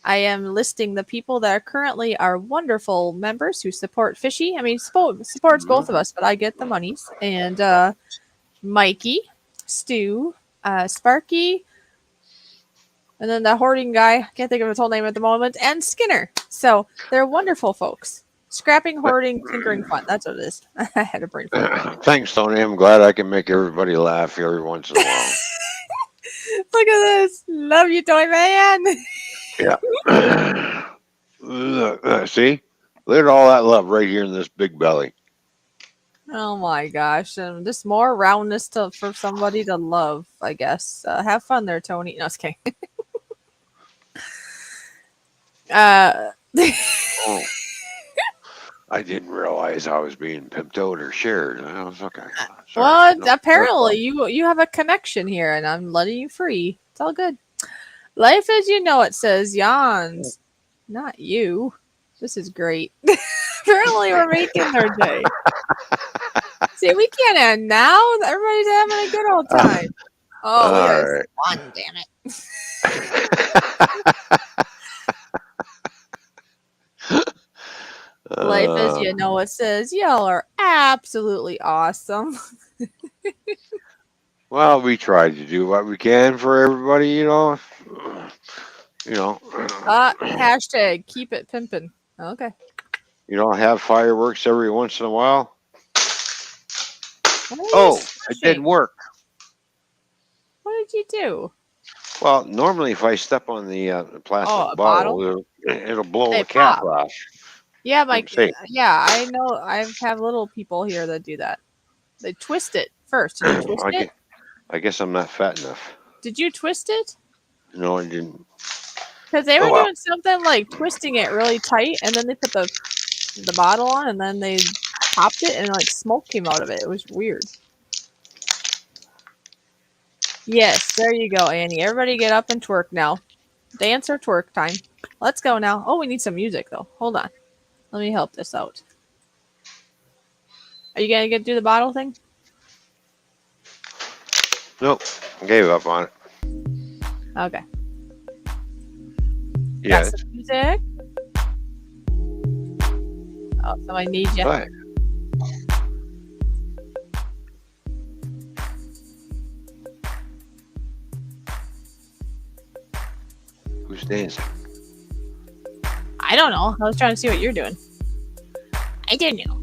I am listing the people that are currently our wonderful members who support Fishy. I mean, supports both of us, but I get the monies. And Mikey, Stu, Sparky, and then the hoarding guy, can't think of his whole name at the moment, and Skinner. So they're wonderful folks. Scrapping, hoarding, tinkering fun. That's what it is. I had a brain fart. Thanks, Tony. I'm glad I can make everybody laugh every once in a while. Look at this. Love you, Toy Man. Yeah. See? Look at all that love right here in this big belly. Oh my gosh. Just more roundness for somebody to love, I guess. Have fun there, Tony. No, just kidding. Oh. I didn't realize I was being pimped out or shared. I was okay. Sorry. Well, No, apparently you have a connection here, and I'm letting you free. It's all good. Life as you know it says yawns, not you. This is great. Apparently we're making their day. See, we can't end now. Everybody's having a good old time. Oh, we All got right. fun, damn it. Life as you know it says, y'all are absolutely awesome. Well, we tried to do what we can for everybody, you know. Hashtag keep it pimpin'. Okay. You know, have fireworks every once in a while. What are you Oh, it smashing? didn't work. What did you do? Well, normally if I step on the plastic Oh, a bottle, bottle? it'll blow They the cap pop. off. Yeah, See, I know. I have little people here that do that. They twist it first. Did you twist it? I guess I'm not fat enough. Did you twist it? No, I didn't. Because they Oh, were well. doing something like twisting it really tight, and then they put the bottle on, and then they popped it, and like smoke came out of it. It was weird. Yes, there you go, Annie. Everybody get up and twerk now. Dance or twerk time. Let's go now. Oh, we need some music though. Hold on. Let me help this out. Are you gonna do the bottle thing? Nope, I gave up on it. Okay. Yeah. Got some music. Oh, somebody needs you. Right. Who's dancing? I don't know. I was trying to see what you're doing. I don't know.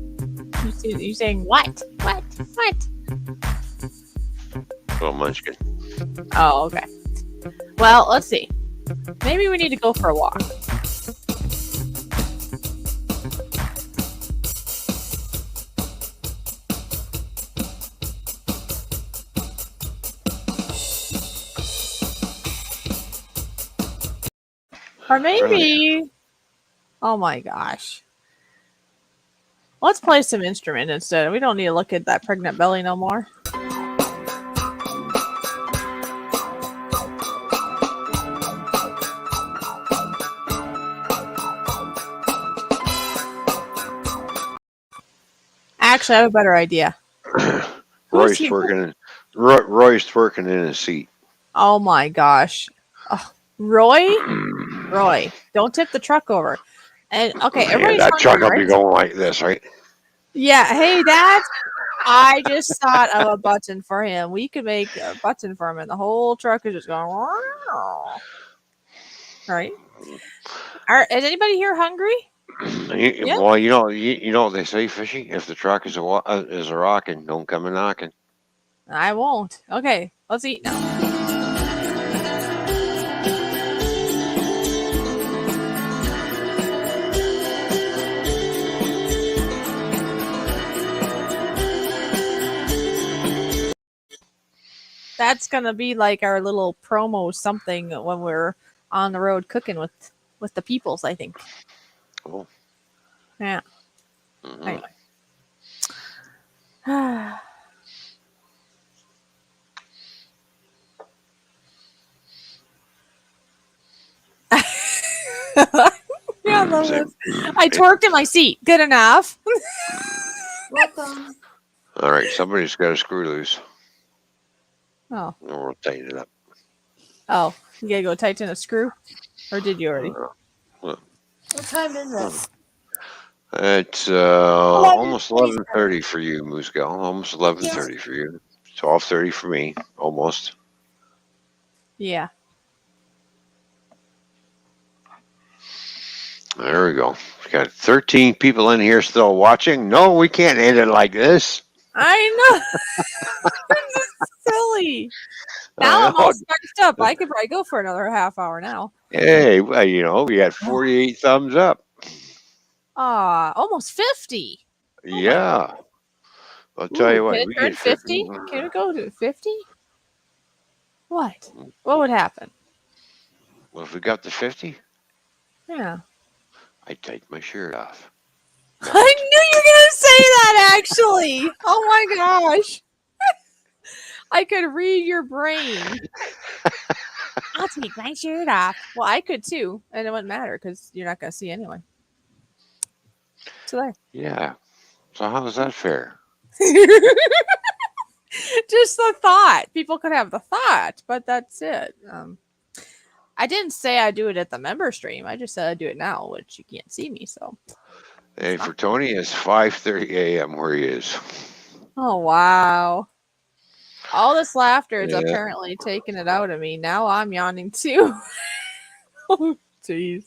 You saying what? What? What? Oh, Munchkin. Oh, okay. Well, let's see. Maybe we need to go for a walk. Or maybe... Oh my gosh. Let's play some instrument instead. We don't need to look at that pregnant belly no more. Actually, I have a better idea. Roy's twerking in his seat. Oh my gosh. Oh, Roy, don't tip the truck over. And okay, everybody's that truck hungry, will be right? going like this, right? Yeah. Hey, Dad. I just thought of a button for him. We could make a button for him, and the whole truck is just going. Right? Is anybody here hungry? Yeah. Well, you know what they say, Fishy. If the truck is a rocking, don't come a knocking. I won't. Okay, let's eat now. That's gonna be like our little promo something when we're on the road cooking with the peoples, I think. Cool. Yeah. Mm-hmm. Anyway. Yeah, I love this. I twerked in my seat. Good enough. Welcome. All right, somebody's got a screw loose. Oh. And we'll tighten it up. Oh, you gotta go tighten a screw? Or did you already? What time is it? It's almost 11:30 for you, Moose Gal. Almost 11:30 for you. 12:30 for me. Almost. Yeah. There we go. We got 13 people in here still watching. No, we can't end it like this. I know. This is silly. Now I'm all starched up. I could probably go for another half hour now. Hey, well, we had 48 thumbs up. Almost 50. Yeah. I'll tell you what. Can it turn 50? Can it go to 50? What? What would happen? Well, if we got to 50, yeah, I'd take my shirt off. I knew you were going to say that, actually. Oh, my gosh. I could read your brain. I'll take my shirt off. Well, I could, too. And it wouldn't matter because you're not going to see anyway. So there. Yeah. So how is that fair? Just the thought. People could have the thought, but that's it. I didn't say I'd do it at the member stream. I just said I'd do it now, which you can't see me. So. Hey, for Tony, it's 5:30 a.m. where he is. Oh wow! All this laughter is Yeah. apparently taking it out of me. Now I'm yawning too. Oh jeez.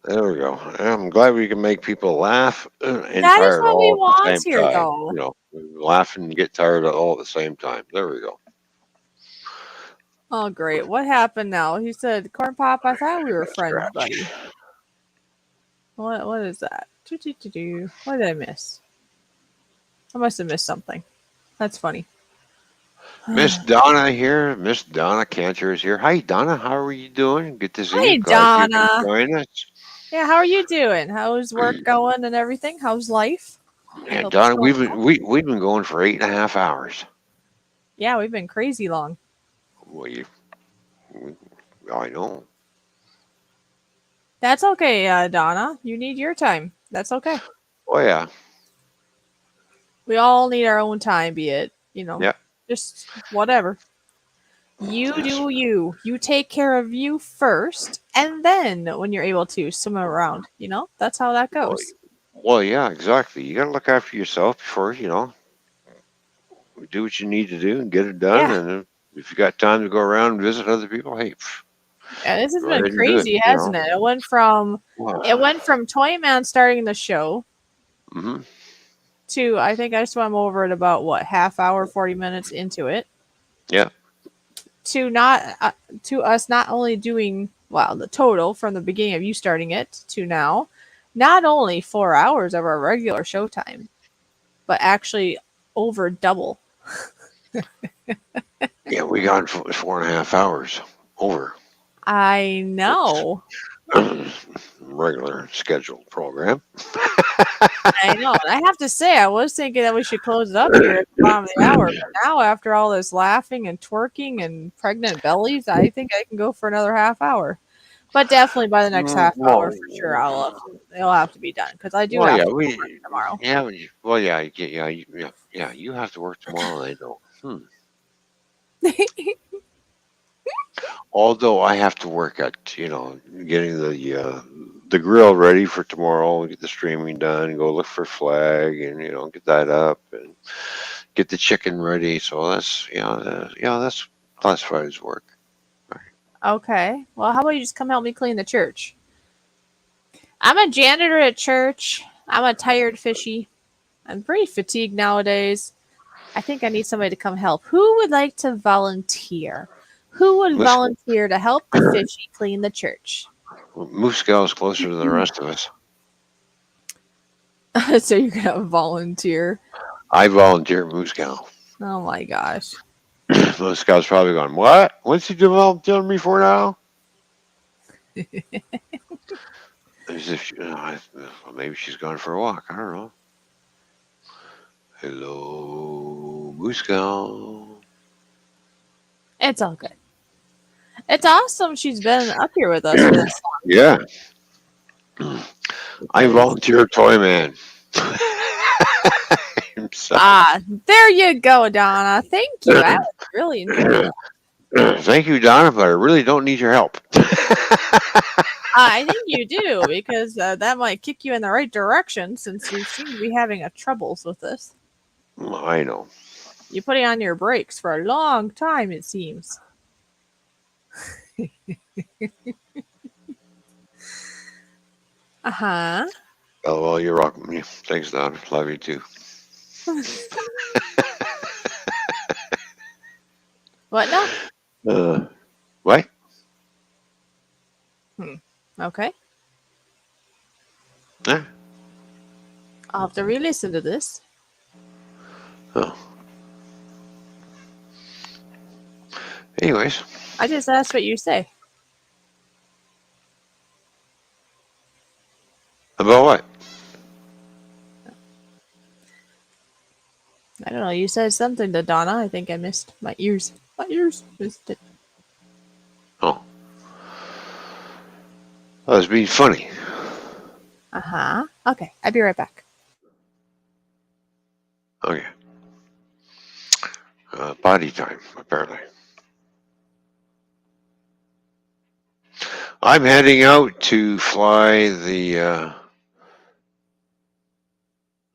There we go. I'm glad we can make people laugh and That is tired what we all at the want same here, time. though. You know, laugh and get tired all at the same time. There we go. Oh great! What happened now? He said, "Corn Pop, I thought we were friends, Scratch. buddy." What is that? What did I miss? I must have missed something. That's funny. Miss Donna here. Miss Donna Cantor is here. Hi, Donna. How are you doing? Good to see Hey, you. Glad you Donna. can join us. Yeah, how are you doing? How's work going and everything? How's life? Yeah, hope Donna, it's we've going been we've been going for 8.5 hours. Yeah, we've been crazy long. Well, I know. That's okay, Donna. You need your time. That's okay. Oh yeah. We all need our own time, be it, Yeah. just whatever. You do you. You take care of you first, and then when you're able to swim around, that's how that goes. Well, yeah, exactly. You got to look after yourself before do what you need to do and get it done. Yeah. And if you got time to go around and visit other people, hey, Yeah, this has go been ahead and do it, crazy, hasn't it? It went from Toyman starting the show Mm-hmm. to I think I swam over at about half hour, 40 minutes into it. Yeah. To us not only doing the total from the beginning of you starting it to now, not only 4 hours of our regular show time, but actually over double. Yeah, we got 4.5 hours over. I know. Regular scheduled program. I know. And I have to say, I was thinking that we should close it up here at the bottom of the hour. But now, after all this laughing and twerking and pregnant bellies, I think I can go for another half hour. But definitely by the next half hour, for sure, it'll have to be done because I do have to work tomorrow. Yeah. Well, yeah. You have to work tomorrow. I know. Although I have to work at getting the grill ready for tomorrow, get the streaming done, go look for flag, and get that up and get the chicken ready. So that's that's classified as work. Okay. Well, how about you just come help me clean the church? I'm a janitor at church. I'm a tired fishy. I'm pretty fatigued nowadays. I think I need somebody to come help. Who would like to volunteer? Who would volunteer to help the fishy clean the church? Moose Gal is closer than the rest of us. So you're going to volunteer? I volunteer Moose Gal. Oh my gosh. Moose Gal's probably going, what? What's he volunteering me for now? As if maybe she's gone for a walk. I don't know. Hello, Moose Gal. It's all good. It's awesome she's been up here with us for this long. Yeah. I volunteer Toyman. There you go, Donna. Thank you. I really enjoyed that. Thank you, Donna, but I really don't need your help. I think you do, because that might kick you in the right direction since you seem to be having troubles with this. I know. You put it on your brakes for a long time, it seems. Uh-huh. Oh, well, you're rocking me. Thanks, Don. Love you, too. What now? What? Okay. Yeah. I'll have to re-listen to this. Oh. Anyways. I just asked what you say. About what? I don't know. You said something to Donna. I think I missed my ears. My ears missed it. Oh. I was being funny. Uh-huh. Okay. I'll be right back. Okay. Potty time, apparently. I'm heading out to fly the.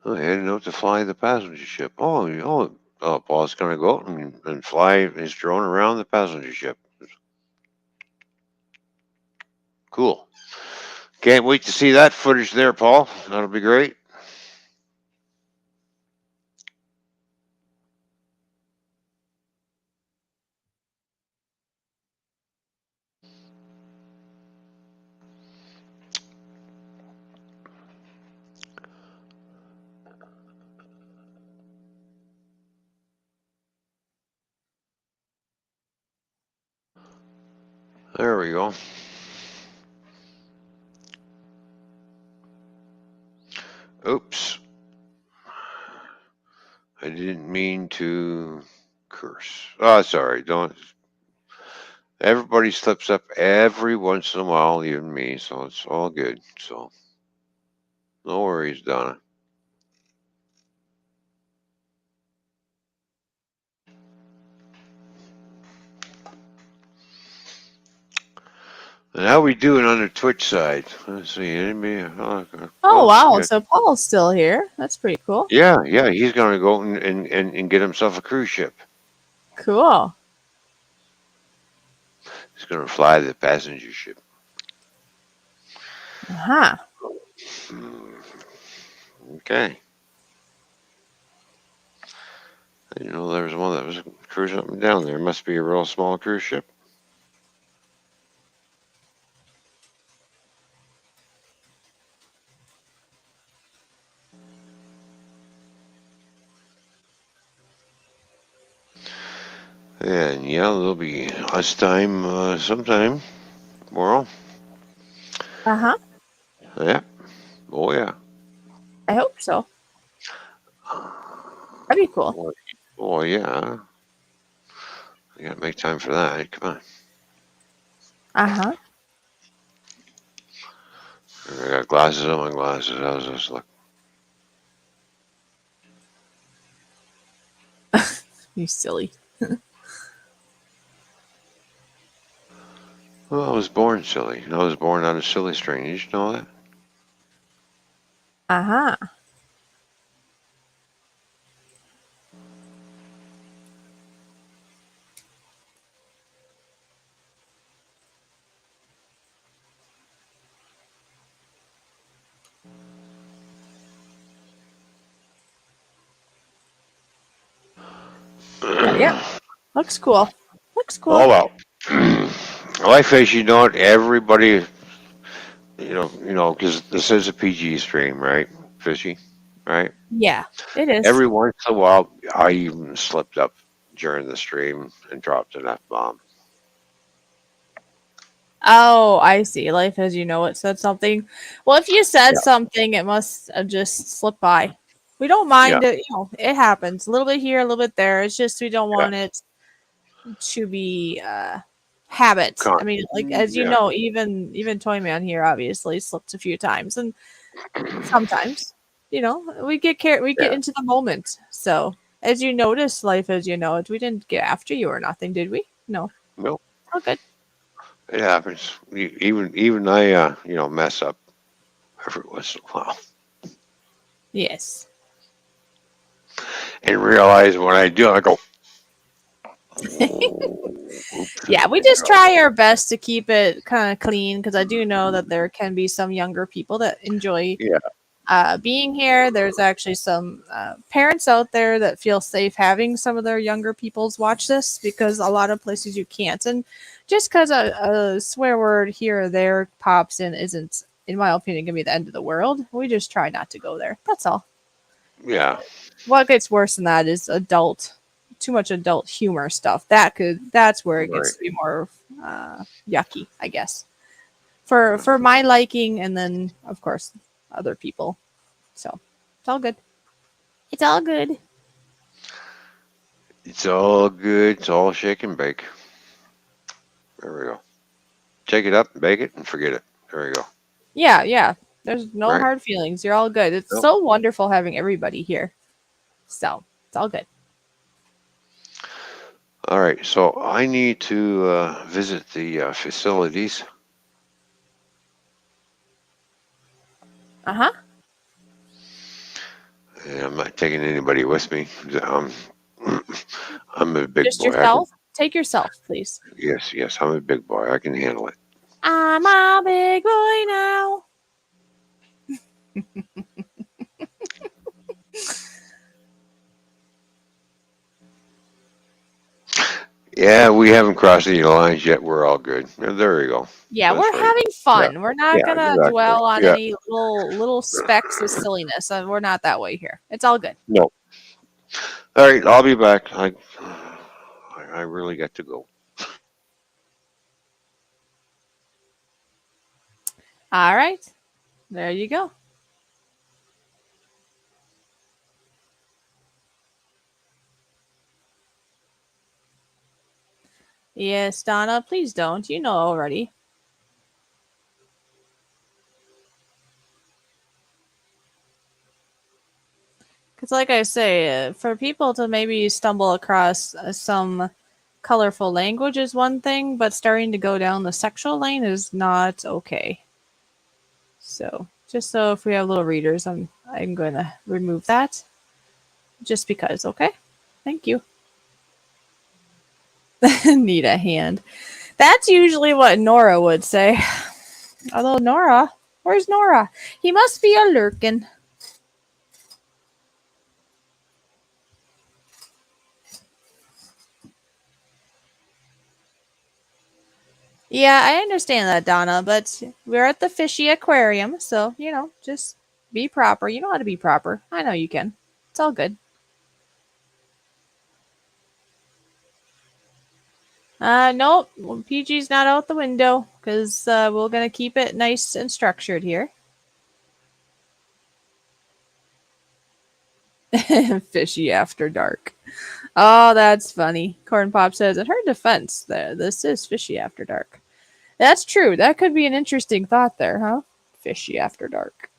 Heading out to fly the passenger ship. Paul's going to go out and fly his drone around the passenger ship. Cool. Can't wait to see that footage there, Paul. That'll be great. There we go. Oops. I didn't mean to curse. Oh, sorry. Don't. Everybody slips up every once in a while, even me, so it's all good. So, no worries, Donna. And how we doing on the Twitch side? Let's see. Anybody? Oh, wow. Yeah. So Paul's still here. That's pretty cool. Yeah, he's going to go and get himself a cruise ship. Cool. He's going to fly the passenger ship. Uh-huh. Okay. I didn't know there was one that was cruising up and down there. Must be a real small cruise ship. And yeah, there'll be us time sometime tomorrow. Uh-huh. Yeah. Oh yeah. I hope so. That'd be cool. Oh yeah. I gotta make time for that. Come on. Uh-huh. I got glasses on my glasses. How's this look? You silly. Well, I was born silly. I was born out of silly string. Did you know that? Uh-huh. Yeah. Looks cool. Looks cool. Oh well. Life as you know it, everybody, because this is a PG stream, right? Fishy, right? Yeah, it is. Every once in a while, I even slipped up during the stream and dropped an F-bomb. Oh, I see. Life as you know it said something. Well, if you said something, it must have just slipped by. We don't mind it. It happens. A little bit here, a little bit there. It's just we don't want it to be habit. I mean, like as you know, even Toyman here obviously slipped a few times, and sometimes, we get we get into the moment. So as you notice, life as you know it, we didn't get after you or nothing, did we? No. Nope. All good. It happens. Even I, mess up every once in a while. Yes. And realize when I do, I go. Yeah, we just try our best to keep it kind of clean because I do know that there can be some younger people that enjoy being here. There's actually some parents out there that feel safe having some of their younger peoples watch this because a lot of places you can't. And just because a swear word here or there pops in isn't, in my opinion, going to be the end of the world. We just try not to go there. That's all. Yeah. What gets worse than that is too much adult humor stuff. That's where it gets to be more yucky, I guess. For my liking, and then of course other people. So it's all good. It's all good. It's all good. It's all shake and bake. There we go. Shake it up, bake it, and forget it. There we go. Yeah. There's no hard feelings. You're all good. It's so wonderful having everybody here. So it's all good. All right, so I need to visit the facilities. Uh-huh. And I'm not taking anybody with me. I'm a big Just boy. I can, yourself? Take yourself, please. yes, I'm a big boy. I can handle it. I'm a big boy now. Yeah, we haven't crossed any lines yet. We're all good. Yeah, there we go. Yeah, That's we're right. having Yeah, fun. We're not yeah, gonna exactly. dwell on Yeah, any little specks of silliness. We're not that way here. It's all good. no. All right, I'll be back. I really got to go. All right. There you go. Yes, Donna, please don't. You know already. Because, like I say, for people to maybe stumble across some colorful language is one thing, but starting to go down the sexual lane is not okay. So, just so if we have little readers, I'm going to remove that just because. Okay, thank you. Need a hand. That's usually what Nora would say. Although Nora, where's Nora? He must be a lurkin. Yeah, I understand that, Donna, but we're at the Fishy Aquarium, so, just be proper. You know how to be proper. I know you can. It's all good. Nope. PG's not out the window, because we're going to keep it nice and structured here. Fishy after dark. Oh, that's funny. Corn Pop says, in her defense, this is Fishy after dark. That's true. That could be an interesting thought there, huh? Fishy after dark.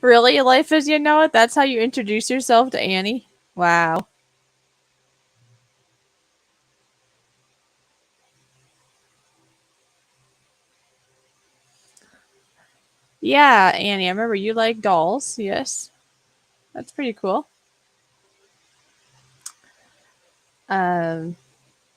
Really? Life as you know it? That's how you introduce yourself to Annie? Wow. Yeah, Annie, I remember you like dolls. Yes. That's pretty cool. Um,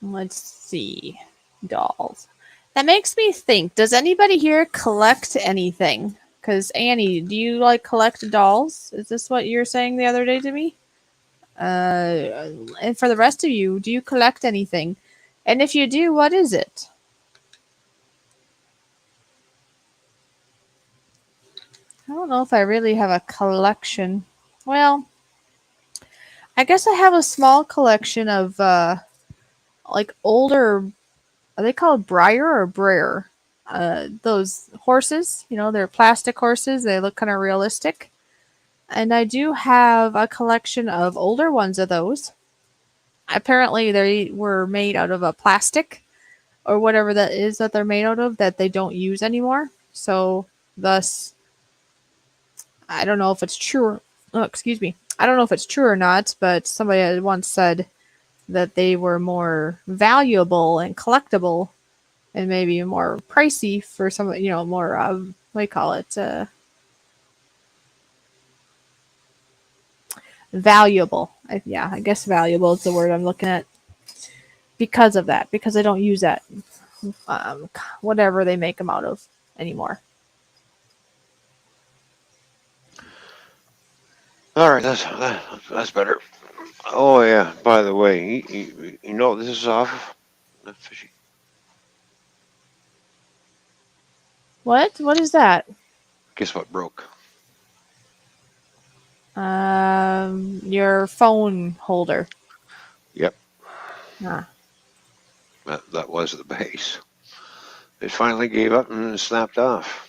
let's see. Dolls. That makes me think, does anybody here collect anything? Because Annie, do you collect dolls? Is this what you were saying the other day to me? And for the rest of you, do you collect anything? And if you do, what is it? I don't know if I really have a collection. Well, I guess I have a small collection of older. Are they called Breyer or Breyer? Those horses, they're plastic horses. They look kind of realistic. And I do have a collection of older ones of those. Apparently, they were made out of a plastic or whatever that is that they're made out of that they don't use anymore. So, thus, I don't know if it's true. Oh, excuse me. I don't know if it's true or not, but somebody had once said that they were more valuable and collectible and maybe more pricey for some, more, what do you call it? Valuable. I guess valuable is the word I'm looking at because of that, because I don't use that, um, whatever they make them out of anymore. All right, that's better. Oh yeah. By the way, you know what this is off of? Fishy. What? What is that? Guess what broke? Your phone holder. Yep, Ah. that was the base. It finally gave up and snapped off.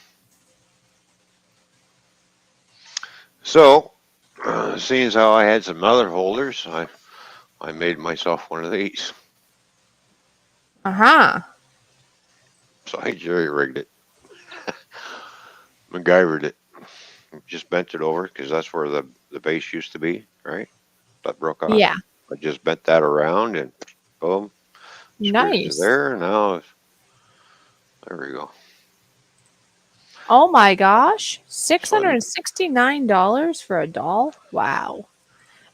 So, seeing as how I had some other holders, I made myself one of these. Uh-huh. So I jerry rigged it, MacGyvered it, just bent it over because that's where the base used to be, right? That broke off. Yeah. I just bent that around and boom, screws are Nice. there. Now there we go. Oh my gosh. So $669 for a doll? Wow.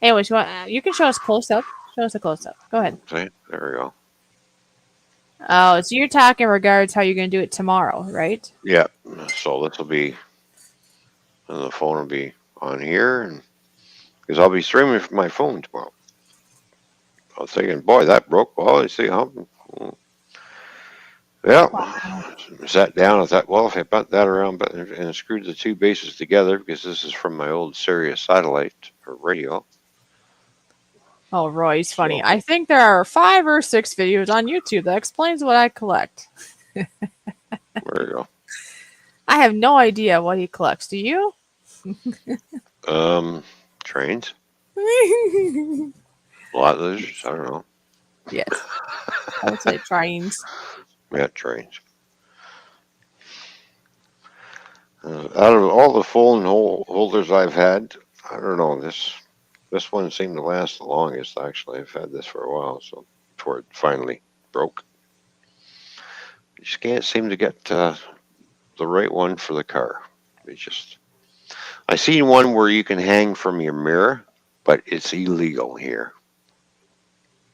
Anyways, you can show us close up. Show us a close up. Go ahead. see, there we go. Oh, so you're talking regards how you're going to do it tomorrow, right? Yeah. So this will be, and the phone will be on here, and because I'll be streaming from my phone tomorrow. I was thinking, boy, that broke. Well, you see how. Yeah, sat down. I thought, well, if I bent that around and screwed the two bases together, because this is from my old Sirius satellite or radio. Oh, Roy's funny. So- I think there are 5 or 6 videos on YouTube that explains what I collect. There you go. I have no idea what he collects. Do you? Trains, lot lizards. I don't know. Yes. I would say trains. Yeah, trains. Out of all the phone holders I've had, I don't know, this one seemed to last the longest. Actually, I've had this for a while, so before it finally broke. You just can't seem to get the right one for the car. I seen one where you can hang from your mirror, but it's illegal here.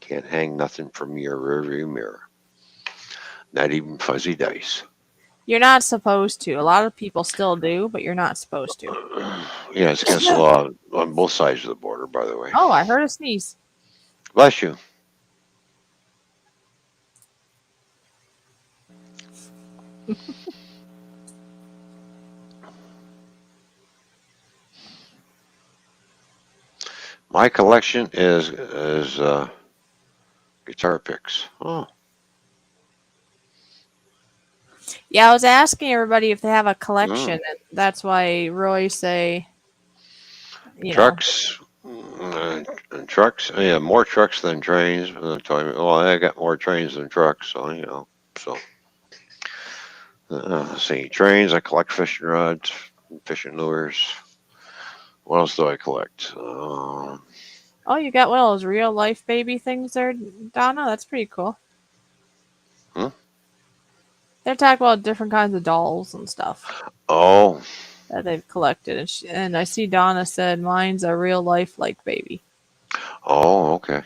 Can't hang nothing from your rearview mirror. Not even fuzzy dice. You're not supposed to. A lot of people still do, but you're not supposed to. Yeah, it's against the law on both sides of the border, by the way. Oh, I heard a sneeze. Bless you. My collection is guitar picks. Oh, Yeah, I was asking everybody if they have a collection, and that's why Roy say, trucks. Trucks. Yeah, more trucks than trains. Well, I got more trains than trucks, so So, let's see. Trains. I collect fishing rods, fishing lures. What else do I collect? Oh, you got one of those real life baby things there, Donna? That's pretty cool. They're talking about different kinds of dolls and stuff. Oh. That they've collected. And I see Donna said mine's a real life like baby. Oh, okay.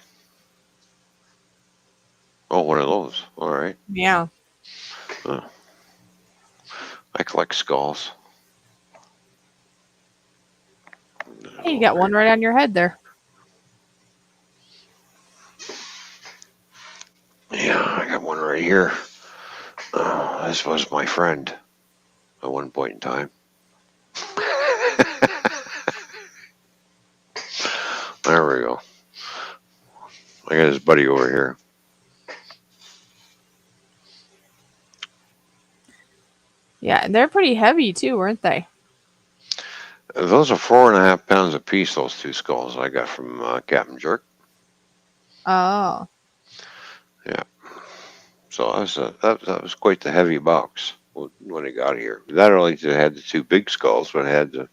Oh, one of those. All right. Yeah. I collect skulls. Hey, you got one right on your head there. Yeah, I got one right here. This was my friend at one point in time. There we go. I got his buddy over here. Yeah, and they're pretty heavy too, weren't they? Those are 4.5 pounds a piece. Those two skulls I got from Captain Jerk. Oh. Yeah. So that was quite the heavy box when it got here. Not only did it have the two big skulls, but it had the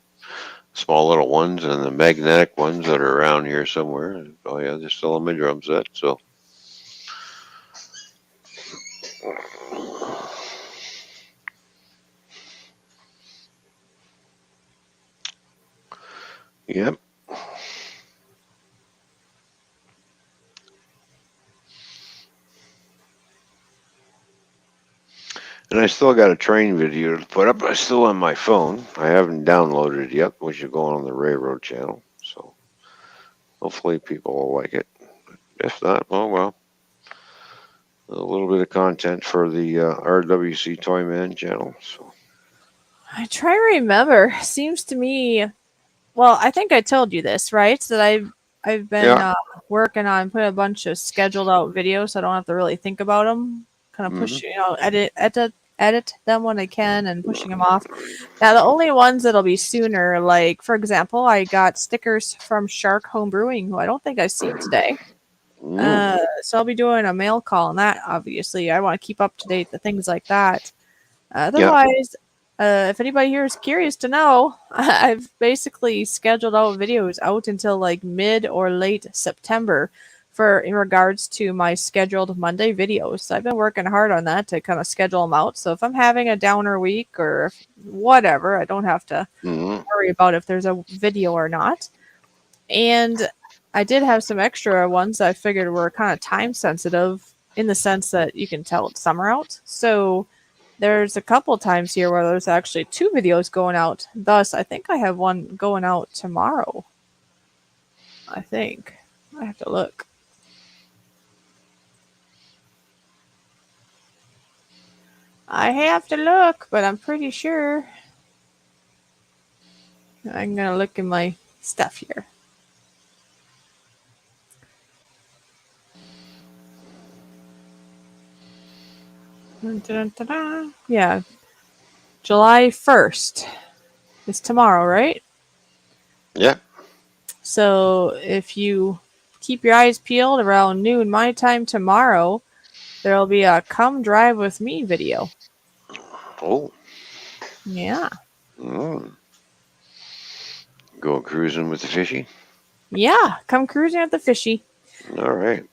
small little ones and the magnetic ones that are around here somewhere. Oh yeah, they're still in my drum set. So. Yep. And I still got a train video to put up. It's still on my phone. I haven't downloaded it yet, which is going on the Railroad channel. So hopefully people will like it. If not, oh well. A little bit of content for the RWC Toyman channel. So I try to remember. Seems to me, well, I think I told you this, right? That I've been working on putting a bunch of scheduled out videos, so I don't have to really think about them. Kind of push, edit them when I can, and pushing them off. Now, the only ones that'll be sooner, like for example, I got stickers from Shark Home Brewing, who I don't think I've seen today. So I'll be doing a mail call on that. Obviously, I want to keep up to date the things like that. Yeah. Otherwise, if anybody here is curious to know, I've basically scheduled out videos out until like mid or late September for in regards to my scheduled Monday videos. So I've been working hard on that to kind of schedule them out. So if I'm having a downer week or whatever, I don't have to Mhm. worry about if there's a video or not. And I did have some extra ones I figured were kind of time sensitive in the sense that you can tell it's summer out. So there's a couple times here where there's actually 2 videos going out. Thus, I think I have one going out tomorrow. I think. I have to look. I have to look, but I'm pretty sure. I'm going to look in my stuff here. Dun, dun, dun, dun. Yeah. July 1st. It's tomorrow, right? Yeah. So if you keep your eyes peeled around noon my time tomorrow, there'll be a come drive with me video. Oh. Yeah. Mm. Go cruising with the fishy. Yeah. Come cruising at the Fishy. All right.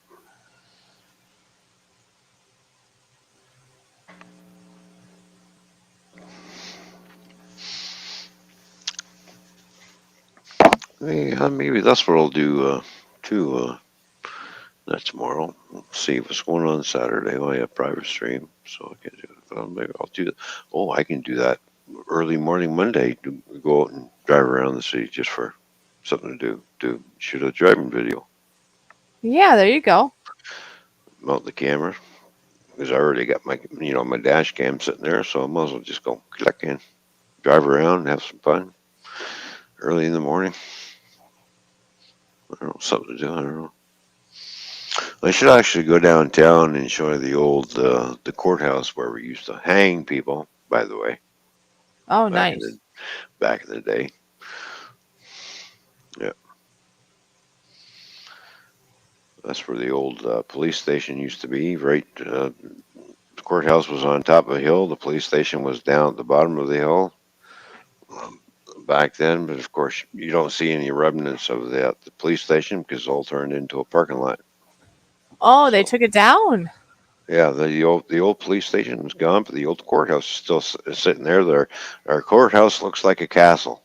Maybe that's what I'll do too. Not tomorrow. We'll see what's going on Saturday. I have private stream, so I can do it. Well, maybe I'll do that. Oh, I can do that early morning Monday. Go out and drive around the city just for something to do. Shoot a driving video. Yeah, there you go. Mount the camera because I already got my dash cam sitting there, so I might as well just go click in, drive around, and have some fun early in the morning. I don't know, something to do. I don't know. I should actually go downtown and show you the old the courthouse where we used to hang people. By the way, Oh, back in nice. the day. Yeah, that's where the old police station used to be. Right, the courthouse was on top of a hill. The police station was down at the bottom of the hill um, back then. But of course, you don't see any remnants of the police station because it's all turned into a parking lot. Oh, they So took it down. yeah, the old police station was gone, but the old courthouse is still sitting there. Our courthouse looks like a castle,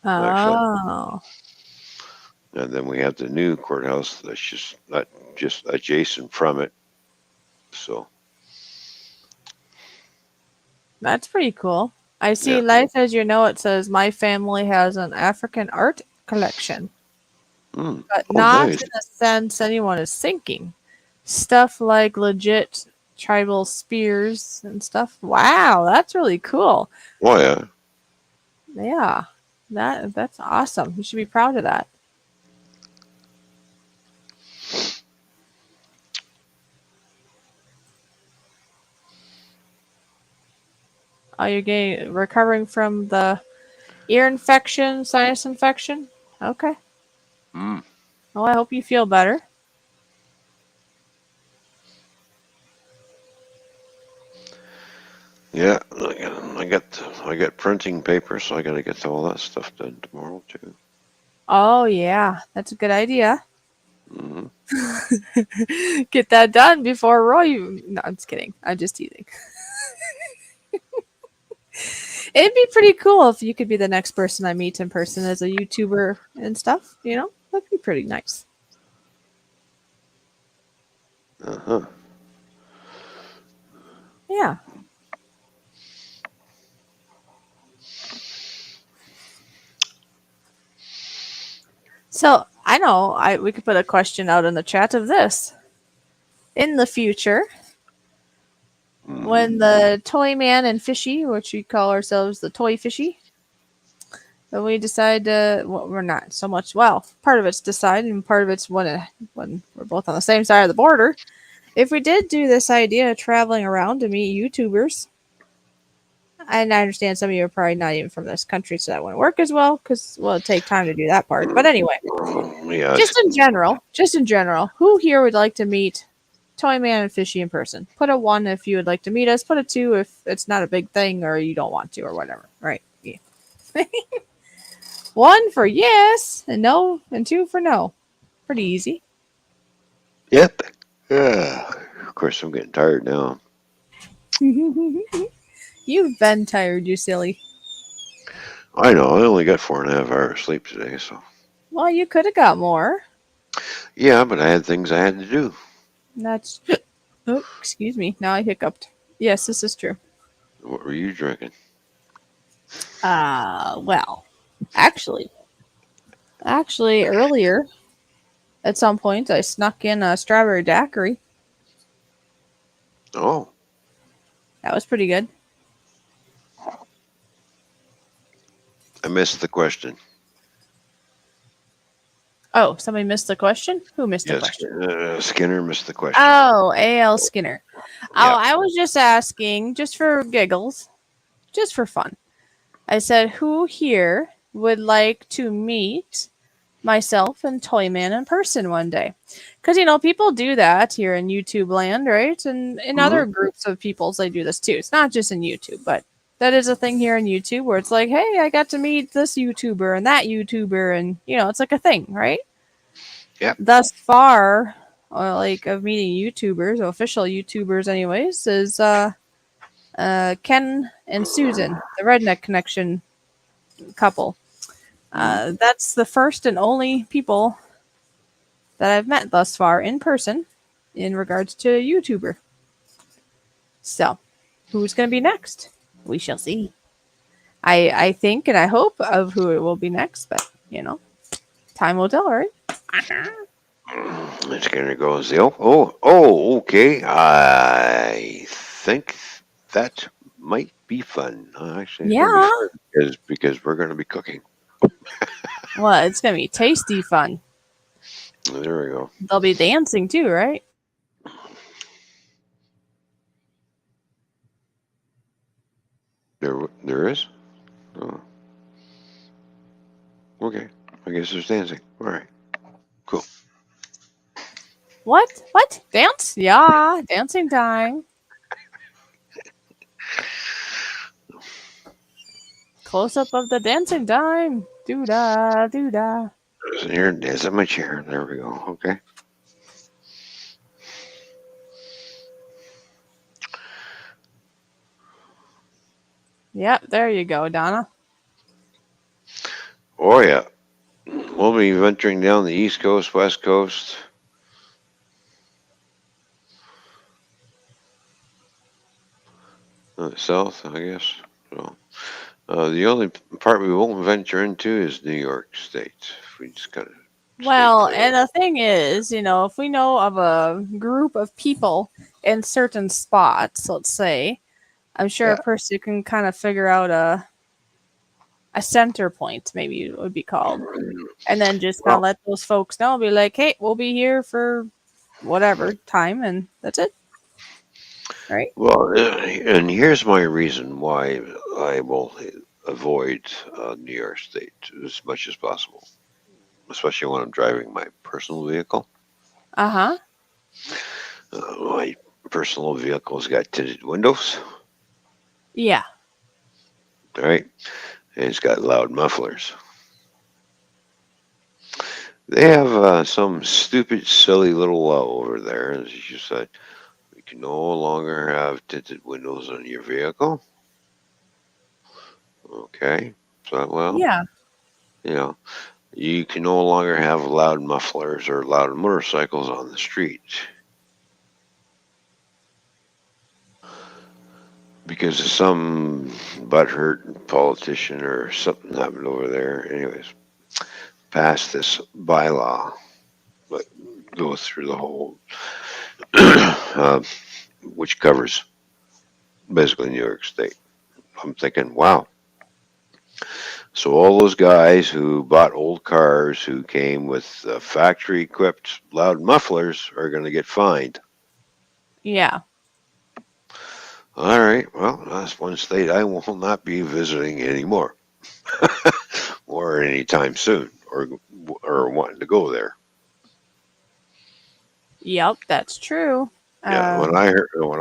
actually. Oh, And then we have the new courthouse that's just not just adjacent from it. So that's pretty cool. I see yeah. Life as You Know It says my family has an African art collection, Mm. but Oh, not nice. in the sense anyone is thinking. Stuff like legit tribal spears and stuff. Wow, that's really cool. Oh yeah. Yeah, that's awesome. You should be proud of that. Oh, you're recovering from the ear infection, sinus infection? Okay. Mm. Well, I hope you feel better. Yeah. I got printing paper, so I got to get all that stuff done tomorrow too. Oh, yeah. That's a good idea. Hmm. Get that done before Roy. No, I'm just kidding. I'm just teasing. It'd be pretty cool if you could be the next person I meet in person as a YouTuber and stuff. That'd be pretty nice. Uh-huh. Yeah. So I know we could put a question out in the chat of this. In the future, when the Toyman and Fishy, which we call ourselves the Toy Fishy, when we decide we're not so much. Well, part of it's decide, and part of it's when we're both on the same side of the border. If we did do this idea of traveling around to meet YouTubers, And I understand some of you are probably not even from this country, so that wouldn't work as well because well, it'd take time to do that part. But anyway, Yeah, just in general, who here would like to meet Toyman and Fishy in person? Put a 1 if you would like to meet us. Put a 2 if it's not a big thing or you don't want to or whatever. Right? Yeah. 1 for yes and no, and 2 for no. Pretty easy. yep. Yeah. Of course, I'm getting tired now. You've been tired, you silly. I know. I only got 4.5 hours sleep today, so. Well, you could have got more. Yeah, but I had things I had to do. That's. Oh, excuse me. Now I hiccuped. Yes, this is true. What were you drinking? Well, actually, earlier at some point I snuck in a strawberry daiquiri. Oh, That was pretty good. I missed the question. Oh, somebody missed the question? Who missed the Yes, question? Skinner missed the question. Oh, A.L. Skinner. Yeah. Oh, I was just asking, just for giggles, just for fun. I said, who here would like to meet myself and Toyman in person one day? Because, you know, people do that here in YouTube land, right? And in other groups of peoples, they do this too. It's not just in YouTube, but that is a thing here in YouTube where it's like, hey, I got to meet this YouTuber and that YouTuber. And, you know, it's like a thing, right? Yep. Thus far, like of meeting YouTubers, official YouTubers anyways, is Ken and Susan, the Redneck Connection couple. That's the first and only people that I've met thus far in person in regards to a YouTuber. So, who's going to be next? We shall see. I think and I hope of who it will be next, but, you know, time will tell, right? Skinner goes, oh, okay. I think that might be fun. Actually, it's going to be fun because we're going to be cooking. Well, it's going to be tasty fun. There we go. They'll be dancing too, right? There is? Oh. Okay. I guess there's dancing. All right. Cool. What? Dance? Yeah, dancing time. Close up of the dancing time. Doo-da, doo-da. Here, there's in my chair. There we go. Okay. Yep, there you go, Donna. Oh, yeah. We'll be venturing down the East Coast, West Coast. South, I guess. So, the only part we won't venture into is New York State. We just kind of. Well, and the thing is, you know, if we know of a group of people in certain spots, let's say, I'm sure a person can kind of figure out a center point, maybe it would be called, and then just kind of let those folks know, be like, hey, we'll be here for whatever time, and that's it. Right? Well, and here's my reason why I will avoid New York State as much as possible, especially when I'm driving my personal vehicle. Uh-huh. My personal vehicle's got tinted windows. Yeah. All right. And it's got loud mufflers. They have some stupid, silly little law over there, as you said. You can no longer have tinted windows on your vehicle. Okay. So, well, Yeah. you know, you can no longer have loud mufflers or loud motorcycles on the street. Because of some butthurt politician or something happened over there. Anyways, passed this bylaw that goes through the whole, which covers basically New York State. I'm thinking, wow. So all those guys who bought old cars who came with factory-equipped loud mufflers are going to get fined. Yeah. All right. Well, that's one state I will not be visiting anymore, or anytime soon, or wanting to go there. Yep, that's true. Yeah. Uh, When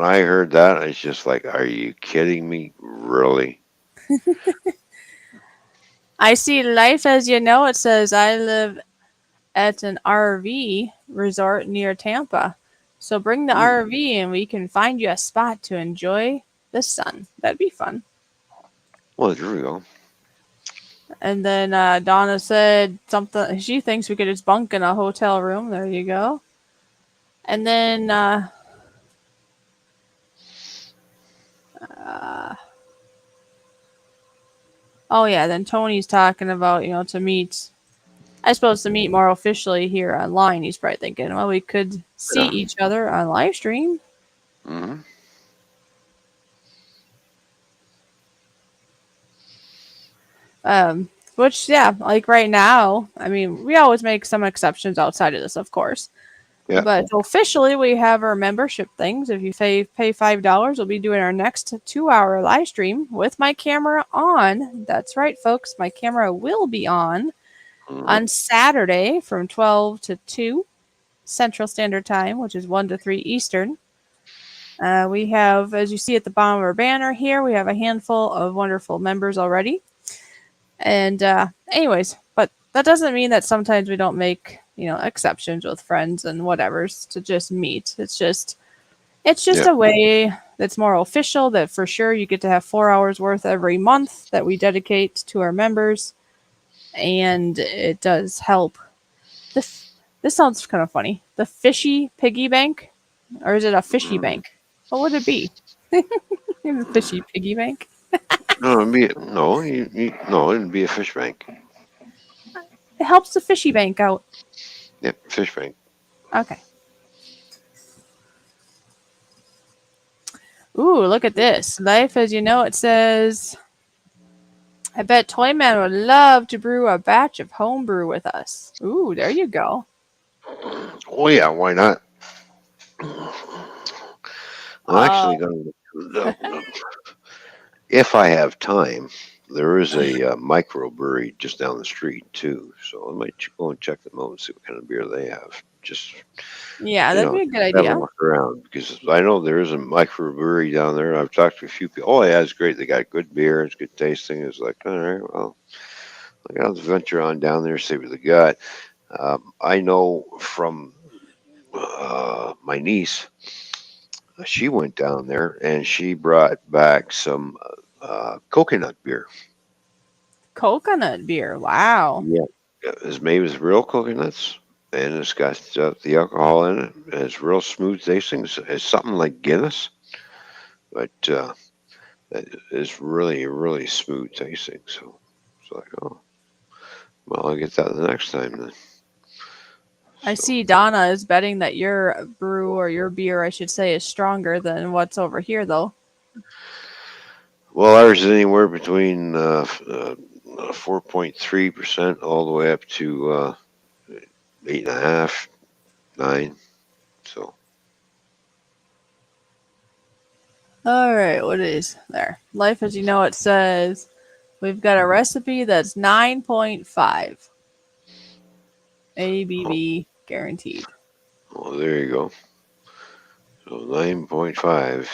I heard that, it's just like, are you kidding me? Really? I see Life as You Know It says, I live at an RV resort near Tampa. So bring the Mm. RV and we can find you a spot to enjoy the sun. That'd be fun. Well, there we go. And then Donna said something. She thinks we could just bunk in a hotel room. There you go. And then, uh, oh yeah, then Tony's talking about, to meet. I suppose to meet more officially here online. He's probably thinking, well, we could see Yeah. each other on live stream. Hmm. Which, yeah, like right now, I mean, we always make some exceptions outside of this, of course. Yeah. But officially, we have our membership things. If you pay $5, we'll be doing our next 2-hour live stream with my camera on. That's right, folks. My camera will be Hmm. on Saturday from 12 to 2 Central Standard Time, which is 1 to 3 Eastern. We have, as you see at the bottom of our banner here, we have a handful of wonderful members already. And anyways, but that doesn't mean that sometimes we don't make, exceptions with friends and whatever's to just meet. It's just Yeah. a way that's more official, that for sure you get to have 4 hours worth every month that we dedicate to our members. And it does help. This sounds kind of funny. The Fishy Piggy Bank? Or is it a Fishy Mm. Bank? What would it be? The Fishy Piggy Bank? No, no, it'd be a fish bank. It helps the Fishy Bank out. Yep, fish bank. Okay. Ooh, look at this. Life as You Know It says, I bet Toyman would love to brew a batch of homebrew with us. Ooh, there you go. Oh yeah, why not? I'm Uh, actually going to, if I have time. There is a microbrewery just down the street too, so I might go and check them out and see what kind of beer they have. Just yeah, that'd be a good have a idea. look around because I know there is a microbrewery down there. I've talked to a few people. Oh yeah, it's great. They got good beer. It's good tasting. It's like, all right, well, I'll venture on down there, see what they got. I know from my niece, she went down there and she brought back some coconut beer. Coconut beer. Wow. Yeah, it's made with real coconuts, and it's got the alcohol in it. And it's real smooth tasting. It's something like Guinness, but it's really, really smooth tasting. So it's like, oh, well, I'll get that the next time then. I So, see Donna is betting that your brew, or your beer, I should say, is stronger than what's over here, though. well, ours is anywhere between 4.3% all the way up to 8.5, 9. So, All right, what is there? Life as You Know It says, we've got a recipe that's 9.5 oh, ABV guaranteed. well, there you go. So 9.5.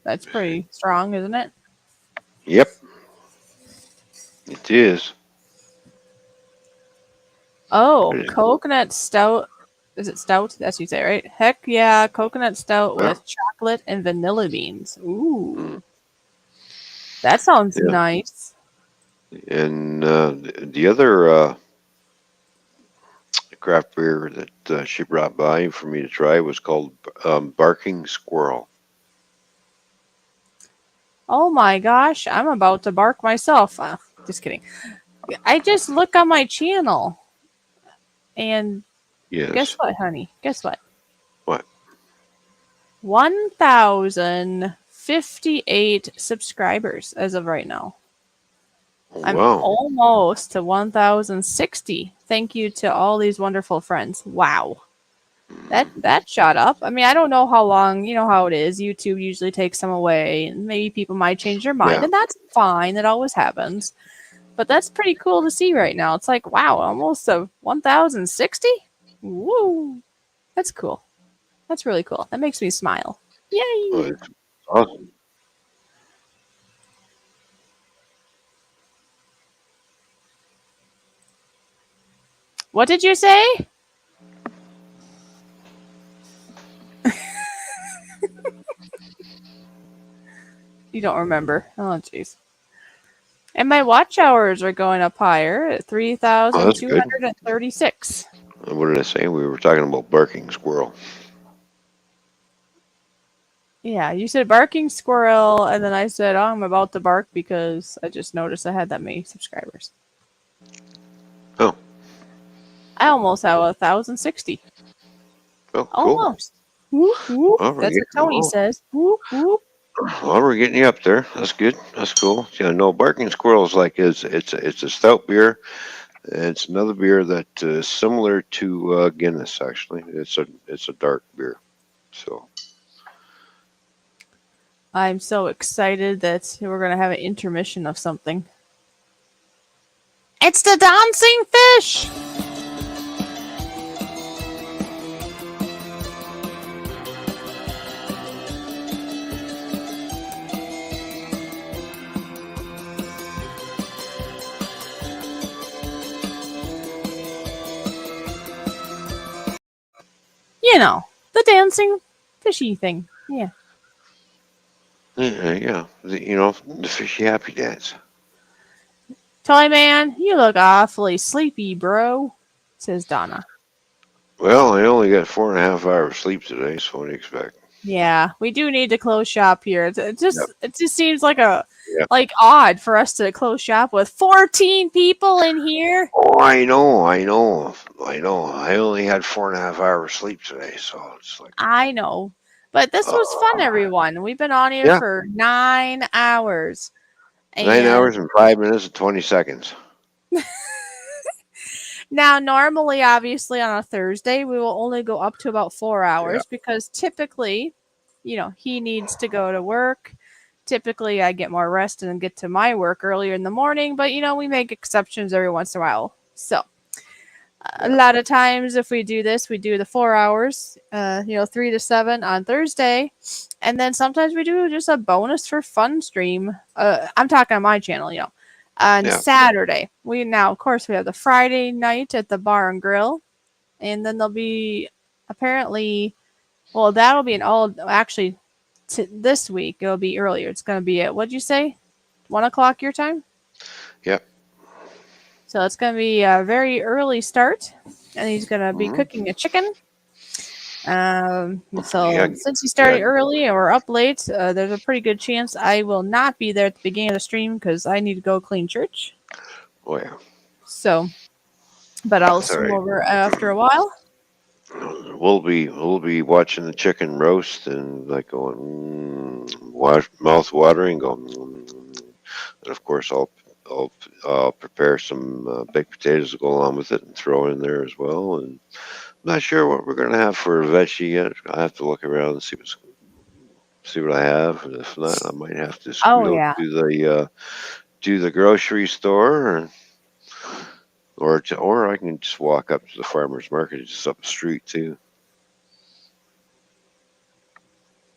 That's pretty strong, isn't it? Yep, it is. Oh, It- coconut stout. Is it stout? That's what you say, right? Heck yeah, coconut stout Well, with chocolate and vanilla beans. mm, Ooh, that sounds yeah. nice. And the other craft beer that she brought by for me to try was called Barking Squirrel. Oh my gosh, I'm about to bark myself. Just kidding. I just look on my channel, and guess Yes. what, honey? Guess what? What? 1,058 subscribers as of right now. Oh, I'm wow. almost to 1,060. Thank you to all these wonderful friends. Wow. That shot up. I mean, I don't know how long. You know how it is. YouTube usually takes them away, and maybe people might change their mind, Yeah. and that's fine. That always happens. But that's pretty cool to see right now. It's like, wow, almost a 1,060. Woo, that's cool. That's really cool. That makes me smile. Yay! Well, it's awesome. What did you say? You don't remember. Oh, jeez. And my watch hours are going up higher at Oh, that's good. 3,236. What did I say? We were talking about barking squirrel. Yeah, you said barking squirrel, and then I said, oh, I'm about to bark because I just noticed I had that many subscribers. Oh. I almost have 1,060. Oh, cool. Almost. Whoop, whoop. Well, That's what Tony says. Whoop, whoop. Well, we're getting you up there. That's good. That's cool. Yeah, no, barking squirrels like it's a stout beer. It's another beer that is similar to Guinness. Actually, it's a dark beer. So I'm so excited that we're going to have an intermission of something. It's the dancing fish! You know, the dancing fishy thing. Yeah. yeah, the fishy happy dance. Toyman, you look awfully sleepy, bro, says Donna. Well, I only got 4.5 hours sleep today, so what do you expect? Yeah, we do need to close shop here. It just seems like Yep. like odd for us to close shop with 14 people in here. Oh, I know. I only had 4.5 hours sleep today, so it's like I know. But this was fun, everyone. We've been on here Yeah. for 9 hours. 9 hours and 5 minutes and 20 seconds. Now, normally, obviously, on a Thursday, we will only go up to about 4 hours because typically, he needs to go to work. Typically, I get more rest and get to my work earlier in the morning, but, we make exceptions every once in a while. So, a lot of times, if we do this, we do the 4 hours, 3 to 7 on Thursday. And then sometimes we do just a bonus for fun stream. I'm talking on my channel, on Saturday. Of course, we have the Friday night at the bar and grill. And then there'll be apparently, that'll be this week, it'll be earlier. It's going to be at, what'd you say? 1 o'clock your time? Yep. So it's going to be a very early start. And he's going to be cooking a chicken. Since he started early and we're up late, there's a pretty good chance I will not be there at the beginning of the stream because I need to go clean church. Oh, yeah. So, but I'll swim over after a while. We'll be watching the chicken roast and like going mouth watering, going, and of course I'll prepare some baked potatoes to go along with it and throw in there as well. And I'm not sure what we're gonna have for veggie yet. I have to look around and see what I have. And if not, I might have to squeal to the grocery store, or I can just walk up to the farmer's market just up the street too.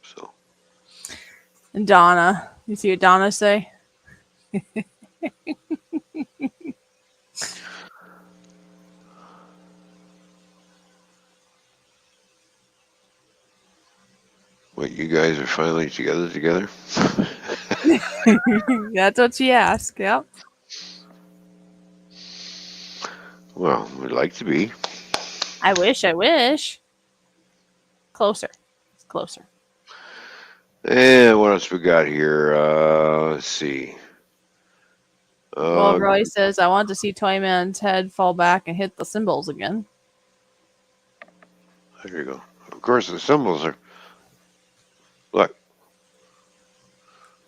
So. And Donna, you see what Donna say? What, you guys are finally together? That's what she asked. Yep. Well, we'd like to be. I wish. Closer. It's closer. And what else we got here? Let's see. Roy says, I want to see Toyman's head fall back and hit the cymbals again. There you go. Of course, the cymbals are... Look.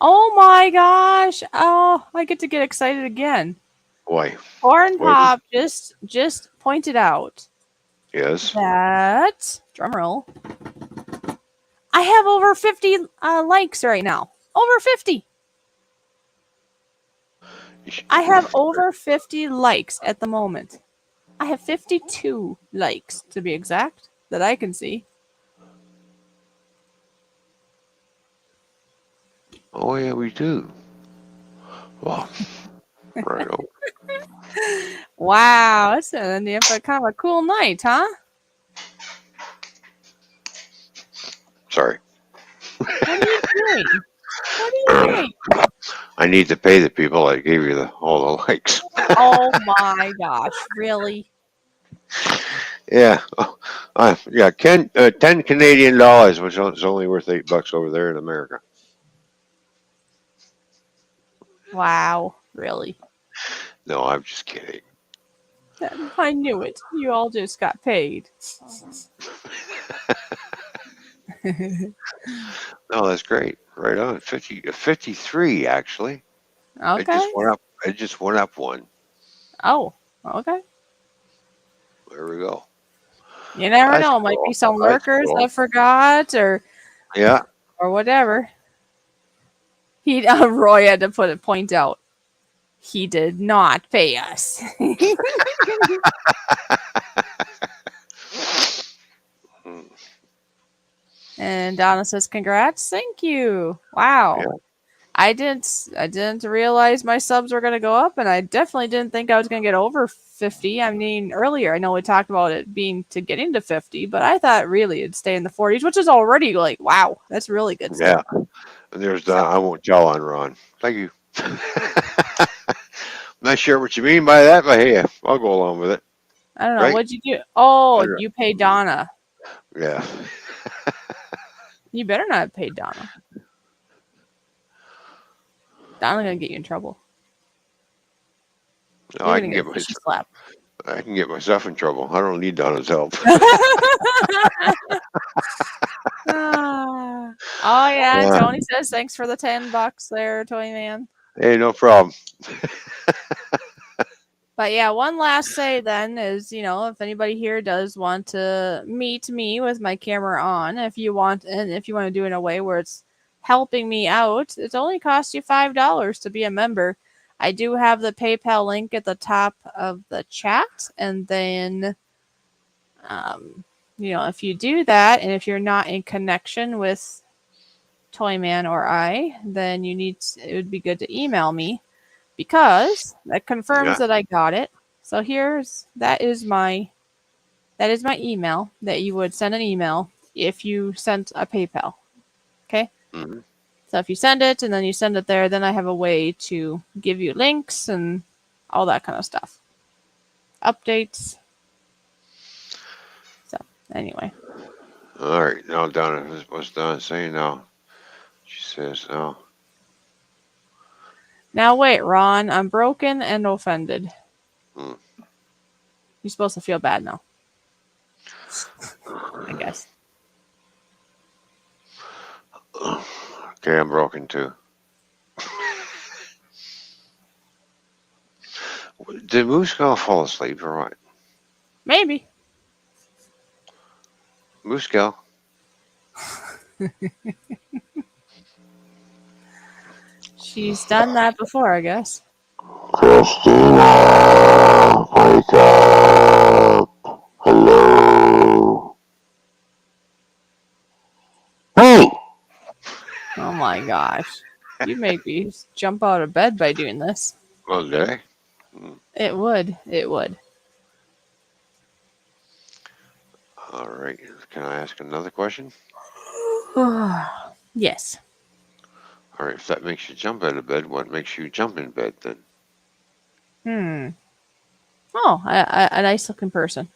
Oh my gosh. Oh, I get to get excited again. Why? Corn Pop just pointed out Yes. that, drum roll, I have over 50 likes right now. Over 50. I have over 50 likes at the moment. I have 52 likes, to be exact, that I can see. Oh yeah, we do. Well, right. Oh, Wow, it's kind of a cool night, huh? sorry. What are you doing? What are you doing? I need to pay the people that gave you all the likes. Oh my gosh, really? Yeah. Yeah. 10 Canadian dollars, which is only worth $8 over there in America. Wow, really? No, I'm just kidding. I knew it. You all just got paid. No, that's great. Right on. 53 actually. It Okay. just went up. It just went up one. Oh, okay. There we go. You never That's know. Might be cool. some That's lurkers cool. that forgot Yeah. or whatever. Roy had to put a point out. He did not pay us. And Donna says, "Congrats, thank you. Wow, Yeah. I didn't realize my subs were gonna go up, and I definitely didn't think I was gonna get over 50. I mean, earlier I know we talked about it being to getting to 50, but I thought really it'd stay in the 40s, which is already like wow, that's really good Yeah. stuff. And there's So I won't tell on Ron. Thank you. Not sure what you mean by that, but hey, I'll go along with it. I don't know Right? what'd you do. Oh, Right. you paid Donna. Yeah. You better not have paid Donna. Donna gonna get you in trouble. No, You're I gonna can get get a fishy slap. myself in trouble. I don't need Donna's help. Ah. Oh yeah, Uh, Tony says thanks for the $10 there, Toy Man. hey, no problem. But yeah, one last say then is, if anybody here does want to meet me with my camera on, if you want to do it in a way where it's helping me out, it only costs you $5 to be a member. I do have the PayPal link at the top of the chat, and then if you do that, and if you're not in connection with Toyman or I, then it would be good to email me because that confirms Yeah. that I got it. So that is my email that you would send an email if you sent a PayPal. Okay? Hmm. So if you send it and then you send it there, then I have a way to give you links and all that kind of stuff. Updates. So anyway. All right. Now, Donna, what's Donna saying now? She says, "Oh, Now wait, Ron, I'm broken and offended. hmm. You're supposed to feel bad now. I guess. Okay, I'm broken too." Did Moose Girl fall asleep or what? Maybe. Moose Girl. She's done that before, I guess. Christina, wake up. Hello. Hey. Oh my gosh. You make me jump out of bed by doing this. Well, did I? It would. It would. All right. Can I ask another question? Yes. All right. If that makes you jump out of bed, what makes you jump in bed then? Oh, a nice looking person.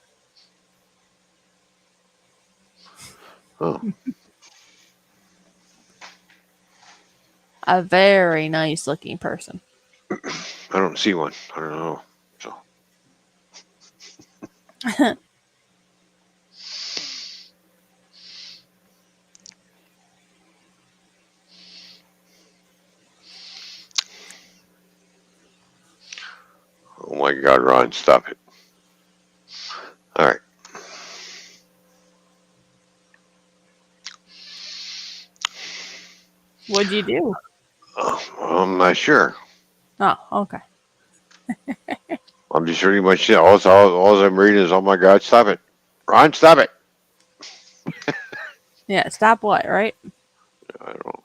Oh. A very nice looking person. I don't see one. I don't know. So. Oh my God, Ron, stop it. All right. What'd you do? I'm not sure. Oh, okay. I'm just pretty much all I'm reading is, oh my God, stop it, Ron, stop it. Yeah, stop what, right? I don't.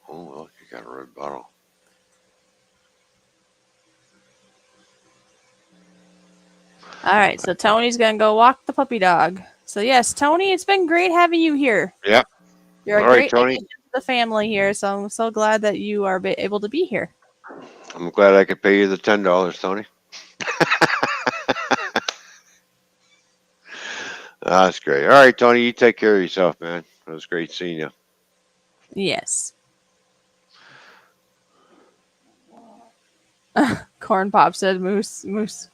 Oh well, you got a red bottle. All right, so Tony's gonna go walk the puppy dog. So yes, Tony, it's been great having you here. Yep. You're a All right, great Tony. addition to the family here, so I'm so glad that you are able to be here. I'm glad I could pay you the $10, Tony. That's great. All right, Tony, you take care of yourself, man. It was great seeing you. Yes. Corn Pop said moose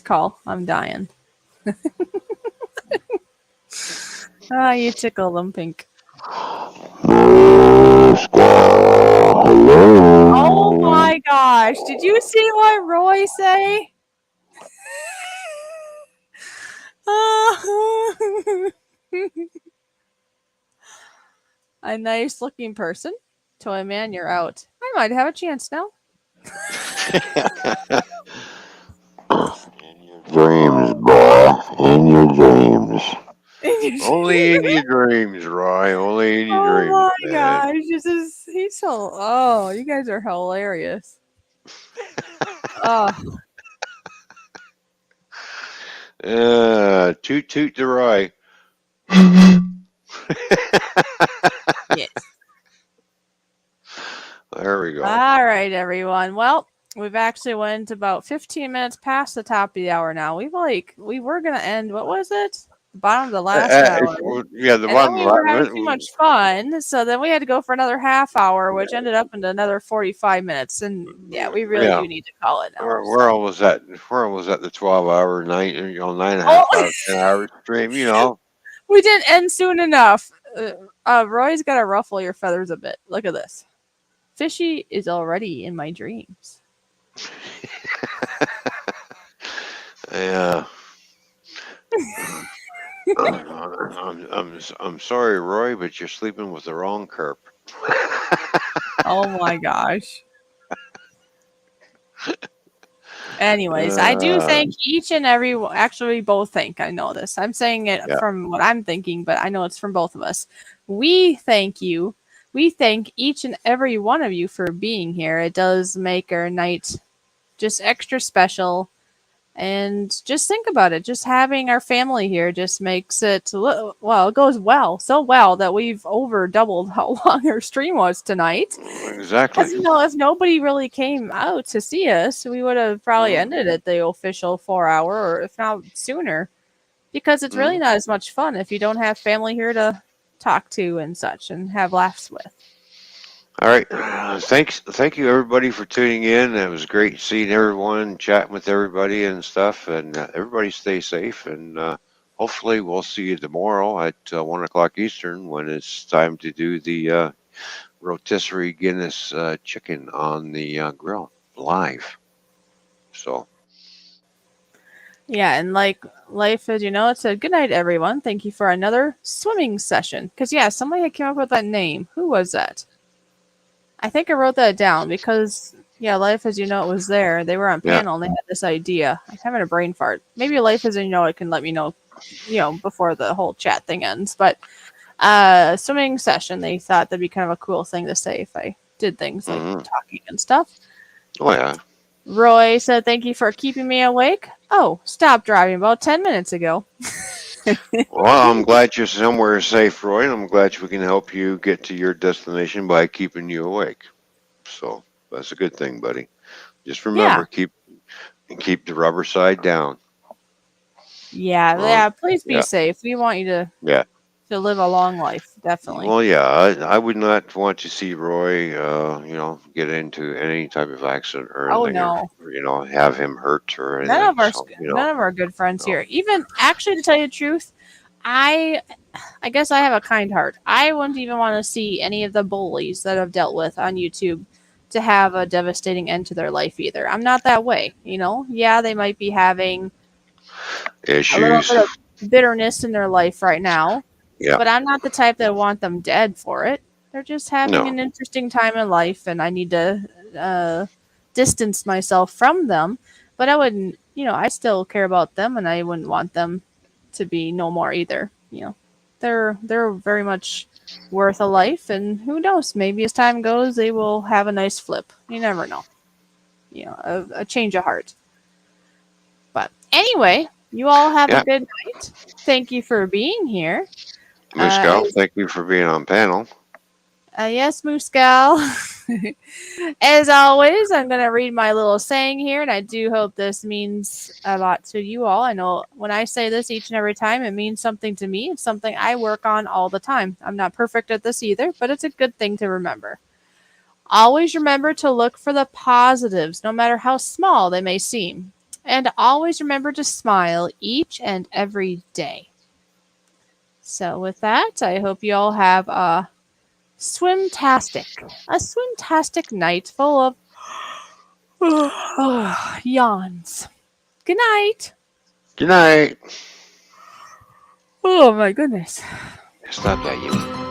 call. I'm dying. Ah, you tickle them pink. Oh my gosh. Did you see what Roy say? A nice looking person. Toyman, you're out. I might have a chance now. In your dreams, boy. In your dreams. Only in your dreams, Roy. Only in your Oh dreams, my man. gosh, he's so you guys are hilarious. Oh, Toot toot to Roy. yes. There we go. All right, everyone. Well, we've actually went about 15 minutes past the top of the hour now. We were gonna end. What was it? The bottom of the last hour. Yeah, the And then bottom we were having too much fun, so then we had to go for another half hour, which ended up into another 45 minutes. And yeah, we really do need to call it now. We're almost at the 12-hour night, 9.5 Oh. 10 hour stream. We didn't end soon enough. Roy's got to ruffle your feathers a bit. Look at this. Fishy is already in my dreams. Yeah. I'm sorry, Roy, but you're sleeping with the wrong Kerp. Oh my gosh. Anyways, I do thank each and every. Actually, we both thank. I know this. I'm saying it from what I'm thinking, but I know it's from both of us. We thank you. We thank each and every one of you for being here. It does make our night just extra special. And just think about it. Just having our family here just makes it, well, it goes so well that we've over doubled how long our stream was tonight. Exactly. Because, if nobody really came out to see us, we would have probably ended at the official 4 hour, or if not sooner. Because it's really not as much fun if you don't have family here to talk to and such and have laughs with. All right. Thank you everybody for tuning in. It was great seeing everyone, chatting with everybody and stuff. And everybody stay safe. And hopefully we'll see you tomorrow at 1 o'clock Eastern when it's time to do the rotisserie Guinness chicken on the grill live. So. Yeah, and like life as you know, it said, good night, everyone. Thank you for another swimming session. Because, somebody had came up with that name. Who was that? I think I wrote that down because, life as you know, it was there. They were on panel and they had this idea. I'm having a brain fart. Maybe life as you know, it can let me know, before the whole chat thing ends. But swimming session, they thought that'd be kind of a cool thing to say if I did things like talking and stuff. Oh, yeah. Roy said, thank you for keeping me awake. Oh, stop driving about 10 minutes ago. Well, I'm glad you're somewhere safe, Roy, and I'm glad we can help you get to your destination by keeping you awake. So that's a good thing, buddy. Just remember, keep the rubber side down. Yeah, please be safe. We want you to live a long life, definitely. Well, I would not want to see Roy, get into any type of accident or anything. No. Or, have him hurt or anything. None of our good friends here. Even, actually, to tell you the truth, I guess I have a kind heart. I wouldn't even want to see any of the bullies that I've dealt with on YouTube to have a devastating end to their life either. I'm not that way, Yeah, they might be having issues, a little bit of bitterness in their life right now. Yeah. But I'm not the type that want them dead for it. They're just having No. an interesting time in life, and I need to distance myself from them. But I wouldn't, I still care about them, and I wouldn't want them to be no more either. They're very much worth a life, and who knows? Maybe as time goes, they will have a nice flip. You never know. A change of heart. But anyway, you all have a Yeah. good night. Thank you for being here. Moose Uh, Gal, thank you for being on panel. yes, Moose Gal. As always, I'm going to read my little saying here, and I do hope this means a lot to you all. I know when I say this each and every time, it means something to me. It's something I work on all the time. I'm not perfect at this either, but it's a good thing to remember. Always remember to look for the positives, no matter how small they may seem. And always remember to smile each and every day. So with that, I hope you all have a swimtastic night full of yawns. Good night. Good night. Oh my goodness. Stop that, you.